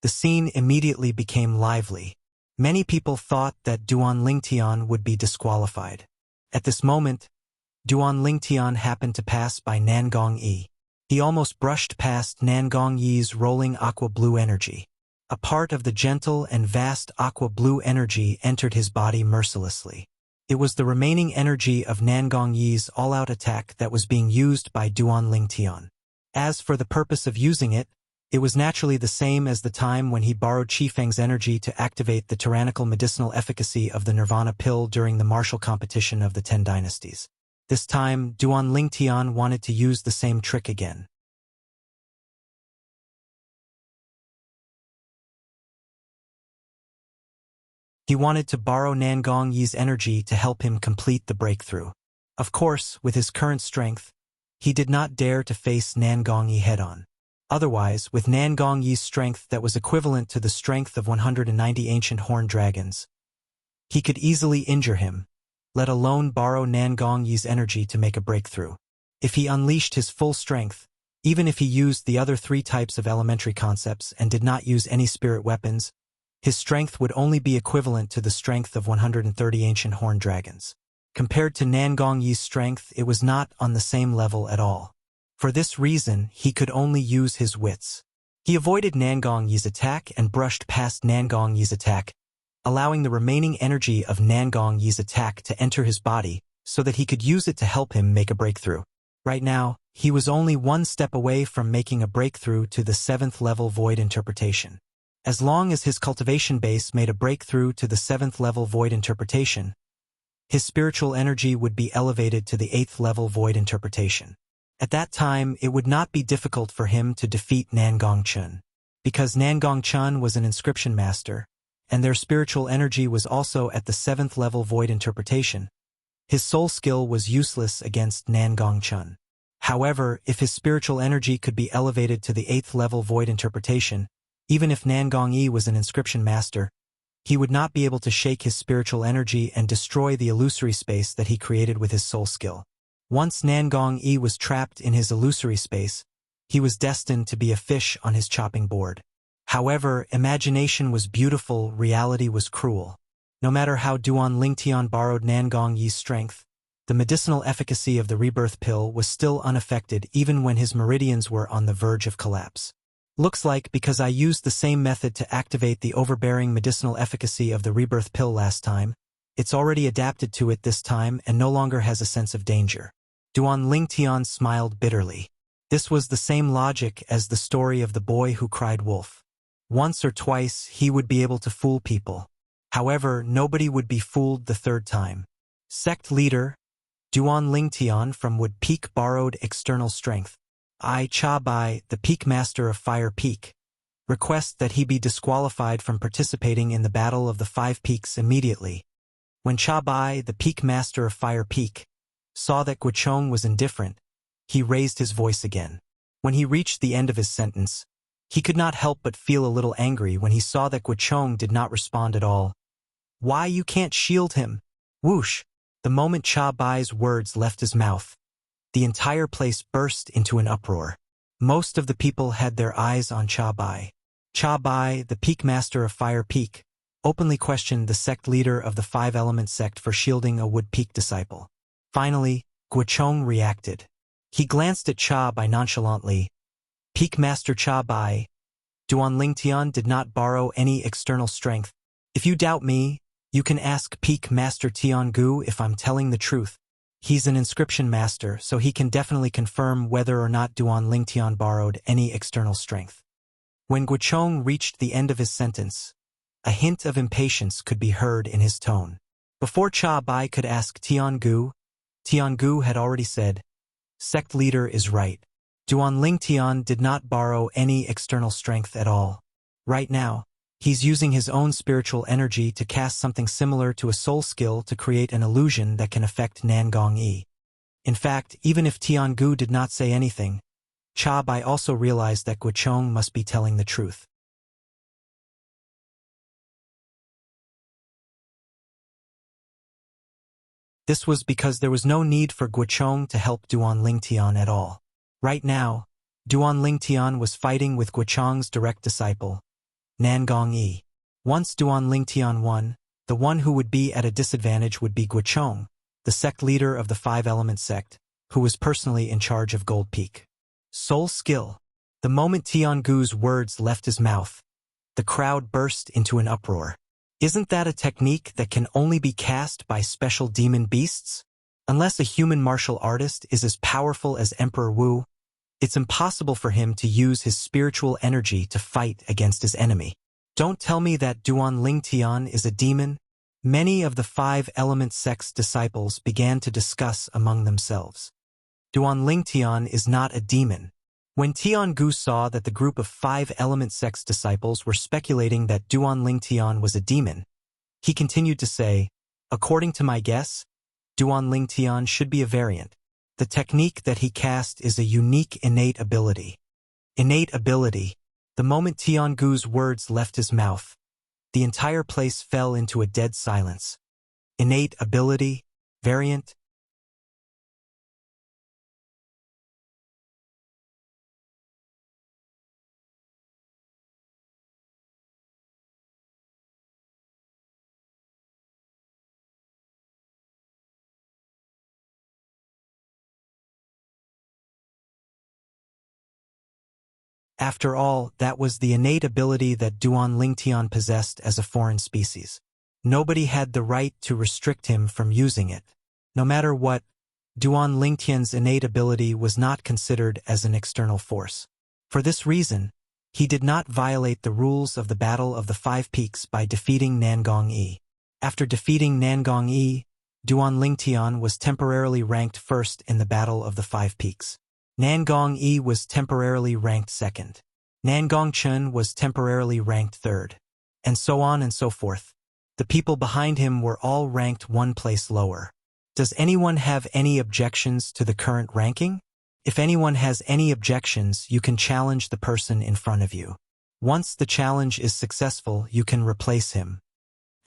The scene immediately became lively. Many people thought that Duan Ling Tian would be disqualified. At this moment, Duan Ling Tian happened to pass by Nangong Yi. He almost brushed past Nangong Yi's rolling aqua-blue energy. A part of the gentle and vast aqua-blue energy entered his body mercilessly. It was the remaining energy of Nangong Yi's all-out attack that was being used by Duan Ling Tian. As for the purpose of using it, it was naturally the same as the time when he borrowed Qifeng's energy to activate the tyrannical medicinal efficacy of the Nirvana pill during the martial competition of the 10 dynasties. This time, Duan Ling Tian wanted to use the same trick again. He wanted to borrow Nangong Yi's energy to help him complete the breakthrough. Of course, with his current strength, he did not dare to face Nangong Yi head-on. Otherwise, with Nangong Yi's strength that was equivalent to the strength of 190 ancient horned dragons, he could easily injure him, let alone borrow Nangong Yi's energy to make a breakthrough. If he unleashed his full strength, even if he used the other 3 types of elementary concepts and did not use any spirit weapons, his strength would only be equivalent to the strength of 130 ancient horned dragons. Compared to Nangong Yi's strength, it was not on the same level at all. For this reason, he could only use his wits. He avoided Nangong Yi's attack and brushed past Nangong Yi's attack, allowing the remaining energy of Nangong Yi's attack to enter his body so that he could use it to help him make a breakthrough. Right now, he was only one step away from making a breakthrough to the 7th level void interpretation. As long as his cultivation base made a breakthrough to the 7th level void interpretation, his spiritual energy would be elevated to the 8th level void interpretation. At that time, it would not be difficult for him to defeat Nangong Chun. Because Nangong Chun was an inscription master, and their spiritual energy was also at the 7th level void interpretation, his soul skill was useless against Nangong Chun. However, if his spiritual energy could be elevated to the 8th level void interpretation, even if Nangong Yi was an inscription master, he would not be able to shake his spiritual energy and destroy the illusory space that he created with his soul skill. Once Nangong Yi was trapped in his illusory space, he was destined to be a fish on his chopping board. However, imagination was beautiful, reality was cruel. No matter how Duan Ling Tian borrowed Nangong Yi's strength, the medicinal efficacy of the rebirth pill was still unaffected even when his meridians were on the verge of collapse. Looks like because I used the same method to activate the overbearing medicinal efficacy of the rebirth pill last time, it's already adapted to it this time and no longer has a sense of danger. Duan Ling Tian smiled bitterly. This was the same logic as the story of the boy who cried wolf. Once or twice, he would be able to fool people. However, nobody would be fooled the 3rd time. Sect leader, Duan Ling Tian from Wood Peak borrowed external strength. I, Cha Bai, the Peak Master of Fire Peak, request that he be disqualified from participating in the Battle of the Five Peaks immediately. When Cha Bai, the Peak Master of Fire Peak, saw that Guochong was indifferent, he raised his voice again. When he reached the end of his sentence, he could not help but feel a little angry when he saw that Guochong did not respond at all. Why, you can't shield him? Whoosh! The moment Cha Bai's words left his mouth, the entire place burst into an uproar. Most of the people had their eyes on Cha Bai. Cha Bai, the Peak Master of Fire Peak, openly questioned the sect leader of the Five-Element sect for shielding a Wood Peak disciple. Finally, Guochong reacted. He glanced at Cha Bai nonchalantly. Peak Master Cha Bai, Duan Ling Tian did not borrow any external strength. If you doubt me, you can ask Peak Master Tian Gu if I'm telling the truth. He's an inscription master, so he can definitely confirm whether or not Duan Ling Tian borrowed any external strength. When Guochong reached the end of his sentence, a hint of impatience could be heard in his tone. Before Cha Bai could ask Tian Gu had already said, Sect leader is right. Duan Ling Tian did not borrow any external strength at all. Right now, He's using his own spiritual energy to cast something similar to a soul skill to create an illusion that can affect Nangong Yi. In fact, even if Tiangu did not say anything, Cha Bai also realized that Guochong must be telling the truth. This was because there was no need for Guochong to help Duan Lingtian at all. Right now, Duan Lingtian was fighting with Guochong's direct disciple, Nangong Yi. Once Duan Lingtian won, the one who would be at a disadvantage would be Guochong, the sect leader of the Five-Element sect, who was personally in charge of Gold Peak. Soul skill. The moment Tiangu's words left his mouth, the crowd burst into an uproar. Isn't that a technique that can only be cast by special demon beasts? Unless a human martial artist is as powerful as Emperor Wu, it's impossible for him to use his spiritual energy to fight against his enemy. Don't tell me that Duan Lingtian is a demon. Many of the Five-Element sect's disciples began to discuss among themselves. Duan Lingtian is not a demon. When Tiangu saw that the group of Five-Element sect's disciples were speculating that Duan Lingtian was a demon, he continued to say, according to my guess, Duan Lingtian should be a variant. The technique that he cast is a unique innate ability. Innate ability. The moment Tiangu's words left his mouth, the entire place fell into a dead silence. Innate ability, variant. After all, that was the innate ability that Duan Lingtian possessed as a foreign species. Nobody had the right to restrict him from using it. No matter what, Duan Lingtian's innate ability was not considered as an external force. For this reason, he did not violate the rules of the Battle of the Five Peaks by defeating Nangong Yi. After defeating Nangong Yi, Duan Lingtian was temporarily ranked first in the Battle of the Five Peaks. Nangong Yi was temporarily ranked second. Nangong Chen was temporarily ranked third. And so on and so forth. The people behind him were all ranked one place lower. Does anyone have any objections to the current ranking? If anyone has any objections, you can challenge the person in front of you. Once the challenge is successful, you can replace him.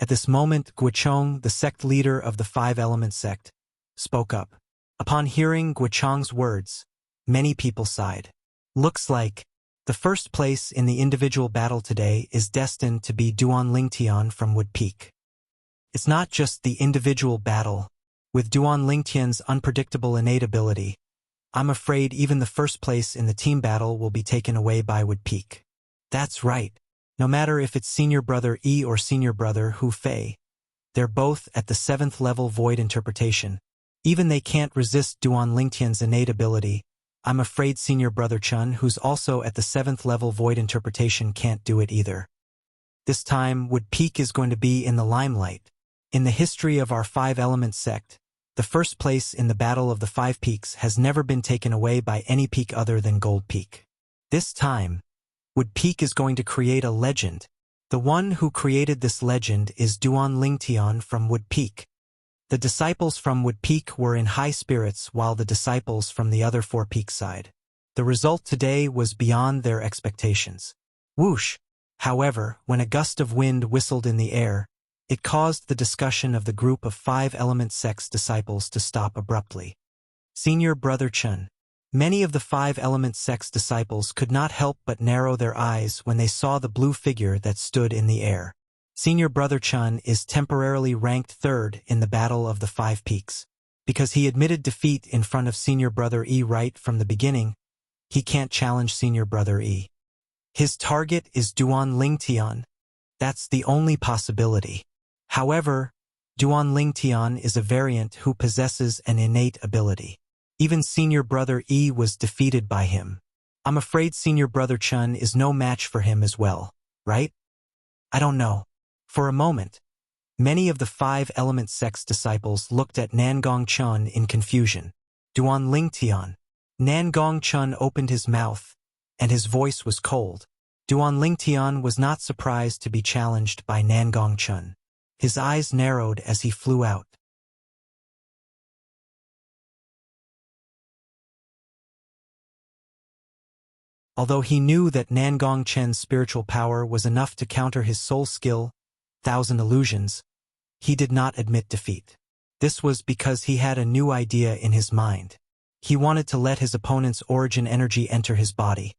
At this moment, Guochong, the sect leader of the Five-Element sect, spoke up. Upon hearing Guochong's words, many people sighed. Looks like the first place in the individual battle today is destined to be Duan Lingtian from Wood Peak. It's not just the individual battle. With Duan Lingtian's unpredictable innate ability, I'm afraid even the first place in the team battle will be taken away by Wood Peak. That's right. No matter if it's Senior Brother Yi or Senior Brother Hu Fei, they're both at the 7th level void interpretation. Even they can't resist Duan Lingtian's innate ability. I'm afraid Senior Brother Chun, who's also at the 7th level void interpretation, can't do it either. This time, Wood Peak is going to be in the limelight. In the history of our Five-Element sect, the first place in the Battle of the Five Peaks has never been taken away by any peak other than Gold Peak. This time, Wood Peak is going to create a legend. The one who created this legend is Duan Lingtian from Wood Peak. The disciples from Wood Peak were in high spirits while the disciples from the other Four Peaks side. The result today was beyond their expectations. Whoosh! However, when a gust of wind whistled in the air, it caused the discussion of the group of Five-Element sect's disciples to stop abruptly. Senior Brother Chun. Many of the Five-Element sect's disciples could not help but narrow their eyes when they saw the blue figure that stood in the air. Senior Brother Chun is temporarily ranked third in the Battle of the Five Peaks. Because he admitted defeat in front of Senior Brother Yi right from the beginning, he can't challenge Senior Brother Yi. His target is Duan Lingtian. That's the only possibility. However, Duan Lingtian is a variant who possesses an innate ability. Even Senior Brother Yi was defeated by him. I'm afraid Senior Brother Chun is no match for him as well, right? I don't know. For a moment, many of the Five-Element sect's disciples looked at Nangong Chun in confusion. Duan Lingtian. Nangong Chun opened his mouth, and his voice was cold. Duan Lingtian was not surprised to be challenged by Nangong Chun. His eyes narrowed as he flew out. Although he knew that Nangong Chen's spiritual power was enough to counter his soul skill, Thousand Illusions, he did not admit defeat. This was because he had a new idea in his mind. He wanted to let his opponent's origin energy enter his body.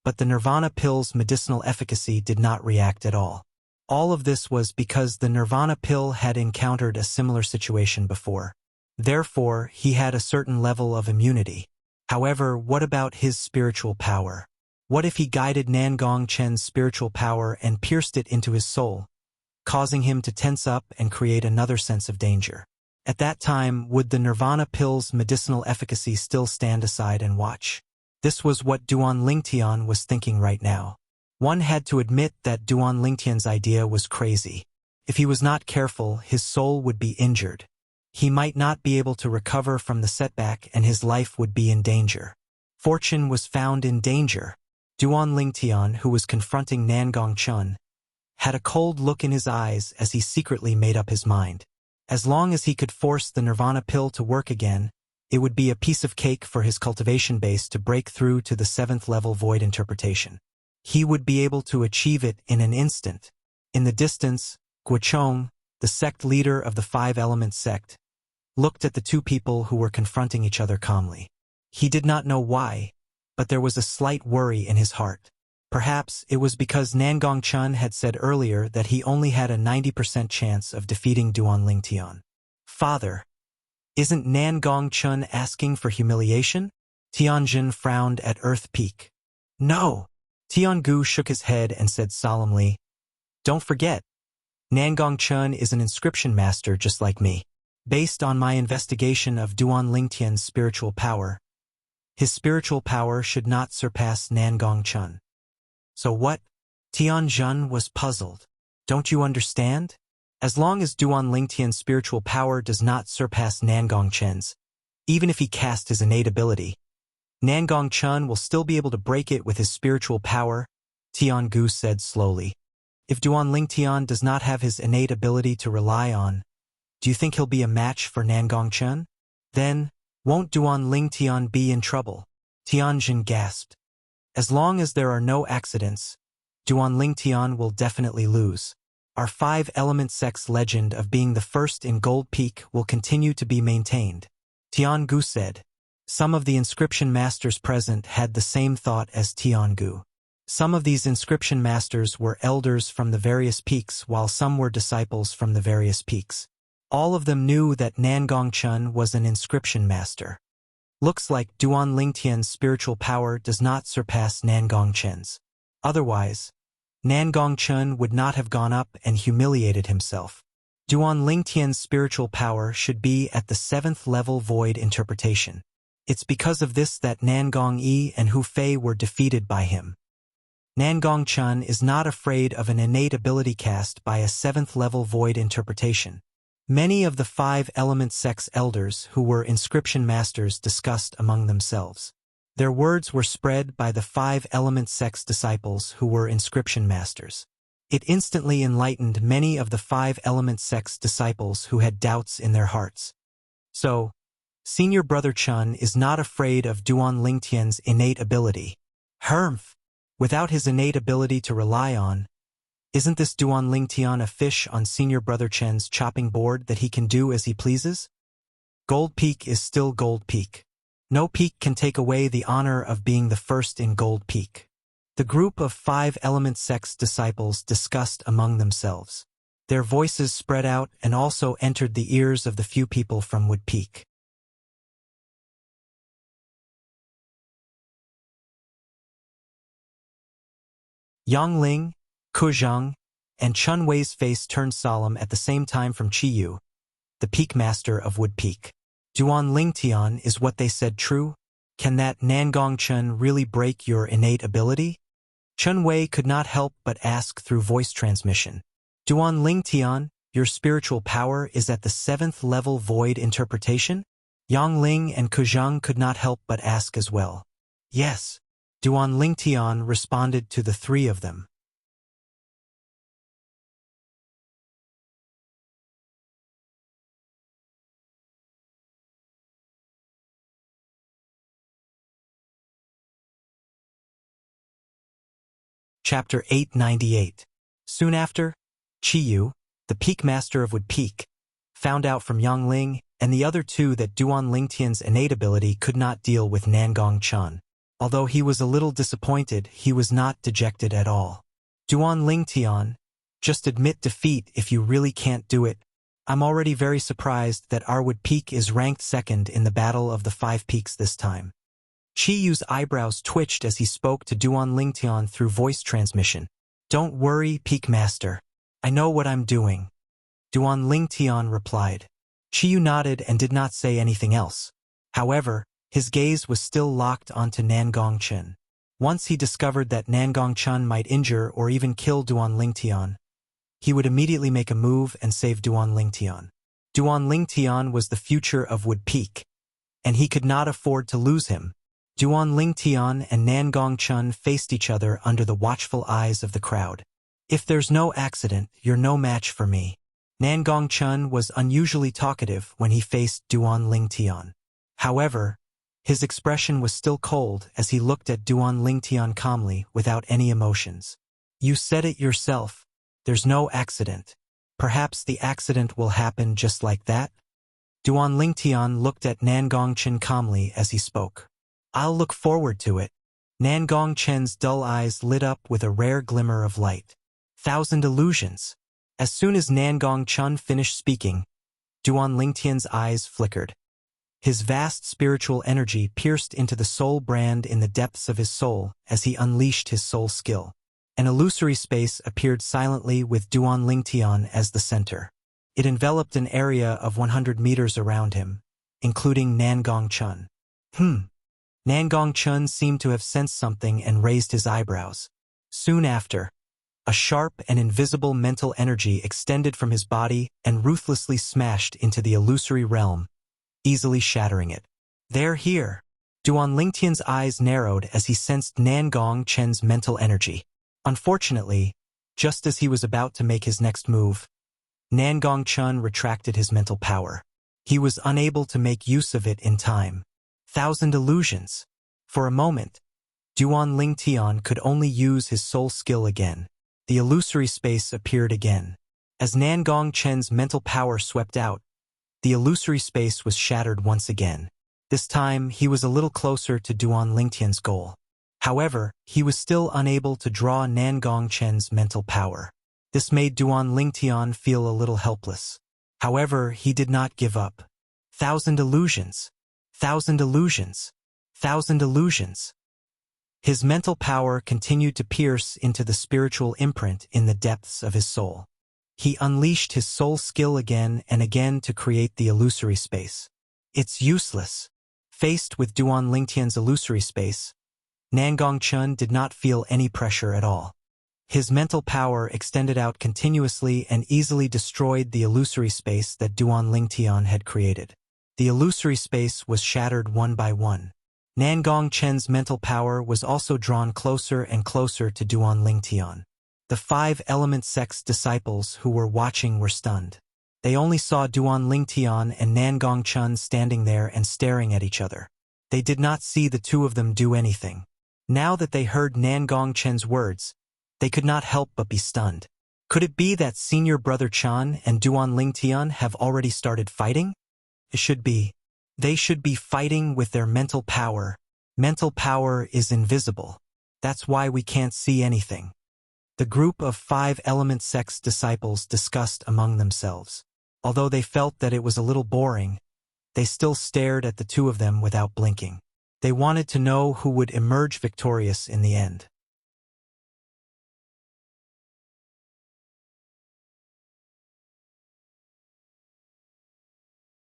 But the Nirvana pill's medicinal efficacy did not react at all. All of this was because the Nirvana pill had encountered a similar situation before. Therefore, he had a certain level of immunity. However, what about his spiritual power? What if he guided Nangong Chen's spiritual power and pierced it into his soul, causing him to tense up and create another sense of danger? At that time, would the Nirvana pill's medicinal efficacy still stand aside and watch? This was what Duan Lingtian was thinking right now. One had to admit that Duan Lingtian's idea was crazy. If he was not careful, his soul would be injured. He might not be able to recover from the setback and his life would be in danger. Fortune was found in danger. Duan Lingtian, who was confronting Nangong Chun, had a cold look in his eyes as he secretly made up his mind. As long as he could force the Nirvana pill to work again, it would be a piece of cake for his cultivation base to break through to the 7th level void interpretation. He would be able to achieve it in an instant. In the distance, Guochong, the sect leader of the 5-element sect, looked at the two people who were confronting each other calmly. He did not know why, but there was a slight worry in his heart. Perhaps it was because Nangong Chun had said earlier that he only had a 90% chance of defeating Duan Lingtian. Father, isn't Nangong Chun asking for humiliation? Tianjin frowned at Earth Peak. No. Tiangu shook his head and said solemnly, don't forget, Nangong Chun is an inscription master just like me. Based on my investigation of Duan Lingtian's spiritual power, his spiritual power should not surpass Nangong Chun. So what? Tianjin was puzzled. Don't you understand? As long as Duan Lingtian's spiritual power does not surpass Nangong Chen's, even if he cast his innate ability, Nangong Chun will still be able to break it with his spiritual power, Tiangu said slowly. If Duan Lingtian does not have his innate ability to rely on, do you think he'll be a match for Nangong Chun? Then, won't Duan Lingtian be in trouble? Tianjin gasped. As long as there are no accidents, Duan Lingtian will definitely lose. Our 5-element sect's legend of being the first in Gold Peak will continue to be maintained. Tiangu said. Some of the inscription masters present had the same thought as Tiangu. Some of these inscription masters were elders from the various peaks while some were disciples from the various peaks. All of them knew that Nangong Chun was an inscription master. Looks like Duan Lingtian's spiritual power does not surpass Nangong Chen's. Otherwise, Nangong Chun would not have gone up and humiliated himself. Duan Lingtian's spiritual power should be at the 7th level void interpretation. It's because of this that Nangong Yi and Hu Fei were defeated by him. Nangong Chun is not afraid of an innate ability cast by a 7th level void interpretation. Many of the 5-element sect's elders who were inscription masters discussed among themselves. Their words were spread by the 5-element sect's disciples who were inscription masters. It instantly enlightened many of the 5-element sect's disciples who had doubts in their hearts. So, Senior Brother Chun is not afraid of Duan Lingtian's innate ability. Humph! Without his innate ability to rely on, isn't this Duan Lingtian a fish on Senior Brother Chen's chopping board that he can do as he pleases? Gold Peak is still Gold Peak. No peak can take away the honor of being the first in Gold Peak. The group of 5-element sect's disciples discussed among themselves. Their voices spread out and also entered the ears of the few people from Wood Peak. Yang Ling, Kuzhang, and Chun Wei's face turned solemn at the same time from Chiyu, the peak master of Wood Peak. Duan Lingtian, is what they said true? Can that Nangong Chun really break your innate ability? Chun Wei could not help but ask through voice transmission. Duan Lingtian, your spiritual power is at the 7th level void interpretation? Yang Ling and Kuzhang could not help but ask as well. Yes. Duan Lingtian responded to the three of them. Chapter 898. Soon after, Qiyu, the peak master of Wood Peak, found out from Yang Ling and the other two that Duan Lingtian's innate ability could not deal with Nangong Chun. Although he was a little disappointed, he was not dejected at all. Duan Lingtian, just admit defeat if you really can't do it. I'm already very surprised that our Wood Peak is ranked second in the Battle of the Five Peaks this time. Qiyu's eyebrows twitched as he spoke to Duan Lingtian through voice transmission. Don't worry, Peak Master. I know what I'm doing. Duan Lingtian replied. Qiyu nodded and did not say anything else. However, his gaze was still locked onto Nangong Chen. Once he discovered that Nangong Chen might injure or even kill Duan Lingtian, he would immediately make a move and save Duan Lingtian. Duan Lingtian was the future of Wood Peak, and he could not afford to lose him. Duan Lingtian and Nangong Chen faced each other under the watchful eyes of the crowd. If there's no accident, you're no match for me. Nangong Chen was unusually talkative when he faced Duan Lingtian. However, his expression was still cold as he looked at Duan Lingtian calmly without any emotions. You said it yourself. There's no accident. Perhaps the accident will happen just like that? Duan Lingtian looked at Nangong Chen calmly as he spoke. I'll look forward to it. Nangong Chen's dull eyes lit up with a rare glimmer of light. Thousand illusions. As soon as Nangong Chen finished speaking, Duan Lingtian's eyes flickered. His vast spiritual energy pierced into the soul brand in the depths of his soul as he unleashed his soul skill. An illusory space appeared silently with Duan Lingtian as the center. It enveloped an area of 100 meters around him, including Nangong Chen. Nangong Chen seemed to have sensed something and raised his eyebrows. Soon after, a sharp and invisible mental energy extended from his body and ruthlessly smashed into the illusory realm, easily shattering it. They're here. Duan Lingtian's eyes narrowed as he sensed Nangong Chen's mental energy. Unfortunately, just as he was about to make his next move, Nangong Chen retracted his mental power. He was unable to make use of it in time. Thousand illusions. For a moment, Duan Lingtian could only use his soul skill again. The illusory space appeared again. As Nangong Chen's mental power swept out, the illusory space was shattered once again. This time, he was a little closer to Duan Lingtian's goal. However, he was still unable to draw Nangong Chen's mental power. This made Duan Lingtian feel a little helpless. However, he did not give up. Thousand illusions. Thousand illusions. Thousand illusions. His mental power continued to pierce into the spiritual imprint in the depths of his soul. He unleashed his soul skill again and again to create the illusory space. It's useless. Faced with Duan Lingtian's illusory space, Nangong Chen did not feel any pressure at all. His mental power extended out continuously and easily destroyed the illusory space that Duan Lingtian had created. The illusory space was shattered one by one. Nangong Chen's mental power was also drawn closer and closer to Duan Lingtian. The 5 element sect's disciples who were watching were stunned. They only saw Duan Lingtian and Nangong Chen standing there and staring at each other. They did not see the two of them do anything. Now that they heard Nangong Chen's words, they could not help but be stunned. Could it be that Senior Brother Chan and Duan Lingtian have already started fighting? It should be. They should be fighting with their mental power. Mental power is invisible. That's why we can't see anything. The group of 5 element sect's disciples discussed among themselves. Although they felt that it was a little boring, they still stared at the two of them without blinking. They wanted to know who would emerge victorious in the end.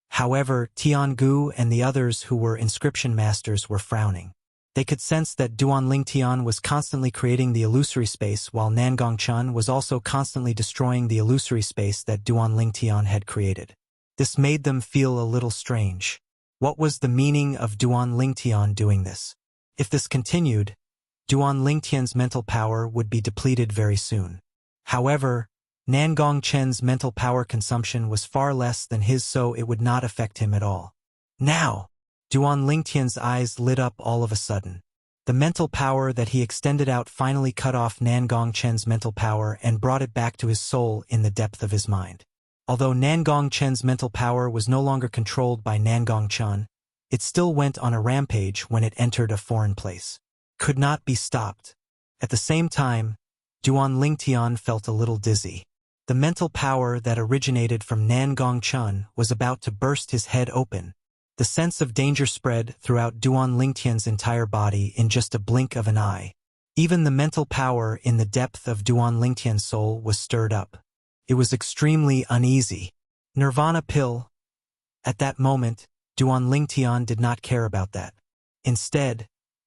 However, Tiangu and the others who were inscription masters were frowning. They could sense that Duan Lingtian was constantly creating the illusory space while Nangong Chen was also constantly destroying the illusory space that Duan Lingtian had created. This made them feel a little strange. What was the meaning of Duan Lingtian doing this? If this continued, Duan Lingtian's mental power would be depleted very soon. However, Nangong Chen's mental power consumption was far less than his, so it would not affect him at all. Now! Duan Lingtian's eyes lit up all of a sudden. The mental power that he extended out finally cut off Nangong Chen's mental power and brought it back to his soul in the depth of his mind. Although Nangong Chen's mental power was no longer controlled by Nangong Chen, it still went on a rampage when it entered a foreign place. Could not be stopped. At the same time, Duan Lingtian felt a little dizzy. The mental power that originated from Nangong Chen was about to burst his head open. The sense of danger spread throughout Duan Lingtian's entire body in just a blink of an eye. Even the mental power in the depth of Duan Lingtian's soul was stirred up. It was extremely uneasy. Nirvana pill. At that moment, Duan Lingtian did not care about that. Instead,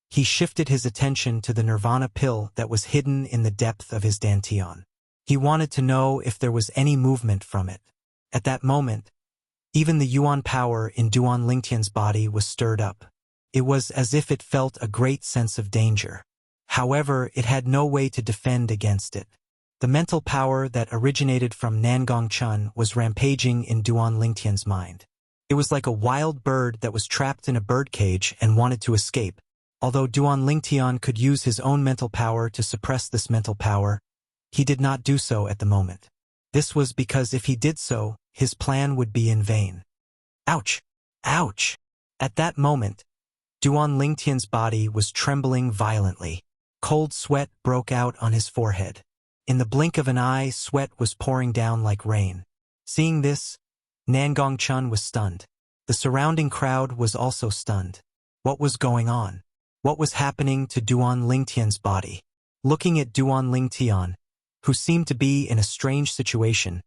he shifted his attention to the nirvana pill that was hidden in the depth of his dantian. He wanted to know if there was any movement from it. At that moment, even the yuan power in Duan Lingtian's body was stirred up. It was as if it felt a great sense of danger. However, it had no way to defend against it. The mental power that originated from Nangong Chen was rampaging in Duan Lingtian's mind. It was like a wild bird that was trapped in a birdcage and wanted to escape. Although Duan Lingtian could use his own mental power to suppress this mental power, he did not do so at the moment. This was because if he did so, his plan would be in vain. Ouch! Ouch! At that moment, Duan Lingtian's body was trembling violently. Cold sweat broke out on his forehead. In the blink of an eye, sweat was pouring down like rain. Seeing this, Nangong Chen was stunned. The surrounding crowd was also stunned. What was going on? What was happening to Duan Lingtian's body? Looking at Duan Lingtian, who seemed to be in a strange situation,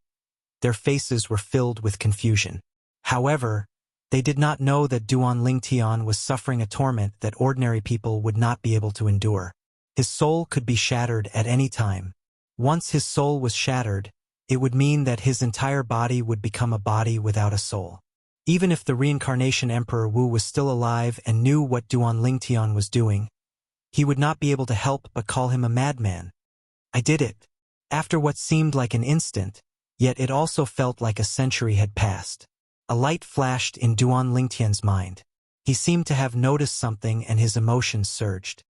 their faces were filled with confusion. However, they did not know that Duan Lingtian was suffering a torment that ordinary people would not be able to endure. His soul could be shattered at any time. Once his soul was shattered, it would mean that his entire body would become a body without a soul. Even if the reincarnation Emperor Wu was still alive and knew what Duan Lingtian was doing, he would not be able to help but call him a madman. I did it. After what seemed like an instant, yet it also felt like a century had passed. A light flashed in Duan Lingtian's mind. He seemed to have noticed something and his emotions surged.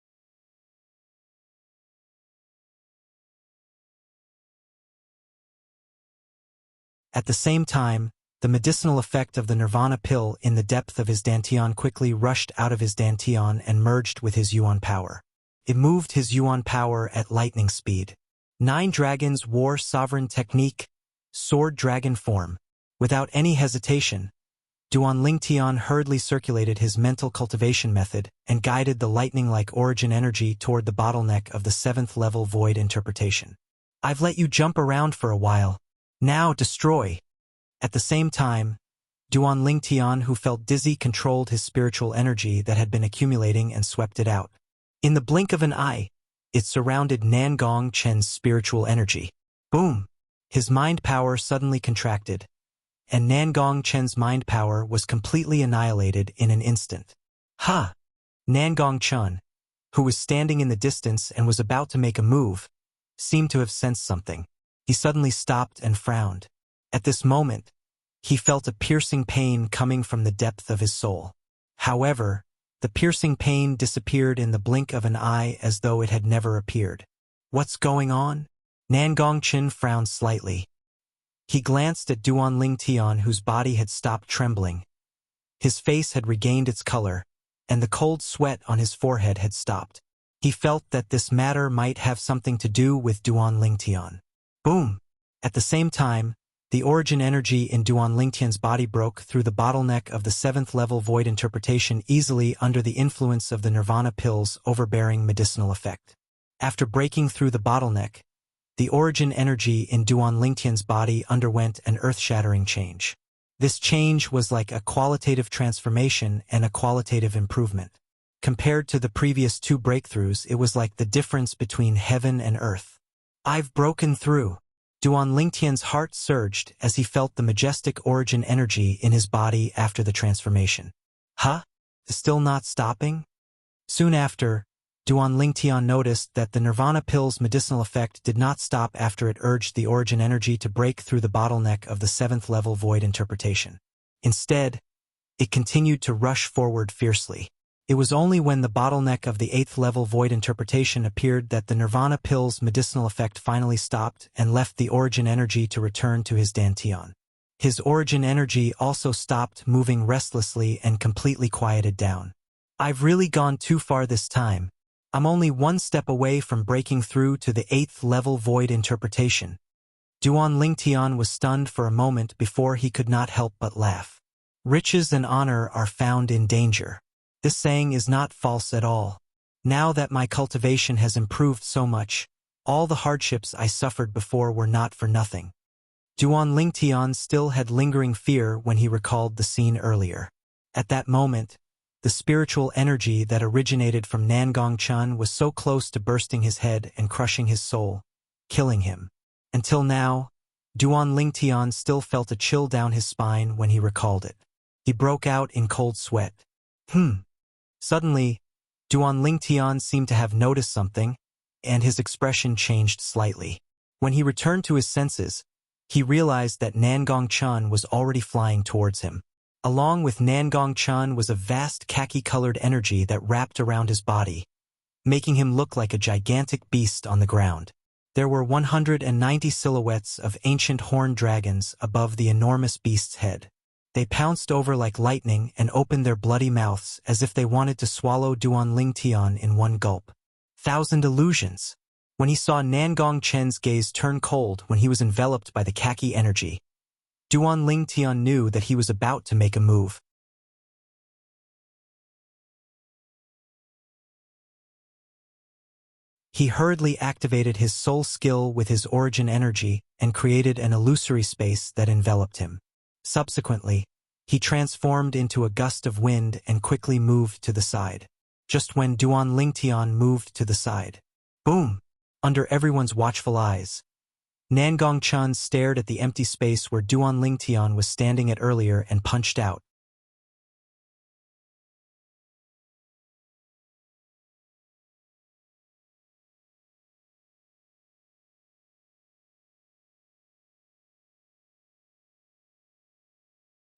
At the same time, the medicinal effect of the nirvana pill in the depth of his dantian quickly rushed out of his dantian and merged with his yuan power. It moved his yuan power at lightning speed. 9 Dragons War Sovereign Technique, Sword Dragon Form. Without any hesitation, Duan Lingtian hurriedly circulated his mental cultivation method and guided the lightning-like origin energy toward the bottleneck of the 7th level void interpretation. I've let you jump around for a while. Now destroy. At the same time, Duan Lingtian, who felt dizzy, controlled his spiritual energy that had been accumulating and swept it out. In the blink of an eye, it surrounded Nangong Chen's spiritual energy. Boom! His mind power suddenly contracted, and Nangong Chen's mind power was completely annihilated in an instant. Ha! Nangong Chen, who was standing in the distance and was about to make a move, seemed to have sensed something. He suddenly stopped and frowned. At this moment, he felt a piercing pain coming from the depth of his soul. However, the piercing pain disappeared in the blink of an eye as though it had never appeared. What's going on? Nangong Chen frowned slightly. He glanced at Duan Lingtian, whose body had stopped trembling. His face had regained its color, and the cold sweat on his forehead had stopped. He felt that this matter might have something to do with Duan Lingtian. Boom! At the same time, the origin energy in Duan Lingtian's body broke through the bottleneck of the 7th level void interpretation easily under the influence of the nirvana pill's overbearing medicinal effect. After breaking through the bottleneck, the origin energy in Duan Lingtian's body underwent an earth-shattering change. This change was like a qualitative transformation and a qualitative improvement. Compared to the previous 2 breakthroughs, it was like the difference between heaven and earth. I've broken through. Duan Lingtian's heart surged as he felt the majestic origin energy in his body after the transformation. Huh? Still not stopping? Soon after, Duan Lingtian noticed that the Nirvana pill's medicinal effect did not stop after it urged the origin energy to break through the bottleneck of the 7th level void interpretation. Instead, it continued to rush forward fiercely. It was only when the bottleneck of the 8th level void interpretation appeared that the Nirvana pill's medicinal effect finally stopped and left the origin energy to return to his Dantian. His origin energy also stopped moving restlessly and completely quieted down. I've really gone too far this time. I'm only one step away from breaking through to the 8th level void interpretation. Duan Lingtian was stunned for a moment before he could not help but laugh. Riches and honor are found in danger. This saying is not false at all. Now that my cultivation has improved so much, all the hardships I suffered before were not for nothing. Duan Lingtian still had lingering fear when he recalled the scene earlier. At that moment, the spiritual energy that originated from Nangong-chun was so close to bursting his head and crushing his soul, killing him. Until now, Duan Lingtian still felt a chill down his spine when he recalled it. He broke out in cold sweat. Suddenly, Duan Lingtian seemed to have noticed something, and his expression changed slightly. When he returned to his senses, he realized that Nangong-chun was already flying towards him. Along with Nangong-chun was a vast khaki-colored energy that wrapped around his body, making him look like a gigantic beast on the ground. There were 190 silhouettes of ancient horned dragons above the enormous beast's head. They pounced over like lightning and opened their bloody mouths as if they wanted to swallow Duan Lingtian in one gulp. Thousand illusions! When he saw Nangong-chen's gaze turn cold when he was enveloped by the khaki energy, Duan Lingtian knew that he was about to make a move. He hurriedly activated his soul skill with his origin energy and created an illusory space that enveloped him. Subsequently, he transformed into a gust of wind and quickly moved to the side. Just when Duan Lingtian moved to the side, boom! Under everyone's watchful eyes, Nangong-chun stared at the empty space where Duan Lingtian was standing at earlier and punched out.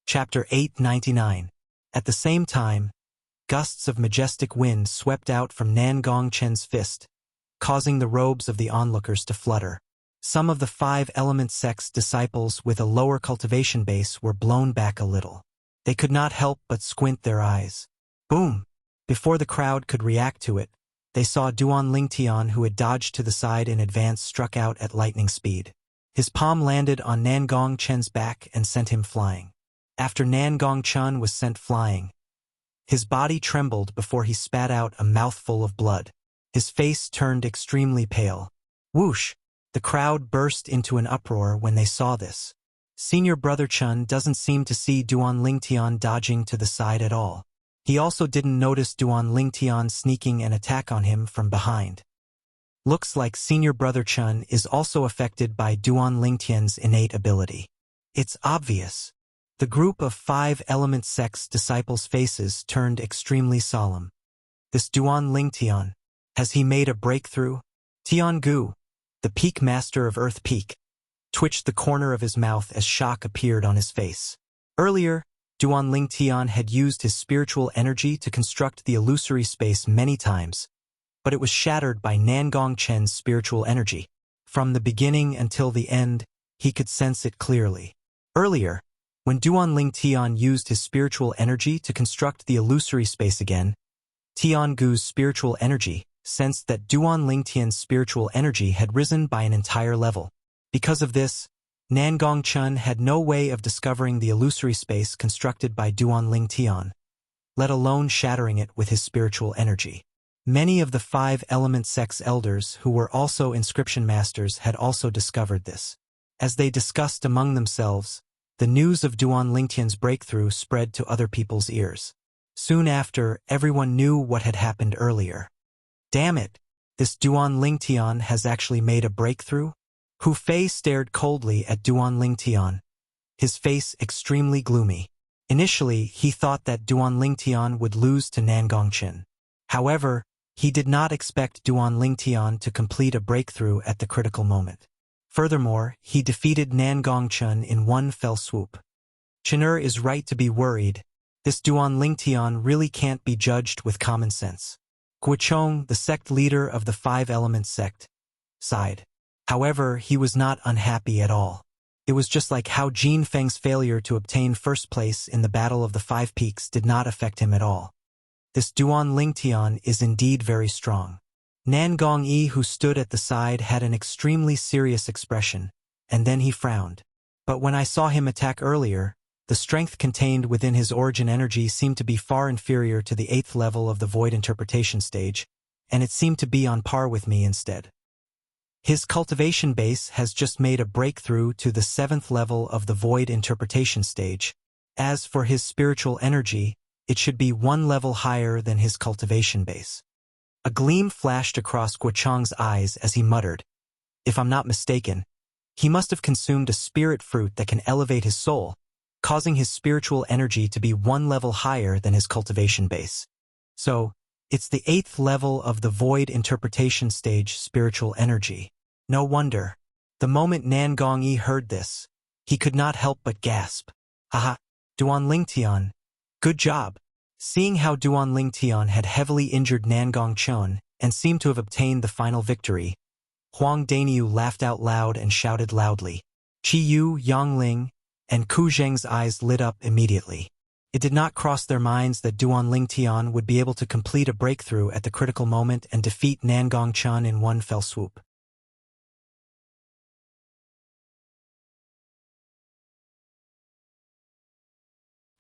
Chapter 899. At the same time, gusts of majestic wind swept out from Nangong-chen's fist, causing the robes of the onlookers to flutter. Some of the 5-element sect's disciples with a lower cultivation base were blown back a little. They could not help but squint their eyes. Boom! Before the crowd could react to it, they saw Duan Lingtian, who had dodged to the side in advance, struck out at lightning speed. His palm landed on Nangong-chen's back and sent him flying. After Nangong-chun was sent flying, his body trembled before he spat out a mouthful of blood. His face turned extremely pale. Whoosh! The crowd burst into an uproar when they saw this. Senior Brother Chun doesn't seem to see Duan Lingtian dodging to the side at all. He also didn't notice Duan Lingtian sneaking an attack on him from behind. Looks like Senior Brother Chun is also affected by Duan Lingtian's innate ability. It's obvious. The group of 5-element sect's disciples' faces turned extremely solemn. This Duan Lingtian, has he made a breakthrough? Tiangu, the Peak Master of Earth Peak, twitched the corner of his mouth as shock appeared on his face. Earlier, Duan Lingtian had used his spiritual energy to construct the illusory space many times, but it was shattered by Nangong-chen's spiritual energy. From the beginning until the end, he could sense it clearly. Earlier, when Duan Lingtian used his spiritual energy to construct the illusory space again, Tiangu's spiritual energy sensed that Duan Lingtian's spiritual energy had risen by an entire level. Because of this, Nangong-chun had no way of discovering the illusory space constructed by Duan Lingtian, let alone shattering it with his spiritual energy. Many of the 5-element sect's elders who were also inscription masters had also discovered this. As they discussed among themselves, the news of Duan Lingtian's breakthrough spread to other people's ears. Soon after, everyone knew what had happened earlier. Damn it! This Duan Lingtian has actually made a breakthrough? Hu Fei stared coldly at Duan Lingtian, his face extremely gloomy. Initially, he thought that Duan Lingtian would lose to Nangong-chen. However, He did not expect Duan Lingtian to complete a breakthrough at the critical moment. Furthermore, he defeated Nan Gongchun in one fell swoop. Chen'er is right to be worried. This Duan Lingtian really can't be judged with common sense. Guochong, the sect leader of the Five-Element sect, sighed. However, he was not unhappy at all. It was just like how Jin Feng's failure to obtain first place in the Battle of the Five Peaks did not affect him at all. This Duan Lingtian is indeed very strong. Nan Gongyi, who stood at the side, had an extremely serious expression, and then he frowned. But when I saw him attack earlier, the strength contained within his origin energy seemed to be far inferior to the 8th level of the void interpretation stage, and it seemed to be on par with me instead. His cultivation base has just made a breakthrough to the 7th level of the void interpretation stage. As for his spiritual energy, it should be one level higher than his cultivation base. A gleam flashed across Guochong's eyes as he muttered, "If I'm not mistaken, he must have consumed a spirit fruit that can elevate his soul, causing his spiritual energy to be one level higher than his cultivation base. So, it's the 8th level of the void interpretation stage spiritual energy. No wonder." The moment Nan Gongyi heard this, he could not help but gasp. "Haha, Duan Lingtian, good job." Seeing how Duan Lingtian had heavily injured Nan Gongchun and seemed to have obtained the final victory, Huang Daniu laughed out loud and shouted loudly. Qi Yu, Yang Ling, and Ku Zheng's eyes lit up immediately. It did not cross their minds that Duan Lingtian would be able to complete a breakthrough at the critical moment and defeat Nan Gongchun in one fell swoop.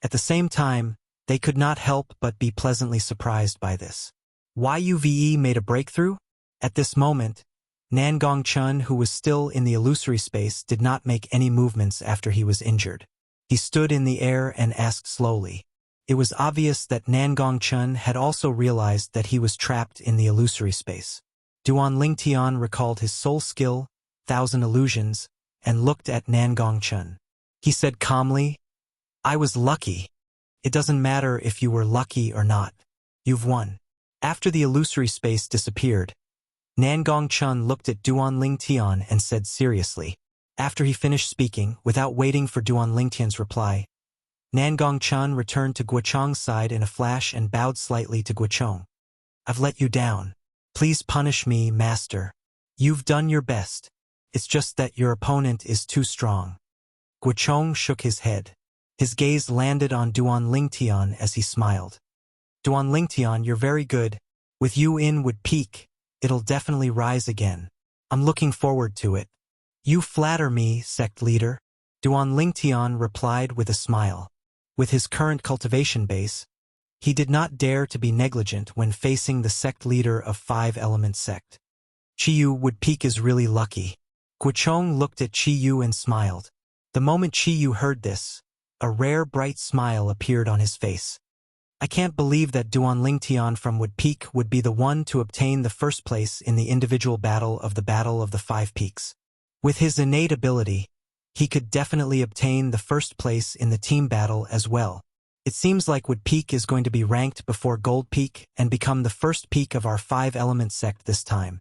At the same time, they could not help but be pleasantly surprised by this. Yuve made a breakthrough? At this moment, Nan Gongchun, who was still in the illusory space, did not make any movements after he was injured. He stood in the air and asked slowly. It was obvious that Nan Gongchun had also realized that he was trapped in the illusory space. Duan Lingtian recalled his soul skill, 1,000 illusions, and looked at Nan Gongchun. He said calmly, "I was lucky. It doesn't matter if you were lucky or not. You've won." After the illusory space disappeared, Nan Gongchun looked at Duan Lingtian and said seriously. After he finished speaking, without waiting for Duan Lingtian's reply, Nan Gongchun returned to Guochong's side in a flash and bowed slightly to Guochong. "I've let you down. Please punish me, master. You've done your best. It's just that your opponent is too strong." Guochong shook his head. His gaze landed on Duan Lingtian as he smiled. "Duan Lingtian, you're very good. With you in Wood Peak, it'll definitely rise again. I'm looking forward to it." "You flatter me, sect leader," Duan Lingtian replied with a smile. With his current cultivation base, he did not dare to be negligent when facing the sect leader of Five-Element sect. "Qi Yu, Wood Peak is really lucky." Guochong looked at Qi Yu and smiled. The moment Qi Yu heard this, a rare bright smile appeared on his face. "I can't believe that Duan Lingtian from Wood Peak would be the one to obtain the first place in the individual Battle of the Five Peaks. With his innate ability, he could definitely obtain the first place in the team battle as well. It seems like Wood Peak is going to be ranked before Gold Peak and become the first peak of our Five-Element sect this time.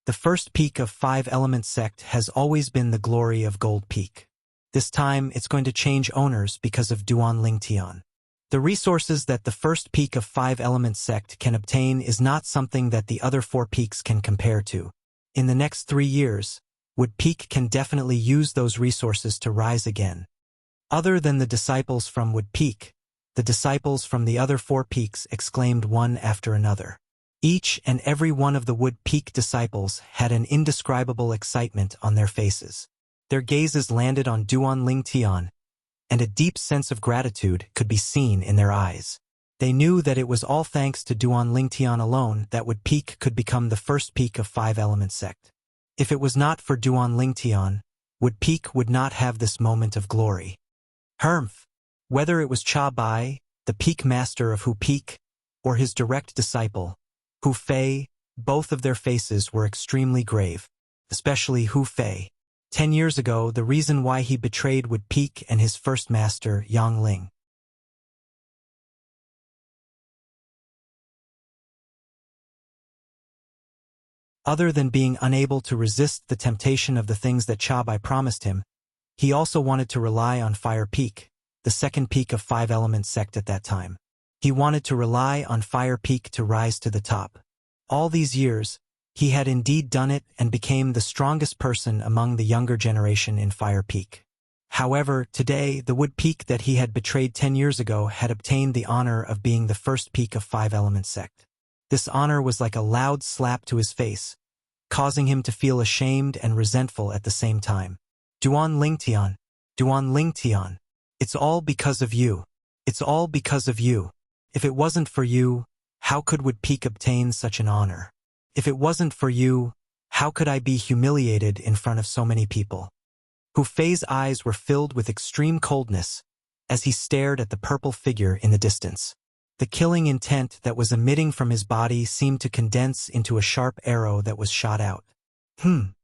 The first peak of Five-Element sect has always been the glory of Gold Peak. This time, it's going to change owners because of Duan Lingtian. The resources that the first peak of Five-Element sect can obtain is not something that the other 4 peaks can compare to. In the next 3 years, Wood Peak can definitely use those resources to rise again. Other than the disciples from Wood Peak, the disciples from the other 4 peaks exclaimed one after another. Each and every one of the Wood Peak disciples had an indescribable excitement on their faces. Their gazes landed on Duan Lingtian, and a deep sense of gratitude could be seen in their eyes. They knew that it was all thanks to Duan Lingtian alone that Wood Peak could become the first peak of Five-Element sect. If it was not for Duan Lingtian, Wood Peak would not have this moment of glory. Hermf, whether it was Cha Bai, the peak master of Hu Peak, or his direct disciple, Hu Fei, both of their faces were extremely grave, especially Hu Fei. 10 years ago, the reason why he betrayed Wood Peak and his first master, Yang Ling. Other than being unable to resist the temptation of the things that Chabai promised him, he also wanted to rely on Fire Peak, the second peak of Five Element sect at that time. He wanted to rely on Fire Peak to rise to the top. All these years, he had indeed done it and became the strongest person among the younger generation in Fire Peak. However, today, the Wood Peak that he had betrayed 10 years ago had obtained the honor of being the first peak of Five Element sect. This honor was like a loud slap to his face, causing him to feel ashamed and resentful at the same time. Duan Lingtian, Duan Lingtian, it's all because of you. It's all because of you. If it wasn't for you, how could Wood Peak obtain such an honor? If it wasn't for you, how could I be humiliated in front of so many people? Hu Fei's eyes were filled with extreme coldness as he stared at the purple figure in the distance. The killing intent that was emitting from his body seemed to condense into a sharp arrow that was shot out. Duan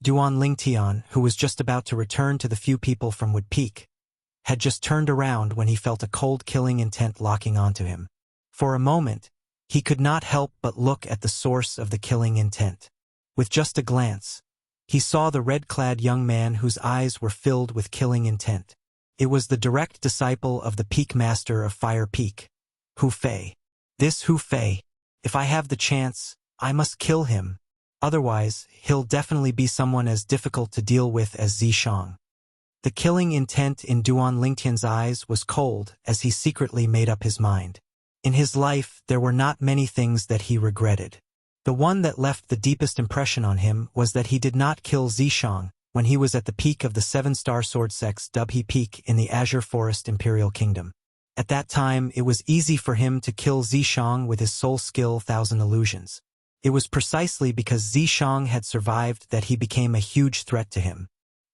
Lingtian, who was just about to return to the few people from Wood Peak, had just turned around when he felt a cold killing intent locking onto him. For a moment, he could not help but look at the source of the killing intent. With just a glance, he saw the red-clad young man whose eyes were filled with killing intent. It was the direct disciple of the Peak Master of Fire Peak, Hu Fei. This Hu Fei, if I have the chance, I must kill him. Otherwise, he'll definitely be someone as difficult to deal with as Zishang. The killing intent in Duan Lingtian's eyes was cold as he secretly made up his mind. In his life, there were not many things that he regretted. The one that left the deepest impression on him was that he did not kill Zishang when he was at the peak of the 7-star sword sect's Dubhe Peak in the Azure Forest Imperial Kingdom. At that time, it was easy for him to kill Zishang with his soul skill Thousand Illusions. It was precisely because Zishang had survived that he became a huge threat to him.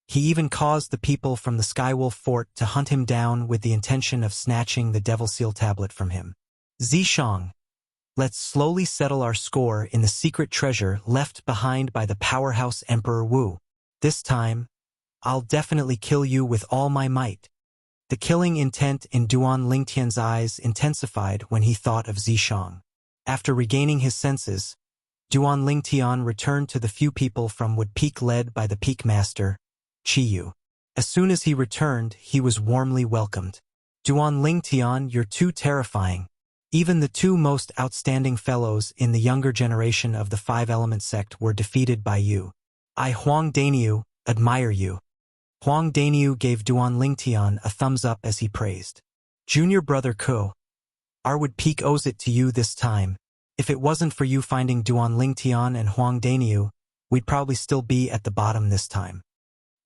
He even caused the people from the Skywolf Fort to hunt him down with the intention of snatching the Devil Seal tablet from him. Zishang, let's slowly settle our score in the secret treasure left behind by the powerhouse Emperor Wu. This time, I'll definitely kill you with all my might. The killing intent in Duan Lingtian's eyes intensified when he thought of Zishang. After regaining his senses, Duan Lingtian returned to the few people from Wood Peak led by the Peak Master, Chiyu. As soon as he returned, he was warmly welcomed. Duan Lingtian, you're too terrifying. Even the two most outstanding fellows in the younger generation of the Five Element sect were defeated by you. I Huang Daniu, admire you. Huang Daniu gave Duan Lingtian a thumbs up as he praised. Junior brother Ko, our Wood Peak owes it to you this time. If it wasn't for you finding Duan Lingtian and Huang Daniu, we'd probably still be at the bottom this time.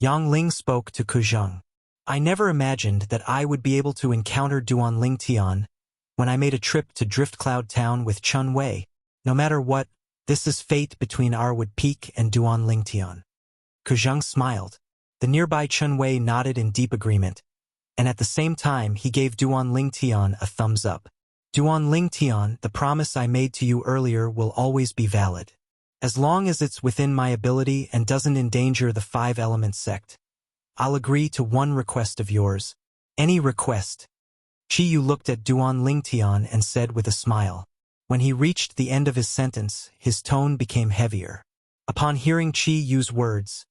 Yang Ling spoke to Kuzheng. I never imagined that I would be able to encounter Duan Lingtian when I made a trip to Drift Cloud Town with Chun Wei. No matter what, this is fate between our Wood Peak and Duan Lingtian. Kuzheng smiled. The nearby Chun Wei nodded in deep agreement, and at the same time he gave Duan Lingtian a thumbs up. Duan Lingtian, the promise I made to you earlier will always be valid. As long as it's within my ability and doesn't endanger the Five Element sect, I'll agree to one request of yours. Any request. Chiyu looked at Duan Lingtian and said with a smile. When he reached the end of his sentence, his tone became heavier. Upon hearing Chiyu's words,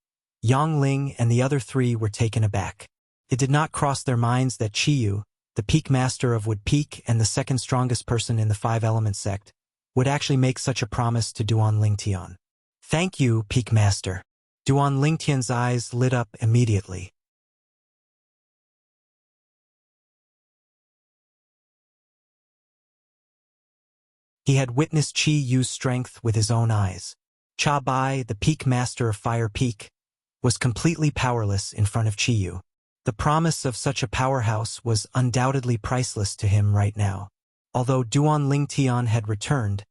Yang Ling and the other three were taken aback. It did not cross their minds that Chiyu, the Peak Master of Wood Peak and the second strongest person in the Five Element sect, would actually make such a promise to Duan Lingtian. Thank you, Peak Master. Duan Lingtian's eyes lit up immediately. He had witnessed Chi Yu's strength with his own eyes. Cha Bai, the Peak Master of Fire Peak, was completely powerless in front of Chi Yu. The promise of such a powerhouse was undoubtedly priceless to him right now. Although Duan Lingtian had returned,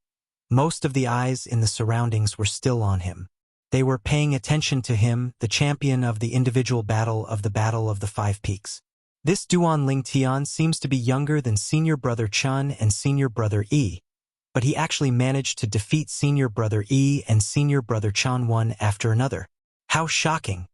most of the eyes in the surroundings were still on him. They were paying attention to him, the champion of the individual Battle of the Five Peaks. This Duan Lingtian seems to be younger than Senior Brother Chun and Senior Brother Yi, but he actually managed to defeat Senior Brother Yi and Senior Brother Chun one after another. How shocking!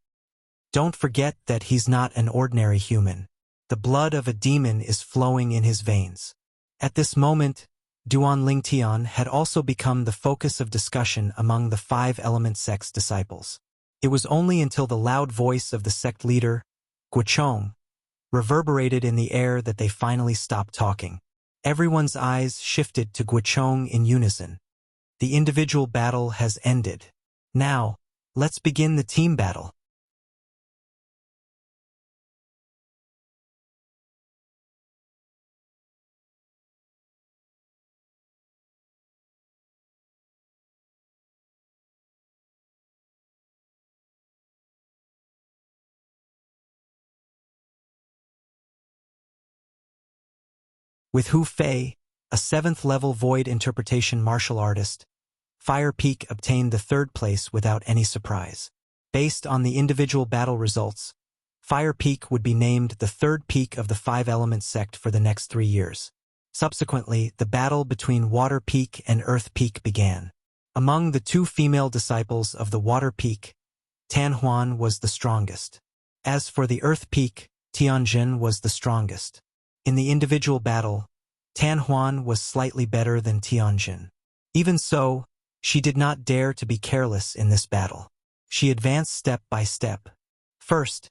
Don't forget that he's not an ordinary human. The blood of a demon is flowing in his veins. At this moment, Duan Lingtian had also become the focus of discussion among the five-element sect's disciples. It was only until the loud voice of the sect leader, Guochong, reverberated in the air that they finally stopped talking. Everyone's eyes shifted to Guochong in unison. The individual battle has ended. Now, let's begin the team battle. With Hu Fei, a 7th-level void interpretation martial artist, Fire Peak obtained the 3rd place without any surprise. Based on the individual battle results, Fire Peak would be named the 3rd peak of the five-element sect for the next 3 years. Subsequently, the battle between Water Peak and Earth Peak began. Among the 2 female disciples of the Water Peak, Tan Huan was the strongest. As for the Earth Peak, Tianjin was the strongest. In the individual battle, Tan Huan was slightly better than Tianjin. Even so, she did not dare to be careless in this battle. She advanced step by step. First,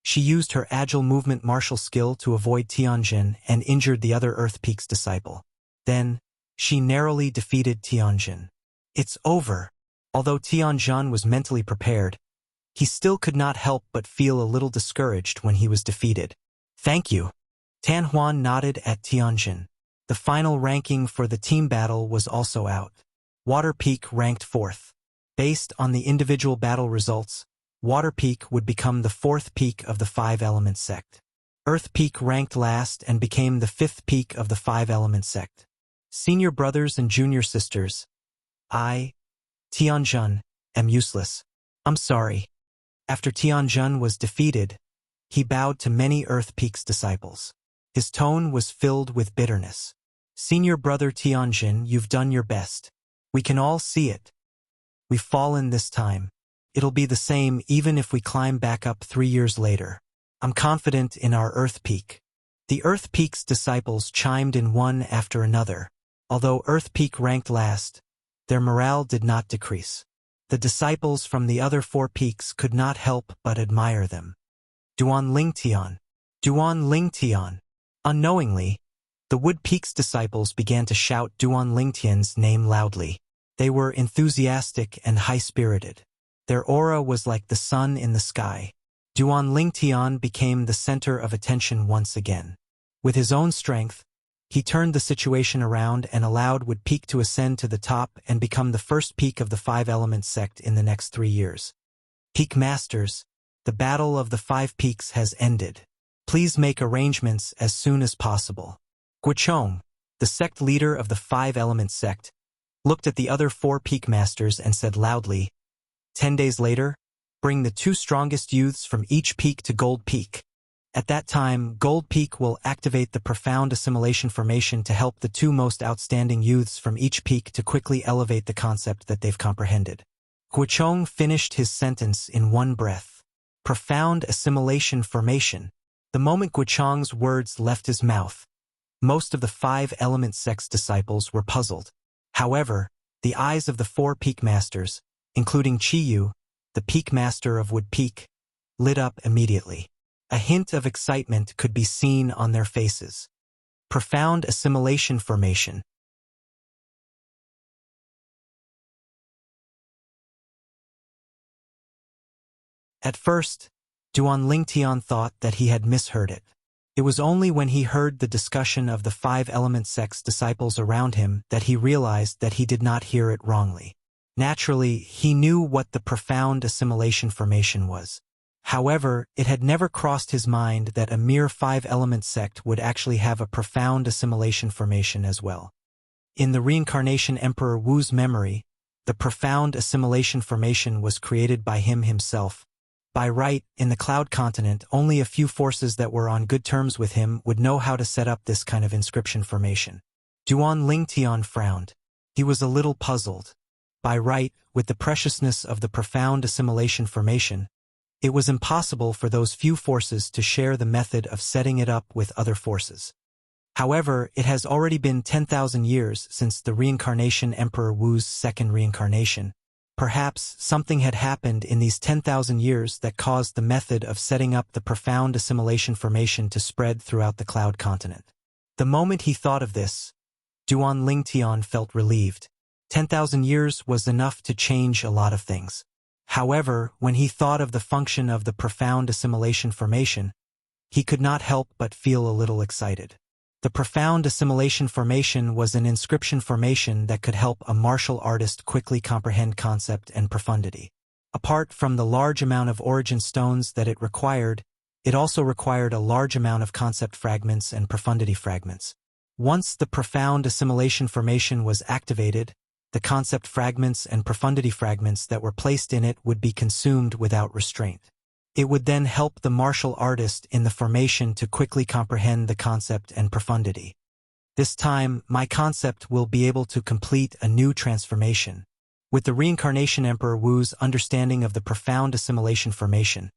she used her agile movement martial skill to avoid Tianjin and injured the other Earth Peak's disciple. Then, she narrowly defeated Tianjin. It's over. Although Tianjin was mentally prepared, he still could not help but feel a little discouraged when he was defeated. Thank you. Tan Huan nodded at Tianjin. The final ranking for the team battle was also out. Water Peak ranked 4th. Based on the individual battle results, Water Peak would become the 4th peak of the five-element sect. Earth Peak ranked last and became the 5th peak of the five-element sect. Senior brothers and junior sisters, I, Tianjin, am useless. I'm sorry. After Tianjin was defeated, he bowed to many Earth Peak's disciples. His tone was filled with bitterness. Senior brother Tianjin, you've done your best. We can all see it. We've fallen this time. It'll be the same even if we climb back up 3 years later. I'm confident in our Earth Peak. The Earth Peak's disciples chimed in one after another. Although Earth Peak ranked last, their morale did not decrease. The disciples from the other 4 peaks could not help but admire them. Duan Lingtian. Duan Lingtian. Unknowingly, the Wood Peak's disciples began to shout Duan Lingtian's name loudly. They were enthusiastic and high-spirited. Their aura was like the sun in the sky. Duan Lingtian became the center of attention once again. With his own strength, he turned the situation around and allowed Wood Peak to ascend to the top and become the 1st peak of the five-element sect in the next 3 years. Peak Masters, the battle of the 5 peaks has ended. Please make arrangements as soon as possible. Guochong, the sect leader of the five-element sect, looked at the other 4 peak masters and said loudly, 10 days later, bring the 2 strongest youths from each peak to Gold Peak. At that time, Gold Peak will activate the profound assimilation formation to help the 2 most outstanding youths from each peak to quickly elevate the concept that they've comprehended. Guochong finished his sentence in one breath. Profound assimilation formation. The moment Guochong's words left his mouth, most of the five-element sect's disciples were puzzled. However, the eyes of the 4 peak masters, including Chiyu, the peak master of Wood Peak, lit up immediately. A hint of excitement could be seen on their faces. Profound assimilation formation. At first, Duan Lingtian thought that he had misheard it. It was only when he heard the discussion of the five-element sect's disciples around him that he realized that he did not hear it wrongly. Naturally, he knew what the profound assimilation formation was. However, it had never crossed his mind that a mere five-element sect would actually have a profound assimilation formation as well. In the Reincarnation Emperor Wu's memory, the profound assimilation formation was created by him himself. By right, in the Cloud Continent, only a few forces that were on good terms with him would know how to set up this kind of inscription formation. Duan Lingtian frowned. He was a little puzzled. By right, with the preciousness of the profound assimilation formation, it was impossible for those few forces to share the method of setting it up with other forces. However, it has already been 10,000 years since the reincarnation Emperor Wu's second reincarnation. Perhaps something had happened in these 10,000 years that caused the method of setting up the profound assimilation formation to spread throughout the cloud continent. The moment he thought of this, Duan Lingtian felt relieved. 10,000 years was enough to change a lot of things. However, when he thought of the function of the profound assimilation formation, he could not help but feel a little excited. The profound assimilation formation was an inscription formation that could help a martial artist quickly comprehend concept and profundity. Apart from the large amount of origin stones that it also required a large amount of concept fragments and profundity fragments. Once the profound assimilation formation was activated, the concept fragments and profundity fragments that were placed in it would be consumed without restraint. It would then help the martial artist in the formation to quickly comprehend the concept and profundity. This time, my concept will be able to complete a new transformation. With the reincarnation Emperor Wu's understanding of the profound assimilation formation,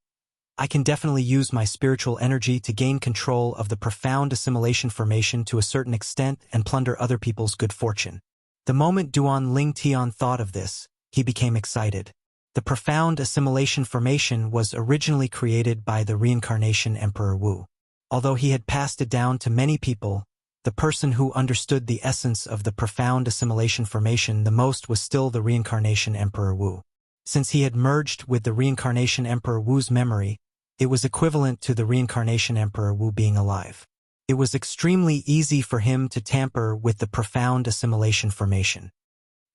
I can definitely use my spiritual energy to gain control of the profound assimilation formation to a certain extent and plunder other people's good fortune. The moment Duan Lingtian thought of this, he became excited. The profound assimilation formation was originally created by the reincarnation Emperor Wu. Although he had passed it down to many people, the person who understood the essence of the profound assimilation formation the most was still the reincarnation Emperor Wu. Since he had merged with the reincarnation Emperor Wu's memory, it was equivalent to the reincarnation Emperor Wu being alive. It was extremely easy for him to tamper with the profound assimilation formation.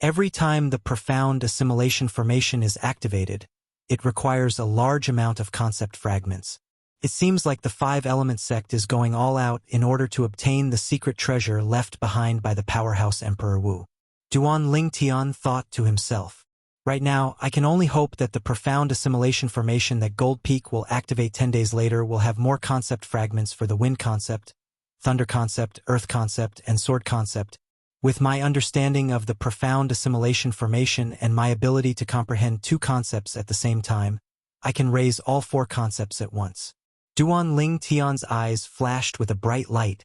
Every time the profound assimilation formation is activated, it requires a large amount of concept fragments. It seems like the five-element sect is going all out in order to obtain the secret treasure left behind by the powerhouse Emperor Wu. Duan Lingtian thought to himself. Right now, I can only hope that the profound assimilation formation that Gold Peak will activate 10 days later will have more concept fragments for the wind concept, thunder concept, earth concept, and sword concept. With my understanding of the profound assimilation formation and my ability to comprehend two concepts at the same time, I can raise all four concepts at once. Duan Lingtian's eyes flashed with a bright light,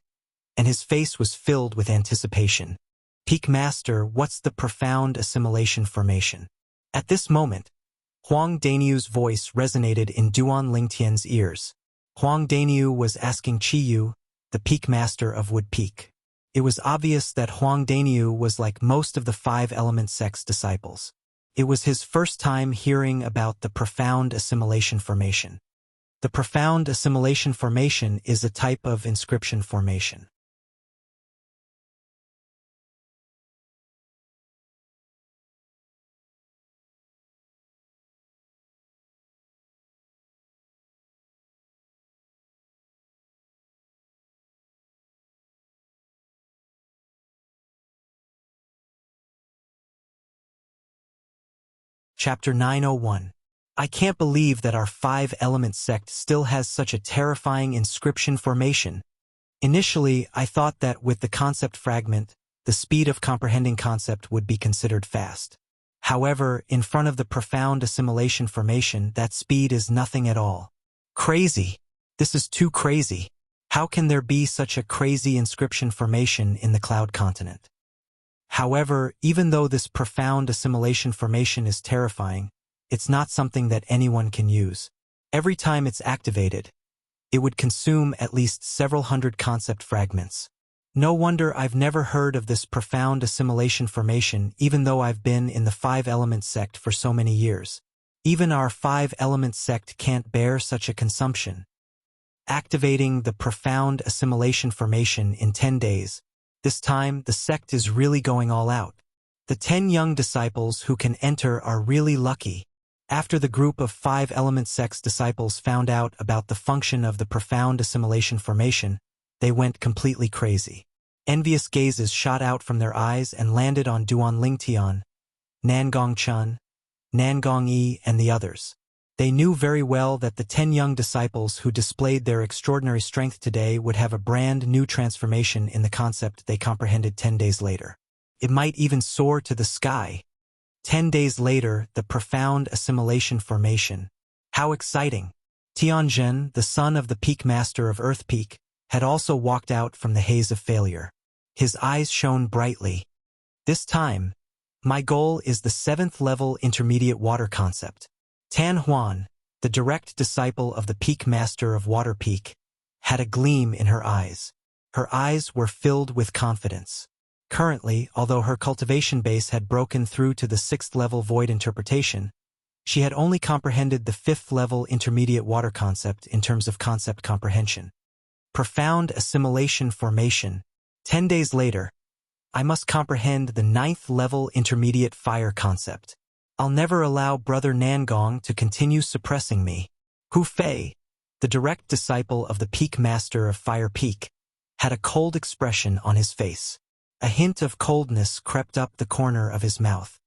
and his face was filled with anticipation. Peak Master, what's the profound assimilation formation? At this moment, Huang Daniu's voice resonated in Duan Lingtian's ears. Huang Daniu was asking Qiyu, the Peak Master of Wood Peak. It was obvious that Huang Daniu was like most of the five-element sect's disciples. It was his first time hearing about the profound assimilation formation. The profound assimilation formation is a type of inscription formation. Chapter 901. I can't believe that our five-element sect still has such a terrifying inscription formation. Initially, I thought that with the concept fragment, the speed of comprehending concept would be considered fast. However, in front of the profound assimilation formation, that speed is nothing at all. Crazy! This is too crazy. How can there be such a crazy inscription formation in the cloud continent? However, even though this profound assimilation formation is terrifying, it's not something that anyone can use. Every time it's activated, it would consume at least several hundred concept fragments. No wonder I've never heard of this profound assimilation formation even though I've been in the five-element sect for so many years. Even our five-element sect can't bear such a consumption. Activating the profound assimilation formation in 10 days. This time, the sect is really going all out. The 10 young disciples who can enter are really lucky. After the group of five-element sect's disciples found out about the function of the profound assimilation formation, they went completely crazy. Envious gazes shot out from their eyes and landed on Duan Lingtian, Nangong Chun, Nangong Yi, and the others. They knew very well that the 10 young disciples who displayed their extraordinary strength today would have a brand new transformation in the concept they comprehended 10 days later. It might even soar to the sky. 10 days later, the profound assimilation formation. How exciting! Tianzhen, the son of the Peak Master of Earth Peak, had also walked out from the haze of failure. His eyes shone brightly. This time, my goal is the 7th level intermediate water concept. Tan Huan, the direct disciple of the peak master of Water Peak, had a gleam in her eyes. Her eyes were filled with confidence. Currently, although her cultivation base had broken through to the 6th level void interpretation, she had only comprehended the 5th level intermediate water concept in terms of concept comprehension. Profound assimilation formation. 10 days later, I must comprehend the 9th level intermediate fire concept. I'll never allow Brother Nangong to continue suppressing me. Hu Fei, the direct disciple of the peak master of Fire Peak, had a cold expression on his face. A hint of coldness crept up the corner of his mouth.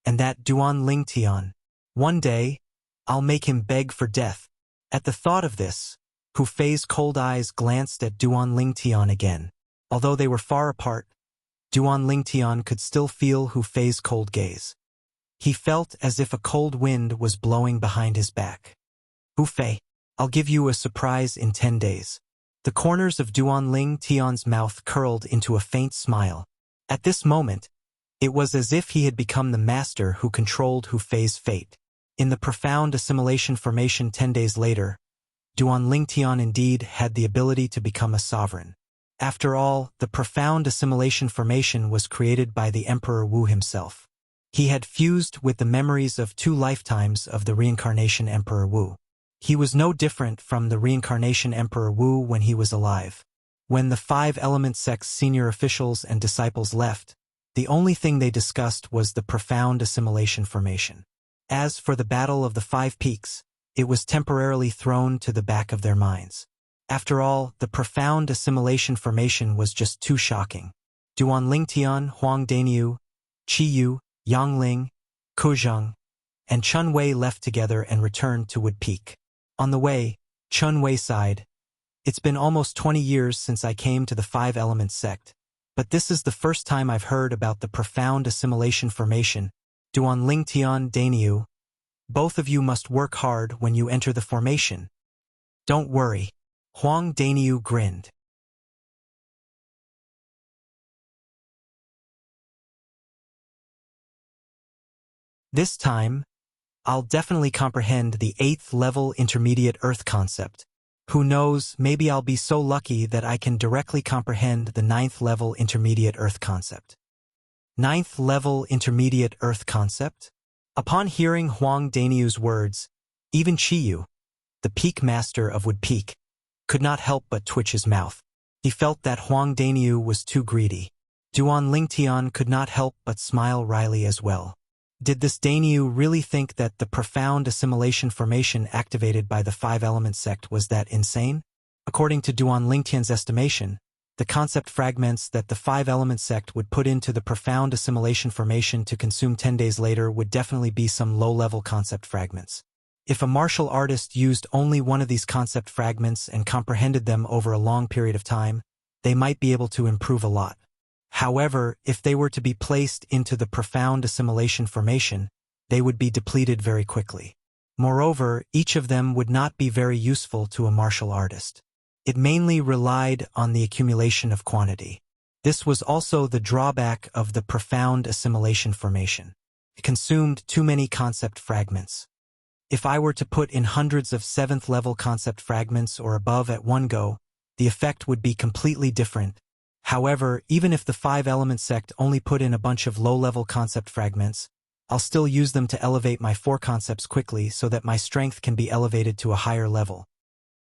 And that Duan Lingtian. One day, I'll make him beg for death. At the thought of this, Hu Fei's cold eyes glanced at Duan Lingtian again. Although they were far apart, Duan Lingtian could still feel Hu Fei's cold gaze. He felt as if a cold wind was blowing behind his back. Hu Fei, I'll give you a surprise in 10 days. The corners of Duan Lingtian's mouth curled into a faint smile. At this moment, it was as if he had become the master who controlled Hu Fei's fate. In the profound assimilation formation 10 days later, Duan Lingtian indeed had the ability to become a sovereign. After all, the profound assimilation formation was created by the Emperor Wu himself. He had fused with the memories of 2 lifetimes of the reincarnation Emperor Wu. He was no different from the reincarnation Emperor Wu when he was alive. When the 5 element sect's senior officials and disciples left, the only thing they discussed was the profound assimilation formation. As for the Battle of the 5 Peaks, it was temporarily thrown to the back of their minds. After all, the profound assimilation formation was just too shocking. Duan Lingtian, Huang Daniu, Qi Yu, Yang Ling, Kuzheng, and Chun Wei left together and returned to Wood Peak. On the way, Chun Wei sighed. It's been almost 20 years since I came to the 5 Elements sect, but this is the first time I've heard about the profound assimilation formation. Duan Lingtian, Daniu, both of you must work hard when you enter the formation. Don't worry. Huang Daniu grinned. This time, I'll definitely comprehend the 8th level intermediate Earth concept. Who knows, maybe I'll be so lucky that I can directly comprehend the 9th level intermediate Earth concept. 9th level intermediate Earth concept? Upon hearing Huang Daniu's words, even Qi Yu, the peak master of Wood Peak, could not help but twitch his mouth. He felt that Huang Daniu was too greedy. Duan Lingtian could not help but smile wryly as well. Did this Daniu really think that the profound assimilation formation activated by the 5 Element sect was that insane? According to Duan Lingtian's estimation, the concept fragments that the 5 Element sect would put into the profound assimilation formation to consume 10 days later would definitely be some low-level concept fragments. If a martial artist used only one of these concept fragments and comprehended them over a long period of time, they might be able to improve a lot. However, if they were to be placed into the profound assimilation formation, they would be depleted very quickly. Moreover, each of them would not be very useful to a martial artist. It mainly relied on the accumulation of quantity. This was also the drawback of the profound assimilation formation. It consumed too many concept fragments. If I were to put in hundreds of 7th level concept fragments or above at one go, the effect would be completely different. However, even if the 5 Element sect only put in a bunch of low-level concept fragments, I'll still use them to elevate my 4 concepts quickly so that my strength can be elevated to a higher level.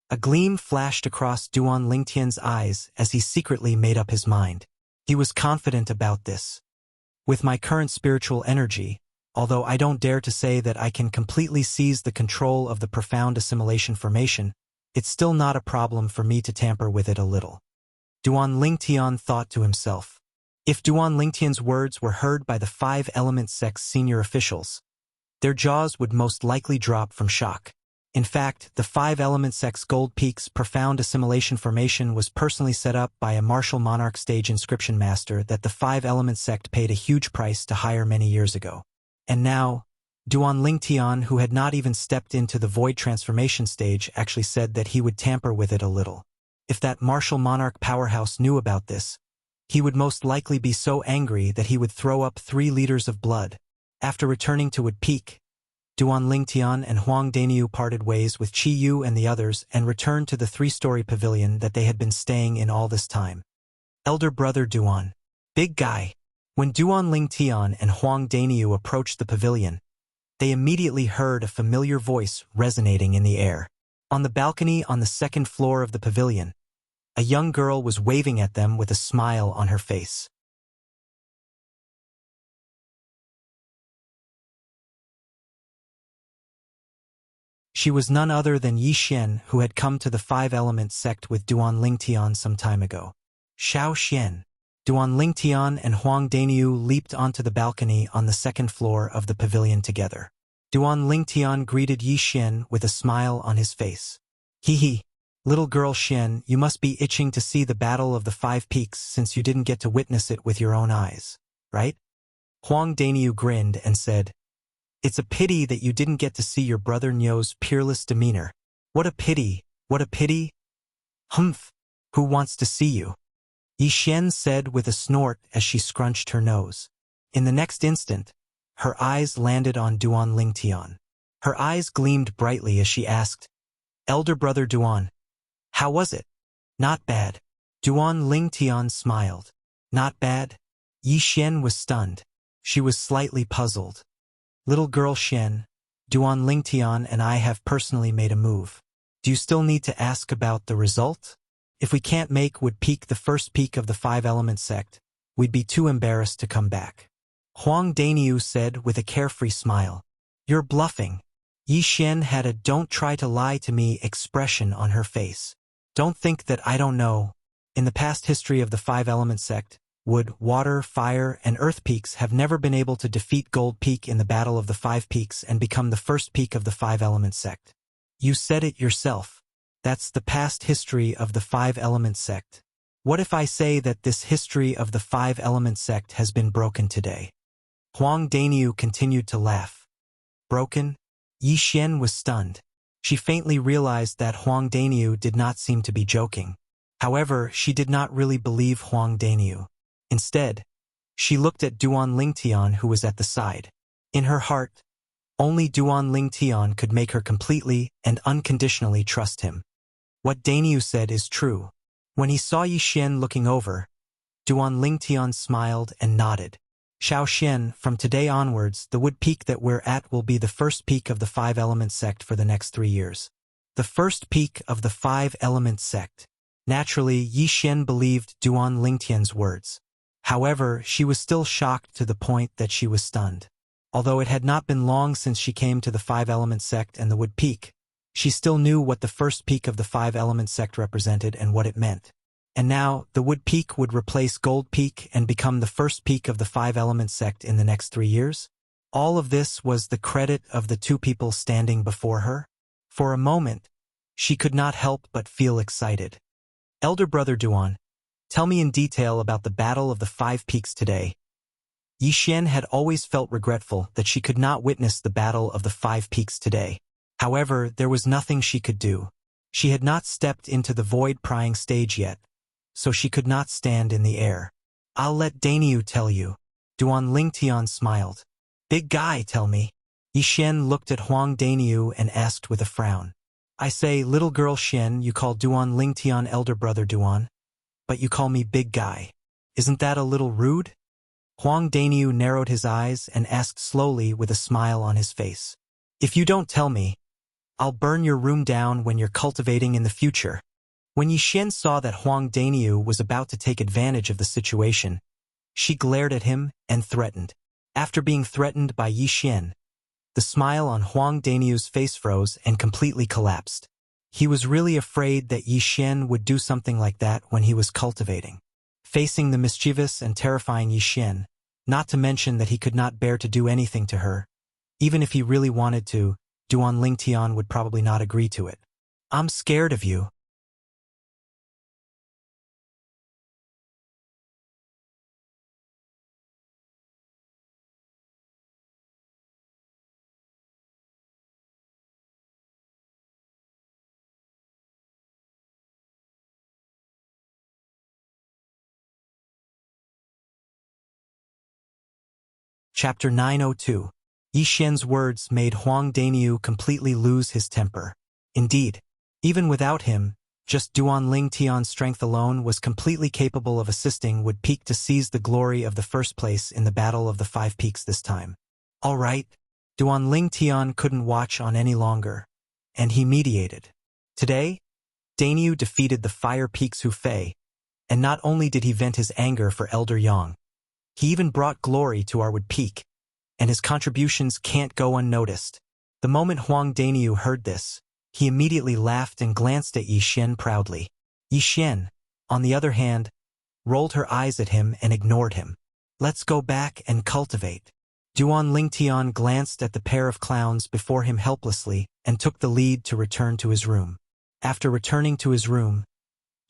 A gleam flashed across Duan Lingtian's eyes as he secretly made up his mind. He was confident about this. With my current spiritual energy, although I don't dare to say that I can completely seize the control of the profound assimilation formation, it's still not a problem for me to tamper with it a little. Duan Lingtian thought to himself. If Duan Lingtian's words were heard by the 5 Element sect's senior officials, their jaws would most likely drop from shock. In fact, the 5 Element sect's Gold Peak's profound assimilation formation was personally set up by a martial monarch stage inscription master that the 5 Element sect paid a huge price to hire many years ago. And now, Duan Lingtian, who had not even stepped into the void transformation stage, actually said that he would tamper with it a little. If that martial monarch powerhouse knew about this, he would most likely be so angry that he would throw up 3 liters of blood. After returning to Wood Peak, Duan Lingtian and Huang Daniu parted ways with Qi Yu and the others and returned to the 3-story pavilion that they had been staying in all this time. Elder brother Duan. Big guy. When Duan Lingtian and Huang Daniu approached the pavilion, they immediately heard a familiar voice resonating in the air. On the balcony on the 2nd floor of the pavilion, a young girl was waving at them with a smile on her face. She was none other than Yi Xian, who had come to the 5-element sect with Duan Lingtian some time ago. Xiao Xian. Duan Lingtian and Huang Daniu leaped onto the balcony on the 2nd floor of the pavilion together. Duan Lingtian greeted Yi Xian with a smile on his face. Hee hee. Little girl Xian, you must be itching to see the Battle of the 5 Peaks since you didn't get to witness it with your own eyes, right? Huang Daniu grinned and said, "It's a pity that you didn't get to see your brother Nyo's peerless demeanor. What a pity, what a pity. Humph, who wants to see you?" Yi Xian said with a snort as she scrunched her nose. In the next instant, her eyes landed on Duan Lingtian. Her eyes gleamed brightly as she asked, "Elder brother Duan, how was it?" "Not bad." Duan Lingtian smiled. "Not bad?" Yi Xian was stunned. She was slightly puzzled. "Little girl Xian, Duan Lingtian and I have personally made a move. Do you still need to ask about the result? If we can't make Wood Peak the first peak of the 5-element sect, we'd be too embarrassed to come back." Huang Daniu said with a carefree smile. "You're bluffing." Yi Xian had a "don't try to lie to me" expression on her face. "Don't think that I don't know. In the past history of the 5-element sect, Wood, Water, Fire, and Earth peaks have never been able to defeat Gold Peak in the Battle of the 5 Peaks and become the first peak of the 5-element sect. You said it yourself. That's the past history of the 5-element sect. What if I say that this history of the 5-element sect has been broken today?" Huang Daniu continued to laugh. "Broken?" Yi Xian was stunned. She faintly realized that Huang Daniu did not seem to be joking. However, she did not really believe Huang Daniu. Instead, she looked at Duan Lingtian, who was at the side. In her heart, only Duan Lingtian could make her completely and unconditionally trust him. What Daniu said is true. When he saw Yi Xian looking over, Duan Lingtian smiled and nodded. "Xiao Xian, from today onwards, the Wood Peak that we're at will be the first peak of the 5-element sect for the next 3 years. The first peak of the 5-element sect." Naturally, Yi Xian believed Duan Lingtian's words. However, she was still shocked to the point that she was stunned. Although it had not been long since she came to the 5-element sect and the Wood Peak, she still knew what the first peak of the 5-element sect represented and what it meant. And now, the Wood Peak would replace Gold Peak and become the first peak of the 5-element sect in the next 3 years? All of this was the credit of the 2 people standing before her? For a moment, she could not help but feel excited. "Elder brother Duan, tell me in detail about the Battle of the 5 Peaks today." Yi Xian had always felt regretful that she could not witness the Battle of the 5 Peaks today. However, there was nothing she could do. She had not stepped into the void-prying stage yet, so she could not stand in the air. "I'll let Daniu tell you." Duan Lingtian smiled. "Big guy, tell me." Yi Xian looked at Huang Daniu and asked with a frown. "I say, little girl Xian, you call Duan Lingtian elder brother Duan, but you call me big guy. Isn't that a little rude?" Huang Daniu narrowed his eyes and asked slowly with a smile on his face. "If you don't tell me, I'll burn your room down when you're cultivating in the future." When Yi Xian saw that Huang Daniu was about to take advantage of the situation, she glared at him and threatened. After being threatened by Yi Xian, the smile on Huang Daniu's face froze and completely collapsed. He was really afraid that Yi Xian would do something like that when he was cultivating. Facing the mischievous and terrifying Yi Xian, not to mention that he could not bear to do anything to her, even if he really wanted to, Duan Lingtian would probably not agree to it. "I'm scared of you." Chapter 902. Yi Xian's words made Huang Daniu completely lose his temper. Indeed, even without him, just Duan Ling Tian's strength alone was completely capable of assisting Wood Peak to seize the glory of the first place in the Battle of the Five Peaks this time. All right, Duan Ling Tian couldn't watch on any longer, and he mediated. Today, Daniu defeated the Fire Peak's Hu Fei, and not only did he vent his anger for Elder Yang, he even brought glory to our Wood Peak, and his contributions can't go unnoticed. The moment Huang Daniu heard this, he immediately laughed and glanced at Yi Xian proudly. Yi Xian, on the other hand, rolled her eyes at him and ignored him. Let's go back and cultivate. Duan Ling Tian glanced at the pair of clowns before him helplessly and took the lead to return to his room. After returning to his room,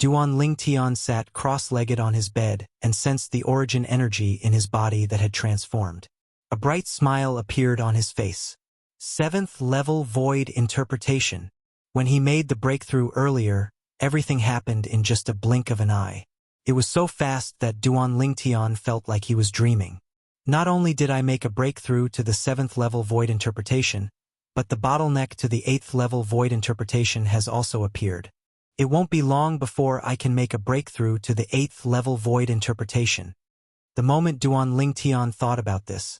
Duan Ling Tian sat cross-legged on his bed and sensed the origin energy in his body that had transformed. A bright smile appeared on his face. 7th level void interpretation. When he made the breakthrough earlier, everything happened in just a blink of an eye. It was so fast that Duan Ling Tian felt like he was dreaming. Not only did I make a breakthrough to the 7th level void interpretation, but the bottleneck to the 8th level void interpretation has also appeared. It won't be long before I can make a breakthrough to the 8th level void interpretation. The moment Duan Ling Tian thought about this,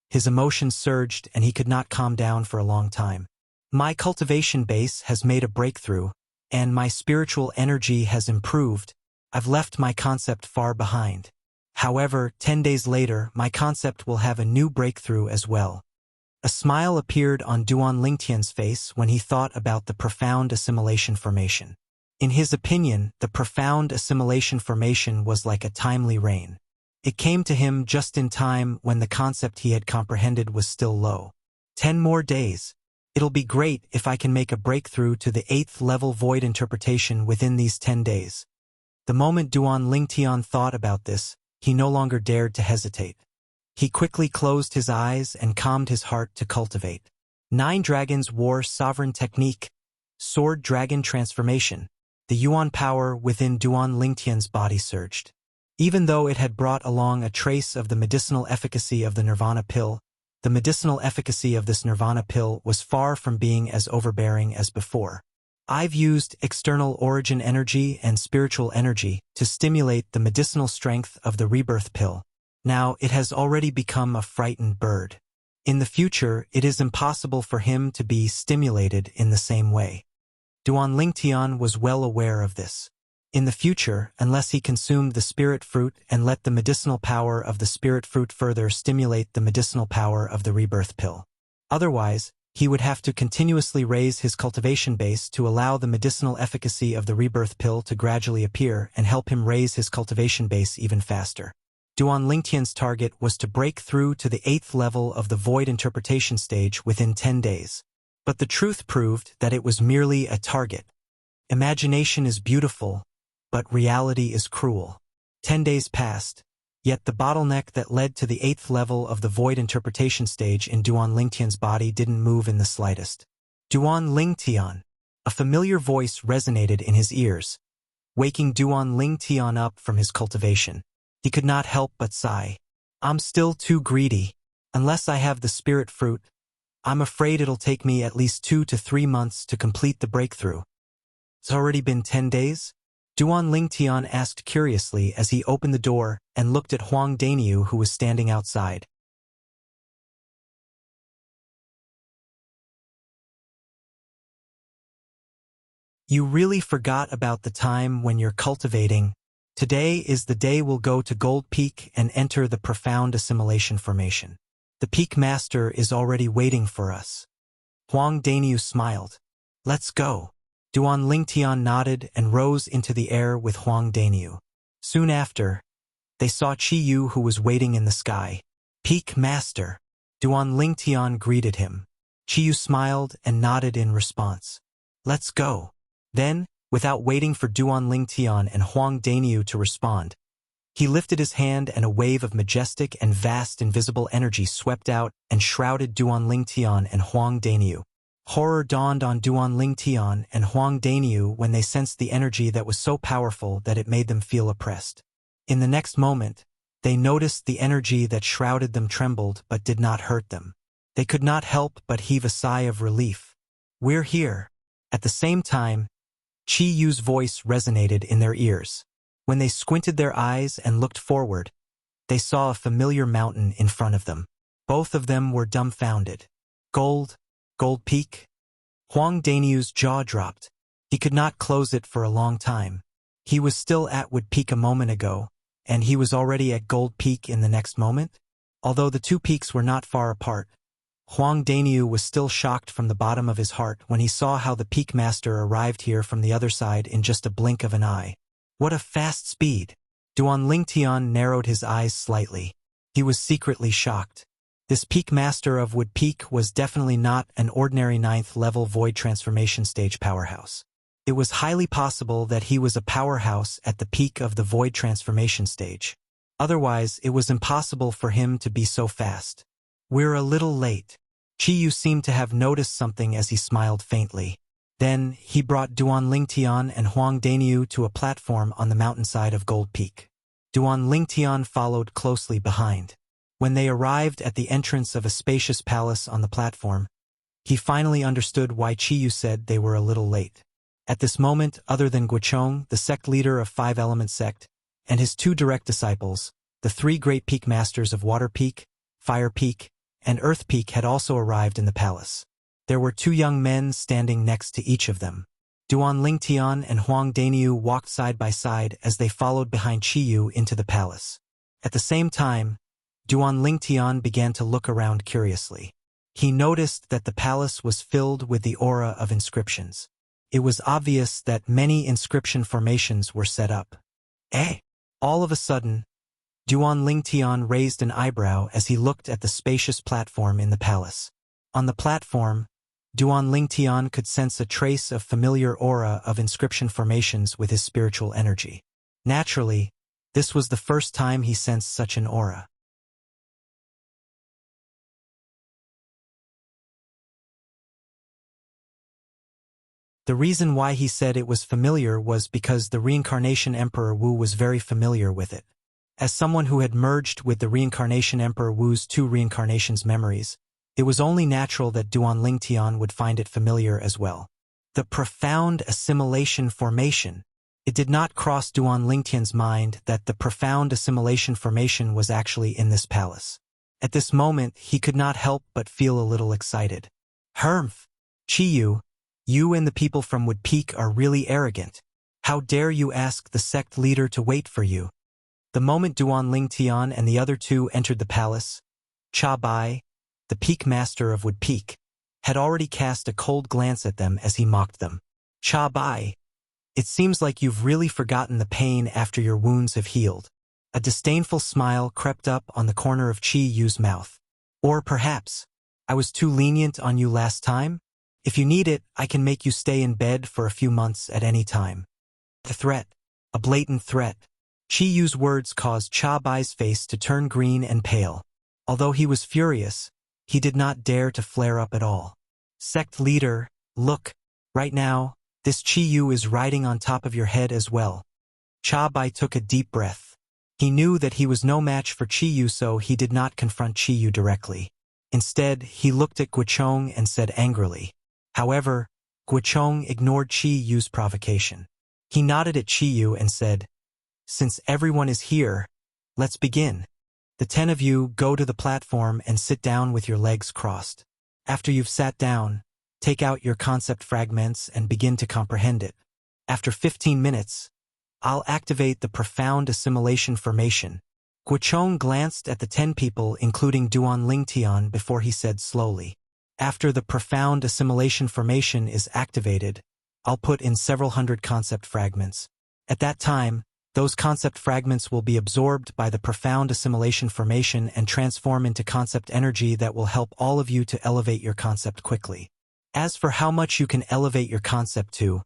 his emotions surged and he could not calm down for a long time. My cultivation base has made a breakthrough, and my spiritual energy has improved. I've left my concept far behind. However, 10 days later, my concept will have a new breakthrough as well. A smile appeared on Duan Ling Tian's face when he thought about the profound assimilation formation. In his opinion, the profound assimilation formation was like a timely rain. It came to him just in time when the concept he had comprehended was still low. 10 more days. It'll be great if I can make a breakthrough to the 8th level void interpretation within these 10 days. The moment Duan Ling Tian thought about this, he no longer dared to hesitate. He quickly closed his eyes and calmed his heart to cultivate. 9 dragons wore sovereign technique, sword dragon transformation. The yuan power within Duan Ling Tian's body surged. Even though it had brought along a trace of the medicinal efficacy of the nirvana pill, the medicinal efficacy of this nirvana pill was far from being as overbearing as before. I've used external origin energy and spiritual energy to stimulate the medicinal strength of the rebirth pill. Now it has already become a frightened bird. In the future, it is impossible for him to be stimulated in the same way. Duan Ling Tian was well aware of this. In the future, unless he consumed the spirit fruit and let the medicinal power of the spirit fruit further stimulate the medicinal power of the rebirth pill. Otherwise, he would have to continuously raise his cultivation base to allow the medicinal efficacy of the rebirth pill to gradually appear and help him raise his cultivation base even faster. Duan Ling Tian's target was to break through to the 8th level of the void interpretation stage within 10 days. But the truth proved that it was merely a target. Imagination is beautiful, but reality is cruel. 10 days passed, yet the bottleneck that led to the 8th level of the void interpretation stage in Duan Ling Tian's body didn't move in the slightest. Duan Ling Tian. A familiar voice resonated in his ears, waking Duan Ling Tian up from his cultivation. He could not help but sigh. I'm still too greedy. Unless I have the spirit fruit, I'm afraid it'll take me at least 2 to 3 months to complete the breakthrough. It's already been 10 days? Duan Ling Tian asked curiously as he opened the door and looked at Huang Daniu who was standing outside. You really forgot about the time when you're cultivating. Today is the day we'll go to Gold Peak and enter the profound assimilation formation. The Peak Master is already waiting for us. Huang Daniu smiled. Let's go. Duan Ling Tian nodded and rose into the air with Huang Daniu. Soon after, they saw Qi Yu who was waiting in the sky. Peak Master. Duan Ling Tian greeted him. Qi Yu smiled and nodded in response. Let's go. Then, without waiting for Duan Ling Tian and Huang Daniu to respond, he lifted his hand and a wave of majestic and vast invisible energy swept out and shrouded Duan Ling Tian and Huang Daniu. Horror dawned on Duan Ling Tian and Huang Daniu when they sensed the energy that was so powerful that it made them feel oppressed. In the next moment, They noticed the energy that shrouded them trembled but did not hurt them. They could not help but heave a sigh of relief. "We're here." At the same time, Chi Yu's voice resonated in their ears. When they squinted their eyes and looked forward, they saw a familiar mountain in front of them. Both of them were dumbfounded. Gold Peak? Huang Daniu's jaw dropped. He could not close it for a long time. He was still at Wood Peak a moment ago, and he was already at Gold Peak in the next moment? Although the two peaks were not far apart, Huang Daniu was still shocked from the bottom of his heart when he saw how the Peak Master arrived here from the other side in just a blink of an eye. What a fast speed! Duan Lingtian narrowed his eyes slightly. He was secretly shocked. This Peak Master of Wood Peak was definitely not an ordinary 9th-level Void Transformation Stage powerhouse. It was highly possible that he was a powerhouse at the peak of the Void Transformation Stage. Otherwise, it was impossible for him to be so fast. "We're a little late." Chi Yu seemed to have noticed something as he smiled faintly. Then, he brought Duan Lingtian and Huang Daniu to a platform on the mountainside of Gold Peak. Duan Lingtian followed closely behind. When they arrived at the entrance of a spacious palace on the platform, he finally understood why Chi Yu said they were a little late. At this moment, other than Guochong, the sect leader of Five Element Sect, and his two direct disciples, the three great peak masters of Water Peak, Fire Peak, and Earth Peak had also arrived in the palace. There were two young men standing next to each of them. Duan Lingtian and Huang Daniu walked side by side as they followed behind Chi Yu into the palace. At the same time, Duan Lingtian began to look around curiously. He noticed that the palace was filled with the aura of inscriptions. It was obvious that many inscription formations were set up. Eh? All of a sudden, Duan Lingtian raised an eyebrow as he looked at the spacious platform in the palace. On the platform, Duan Lingtian could sense a trace of familiar aura of inscription formations with his spiritual energy. Naturally, this was the first time he sensed such an aura. The reason why he said it was familiar was because the Reincarnation Emperor Wu was very familiar with it. As someone who had merged with the Reincarnation Emperor Wu's two reincarnations memories, it was only natural that Duan Lingtian would find it familiar as well. The profound assimilation formation. It did not cross Duan Lingtian's mind that the profound assimilation formation was actually in this palace. At this moment, he could not help but feel a little excited. Humph! Chi Yu, you and the people from Wood Peak are really arrogant. How dare you ask the sect leader to wait for you? The moment Duan Lingtian and the other two entered the palace, Cha Bai, the Peak Master of Wood Peak, had already cast a cold glance at them as he mocked them. Cha Bai, it seems like you've really forgotten the pain after your wounds have healed. A disdainful smile crept up on the corner of Chi Yu's mouth. Or perhaps, I was too lenient on you last time? If you need it, I can make you stay in bed for a few months at any time. The threat. A blatant threat. Chi Yu's words caused Cha Bai's face to turn green and pale. Although he was furious, he did not dare to flare up at all. Sect leader, look, right now, this Chi Yu is riding on top of your head as well. Cha Bai took a deep breath. He knew that he was no match for Chi Yu, so he did not confront Chi Yu directly. Instead, he looked at Guochong and said angrily. However, Guochong ignored Chi Yu's provocation. He nodded at Chi Yu and said, "Since everyone is here, let's begin. The 10 of you go to the platform and sit down with your legs crossed. After you've sat down, take out your concept fragments and begin to comprehend it. After 15 minutes, I'll activate the profound assimilation formation." Guochong glanced at the 10 people, including Duan Lingtian, before he said slowly, "After the profound assimilation formation is activated, I'll put in several hundred concept fragments. At that time, those concept fragments will be absorbed by the profound assimilation formation and transform into concept energy that will help all of you to elevate your concept quickly. As for how much you can elevate your concept to,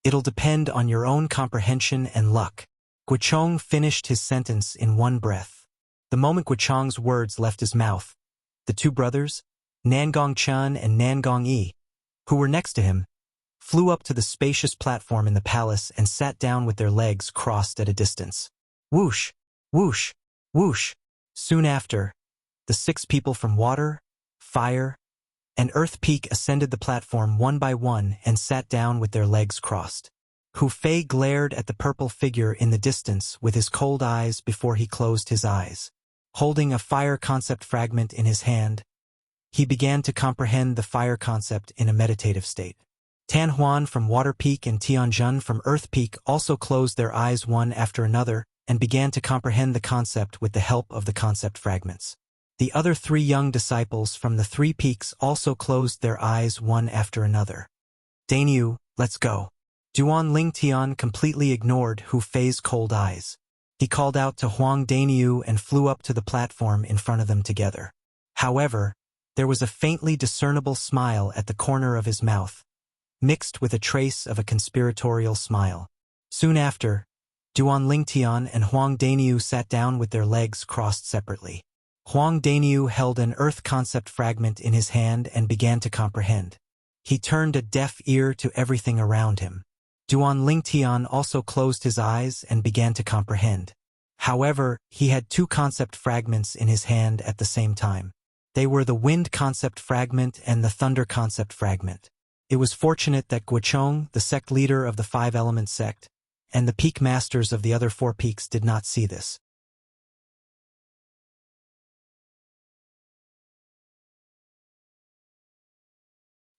it'll depend on your own comprehension and luck." Guochong finished his sentence in one breath. The moment Guochong's words left his mouth, the two brothers, Nangong Chen and Nangong Yi, who were next to him, flew up to the spacious platform in the palace and sat down with their legs crossed at a distance. Whoosh! Whoosh! Whoosh! Soon after, the 6 people from Water, Fire, and Earth Peak ascended the platform one by one and sat down with their legs crossed. Hu Fei glared at the purple figure in the distance with his cold eyes before he closed his eyes. Holding a fire concept fragment in his hand, he began to comprehend the fire concept in a meditative state. Tan Huan from Water Peak and Tianjun from Earth Peak also closed their eyes one after another and began to comprehend the concept with the help of the concept fragments. The other 3 young disciples from the 3 peaks also closed their eyes one after another. Dainyu, let's go. Duan Lingtian completely ignored Hu Fei's cold eyes. He called out to Huang Dainyu and flew up to the platform in front of them together. However, there was a faintly discernible smile at the corner of his mouth, mixed with a trace of a conspiratorial smile. Soon after, Duan Lingtian and Huang Dainyu sat down with their legs crossed separately. Huang Dainyu held an earth concept fragment in his hand and began to comprehend. He turned a deaf ear to everything around him. Duan Lingtian also closed his eyes and began to comprehend. However, he had 2 concept fragments in his hand at the same time. They were the wind concept fragment and the thunder concept fragment. It was fortunate that Guochong, the sect leader of the 5-element sect, and the peak masters of the other 4 peaks did not see this.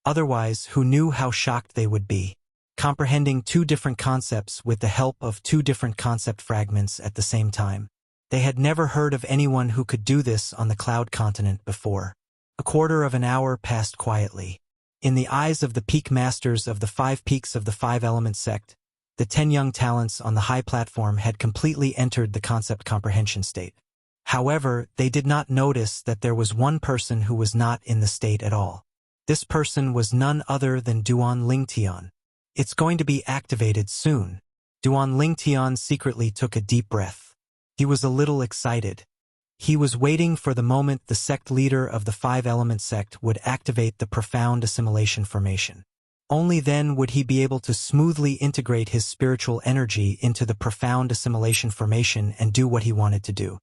Otherwise, who knew how shocked they would be, comprehending 2 different concepts with the help of 2 different concept fragments at the same time. They had never heard of anyone who could do this on the Cloud Continent before. A quarter of an hour passed quietly. In the eyes of the peak masters of the 5 peaks of the 5-element sect, the 10 young talents on the high platform had completely entered the concept comprehension state. However, they did not notice that there was one person who was not in the state at all. This person was none other than Duan Lingtian. It's going to be activated soon. Duan Lingtian secretly took a deep breath. He was a little excited. He was waiting for the moment the sect leader of the 5-element sect would activate the profound assimilation formation. Only then would he be able to smoothly integrate his spiritual energy into the profound assimilation formation and do what he wanted to do.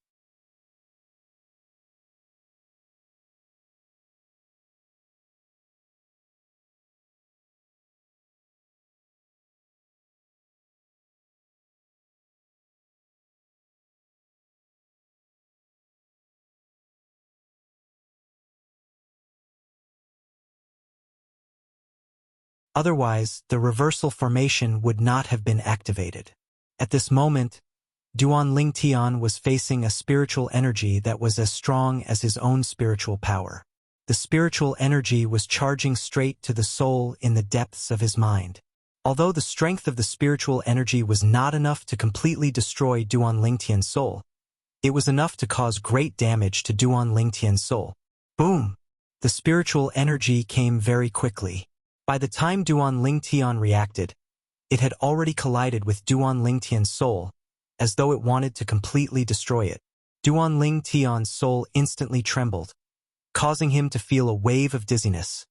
Otherwise, the reversal formation would not have been activated. At this moment, Duan Lingtian was facing a spiritual energy that was as strong as his own spiritual power. The spiritual energy was charging straight to the soul in the depths of his mind. Although the strength of the spiritual energy was not enough to completely destroy Duan Lingtian's soul, it was enough to cause great damage to Duan Lingtian's soul. Boom! The spiritual energy came very quickly. By the time Duan Lingtian reacted, it had already collided with Duan Lingtian's soul, as though it wanted to completely destroy it. Duan Lingtian's soul instantly trembled, causing him to feel a wave of dizziness,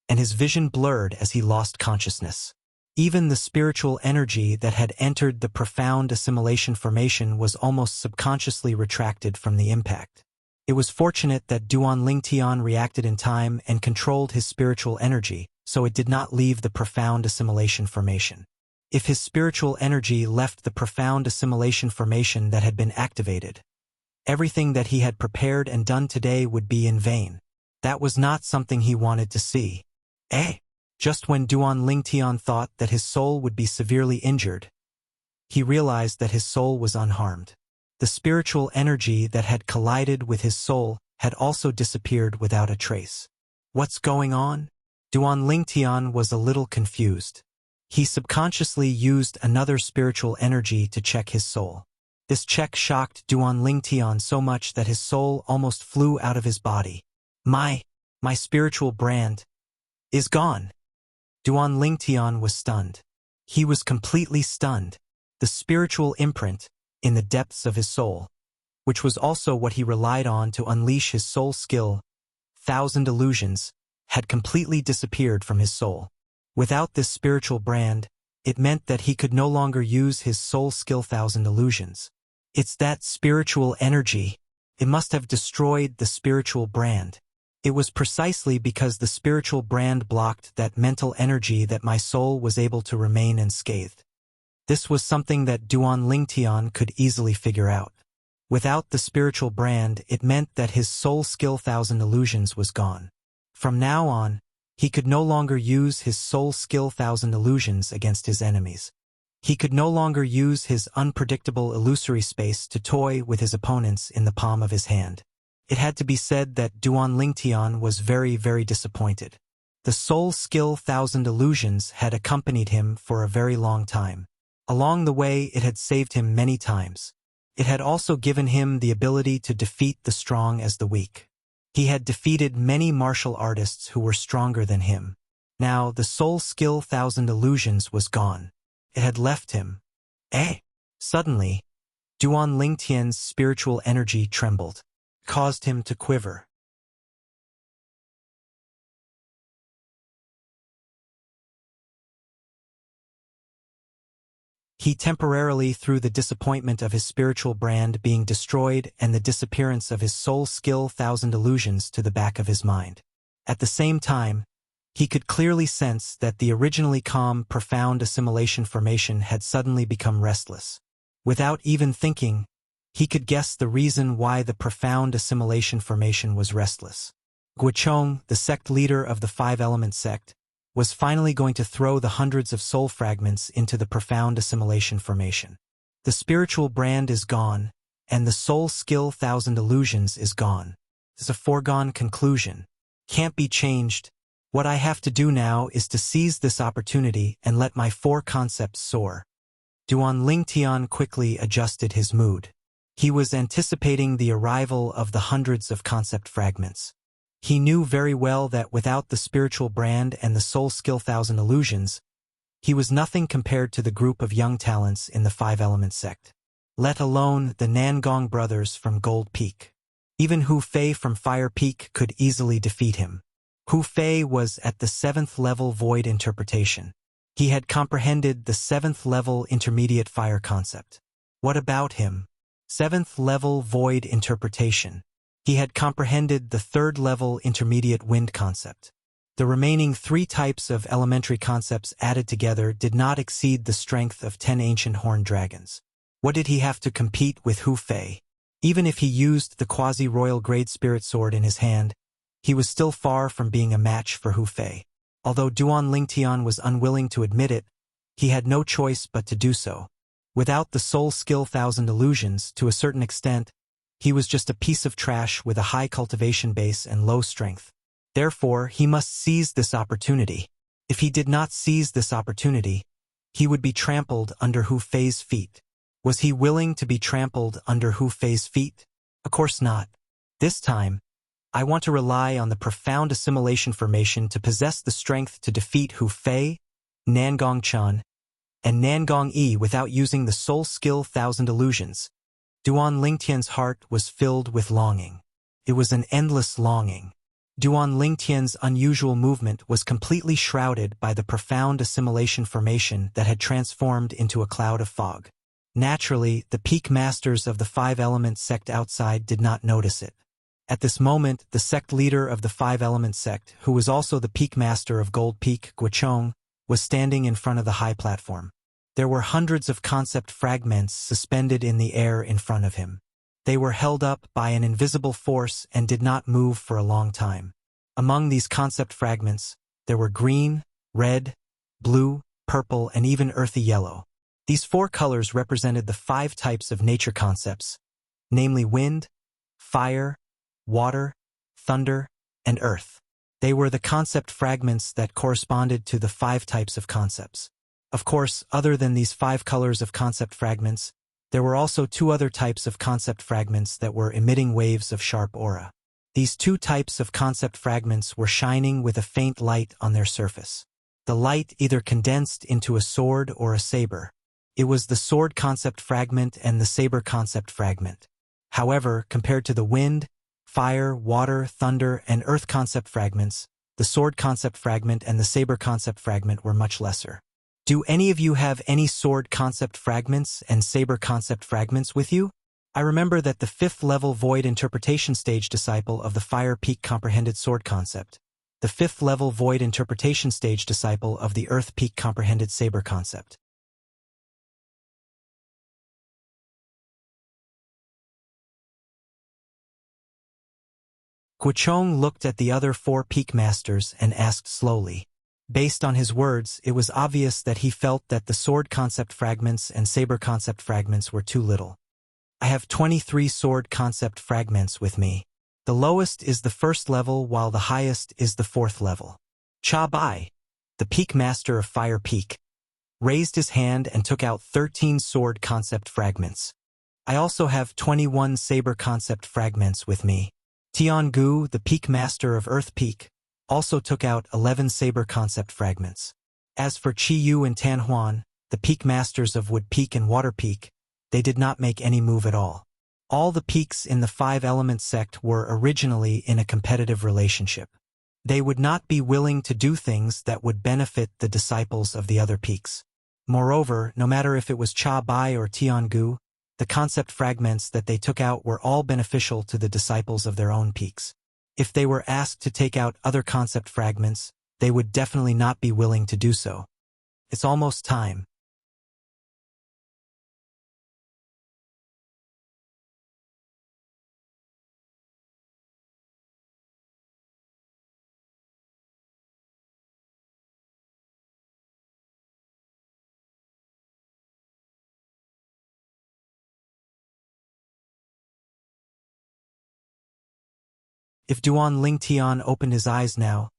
and his vision blurred as he lost consciousness. Even the spiritual energy that had entered the profound assimilation formation was almost subconsciously retracted from the impact. It was fortunate that Duan Lingtian reacted in time and controlled his spiritual energy, so it did not leave the profound assimilation formation. If his spiritual energy left the profound assimilation formation that had been activated, everything that he had prepared and done today would be in vain. That was not something he wanted to see. Just when Duan Lingtian thought that his soul would be severely injured, he realized that his soul was unharmed. The spiritual energy that had collided with his soul had also disappeared without a trace. What's going on? Duan Lingtian was a little confused. He subconsciously used another spiritual energy to check his soul. This check shocked Duan Lingtian so much that his soul almost flew out of his body. My spiritual brand is gone. Duan Lingtian was stunned. He was completely stunned. The spiritual imprint in the depths of his soul, which was also what he relied on to unleash his soul skill, 1,000 illusions, had completely disappeared from his soul. Without this spiritual brand, it meant that he could no longer use his soul skill 1,000 illusions. It's that spiritual energy. It must have destroyed the spiritual brand. It was precisely because the spiritual brand blocked that mental energy that my soul was able to remain unscathed. This was something that Duan Lingtian could easily figure out. Without the spiritual brand, it meant that his soul skill Thousand Illusions was gone. From now on, he could no longer use his soul skill Thousand Illusions against his enemies. He could no longer use his unpredictable illusory space to toy with his opponents in the palm of his hand. It had to be said that Duan Lingtian was very, very disappointed. The soul skill Thousand Illusions had accompanied him for a very long time. Along the way, it had saved him many times. It had also given him the ability to defeat the strong as the weak. He had defeated many martial artists who were stronger than him. Now, the soul skill Thousand Illusions was gone. It had left him. Suddenly, Duan Lingtian's spiritual energy trembled, caused him to quiver. He temporarily, through the disappointment of his spiritual brand being destroyed and the disappearance of his soul skill Thousand Illusions to the back of his mind. At the same time, he could clearly sense that the originally calm, profound assimilation formation had suddenly become restless. Without even thinking, he could guess the reason why the profound assimilation formation was restless. Guochong, the sect leader of the Five-Element sect, was finally going to throw the hundreds of soul fragments into the profound assimilation formation. The spiritual brand is gone, and the soul skill Thousand Illusions is gone. It's a foregone conclusion. Can't be changed. What I have to do now is to seize this opportunity and let my four concepts soar. Duan Lingtian quickly adjusted his mood. He was anticipating the arrival of the hundreds of concept fragments. He knew very well that without the spiritual brand and the soul skill Thousand Illusions, he was nothing compared to the group of young talents in the Five-Element sect. Let alone the Nangong brothers from Gold Peak. Even Hu Fei from Fire Peak could easily defeat him. Hu Fei was at the 7th level void interpretation. He had comprehended the 7th level intermediate fire concept. What about him? 7th level void interpretation. He had comprehended the 3rd level intermediate wind concept. The remaining 3 types of elementary concepts added together did not exceed the strength of 10 ancient horned dragons. What did he have to compete with Hu Fei? Even if he used the quasi-royal grade spirit sword in his hand, he was still far from being a match for Hu Fei. Although Duan Lingtian was unwilling to admit it, he had no choice but to do so. Without the soul skill Thousand Illusions, to a certain extent, he was just a piece of trash with a high cultivation base and low strength. Therefore, he must seize this opportunity. If he did not seize this opportunity, he would be trampled under Hu Fei's feet. Was he willing to be trampled under Hu Fei's feet? Of course not. This time, I want to rely on the profound assimilation formation to possess the strength to defeat Hu Fei, Nangong Chan, and Nangong Yi without using the soul skill Thousand Illusions. Duan Lingtian's heart was filled with longing. It was an endless longing. Duan Lingtian's unusual movement was completely shrouded by the profound assimilation formation that had transformed into a cloud of fog. Naturally, the peak masters of the Five-Element sect outside did not notice it. At this moment, the sect leader of the Five-Element sect, who was also the peak master of Gold Peak, Guochong, was standing in front of the high platform. There were hundreds of concept fragments suspended in the air in front of him. They were held up by an invisible force and did not move for a long time. Among these concept fragments, there were green, red, blue, purple, and even earthy yellow. These 4 colors represented the 5 types of nature concepts, namely wind, fire, water, thunder, and earth. They were the concept fragments that corresponded to the 5 types of concepts. Of course, other than these 5 colors of concept fragments, there were also 2 other types of concept fragments that were emitting waves of sharp aura. These 2 types of concept fragments were shining with a faint light on their surface. The light either condensed into a sword or a saber. It was the sword concept fragment and the saber concept fragment. However, compared to the wind, fire, water, thunder, and earth concept fragments, the sword concept fragment and the saber concept fragment were much lesser. Do any of you have any sword concept fragments and saber concept fragments with you? I remember that the 5th level Void Interpretation Stage disciple of the Fire Peak comprehended sword concept. The 5th level Void Interpretation Stage disciple of the Earth Peak comprehended saber concept. Guochong looked at the other 4 peak masters and asked slowly. Based on his words, it was obvious that he felt that the sword concept fragments and saber concept fragments were too little. I have 23 sword concept fragments with me. The lowest is the 1st level while the highest is the 4th level. Cha Bai, the peak master of Fire Peak, raised his hand and took out 13 sword concept fragments. I also have 21 saber concept fragments with me. Tian Gu, the peak master of Earth Peak, also took out 11 saber concept fragments. As for Qi Yu and Tan Huan, the peak masters of Wood Peak and Water Peak, they did not make any move at all. All the peaks in the 5-element sect were originally in a competitive relationship. They would not be willing to do things that would benefit the disciples of the other peaks. Moreover, no matter if it was Cha Bai or Tian Gu, the concept fragments that they took out were all beneficial to the disciples of their own peaks. If they were asked to take out other concept fragments, they would definitely not be willing to do so. It's almost time. If Duan Lingtian opened his eyes now,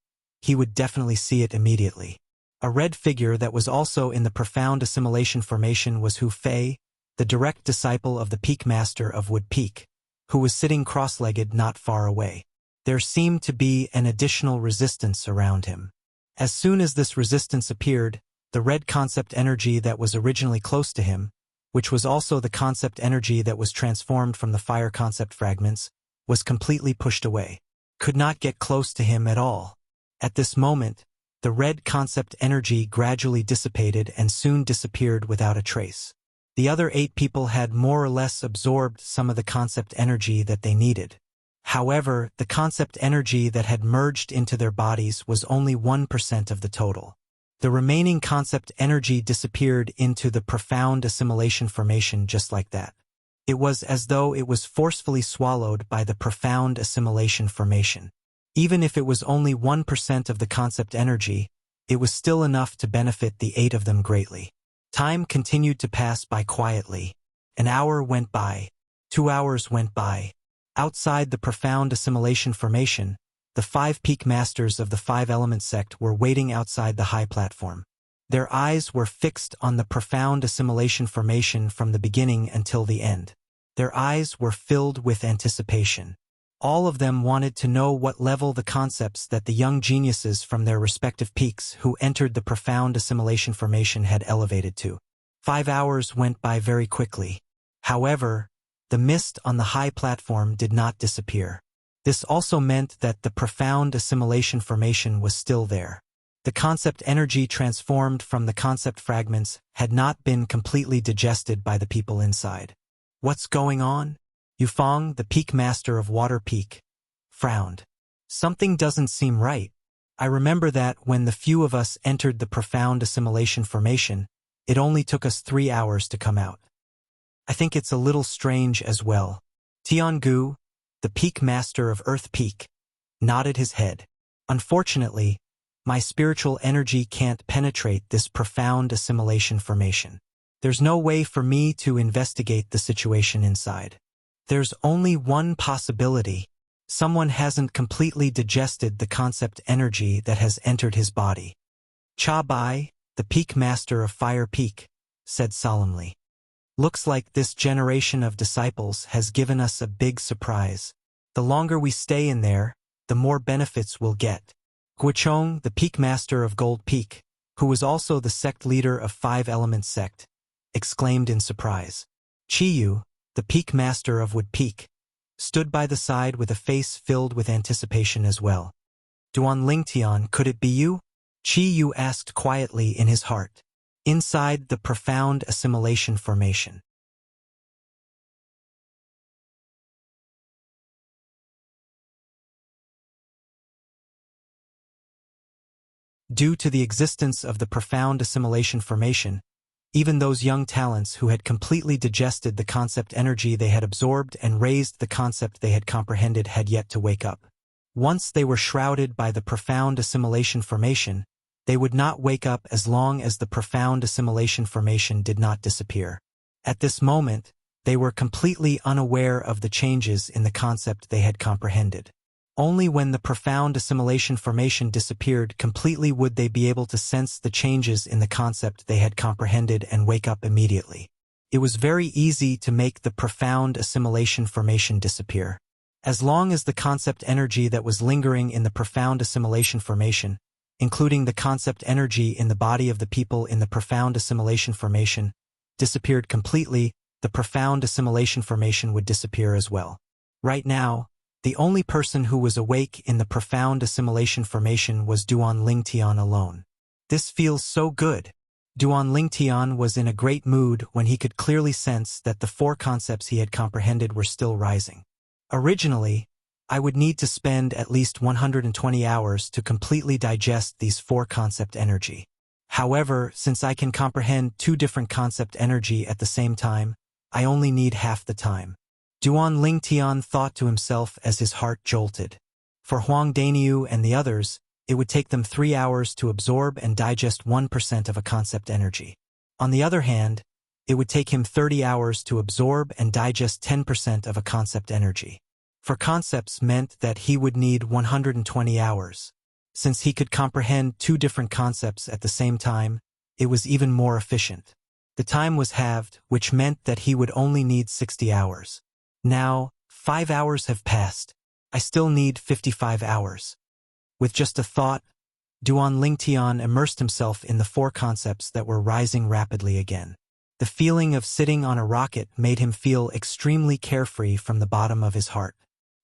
he would definitely see it immediately. A red figure that was also in the profound assimilation formation was Hu Fei, the direct disciple of the Peak Master of Wood Peak, who was sitting cross-legged not far away. There seemed to be an additional resistance around him. As soon as this resistance appeared, the red concept energy that was originally close to him, which was also the concept energy that was transformed from the fire concept fragments, was completely pushed away. Could not get close to him at all. At this moment, the red concept energy gradually dissipated and soon disappeared without a trace. The other 8 people had more or less absorbed some of the concept energy that they needed. However, the concept energy that had merged into their bodies was only 1% of the total. The remaining concept energy disappeared into the profound assimilation formation just like that. It was as though it was forcefully swallowed by the profound assimilation formation. Even if it was only 1% of the concept energy, it was still enough to benefit the 8 of them greatly. Time continued to pass by quietly. An hour went by. 2 hours went by. Outside the profound assimilation formation, the 5 peak masters of the 5-element sect were waiting outside the high platform. Their eyes were fixed on the profound assimilation formation from the beginning until the end. Their eyes were filled with anticipation. All of them wanted to know what level the concepts that the young geniuses from their respective peaks who entered the profound assimilation formation had elevated to. 5 hours went by very quickly. However, the mist on the high platform did not disappear. This also meant that the profound assimilation formation was still there. The concept energy transformed from the concept fragments had not been completely digested by the people inside. What's going on? Yufeng, the peak master of Water Peak, frowned. Something doesn't seem right. I remember that when the few of us entered the profound assimilation formation, it only took us 3 hours to come out. I think it's a little strange as well. Tian Gu, the peak master of Earth Peak, nodded his head. Unfortunately, my spiritual energy can't penetrate this profound assimilation formation. There's no way for me to investigate the situation inside. There's only one possibility. Someone hasn't completely digested the concept energy that has entered his body. Cha Bai, the peak master of Fire Peak, said solemnly. Looks like this generation of disciples has given us a big surprise. The longer we stay in there, the more benefits we'll get. Guochong, the peak master of Gold Peak, who was also the sect leader of 5-element sect, exclaimed in surprise. Qi Yu, the peak master of Wood Peak, stood by the side with a face filled with anticipation as well. Duan Lingtian, could it be you? Qi Yu asked quietly in his heart. Inside the profound assimilation formation. Due to the existence of the profound assimilation formation, even those young talents who had completely digested the concept energy they had absorbed and raised the concept they had comprehended had yet to wake up. Once they were shrouded by the profound assimilation formation, they would not wake up as long as the profound assimilation formation did not disappear. At this moment, they were completely unaware of the changes in the concept they had comprehended. Only when the profound assimilation formation disappeared completely would they be able to sense the changes in the concept they had comprehended and wake up immediately. It was very easy to make the profound assimilation formation disappear. As long as the concept energy that was lingering in the profound assimilation formation, including the concept energy in the body of the people in the profound assimilation formation, disappeared completely, the profound assimilation formation would disappear as well. Right now, the only person who was awake in the profound assimilation formation was Duan Lingtian alone. This feels so good. Duan Lingtian was in a great mood when he could clearly sense that the four concepts he had comprehended were still rising. Originally, I would need to spend at least 120 hours to completely digest these four concept energy. However, since I can comprehend two different concept energy at the same time, I only need half the time. Duan Lingtian thought to himself as his heart jolted. For Huang Daniu and the others, it would take them 3 hours to absorb and digest 1% of a concept energy. On the other hand, it would take him 30 hours to absorb and digest 10% of a concept energy. For concepts meant that he would need 120 hours. Since he could comprehend two different concepts at the same time, it was even more efficient. The time was halved, which meant that he would only need 60 hours. Now, 5 hours have passed. I still need 55 hours. With just a thought, Duan Lingtian immersed himself in the four concepts that were rising rapidly again. The feeling of sitting on a rocket made him feel extremely carefree from the bottom of his heart.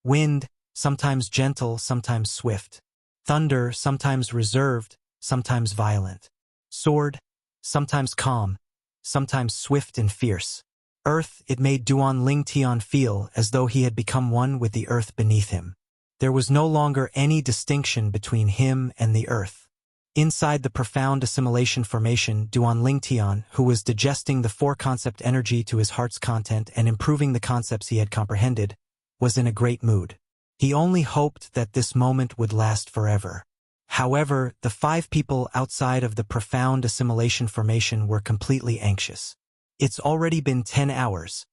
Wind, sometimes gentle, sometimes swift. Thunder, sometimes reserved, sometimes violent. Sword, sometimes calm, sometimes swift and fierce. Earth, it made Duan Lingtian feel as though he had become one with the earth beneath him. There was no longer any distinction between him and the earth. Inside the profound assimilation formation, Duan Lingtian, who was digesting the four-concept energy to his heart's content and improving the concepts he had comprehended, was in a great mood. He only hoped that this moment would last forever. However, the 5 people outside of the profound assimilation formation were completely anxious. It's already been 10 hours,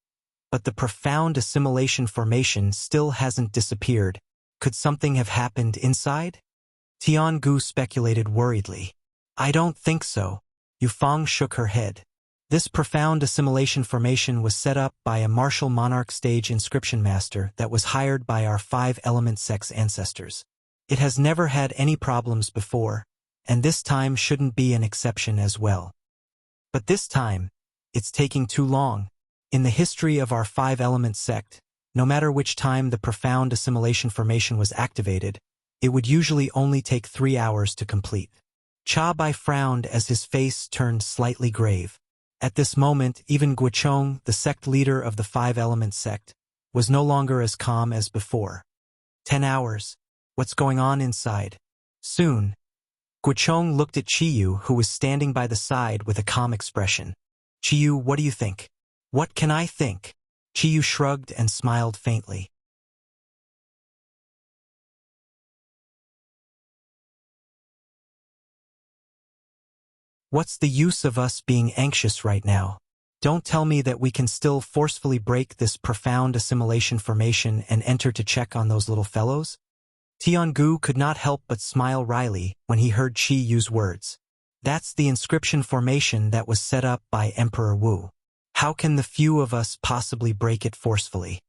but the profound assimilation formation still hasn't disappeared. Could something have happened inside? Tiangu speculated worriedly. I don't think so. Yufang shook her head. This profound assimilation formation was set up by a martial monarch stage inscription master that was hired by our 5-element sect's ancestors. It has never had any problems before, and this time shouldn't be an exception as well. But this time, it's taking too long. In the history of our 5-element sect, no matter which time the profound assimilation formation was activated, it would usually only take 3 hours to complete. Cha Bai frowned as his face turned slightly grave. At this moment, even Guochong, the sect leader of the 5-element sect, was no longer as calm as before. 10 hours. What's going on inside? Soon. Guochong looked at Chiyu, who was standing by the side with a calm expression. Chiyu, what do you think? What can I think? Chiyu shrugged and smiled faintly. What's the use of us being anxious right now? Don't tell me that we can still forcefully break this profound assimilation formation and enter to check on those little fellows? Tiangu could not help but smile wryly when he heard Qi use words. That's the inscription formation that was set up by Emperor Wu. How can the few of us possibly break it forcefully?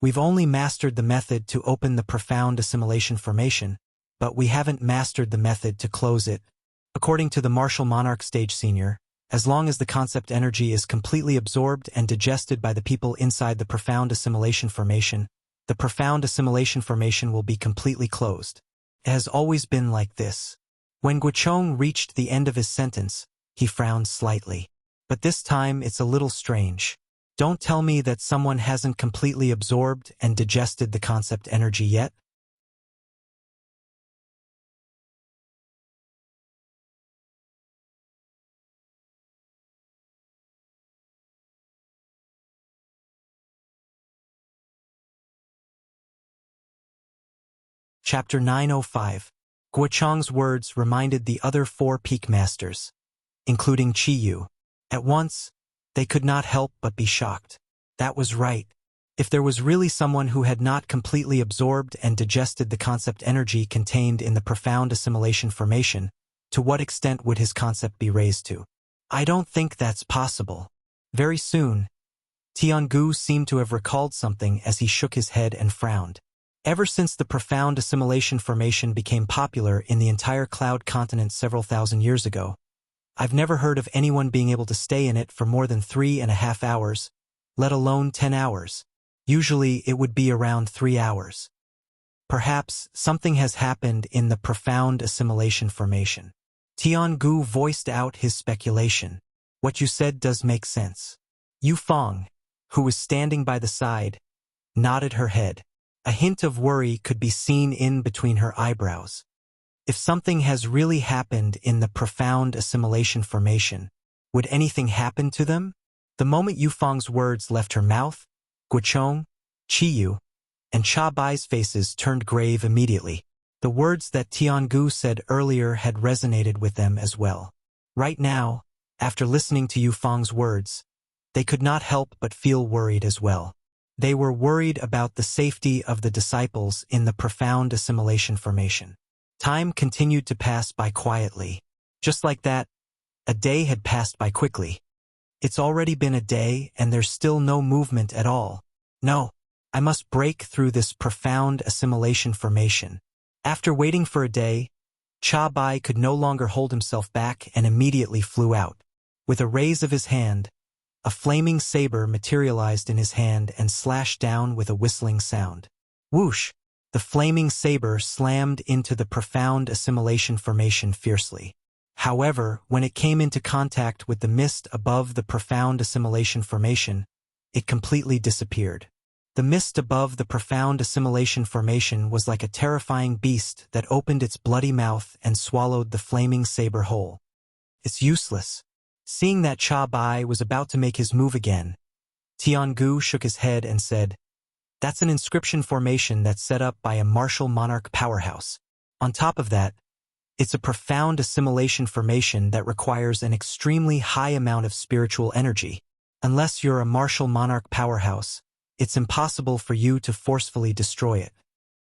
We've only mastered the method to open the profound assimilation formation, but we haven't mastered the method to close it. According to the Martial Monarch Stage Senior, as long as the concept energy is completely absorbed and digested by the people inside the profound assimilation formation, the profound assimilation formation will be completely closed. It has always been like this. When Guochong reached the end of his sentence, he frowned slightly. But this time it's a little strange. Don't tell me that someone hasn't completely absorbed and digested the concept energy yet. Chapter 905. Guochang's words reminded the other 4 peak masters, including Qiyu. At once, they could not help but be shocked. That was right. If there was really someone who had not completely absorbed and digested the concept energy contained in the profound assimilation formation, to what extent would his concept be raised to? I don't think that's possible. Very soon, Tiangu seemed to have recalled something as he shook his head and frowned. Ever since the profound assimilation formation became popular in the entire cloud continent several thousand years ago, I've never heard of anyone being able to stay in it for more than 3.5 hours, let alone 10 hours. Usually it would be around 3 hours. Perhaps something has happened in the profound assimilation formation. Tiangu voiced out his speculation. What you said does make sense. Yu Feng, who was standing by the side, nodded her head. A hint of worry could be seen in between her eyebrows. If something has really happened in the profound assimilation formation, would anything happen to them? The moment Yu Feng's words left her mouth, Guochong, Qiyu, and Cha Bai's faces turned grave immediately. The words that Tiangu said earlier had resonated with them as well. Right now, after listening to Yu Feng's words, they could not help but feel worried as well. They were worried about the safety of the disciples in the profound assimilation formation. Time continued to pass by quietly. Just like that, a day had passed by quickly. It's already been a day and there's still no movement at all. No, I must break through this profound assimilation formation. After waiting for a day, Cha Bai could no longer hold himself back and immediately flew out. With a raise of his hand, a flaming saber materialized in his hand and slashed down with a whistling sound. Whoosh! The flaming saber slammed into the profound assimilation formation fiercely. However, when it came into contact with the mist above the profound assimilation formation, it completely disappeared. The mist above the profound assimilation formation was like a terrifying beast that opened its bloody mouth and swallowed the flaming saber whole. It's useless. Seeing that Cha Bai was about to make his move again, Tiangu shook his head and said, "That's an inscription formation that's set up by a martial monarch powerhouse. On top of that, it's a profound assimilation formation that requires an extremely high amount of spiritual energy. Unless you're a martial monarch powerhouse, it's impossible for you to forcefully destroy it."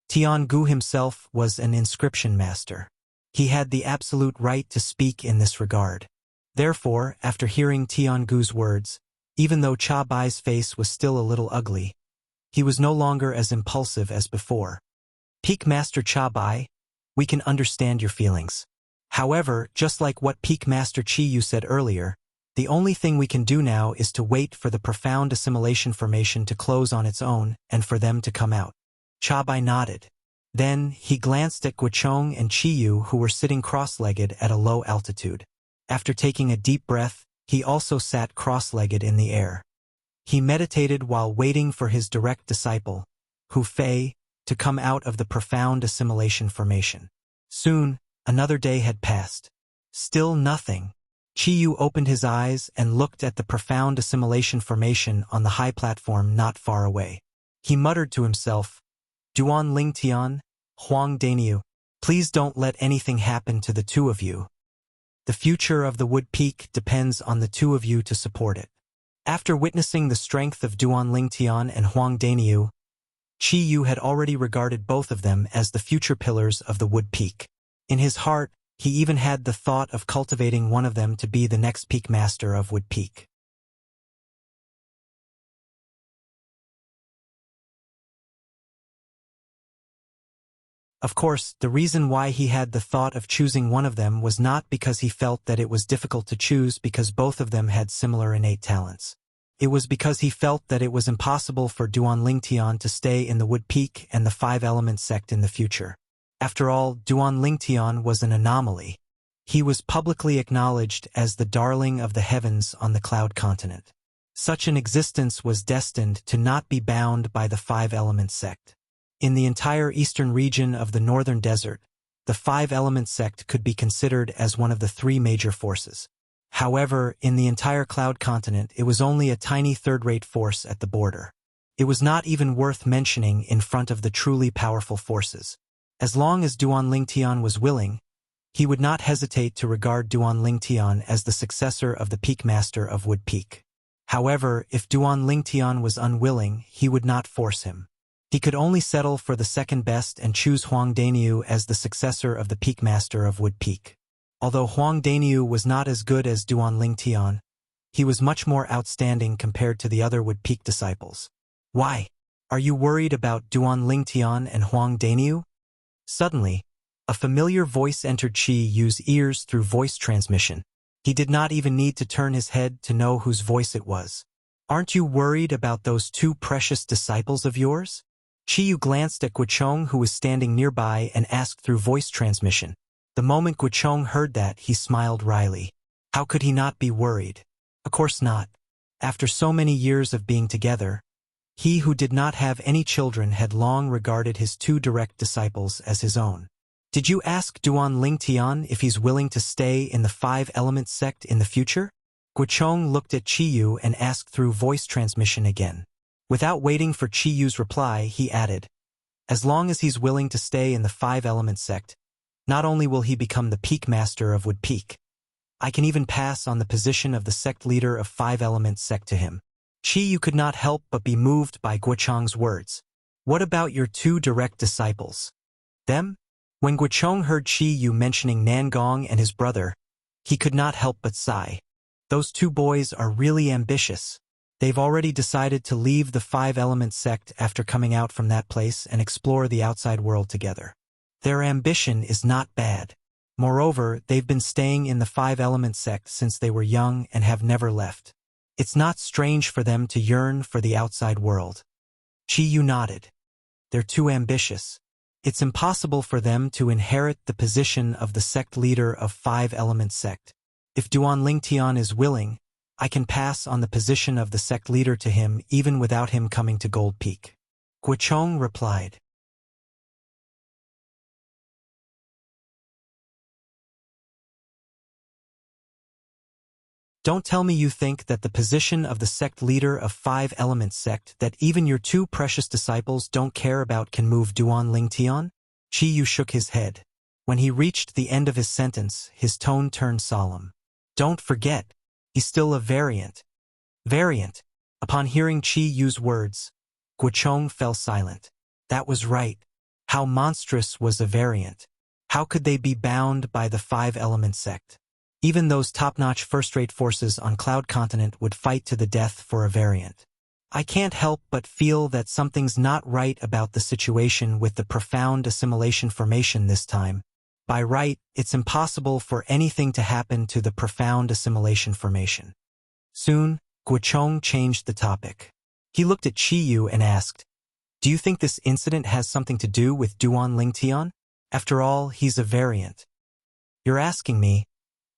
Tiangu himself was an inscription master. He had the absolute right to speak in this regard. Therefore, after hearing Tiangu's words, even though Cha Bai's face was still a little ugly, he was no longer as impulsive as before. "Peak Master Cha Bai, we can understand your feelings. However, just like what Peak Master Qiyu said earlier, the only thing we can do now is to wait for the profound assimilation formation to close on its own and for them to come out." Cha Bai nodded. Then he glanced at Guochong and Qiyu, who were sitting cross-legged at a low altitude. After taking a deep breath, he also sat cross-legged in the air. He meditated while waiting for his direct disciple, Hu Fei, to come out of the profound assimilation formation. Soon, another day had passed. Still nothing. Qiyu opened his eyes and looked at the profound assimilation formation on the high platform not far away. He muttered to himself, "Duan Lingtian, Huang Daniu, please don't let anything happen to the two of you. The future of the Wood Peak depends on the two of you to support it." After witnessing the strength of Duan Lingtian and Huang Daniu, Qiyu had already regarded both of them as the future pillars of the Wood Peak. In his heart, he even had the thought of cultivating one of them to be the next peak master of Wood Peak. Of course, the reason why he had the thought of choosing one of them was not because he felt that it was difficult to choose because both of them had similar innate talents. It was because he felt that it was impossible for Duan Lingtian to stay in the Wood Peak and the Five Element sect in the future. After all, Duan Lingtian was an anomaly. He was publicly acknowledged as the darling of the heavens on the Cloud Continent. Such an existence was destined to not be bound by the Five Element sect. In the entire eastern region of the Northern Desert, the Five Element sect could be considered as one of the 3 major forces. However, in the entire Cloud Continent, it was only a tiny third-rate force at the border. It was not even worth mentioning in front of the truly powerful forces. As long as Duan Lingtian was willing, he would not hesitate to regard Duan Lingtian as the successor of the Peak Master of Wood Peak. However, if Duan Lingtian was unwilling, he would not force him. He could only settle for the second best and choose Huang Daniu as the successor of the Peak Master of Wood Peak. Although Huang Daniu was not as good as Duan Lingtian, he was much more outstanding compared to the other Wood Peak disciples. Why? Are you worried about Duan Lingtian and Huang Daniu? Suddenly, a familiar voice entered Qi Yu's ears through voice transmission. He did not even need to turn his head to know whose voice it was. Aren't you worried about those two precious disciples of yours? Qi Yu glanced at Guochong, who was standing nearby, and asked through voice transmission. The moment Guochong heard that, he smiled wryly. How could he not be worried? Of course not. After so many years of being together, he who did not have any children had long regarded his two direct disciples as his own. Did you ask Duan Lingtian if he's willing to stay in the Five-Element sect in the future? Guochong looked at Qi Yu and asked through voice transmission again. Without waiting for Qi Yu's reply, he added, as long as he's willing to stay in the Five-Element sect, not only will he become the Peak Master of Wood Peak, I can even pass on the position of the sect leader of Five-Element sect to him. Qi Yu could not help but be moved by Guochong's words. What about your two direct disciples? Them? When Guochong heard Qi Yu mentioning Nangong and his brother, he could not help but sigh. Those two boys are really ambitious. They've already decided to leave the Five-Element sect after coming out from that place and explore the outside world together. Their ambition is not bad. Moreover, they've been staying in the Five-Element sect since they were young and have never left. It's not strange for them to yearn for the outside world. Qi Yu nodded. They're too ambitious. It's impossible for them to inherit the position of the sect leader of Five-Element sect. If Duan Lingtian is willing, I can pass on the position of the sect leader to him even without him coming to Gold Peak. Guochong replied. Don't tell me you think that the position of the sect leader of Five-Element sect that even your two precious disciples don't care about can move Duan Lingtian? Qi Yu shook his head. When he reached the end of his sentence, his tone turned solemn. Don't forget, he's still a variant. Variant. Upon hearing Qi Yu's words, Guochong fell silent. That was right. How monstrous was a variant? How could they be bound by the Five-Element sect? Even those top-notch first-rate forces on Cloud Continent would fight to the death for a variant. I can't help but feel that something's not right about the situation with the profound assimilation formation this time. By right, it's impossible for anything to happen to the profound assimilation formation. Soon, Guochong changed the topic. He looked at Qi Yu and asked, do you think this incident has something to do with Duan Lingtian? After all, he's a variant. You're asking me,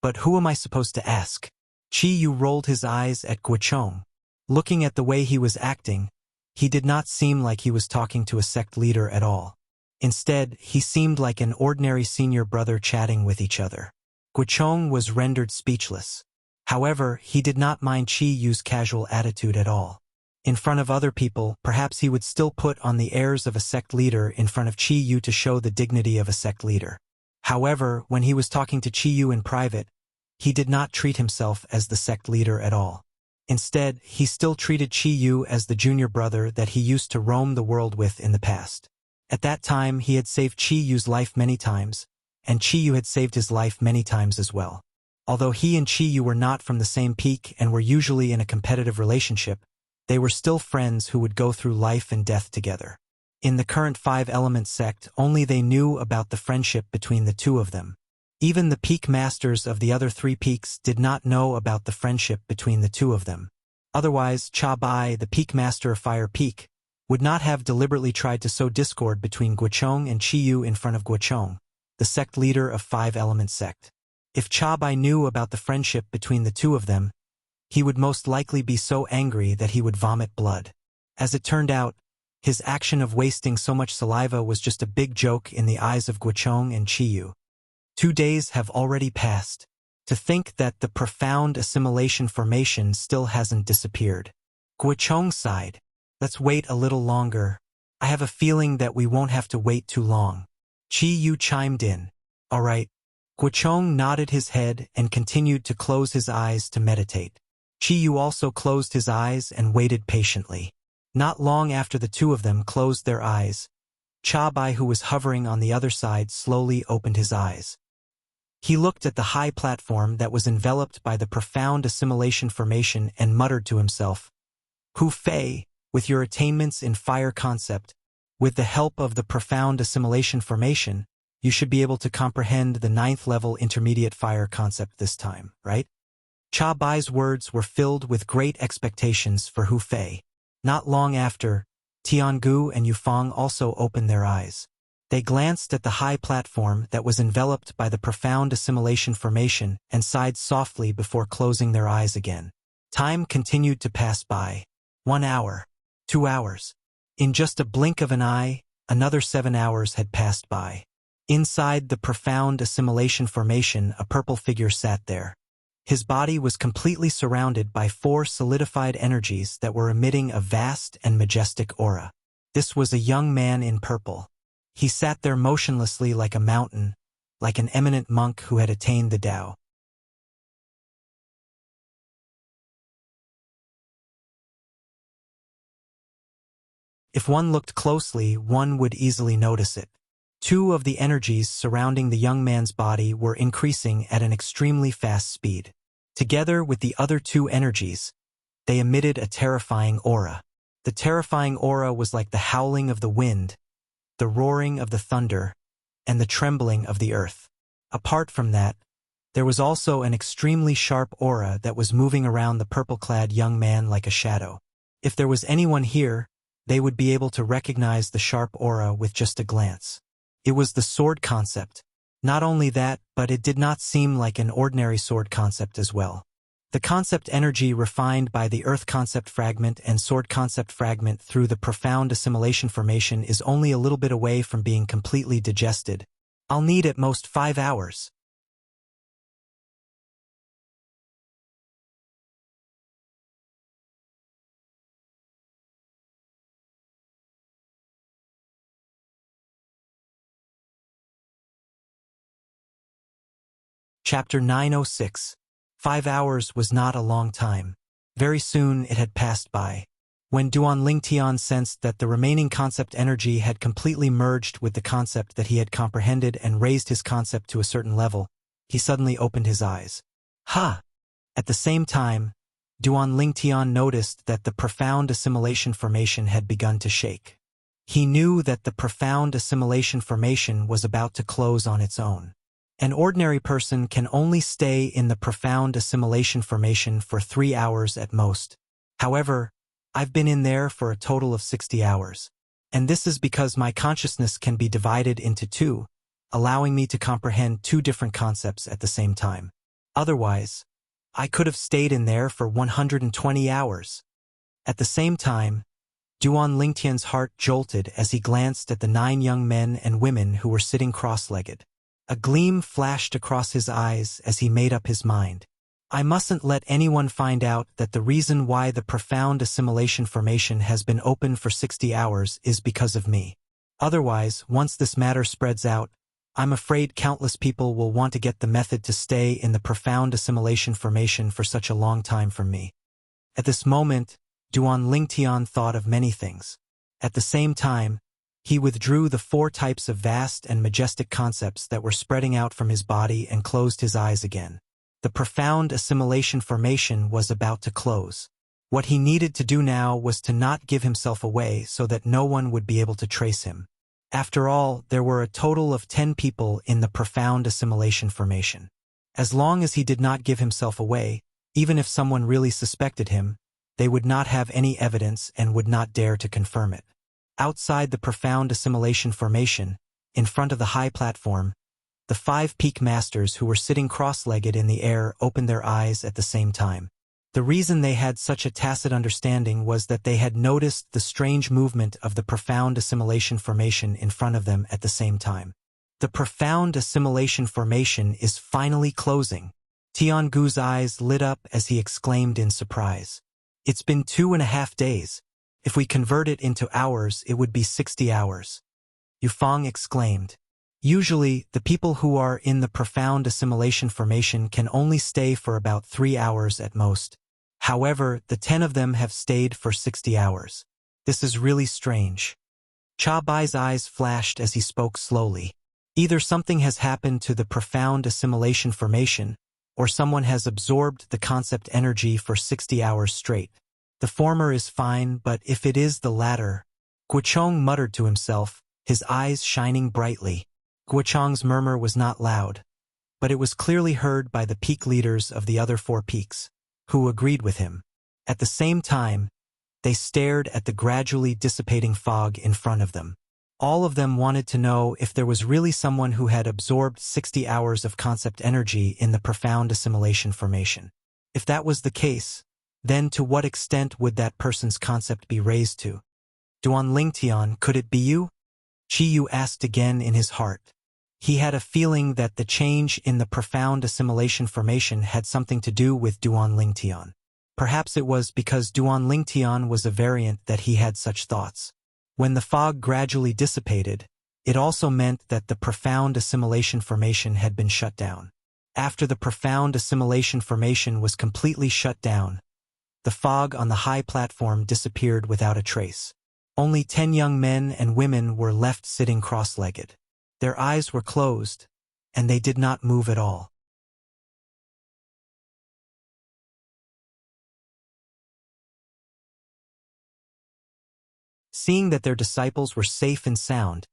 but who am I supposed to ask? Qi Yu rolled his eyes at Guochong. Looking at the way he was acting, he did not seem like he was talking to a sect leader at all. Instead, he seemed like an ordinary senior brother chatting with each other. Guochong was rendered speechless. However, he did not mind Qi Yu's casual attitude at all. In front of other people, perhaps he would still put on the airs of a sect leader in front of Qi Yu to show the dignity of a sect leader. However, when he was talking to Qi Yu in private, he did not treat himself as the sect leader at all. Instead, he still treated Qi Yu as the junior brother that he used to roam the world with in the past. At that time, he had saved Qi Yu's life many times, and Qi Yu had saved his life many times as well. Although he and Qi Yu were not from the same peak and were usually in a competitive relationship, they were still friends who would go through life and death together. In the current Five-Element sect, only they knew about the friendship between the two of them. Even the peak masters of the other three peaks did not know about the friendship between the two of them. Otherwise, Cha Bai, the peak master of Fire Peak, would not have deliberately tried to sow discord between Guochong and Qi Yu in front of Guochong, the sect leader of Five-Element sect. If Cha Bai knew about the friendship between the two of them, he would most likely be so angry that he would vomit blood. As it turned out, his action of wasting so much saliva was just a big joke in the eyes of Guochong and Qi Yu. 2 days have already passed. To think that the profound assimilation formation still hasn't disappeared. Guochong sighed. Let's wait a little longer. I have a feeling that we won't have to wait too long. Qi Yu chimed in. All right. Guochong nodded his head and continued to close his eyes to meditate. Qi Yu also closed his eyes and waited patiently. Not long after the two of them closed their eyes, Cha Bai, who was hovering on the other side, slowly opened his eyes. He looked at the high platform that was enveloped by the profound assimilation formation and muttered to himself, Hu Fei, with your attainments in fire concept, with the help of the profound assimilation formation, you should be able to comprehend the 9th level intermediate fire concept this time, right? Cha Bai's words were filled with great expectations for Hu Fei. Not long after, Tiangu and Yufang also opened their eyes. They glanced at the high platform that was enveloped by the profound assimilation formation and sighed softly before closing their eyes again. Time continued to pass by. 1 hour. 2 hours. In just a blink of an eye, another 7 hours had passed by. Inside the profound assimilation formation, a purple figure sat there. His body was completely surrounded by 4 solidified energies that were emitting a vast and majestic aura. This was a young man in purple. He sat there motionlessly like a mountain, like an eminent monk who had attained the Tao. If one looked closely, one would easily notice it. 2 of the energies surrounding the young man's body were increasing at an extremely fast speed. Together with the other 2 energies, they emitted a terrifying aura. The terrifying aura was like the howling of the wind, the roaring of the thunder, and the trembling of the earth. Apart from that, there was also an extremely sharp aura that was moving around the purple-clad young man like a shadow. If there was anyone here, they would be able to recognize the sharp aura with just a glance. It was the sword concept. Not only that, but it did not seem like an ordinary sword concept as well. The concept energy refined by the earth concept fragment and sword concept fragment through the profound assimilation formation is only a little bit away from being completely digested. I'll need at most 5 hours. Chapter 906. 5 hours was not a long time. Very soon it had passed by. When Duan Lingtian sensed that the remaining concept energy had completely merged with the concept that he had comprehended and raised his concept to a certain level, he suddenly opened his eyes. Ha! At the same time, Duan Lingtian noticed that the profound assimilation formation had begun to shake. He knew that the profound assimilation formation was about to close on its own. An ordinary person can only stay in the profound assimilation formation for 3 hours at most. However, I've been in there for a total of 60 hours. And this is because my consciousness can be divided into 2, allowing me to comprehend 2 different concepts at the same time. Otherwise, I could have stayed in there for 120 hours. At the same time, Duan Lingtian's heart jolted as he glanced at the 9 young men and women who were sitting cross-legged. A gleam flashed across his eyes as he made up his mind. I mustn't let anyone find out that the reason why the profound assimilation formation has been open for 60 hours is because of me. Otherwise, once this matter spreads out, I'm afraid countless people will want to get the method to stay in the profound assimilation formation for such a long time from me. At this moment, Duan Lingtian thought of many things. At the same time, he withdrew the 4 types of vast and majestic concepts that were spreading out from his body and closed his eyes again. The profound assimilation formation was about to close. What he needed to do now was to not give himself away so that no one would be able to trace him. After all, there were a total of 10 people in the profound assimilation formation. As long as he did not give himself away, even if someone really suspected him, they would not have any evidence and would not dare to confirm it. Outside the profound assimilation formation, in front of the high platform, the 5 peak masters who were sitting cross-legged in the air opened their eyes at the same time. The reason they had such a tacit understanding was that they had noticed the strange movement of the profound assimilation formation in front of them at the same time. The profound assimilation formation is finally closing. Tiangu's eyes lit up as he exclaimed in surprise. It's been 2.5 days. If we convert it into hours, it would be 60 hours. Yufang exclaimed. Usually, the people who are in the profound assimilation formation can only stay for about 3 hours at most. However, the 10 of them have stayed for 60 hours. This is really strange. Cha Bai's eyes flashed as he spoke slowly. Either something has happened to the profound assimilation formation, or someone has absorbed the concept energy for 60 hours straight. The former is fine, but if it is the latter, Guochong muttered to himself, his eyes shining brightly. Guochong's murmur was not loud, but it was clearly heard by the peak leaders of the other 4 peaks, who agreed with him. At the same time, they stared at the gradually dissipating fog in front of them. All of them wanted to know if there was really someone who had absorbed 60 hours of concept energy in the profound assimilation formation. If that was the case, then to what extent would that person's concept be raised to? Duan Lingtian, could it be you? Chi Yu asked again in his heart. He had a feeling that the change in the profound assimilation formation had something to do with Duan Lingtian. Perhaps it was because Duan Lingtian was a variant that he had such thoughts. When the fog gradually dissipated, it also meant that the profound assimilation formation had been shut down. After the profound assimilation formation was completely shut down, the fog on the high platform disappeared without a trace. Only 10 young men and women were left sitting cross-legged. Their eyes were closed, and they did not move at all. Seeing that their disciples were safe and sound,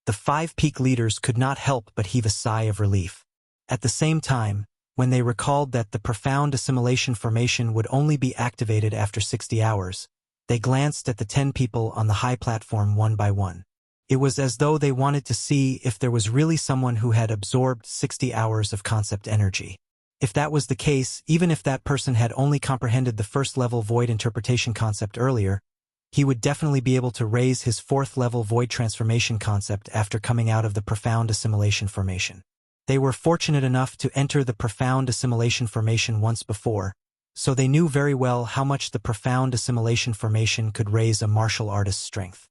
the 5 peak leaders could not help but heave a sigh of relief. At the same time, when they recalled that the profound assimilation formation would only be activated after 60 hours, they glanced at the 10 people on the high platform one by one. It was as though they wanted to see if there was really someone who had absorbed 60 hours of concept energy. If that was the case, even if that person had only comprehended the first-level void interpretation concept earlier, he would definitely be able to raise his 4th-level void transformation concept after coming out of the profound assimilation formation. They were fortunate enough to enter the profound assimilation formation once before, so they knew very well how much the profound assimilation formation could raise a martial artist's strength.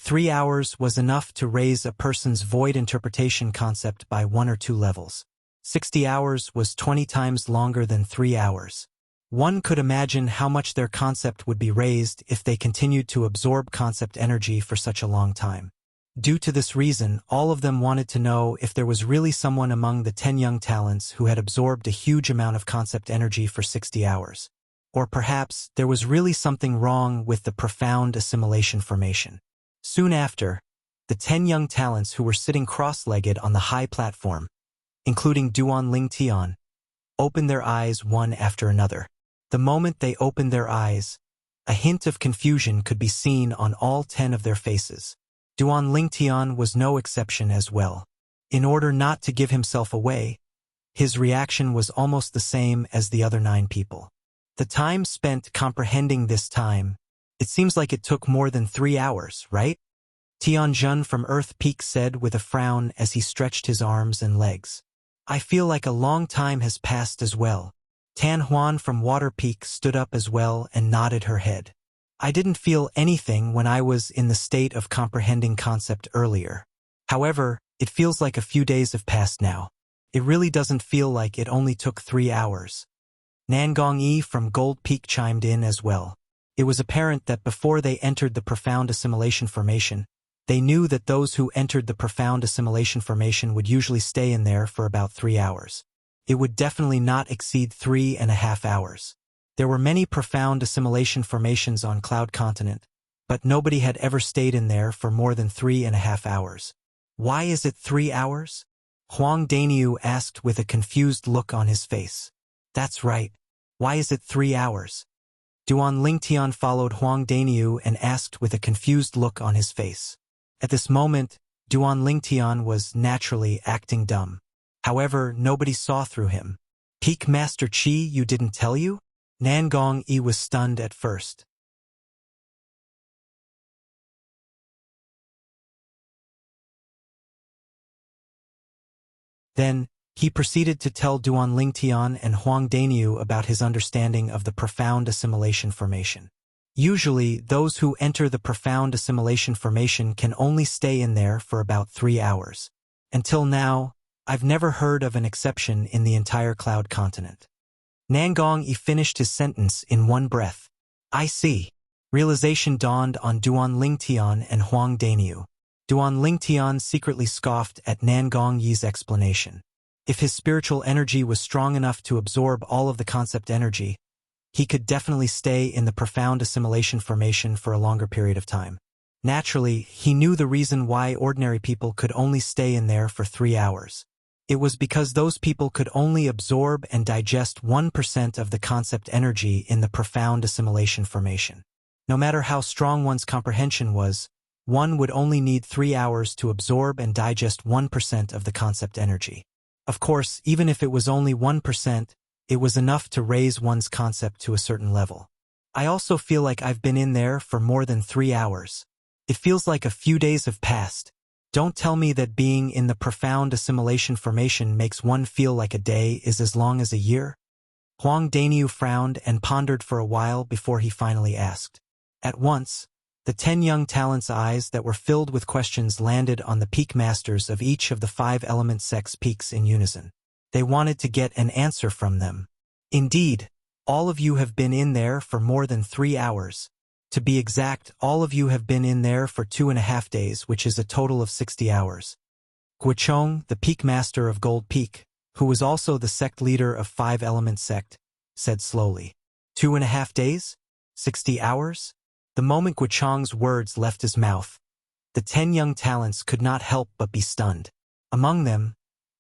3 hours was enough to raise a person's void interpretation concept by 1 or 2 levels. 60 hours was 20 times longer than 3 hours. One could imagine how much their concept would be raised if they continued to absorb concept energy for such a long time. Due to this reason, all of them wanted to know if there was really someone among the 10 young talents who had absorbed a huge amount of concept energy for 60 hours. Or perhaps there was really something wrong with the profound assimilation formation. Soon after, the 10 young talents who were sitting cross-legged on the high platform, including Duan Lingtian, opened their eyes one after another. The moment they opened their eyes, a hint of confusion could be seen on all 10 of their faces. Duan Lingtian was no exception as well. In order not to give himself away, his reaction was almost the same as the other 9 people. The time spent comprehending this time, it seems like it took more than 3 hours, right? Tianjun from Earth Peak said with a frown as he stretched his arms and legs. I feel like a long time has passed as well. Tan Huan from Water Peak stood up as well and nodded her head. I didn't feel anything when I was in the state of comprehending concept earlier. However, it feels like a few days have passed now. It really doesn't feel like it only took 3 hours. Nangong Yi from Gold Peak chimed in as well. It was apparent that before they entered the profound assimilation formation, they knew that those who entered the profound assimilation formation would usually stay in there for about 3 hours. It would definitely not exceed 3.5 hours. There were many profound assimilation formations on Cloud Continent, but nobody had ever stayed in there for more than 3.5 hours. Why is it 3 hours? Huang Daniu asked with a confused look on his face. That's right. Why is it 3 hours? Duan Lingtian followed Huang Daniu and asked with a confused look on his face. At this moment, Duan Lingtian was naturally acting dumb. However, nobody saw through him. Peak Master Chi, you didn't tell you? Nangong Yi was stunned at first. Then, he proceeded to tell Duan Lingtian and Huang Daniu about his understanding of the profound assimilation formation. Usually, those who enter the profound assimilation formation can only stay in there for about 3 hours. Until now, I've never heard of an exception in the entire cloud continent. Nangong finished his sentence in one breath. I see. Realization dawned on Duan Lingtian and Huang Daniu. Duan Lingtian secretly scoffed at Nangong Yi's explanation. If his spiritual energy was strong enough to absorb all of the concept energy, he could definitely stay in the profound assimilation formation for a longer period of time. Naturally, he knew the reason why ordinary people could only stay in there for 3 hours. It was because those people could only absorb and digest 1% of the concept energy in the profound assimilation formation. No matter how strong one's comprehension was, one would only need 3 hours to absorb and digest 1% of the concept energy. Of course, even if it was only 1%, it was enough to raise one's concept to a certain level. I also feel like I've been in there for more than 3 hours. It feels like a few days have passed. Don't tell me that being in the profound assimilation formation makes one feel like a day is as long as a year. Huang Daniu frowned and pondered for a while before he finally asked. At once, the 10 young talents' eyes that were filled with questions landed on the peak masters of each of the 5 element sects' peaks in unison. They wanted to get an answer from them. Indeed, all of you have been in there for more than 3 hours. To be exact, all of you have been in there for 2.5 days, which is a total of 60 hours. Guichong, the peak master of Gold Peak, who was also the sect leader of 5 element sect, said slowly. 2.5 days? 60 hours? The moment Guichong's words left his mouth, the 10 young talents could not help but be stunned. Among them,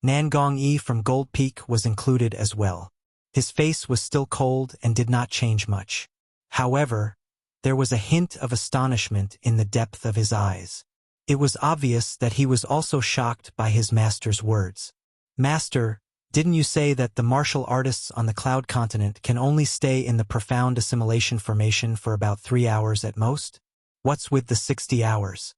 Nangong Yi from Gold Peak was included as well. His face was still cold and did not change much. However, there was a hint of astonishment in the depth of his eyes. It was obvious that he was also shocked by his master's words. Master, didn't you say that the martial artists on the cloud continent can only stay in the profound assimilation formation for about 3 hours at most? What's with the 60 hours?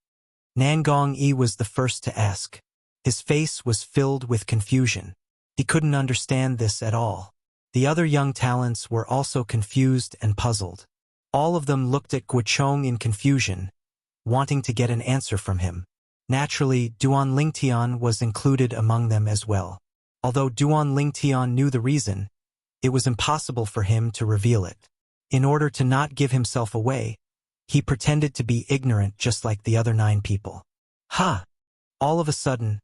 Nangong Yi was the first to ask. His face was filled with confusion. He couldn't understand this at all. The other young talents were also confused and puzzled. All of them looked at Guichong in confusion, wanting to get an answer from him. Naturally, Duan Lingtian was included among them as well. Although Duan Lingtian knew the reason, it was impossible for him to reveal it. In order to not give himself away, he pretended to be ignorant just like the other 9 people. Ha! All of a sudden,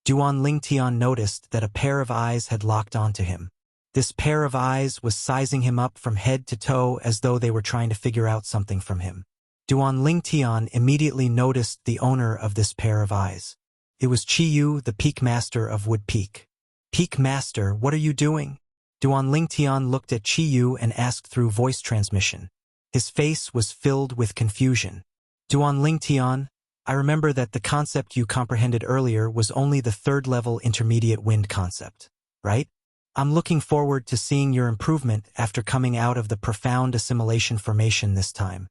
Duan Lingtian noticed that a pair of eyes had locked onto him. This pair of eyes was sizing him up from head to toe as though they were trying to figure out something from him. Duan Lingtian immediately noticed the owner of this pair of eyes. It was Qiyu, the Peak Master of Wood Peak. Peak Master, what are you doing? Duan Lingtian looked at Qiyu and asked through voice transmission. His face was filled with confusion. Duan Lingtian, I remember that the concept you comprehended earlier was only the 3rd level intermediate wind concept, right? I'm looking forward to seeing your improvement after coming out of the profound assimilation formation this time.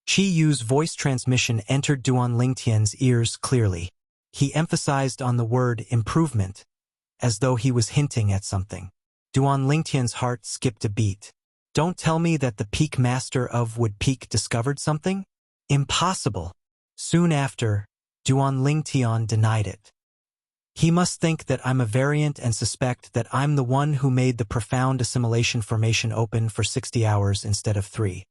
Qiyu's voice transmission entered Duan Lingtian's ears clearly. He emphasized on the word improvement, as though he was hinting at something. Duan Lingtian's heart skipped a beat. Don't tell me that the Peak Master of Wood Peak discovered something? Impossible. Soon after, Duan Lingtian denied it. He must think that I'm a variant and suspect that I'm the one who made the profound assimilation formation open for 60 hours instead of 3.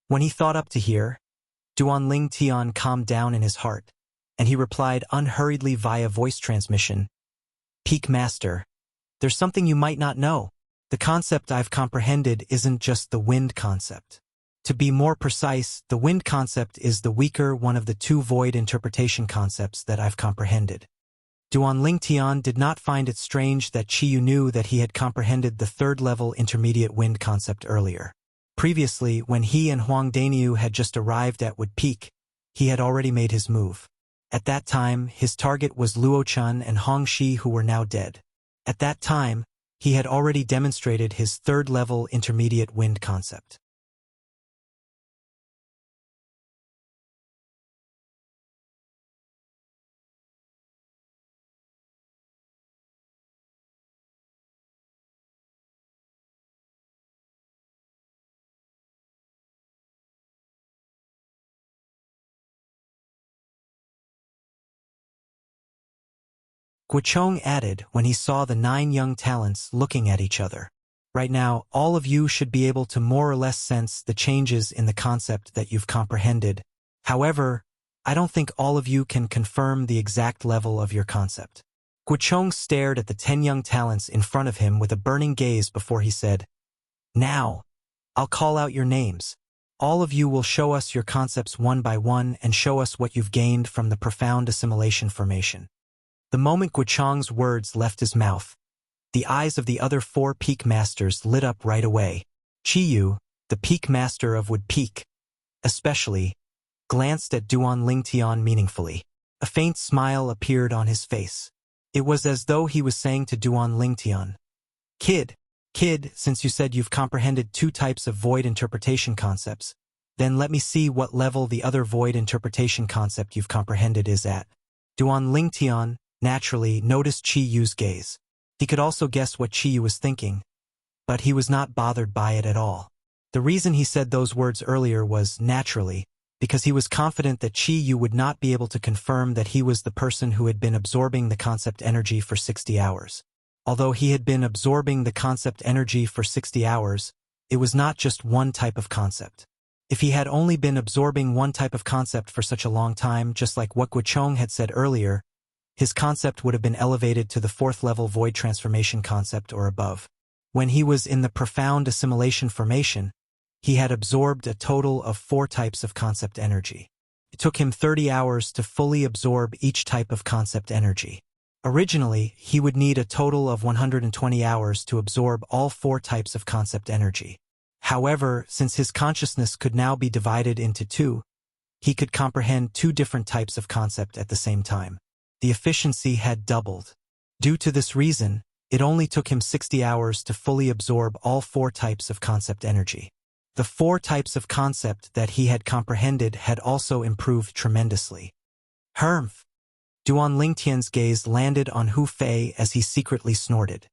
When he thought up to here, Duan Lingtian calmed down in his heart, and he replied unhurriedly via voice transmission, Peak Master, there's something you might not know. The concept I've comprehended isn't just the wind concept. To be more precise, the wind concept is the weaker one of the 2 void interpretation concepts that I've comprehended. Duan Lingtian did not find it strange that Qiyu knew that he had comprehended the 3rd level intermediate wind concept earlier. Previously, when he and Huang Daniu had just arrived at Wood Peak, he had already made his move. At that time, his target was Luochun and Hongxi, who were now dead. At that time, he had already demonstrated his 3rd level intermediate wind concept. Guocheng added when he saw the 9 young talents looking at each other. Right now, all of you should be able to more or less sense the changes in the concept that you've comprehended. However, I don't think all of you can confirm the exact level of your concept. Guocheng stared at the 10 young talents in front of him with a burning gaze before he said, "Now, I'll call out your names. All of you will show us your concepts one by one and show us what you've gained from the profound assimilation formation." The moment Guocheng's words left his mouth, the eyes of the other 4 peak masters lit up right away. Qiyu, the peak master of Wood Peak, especially, glanced at Duan Lingtian meaningfully. A faint smile appeared on his face. It was as though he was saying to Duan Lingtian, Kid, since you said you've comprehended 2 types of void interpretation concepts, then let me see what level the other void interpretation concept you've comprehended is at." Duan Lingtian, naturally, noticed Qiyu's gaze. He could also guess what Qiyu was thinking, but he was not bothered by it at all. The reason he said those words earlier was, naturally, because he was confident that Qiyu would not be able to confirm that he was the person who had been absorbing the concept energy for 60 hours. Although he had been absorbing the concept energy for 60 hours, it was not just one type of concept. If he had only been absorbing one type of concept for such a long time, just like what Guocheng had said earlier, his concept would have been elevated to the 4th level void transformation concept or above. When he was in the profound assimilation formation, he had absorbed a total of 4 types of concept energy. It took him 30 hours to fully absorb each type of concept energy. Originally, he would need a total of 120 hours to absorb all 4 types of concept energy. However, since his consciousness could now be divided into 2, he could comprehend 2 different types of concept at the same time. The efficiency had doubled. Due to this reason, it only took him 60 hours to fully absorb all 4 types of concept energy. The 4 types of concept that he had comprehended had also improved tremendously. Humph! Duan Lingtian's gaze landed on Hu Fei as he secretly snorted.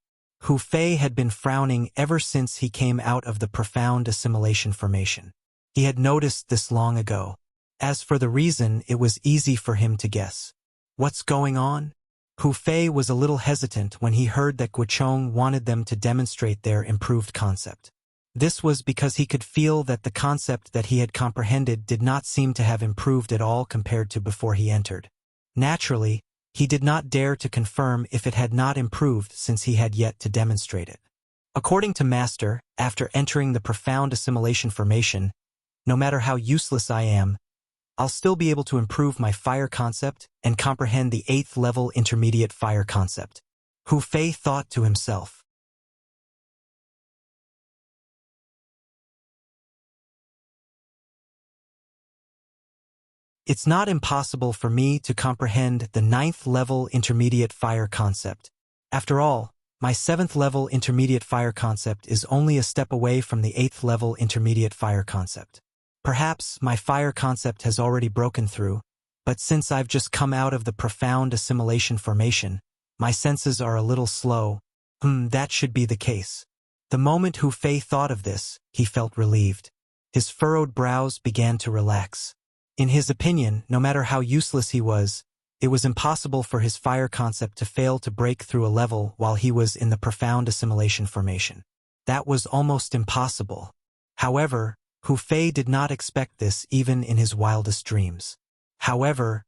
Hu Fei had been frowning ever since he came out of the profound assimilation formation. He had noticed this long ago. As for the reason, it was easy for him to guess. What's going on? Hu Fei was a little hesitant when he heard that Guocheng wanted them to demonstrate their improved concept. This was because he could feel that the concept that he had comprehended did not seem to have improved at all compared to before he entered. Naturally, he did not dare to confirm if it had not improved since he had yet to demonstrate it. According to Master, after entering the profound assimilation formation, no matter how useless I am, I'll still be able to improve my fire concept and comprehend the 8th level intermediate fire concept. Hu Fei thought to himself. It's not impossible for me to comprehend the 9th level intermediate fire concept. After all, my 7th level intermediate fire concept is only a step away from the 8th level intermediate fire concept. Perhaps my fire concept has already broken through, but since I've just come out of the profound assimilation formation, my senses are a little slow. That should be the case. The moment Hu Fei thought of this, he felt relieved. His furrowed brows began to relax. In his opinion, no matter how useless he was, it was impossible for his fire concept to fail to break through a level while he was in the profound assimilation formation. That was almost impossible. However, Hu Fei did not expect this even in his wildest dreams. However,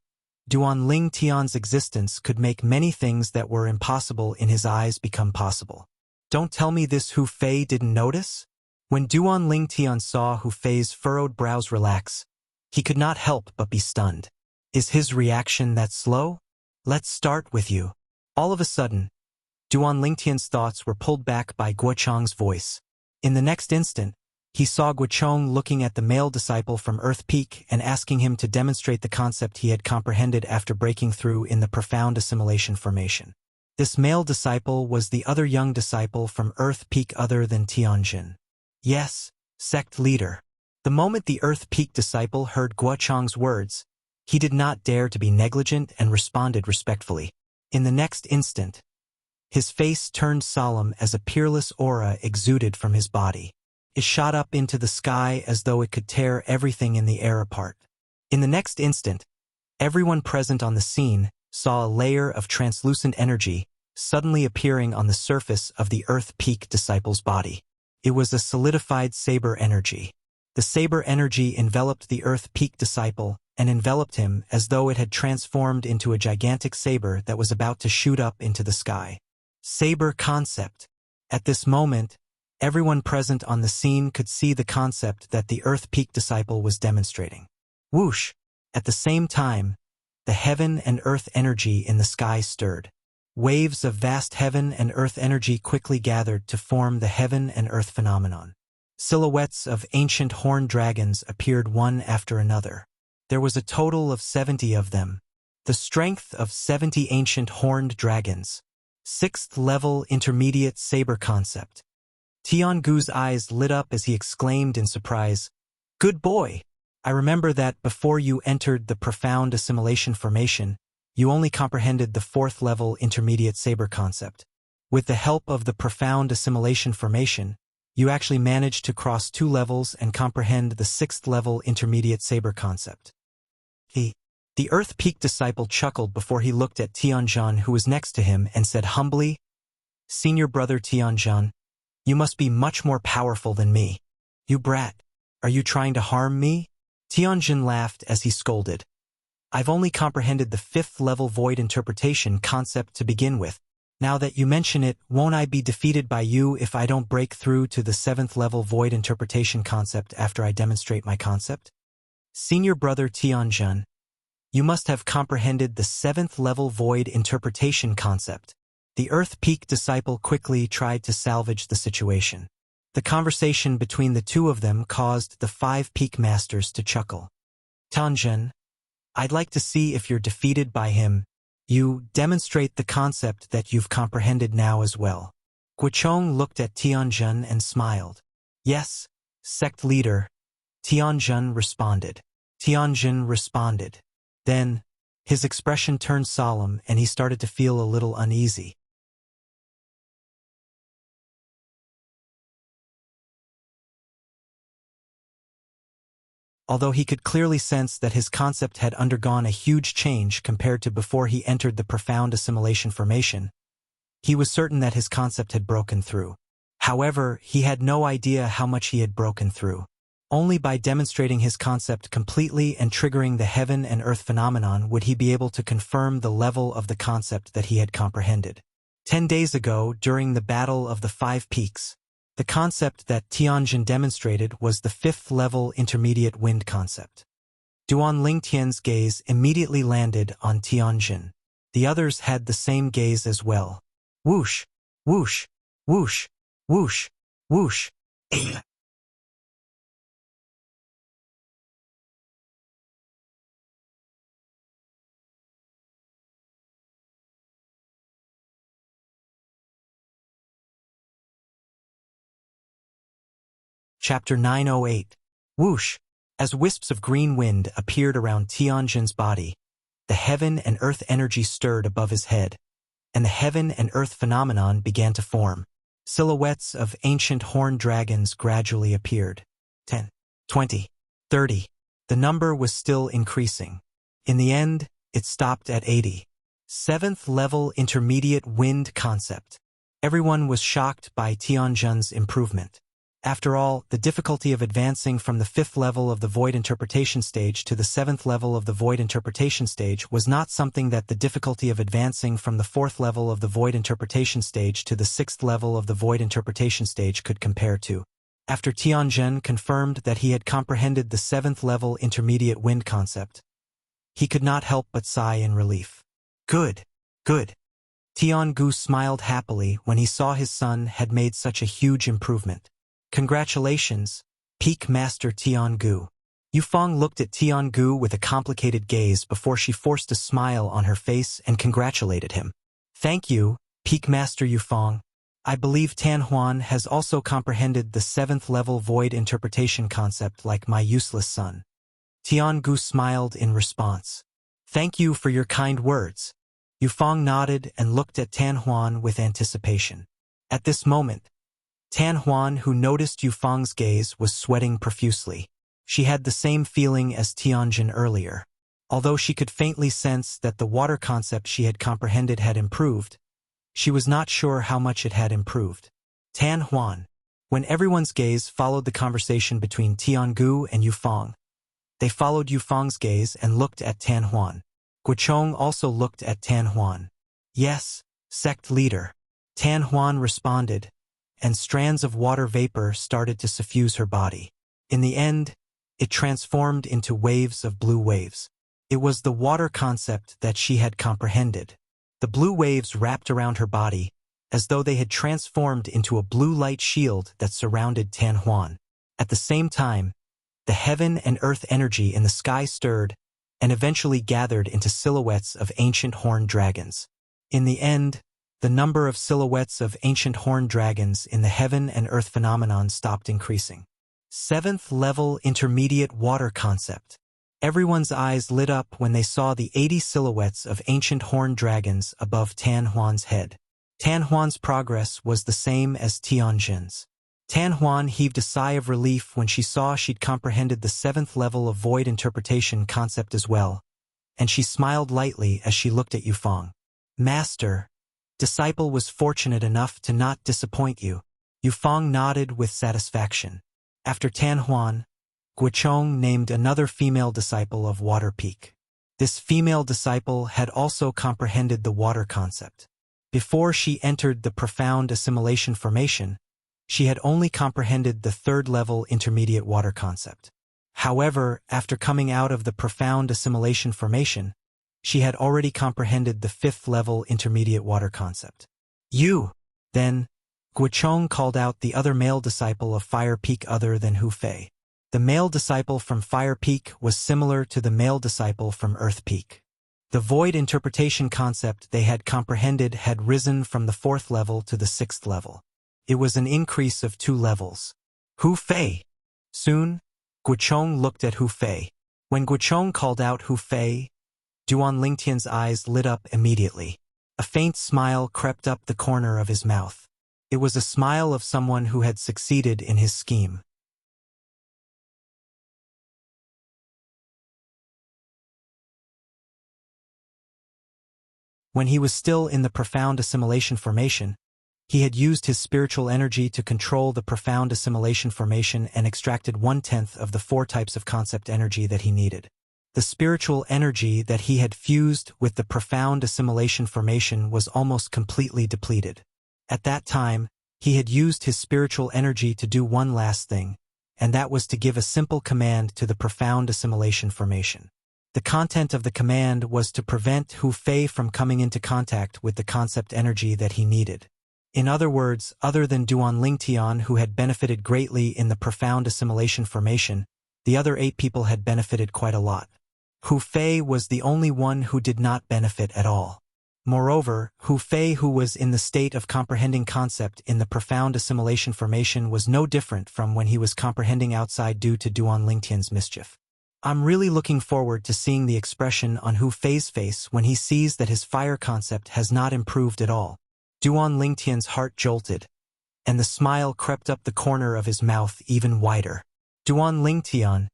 Duan Lingtian's existence could make many things that were impossible in his eyes become possible. Don't tell me this Hu Fei didn't notice? When Duan Lingtian saw Hu Fei's furrowed brows relax, he could not help but be stunned. Is his reaction that slow? Let's start with you. All of a sudden, Duan Lingtian's thoughts were pulled back by Guocheng's voice. In the next instant, he saw Guocheng looking at the male disciple from Earth Peak and asking him to demonstrate the concept he had comprehended after breaking through in the profound assimilation formation. This male disciple was the other young disciple from Earth Peak other than Tianjin. Yes, sect leader. The moment the Earth Peak disciple heard Guocheng's words, he did not dare to be negligent and responded respectfully. In the next instant, his face turned solemn as a peerless aura exuded from his body. It shot up into the sky as though it could tear everything in the air apart. In the next instant, everyone present on the scene saw a layer of translucent energy suddenly appearing on the surface of the Earth Peak disciple's body. It was a solidified saber energy. The saber energy enveloped the Earth Peak disciple and enveloped him as though it had transformed into a gigantic saber that was about to shoot up into the sky. Saber concept. At this moment, everyone present on the scene could see the concept that the Earth Peak disciple was demonstrating. Whoosh! At the same time, the heaven and earth energy in the sky stirred. Waves of vast heaven and earth energy quickly gathered to form the heaven and earth phenomenon. Silhouettes of ancient horned dragons appeared one after another. There was a total of 70 of them. The strength of 70 ancient horned dragons. 6th level intermediate saber concept. Tiangu's eyes lit up as he exclaimed in surprise, "Good boy! I remember that before you entered the profound assimilation formation, you only comprehended the 4th level intermediate saber concept. With the help of the profound assimilation formation, you actually managed to cross 2 levels and comprehend the 6th level intermediate saber concept." The Earth Peak disciple chuckled before he looked at Tianjun, who was next to him, and said humbly, "Senior brother Tianjun, you must be much more powerful than me. You brat, are you trying to harm me?" Tianjun laughed as he scolded. "I've only comprehended the 5th level void interpretation concept to begin with. Now that you mention it, won't I be defeated by you if I don't break through to the 7th level void interpretation concept after I demonstrate my concept? Senior brother Tianjun, you must have comprehended the 7th level void interpretation concept." The Earth Peak disciple quickly tried to salvage the situation. The conversation between the two of them caused the 5 Peak Masters to chuckle. "Tianjun, I'd like to see if you're defeated by him. You demonstrate the concept that you've comprehended now as well." Guochong looked at Tianjun and smiled. "Yes, sect leader." Tianjun responded. Then, his expression turned solemn and he started to feel a little uneasy. Although he could clearly sense that his concept had undergone a huge change compared to before he entered the profound assimilation formation, he was certain that his concept had broken through. However, he had no idea how much he had broken through. Only by demonstrating his concept completely and triggering the heaven and earth phenomenon would he be able to confirm the level of the concept that he had comprehended. 10 days ago, during the Battle of the 5 Peaks, the concept that Tianjun demonstrated was the 5th level intermediate wind concept. Duan Lingtian's gaze immediately landed on Tianjun. The others had the same gaze as well. Whoosh, whoosh, whoosh, whoosh, whoosh. Chapter 908. Whoosh! As wisps of green wind appeared around Tianjun's body, the heaven and earth energy stirred above his head, and the heaven and earth phenomenon began to form. Silhouettes of ancient horned dragons gradually appeared. 10, 20, 30. The number was still increasing. In the end, it stopped at 80. 7th level intermediate wind concept. Everyone was shocked by Tianjun's improvement. After all, the difficulty of advancing from the 5th level of the void interpretation stage to the 7th level of the void interpretation stage was not something that the difficulty of advancing from the 4th level of the void interpretation stage to the 6th level of the void interpretation stage could compare to. After Tianjun confirmed that he had comprehended the 7th level intermediate wind concept, he could not help but sigh in relief. Good, good. Tiangu smiled happily when he saw his son had made such a huge improvement. Congratulations, Peak Master Tiangu. Yufeng looked at Tiangu with a complicated gaze before she forced a smile on her face and congratulated him. Thank you, Peak Master Yufeng. I believe Tan Huan has also comprehended the 7th level void interpretation concept like my useless son. Tiangu smiled in response. Thank you for your kind words. Yufeng nodded and looked at Tan Huan with anticipation. At this moment, Tan Huan, who noticed Yufeng's gaze, was sweating profusely. She had the same feeling as Tianjun earlier. Although she could faintly sense that the water concept she had comprehended had improved, she was not sure how much it had improved. Tan Huan. When everyone's gaze followed the conversation between Tiangu and Yufeng, they followed Yufeng's gaze and looked at Tan Huan. Guochong also looked at Tan Huan. Yes, sect leader. Tan Huan responded, and strands of water vapor started to suffuse her body. In the end, it transformed into waves of blue waves. It was the water concept that she had comprehended. The blue waves wrapped around her body, as though they had transformed into a blue light shield that surrounded Tan Huan. At the same time, the heaven and earth energy in the sky stirred and eventually gathered into silhouettes of ancient horned dragons. In the end, the number of silhouettes of ancient horned dragons in the heaven and earth phenomenon stopped increasing. 7th level intermediate water concept. Everyone's eyes lit up when they saw the 80 silhouettes of ancient horned dragons above Tan Huan's head. Tan Huan's progress was the same as Tianjin's. Tan Huan heaved a sigh of relief when she saw she'd comprehended the 7th level of void interpretation concept as well, and she smiled lightly as she looked at Yufeng. Master, disciple was fortunate enough to not disappoint you. Yufeng nodded with satisfaction. After Tan Huan, Guochong named another female disciple of Water Peak. This female disciple had also comprehended the water concept. Before she entered the profound assimilation formation, she had only comprehended the 3rd level intermediate water concept. However, after coming out of the profound assimilation formation, she had already comprehended the 5th level intermediate water concept. You! Then, Guochong called out the other male disciple of Fire Peak other than Hu Fei. The male disciple from Fire Peak was similar to the male disciple from Earth Peak. The void interpretation concept they had comprehended had risen from the 4th level to the 6th level. It was an increase of 2 levels. Hu Fei! Soon, Guochong looked at Hu Fei. When Guochong called out Hu Fei, Duan Lingtian's eyes lit up immediately. A faint smile crept up the corner of his mouth. It was a smile of someone who had succeeded in his scheme. When he was still in the profound assimilation formation, he had used his spiritual energy to control the profound assimilation formation and extracted 1/10 of the 4 types of concept energy that he needed. The spiritual energy that he had fused with the profound assimilation formation was almost completely depleted. At that time, he had used his spiritual energy to do one last thing, and that was to give a simple command to the profound assimilation formation. The content of the command was to prevent Hu Fei from coming into contact with the concept energy that he needed. In other words, other than Duan Lingtian, who had benefited greatly in the profound assimilation formation, the other 8 people had benefited quite a lot. Hu Fei was the only one who did not benefit at all. Moreover, Hu Fei, who was in the state of comprehending concept in the profound assimilation formation, was no different from when he was comprehending outside due to Duan Lingtian's mischief. I'm really looking forward to seeing the expression on Hu Fei's face when he sees that his fire concept has not improved at all. Duan Lingtian's heart jolted, and the smile crept up the corner of his mouth even wider. Duan Lingtian,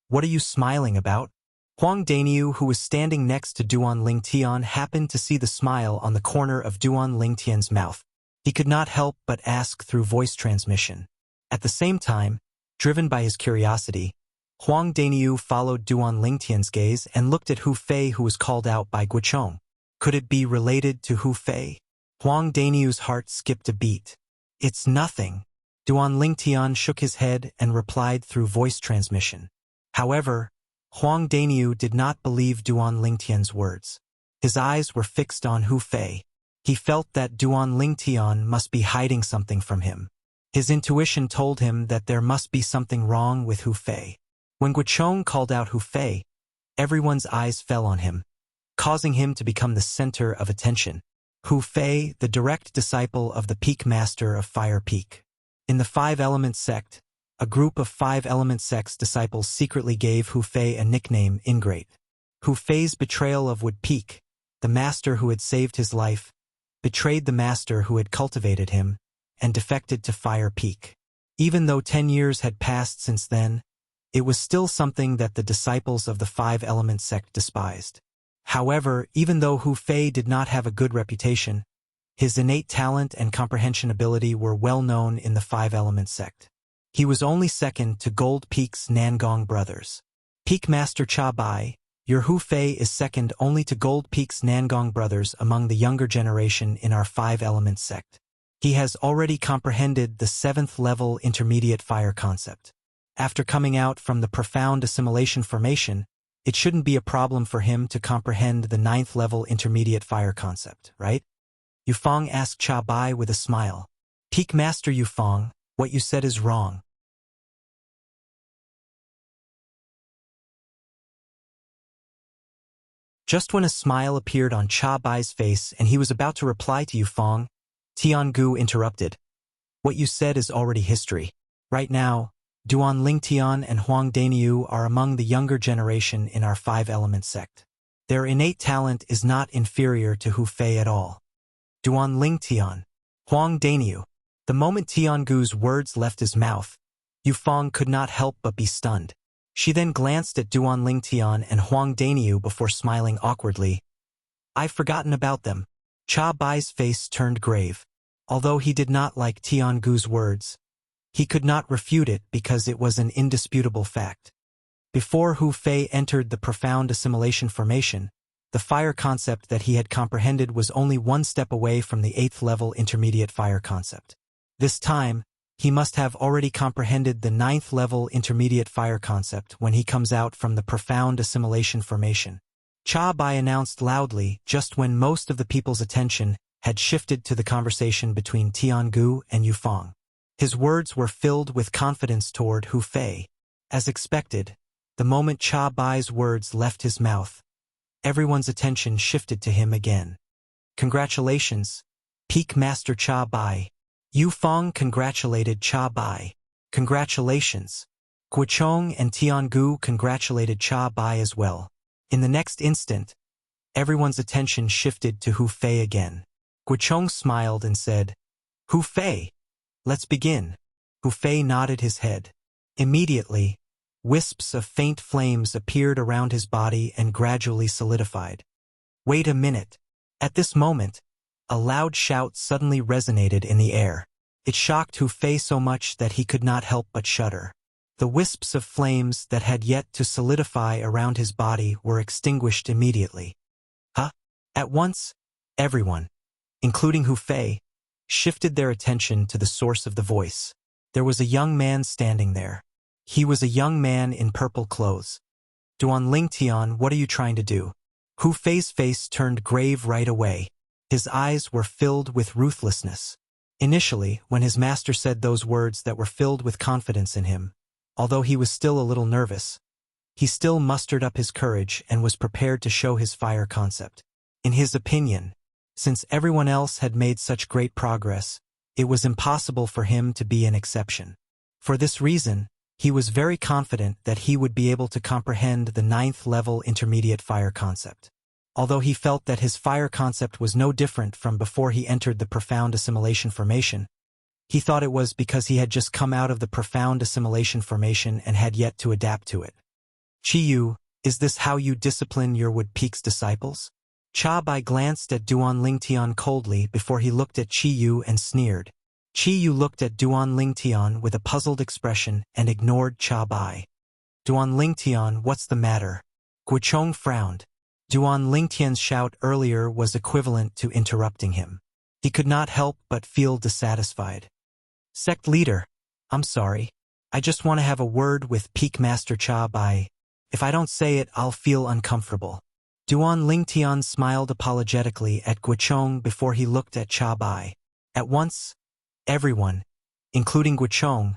what are you smiling about? Huang Daniu, who was standing next to Duan Lingtian, happened to see the smile on the corner of Duan Lingtian's mouth. He could not help but ask through voice transmission. At the same time, driven by his curiosity, Huang Daniu followed Duan Lingtian's gaze and looked at Hu Fei, who was called out by Guochong. Could it be related to Hu Fei? Huang Daniu's heart skipped a beat. It's nothing. Duan Lingtian shook his head and replied through voice transmission. However, Huang Daniu did not believe Duan Lingtian's words. His eyes were fixed on Hu Fei. He felt that Duan Lingtian must be hiding something from him. His intuition told him that there must be something wrong with Hu Fei. When Guochong called out Hu Fei, everyone's eyes fell on him, causing him to become the center of attention. Hu Fei, the direct disciple of the Peak Master of Fire Peak. In the 5-Element sect, a group of 5-Element sect's disciples secretly gave Hu Fei a nickname, Ingrate. Hu Fei's betrayal of Wood Peak, the master who had saved his life, betrayed the master who had cultivated him, and defected to Fire Peak. Even though 10 years had passed since then, it was still something that the disciples of the five-element sect despised. However, even though Hu Fei did not have a good reputation, his innate talent and comprehension ability were well known in the five-element sect. He was only second to Gold Peak's Nangong brothers. Peak Master Cha Bai, your Hu Fei is second only to Gold Peak's Nangong brothers among the younger generation in our five-element sect. He has already comprehended the 7th level intermediate fire concept. After coming out from the profound assimilation formation, it shouldn't be a problem for him to comprehend the 9th level intermediate fire concept, right? Yufeng asked Cha Bai with a smile. Peak Master Yufeng, what you said is wrong. Just when a smile appeared on Cha Bai's face and he was about to reply to Yufeng, Tiangu interrupted. What you said is already history. Right now, Duan Lingtian and Huang Daniu are among the younger generation in our five-element sect. Their innate talent is not inferior to Hu Fei at all. Duan Lingtian, Huang Daniu. The moment Tiangu's words left his mouth, Yufeng could not help but be stunned. She then glanced at Duan Lingtian and Huang Daniu before smiling awkwardly. I've forgotten about them. Cha Bai's face turned grave. Although he did not like Tiangu's words, he could not refute it because it was an indisputable fact. Before Hu Fei entered the profound assimilation formation, the fire concept that he had comprehended was only one step away from the 8th level intermediate fire concept. This time, he must have already comprehended the 9th level intermediate fire concept when he comes out from the profound assimilation formation. Cha Bai announced loudly just when most of the people's attention had shifted to the conversation between Tiangu and Yufeng. His words were filled with confidence toward Hu Fei. As expected, the moment Cha Bai's words left his mouth, everyone's attention shifted to him again. Congratulations, Peak Master Cha Bai. Yufeng congratulated Cha Bai. Congratulations. Guochong and Tiangu congratulated Cha Bai as well. In the next instant, everyone's attention shifted to Hu Fei again. Guochong smiled and said, Hu Fei, let's begin. Hu Fei nodded his head. Immediately, wisps of faint flames appeared around his body and gradually solidified. Wait a minute. At this moment, a loud shout suddenly resonated in the air. It shocked Hu Fei so much that he could not help but shudder. The wisps of flames that had yet to solidify around his body were extinguished immediately. Huh? At once, everyone, including Hu Fei, shifted their attention to the source of the voice. There was a young man standing there. He was a young man in purple clothes. Duan Lingtian, what are you trying to do? Hu Fei's face turned grave right away. His eyes were filled with ruthlessness. Initially, when his master said those words that were filled with confidence in him, although he was still a little nervous, he still mustered up his courage and was prepared to show his fire concept. In his opinion, since everyone else had made such great progress, it was impossible for him to be an exception. For this reason, he was very confident that he would be able to comprehend the 9th level intermediate fire concept. Although he felt that his fire concept was no different from before he entered the profound assimilation formation, he thought it was because he had just come out of the profound assimilation formation and had yet to adapt to it. Chiyu, is this how you discipline your Wood Peak's disciples? Cha Bai glanced at Duan Lingtian coldly before he looked at Chiyu and sneered. Chiyu looked at Duan Lingtian with a puzzled expression and ignored Cha Bai. Duan Lingtian, what's the matter? Guochong frowned. Duan Lingtian's shout earlier was equivalent to interrupting him. He could not help but feel dissatisfied. Sect leader, I'm sorry. I just want to have a word with Peak Master Cha Bai. If I don't say it, I'll feel uncomfortable. Duan Lingtian smiled apologetically at Guochong before he looked at Cha Bai. At once, everyone, including Guochong,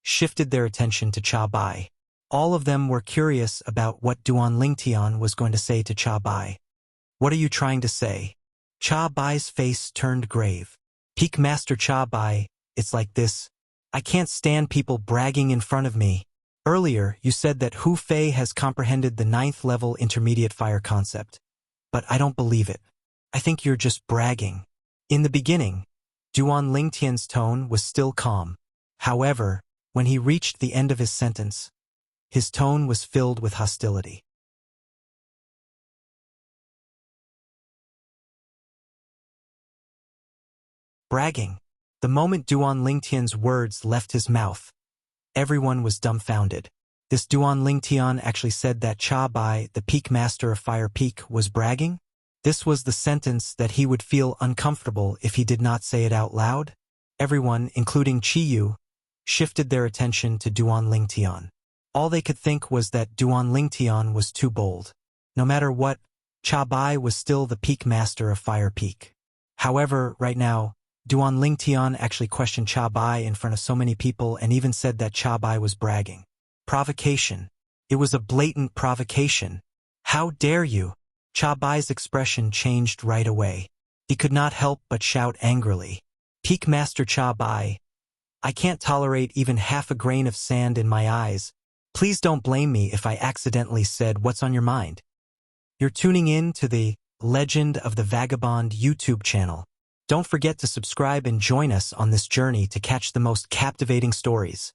shifted their attention to Cha Bai. All of them were curious about what Duan Lingtian was going to say to Cha Bai. What are you trying to say? Cha Bai's face turned grave. Peak Master Cha Bai, it's like this. I can't stand people bragging in front of me. Earlier, you said that Hu Fei has comprehended the 9th level intermediate fire concept. But I don't believe it. I think you're just bragging. In the beginning, Duan Lingtian's tone was still calm. However, when he reached the end of his sentence, His tone was filled with hostility. Bragging. The moment Duan Lingtian's words left his mouth, everyone was dumbfounded. This Duan Lingtian actually said that Cha Bai, the peak master of Fire Peak, was bragging? This was the sentence that he would feel uncomfortable if he did not say it out loud. Everyone, including Chi Yu, shifted their attention to Duan Lingtian. All they could think was that Duan Lingtian was too bold. No matter what, Cha Bai was still the peak master of Fire Peak. However, right now, Duan Lingtian actually questioned Cha Bai in front of so many people and even said that Cha Bai was bragging. Provocation. It was a blatant provocation. How dare you? Cha Bai's expression changed right away. He could not help but shout angrily. Peak Master Cha Bai, I can't tolerate even half a grain of sand in my eyes. Please don't blame me if I accidentally said what's on your mind. You're tuning in to the Legend of the Vagabond YouTube channel. Don't forget to subscribe and join us on this journey to catch the most captivating stories.